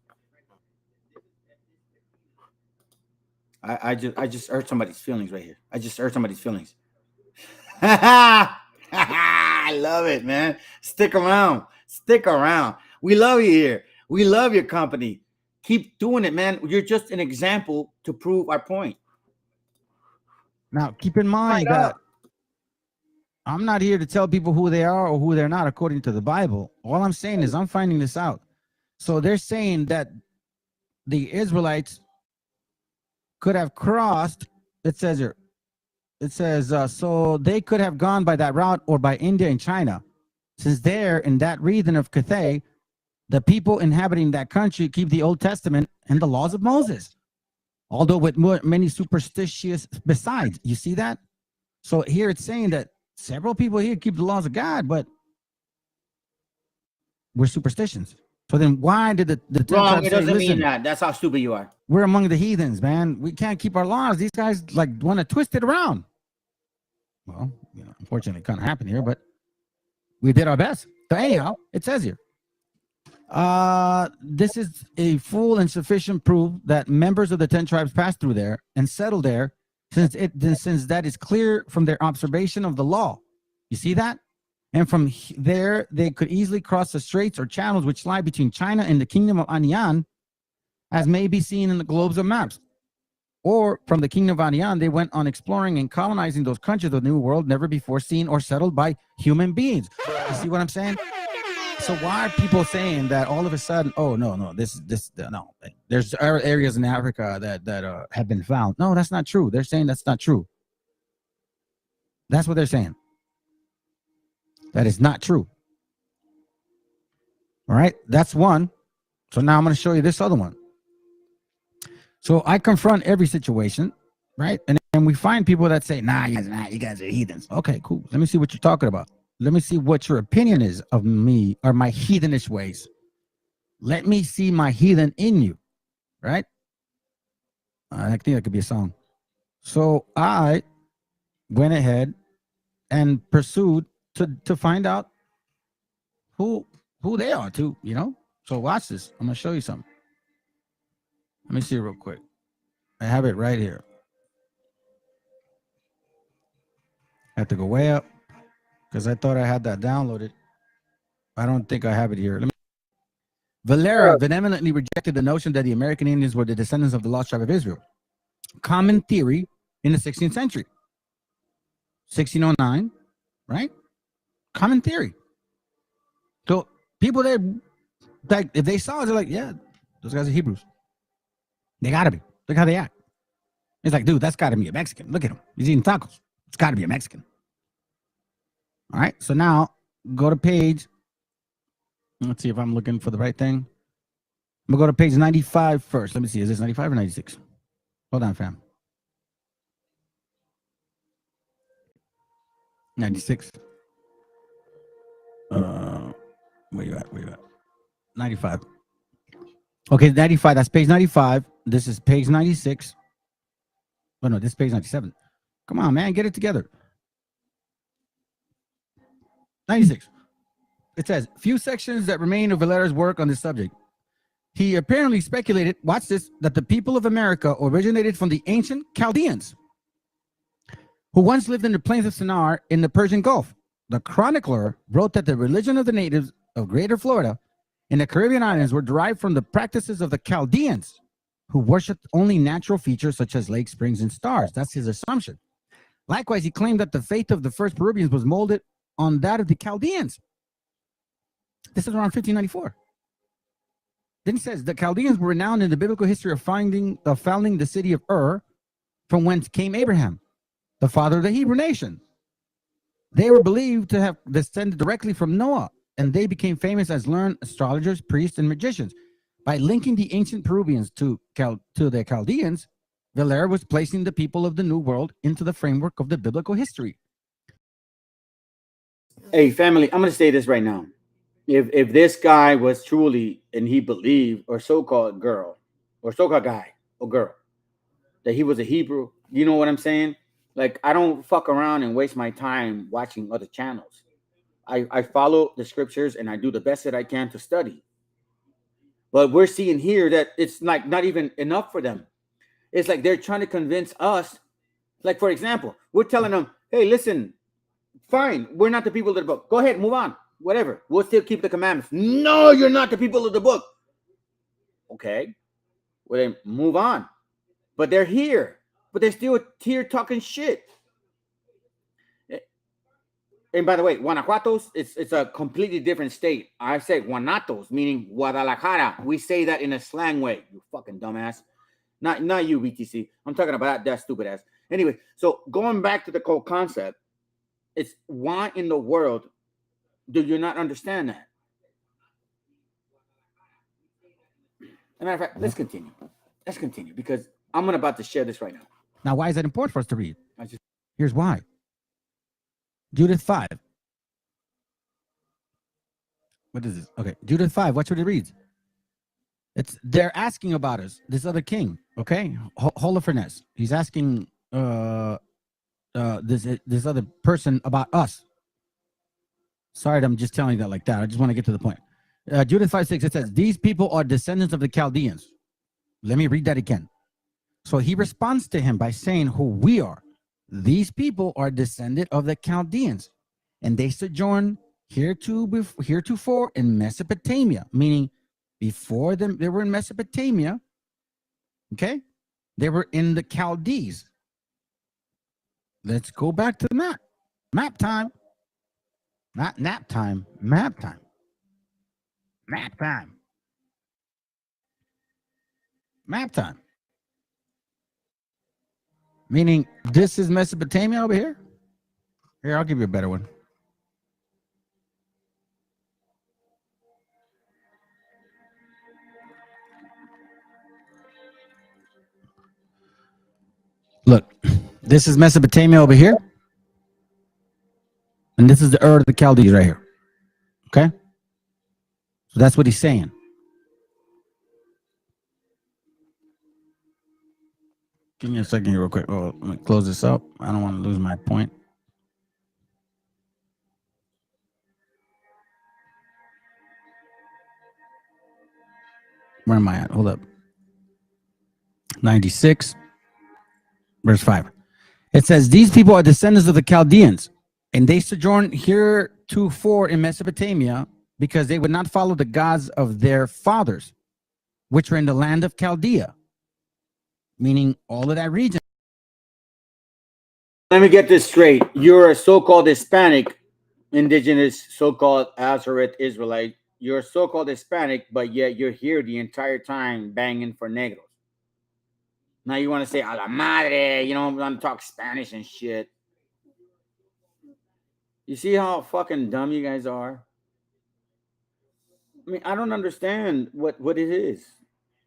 I just hurt somebody's feelings right here. I just hurt somebody's feelings. I love it, man. Stick around. Stick around. We love you here. We love your company. Keep doing it, man. You're just an example to prove our point. Now, keep in mind that I'm not here to tell people who they are or who they're not according to the Bible. All I'm saying is I'm finding this out. So they're saying that the Israelites could have crossed, it says here, it says, so they could have gone by that route or by India and China. since there in that region of Cathay, the people inhabiting that country keep the Old Testament and the laws of Moses, although with many superstitious besides. You see that? So here it's saying that several people here keep the laws of God, but we're superstitions. So then why did the 10 Wrong. tribes It say, doesn't mean listen, that. That's how stupid you are. we're among the heathens, man. We can't keep our laws. These guys like want to twist it around. Well, you know, unfortunately, it kind of happened here, but we did our best. So anyhow, it says here, this is a full and sufficient proof that members of the 10 tribes passed through there and settled there, since that is clear from their observation of the law. You see that? And from there, they could easily cross the straits or channels which lie between China and the kingdom of Anian, as may be seen in the globes of maps. Or from the kingdom of Anian, they went on exploring and colonizing those countries of the New World never before seen or settled by human beings. You see what I'm saying? So why are people saying that all of a sudden, oh, no, no, no, there's areas in Africa that have been found. No, that's not true. They're saying that's not true. That's what they're saying. That is not true. All right, that's one. So now I'm going to show you this other one. So I confront every situation, right? And we find people that say, nah, you guys are heathens. Okay, cool. Let me see what you're talking about. Let me see what your opinion is of me or my heathenish ways. Let me see my heathen in you, right? I think that could be a song. So I went ahead and pursued to find out who they are too, you know? So watch this. I'm going to show you something. Let me see it real quick. I have it right here. I have to go way up because I thought I had that downloaded. I don't think I have it here. Valera vehemently rejected the notion that the American Indians were the descendants of the lost tribe of Israel. Common theory in the 16th century. 1609, right? Common theory. So people there, like, if they saw it, they're like, yeah, those guys are Hebrews. They gotta be. Look how they act. It's like, dude, that's gotta be a Mexican. Look at him. He's eating tacos. It's gotta be a Mexican. All right. So now go to page. Let's see if I'm looking for the right thing. I'm gonna go to page 95 first. Let me see. Is this 95 or 96? Hold on, fam. 96. Where you at? 95. Okay, 95. That's page 95. This is page 96. Oh, no, this is page 97. Come on, man. Get it together. 96. It says, few sections that remain of Valera's work on this subject. He apparently speculated, watch this, that the people of America originated from the ancient Chaldeans, who once lived in the plains of Shinar in the Persian Gulf. The chronicler wrote that the religion of the natives of Greater Florida and the Caribbean islands were derived from the practices of the Chaldeans, who worshipped only natural features such as lakes, springs, and stars. That's his assumption. Likewise, he claimed that the faith of the first Peruvians was molded on that of the Chaldeans. This is around 1594. Then he says, the Chaldeans were renowned in the biblical history of founding the city of Ur, from whence came Abraham, the father of the Hebrew nation. They were believed to have descended directly from Noah, and they became famous as learned astrologers, priests, and magicians. By linking the ancient Peruvians to the Chaldeans, Valera was placing the people of the New World into the framework of the biblical history. Hey, family, I'm going to say this right now. If this guy was truly, and he believed, or so-called girl, or so-called guy, or girl, that he was a Hebrew, you know what I'm saying? Like, I don't fuck around and waste my time watching other channels. I follow the scriptures, and I do the best that I can to study. But we're seeing here that it's like not even enough for them. It's like they're trying to convince us. Like, for example, we're telling them, hey, listen, fine, we're not the people of the book. Go ahead, move on. Whatever. We'll still keep the commandments. No, you're not the people of the book. Okay. Well, then move on. But they're here. But they're still here talking shit. And by the way, Guanajuato's, it's a completely different state. I say Guanatos, meaning Guadalajara. We say that in a slang way. You fucking dumbass. Not you, BTC. I'm talking about that stupid ass. Anyway, so going back to the whole concept, it's why in the world Do you not understand that? As a matter of fact, let's continue. Let's continue because I'm about to share this right now. Now, why is that important for us to read? Here's why. Judith 5. What is this? Okay, Judith 5. Watch what it reads. They're asking about us, this other king, okay? Holofernes. He's asking this other person about us. Sorry, I'm just telling you that like that. I just want to get to the point. Judith 5:6, it says, these people are descendants of the Chaldeans. Let me read that again. So he responds to him by saying who we are. These people are descended of the Chaldeans, and they sojourn heretofore in Mesopotamia, meaning before them, they were in Mesopotamia, okay? They were in the Chaldees. Let's go back to the map. Map time. Not nap time, map time. Map time. Map time. Meaning this is Mesopotamia over here? Here, I'll give you a better one. Look, this is Mesopotamia over here. And this is the Ur of the Chaldees right here. Okay? So that's what he's saying. Give me a second here real quick. Oh, let me close this up. I don't want to lose my point. Where am I at? Hold up. 96, verse 5. It says, these people are descendants of the Chaldeans, and they sojourn heretofore in Mesopotamia because they would not follow the gods of their fathers, which were in the land of Chaldea, meaning all of that region. Let me get this straight. You're a so-called Hispanic, indigenous, so-called Azareth Israelite. You're so-called Hispanic, but yet you're here the entire time banging for negros. Now you want to say, a la madre, you know, I'm going to talk Spanish and shit. You see how fucking dumb you guys are? I mean, I don't understand what it is.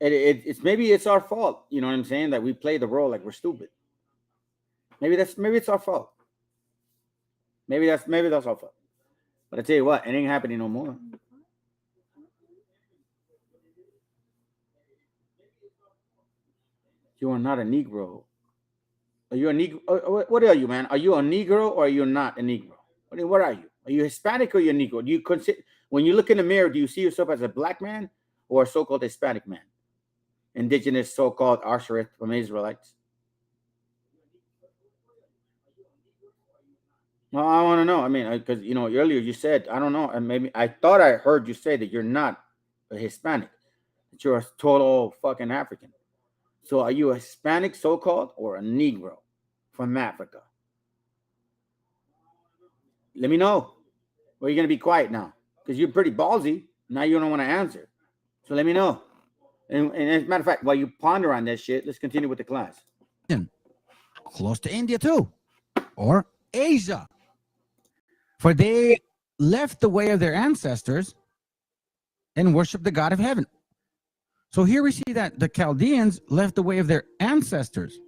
It's maybe it's our fault. You know what I'm saying? That we play the role like we're stupid. Maybe it's our fault. Maybe that's our fault. But I tell you what, it ain't happening no more. You are not a Negro. Are you a Negro? What are you, man? Are you a Negro or are you not a Negro? What are you? Are you Hispanic or are you a Negro? Do you consider, when you look in the mirror, do you see yourself as a black man or a so-called Hispanic man? Indigenous so-called Ashereth from Israelites. Well, I want to know. I mean, because you know, earlier you said, I don't know, and maybe I thought I heard you say that you're not a Hispanic, that you're a total fucking African. So are you a Hispanic so-called or a Negro from Africa? Let me know. Or are you going to be quiet now? Because you're pretty ballsy. Now you don't want to answer. So let me know. And as a matter of fact, while you ponder on that shit, let's continue with the class. Close to India too. Or Asia. For they left the way of their ancestors and worshiped the God of heaven. So here we see that the Chaldeans left the way of their ancestors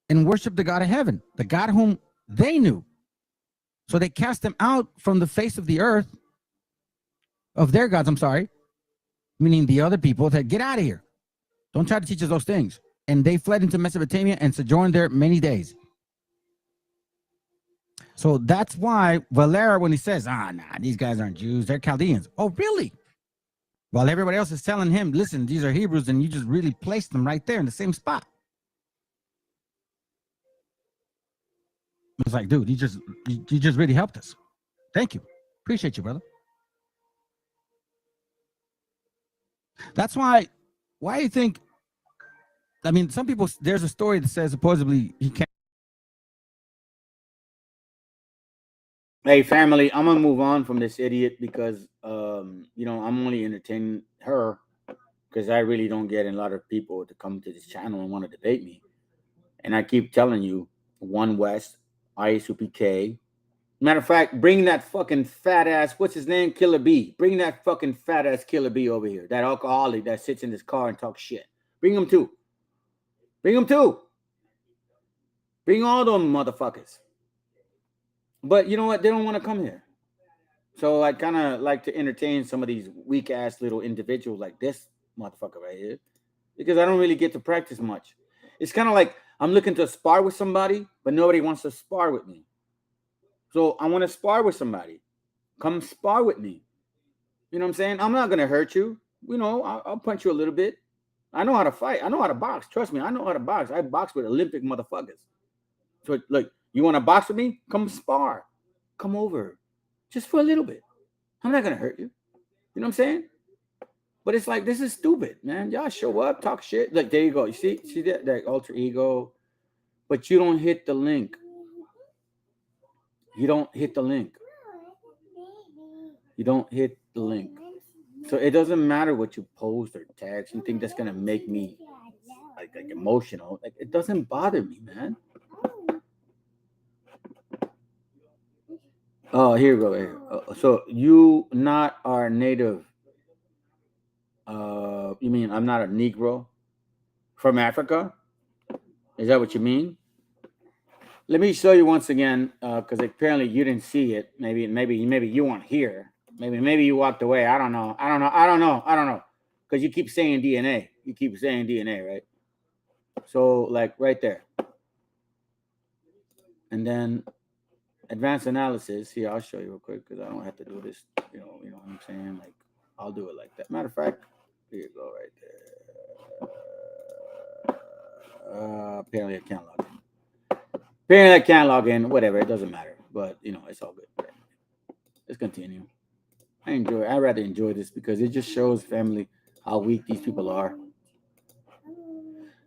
and worshiped the God of heaven, the God whom they knew. So they cast them out from the face of the earth, of their gods, meaning the other people that get out of here. Don't try to teach us those things. And they fled into Mesopotamia and sojourned there many days. So that's why Valera, when he says, nah, these guys aren't Jews, they're Chaldeans. Oh, really? While everybody else is telling him, listen, these are Hebrews, and you just really placed them right there in the same spot. It's like, dude, you just really helped us. Thank you. Appreciate you, brother. That's why do you think, I mean, some people, there's a story that says supposedly he can't. Hey, family, I'm going to move on from this idiot because, you know, I'm only entertaining her because I really don't get a lot of people to come to this channel and want to debate me. And I keep telling you, One West, ISUPK, Matter of fact, bring that fucking fat ass, what's his name? Killer B. Bring that fucking fat ass Killer B over here. That alcoholic that sits in his car and talks shit. Bring him too. Bring him too. Bring all them motherfuckers. But you know what? They don't want to come here. So I kind of like to entertain some of these weak ass little individuals like this motherfucker right here, because I don't really get to practice much. It's kind of like I'm looking to spar with somebody, but nobody wants to spar with me. So I want to spar with somebody. Come spar with me. You know what I'm saying? I'm not going to hurt you. You know, I'll punch you a little bit. I know how to fight. I know how to box. Trust me, I know how to box. I box with Olympic motherfuckers. So look, you want to box with me? Come spar. Come over. Just for a little bit. I'm not going to hurt you. You know what I'm saying? But it's like, this is stupid, man. Y'all show up, talk shit. Like, there you go. You see that alter ego? But you don't hit the link. You don't hit the link. You don't hit the link. So it doesn't matter what you post or text. You think that's going to make me like emotional. Like, it doesn't bother me, man. Oh, here we go. Here. So you not are native. You mean I'm not a Negro from Africa? Is that what you mean? Let me show you once again, because apparently you didn't see it. Maybe you weren't here. Maybe you walked away. I don't know. Because you keep saying DNA. You keep saying DNA, right? So like right there. And then advanced analysis. Here, I'll show you real quick because I don't have to do this. You know what I'm saying? Like, I'll do it like that. Matter of fact, here you go right there. Apparently I can't log in. Apparently I can't log in. Whatever, it doesn't matter. But you know, it's all good. Let's continue. I'd rather enjoy this because it just shows family how weak these people are.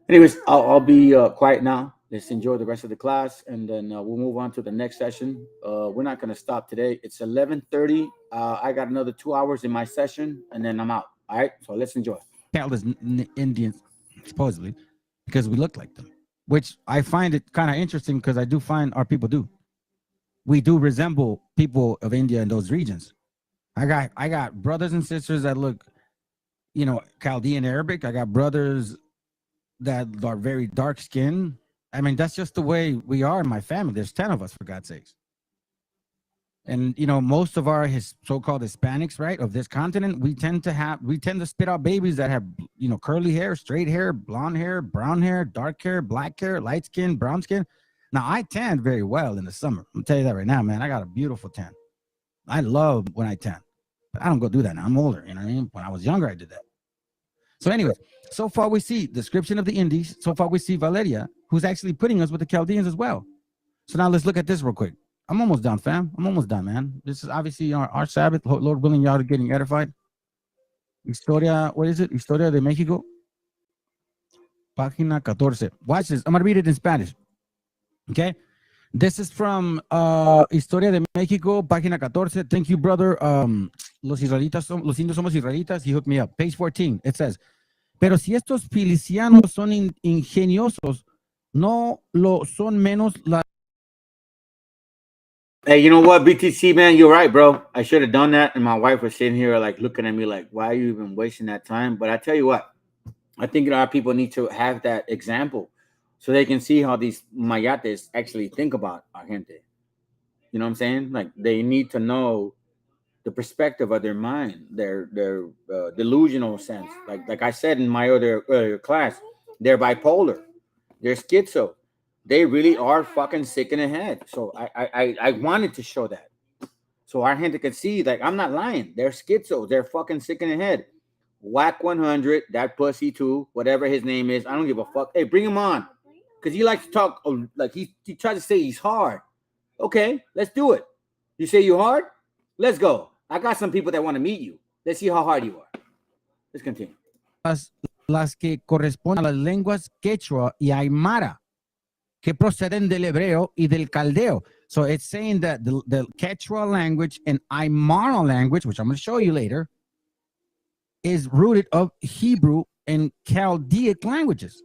Anyways, I'll be quiet now. Let's enjoy the rest of the class, and then we'll move on to the next session. We're not going to stop today. It's 11:30. I got another 2 hours in my session, and then I'm out. All right, so let's enjoy. Count as Indians, supposedly, because we look like them, which I find it kind of interesting because I do find our people do. We do resemble people of India in those regions. I got brothers and sisters that look, you know, Chaldean Arabic. I got brothers that are very dark skinned. I mean, that's just the way we are in my family. There's 10 of us, for God's sakes. And, you know, most of our so-called Hispanics, right, of this continent, we tend to spit out babies that have, you know, curly hair, straight hair, blonde hair, brown hair, dark hair, black hair, light skin, brown skin. Now, I tan very well in the summer. I'm tell you that right now, man. I got a beautiful tan. I love when I tan. But I don't go do that now. I'm older, you know what I mean? When I was younger, I did that. So anyways, so far we see description of the Indies. So far we see Valeria, who's actually putting us with the Chaldeans as well. So now let's look at this real quick. I'm almost done, fam. I'm almost done, man. This is obviously our Sabbath. Lord willing, y'all are getting edified. Historia, what is it? Historia de México. Página 14. Watch this. I'm going to read it in Spanish. Okay? This is from Historia de México, página 14. Thank you, brother. Los indios somos israelitas. He hooked me up. Page 14. It says, pero si estos filicianos son ingeniosos, no lo son menos la. Hey, you know what, BTC, man? You're right, bro. I should have done that. And my wife was sitting here like looking at me like, why are you even wasting that time? But I tell you what, I think our people need to have that example so they can see how these mayates actually think about our gente. You know what I'm saying? Like, they need to know the perspective of their mind, their delusional sense. Like I said in my earlier class, they're bipolar, they're schizo. They really are fucking sick in the head. So I wanted to show that. So our gente could see, like, I'm not lying. They're schizo. They're fucking sick in the head. Whack 100, that pussy too, whatever his name is. I don't give a fuck. Hey, bring him on. Because he likes to talk, like he tries to say he's hard. Okay, let's do it. You say you're hard? Let's go. I got some people that want to meet you. Let's see how hard you are. Let's continue. Las que corresponden a las lenguas quechua y aymara, que proceden del hebreo y del caldeo. So it's saying that the Quechua language and Aymara language, which I'm going to show you later, is rooted of Hebrew and Chaldaic languages.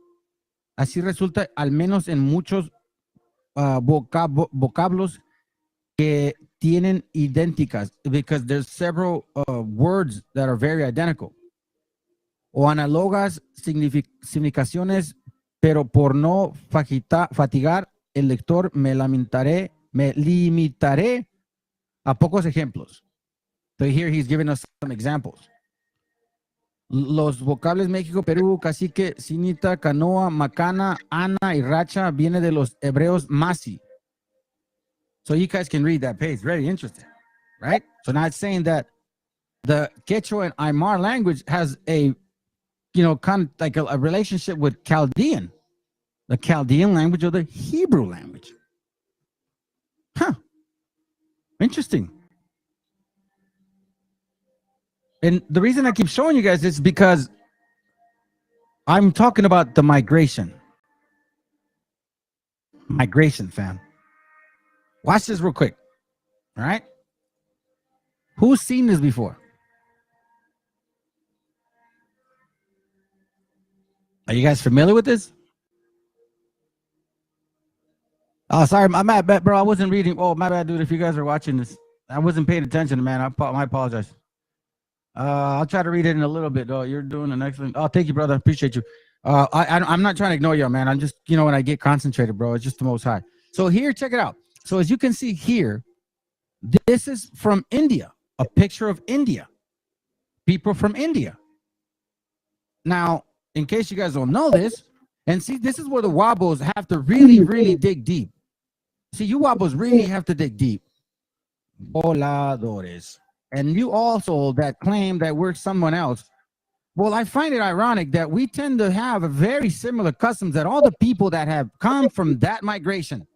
Así resulta, al menos en muchos vocablos que tienen idénticas, because there's several words that are very identical. O análogas significaciones, pero por no fatigar el lector me limitaré a pocos ejemplos. So here he's giving us some examples. Los vocables México, Perú, cacique, cinita, canoa, macana, ana y racha viene de los hebreos masi. So you guys can read that page. Very interesting, right? So now it's saying that the Quechua and Aymar language has a, kind of like a relationship with Chaldean, the Chaldean language or the Hebrew language. Huh. Interesting. And the reason I keep showing you guys is because I'm talking about the migration. Migration, fam. Watch this real quick. All right. Who's seen this before? Are you guys familiar with this? Oh, sorry, my bad, bro. I wasn't reading. Oh, my bad, dude. If you guys are watching this, I wasn't paying attention, man. I apologize. I'll try to read it in a little bit, though. You're doing an excellent. Oh, thank you, brother. Appreciate you. I'm not trying to ignore you, man. I'm just, when I get concentrated, bro, it's just the Most High. So here, check it out. So as you can see here, this is from India, a picture of India, people from India. Now, in case you guys don't know this, and see, this is where the Wabos have to really, really dig deep. See, you Wabos really have to dig deep. Voladores. And you also that claim that we're someone else. Well, I find it ironic that we tend to have a very similar customs that all the people that have come from that migration,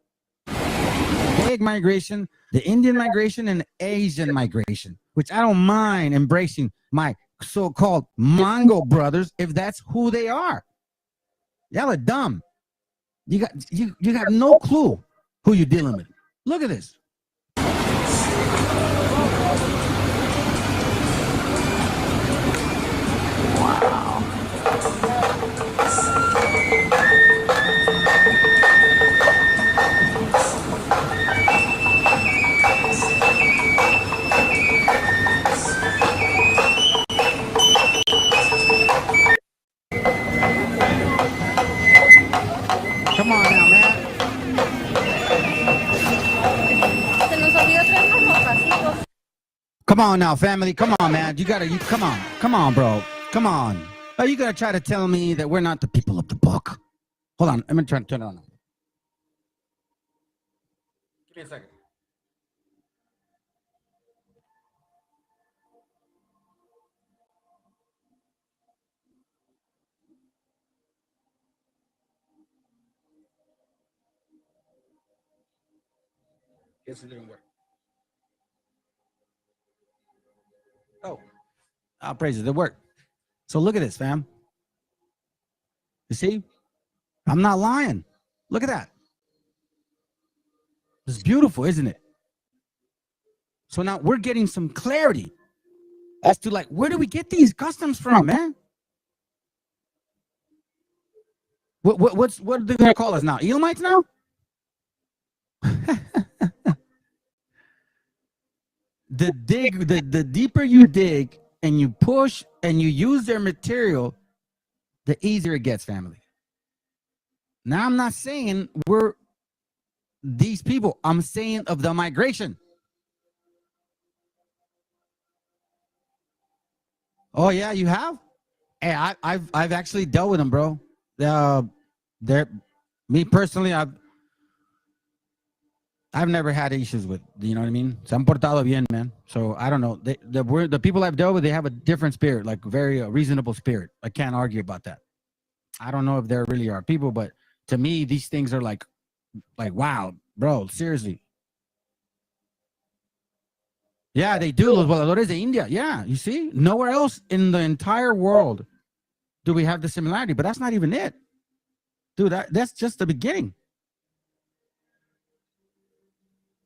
big migration, the Indian migration and the Asian migration, which I don't mind embracing my so-called Mongol brothers if that's who they are. Y'all are dumb. You got no clue who you're dealing with. Look at this. Wow. Come on now, man. Come on now, family. Come on, man. Come on, bro. Come on. Oh, you gotta try to tell me that we're not the people of the book. Hold on. I'm gonna try to turn it on. Give me a second. Guess it didn't work. Oh, I'll praise it. It worked. So look at this, fam. You see? I'm not lying. Look at that. It's beautiful, isn't it? So now we're getting some clarity as to like, where do we get these customs from, man? What are they gonna call us now? Edomites now? The deeper you dig and you push and you use their material, the easier it gets, family. Now I'm not saying we're these people. I'm saying of the migration. Oh yeah, you have? Hey, I've actually dealt with them, bro. They're me personally, I've never had issues with, you know what I mean? Se han portado bien, man. So I don't know. The people I've dealt with, they have a different spirit, like very reasonable spirit. I can't argue about that. I don't know if there really are people, but to me, these things are like wow, bro, seriously. Yeah, they do. Los voladores de India. Yeah, you see? Nowhere else in the entire world do we have the similarity, but that's not even it. Dude, that's just the beginning.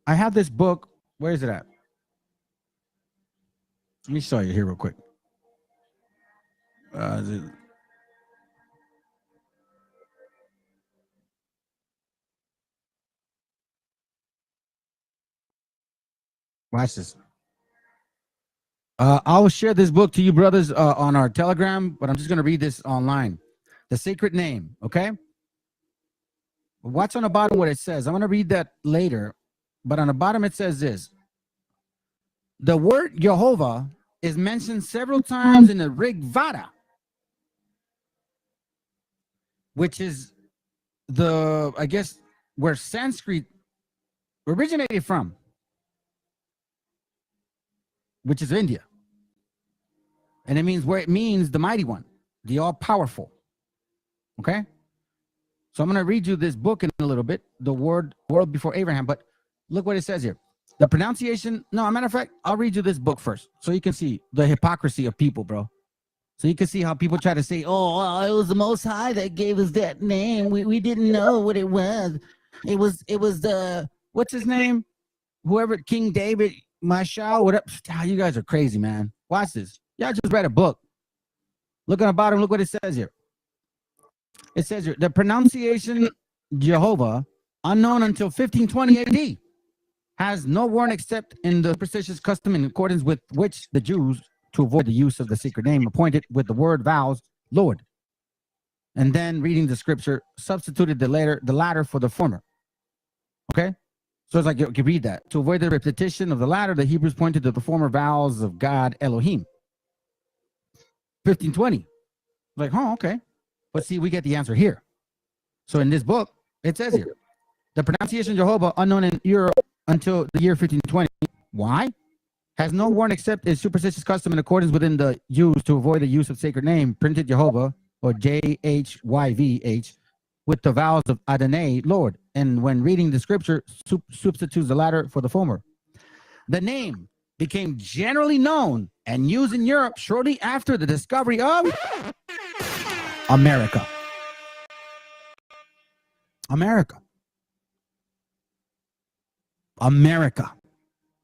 I have this book. Where is it at? Let me show you here real quick. Watch this. I'll share this book to you, brothers, on our Telegram, but I'm just going to read this online. The Sacred Name, okay? Watch on the bottom what it says. I'm going to read that later, but on the bottom it says this. The word Jehovah is mentioned several times in the Rig Veda, which is I guess, where Sanskrit originated from, which is India. And it means the mighty one, the all-powerful. Okay? So I'm going to read you this book in a little bit, the world before Abraham, but look what it says here. The pronunciation, no, as a matter of fact, I'll read you this book first so you can see the hypocrisy of people, bro. So you can see how people try to say, oh, it was the Most High that gave us that name. We didn't know what it was. It was the, what's his name? Whoever, King David, Meshiacha, whatever. You guys are crazy, man. Watch this. Y'all just read a book. Look on the bottom. Look what it says here. It says here, the pronunciation Jehovah, unknown until 1520 AD, has no warrant except in the superstitious custom in accordance with which the Jews, to avoid the use of the secret name, appointed with the word vows, Lord. And then reading the scripture, substituted the latter for the former. Okay? So it's like you can read that. To avoid the repetition of the latter, the Hebrews pointed to the former vowels of God Elohim. 1520. Like, oh, okay. But see, we get the answer here. So in this book, it says here, the pronunciation Jehovah, unknown in Europe until the year 1520. Why? Has no warrant except is superstitious custom in accordance within the Jews to avoid the use of sacred name, printed Jehovah, or JHYVH, with the vowels of Adonai, Lord, and when reading the scripture, substitutes the latter for the former. The name became generally known and used in Europe shortly after the discovery of America. America. America.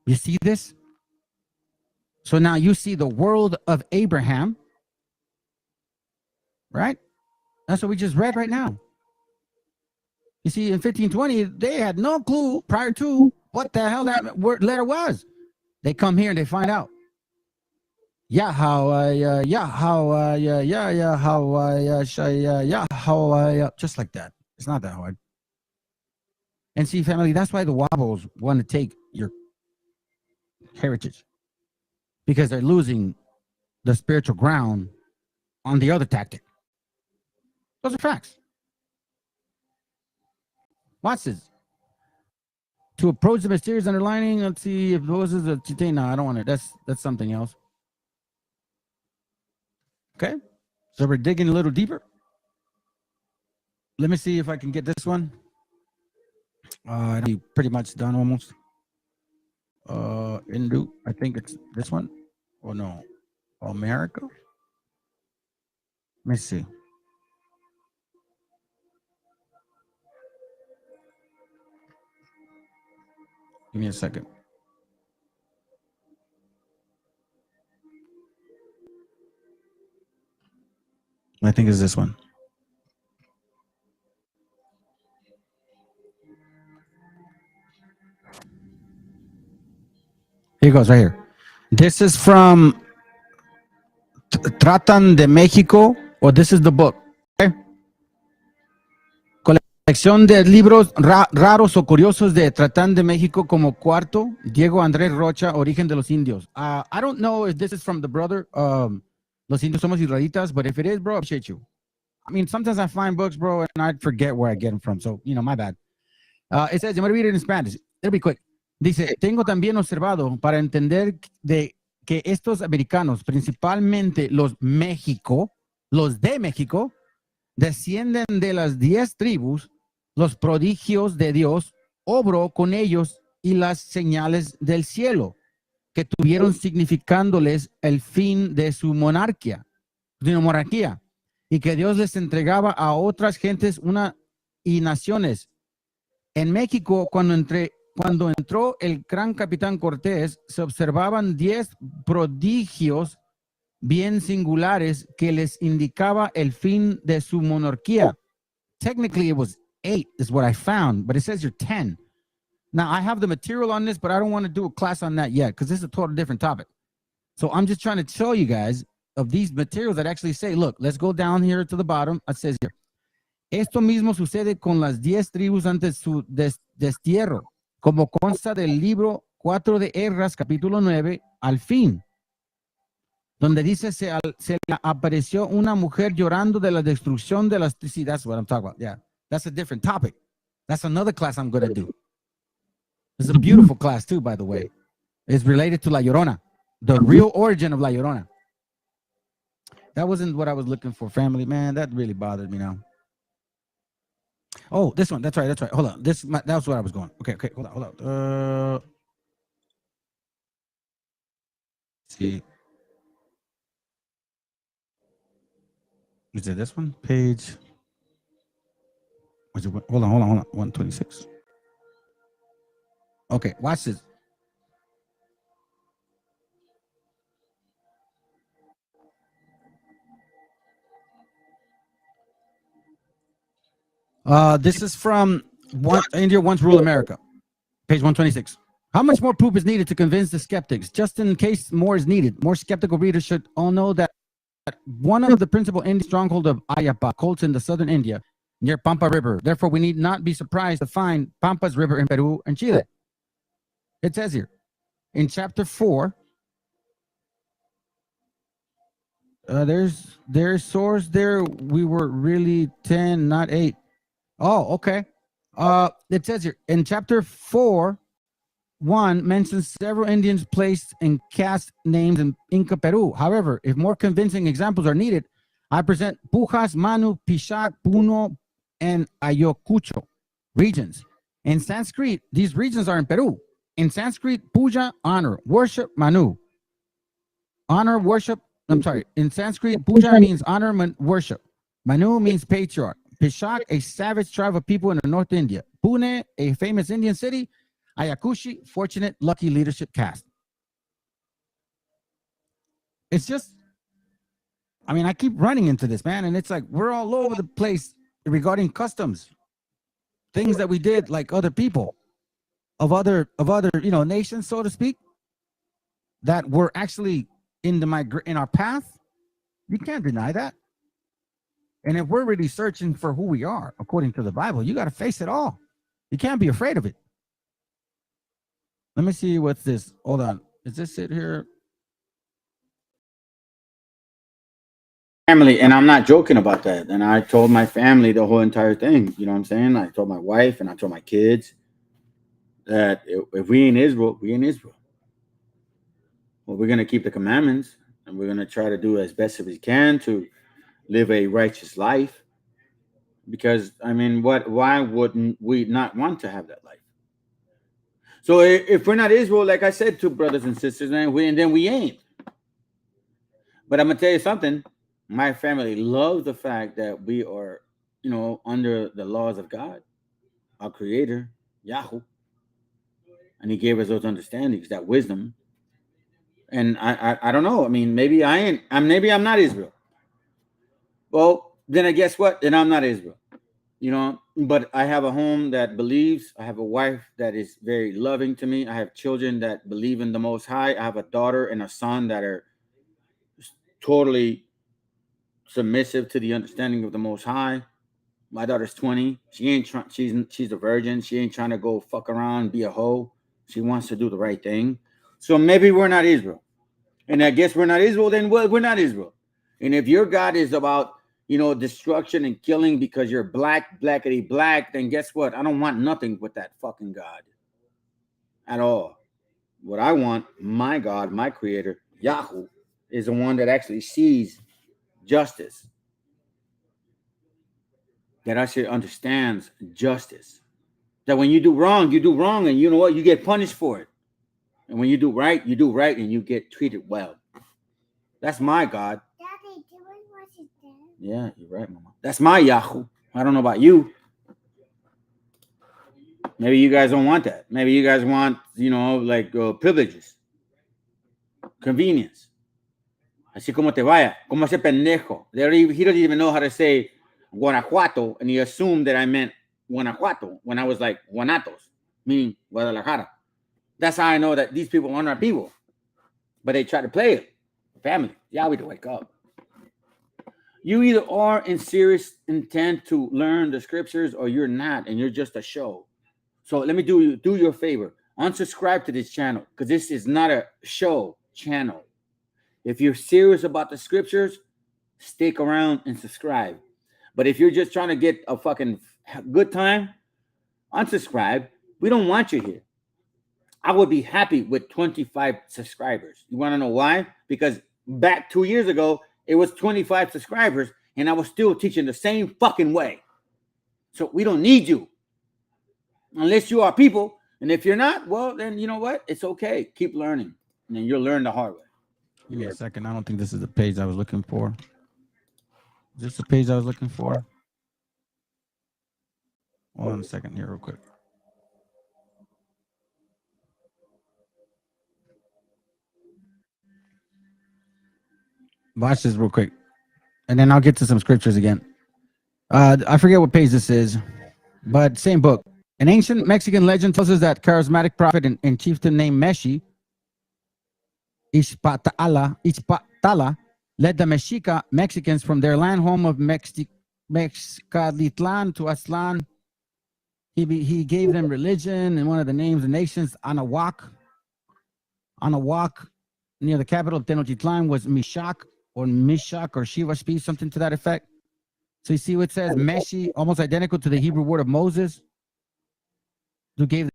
You see this? So now you see the world of Abraham, right? That's what we just read right now. You see, in 1520, they had no clue prior to what the hell that word letter was. They come here and they find out. Just like that. It's not that hard. And see, family, that's why the Wobbles want to take your heritage, because they're losing the spiritual ground on the other tactic. Those are facts. Watch this. To approach the mysterious underlining, let's see if those is a chite. No, I don't want it. That's something else. Okay. So we're digging a little deeper. Let me see if I can get this one. I'm pretty much done almost. Hindu, I think it's this one. Oh no, America. Let me see. Give me a second. I think it's this one. Here it goes, right here. This is from Tratan de México, or this is the book. Okay? Colección de libros raros o curiosos de Tratan de México como cuarto, Diego Andrés Rocha, Origen de los Indios. I don't know if this is from the brother, Los Indios Somos Israelitas, but if it is, bro, I appreciate you. I mean, sometimes I find books, bro, and I forget where I get them from, so, my bad. It says, I'm going to read it in Spanish. It'll be quick. Dice, tengo también observado para entender de que estos americanos, principalmente los de México, descienden de las 10 tribus, los prodigios de Dios, obró con ellos y las señales del cielo, que tuvieron significándoles el fin de su monarquía, y que Dios les entregaba a otras gentes y naciones. En México, cuando entró el gran capitán Cortés, se observaban 10 prodigios bien singulares que les indicaba el fin de su monarquía. Technically, it was 8 is what I found, but it says you're 10. Now, I have the material on this, but I don't want to do a class on that yet because this is a totally different topic. So I'm just trying to show you guys of these materials that actually say, look, let's go down here to the bottom. It says here, esto mismo sucede con las 10 tribus antes su destierro, como consta del libro 4 de Erras, capítulo 9, al fin, donde dice, se le apareció una mujer llorando de la destrucción de las... See, that's what I'm talking about. Yeah, that's a different topic. That's another class I'm going to do. It's a beautiful class too, by the way. It's related to La Llorona, the real origin of La Llorona. That wasn't what I was looking for, family. Man, that really bothered me now. Oh, this one. That's right. That's right. Hold on. That's what I was going. Okay. Hold on. See. Is it this one? Page. Hold on. 126. Okay, watch this. This is from India Once Ruled America, page 126. How much more proof is needed to convince the skeptics? Just in case more is needed, more skeptical readers should all know that one of the principal Indian stronghold of Ayapa cults in the southern India near Pampa River. Therefore, we need not be surprised to find Pampas River in Peru and Chile. It says here in chapter 4. There's source there. We were really 10, not 8. Oh, okay. It says here in chapter 4, 1 mentions several Indians placed and cast names in Inca Peru. However, if more convincing examples are needed, I present Pujas, Manu, Pichak, Puno, and Ayacucho regions. In Sanskrit, these regions are in Peru. In Sanskrit, puja, honor, worship, Manu. Honor, worship. I'm sorry. In Sanskrit, puja means honor, worship. Manu means patriarch. Pichak, a savage tribe of people in the North India. Pune, a famous Indian city. Ayacucho, fortunate, lucky leadership caste. It's just, I mean, I keep running into this, man, and it's like we're all over the place regarding customs, things that we did like other people of other nations, so to speak, that were actually in our path. You can't deny that. And if we're really searching for who we are according to the Bible, you got to face it all. You can't be afraid of it. Let me see what's this. Hold on. Is this it here? Family, and I'm not joking about that. And I told my family the whole entire thing. You know what I'm saying? I told my wife and I told my kids that if we in Israel, we in Israel. Well, we're going to keep the commandments and we're going to try to do as best as we can to live a righteous life. Because, I mean, why wouldn't we not want to have that life? So if we're not Israel, like I said to brothers and sisters, then we ain't. But I'm going to tell you something. My family loves the fact that we are, under the laws of God, our creator, Yahoo. And he gave us those understandings, that wisdom. And I don't know. I mean, maybe I'm not Israel. Well, then I guess what? Then I'm not Israel. But I have a home that believes. I have a wife that is very loving to me. I have children that believe in the Most High. I have a daughter and a son that are totally submissive to the understanding of the Most High. My daughter's 20. She ain't trying. She's a virgin. She ain't trying to go fuck around and be a hoe. She wants to do the right thing. So maybe we're not Israel. And I guess we're not Israel. Then we're not Israel. And if your God is about destruction and killing because you're blackity black, then guess what? I don't want nothing with that fucking God at all. What I want, my God, my creator, Yahoo, is the one that actually sees justice. That actually understands justice. That when you do wrong, and you know what? You get punished for it. And when you do right, and you get treated well. That's my God. Daddy, do I watch it then? Yeah, you're right, Mama. That's my Yahoo. I don't know about you. Maybe you guys don't want that. Maybe you guys want, privileges, convenience. Así como te vaya, como ese pendejo. He doesn't even know how to say Guanajuato, and he assumed that I meant Guanajuato when I was like Guanatos. meaning Guadalajara. That's how I know that these people aren't our people. But they try to play it. Family. Yeah, we to wake up. You either are in serious intent to learn the scriptures or you're not, and you're just a show. So let me do you a favor. Unsubscribe to this channel because this is not a show channel. If you're serious about the scriptures, stick around and subscribe. But if you're just trying to get a fucking good time, unsubscribe. We don't want you here. I would be happy with 25 subscribers. You want to know why? Because back 2 years ago, it was 25 subscribers, and I was still teaching the same fucking way. So we don't need you. Unless you are people. And if you're not, well, then you know what? It's okay. Keep learning. And then you'll learn the hard way. Give me a second. I don't think this is the page I was looking for. Is this the page I was looking for? Hold on a second here real quick. Watch this real quick. And then I'll get to some scriptures again. I forget what page this is, but same book. An ancient Mexican legend tells us that charismatic prophet and chieftain named Meshi, Ixpatala, led the Mexica Mexicans from their land home of Mexcalitlan to Aztlan. He gave them religion, and one of the names of nations, Anahuac, near the capital of Tenochtitlan was Mishak or Shiva speech, something to that effect. So you see what it says, Meshi, almost identical to the Hebrew word of Moses, who gave.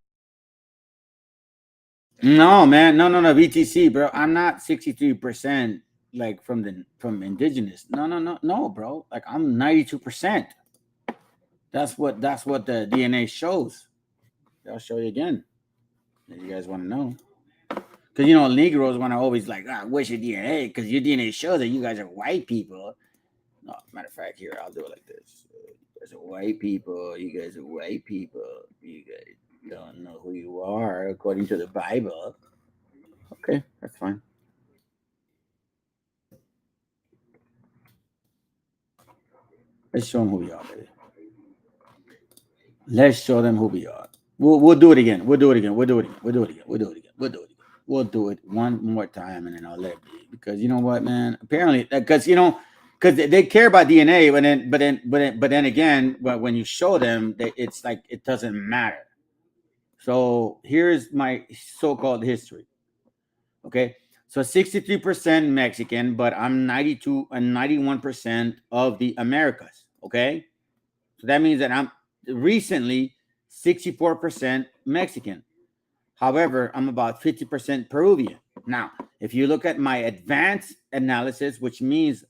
No, man, no, BTC, bro. I'm not 63% like from indigenous. No, bro. Like I'm 92%. That's what the DNA shows. I'll show you again. If you guys want to know. Because, you know, Negroes want to always like, what's your DNA? Because your DNA shows that you guys are white people. No, matter of fact, here, I'll do it like this. You guys are white people. You guys are white people. You guys don't know who you are according to the Bible. Okay, that's fine. Let's show them who we are, baby. Let's show them who we are. We'll do it again. We'll do it again We'll do it one more time, and then I'll let it be. Because you know what, man? Apparently, because they care about DNA, but then again, when you show them, it's like it doesn't matter. So here's my so-called history. Okay, so 63% Mexican, but I'm 92 and 91% of the Americas. Okay, so that means that I'm recently 64% Mexican. However, I'm about 50% Peruvian. Now, if you look at my advanced analysis, which means,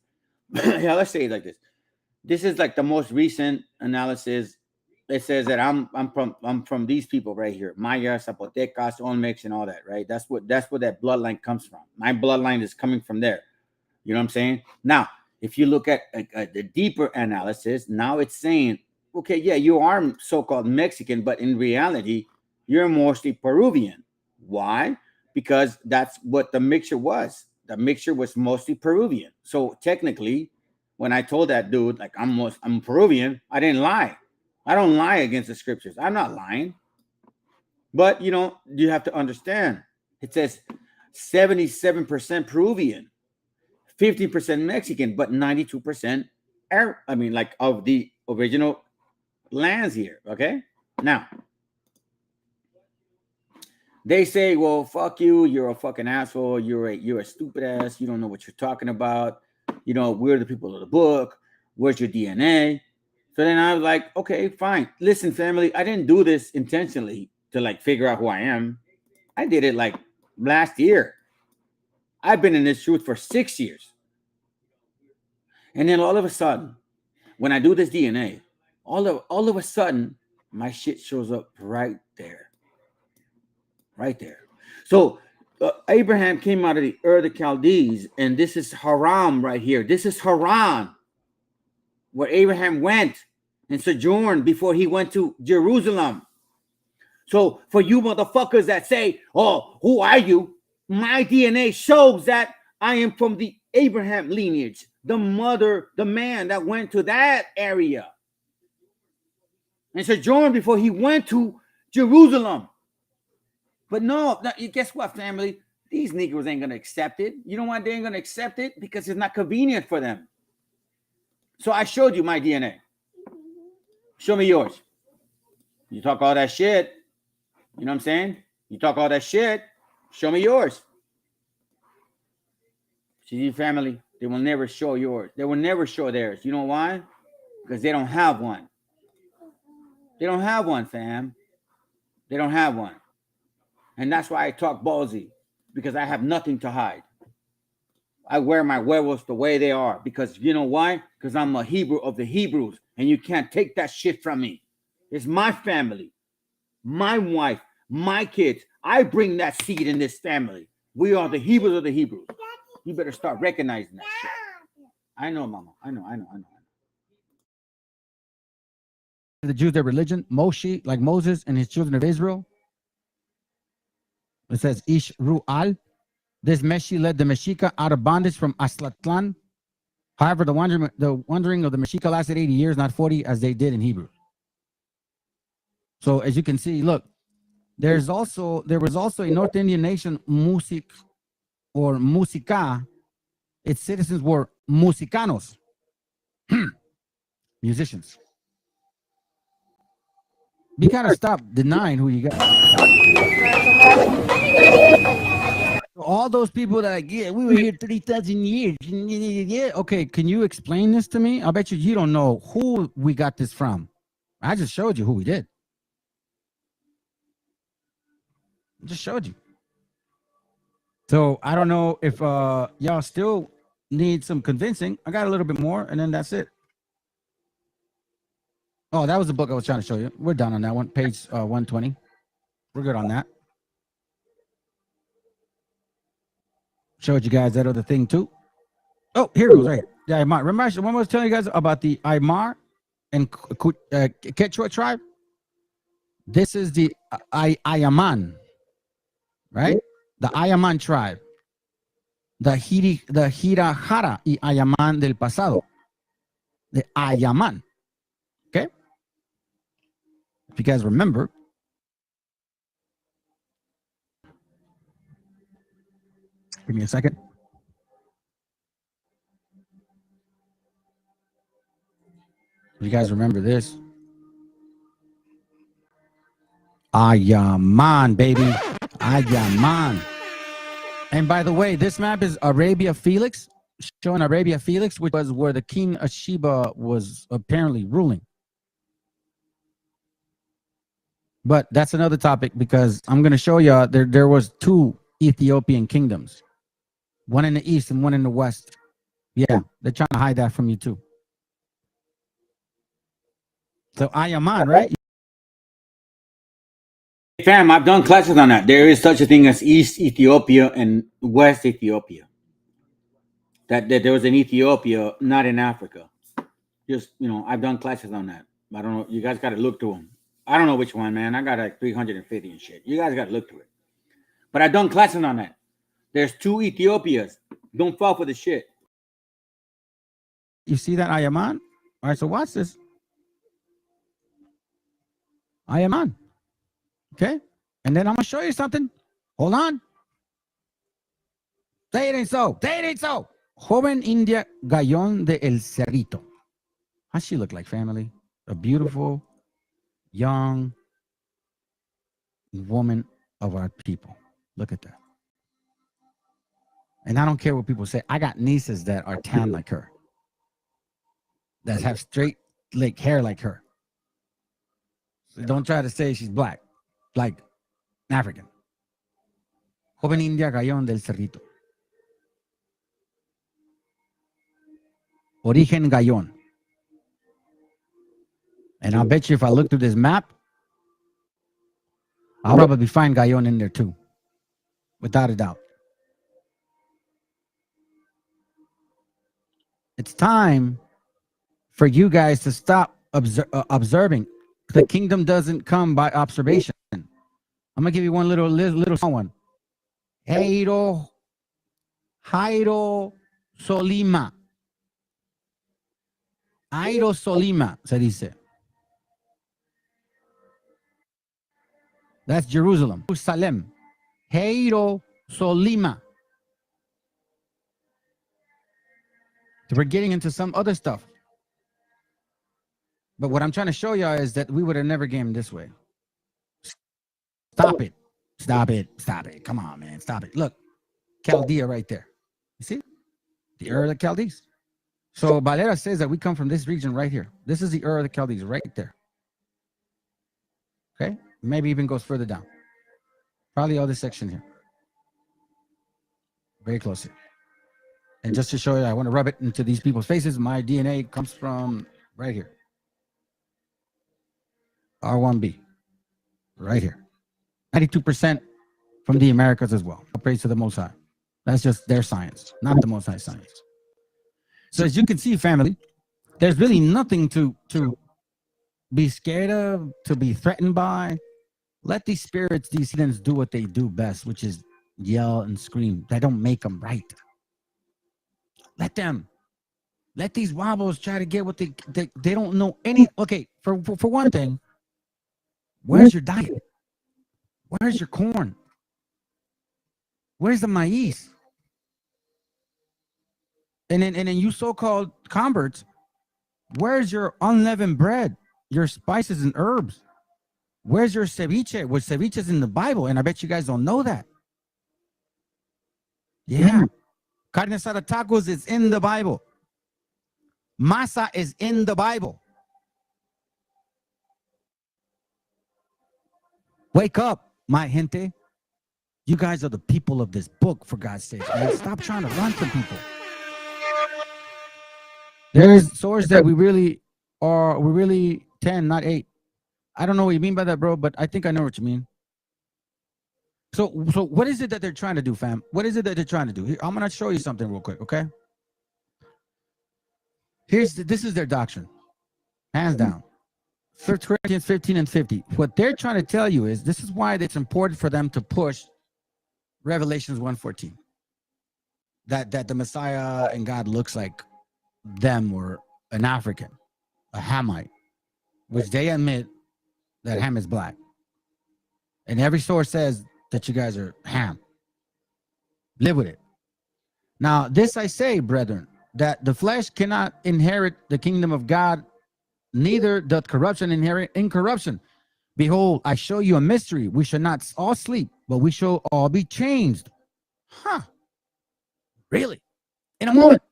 yeah, let's say it like this. This is like the most recent analysis. It says that I'm from these people right here, Maya, Zapotecas, Olmecs, and all that, right? That's where that bloodline comes from. My bloodline is coming from there. You know what I'm saying? Now, if you look at the deeper analysis, now it's saying, okay, yeah, you are so-called Mexican, but in reality, you're mostly Peruvian. Why? Because that's what the mixture was. The mixture was mostly Peruvian. So technically, when I told that dude, like I'm Peruvian, I didn't lie. I don't lie against the scriptures. I'm not lying. But you have to understand. It says 77% Peruvian, 50% Mexican, but 92% of the original lands here. Okay. Now, they say, well, fuck you. You're a fucking asshole. You're a stupid ass. You don't know what you're talking about. We're the people of the book. Where's your DNA? So then I was like, okay, fine. Listen, family, I didn't do this intentionally to like figure out who I am. I did it like last year. I've been in this truth for 6 years. And then all of a sudden, when I do this DNA, all of a sudden, my shit shows up right there. Right there. So Abraham came out of the Ur of the Chaldees, and this is Haran right here. This is Haran, where Abraham went and sojourned before he went to Jerusalem. So for you motherfuckers that say, oh, who are you? My DNA shows that I am from the Abraham lineage, the man that went to that area and sojourned before he went to Jerusalem. But no, guess what, family? These Negroes ain't gonna accept it. You know why they ain't gonna accept it? Because it's not convenient for them. So I showed you my DNA. Show me yours. You talk all that shit. You know what I'm saying? You talk all that shit. Show me yours. See, family, they will never show yours. They will never show theirs. You know why? Because they don't have one. They don't have one, fam. They don't have one. And that's why I talk ballsy. Because I have nothing to hide. I wear my werewolves the way they are. Because you know why? Because I'm a Hebrew of the Hebrews. And you can't take that shit from me. It's my family. My wife. My kids. I bring that seed in this family. We are the Hebrews of the Hebrews. You better start recognizing that shit. I know, Mama. I know. The Jews, their religion, Moshe, like Moses and his children of Israel. It says, Ish Ru'al. This Meshi led the Meshiacha out of bondage from Aslatlan. However, the wandering of the Meshiacha lasted 80 years, not 40, as they did in Hebrew. So as you can see, look, there was also a North Indian nation, Musik or Musica. Its citizens were Musicanos, musicians. You gotta stop denying who you got. All those people that like, yeah, we were here 30,000 years. Yeah, okay. Can you explain this to me? I bet you don't know who we got this from. I just showed you who we did. I just showed you. So I don't know if y'all still need some convincing. I got a little bit more, and then that's it. Oh, that was the book I was trying to show you. We're done on that one. Page 120. We're good on that. Showed you guys that other thing too. Oh, here it goes right here. The Aymar. Remember when I was telling you guys about the Aymar and Quechua tribe? This is the Ayaman, right? The Ayaman tribe. The Hirajara y Ayaman del pasado. The Ayaman. Okay? If you guys remember. Give me a second. You guys remember this? Ayaman, baby. Ayaman. And by the way, this map is Arabia Felix, showing Arabia Felix, which was where the king of Sheba was apparently ruling. But that's another topic because I'm going to show you there was two Ethiopian kingdoms, one in the east and one in the west. Yeah, they're trying to hide that from you too. So Ayaman, right? Fam, I've done classes on that. There is such a thing as East Ethiopia and West Ethiopia. That there was an Ethiopia, not in Africa. Just, I've done classes on that. I don't know. You guys got to look to them. I don't know which one, man. I got like 350 and shit. You guys got to look to it. But I've done classes on that. There's two Ethiopias. Don't fall for the shit. You see that Ayaman? All right, so watch this. Ayaman. Okay? And then I'm going to show you something. Hold on. Say it ain't so. Say it ain't so. Joven India Gallón de El Cerrito. How's she look like, family? A beautiful, young woman of our people. Look at that. And I don't care what people say. I got nieces that are tan like her. That have straight like hair like her. So don't try to say she's black. Like African. Joven India Gallón del Cerrito. Origen Gallón. And I'll bet you if I look through this map, I'll probably find Gallón in there too. Without a doubt. It's time for you guys to stop observing. The kingdom doesn't come by observation. I'm going to give you one little small one. Jairo Solima. Jairo Solima, se dice. That's Jerusalem. Jerusalem. Jerusalem. So we're getting into some other stuff. But what I'm trying to show y'all is that we would have never gamed this way. Stop it. Stop it. Stop it. Come on, man. Stop it. Look, Chaldea right there. You see? The Ur of the Chaldees. So Valera says that we come from this region right here. This is the Ur of the Chaldees right there. Okay? Maybe even goes further down. Probably all this section here. Very close here. And just to show you, I want to rub it into these people's faces. My DNA comes from right here. R1B. Right here. 92% from the Americas as well. Praise to the Most High. That's just their science, not the Most High science. So as you can see, family, there's really nothing to be scared of, to be threatened by. Let these spirits, these heathens, do what they do best, which is yell and scream. That don't make them right. Let them. Let these wobbles try to get what they don't know any. Okay, for one thing, where's your diet? Where's your corn? Where's the maize? And then you so-called converts, where's your unleavened bread, your spices and herbs? Where's your ceviche? Well, ceviche is in the Bible, and I bet you guys don't know that. Yeah. Carne asada tacos is in the Bible. Masa is in the Bible. Wake up, my gente. You guys are the people of this book, for God's sake, man. Stop trying to run from people. There's source that we really 10, not 8. I don't know what you mean by that, bro, but I think I know what you mean. So what is it that they're trying to do, fam? What is it that they're trying to do? Here, I'm going to show you something real quick, okay? This is their doctrine. Hands down. 1 Corinthians 15 and 50. What they're trying to tell you is, this is why it's important for them to push Revelations 1:14. That the Messiah and God looks like them, or an African, a Hamite, which they admit that Ham is black. And every source says that you guys are Ham. Live with it. Now, this I say, brethren, that the flesh cannot inherit the kingdom of God, neither doth corruption inherit incorruption. Behold, I show you a mystery. We shall not all sleep, but we shall all be changed. Huh. Really? In a moment,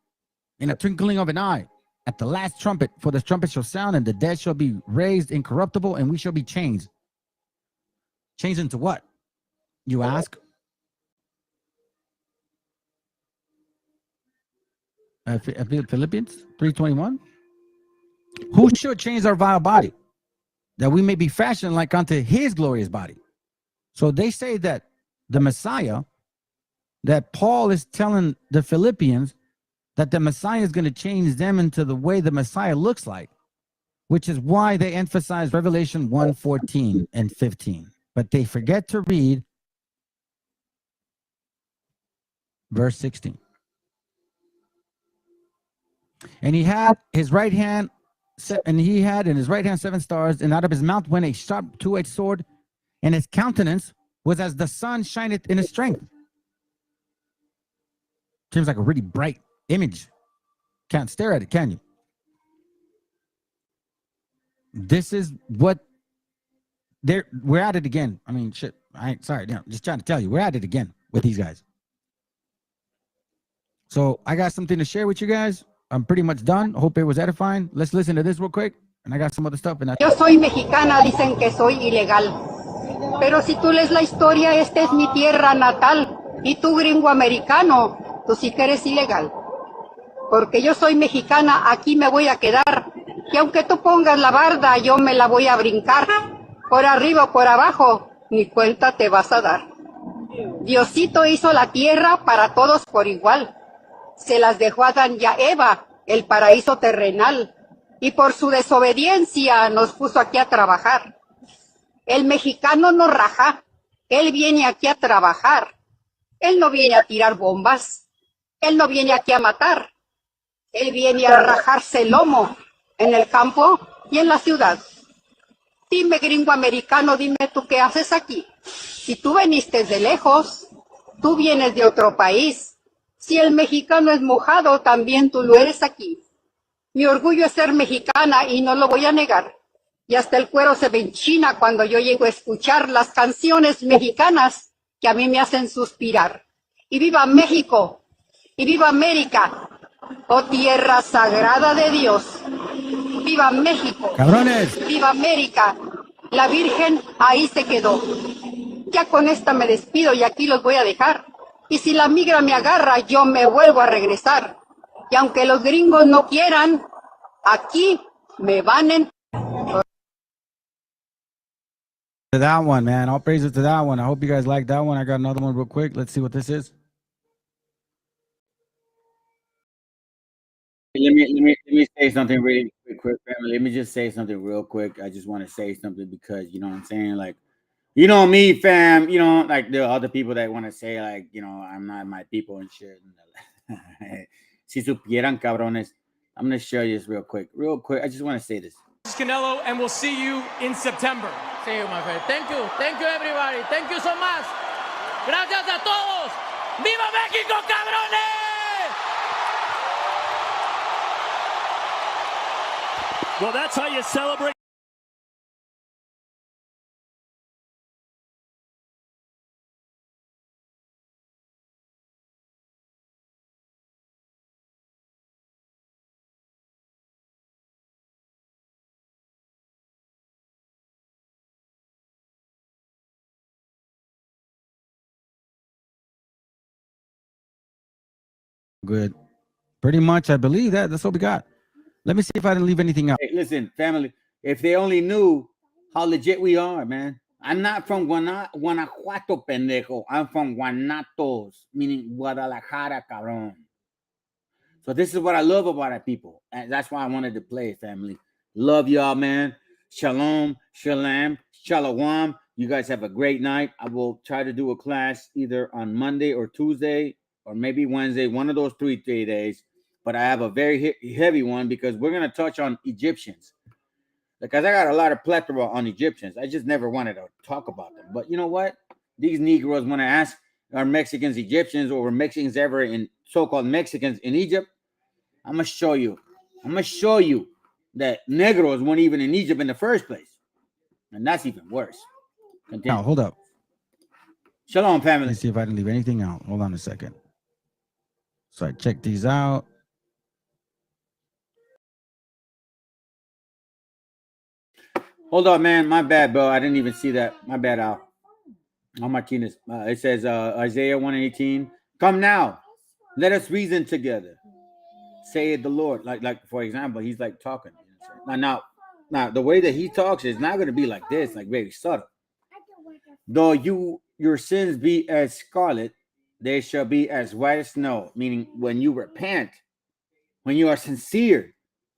in a twinkling of an eye, at the last trumpet, for the trumpet shall sound, and the dead shall be raised incorruptible, and we shall be changed. Changed into what, you ask? Philippians 3:21. Who shall change our vile body, that we may be fashioned like unto his glorious body? So they say that the Messiah, that Paul is telling the Philippians that the Messiah is going to change them into the way the Messiah looks like, which is why they emphasize Revelation 1:14 and 15. But they forget to read verse 16. And he had his right hand, and he had in his right hand 7 stars, and out of his mouth went a sharp two-edged sword, and his countenance was as the sun shineth in his strength. Seems like a really bright image. Can't stare at it, can you? This is what we're at it again. I mean, shit. Sorry, just trying to tell you, we're at it again with these guys. So I got something to share with you guys. I'm pretty much done. Hope it was edifying. Let's listen to this real quick. And I got some other stuff. Yo soy mexicana, dicen que soy ilegal. Pero si tú lees la historia, esta es mi tierra natal. Y tú, gringo americano, tú sí que eres ilegal. Porque yo soy mexicana, aquí me voy a quedar. Y aunque tú pongas la barda, yo me la voy a brincar. Por arriba o por abajo, ni cuenta te vas a dar. Diosito hizo la tierra para todos por igual. Se las dejó a Adán y a Eva, el paraíso terrenal. Y por su desobediencia nos puso aquí a trabajar. El mexicano no raja, él viene aquí a trabajar. Él no viene a tirar bombas, él no viene aquí a matar. Él viene a rajarse el lomo en el campo y en la ciudad. Dime, gringo americano, dime tú qué haces aquí. Si tú veniste de lejos, tú vienes de otro país. Si el mexicano es mojado, también tú lo eres aquí. Mi orgullo es ser mexicana y no lo voy a negar. Y hasta el cuero se me enchina cuando yo llego a escuchar las canciones mexicanas que a mí me hacen suspirar. Y viva México, y viva América, oh tierra sagrada de Dios. Viva México, Cabrones. viva América, la Virgen ahí se quedó. Ya con esta me despido y aquí los voy a dejar. Y si la migra me agarra, yo me vuelvo a regresar. Y aunque los gringos no quieran, aquí me van a... To that one, man. All praises to that one. I hope you guys like that one. I got another one real quick. Let's see what this is. Let me say something really quick, family. Let me just say something real quick. I just want to say something because you know what I'm saying, like, you know me, fam. You know, like the other people that want to say, like, you know, I'm not my people and shit. Si supieran, cabrones. I'm gonna show you this real quick. I just want to say this. Canelo, and we'll see you in September. See you, my friend. Thank you everybody. Thank you so much. Gracias a todos. ¡Viva México, cabrones! Well, that's how you celebrate. Good. Pretty much, I believe that's what we got. Let me see if I didn't leave anything out. Hey, listen, family. If they only knew how legit we are, man. I'm not from Guanajuato, pendejo. I'm from Guanatos, meaning Guadalajara, cabrón. So this is what I love about our people. And that's why I wanted to play it, family. Love y'all, man. Shalom, shalom, shalom. You guys have a great night. I will try to do a class either on Monday or Tuesday or maybe Wednesday, one of those 3 days. But I have a very heavy one because we're going to touch on Egyptians. Because I got a lot of plethora on Egyptians. I just never wanted to talk about them. But you know what? These Negroes want to ask, are Mexicans Egyptians, or were Mexicans ever in so-called Mexicans in Egypt? I'm going to show you. I'm going to show you that Negroes weren't even in Egypt in the first place. And that's even worse. Continue. Now, hold up. Shalom, family. Let me see if I didn't leave anything out. Hold on a second. So I check these out. Hold on, man. My bad, bro. I didn't even see that. My bad, Al. Al Martinez. It says Isaiah 1:18. Come now, let us reason together. Say it the Lord. Like for example, he's like talking. Now, the way that he talks is not going to be like this, like very subtle. Though your sins be as scarlet, they shall be as white as snow. Meaning, when you repent, when you are sincere,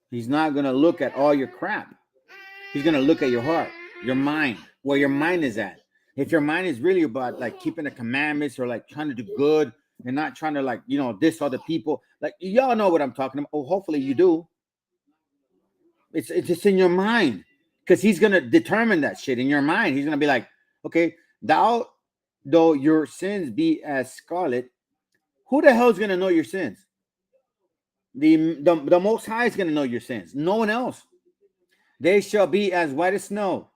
he's not going to look at all your crap. He's going to look at your heart, your mind, where your mind is at. If your mind is really about like keeping the commandments or like trying to do good and not trying to like, you know, diss other people, like y'all know what I'm talking about. Oh, hopefully you do. It's just in your mind, because he's going to determine that shit in your mind. He's going to be like, okay, though your sins be as scarlet, who the hell is going to know your sins? The Most High is going to know your sins. No one else. They shall be as white as snow,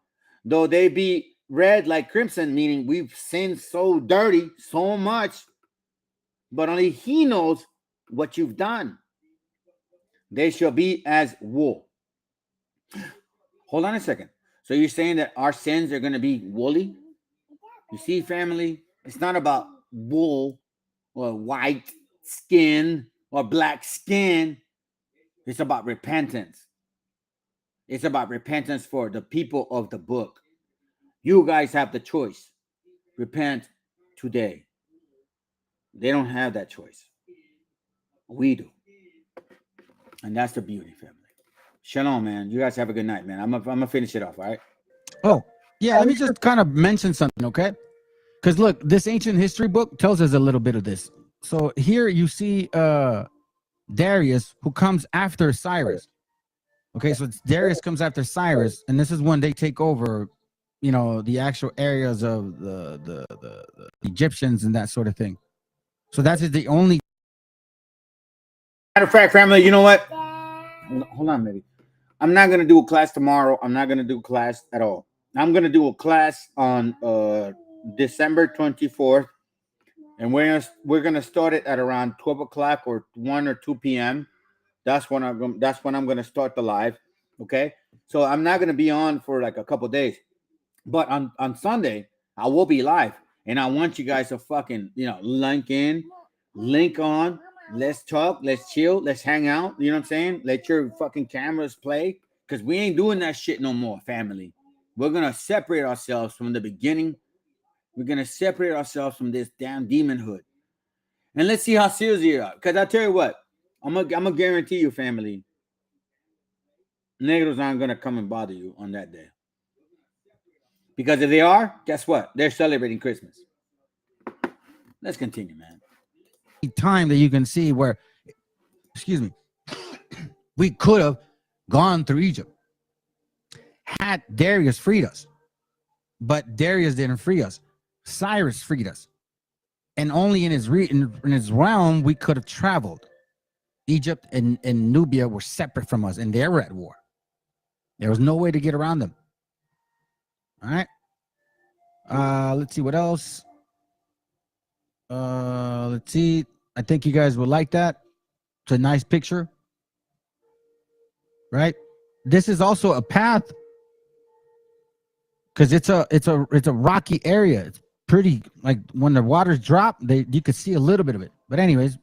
though they be red like crimson, meaning we've sinned so dirty, so much, but only he knows what you've done. They shall be as wool. Hold on a second. So you're saying that our sins are going to be woolly? You see, family, it's not about wool or white skin or black skin. It's about repentance. It's about repentance for the people of the book. You guys have the choice. Repent today. They don't have that choice. We do. And that's the beauty, family. Shalom, man. You guys have a good night, man. I'm gonna finish it off, all right? Oh, yeah, let me just kind of mention something, okay? Because look, this ancient history book tells us a little bit of this. So here you see Darius, who comes after Cyrus. Okay, so Darius comes after Cyrus, and this is when they take over, you know, the actual areas of the Egyptians and that sort of thing. So that is the only. Matter of fact, family, you know what? Hold on, maybe. I'm not gonna do a class tomorrow. I'm not gonna do class at all. I'm gonna do a class on December 24th, and we're gonna start it at around 12 o'clock or 1 or 2 p.m. That's when I'm gonna start the live. Okay, so I'm not gonna be on for like a couple days, but on Sunday I will be live, and I want you guys to fucking link on. Let's talk, let's chill, let's hang out. You know what I'm saying? Let your fucking cameras play, because we ain't doing that shit no more, family. We're gonna separate ourselves from the beginning. We're gonna separate ourselves from this damn demonhood, and let's see how serious you are. Because I tell you what, I'm gonna guarantee you, family, negros aren't gonna come and bother you on that day. Because if they are, guess what? They're celebrating Christmas. Let's continue, man. Time that you can see where, excuse me, we could have gone through Egypt had Darius freed us, but Darius didn't free us. Cyrus freed us, and only in his realm we could have traveled. Egypt and Nubia were separate from us, and they were at war. There was no way to get around them. All right. Let's see what else. Let's see. I think you guys will like that. It's a nice picture, right? This is also a path because it's a rocky area. It's pretty, like when the waters drop, you could see a little bit of it. But anyways,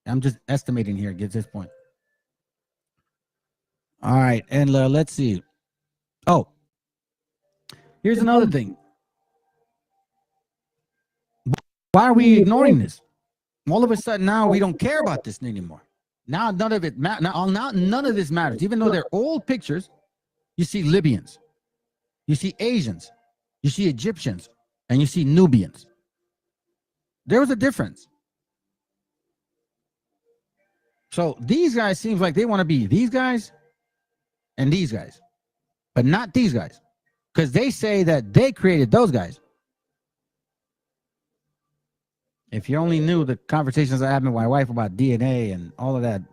I'm just estimating here at this point. All right, and let's see. Oh, here's another thing. Why are we ignoring this? All of a sudden now we don't care about this anymore. Now none of it now none of this matters. Even though they're old pictures, you see Libyans, you see Asians, you see Egyptians, and you see Nubians. There was a difference. So these guys seems like they want to be these guys and these guys, but not these guys, because they say that they created those guys. If you only knew the conversations I had with my wife about DNA and all of that,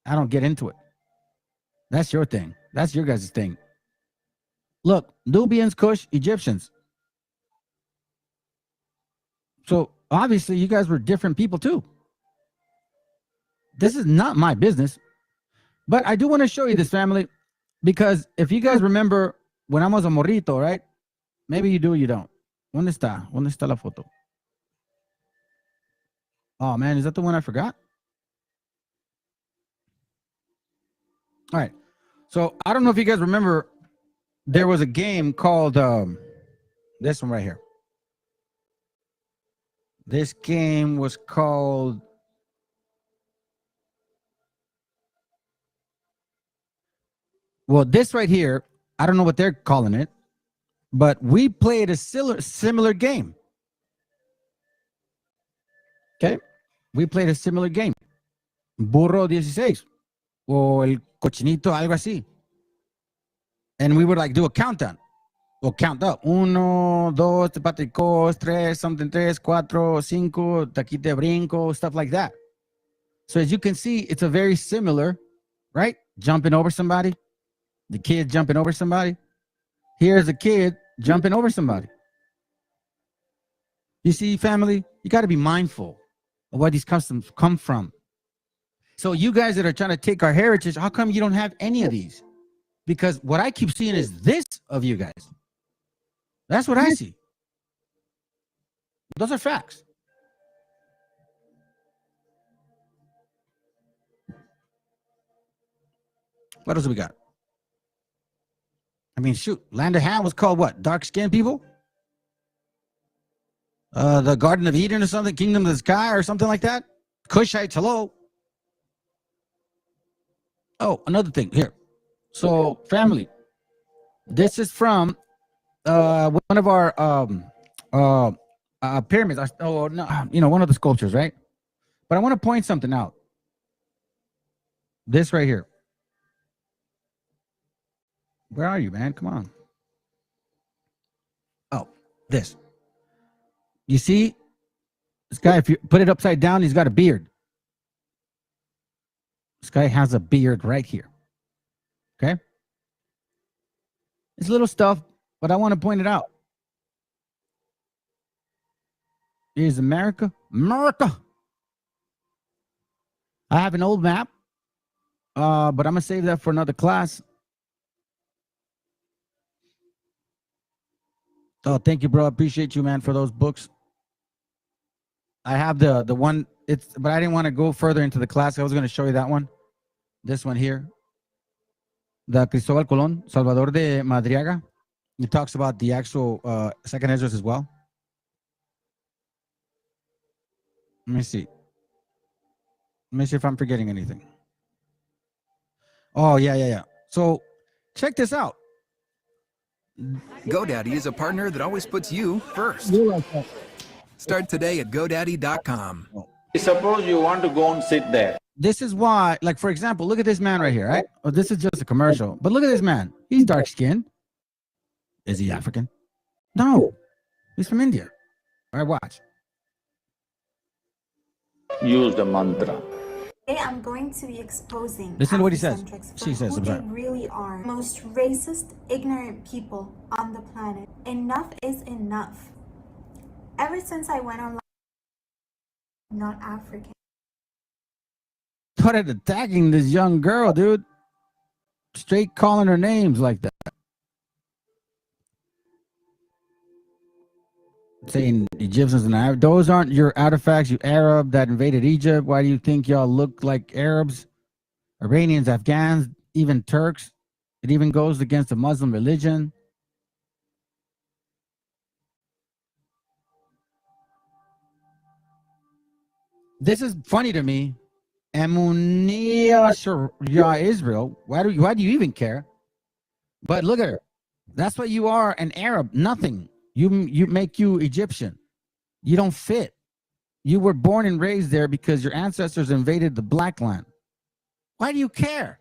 I don't get into it. That's your thing. That's your guys' thing. Look, Nubians, Kush, Egyptians. So obviously you guys were different people too. This is not my business. But I do want to show you this, family, because if you guys remember when I was a morrito, right? Maybe you do or you don't. ¿Dónde está? ¿Dónde está la foto? Oh, man, is that the one I forgot? All right. So I don't know if you guys remember, there was a game called this one right here. This game was called this right here, I don't know what they're calling it, but we played a similar game. Okay? We played a similar game. Burro 16 o el cochinito, algo así. And we would like do a countdown or count up. 1, 2, patricos, 3, something 3, 4, 5, taquite brinco, stuff like that. So as you can see, it's a very similar, right? Jumping over somebody. The kid jumping over somebody. Here's a kid jumping over somebody. You see, family, you got to be mindful of where these customs come from. So you guys that are trying to take our heritage, how come you don't have any of these? Because what I keep seeing is this of you guys. That's what I see. Those are facts. What else we got? I mean, shoot, Land of Ham was called what? Dark-skinned people? The Garden of Eden or something? Kingdom of the Sky or something like that? Cushites, hello. Oh, another thing here. So, family, this is from one of our pyramids. Oh, no, you know, one of the sculptures, right? But I want to point something out. This right here. Where are you, man? Come on. Oh, this. You see, this guy, if you put it upside down, he's got a beard. This guy has a beard right here. Okay? It's little stuff, but I want to point it out. Here's America. America. I have an old map, but I'm going to save that for another class. Oh, thank you, bro. I appreciate you, man, for those books. I have the one, but I didn't want to go further into the class. I was going to show you that one. This one here. The Cristóbal Colón, Salvador de Madriaga. It talks about the actual second Esdras as well. Let me see. Let me see if I'm forgetting anything. Oh, yeah. So check this out. GoDaddy is a partner that always puts you first. Start today at GoDaddy.com. Suppose you want to go and sit there. This is why, like, for example, look at this man right here, right? Oh, this is just a commercial. But look at this man. He's dark skinned. Is he African? No. He's from India. All right, watch. Use the mantra. Today I'm going to be exposing Listen to what he says. Afrocentrics She for says, who I'm they sorry. really are. Most racist, ignorant people on the planet. Enough is enough. Ever since I went online, not African. Started attacking this young girl, dude. Straight calling her names like that. Saying Egyptians and Arabs. Those aren't your artifacts, you Arab that invaded Egypt. Why do you think y'all look like Arabs? Iranians, Afghans, even Turks. It even goes against the Muslim religion. This is funny to me. Amunia Sharia Israel. Why do you even care? But look at her. That's what you are, an Arab. Nothing. You make you Egyptian. You don't fit. You were born and raised there because your ancestors invaded the black land. Why do you care?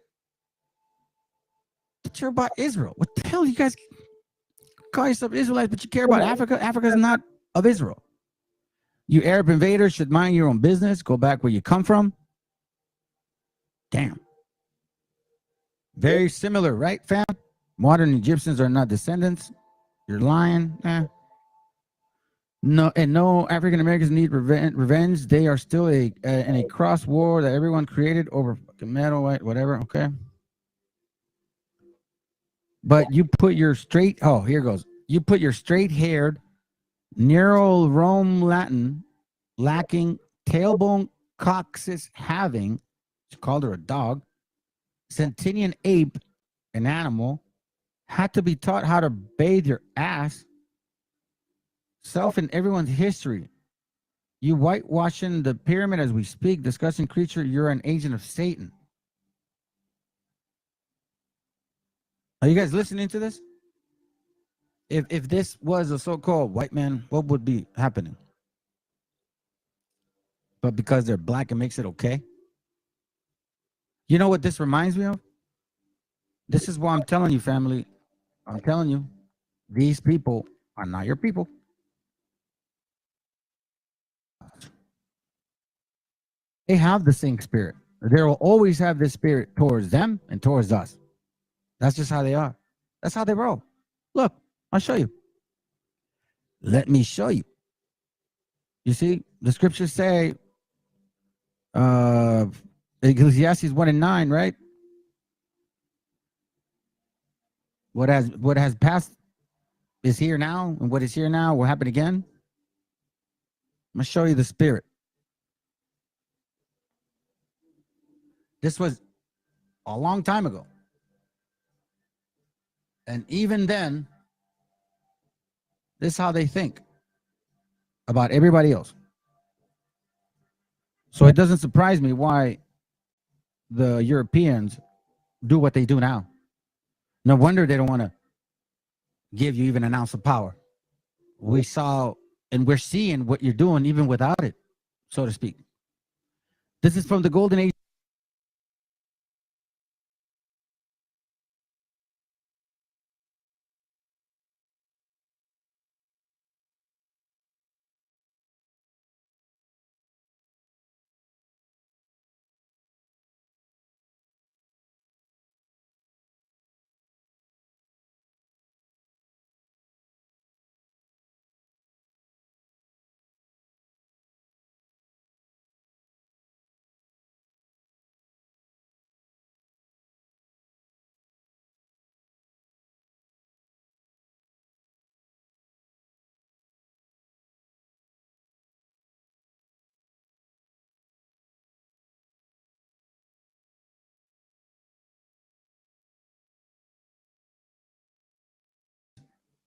But you're about Israel. What the hell? You guys call yourself Israelites, but you care about Africa? Africa is not of Israel. You Arab invaders should mind your own business. Go back where you come from. Damn. Very similar, right, fam? Modern Egyptians are not descendants. You're lying. No, and no African Americans need revenge. They are still in a cross war that everyone created over fucking metal, white, whatever. Okay. But you put your straight. Oh, here goes. You put your straight-haired, Neo-Rome Latin, lacking tailbone coccyx having. She called her a dog. Centennial ape, an animal, had to be taught how to bathe your ass. Self in everyone's history. You whitewashing the pyramid as we speak, discussing creature, you're an agent of Satan. Are you guys listening to this? If this was a so-called white man, what would be happening? But because they're black, it makes it okay. You know what this reminds me of? This is why I'm telling you, family. I'm telling you, these people are not your people. They have the same spirit. They will always have this spirit towards them and towards us. That's just how they are. That's how they roll. Look, I'll show you. Let me show you. You see, the scriptures say, Ecclesiastes 1:9, right? What has passed is here now, and what is here now will happen again. I'm gonna show you the spirit. This was a long time ago. And even then, this is how they think about everybody else. So it doesn't surprise me why the Europeans do what they do now. No wonder they don't want to give you even an ounce of power. We saw and we're seeing what you're doing even without it, so to speak. This is from the Golden Age.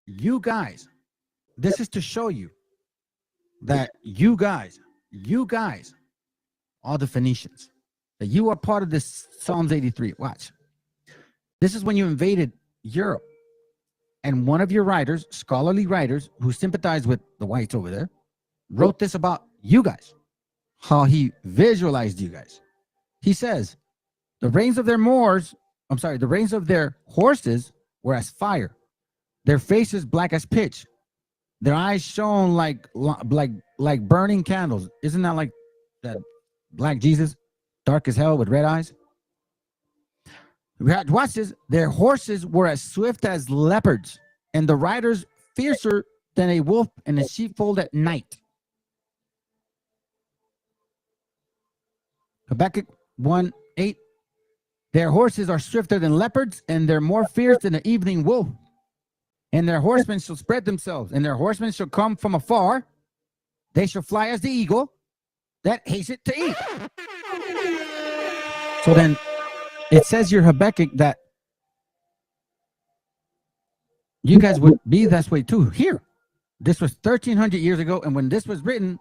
you guys, this is to show you that you guys are the Phoenicians, that you are part of this Psalms 83. Watch. This is when you invaded Europe. And one of your writers, scholarly writers, who sympathized with the whites over there, wrote this about you guys, how he visualized you guys. He says, the reins of their horses were as fire, their faces black as pitch, their eyes shone like burning candles. Isn't that like that black Jesus, dark as hell with red eyes? Watch this. Their horses were as swift as leopards, and the riders fiercer than a wolf in a sheepfold at night. Habakkuk 1:8. Their horses are swifter than leopards, and they're more fierce than the evening wolf. And their horsemen shall spread themselves, and their horsemen shall come from afar. They shall fly as the eagle that hasteth to eat. So then, it says here, Habakkuk, that you guys would be that way too. Here, this was 1,300 years ago, and when this was written,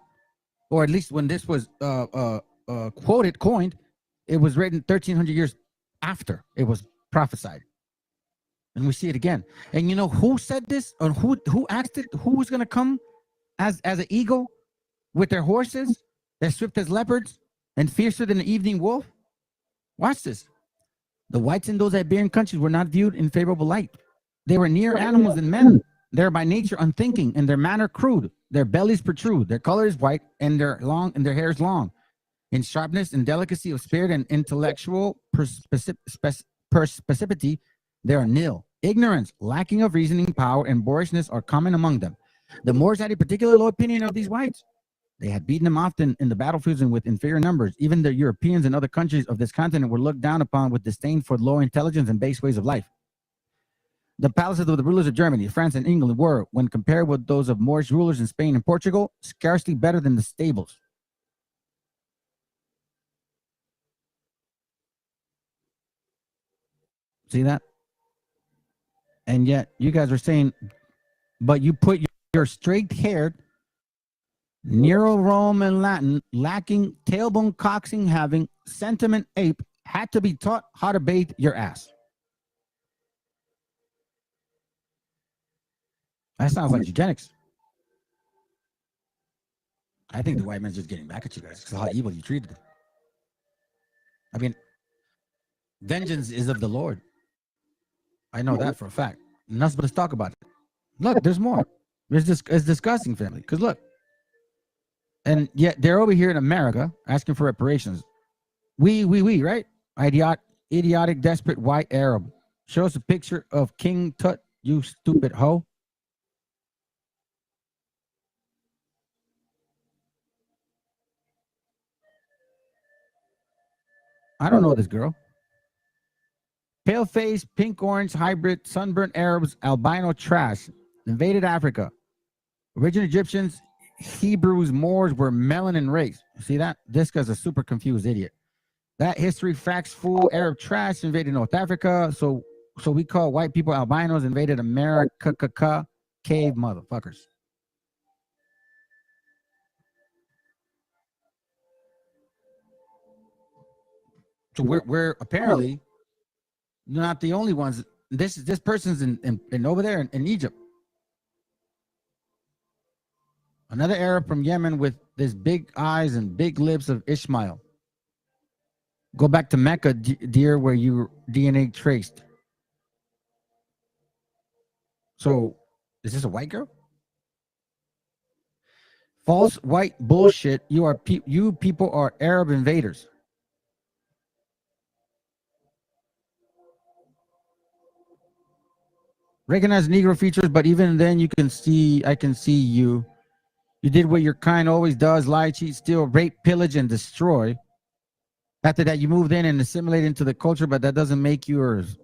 or at least when this was coined, it was written 1,300 years after it was prophesied. And we see it again. And you know who said this, or who asked it? Who was going to come as an eagle with their horses, they're swift as leopards and fiercer than the evening wolf? Watch this. The whites in those Iberian countries were not viewed in favorable light. They were near animals than men. They're by nature unthinking, and their manner crude. Their bellies protrude. Their color is white, and their hair is long. In sharpness and delicacy of spirit and intellectual perspicacity, they are nil. Ignorance, lacking of reasoning power, and boorishness are common among them. The Moors had a particular low opinion of these whites. They had beaten them often in the battlefields and with inferior numbers. Even the Europeans and other countries of this continent were looked down upon with disdain for low intelligence and base ways of life. The palaces of the rulers of Germany, France, and England were, when compared with those of Moorish rulers in Spain and Portugal, scarcely better than the stables. See that? And yet you guys are saying, but you put your straight-haired, Neo-Roman Latin, lacking, tailbone coxing, having, sentiment ape, had to be taught how to bathe your ass. That sounds like eugenics. I think the white man's just getting back at you guys because how evil you treated them. I mean, vengeance is of the Lord. I know that for a fact. Nothing but let's talk about it. Look, there's more. It's disgusting, family. Because look, and yet they're over here in America asking for reparations. We, right? Idiotic, desperate white Arab. Show us a picture of King Tut, you stupid hoe. I don't know this girl. Pale face, pink orange, hybrid, sunburnt Arabs, albino trash, invaded Africa. Original Egyptians, Hebrews, Moors were melanin race. See that? This guy's a super confused idiot. That history facts fool, Arab trash invaded North Africa. So we call white people albinos, invaded America, cave motherfuckers. So we're apparently not the only ones. This person's in over there in Egypt. Another Arab from Yemen with this big eyes and big lips of Ishmael. Go back to Mecca, dear, where you DNA traced. So, is this a white girl? False white bullshit. You people are Arab invaders. Recognize Negro features, but even then I can see you. You did what your kind always does, lie, cheat, steal, rape, pillage, and destroy. After that, you moved in and assimilated into the culture, but that doesn't make you yours.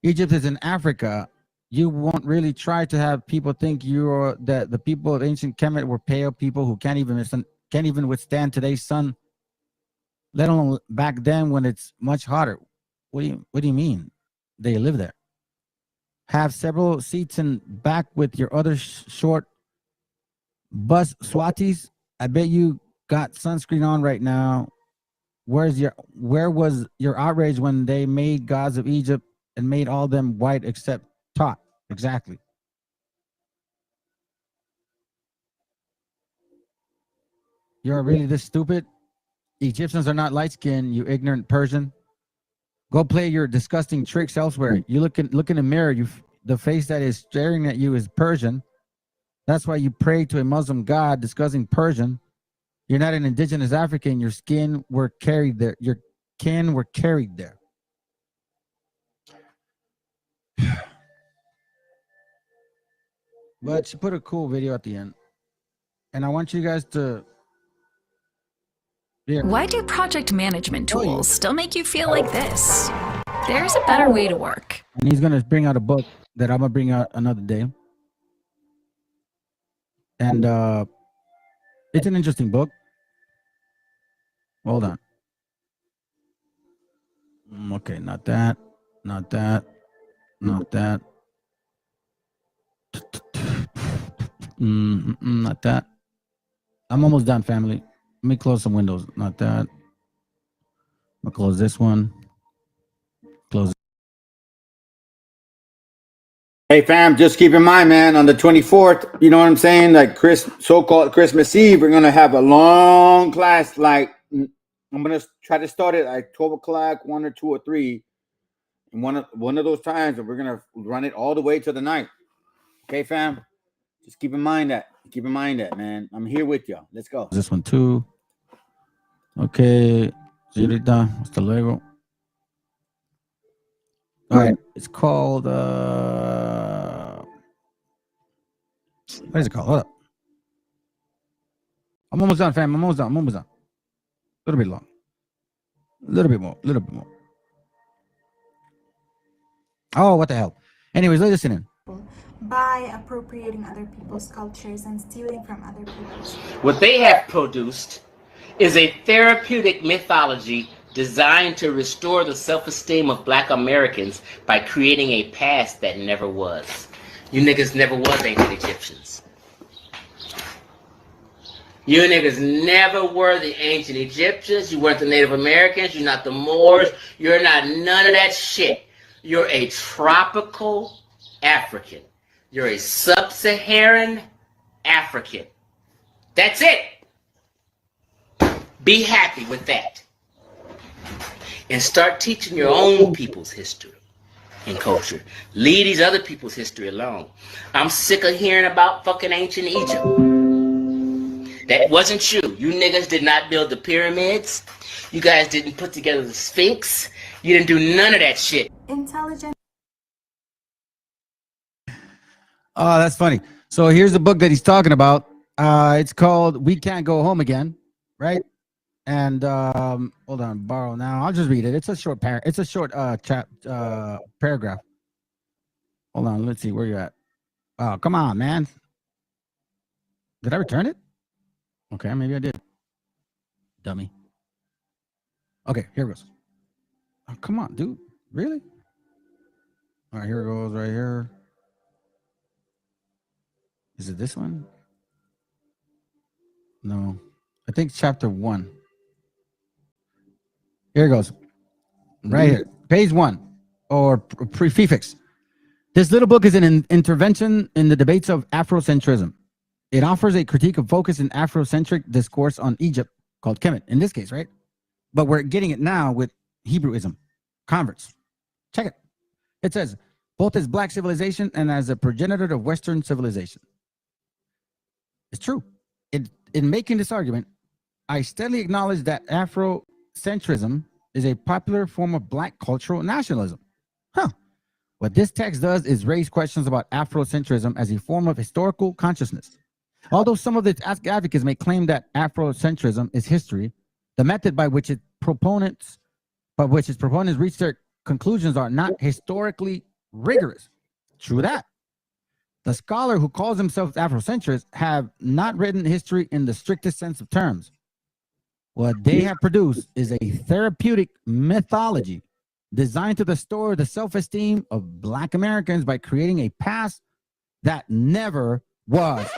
Egypt is in Africa. You won't really try to have people think that the people of ancient Kemet were pale people who can't even withstand today's sun, let alone back then when it's much hotter. What do you mean? They live there. have several seats in back with your other short bus swatis. I bet you got sunscreen on right now. Where was your outrage when they made gods of Egypt and made all them white except Tot? Exactly. You're really this stupid? Egyptians are not light skinned, you ignorant Persian. Go play your disgusting tricks elsewhere. You look in the mirror, the face that is staring at you is Persian. That's why you pray to a Muslim god discussing Persian. You're not an indigenous African. Your skin were carried there. Your kin were carried there. But she put a cool video at the end. And I want you guys to... Why do project management tools still make you feel like this? There's a better way to work. And he's going to bring out a book that I'm going to bring out another day. And it's an interesting book. Hold on. Okay, not that. Not that. Not that. Not that. I'm almost done, family. Let me close some windows. Not that. I'm gonna close this one. Close. Hey fam, just keep in mind, man, on the 24th, you know what I'm saying? Like so-called Christmas Eve, we're gonna have a long class. Like I'm gonna try to start it at 12 o'clock, 1 or 2 or 3. And one of those times, and we're gonna run it all the way to the night. Okay, fam? Just keep in mind that. Keep in mind that, man. I'm here with y'all. Let's go. This one too. Okay. Señorita, hasta luego. All right. It's called what is it called? Hold up. I'm almost done, fam. I'm almost done. A little bit long. A little bit more. Oh, what the hell? Anyways, listen in. By appropriating other people's cultures and stealing from other people's. What they have produced is a therapeutic mythology designed to restore the self-esteem of Black Americans by creating a past that never was. You niggas never was ancient Egyptians. You niggas never were the ancient Egyptians. You weren't the Native Americans. You're not the Moors. You're not none of that shit. You're a tropical African. You're a sub-Saharan African. That's it. Be happy with that. And start teaching your own people's history and culture. Leave these other people's history alone. I'm sick of hearing about fucking ancient Egypt. That wasn't you. You niggas did not build the pyramids. You guys didn't put together the Sphinx. You didn't do none of that shit. Intelligent. Oh, that's funny. So here's the book that he's talking about. It's called We Can't Go Home Again, right? And hold on, borrow now. I'll just read it. It's a short paragraph. Hold on, let's see where you're at. Oh, come on, man. Did I return it? Okay, maybe I did. Dummy. Okay, here it goes. Oh, come on, dude. Really? All right, here it goes right here. Is it this one? No. I think it's chapter 1. Here it goes. Right here. Page 1 or prefix. This little book is an intervention in the debates of Afrocentrism. It offers a critique of focus in Afrocentric discourse on Egypt called Kemet, in this case, right? But we're getting it now with Hebrewism, converts. Check it. It says, both as Black civilization and as a progenitor of Western civilization. It's true. In making this argument, I steadily acknowledge that Afrocentrism is a popular form of Black cultural nationalism. What this text does is raise questions about Afrocentrism as a form of historical consciousness. Although some of its advocates may claim that Afrocentrism is history, the method by which its proponents reach their conclusions are not historically rigorous. True that. The scholar who calls themselves Afrocentrists have not written history in the strictest sense of terms. What they have produced is a therapeutic mythology designed to restore the self-esteem of Black Americans by creating a past that never was.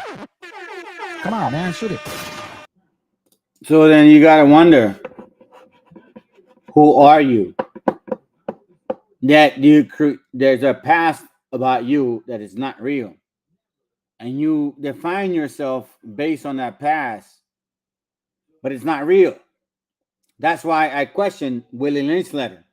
Come on, man, shoot it. So then you gotta wonder, who are you? That there's a past about you that is not real, and you define yourself based on that past, but it's not real. That's why I question Willie Lynch letter.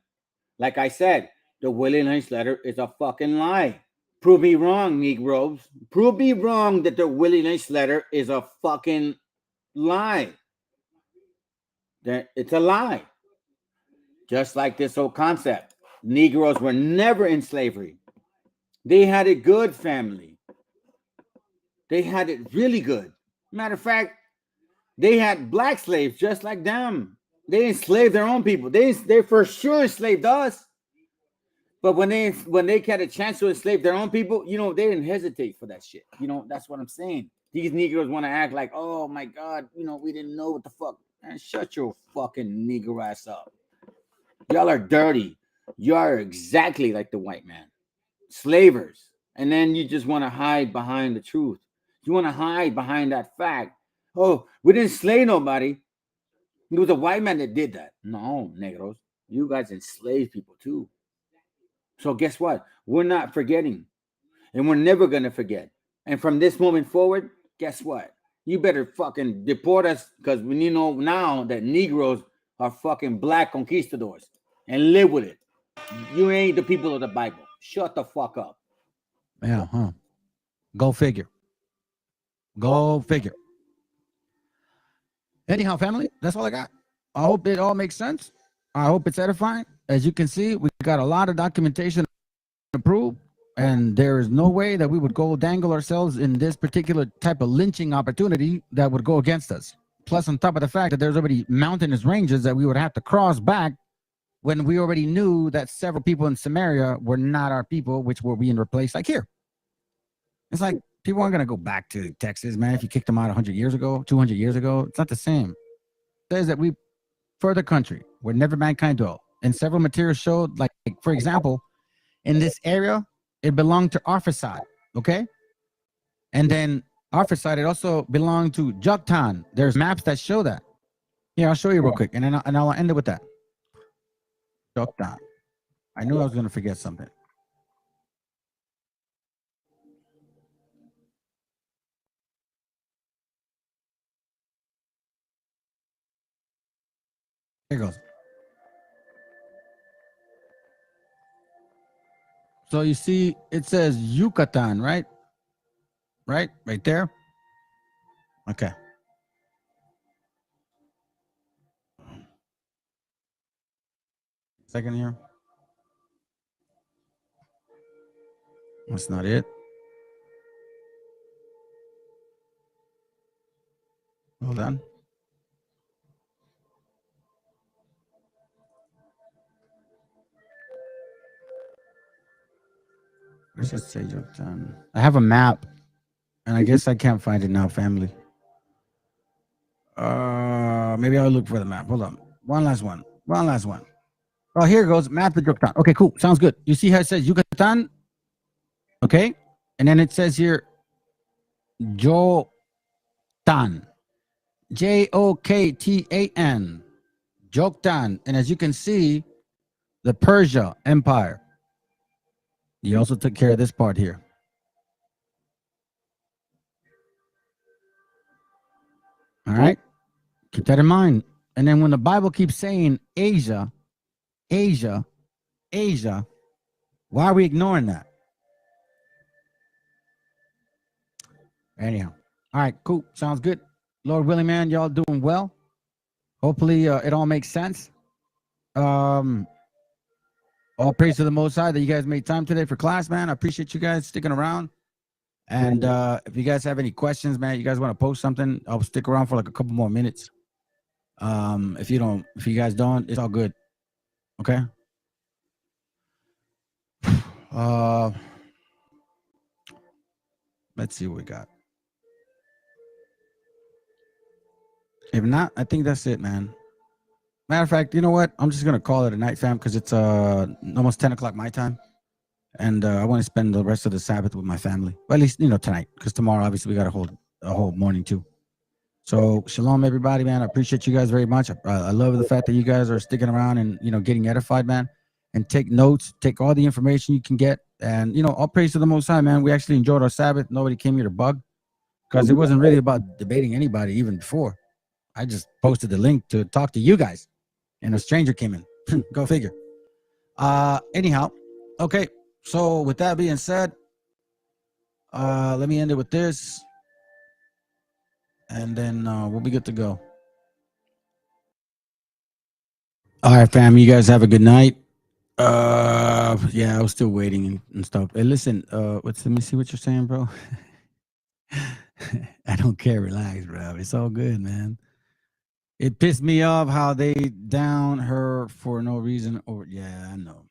Like I said, the Willie Lynch letter is a fucking lie. Prove me wrong, Negroes. Prove me wrong that the Willie Lynch letter is a fucking lie. It's a lie. Just like this whole concept. Negroes were never in slavery. They had a good family. They had it really good. Matter of fact, they had black slaves just like them. They enslaved their own people. They for sure enslaved us. But when they had a chance to enslave their own people, they didn't hesitate for that shit. That's what I'm saying. These Negroes want to act like, oh my God, we didn't know what the fuck. Man, shut your fucking Negro ass up. Y'all are dirty. You are exactly like the white man. Slavers. And then you just want to hide behind the truth. You want to hide behind that fact. Oh, we didn't slay nobody. It was a white man that did that. No, Negros. You guys enslaved people too. So guess what? We're not forgetting. And we're never going to forget. And from this moment forward, guess what? You better fucking deport us, because we know now that Negroes are fucking black conquistadors, and live with it. You ain't the people of the Bible. Shut the fuck up. Yeah, huh? Go figure. Go figure. Anyhow, family, that's all I got. I hope it all makes sense. I hope it's edifying. As you can see, we got a lot of documentation to prove, and there is no way that we would go dangle ourselves in this particular type of lynching opportunity that would go against us. Plus, on top of the fact that there's already mountainous ranges that we would have to cross back when we already knew that several people in Samaria were not our people, which were being replaced like here. It's like people aren't going to go back to Texas, man. If you kicked them out 100 years ago, 200 years ago, it's not the same. It says that we further country where never mankind dwelt. And several materials showed, like for example, in this area, it belonged to Arphaxad, okay? And then Arphaxad, it also belonged to Joktan. There's maps that show that. Here, I'll show you real quick, and then I'll end it with that. Joktan. I knew I was going to forget something. Here goes. So you see, it says Yucatan, right? Right there. Okay. Second here. That's not it. Hold on. Let's just say Yucatan. I have a map, and I guess I can't find it now, family. Maybe I'll look for the map. Hold on. One last one. Oh, here goes. Map of Yucatan. Okay, cool. Sounds good. You see how it says Yucatan? Okay. And then it says here Joktan. Joktan. Joktan. And as you can see, the Persia Empire. He also took care of this part here. All right. Keep that in mind. And then when the Bible keeps saying Asia, Asia, Asia, why are we ignoring that? Anyhow. All right, cool. Sounds good. Lord willing, man, y'all doing well. Hopefully it all makes sense. All praise to the Most High that you guys made time today for class, man. I appreciate you guys sticking around. And if you guys have any questions, man, you guys want to post something, I'll stick around for like a couple more minutes. If you guys don't, it's all good. Okay. Let's see what we got. If not, I think that's it, man. Matter of fact, you know what? I'm just gonna call it a night, fam, because it's almost 10 o'clock my time, and I want to spend the rest of the Sabbath with my family. Well, at least tonight, because tomorrow obviously we got to hold a whole morning too. So shalom, everybody, man. I appreciate you guys very much. I love the fact that you guys are sticking around and getting edified, man. And take notes, take all the information you can get, and all praise to the Most High, man. We actually enjoyed our Sabbath. Nobody came here to bug, because it wasn't really about debating anybody even before. I just posted the link to talk to you guys, and a stranger came in. Go figure. Anyhow, okay. So with that being said, let me end it with this, and then we'll be good to go. All right, fam. You guys have a good night. Yeah, I was still waiting and stuff. Hey, listen, let me see what you're saying, bro. I don't care. Relax, bro. It's all good, man. It pissed me off how they down her for no reason. Or yeah, I know.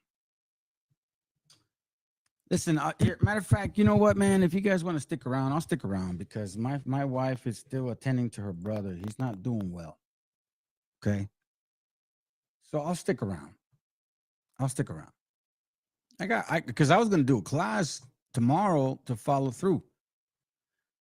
Listen, matter of fact, you know what, man? If you guys want to stick around, I'll stick around, because my wife is still attending to her brother. He's not doing well. Okay. So I'll stick around. Because I was going to do a class tomorrow to follow through.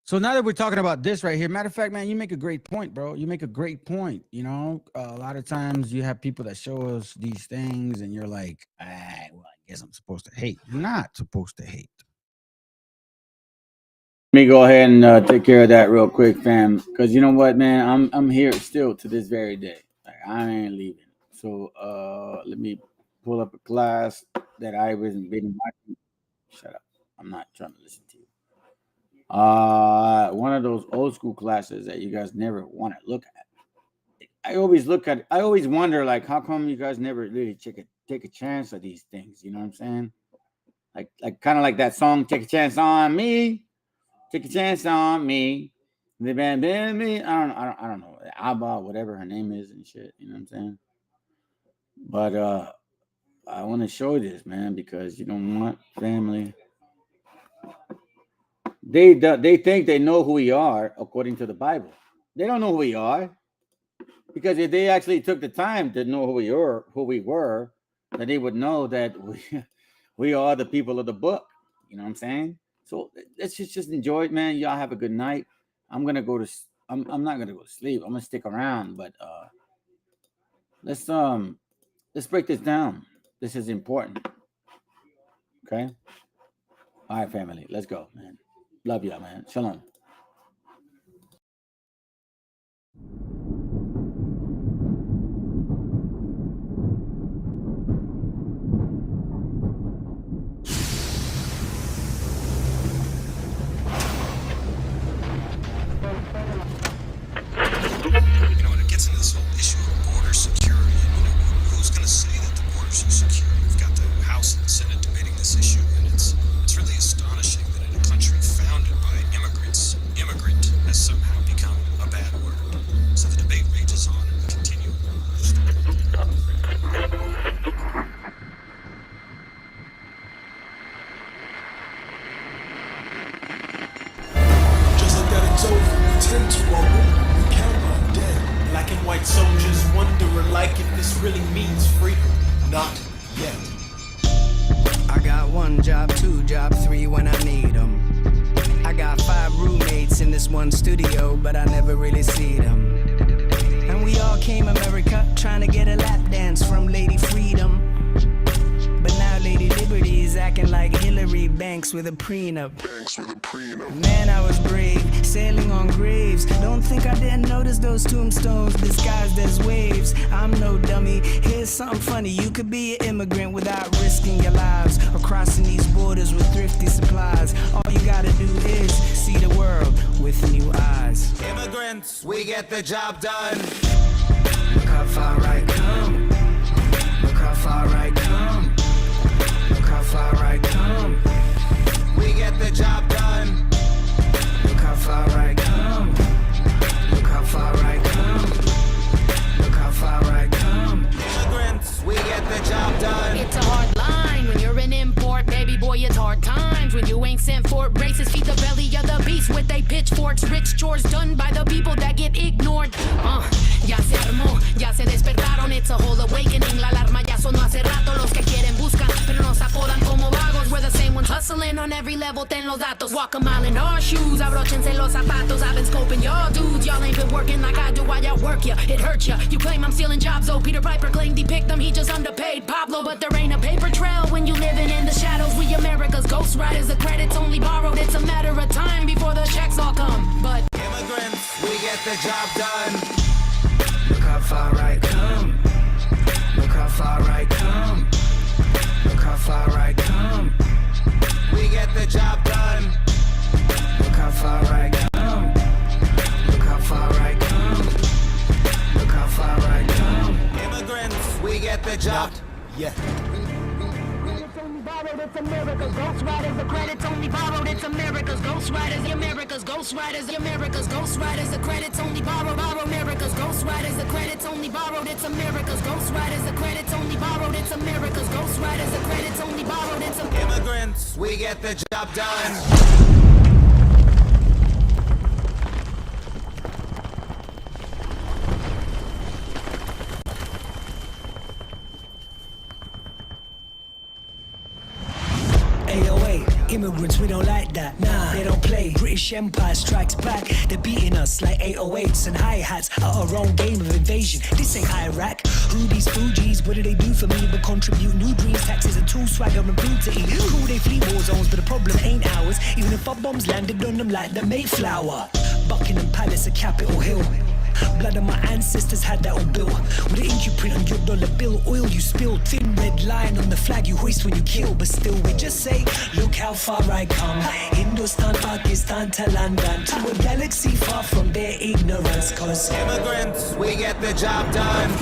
So now that we're talking about this right here, matter of fact, man, you make a great point, bro. You make a great point. A lot of times you have people that show us these things and you're like, well, I guess I'm supposed to hate. You're not supposed to hate. Let me go ahead and take care of that real quick, fam. Because you know what, man? I'm here still to this very day. Like, I ain't leaving. So let me pull up a class that I wasn't been watching. Shut up. I'm not trying to listen to you. One of those old school classes that you guys never want to look at. I always wonder, like, how come you guys never really take a chance at these things? You know what I'm saying? Like kind of like that song, Take a Chance on Me. Take a chance on me. The band, me. I don't know. Abba, whatever her name is and shit. You know what I'm saying? But I want to show this, man, because you don't want family. They think they know who we are according to the Bible. They don't know who we are, because if they actually took the time to know who we were, then they would know that we are the people of the book. You know what I'm saying? So let's just enjoy it, man. Y'all have a good night. I'm not gonna go to sleep. I'm gonna stick around, but let's break this down. This is important. Okay. All right, family. Let's go, man. Love y'all, man. Shalom. When it gets into this whole issue of border security, who's going to say that the borders are secure? We've got the House and the Senate debating this issue, and it's really astonishing that in a country founded by immigrants, immigrant has somehow become a bad word. So the debate rages on, and we continue. Just like that, it's over. We tend to our war. We count on dead. Black and white soldiers wonder alike if this really means freedom. Not yet. I got 1 job, 2 job, 3 when I need them. I got 5 roommates in this one studio, but I never really see them. And we all came America trying to get a lap dance from Lady Freedom. But now Lady Liberty is acting like Hillary Banks with a prenup. Man, I was brave, sailing on graves. Don't think I didn't notice those tombstones disguised as waves. I'm no dummy. Here's something funny. You could be an immigrant without risking your lives, or crossing these borders with thrifty supplies. All you gotta do is see the world with new eyes. Immigrants, we get the job done. Look how far I come. Look how far I come. Look how far I come. We get the job done. Look how far I come. Look how far I come. Look how far I come. Immigrants, we get the job done. It's a hard line when you're an import, baby boy, it's hard times. when you ain't sent for braces. Feed the belly of the beast with they pitchforks. Rich chores done by the people that get ignored. Ya se armó, ya se despertaron. It's a whole awakening. La alarma ya sonó hace rato. Los que quieren buscan, pero nos apodan como vagos. We're the same ones hustling on every level. Ten los datos. Walk a mile in our shoes. Abróchense los zapatos. I've been scoping y'all dudes. Y'all ain't been working like I do. Why y'all work ya? It hurts ya. You claim I'm stealing jobs. Oh, Peter Piper claimed he picked them. He just underpaid Pablo. But there ain't a paper trail when you living in the shadows. We America's ghost riders. The credit's only borrowed. It's a matter of time before the checks all come. But Immigrants, we get the job done. Look how far I come. Look how far I come. Look how far I come. We get the job done. Look how far I come. Look how far I come. Look how far I come. Immigrants, we get the job. Yeah. It's America's ghost riders. The credit's only borrowed. It's America's ghost riders. The America's ghost riders. The America's ghost riders. The credit's only borrowed. Borrow America's ghost riders. The credit's only borrowed. It's America's ghost riders. The credit's only borrowed. It's America's ghost riders. The credit's only borrowed. It's Immigrants, we get the job done. Immigrants, we don't like that, nah, they don't play. British Empire strikes back, they're beating us like 808s and hi-hats at our own game of invasion. This ain't Iraq. Who these Fugees, what do they do for me but contribute new dreams, taxes and tool swagger and food to eat? Cool, they flee war zones, but the problem ain't ours. Even if our bombs landed on them like the Mayflower. Buckingham Palace, a Capitol Hill. Blood of my ancestors had that all built. With an ink you print on your dollar bill. Oil you spill. Thin red line on the flag you hoist when you kill. But still we just say, look how far I come. Hindustan, Pakistan to London. To a galaxy far from their ignorance. Cause immigrants, we get the job done.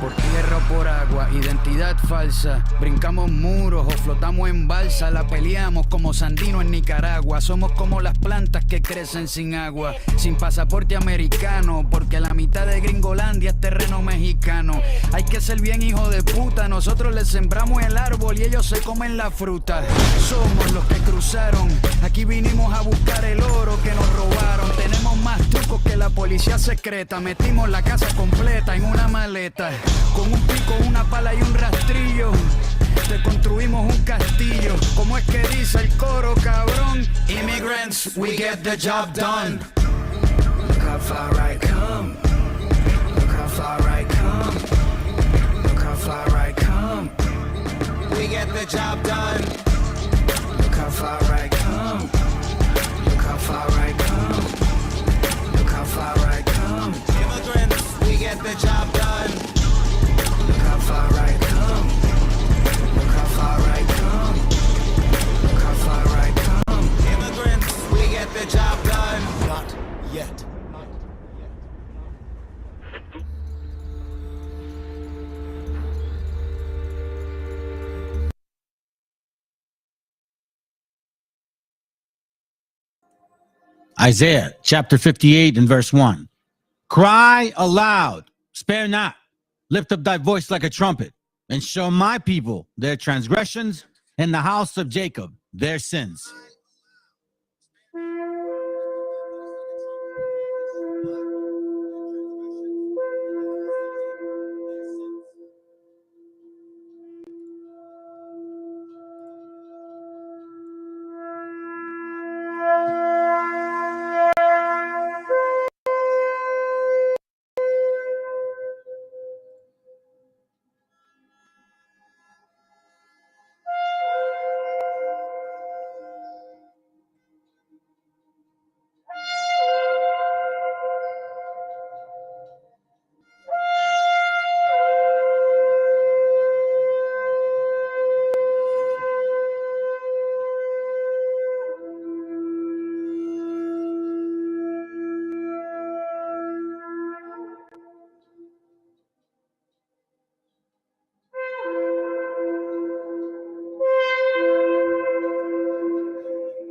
Por tierra o por agua, identidad falsa. Brincamos muros o flotamos en balsa. La peleamos como Sandino en Nicaragua. Somos como las plantas que crecen sin agua. Sin pasaporte americano, porque la mitad de Gringolandia es terreno mexicano. Hay que ser bien hijo de puta. Nosotros les sembramos el árbol y ellos se comen la fruta. Somos los que cruzaron. Aquí vinimos a buscar el oro que nos robaron. Tenemos más trucos que la policía secreta. Metimos la casa completa en una maleta. Con un pico, una pala y un rastrillo te construimos un castillo. ¿Cómo es que dice el coro, cabrón? Immigrants, we get the job done. Look how far I come. Look how far I come. Look how far I come. We get the job done. Look how far I come. Look how far I come. Look how far I come. Immigrants, we get the job done. Look how far I come. Look how far I come. Look how far I come. Immigrants, we get the job done. Not yet. Isaiah chapter 58 and verse 1. Cry aloud, spare not, lift up thy voice like a trumpet, and show my people their transgressions, and the house of Jacob their sins.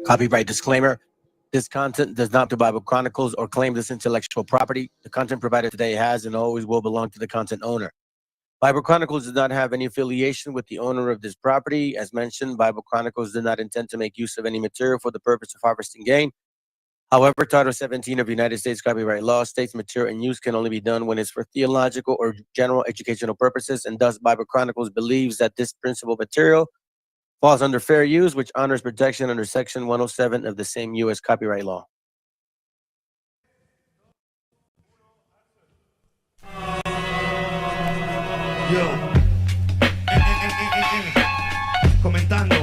Copyright disclaimer. This content does not do Bible Chronicles or claim this intellectual property. The content provided today has and always will belong to the content owner. Bible Chronicles does not have any affiliation with the owner of this property. As mentioned, Bible Chronicles did not intend to make use of any material for the purpose of harvesting gain. However, Title 17 of United States copyright law states material in use can only be done when it's for theological or general educational purposes, and thus Bible Chronicles believes that this principal material falls under fair use, which honors protection under Section 107 of the same U.S. copyright law. Yo, comentando,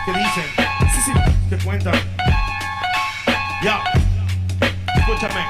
¿qué dicen? Sí, ¿qué cuentan? Ya, escúchame,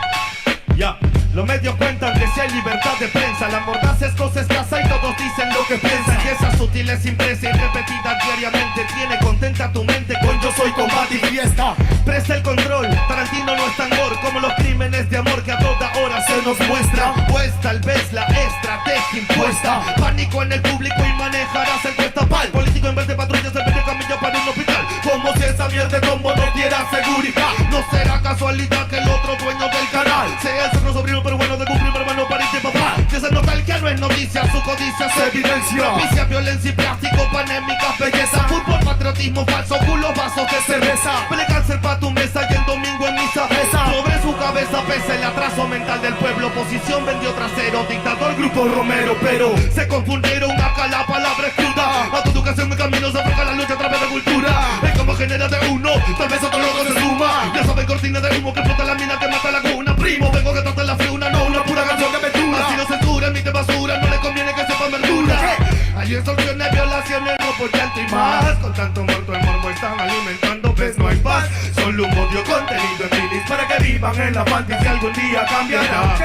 ya. Los medios cuentan que si hay libertad de prensa, la mordaz es cosa escasa y todos dicen lo que piensan. Y esa sutil es impresa y repetida diariamente tiene contenta tu mente con yo soy combate y fiesta. Presta el control, Tarantino no es tan gore como los crímenes de amor que a toda hora se nos muestra. Pues tal vez la estrategia impuesta, pánico en el público y manejarás el cuestapal. Político en vez de patrullas en vez de camilla para un hospital. Como si esa mierda de combo no diera seguridad. No será casualidad que el otro dueño del canal sea el cerro sobrino pero bueno de cumplir hermano pariente papá. Que se nostalgia no es noticia, su codicia se evidencia. Propicia violencia y plástico, panémicas, belleza. Fútbol, patriotismo falso, culo, vasos de cerveza. Pele cáncer pa' tu mesa y el domingo en misa. Sobre su cabeza pesa el atraso mental del pueblo. Oposición vendió trasero, dictador, grupo Romero. Pero se confundieron acá la palabra es cruda. A tu educación me camino se afloja la lucha a través de cultura. Es como genera de uno, tal vez otro loco se suma. Ya saben cortina de humo que explota la mina que mata la cuna. Primo, vengo que trata la friuna, no una pura canción que me tura. Así no censura, emite basura, no le conviene que sepa verdura. Hay extorsiones, violaciones, no por llanto y más. Con tanto muerto el morbo están alimentando, ves no hay paz. Solo un odio contenido en bilis para que vivan en la fantasía algún día cambiará.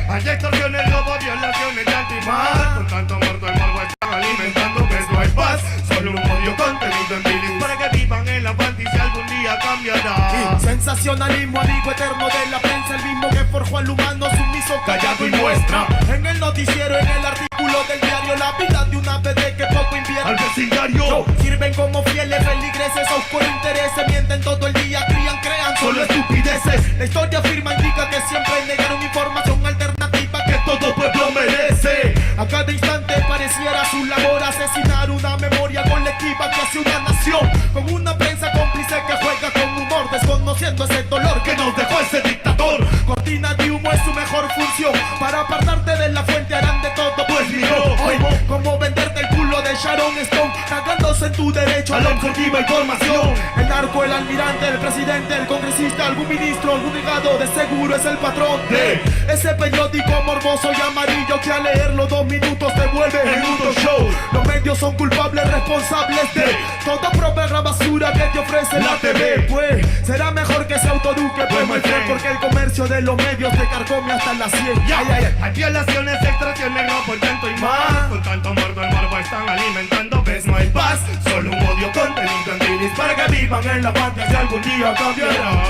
Hay extorsiones, robo, violaciones, llanto y más. Con tanto muerto el morbo están alimentando, ves no hay paz. Solo un odio contenido en bilis para que vivan en la fantasía algún día cambiará. Sensacionalismo, amigo eterno de la prensa, el mismo que forjó al humano sumiso, callado y muestra. En el noticiero, en el artículo del diario, la vida de una PD que poco invierte al vecindario. Sirven como fieles feligreses, oscuro intereses, mienten todo el día, crean solo estupideces. La historia afirma, indica que siempre negaron información alternativa que todo pueblo merece. A cada instante pareciera su labor asesinar una memoria colectiva que hace una nación. Con una prensa cómplice que juega con humor, desconociendo ese dolor que nos dejó ese dictador. Cortina de humo es su mejor función, para apartarte de la fuente harán de todo, pues miró. Hoy como venderte el culo de Sharon Stone, cagándose en tu derecho a la objetiva información. El narco, el almirante, el presidente, el congresista, algún ministro, algún brigado, de seguro es el patrón de ese periódico morboso y amarillo que al leerlo 2 minutos te vuelve en un show. Los medios son culpables, responsables de toda propia basura que te ofrece la TV. Pues será mejor que se autoeduque, pues muy bien, porque el comercio de los medios te carcome hasta las 100. Hay violaciones, extracciones, no por tanto y más. Con tanto muerto el morbo están alimentando, ves no hay paz. Solo un odio contenido en bilis para que vivan en la fantasía algún día cambiará.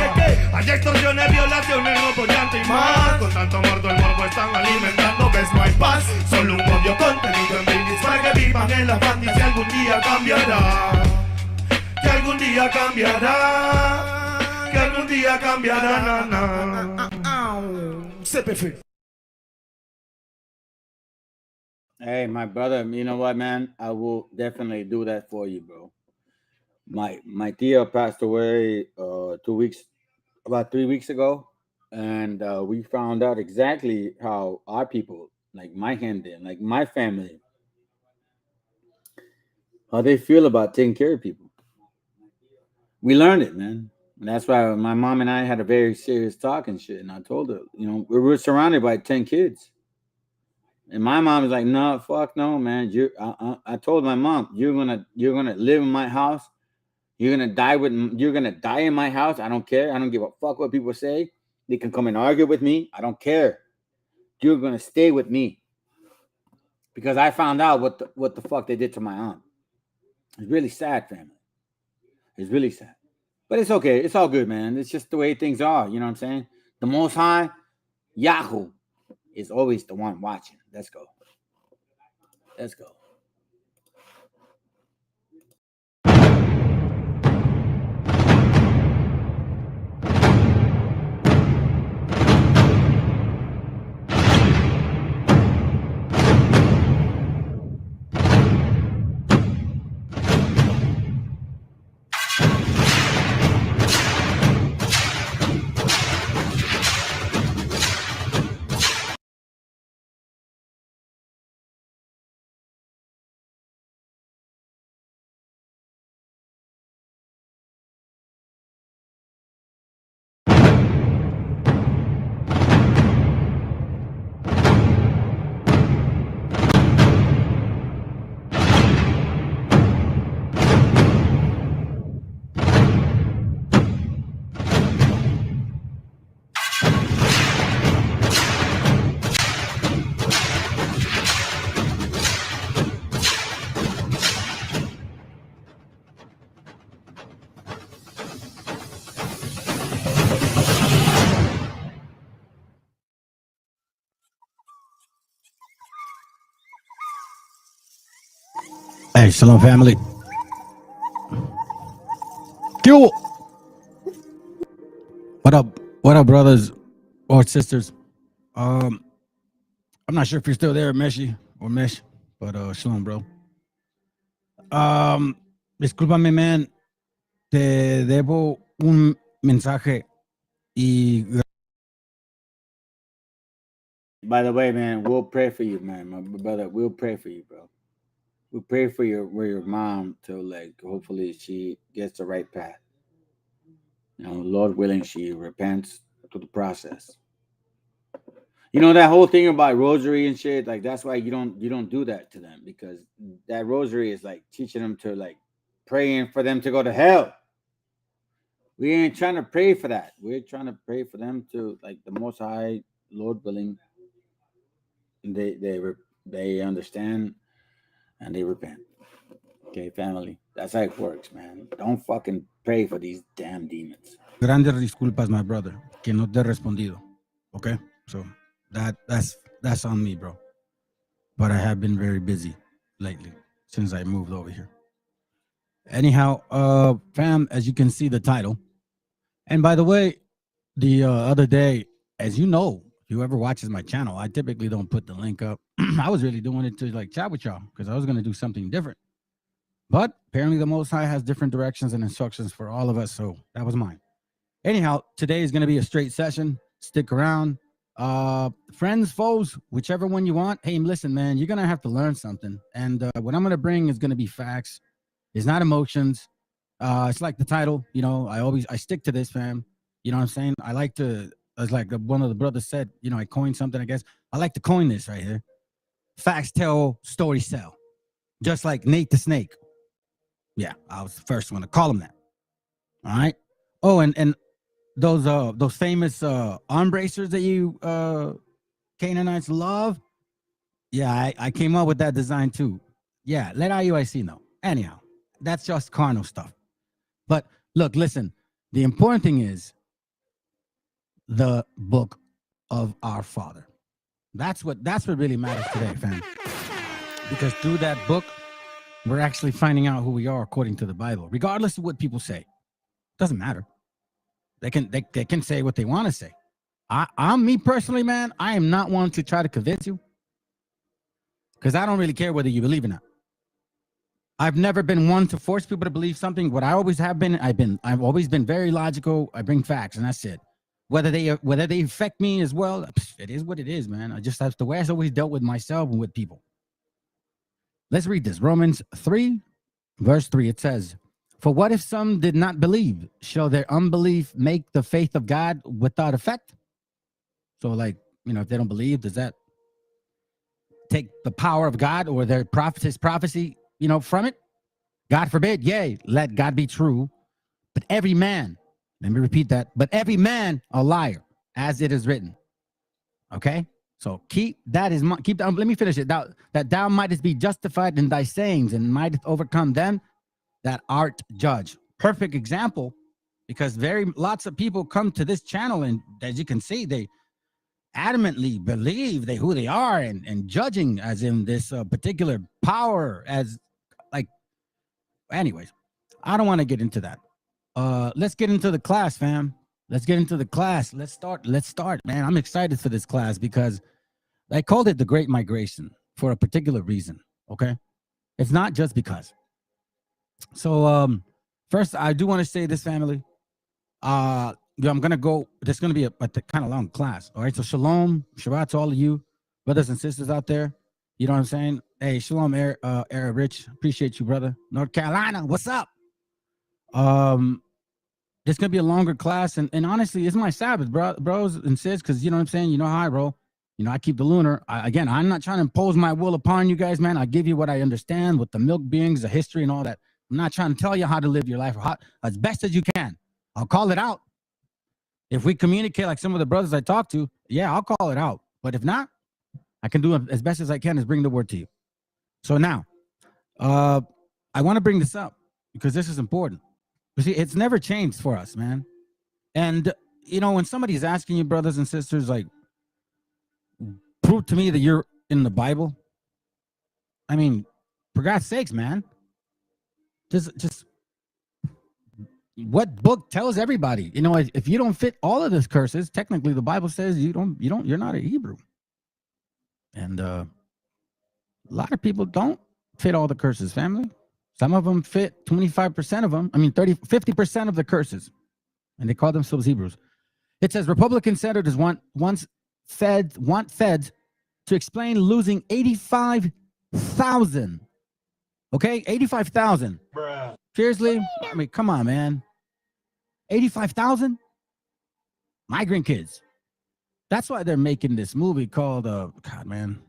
Hay extorsiones, violaciones, no por tanto y más. Con tanto muerto el morbo están alimentando, ves no hay paz. Solo un odio contenido en bilis para que vivan en la fantasía algún día cambiará. Que algún día cambiará. Que algún día cambiará. CPF. Hey, my brother, you know what, man? I will definitely do that for you, bro. My tia passed away about 3 weeks ago, and we found out exactly how our people, like my gente, like my family, how they feel about taking care of people. We learned it, man. And that's why my mom and I had a very serious talk and shit. And I told her, you know, we were surrounded by 10 kids. And my mom was like, no, fuck no, man. I told my mom, you're gonna live in my house. You're gonna die in my house. I don't care. I don't give a fuck what people say. They can come and argue with me. I don't care. You're gonna stay with me. Because I found out what the fuck they did to my aunt. It's really sad, family. It's really sad. But it's okay. It's all good, man. It's just the way things are. You know what I'm saying? The Most High, Yahoo, is always the one watching. Let's go. Let's go. Hey, Shalom family. Yo. What up? What up, brothers or sisters? I'm not sure if you're still there, Meshi or Mesh, but Shalom, bro. Discúlpame, man. Te debo un mensaje y By the way, man, we'll pray for you, man, my brother. We'll pray for you, bro. We'll pray for your mom to like hopefully she gets the right path. You know, Lord willing, she repents to the process. You know that whole thing about rosary and shit, like that's why you don't do that to them, because that rosary is like teaching them to like praying for them to go to hell. We ain't trying to pray for that. We're trying to pray for them to like the Most High, Lord willing. They understand and they repent. Okay, family. That's how it works, man. Don't fucking pray for these damn demons. grandes disculpas, my brother, que no te he respondido. Okay, so that's on me, bro. But I have been very busy lately since I moved over here. Anyhow, fam, as you can see the title, and by the way, the other day, as you know, whoever watches my channel, I typically don't put the link up. I was really doing it to like chat with y'all because I was going to do something different. But apparently the Most High has different directions and instructions for all of us, so that was mine. Anyhow, today is going to be a straight session. Stick around. Friends, foes, whichever one you want. Hey, listen, man, you're going to have to learn something. And what I'm going to bring is going to be facts. It's not emotions. It's like the title, you know, I stick to this, fam. You know what I'm saying? I like to, as like one of the brothers said, you know, I coined something, I guess. I like to coin this right here. Facts tell, stories sell. Just like Nate the Snake. Yeah, I was the first one to call him that. All right. Oh, and those famous arm bracers that you Canaanites love. Yeah, I came up with that design too. Yeah, let IUIC know. Anyhow, that's just carnal stuff. But look, listen, the important thing is the book of our Father. That's what really matters today, fam. Because through that book, we're actually finding out who we are according to the Bible, regardless of what people say. Doesn't matter. They can say what they want to say. I'm me personally, man. I am not one to try to convince you, because I don't really care whether you believe or not. I've never been one to force people to believe something. What I always have been, I've always been very logical. I bring facts, and that's it. Whether they affect me as well, it is what it is, man. I just have the way I've always dealt with myself and with people. Let's read this. Romans 3, verse 3. It says, "For what if some did not believe? Shall their unbelief make the faith of God without effect?" So, like, you know, if they don't believe, does that take the power of God or their his prophecy, you know, from it? God forbid. Yea, let God be true, but every man, let me repeat that, but every man a liar, as it is written. Okay, so keep that. Let me finish it. That thou mightest be justified in thy sayings and mightest overcome them that art judged. Perfect example, because lots of people come to this channel, and as you can see, they adamantly believe who they are and judging as in this particular power as like. Anyways, I don't want to get into that. Let's get into the class, fam. Let's get into the class. Let's start, man. I'm excited for this class because I called it the Great Migration for a particular reason. Okay, it's not just because. So first, I do want to say this, family. I'm gonna go. This is gonna be a kind of long class. All right. So shalom, Shabbat to all of you brothers and sisters out there. You know what I'm saying? Hey, shalom, Arab Rich. Appreciate you, brother. North Carolina, what's up? This gonna be a longer class, and honestly, it's my Sabbath, bros and sis, because you know what I'm saying. You know how I roll. You know, I keep the lunar. Again, I'm not trying to impose my will upon you guys, man. I give you what I understand with the milk beings, the history, and all that. I'm not trying to tell you how to live your life as best as you can. I'll call it out. If we communicate like some of the brothers I talk to, yeah, I'll call it out. But if not, I can do it as best as I can, is bring the word to you. So now, I want to bring this up because this is important. You see, it's never changed for us, man. And, you know, when somebody's asking you, brothers and sisters, like, prove to me that you're in the Bible. I mean, For God's sakes, man. Just what book tells everybody? You know, if you don't fit all of these curses, technically the Bible says you're not a Hebrew. And a lot of people don't fit all the curses, family. Some of them fit 25% of them. I mean, 50% of the curses. And they call themselves Hebrews. It says Republican senators want feds to explain losing 85,000. Okay, 85,000. Seriously? I mean, come on, man. 85,000 migrant kids. That's why they're making this movie called God, man,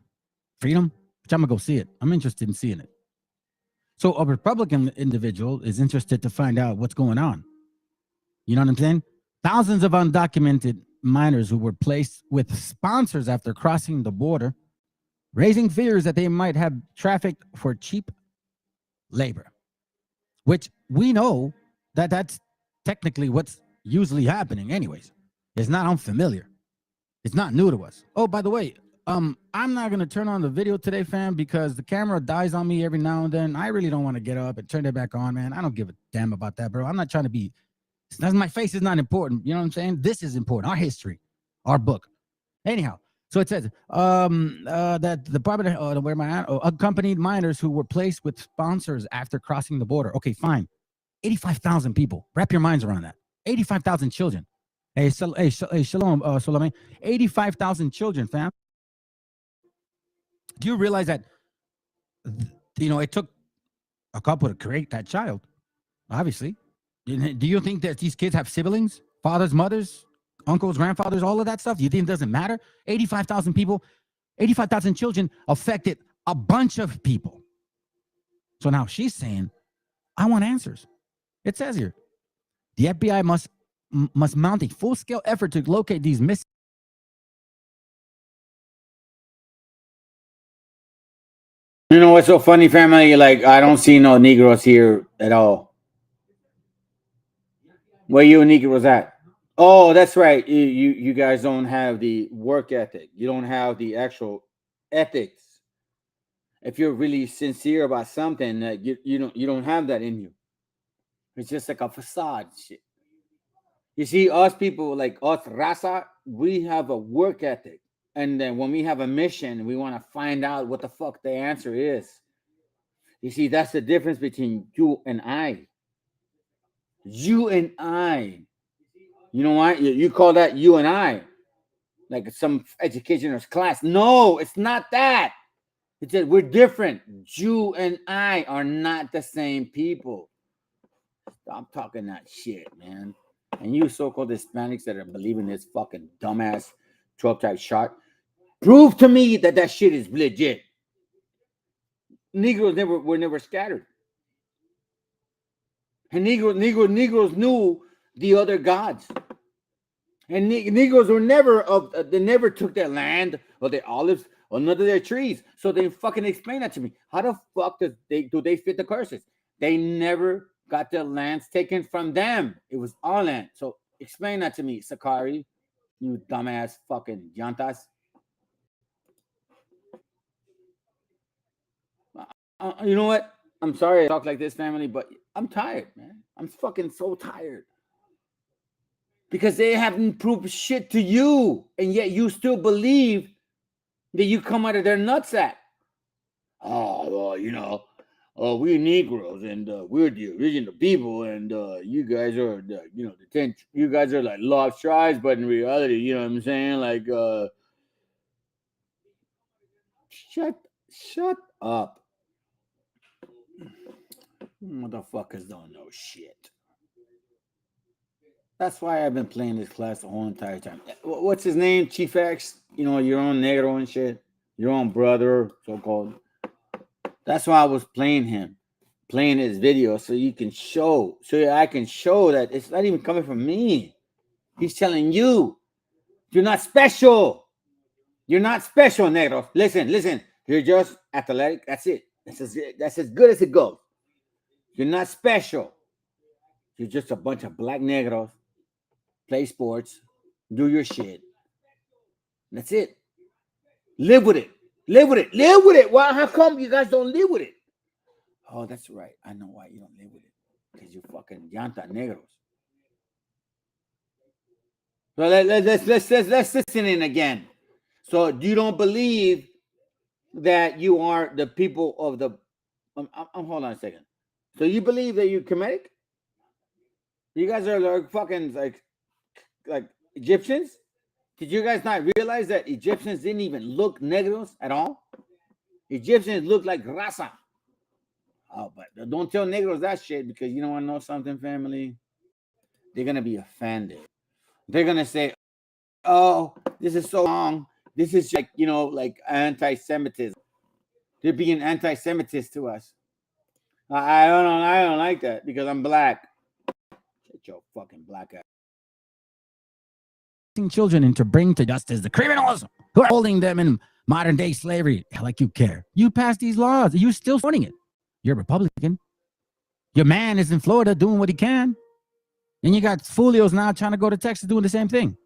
Freedom, which I'm gonna go see it. I'm interested in seeing it. So a Republican individual is interested to find out what's going on. You know what I'm saying? Thousands of undocumented minors who were placed with sponsors after crossing the border, raising fears that they might have trafficked for cheap labor, which we know that that's technically what's usually happening anyways. It's not unfamiliar. It's not new to us. Oh, by the way, I'm not going to turn on the video today, fam, because the camera dies on me every now and then. I really don't want to get up and turn it back on, man. I don't give a damn about that, bro. I'm not trying to be, my face is not important. You know what I'm saying? This is important. Our history, our book. Anyhow, so it says that the Department where accompanied minors who were placed with sponsors after crossing the border. Okay, fine. 85,000 people. Wrap your minds around that. 85,000 children. Hey, shalom, Solomon. 85,000 children, fam. Do you realize that, it took a couple to create that child? Obviously. Do you think that these kids have siblings, fathers, mothers, uncles, grandfathers, all of that stuff? Do you think it doesn't matter? 85,000 people, 85,000 children affected a bunch of people. So now she's saying, I want answers. It says here, the FBI must mount a full-scale effort to locate these missing. You know what's so funny, family? Like, I don't see no Negroes here at all. Where you Negroes at? Oh, that's right. You guys don't have the work ethic. You don't have the actual ethics. If you're really sincere about something, you don't have that in you. It's just like a facade shit. You see, us people, like us raza, we have a work ethic. And then when we have a mission, we want to find out what the fuck the answer is. You see, that's the difference between you and I. You and I. You know what? You call that you and I. Like some educationer's class. No, it's not that. It's that we're different. You and I are not the same people. Stop talking that shit, man. And you so-called Hispanics that are believing this fucking dumbass 12-type shot, prove to me that shit is legit. Negroes were never scattered. And Negroes knew the other gods. And Negroes were they never took their land or their olives or none of their trees. So they fucking explain that to me. How the fuck do they fit the curses? They never got their lands taken from them. It was our land. So explain that to me, Sakari, you dumbass fucking llantas. You know what? I'm sorry I talk like this, family, but I'm tired, man. I'm fucking so tired. Because they haven't proved shit to you, and yet you still believe that you come out of their nutsack. Oh, well, we're Negroes, and we're the original people, and you guys are, you guys are like lost tribes, but in reality, you know what I'm saying? Like, shut up. Motherfuckers don't know shit. That's why I've been playing this class the whole entire time. What's his name? Chief X? Your own Negro and shit. Your own brother, so-called. That's why I was playing his video, so I can show that it's not even coming from me. He's telling you, you're not special. You're not special, Negro. Listen. You're just athletic. That's it. That's as good as it goes. You're not special. You're just a bunch of black Negros. Play sports. Do your shit. That's it. Live with it. Live with it. Live with it. Why? How come you guys don't live with it? Oh, that's right. I know why you don't live with it. Because you fucking llanta negros. So let's listen in again. So you don't believe that you are the people of the hold on a second. So you believe that you're Kemetic? You guys are like fucking like Egyptians? Did you guys not realize that Egyptians didn't even look negros at all? Egyptians look like raza. Oh, but don't tell negros that shit, because you don't want to know something, family. They're gonna be offended. They're gonna say, "Oh, this is so wrong. This is like, like anti-Semitism." They're being anti-Semitist to us. I don't like that because I'm black. Shut your fucking black ass. Children and to bring to justice the criminals who are holding them in modern day slavery. Like you care. You passed these laws. You still supporting it. You're a Republican. Your man is in Florida doing what he can. And you got Fulios now trying to go to Texas doing the same thing.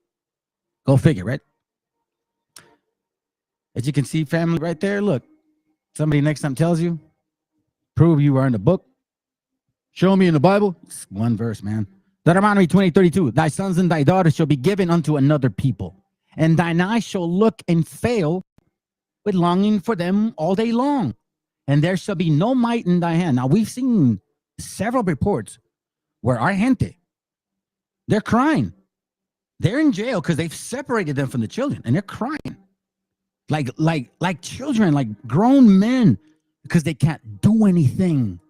Go figure, right? As you can see, family, right there, look. Somebody next time tells you, prove you are in the book. Show me in the Bible. It's one verse, man. Deuteronomy 20:32. Thy sons and thy daughters shall be given unto another people, and thine eyes shall look and fail with longing for them all day long, and there shall be no might in thy hand. Now, we've seen several reports where our gente, they're crying. They're in jail because they've separated them from the children, and they're crying. Like children, like grown men, because they can't do anything.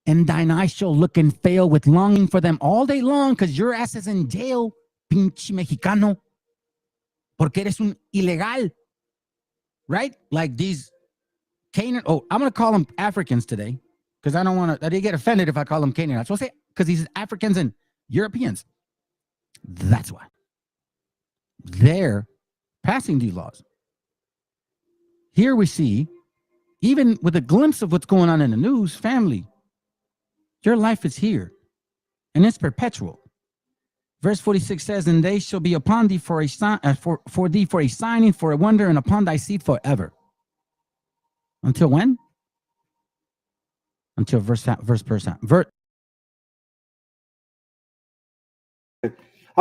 And thine eyes shall look and fail with longing for them all day long, because your ass is in jail, pinche mexicano, porque eres un ilegal, right? Like these Canaan. Oh, I'm gonna call them Africans today, because I don't want to. They get offended if I call them Canaanites. So I'll say because these Africans and Europeans. That's why they're passing these laws. Here we see, even with a glimpse of what's going on in the news, family. Your life is here, and it's perpetual. Verse 46 says, "And they shall be upon thee for a sign, for thee for a sign and for a wonder, and upon thy seed forever." Until when? Until verse. How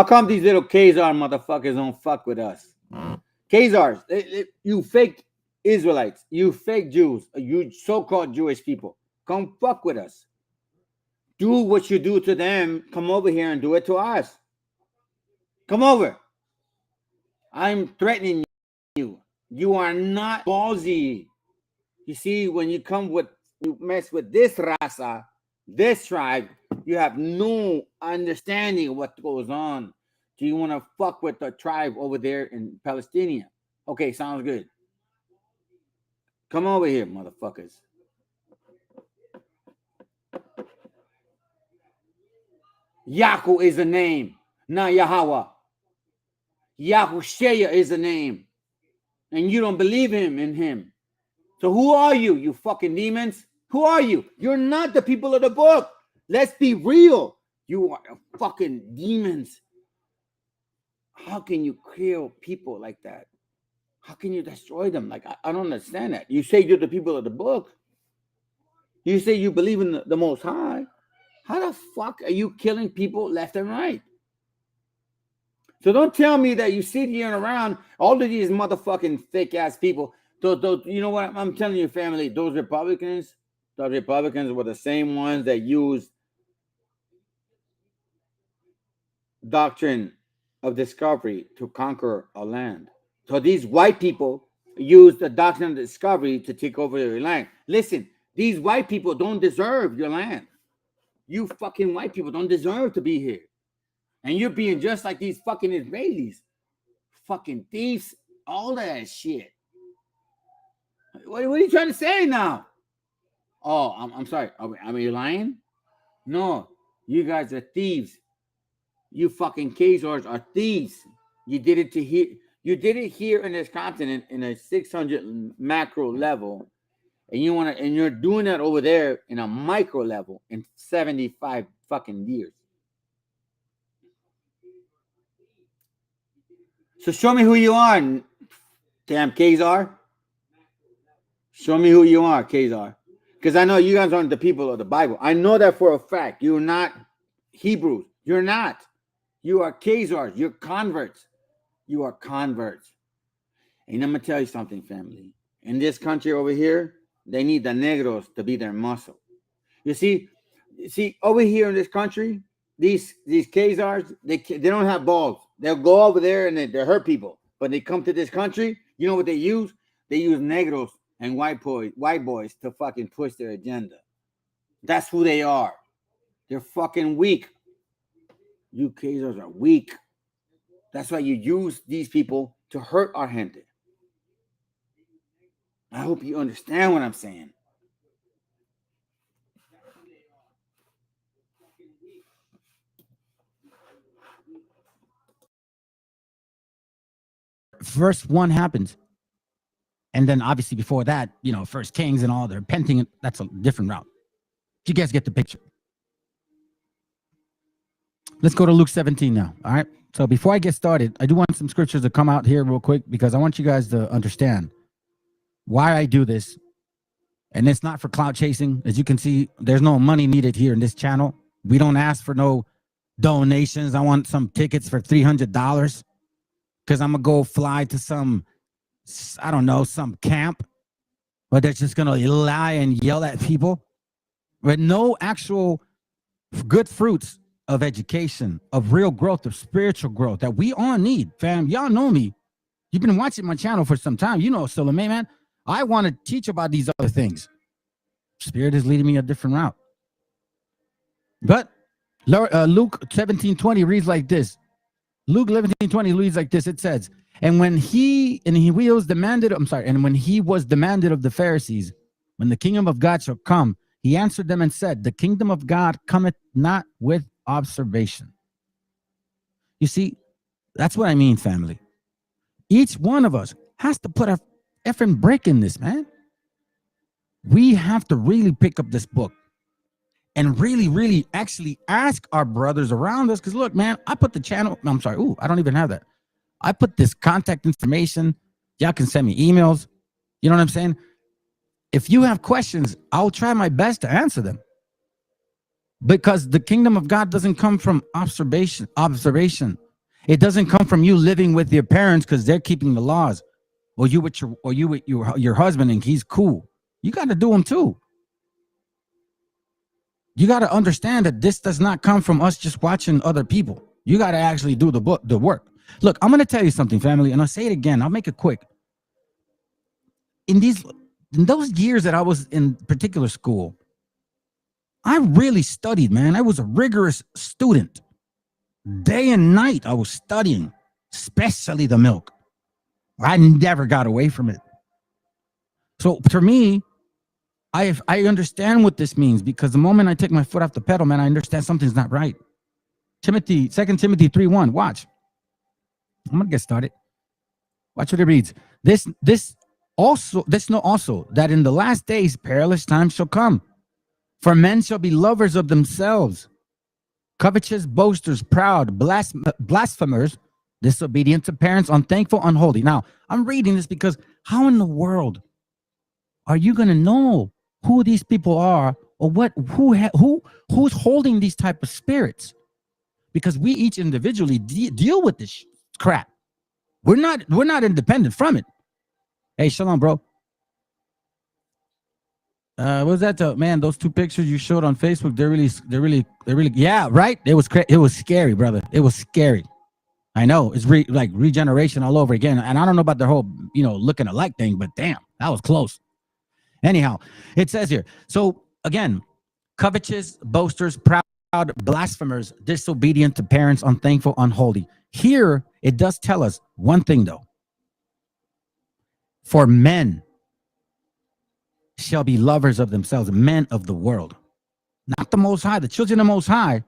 come these little Khazar motherfuckers don't fuck with us? Khazars, you fake Israelites, you fake Jews, you so-called Jewish people, come fuck with us. Do what you do to them. Come over here and do it to us. Come over. I'm threatening you. You are not ballsy. You see, when you mess with this raza, this tribe, you have no understanding of what goes on. Do you want to fuck with the tribe over there in Palestine? Okay, sounds good. Come over here, motherfuckers. Yahu is the name, not Yahweh. Yahushua is the name. And you don't believe in him. So who are you, you fucking demons? Who are you? You're not the people of the book. Let's be real. You are fucking demons. How can you kill people like that? How can you destroy them? Like, I don't understand that. You say you're the people of the book. You say you believe in the Most High. How the fuck are you killing people left and right? So don't tell me that you sit here and around all of these motherfucking fake ass people. You know what? I'm telling you, family, those Republicans were the same ones that used doctrine of discovery to conquer a land. So these white people use the doctrine of discovery to take over your land. Listen, these white people don't deserve your land. You fucking white people don't deserve to be here. And you're being just like these fucking Israelis. Fucking thieves, all that shit. What are you trying to say now? Oh, I'm sorry. Are you lying? No, you guys are thieves. You fucking Khazars are thieves. You did it here. You did it here in this continent in a 600 macro level, and you're doing that over there in a micro level in 75 fucking years. So show me who you are, damn Khazar. Show me who you are, Khazar. because I know you guys aren't the people of the Bible. I know that for a fact. You're not Hebrews. You're not. You are Khazars. You're converts. You are converts. And I'm going to tell you something, family. In this country over here, they need the negros to be their muscle. You see, over here in this country, these Khazars, they don't have balls. They'll go over there and they hurt people. But they come to this country, you know what they use? They use negros and white boys to fucking push their agenda. That's who they are. They're fucking weak. You Khazars are weak. That's why you use these people to hurt our gente. I hope you understand what I'm saying. Verse 1 happens. And then obviously before that, First Kings and all, they're repenting. That's a different route. You guys get the picture. Let's go to Luke 17 now. All right. So before I get started, I do want some scriptures to come out here real quick because I want you guys to understand why I do this. And it's not for clout chasing. As you can see, there's no money needed here in this channel. We don't ask for no donations. I want some tickets for $300 because I'm going to go fly to some camp where they're just going to lie and yell at people with no actual good fruits of education, of real growth, of spiritual growth that we all need, fam. Y'all know me. You've been watching my channel for some time. You know, Solomon, man. I want to teach about these other things. Spirit is leading me a different route. But Luke 17:20 reads like this. Luke 17:20 reads like this. It says, and when he was demanded of the Pharisees, when the kingdom of God shall come, he answered them and said, the kingdom of God cometh not with observation. You see, that's what I mean, family. Each one of us has to put a effing break in this, man. We have to really pick up this book and really, really actually ask our brothers around us. Because look, man, I put the channel. I'm sorry. Ooh, I don't even have that. I put this contact information. Y'all can send me emails. You know what I'm saying? If you have questions, I'll try my best to answer them. Because the kingdom of God doesn't come from observation. It doesn't come from you living with your parents because they're keeping the laws, or you with your husband and he's cool. You got to do them too. You got to understand that this does not come from us just watching other people. You got to actually do the work. Look, I'm going to tell you something, family, and I'll say it again. I'll make it quick. In those years that I was in particular school, I really studied, man. I was a rigorous student. Day and night, I was studying, especially the milk. I never got away from it. So for me, I understand what this means because the moment I take my foot off the pedal, man, I understand something's not right. 2 Timothy 3:1. Watch. I'm gonna get started. Watch what it reads. This know also that in the last days perilous times shall come. For men shall be lovers of themselves, covetous, boasters, proud, blasphemers, disobedient to parents, unthankful, unholy. Now, I'm reading this because how in the world are you going to know who these people are or who's holding these type of spirits? Because we each individually deal with this crap. We're not independent from it. Hey, shalom, bro. What was that? Man, those two pictures you showed on Facebook, they're really, yeah, right? It was scary, brother. It was scary. I know it's like regeneration all over again. And I don't know about the whole, looking alike thing, but damn, that was close. Anyhow, it says here. So again, covetous, boasters, proud, blasphemers, disobedient to parents, unthankful, unholy. Here, it does tell us one thing though. For men shall be lovers of themselves, men of the world, not the Most High, the children of the Most High.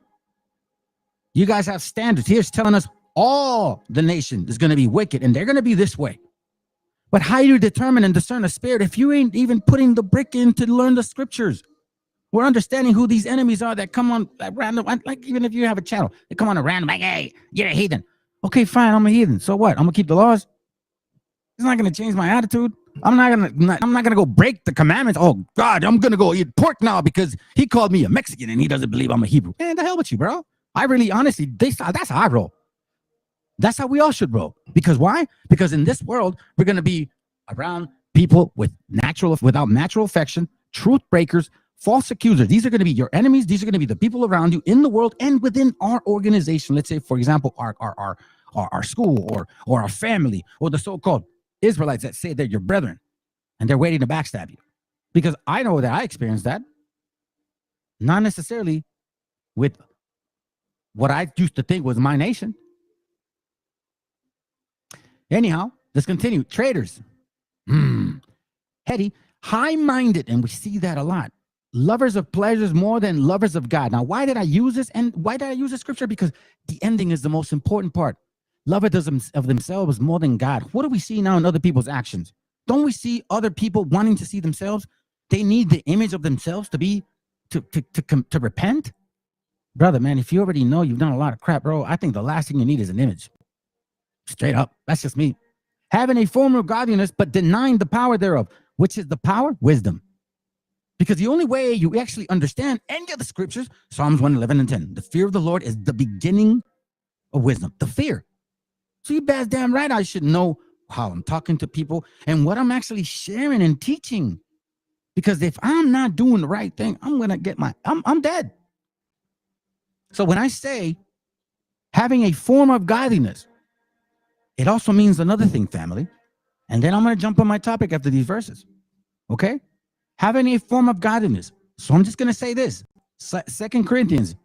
You guys have standards. Here's telling us all the nation is going to be wicked and they're going to be this way. But how do you determine and discern the spirit if you ain't even putting the brick in to learn the scriptures? We're understanding who these enemies are that come on at random, like even if you have a channel, they come on a random, like, hey, you're a heathen. Okay, fine, I'm a heathen. So what? I'm going to keep the laws? It's not going to change my attitude. I'm not gonna go break the commandments. Oh God, I'm gonna go eat pork now because he called me a Mexican and he doesn't believe I'm a Hebrew. Man, the hell with you, bro. I really, honestly, that's how I roll. That's how we all should roll. Because why? Because in this world, we're gonna be around people without natural affection, truth breakers, false accusers. These are gonna be your enemies. These are gonna be the people around you in the world and within our organization. Let's say, for example, our school or our family or the so-called Israelites that say they're your brethren and they're waiting to backstab you. Because I know that I experienced that. Not necessarily with what I used to think was my nation. Anyhow, let's continue. Traitors. Heady, high-minded, and we see that a lot. Lovers of pleasures more than lovers of God. Now, why did I use this? And why did I use this scripture? Because the ending is the most important part. Lovers of themselves more than God. What do we see now in other people's actions? Don't we see other people wanting to see themselves? They need the image of themselves to repent? Brother, man, if you already know you've done a lot of crap, bro, I think the last thing you need is an image. Straight up. That's just me. Having a form of godliness, but denying the power thereof. Which is the power? Wisdom. Because the only way you actually understand any of the scriptures, Psalms 111 and 10, the fear of the Lord is the beginning of wisdom. The fear. So you damn right I should know how I'm talking to people and what I'm actually sharing and teaching. Because if I'm not doing the right thing, I'm going to get I'm dead. So when I say having a form of godliness, it also means another thing, family. And then I'm going to jump on my topic after these verses. Okay? Having a form of godliness. So I'm just going to say this. 2 Corinthians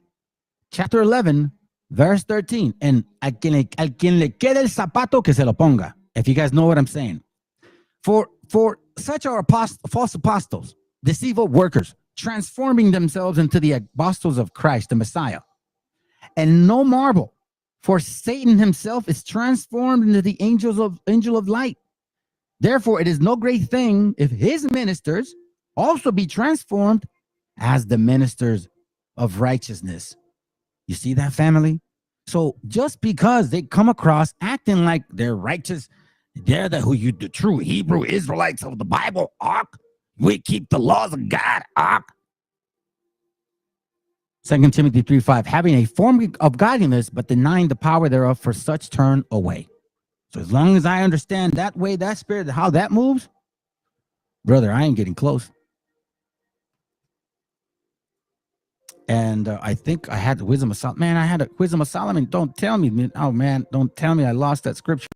chapter 11, verse 13. And al quien le quede el zapato que se lo ponga. If you guys know what I'm saying. For such are false apostles, deceitful workers, transforming themselves into the apostles of Christ, the Messiah. And no marvel, for Satan himself is transformed into the angel of light. Therefore, it is no great thing if his ministers also be transformed as the ministers of righteousness. You see that, family? So just because they come across acting like they're righteous, they're the true Hebrew Israelites of the Bible, we keep the laws of God, 2 Timothy 3:5, having a form of godliness, but denying the power thereof, for such turn away. So as long as I understand that way, that spirit, how that moves, brother, I ain't getting close. And I think I had the wisdom of Solomon. Man, I had a wisdom of Solomon. Don't tell me. Oh, man, don't tell me I lost that scripture.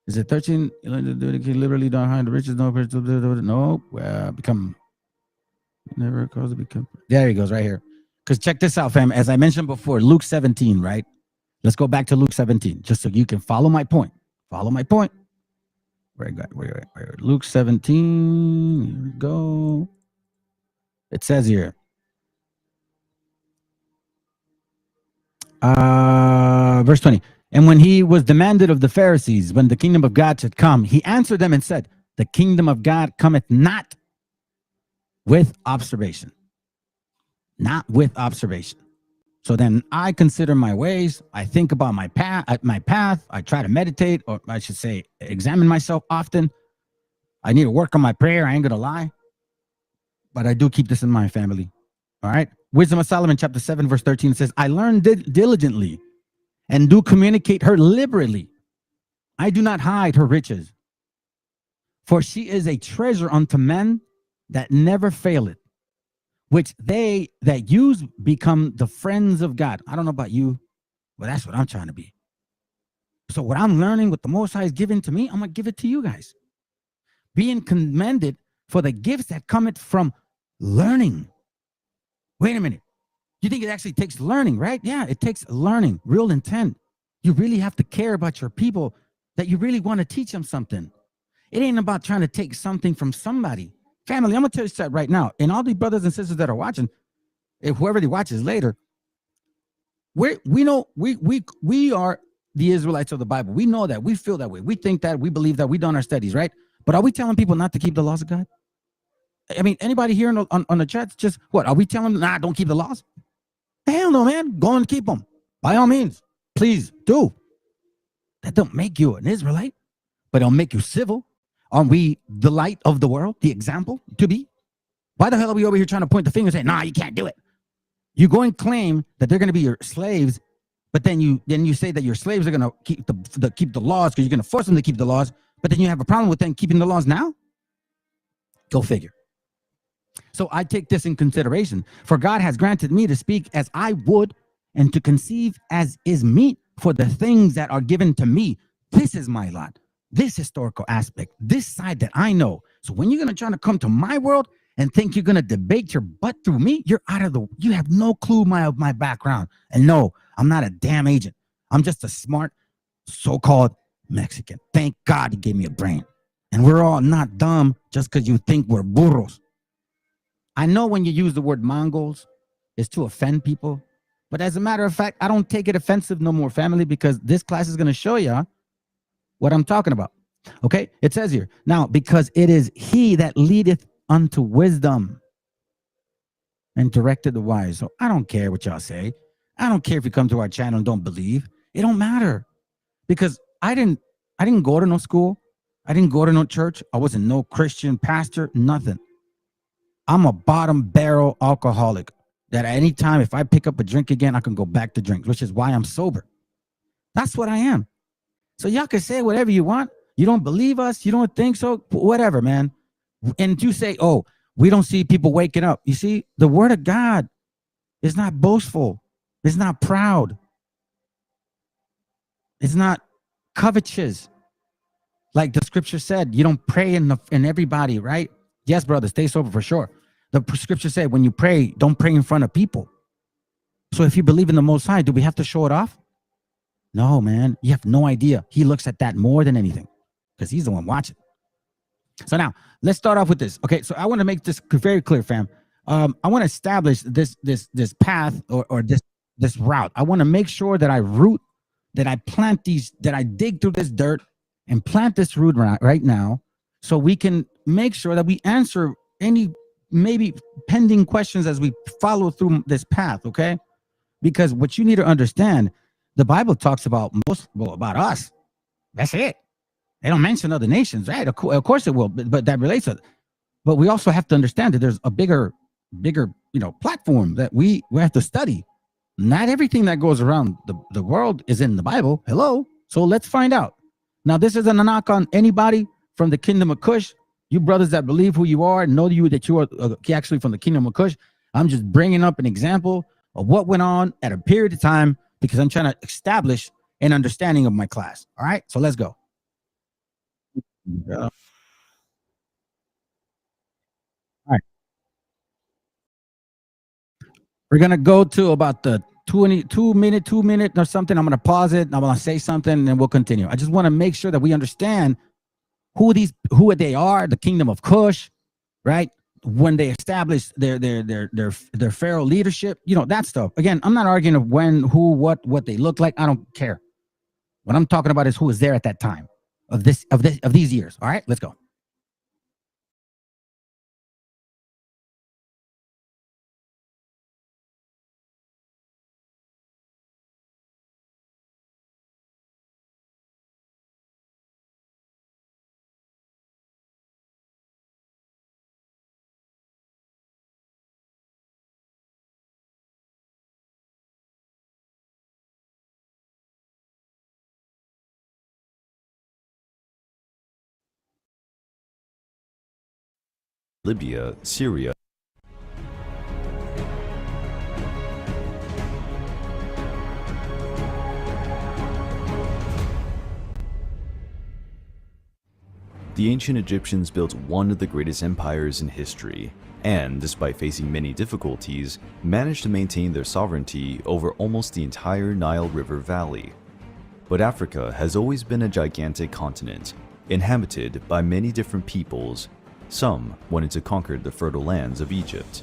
Is it 13? Literally don't hide the riches. No, become. Never cause to become. There he goes right here. Because check this out, fam. As I mentioned before, Luke 17, right? Let's go back to Luke 17, just so you can follow my point. Follow my point. Where Luke 17. Here we go. It says here. Verse 20. And when he was demanded of the Pharisees, when the kingdom of God should come, he answered them and said, the kingdom of God cometh not with observation. Not with observation. So then I consider my ways. I think about my path. I try to meditate, or I should say, examine myself often. I need to work on my prayer. I ain't going to lie. But I do keep this in mind, family. All right. Wisdom of Solomon, chapter 7, verse 13 says, I learned diligently and do communicate her liberally. I do not hide her riches. For she is a treasure unto men that never faileth, which they that use become the friends of God. I don't know about you, but that's what I'm trying to be. So what I'm learning, what the Most High is giving to me, I'm going to give it to you guys. Being commended for the gifts that cometh from learning. Wait a minute. You think it actually takes learning, right? Yeah, it takes learning, real intent. You really have to care about your people, that you really want to teach them something. It ain't about trying to take something from somebody. Family, I'm going to tell you something right now. And all the brothers and sisters that are watching, if whoever they watches later, we know we are the Israelites of the Bible. We know that. We feel that way. We think that. We believe that. We done our studies, right? But are we telling people not to keep the laws of God? I mean, anybody here on the chat, just what? Are we telling them, nah, don't keep the laws? Hell no, man. Go and keep them. By all means. Please do. That don't make you an Israelite, but it'll make you civil. Aren't we the light of the world, the example to be? Why the hell are we over here trying to point the finger and say, nah, you can't do it? You go and claim that they're going to be your slaves, but then you say that your slaves are going to keep the laws because you're going to force them to keep the laws, but then you have a problem with them keeping the laws now? Go figure. So I take this in consideration. For God has granted me to speak as I would and to conceive as is meet for the things that are given to me. This is my lot, this historical aspect, this side that I know. So when you're going to try to come to my world and think you're going to debate your butt through me, you have no clue my background. And no, I'm not a damn agent. I'm just a smart so-called Mexican. Thank God he gave me a brain. And we're all not dumb just because you think we're burros. I know when you use the word Mongols, it's to offend people. But as a matter of fact, I don't take it offensive no more, family, because this class is going to show you what I'm talking about. Okay? It says here, now, because it is he that leadeth unto wisdom and directed the wise. So I don't care what y'all say. I don't care if you come to our channel and don't believe. It don't matter. Because I didn't go to no school. I didn't go to no church. I wasn't no Christian pastor, nothing. I'm a bottom barrel alcoholic that at any time, if I pick up a drink again, I can go back to drinks, which is why I'm sober. That's what I am. So y'all can say whatever you want. You don't believe us. You don't think so. Whatever, man. And you say, oh, we don't see people waking up. You see, the word of God is not boastful. It's not proud. It's not covetous. Like the scripture said, you don't pray in everybody, right? Yes, brother, stay sober for sure. The scripture said, when you pray, don't pray in front of people. So if you believe in the Most High, do we have to show it off? No, man. You have no idea. He looks at that more than anything because he's the one watching. So now, let's start off with this. Okay, so I want to make this very clear, fam. I want to establish this path or this route. I want to make sure that I plant these, that I dig through this dirt and plant this root right now, so we can make sure that we answer any maybe pending questions as we follow through this path, okay? Because what you need to understand, the Bible talks about about us. That's it. They don't mention other nations, right? Of course it will, but that relates to it. But we also have to understand that there's a bigger, platform that we have to study. Not everything that goes around the world is in the Bible. Hello. So let's find out. Now, this isn't a knock on anybody from the kingdom of Cush. You brothers that believe who you are, know that you are actually from the kingdom of Cush. I'm just bringing up an example of what went on at a period of time because I'm trying to establish an understanding of my class. All right, so let's go. All right. We're going to go to about the 2 minute or something. I'm going to pause it. I'm going to say something and then we'll continue. I just want to make sure that we understand who they are, the kingdom of Cush, right? When they established their pharaoh leadership, that stuff. Again, I'm not arguing of when, who, what they look like. I don't care. What I'm talking about is who was there at that time of these years. All right, let's go. Libya, Syria. The ancient Egyptians built one of the greatest empires in history, and despite facing many difficulties, managed to maintain their sovereignty over almost the entire Nile River Valley. But Africa has always been a gigantic continent, inhabited by many different peoples. Some wanted to conquer the fertile lands of Egypt.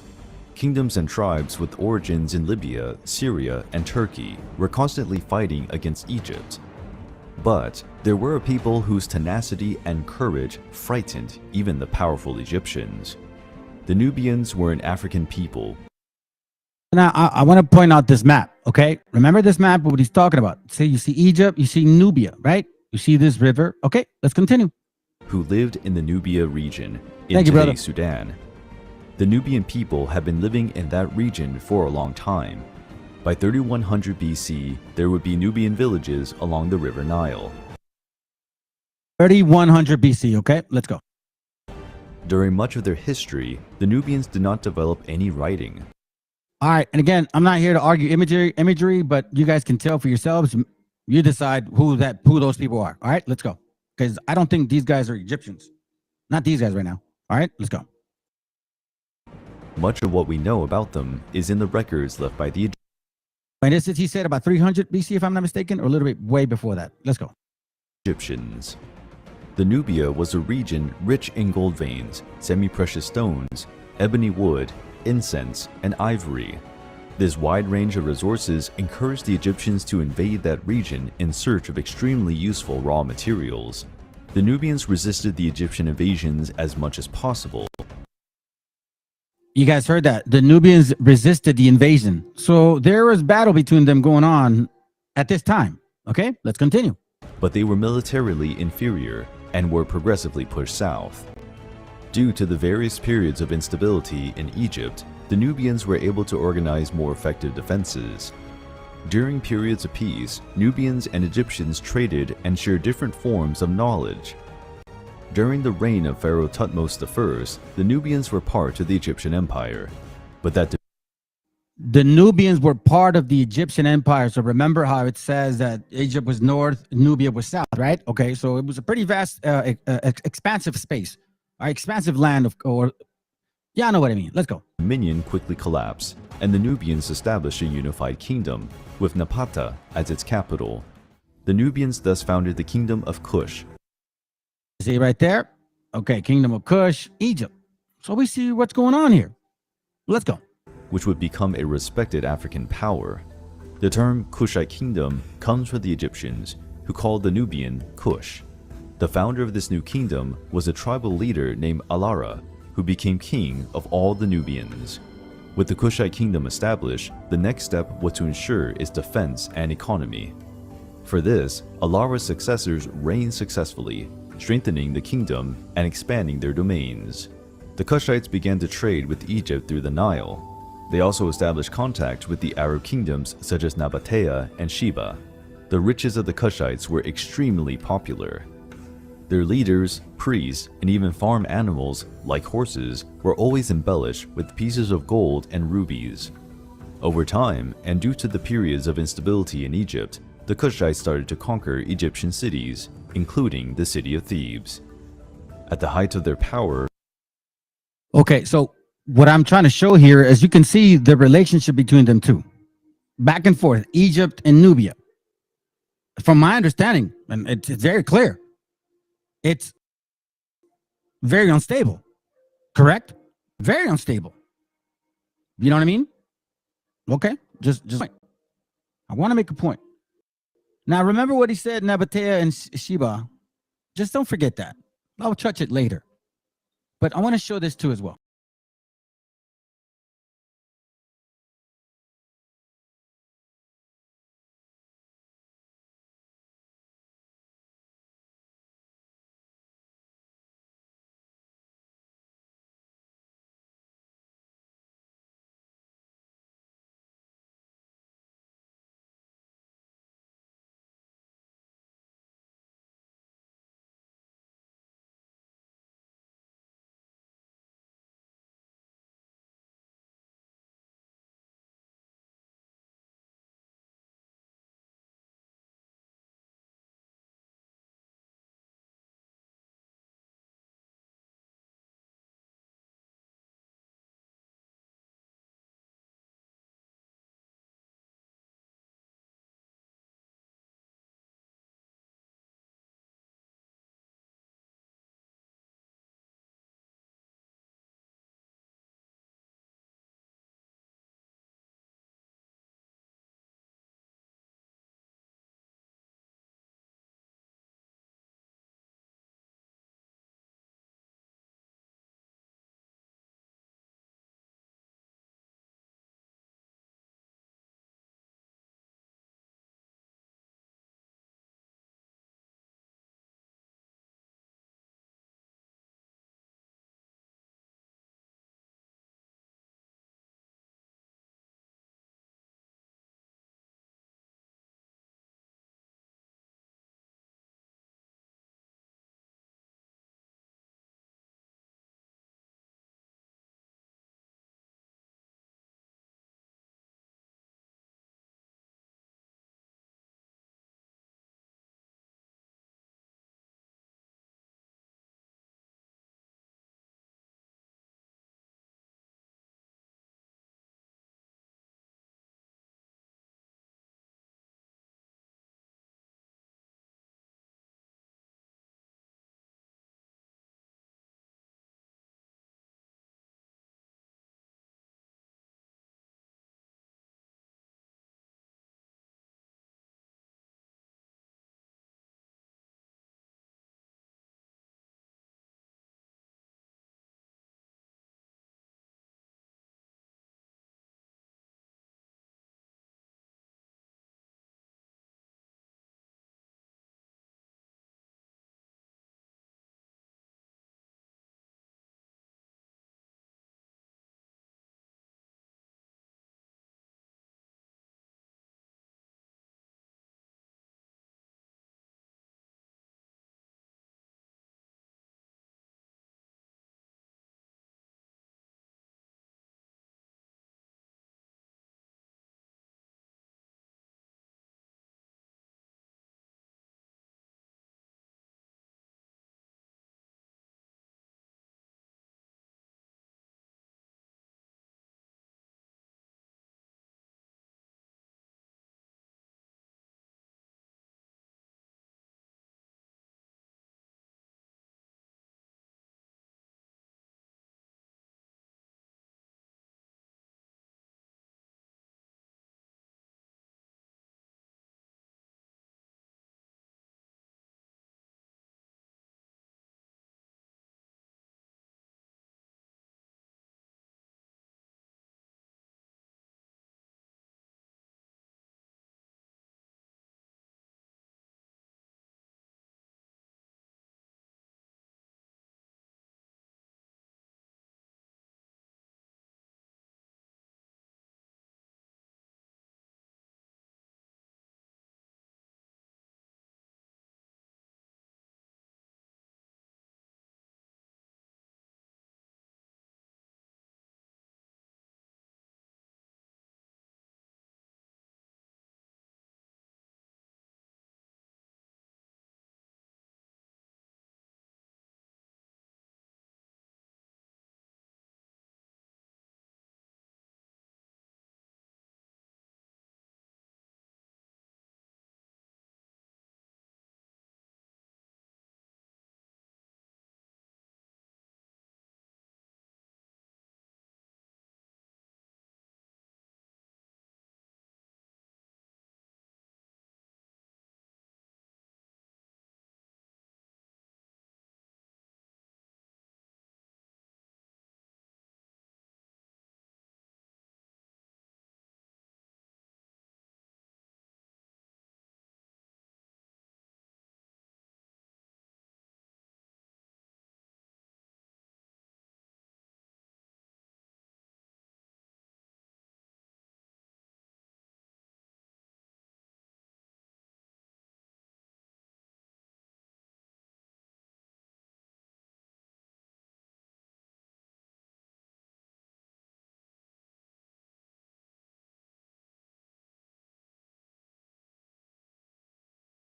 Kingdoms and tribes with origins in Libya, Syria, and Turkey were constantly fighting against Egypt. But there were a people whose tenacity and courage frightened even the powerful Egyptians. The Nubians were an African people. Now, I want to point out this map, okay? Remember this map, what he's talking about. See, you see Egypt, you see Nubia, right? You see this river. Okay, let's continue. who lived in the Nubia region in Thank you, brother. today's Sudan. The Nubian people have been living in that region for a long time. By 3100 BC, there would be Nubian villages along the River Nile. 3100 BC, okay? Let's go. During much of their history, the Nubians did not develop any writing. All right, and again, I'm not here to argue imagery, but you guys can tell for yourselves. You decide who those people are. All right, let's go. Because I don't think these guys are Egyptians. Not these guys right now. All right, let's go. Much of what we know about them is in the records left by the Egyptians. And this is, he said, about 300 BC, if I'm not mistaken, or a little bit way before that. Let's go. The Nubia was a region rich in gold veins, semi-precious stones, ebony wood, incense, and ivory. This wide range of resources encouraged the Egyptians to invade that region in search of extremely useful raw materials. The Nubians resisted the Egyptian invasions as much as possible. You guys heard that. The Nubians resisted the invasion. So there was battle between them going on at this time. Okay, let's continue. But they were militarily inferior and were progressively pushed south. Due to the various periods of instability in Egypt, the Nubians were able to organize more effective defenses. During periods of peace, Nubians and Egyptians traded and shared different forms of knowledge. During the reign of Pharaoh Thutmose I, the Nubians were part of the Egyptian Empire, but the Nubians were part of the Egyptian Empire. So remember how it says that Egypt was north, Nubia was south, right? Okay, so it was a pretty vast, expansive space, or expansive land, yeah, I know what I mean. Let's go. Dominion quickly collapsed, and the Nubians established a unified kingdom, with Napata as its capital. The Nubians thus founded the Kingdom of Kush. See right there? Okay, Kingdom of Kush, Egypt. So we see what's going on here. Let's go. Which would become a respected African power. The term Kushite Kingdom comes from the Egyptians, who called the Nubian Kush. The founder of this new kingdom was a tribal leader named Alara, who became king of all the Nubians. With the Kushite Kingdom established, the next step was to ensure its defense and economy. For this, Alara's successors reigned successfully, strengthening the kingdom and expanding their domains. The Kushites began to trade with Egypt through the Nile. They also established contact with the Arab kingdoms such as Nabatea and Sheba. The riches of the Kushites were extremely popular. Their leaders, priests, and even farm animals, like horses, were always embellished with pieces of gold and rubies. Over time, and due to the periods of instability in Egypt, the Kushites started to conquer Egyptian cities, including the city of Thebes. At the height of their power... Okay, so what I'm trying to show here is you can see the relationship between them two. Back and forth, Egypt and Nubia. From my understanding, and it's very clear, it's very unstable, correct? Very unstable. You know what I mean? Okay, just I want to make a point. Now, remember what he said, Nabatea and Sheba. Just don't forget that. I'll touch it later. But I want to show this too as well.